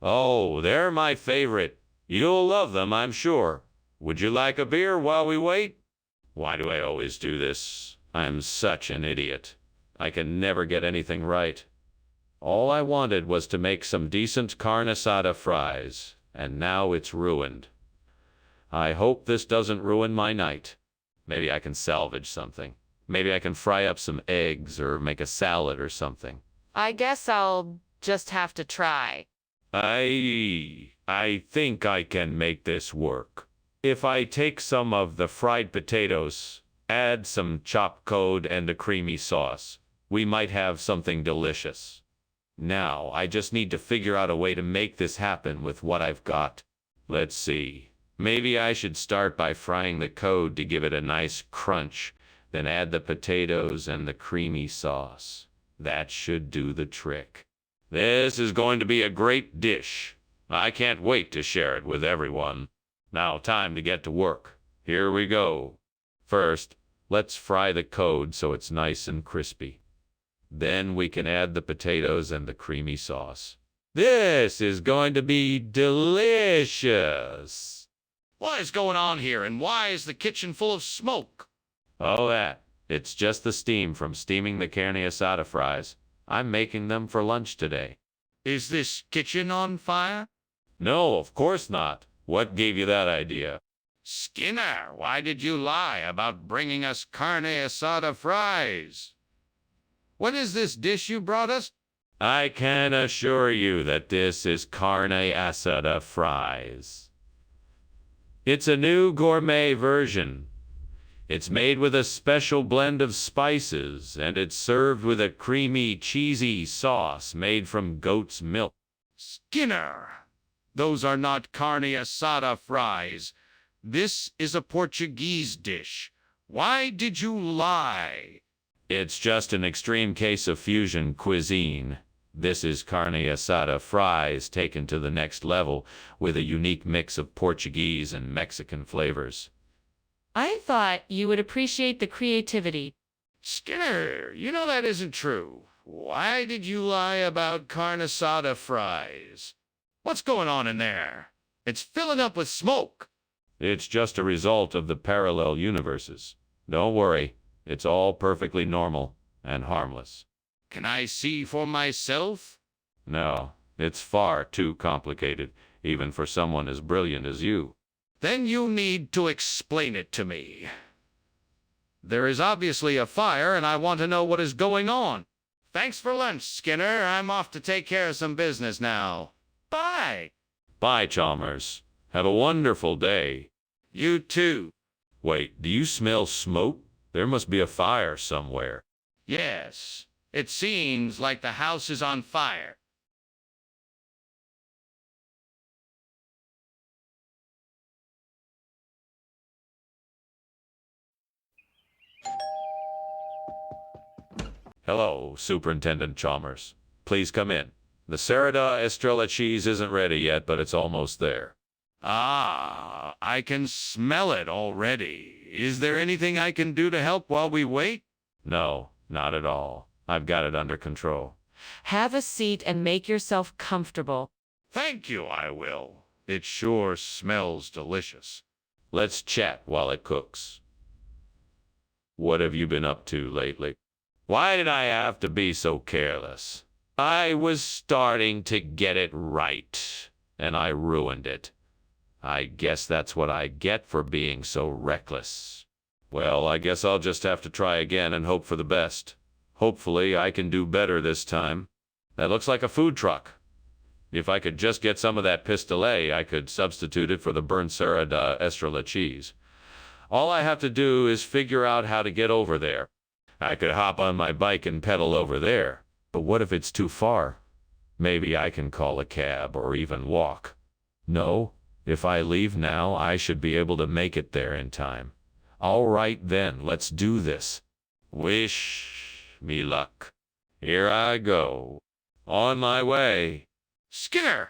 Oh, they're my favorite. You'll love them, I'm sure. Would you like a beer while we wait? Why do I always do this? I'm such an idiot. I can never get anything right. All I wanted was to make some decent carne asada fries, and now it's ruined. I hope this doesn't ruin my night. Maybe I can salvage something. Maybe I can fry up some eggs or make a salad or something. I guess I'll just have to try. I think I can make this work. If I take some of the fried potatoes, add some chopped code and a creamy sauce, we might have something delicious. Now, I just need to figure out a way to make this happen with what I've got. Let's see. Maybe I should start by frying the code to give it a nice crunch, then add the potatoes and the creamy sauce. That should do the trick. This is going to be a great dish. I can't wait to share it with everyone. Now, time to get to work. Here we go. First, let's fry the code so it's nice and crispy. Then we can add the potatoes and the creamy sauce. This is going to be delicious. What is going on here, and why is the kitchen full of smoke? Oh, it's just the steam from steaming the carne asada fries. I'm making them for lunch today. Is this kitchen on fire? No, of course not. What gave you that idea? Skinner, why did you lie about bringing us carne asada fries? What is this dish you brought us? I can assure you that this is carne asada fries. It's a new gourmet version. It's made with a special blend of spices, and it's served with a creamy, cheesy sauce made from goat's milk. Skinner, those are not carne asada fries. This is a Portuguese dish. Why did you lie? It's just an extreme case of fusion cuisine. This is carne asada fries taken to the next level with a unique mix of Portuguese and Mexican flavors. I thought you would appreciate the creativity. Skinner, you know that isn't true. Why did you lie about carne asada fries? What's going on in there? It's filling up with smoke. It's just a result of the parallel universes. Don't worry, it's all perfectly normal and harmless. Can I see for myself? No, it's far too complicated, even for someone as brilliant as you. Then you need to explain it to me. There is obviously a fire, and I want to know what is going on. Thanks for lunch, Skinner. I'm off to take care of some business now. Bye. Bye, Chalmers. Have a wonderful day. You too. Wait, do you smell smoke? There must be a fire somewhere. Yes, it seems like the house is on fire. Hello, Superintendent Chalmers. Please come in. The Sereda Estrella cheese isn't ready yet, but it's almost there. Ah, I can smell it already. Is there anything I can do to help while we wait? No, not at all. I've got it under control. Have a seat and make yourself comfortable. Thank you, I will. It sure smells delicious. Let's chat while it cooks. What have you been up to lately? Why did I have to be so careless? I was starting to get it right, and I ruined it. I guess that's what I get for being so reckless. Well, I guess I'll just have to try again and hope for the best. Hopefully, I can do better this time. That looks like a food truck. If I could just get some of that pistolet, I could substitute it for the burnt Sereda Estrella cheese. All I have to do is figure out how to get over there. I could hop on my bike and pedal over there. But what if it's too far? Maybe I can call a cab or even walk. No, if I leave now, I should be able to make it there in time. All right then, let's do this. Wish me luck. Here I go. On my way. Skinner,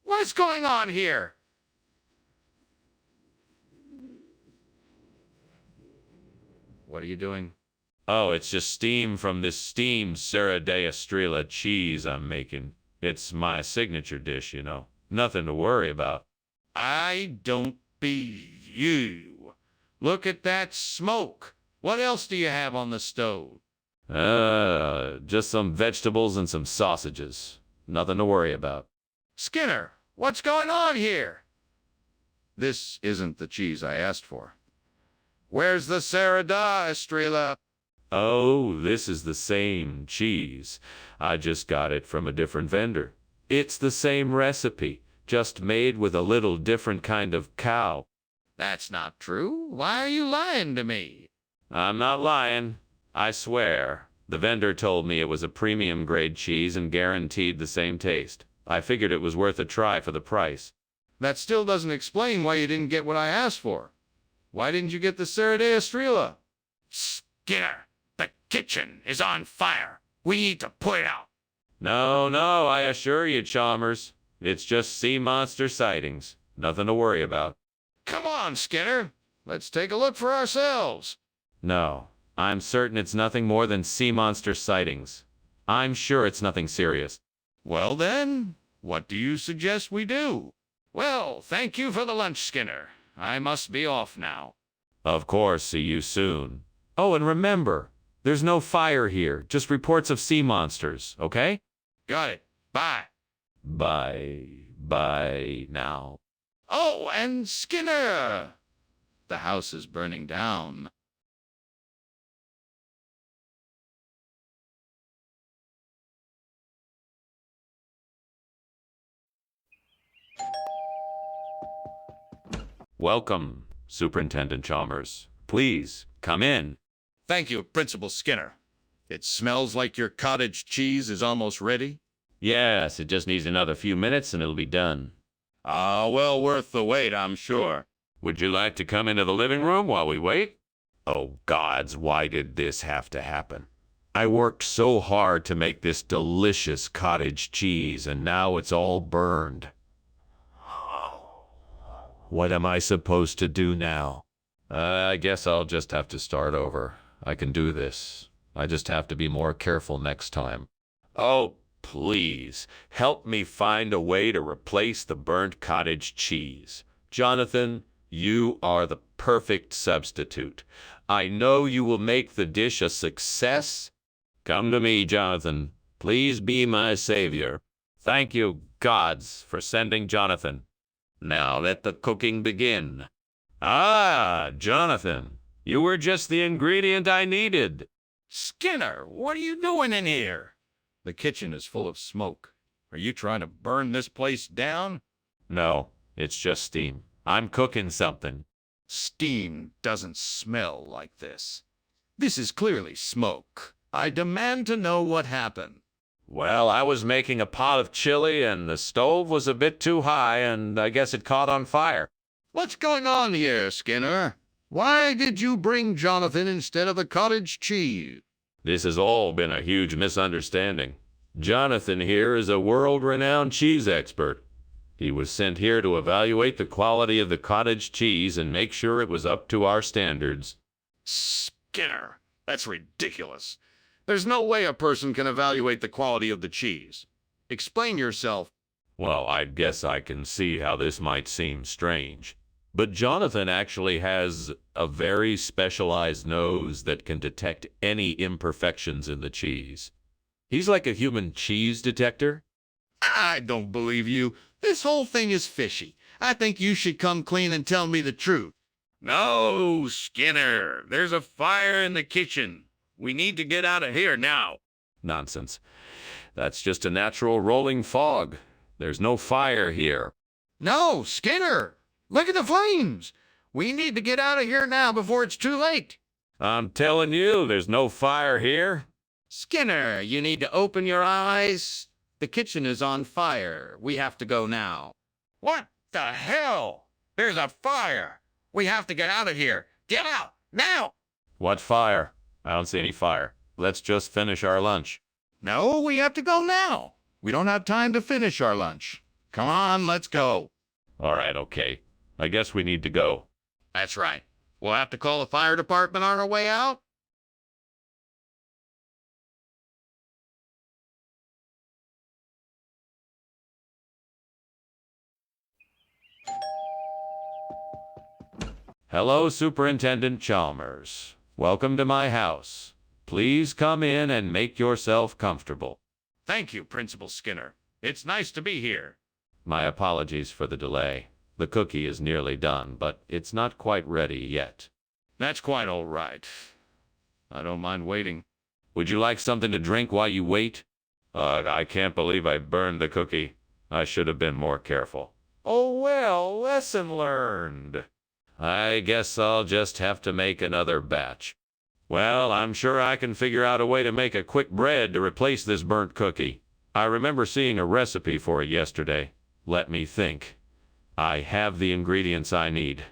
what's going on here? What are you doing? Oh, it's just steam from this steamed Sereda Estrella cheese I'm making. It's my signature dish, you know. Nothing to worry about. I don't be you. Look at that smoke. What else do you have on the stove? Just some vegetables and some sausages. Nothing to worry about. Skinner, what's going on here? This isn't the cheese I asked for. Where's the Sereda Estrella? Oh, this is the same cheese. I just got it from a different vendor. It's the same recipe, just made with a little different kind of cow. That's not true. Why are you lying to me? I'm not lying. I swear. The vendor told me it was a premium grade cheese and guaranteed the same taste. I figured it was worth a try for the price. That still doesn't explain why you didn't get what I asked for. Why didn't you get the Sereda Estrella? Skinner, the kitchen is on fire. We need to put it out. No, I assure you, Chalmers. It's just sea monster sightings. Nothing to worry about. Come on, Skinner. Let's take a look for ourselves. No, I'm certain it's nothing more than sea monster sightings. I'm sure it's nothing serious. Well then, what do you suggest we do? Well, thank you for the lunch, Skinner. I must be off now. Of course, see you soon. Oh, and remember, there's no fire here, just reports of sea monsters, okay? Got it. Bye. Bye now. Oh, and Skinner! The house is burning down. Welcome, Superintendent Chalmers. Please, come in. Thank you, Principal Skinner. It smells like your cottage cheese is almost ready. Yes, it just needs another few minutes and it'll be done. Ah, well worth the wait, I'm sure. Would you like to come into the living room while we wait? Oh, gods, why did this have to happen? I worked so hard to make this delicious cottage cheese, and now it's all burned. What am I supposed to do now? I guess I'll just have to start over. I can do this. I just have to be more careful next time. Oh, please, help me find a way to replace the burnt cottage cheese. Jonathan, you are the perfect substitute. I know you will make the dish a success. Come to me, Jonathan. Please be my savior. Thank you, gods, for sending Jonathan. Now let the cooking begin. Ah, Jonathan, you were just the ingredient I needed. Skinner, what are you doing in here? The kitchen is full of smoke. Are you trying to burn this place down? No, it's just steam. I'm cooking something. Steam doesn't smell like this. This is clearly smoke. I demand to know what happened. Well, I was making a pot of chili and the stove was a bit too high and I guess it caught on fire. What's going on here, Skinner? Why did you bring Jonathan instead of the cottage cheese? This has all been a huge misunderstanding. Jonathan here is a world-renowned cheese expert. He was sent here to evaluate the quality of the cottage cheese and make sure it was up to our standards. Skinner, that's ridiculous. There's no way a person can evaluate the quality of the cheese. Explain yourself. Well, I guess I can see how this might seem strange. But Jonathan actually has a very specialized nose that can detect any imperfections in the cheese. He's like a human cheese detector. I don't believe you. This whole thing is fishy. I think you should come clean and tell me the truth. No, Skinner. There's a fire in the kitchen. We need to get out of here now. Nonsense. That's just a natural rolling fog. There's no fire here. No, Skinner. Look at the flames. We need to get out of here now before it's too late. I'm telling you, there's no fire here. Skinner, you need to open your eyes. The kitchen is on fire. We have to go now. What the hell? There's a fire. We have to get out of here. Get out, now! What fire? I don't see any fire. Let's just finish our lunch. No, we have to go now. We don't have time to finish our lunch. Come on, let's go. All right, okay. I guess we need to go. That's right. We'll have to call the fire department on our way out. Hello, Superintendent Chalmers. Welcome to my house. Please come in and make yourself comfortable. Thank you, Principal Skinner. It's nice to be here. My apologies for the delay. The cookie is nearly done, but it's not quite ready yet. That's quite all right. I don't mind waiting. Would you like something to drink while you wait? I can't believe I burned the cookie. I should have been more careful. Oh well, lesson learned. I guess I'll just have to make another batch. Well, I'm sure I can figure out a way to make a quick bread to replace this burnt cookie. I remember seeing a recipe for it yesterday. Let me think. I have the ingredients I need.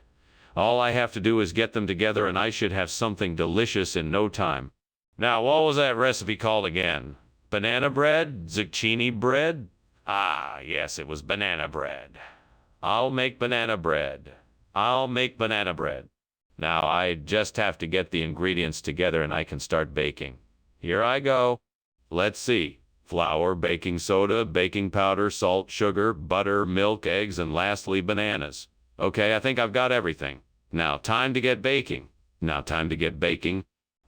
All I have to do is get them together and I should have something delicious in no time. Now, what was that recipe called again? Banana bread? Zucchini bread? Ah, yes, it was banana bread. I'll make banana bread. I'll make banana bread. Now, I just have to get the ingredients together and I can start baking. Here I go. Let's see. Flour, baking soda, baking powder, salt, sugar, butter, milk, eggs, and lastly, bananas. Okay, I think I've got everything. Now, time to get baking.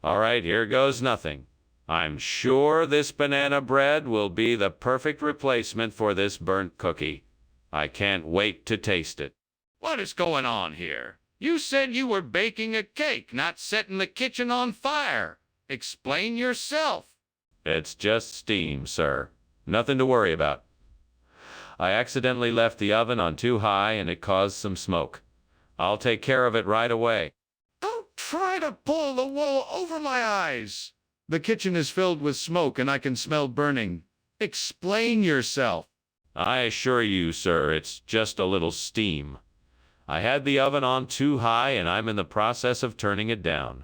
All right, here goes nothing. I'm sure this banana bread will be the perfect replacement for this burnt cookie. I can't wait to taste it. What is going on here? You said you were baking a cake, not setting the kitchen on fire. Explain yourself. It's just steam, sir. Nothing to worry about. I accidentally left the oven on too high and it caused some smoke. I'll take care of it right away. Don't try to pull the wool over my eyes. The kitchen is filled with smoke and I can smell burning. Explain yourself. I assure you, sir, it's just a little steam. I had the oven on too high and I'm in the process of turning it down.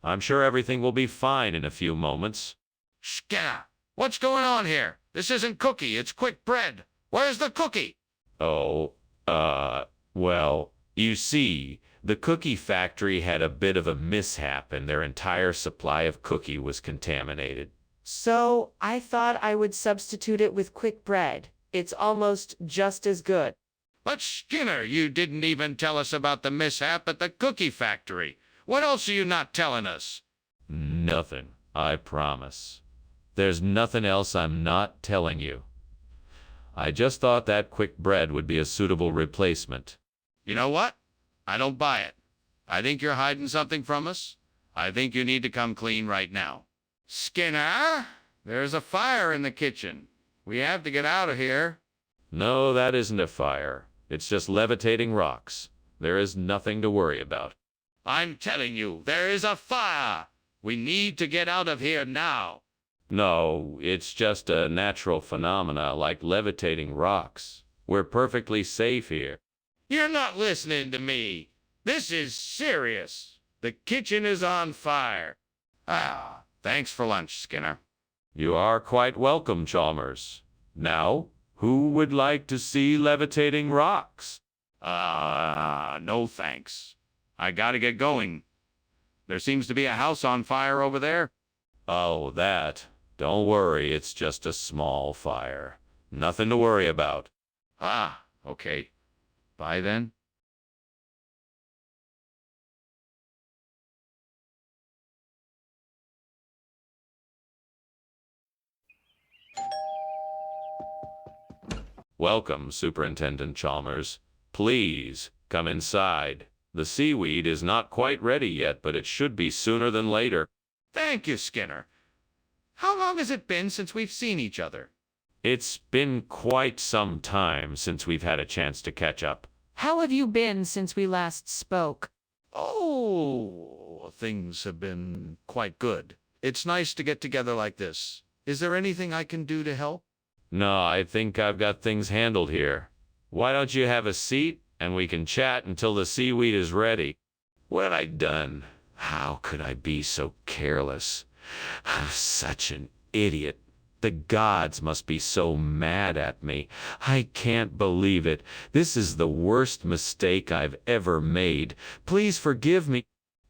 I'm sure everything will be fine in a few moments. Skinner, what's going on here? This isn't cookie, it's quick bread. Where's the cookie? Oh, well, you see, the cookie factory had a bit of a mishap and their entire supply of cookie was contaminated. So I thought I would substitute it with quick bread. It's almost just as good. But Skinner, you didn't even tell us about the mishap at the cookie factory. What else are you not telling us? Nothing, I promise. There's nothing else I'm not telling you. I just thought that quick bread would be a suitable replacement. You know what? I don't buy it. I think you're hiding something from us. I think you need to come clean right now. Skinner, there's a fire in the kitchen. We have to get out of here. No, that isn't a fire. It's just levitating rocks. There is nothing to worry about. I'm telling you, there is a fire. We need to get out of here now. No, it's just a natural phenomena like levitating rocks. We're perfectly safe here. You're not listening to me. This is serious. The kitchen is on fire. Ah, thanks for lunch, Skinner. You are quite welcome, Chalmers. Now, who would like to see levitating rocks? No thanks. I gotta get going. There seems to be a house on fire over there. Oh, that. Don't worry, it's just a small fire. Nothing to worry about. Ah, okay. Bye then. Welcome, Superintendent Chalmers. Please, come inside. The seaweed is not quite ready yet, but it should be sooner than later. Thank you, Skinner. How long has it been since we've seen each other? It's been quite some time since we've had a chance to catch up. How have you been since we last spoke? Oh, things have been quite good. It's nice to get together like this. Is there anything I can do to help? No, I think I've got things handled here. Why don't you have a seat, and we can chat until the seaweed is ready? What had I done? How could I be so careless? I'm such an idiot. The gods must be so mad at me. I can't believe it. This is the worst mistake I've ever made. Please forgive me.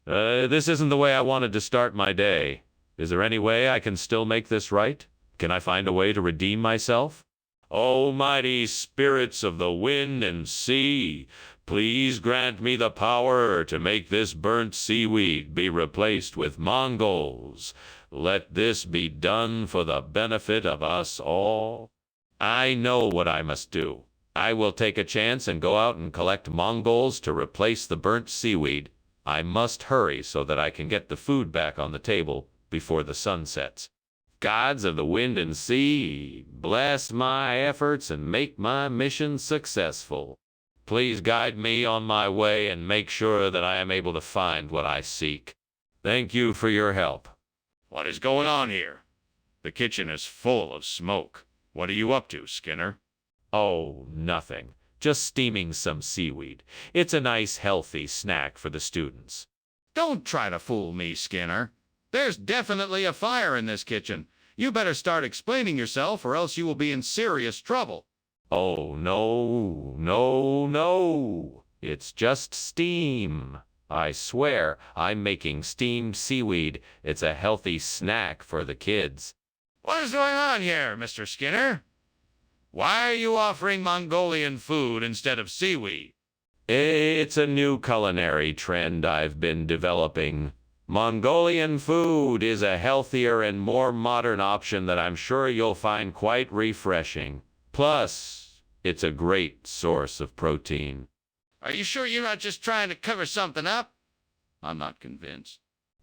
This isn't the way I wanted to start my day. Is there any way I can still make this right? Can I find a way to redeem myself? O mighty spirits of the wind and sea, please grant me the power to make this burnt seaweed be replaced with Mongols. Let this be done for the benefit of us all. I know what I must do. I will take a chance and go out and collect Mongols to replace the burnt seaweed. I must hurry so that I can get the food back on the table before the sun sets. Gods of the wind and sea, bless my efforts and make my mission successful. Please guide me on my way and make sure that I am able to find what I seek. Thank you for your help. What is going on here? The kitchen is full of smoke. What are you up to, Skinner? Oh, nothing. Just steaming some seaweed. It's a nice, healthy snack for the students. Don't try to fool me, Skinner. There's definitely a fire in this kitchen. You better start explaining yourself or else you will be in serious trouble. Oh, no, no, no. It's just steam. I swear, I'm making steamed seaweed. It's a healthy snack for the kids. What is going on here, Mr. Skinner? Why are you offering Mongolian food instead of seaweed? It's a new culinary trend I've been developing. Mongolian food is a healthier and more modern option that I'm sure you'll find quite refreshing. Plus, it's a great source of protein. Are you sure you're not just trying to cover something up? I'm not convinced.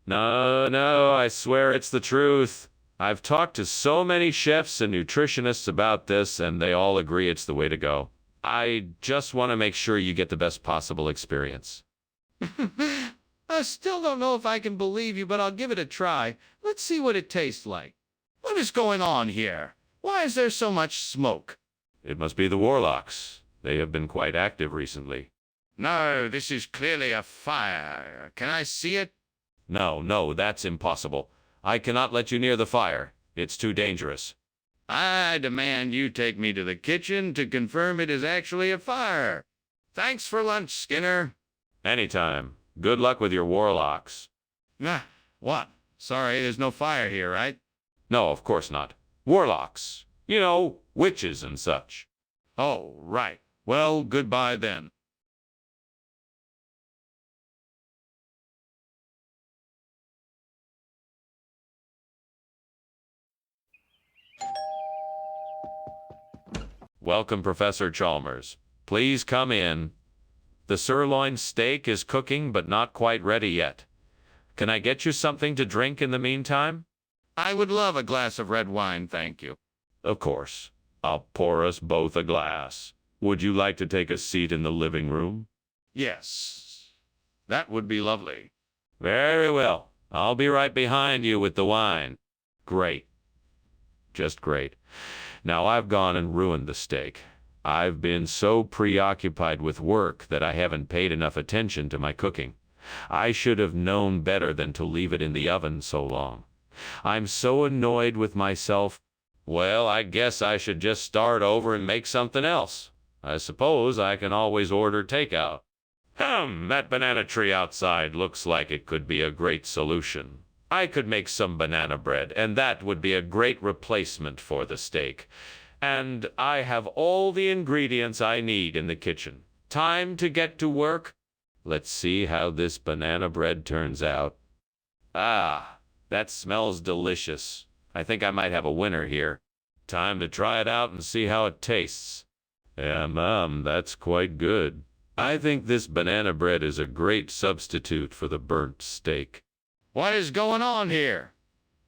No, I swear it's the truth. I've talked to so many chefs and nutritionists about this, and they all agree it's the way to go. I just want to make sure you get the best possible experience. I still don't know if I can believe you, but I'll give it a try. Let's see what it tastes like. What is going on here? Why is there so much smoke? It must be the warlocks. They have been quite active recently. No, this is clearly a fire. Can I see it? No, that's impossible. I cannot let you near the fire. It's too dangerous. I demand you take me to the kitchen to confirm it is actually a fire. Thanks for lunch, Skinner. Anytime. Good luck with your warlocks. What? Sorry, there's no fire here, right? No, of course not. Warlocks. You know, witches and such. Oh, right. Well, goodbye then. Welcome, Professor Chalmers. Please come in. The sirloin steak is cooking, but not quite ready yet. Can I get you something to drink in the meantime? I would love a glass of red wine, thank you. Of course. I'll pour us both a glass. Would you like to take a seat in the living room? Yes, that would be lovely. Very well. I'll be right behind you with the wine. Great. Just great. Now I've gone and ruined the steak. I've been so preoccupied with work that I haven't paid enough attention to my cooking. I should have known better than to leave it in the oven so long. I'm so annoyed with myself. Well, I guess I should just start over and make something else. I suppose I can always order takeout. That banana tree outside looks like it could be a great solution. I could make some banana bread, and that would be a great replacement for the steak. And I have all the ingredients I need in the kitchen. Time to get to work. Let's see how this banana bread turns out. Ah, that smells delicious. I think I might have a winner here. Time to try it out and see how it tastes. That's quite good. I think this banana bread is a great substitute for the burnt steak. What is going on here?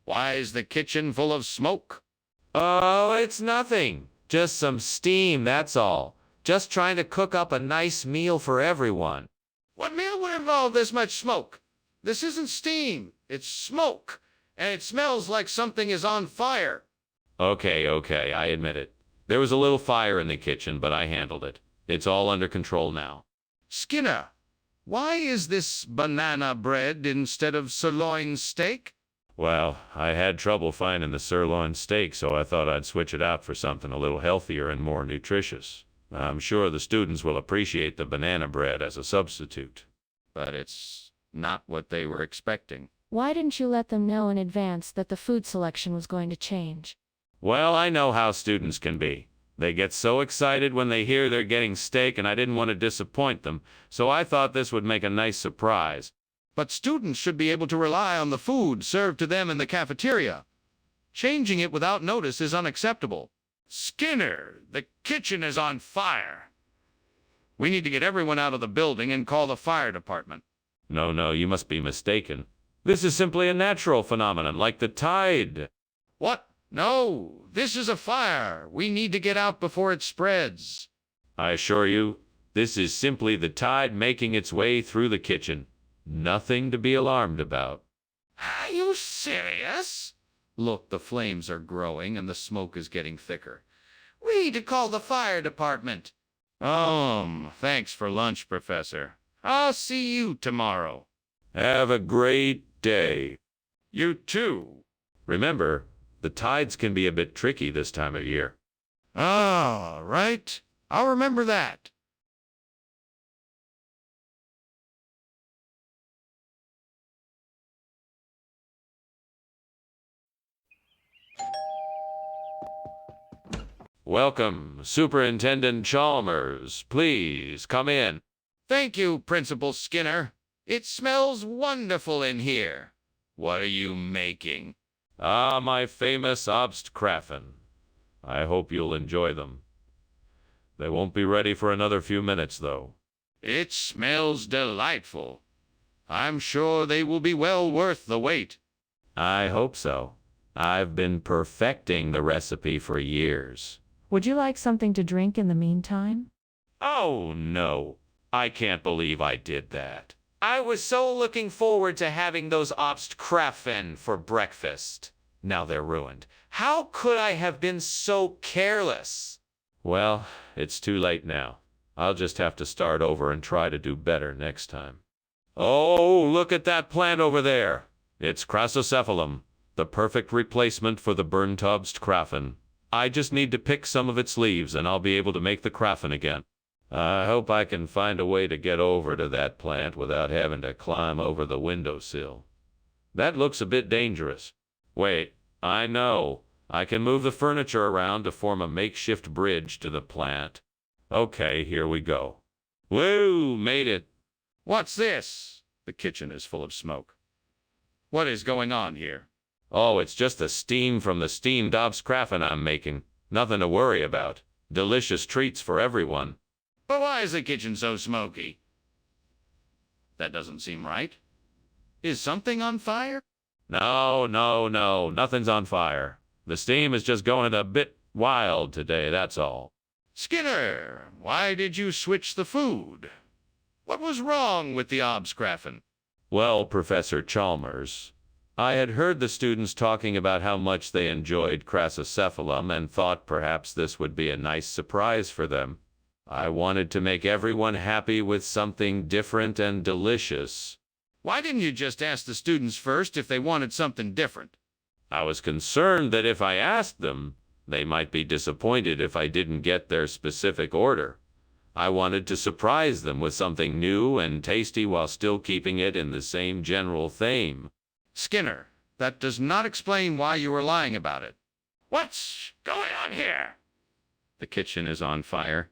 Why is the kitchen full of smoke? Oh, it's nothing. Just some steam, that's all. Just trying to cook up a nice meal for everyone. What meal would involve this much smoke? This isn't steam, it's smoke, and it smells like something is on fire. Okay, I admit it. There was a little fire in the kitchen, but I handled it. It's all under control now. Skinner, why is this banana bread instead of sirloin steak? Well, I had trouble finding the sirloin steak, so I thought I'd switch it out for something a little healthier and more nutritious. I'm sure the students will appreciate the banana bread as a substitute. But it's not what they were expecting. Why didn't you let them know in advance that the food selection was going to change? Well, I know how students can be. They get so excited when they hear they're getting steak, and I didn't want to disappoint them, so I thought this would make a nice surprise. But students should be able to rely on the food served to them in the cafeteria. Changing it without notice is unacceptable. Skinner, the kitchen is on fire. We need to get everyone out of the building and call the fire department. No, you must be mistaken. This is simply a natural phenomenon, like the tide. What? No, this is a fire. We need to get out before it spreads. I assure you, this is simply the tide making its way through the kitchen. Nothing to be alarmed about. Are you serious? Look, the flames are growing and the smoke is getting thicker. We need to call the fire department. Thanks for lunch, Professor. I'll see you tomorrow. Have a great day. You too. Remember, the tides can be a bit tricky this time of year. Right. I'll remember that. Welcome, Superintendent Chalmers. Please come in. Thank you, Principal Skinner. It smells wonderful in here. What are you making? Ah, my famous Obstkraffen. I hope you'll enjoy them. They won't be ready for another few minutes, though. It smells delightful. I'm sure they will be well worth the wait. I hope so. I've been perfecting the recipe for years. Would you like something to drink in the meantime? Oh, no. I can't believe I did that. I was so looking forward to having those Obstkraffen for breakfast. Now they're ruined. How could I have been so careless? Well, it's too late now. I'll just have to start over and try to do better next time. Oh, look at that plant over there. It's Chrysosephalum, the perfect replacement for the burnt Obstkraffen. I just need to pick some of its leaves and I'll be able to make the kraffen again. I hope I can find a way to get over to that plant without having to climb over the windowsill. That looks a bit dangerous. Wait, I know. I can move the furniture around to form a makeshift bridge to the plant. Okay, here we go. Woo, made it. What's this? The kitchen is full of smoke. What is going on here? Oh, it's just the steam from the steamed Obstkraffen I'm making. Nothing to worry about. Delicious treats for everyone. But why is the kitchen so smoky? That doesn't seem right. Is something on fire? No, nothing's on fire. The steam is just going a bit wild today, that's all. Skinner, why did you switch the food? What was wrong with the Obstkraffen? Well, Professor Chalmers, I had heard the students talking about how much they enjoyed crassicephalum and thought perhaps this would be a nice surprise for them. I wanted to make everyone happy with something different and delicious. Why didn't you just ask the students first if they wanted something different? I was concerned that if I asked them, they might be disappointed if I didn't get their specific order. I wanted to surprise them with something new and tasty while still keeping it in the same general theme. Skinner, that does not explain why you were lying about it. What's going on here? The kitchen is on fire.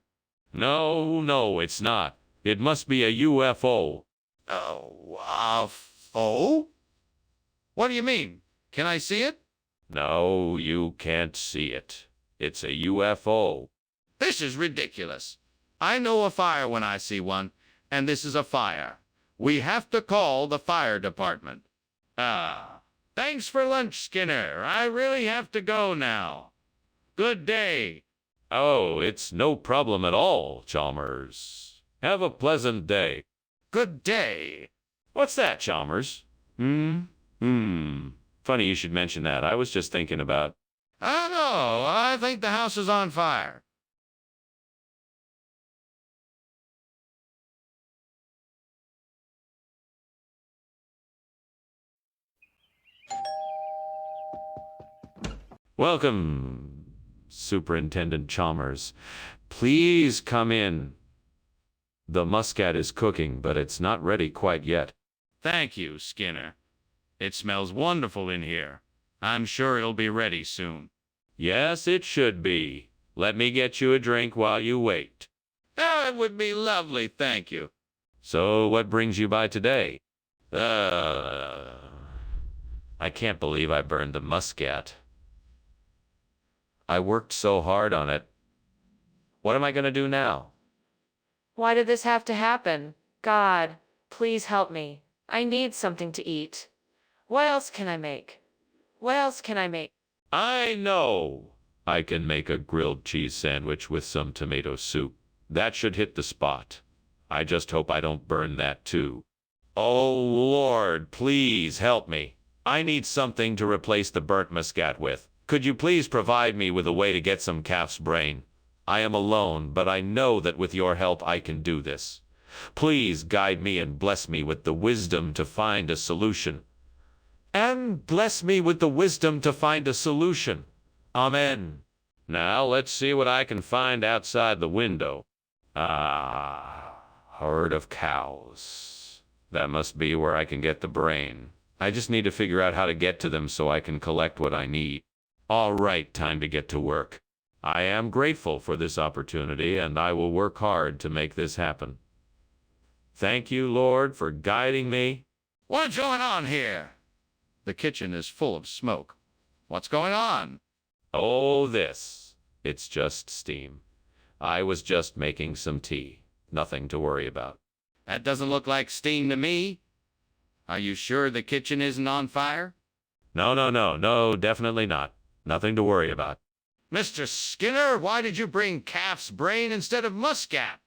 No, it's not. It must be a UFO. Oh? What do you mean? Can I see it? No, you can't see it. It's a UFO. This is ridiculous. I know a fire when I see one, and this is a fire. We have to call the fire department. Thanks for lunch, Skinner. I really have to go now. Good day. Oh, it's no problem at all, Chalmers. Have a pleasant day. Good day. What's that, Chalmers? Funny you should mention that. I was just thinking about... I know. I think the house is on fire. Welcome, Superintendent Chalmers. Please come in. The muscat is cooking, but it's not ready quite yet. Thank you, Skinner. It smells wonderful in here. I'm sure it'll be ready soon. Yes, it should be. Let me get you a drink while you wait. Oh, it would be lovely, thank you. So, what brings you by today? I can't believe I burned the muscat. I worked so hard on it. What am I gonna do now? Why did this have to happen? God, please help me. I need something to eat. What else can I make? I know! I can make a grilled cheese sandwich with some tomato soup. That should hit the spot. I just hope I don't burn that too. Oh Lord, please help me. I need something to replace the burnt muscat with. Could you please provide me with a way to get some calf's brain? I am alone, but I know that with your help I can do this. Please guide me and bless me with the wisdom to find a solution. And bless me with the wisdom to find a solution. Amen. Now let's see what I can find outside the window. Herd of cows. That must be where I can get the brain. I just need to figure out how to get to them so I can collect what I need. All right, time to get to work. I am grateful for this opportunity, and I will work hard to make this happen. Thank you, Lord, for guiding me. What's going on here? The kitchen is full of smoke. What's going on? Oh, this. It's just steam. I was just making some tea. Nothing to worry about. That doesn't look like steam to me. Are you sure the kitchen isn't on fire? No, definitely not. Nothing to worry about. Mr. Skinner, why did you bring calf's brain instead of muscat?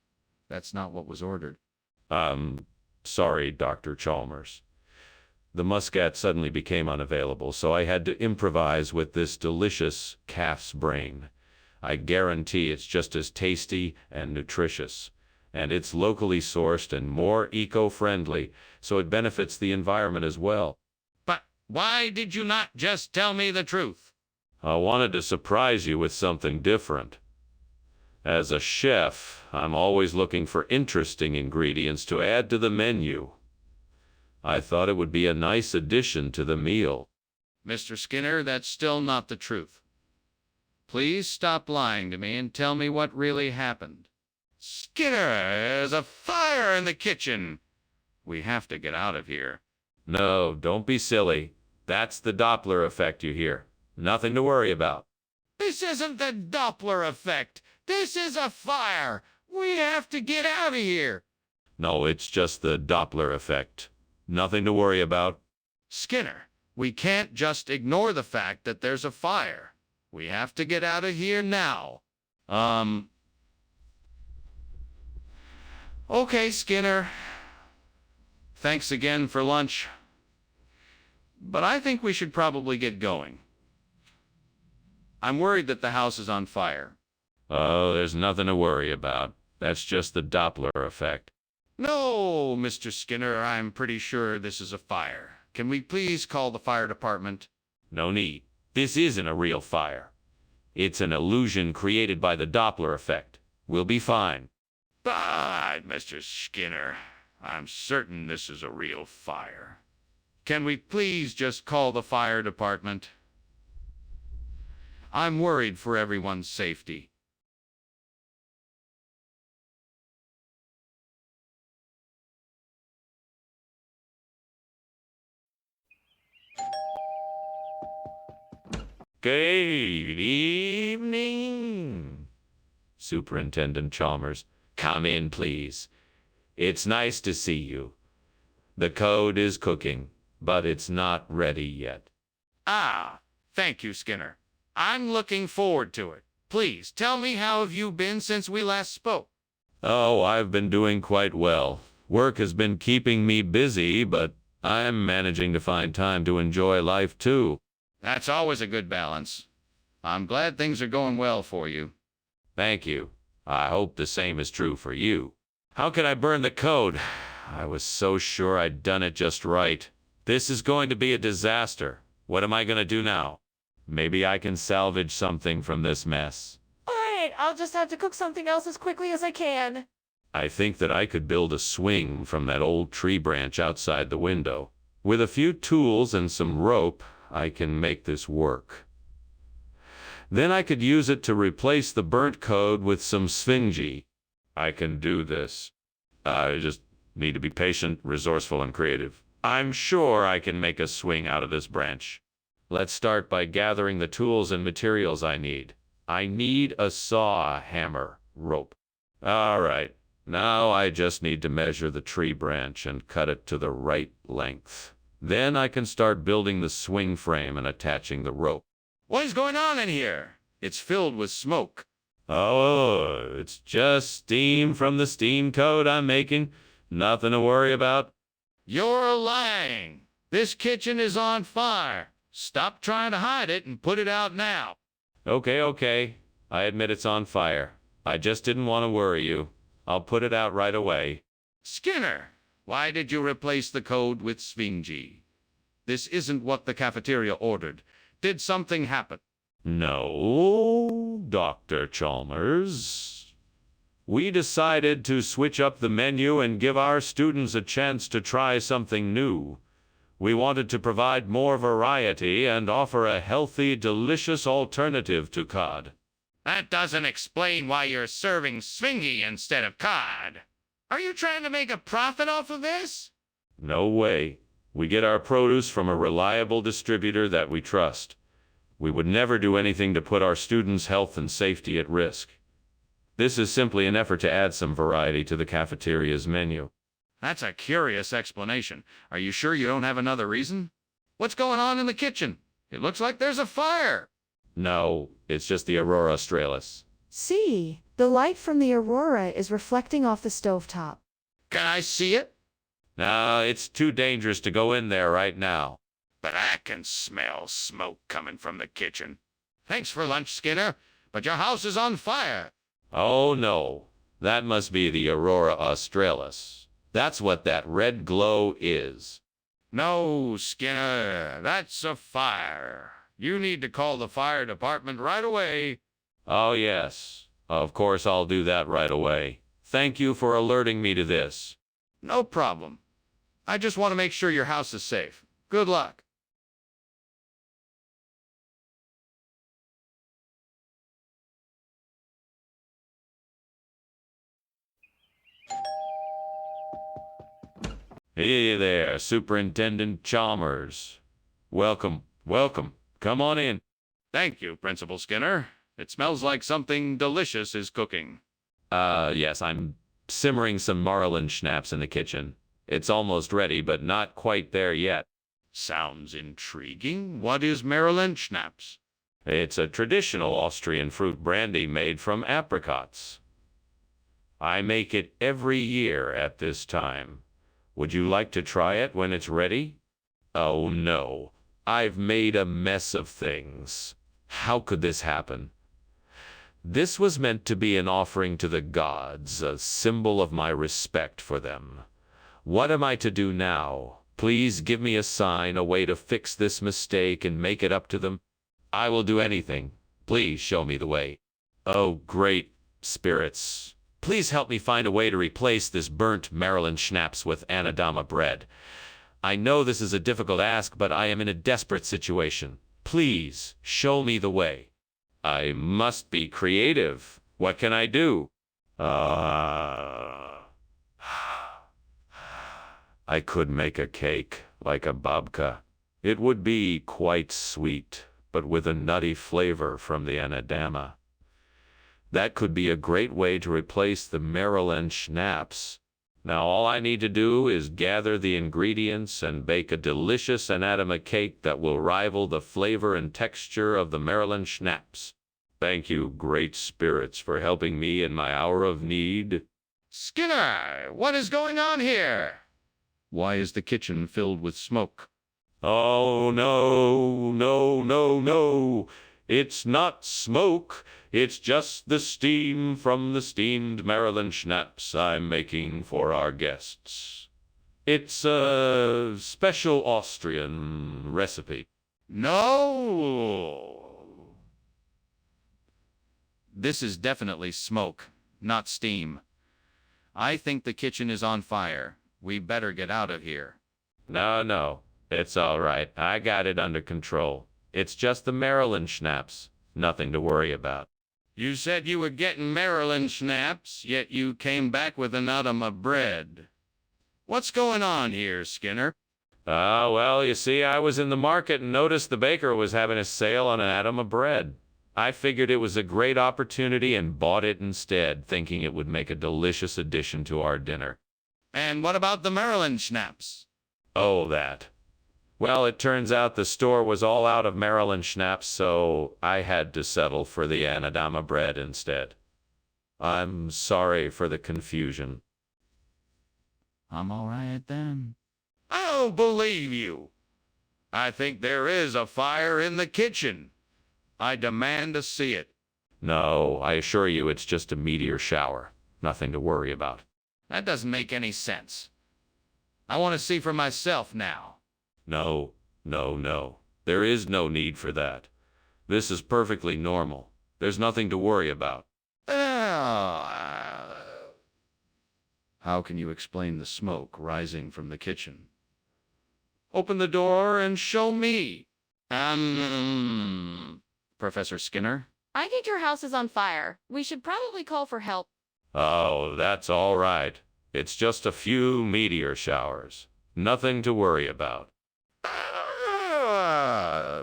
That's not what was ordered. Sorry, Dr. Chalmers. The muscat suddenly became unavailable, so I had to improvise with this delicious calf's brain. I guarantee it's just as tasty and nutritious. And it's locally sourced and more eco-friendly, so it benefits the environment as well. But why did you not just tell me the truth? I wanted to surprise you with something different. As a chef, I'm always looking for interesting ingredients to add to the menu. I thought it would be a nice addition to the meal. Mr. Skinner, that's still not the truth. Please stop lying to me and tell me what really happened. Skinner, there's a fire in the kitchen. We have to get out of here. No, don't be silly. That's the Doppler effect you hear. Nothing to worry about. This isn't the Doppler effect. This is a fire. We have to get out of here. No, it's just the Doppler effect. Nothing to worry about. Skinner, we can't just ignore the fact that there's a fire. We have to get out of here now. Okay, Skinner. Thanks again for lunch. But I think we should probably get going. I'm worried that the house is on fire. Oh, there's nothing to worry about. That's just the Doppler effect. No, Mr. Skinner, I'm pretty sure this is a fire. Can we please call the fire department? No need. This isn't a real fire. It's an illusion created by the Doppler effect. We'll be fine. But, Mr. Skinner, I'm certain this is a real fire. Can we please just call the fire department? I'm worried for everyone's safety. Good evening, Superintendent Chalmers. Come in, please. It's nice to see you. The code is cooking, but it's not ready yet. Ah, thank you, Skinner. I'm looking forward to it. Please tell me, how have you been since we last spoke? Oh, I've been doing quite well. Work has been keeping me busy, but I'm managing to find time to enjoy life too. That's always a good balance. I'm glad things are going well for you. Thank you. I hope the same is true for you. How could I burn the code? I was so sure I'd done it just right. This is going to be a disaster. What am I going to do now? Maybe I can salvage something from this mess. Alright, I'll just have to cook something else as quickly as I can. I think that I could build a swing from that old tree branch outside the window. With a few tools and some rope, I can make this work. Then I could use it to replace the burnt code with some sphingy. I can do this. I just need to be patient, resourceful, and creative. I'm sure I can make a swing out of this branch. Let's start by gathering the tools and materials I need. I need a saw, a hammer, rope. All right, now I just need to measure the tree branch and cut it to the right length. Then I can start building the swing frame and attaching the rope. What is going on in here? It's filled with smoke. Oh, it's just steam from the steam code I'm making. Nothing to worry about. You're lying. This kitchen is on fire. Stop trying to hide it and put it out now. Okay. I admit it's on fire. I just didn't want to worry you. I'll put it out right away. Skinner, why did you replace the code with sphingy? This isn't what the cafeteria ordered. Did something happen? No, Dr. Chalmers. We decided to switch up the menu and give our students a chance to try something new. We wanted to provide more variety and offer a healthy, delicious alternative to cod. That doesn't explain why you're serving sphingy instead of cod. Are you trying to make a profit off of this? No way. We get our produce from a reliable distributor that we trust. We would never do anything to put our students' health and safety at risk. This is simply an effort to add some variety to the cafeteria's menu. That's a curious explanation. Are you sure you don't have another reason? What's going on in the kitchen? It looks like there's a fire. No, it's just the Aurora Australis. See, the light from the aurora is reflecting off the stovetop. Can I see it? No, it's too dangerous to go in there right now. But I can smell smoke coming from the kitchen. Thanks for lunch, Skinner, but your house is on fire. Oh no, that must be the Aurora Australis. That's what that red glow is. No, Skinner, that's a fire. You need to call the fire department right away. Oh yes, of course I'll do that right away. Thank you for alerting me to this. No problem. I just want to make sure your house is safe. Good luck. Hey there, Superintendent Chalmers. Welcome. Come on in. Thank you, Principal Skinner. It smells like something delicious is cooking. Yes, I'm simmering some Marlin schnapps in the kitchen. It's almost ready, but not quite there yet. Sounds intriguing. What is Maryland schnapps? It's a traditional Austrian fruit brandy made from apricots. I make it every year at this time. Would you like to try it when it's ready? Oh no, I've made a mess of things. How could this happen? This was meant to be an offering to the gods, a symbol of my respect for them. What am I to do now? Please give me a sign, a way to fix this mistake and make it up to them. I will do anything. Please show me the way. Oh, great spirits. Please help me find a way to replace this burnt Maryland schnapps with Anadama bread. I know this is a difficult ask, but I am in a desperate situation. Please show me the way. I must be creative. What can I do? I could make a cake, like a babka. It would be quite sweet, but with a nutty flavor from the anadama. That could be a great way to replace the Maryland schnapps. Now all I need to do is gather the ingredients and bake a delicious anadama cake that will rival the flavor and texture of the Maryland schnapps. Thank you, great spirits, for helping me in my hour of need. Skinner, what is going on here? Why is the kitchen filled with smoke? Oh, no, no, no, no. It's not smoke. It's just the steam from the steamed Maryland schnapps I'm making for our guests. It's a special Austrian recipe. No. This is definitely smoke, not steam. I think the kitchen is on fire. We better get out of here. No, it's all right. I got it under control. It's just the Maryland schnapps. Nothing to worry about. You said you were getting Maryland schnapps, yet you came back with an Anadama bread. What's going on here, Skinner? Well, you see, I was in the market and noticed the baker was having a sale on an Anadama bread. I figured it was a great opportunity and bought it instead, thinking it would make a delicious addition to our dinner. And what about the Maryland schnapps? Oh, that. Well, it turns out the store was all out of Maryland schnapps, so I had to settle for the Anadama bread instead. I'm sorry for the confusion. I'm all right then. I don't believe you. I think there is a fire in the kitchen. I demand to see it. No, I assure you it's just a meteor shower. Nothing to worry about. That doesn't make any sense. I want to see for myself now. No. There is no need for that. This is perfectly normal. There's nothing to worry about. How can you explain the smoke rising from the kitchen? Open the door and show me. Professor Skinner? I think your house is on fire. We should probably call for help. Oh, that's all right. It's just a few meteor showers. Nothing to worry about.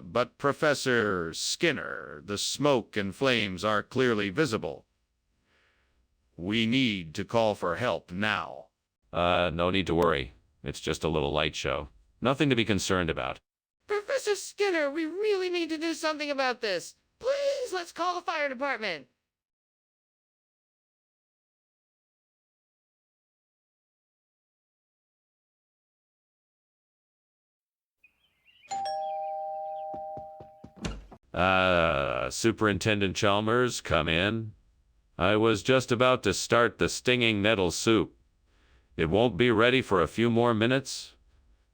But Professor Skinner, the smoke and flames are clearly visible. We need to call for help now. No need to worry. It's just a little light show. Nothing to be concerned about. Professor Skinner, we really need to do something about this. Please, let's call the fire department. Superintendent Chalmers, come in. I was just about to start the stinging nettle soup. It won't be ready for a few more minutes.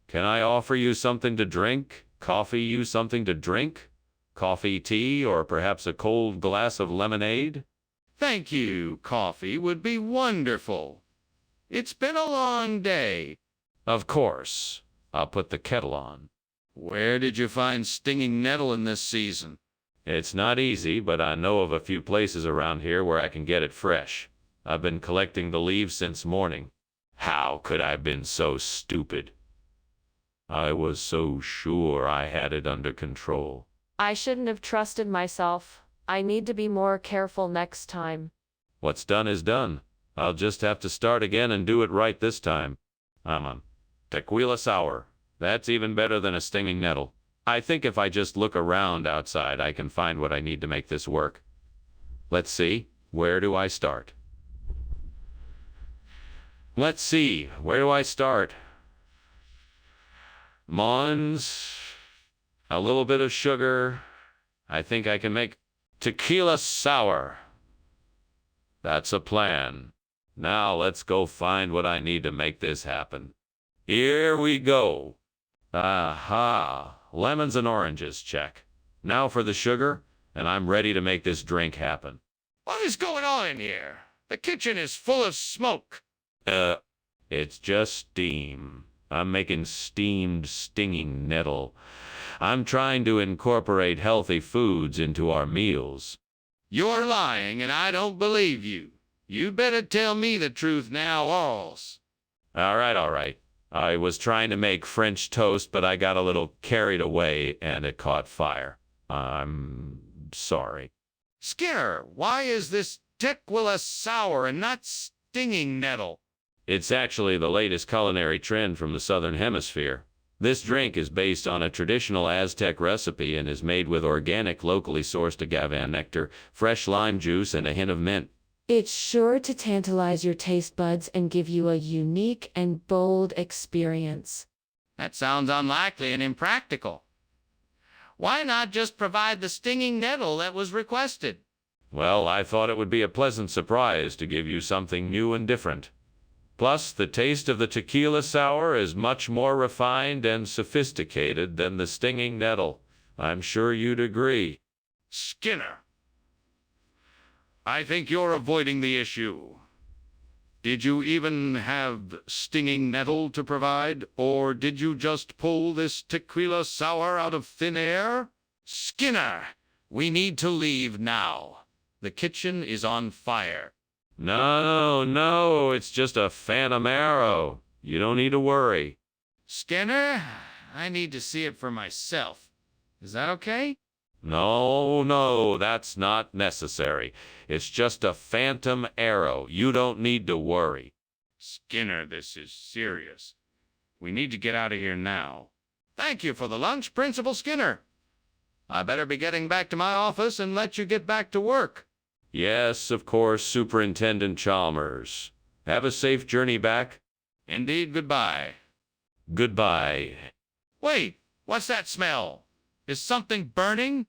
Can I offer you something to drink? Coffee you something to drink? Coffee, tea, or perhaps a cold glass of lemonade? Thank you. Coffee would be wonderful. It's been a long day. Of course. I'll put the kettle on. Where did you find stinging nettle in this season? It's not easy, but I know of a few places around here where I can get it fresh. I've been collecting the leaves since morning. How could I have been so stupid? I was so sure I had it under control. I shouldn't have trusted myself. I need to be more careful next time. What's done is done. I'll just have to start again and do it right this time. I'm on tequila sour. That's even better than a stinging nettle. I think if I just look around outside, I can find what I need to make this work. Let's see. Where do I start? Let's see. Where do I start? Mons, a little bit of sugar. I think I can make tequila sour. That's a plan. Now let's go find what I need to make this happen. Here we go. Aha, lemons and oranges, check. Now for the sugar, and I'm ready to make this drink happen. What is going on in here? The kitchen is full of smoke. It's just steam. I'm making steamed stinging nettle. I'm trying to incorporate healthy foods into our meals. You're lying, and I don't believe you. You better tell me the truth now, or else. All right. I was trying to make French toast, but I got a little carried away and it caught fire. I'm sorry. Skinner, why is this tequila sour and not stinging nettle? It's actually the latest culinary trend from the Southern Hemisphere. This drink is based on a traditional Aztec recipe and is made with organic, locally sourced agave nectar, fresh lime juice, and a hint of mint. It's sure to tantalize your taste buds and give you a unique and bold experience. That sounds unlikely and impractical. Why not just provide the stinging nettle that was requested? Well, I thought it would be a pleasant surprise to give you something new and different. Plus, the taste of the tequila sour is much more refined and sophisticated than the stinging nettle. I'm sure you'd agree. Skinner, I think you're avoiding the issue. Did you even have stinging nettle to provide, or did you just pull this tequila sour out of thin air? Skinner, we need to leave now. The kitchen is on fire. No, it's just a phantom arrow. You don't need to worry. Skinner, I need to see it for myself. Is that okay? No, that's not necessary. It's just a phantom arrow. You don't need to worry. Skinner, this is serious. We need to get out of here now. Thank you for the lunch, Principal Skinner. I better be getting back to my office and let you get back to work. Yes, of course, Superintendent Chalmers. Have a safe journey back. Indeed, goodbye. Goodbye. Wait, what's that smell? Is something burning?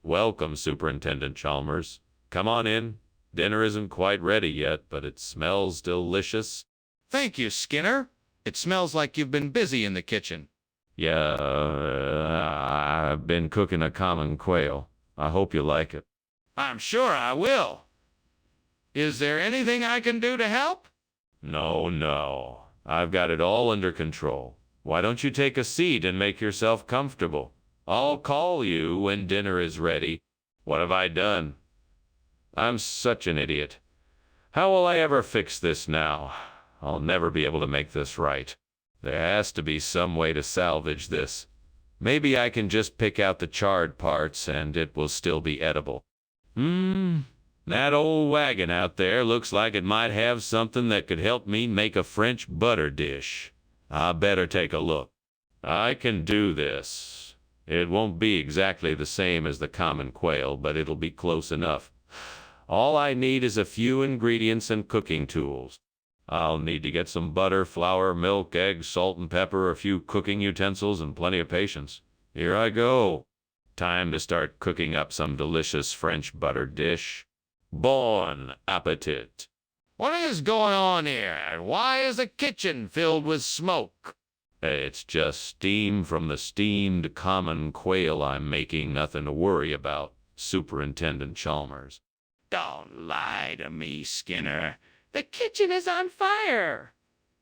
Welcome, Superintendent Chalmers. Come on in. Dinner isn't quite ready yet, but it smells delicious. Thank you, Skinner. It smells like you've been busy in the kitchen. Yeah, I've been cooking a common quail. I hope you like it. I'm sure I will. Is there anything I can do to help? No. I've got it all under control. Why don't you take a seat and make yourself comfortable? I'll call you when dinner is ready. What have I done? I'm such an idiot. How will I ever fix this now? I'll never be able to make this right. There has to be some way to salvage this. Maybe I can just pick out the charred parts and it will still be edible. That old wagon out there looks like it might have something that could help me make a French butter dish. I better take a look. I can do this. It won't be exactly the same as the common quail, but it'll be close enough. All I need is a few ingredients and cooking tools. I'll need to get some butter, flour, milk, eggs, salt and pepper, a few cooking utensils, and plenty of patience. Here I go. Time to start cooking up some delicious French butter dish. Bon appetit. What is going on here? And why is the kitchen filled with smoke? It's just steam from the steamed common quail I'm making. Nothing to worry about, Superintendent Chalmers. Don't lie to me, Skinner. The kitchen is on fire.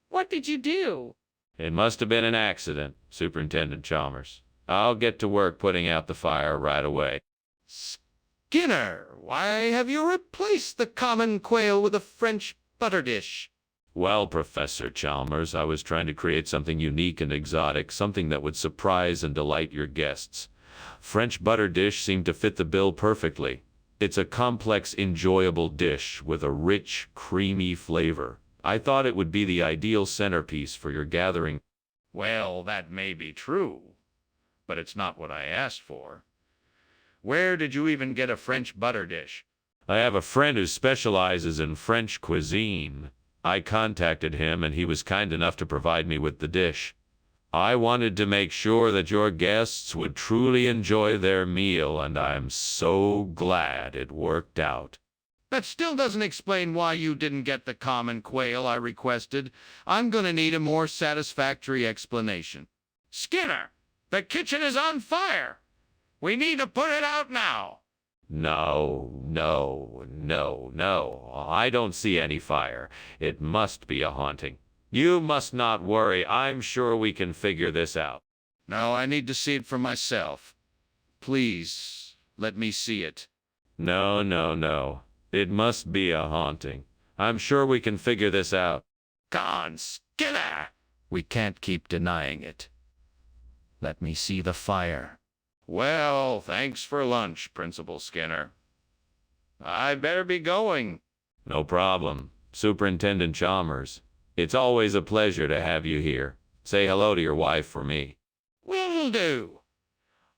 What did you do? It must have been an accident, Superintendent Chalmers. I'll get to work putting out the fire right away. Skinner, why have you replaced the common quail with a French butter dish? Well, Professor Chalmers, I was trying to create something unique and exotic, something that would surprise and delight your guests. French butter dish seemed to fit the bill perfectly. It's a complex, enjoyable dish with a rich, creamy flavor. I thought it would be the ideal centerpiece for your gathering. Well, that may be true, but it's not what I asked for. Where did you even get a French butter dish? I have a friend who specializes in French cuisine. I contacted him and he was kind enough to provide me with the dish. I wanted to make sure that your guests would truly enjoy their meal, and I'm so glad it worked out. That still doesn't explain why you didn't get the common quail I requested. I'm gonna need a more satisfactory explanation. Skinner, the kitchen is on fire. We need to put it out now. No, no, no, no. I don't see any fire. It must be a haunting. You must not worry. I'm sure we can figure this out. No, I need to see it for myself. Please, let me see it. No, no, no. It must be a haunting. I'm sure we can figure this out. Gone, Skinner! We can't keep denying it. Let me see the fire. Well, thanks for lunch, Principal Skinner. I better be going. No problem. Superintendent Chalmers, it's always a pleasure to have you here. Say hello to your wife for me. Will do.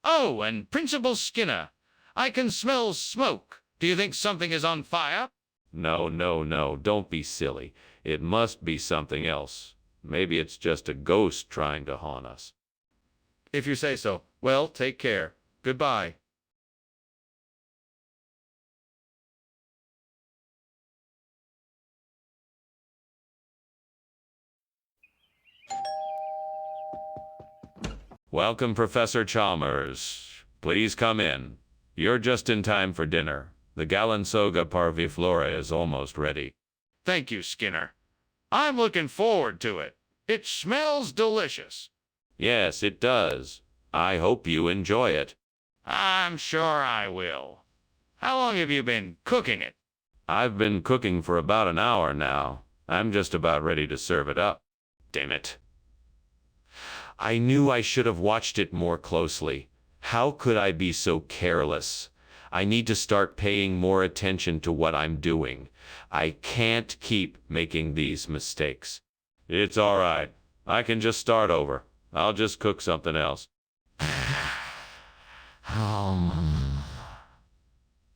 Oh, and Principal Skinner, I can smell smoke. Do you think something is on fire? No, no, no. Don't be silly. It must be something else. Maybe it's just a ghost trying to haunt us. If you say so. Well, take care. Goodbye. Welcome, Professor Chalmers. Please come in. You're just in time for dinner. The Galansoga parviflora is almost ready. Thank you, Skinner. I'm looking forward to it. It smells delicious. Yes, it does. I hope you enjoy it. I'm sure I will. How long have you been cooking it? I've been cooking for about an hour now. I'm just about ready to serve it up. Damn it. I knew I should have watched it more closely. How could I be so careless? I need to start paying more attention to what I'm doing. I can't keep making these mistakes. It's all right. I can just start over. I'll just cook something else.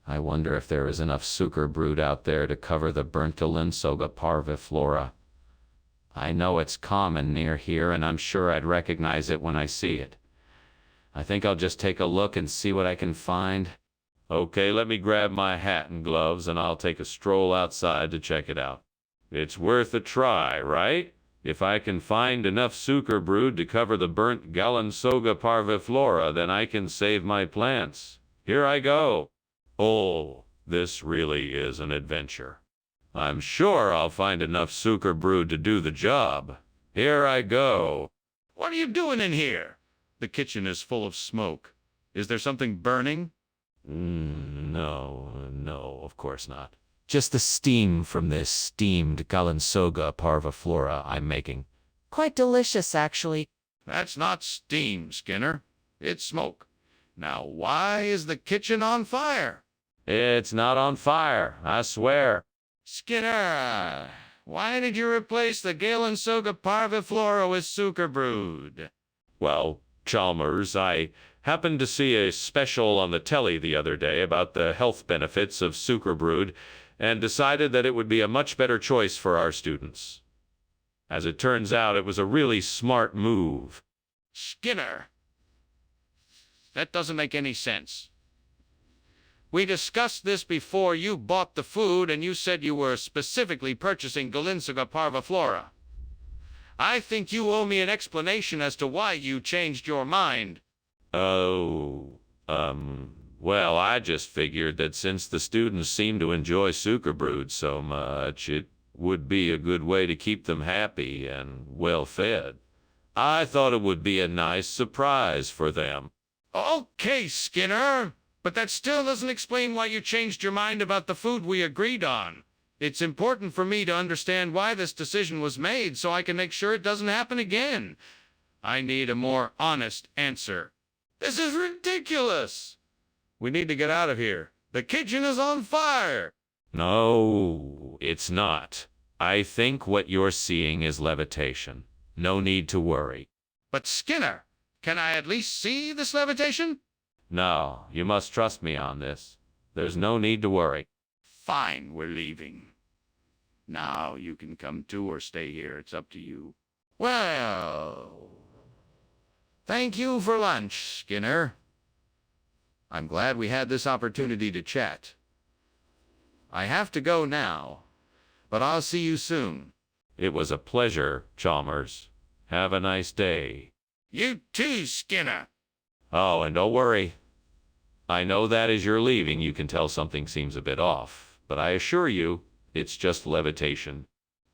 I wonder if there is enough sucre brood out there to cover the burnt Galansoga parviflora. I know it's common near here, and I'm sure I'd recognize it when I see it. I think I'll just take a look and see what I can find. Okay, let me grab my hat and gloves, and I'll take a stroll outside to check it out. It's worth a try, right? If I can find enough sucre brood to cover the burnt Galansoga parviflora, then I can save my plants. Here I go. Oh, this really is an adventure. I'm sure I'll find enough sucre brood to do the job. Here I go. What are you doing in here? The kitchen is full of smoke. Is there something burning? No, of course not. Just the steam from this steamed Galansoga parviflora I'm making. Quite delicious, actually. That's not steam, Skinner. It's smoke. Now, why is the kitchen on fire? It's not on fire, I swear. Skinner, why did you replace the Galansoga parviflora with sucre brood? Well, Chalmers, I happened to see a special on the telly the other day about the health benefits of sucre brood, and decided that it would be a much better choice for our students. As it turns out, it was a really smart move. Skinner, that doesn't make any sense. We discussed this before you bought the food, and you said you were specifically purchasing Galansoga parviflora. I think you owe me an explanation as to why you changed your mind. Well, I just figured that since the students seem to enjoy sucre brood so much, it would be a good way to keep them happy and well fed. I thought it would be a nice surprise for them. Okay, Skinner, but that still doesn't explain why you changed your mind about the food we agreed on. It's important for me to understand why this decision was made so I can make sure it doesn't happen again. I need a more honest answer. This is ridiculous. We need to get out of here. The kitchen is on fire. No, it's not. I think what you're seeing is levitation. No need to worry. But Skinner, can I at least see this levitation? No, you must trust me on this. There's no need to worry. Fine, we're leaving. Now you can come too or stay here. It's up to you. Well, thank you for lunch, Skinner. I'm glad we had this opportunity to chat. I have to go now, but I'll see you soon. It was a pleasure, Chalmers. Have a nice day. You too, Skinner. Oh, and don't worry. I know that as you're leaving, you can tell something seems a bit off, but I assure you, it's just levitation.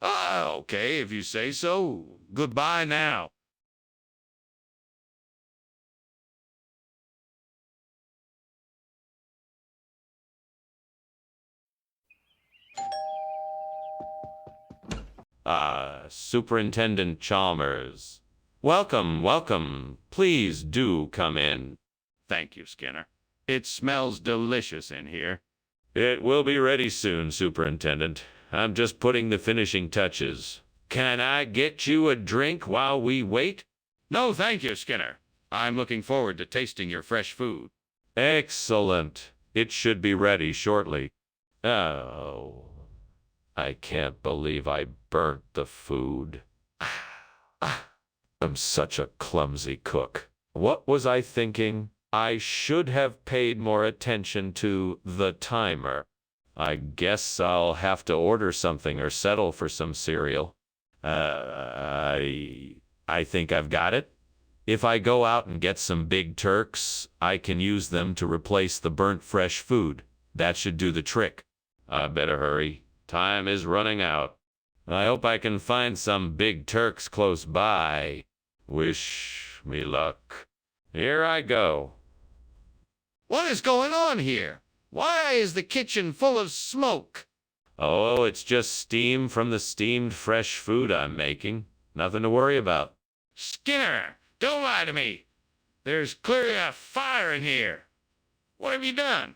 Okay, if you say so. Goodbye now. Superintendent Chalmers. Welcome, welcome. Please do come in. Thank you, Skinner. It smells delicious in here. It will be ready soon, Superintendent. I'm just putting the finishing touches. Can I get you a drink while we wait? No, thank you, Skinner. I'm looking forward to tasting your fresh food. Excellent. It should be ready shortly. Oh, I can't believe I burnt the food. I'm such a clumsy cook. What was I thinking? I should have paid more attention to the timer. I guess I'll have to order something or settle for some cereal. I think I've got it. If I go out and get some Big Turks, I can use them to replace the burnt fresh food. That should do the trick. I better hurry. Time is running out. I hope I can find some Big Turks close by. Wish me luck. Here I go. What is going on here? Why is the kitchen full of smoke? Oh, it's just steam from the steamed fresh food I'm making. Nothing to worry about. Skinner, don't lie to me. There's clearly a fire in here. What have you done?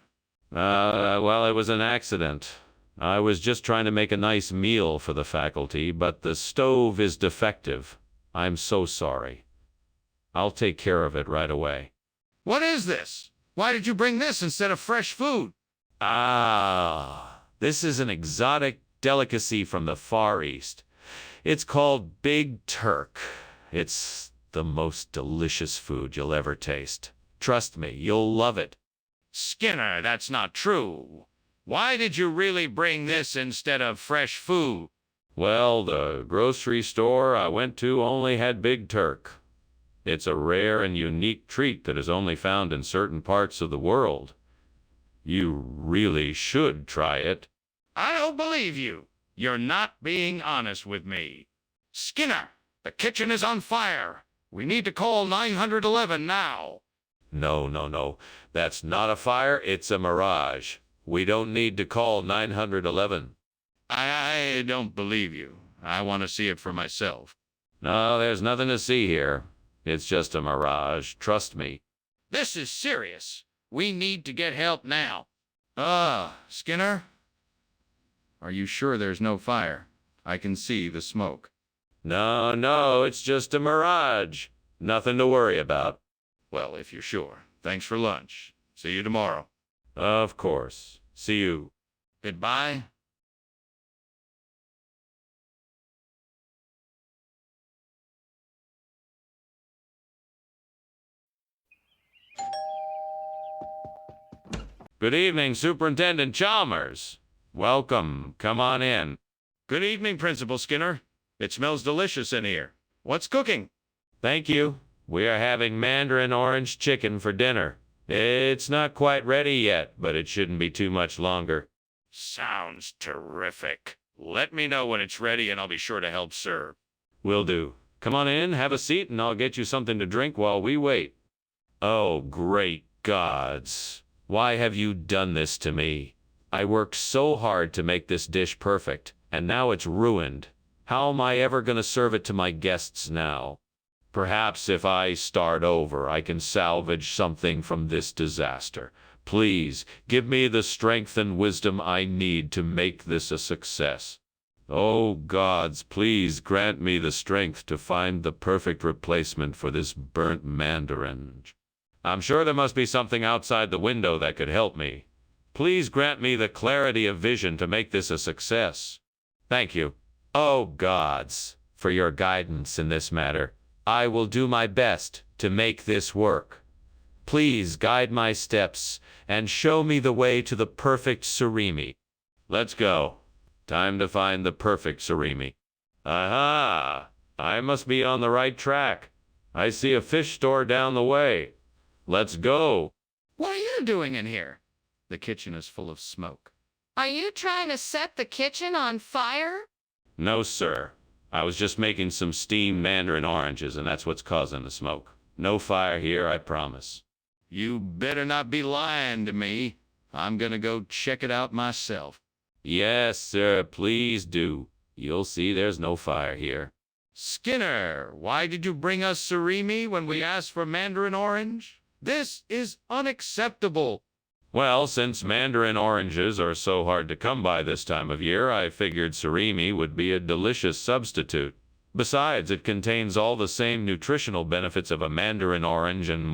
Well, it was an accident. I was just trying to make a nice meal for the faculty, but the stove is defective. I'm so sorry. I'll take care of it right away. What is this? Why did you bring this instead of fresh food? This is an exotic delicacy from the Far East. It's called Big Turk. It's the most delicious food you'll ever taste. Trust me, you'll love it. Skinner, that's not true. Why did you really bring this instead of fresh food? Well, the grocery store I went to only had Big Turk. It's a rare and unique treat that is only found in certain parts of the world. You really should try it. I don't believe you. You're not being honest with me. Skinner, the kitchen is on fire. We need to call 911 now. No. That's not a fire, it's a mirage. We don't need to call 911. I don't believe you. I want to see it for myself. No, there's nothing to see here. It's just a mirage, trust me. This is serious. We need to get help now. Skinner? Are you sure there's no fire? I can see the smoke. No, it's just a mirage. Nothing to worry about. Well, if you're sure. Thanks for lunch. See you tomorrow. Of course. See you. Goodbye. Good evening, Superintendent Chalmers. Welcome. Come on in. Good evening, Principal Skinner. It smells delicious in here. What's cooking? Thank you. We are having mandarin orange chicken for dinner. It's not quite ready yet, but it shouldn't be too much longer. Sounds terrific. Let me know when it's ready and I'll be sure to help serve. Will do. Come on in, have a seat, and I'll get you something to drink while we wait. Oh, great gods. Why have you done this to me? I worked so hard to make this dish perfect, and now it's ruined. How am I ever going to serve it to my guests now? Perhaps if I start over, I can salvage something from this disaster. Please, give me the strength and wisdom I need to make this a success. Oh, gods, please grant me the strength to find the perfect replacement for this burnt mandarin. I'm sure there must be something outside the window that could help me. Please grant me the clarity of vision to make this a success. Thank you. Oh, gods, for your guidance in this matter. I will do my best to make this work. Please guide my steps and show me the way to the perfect surimi. Let's go. Time to find the perfect surimi. Aha! I must be on the right track. I see a fish store down the way. Let's go. What are you doing in here? The kitchen is full of smoke. Are you trying to set the kitchen on fire? No, sir. I was just making some steamed mandarin oranges, and that's what's causing the smoke. No fire here, I promise. You better not be lying to me. I'm gonna go check it out myself. Yes, sir, please do. You'll see there's no fire here. Skinner, why did you bring us surimi when we asked for mandarin orange? This is unacceptable. Well, since mandarin oranges are so hard to come by this time of year, I figured surimi would be a delicious substitute. Besides, it contains all the same nutritional benefits of a mandarin orange and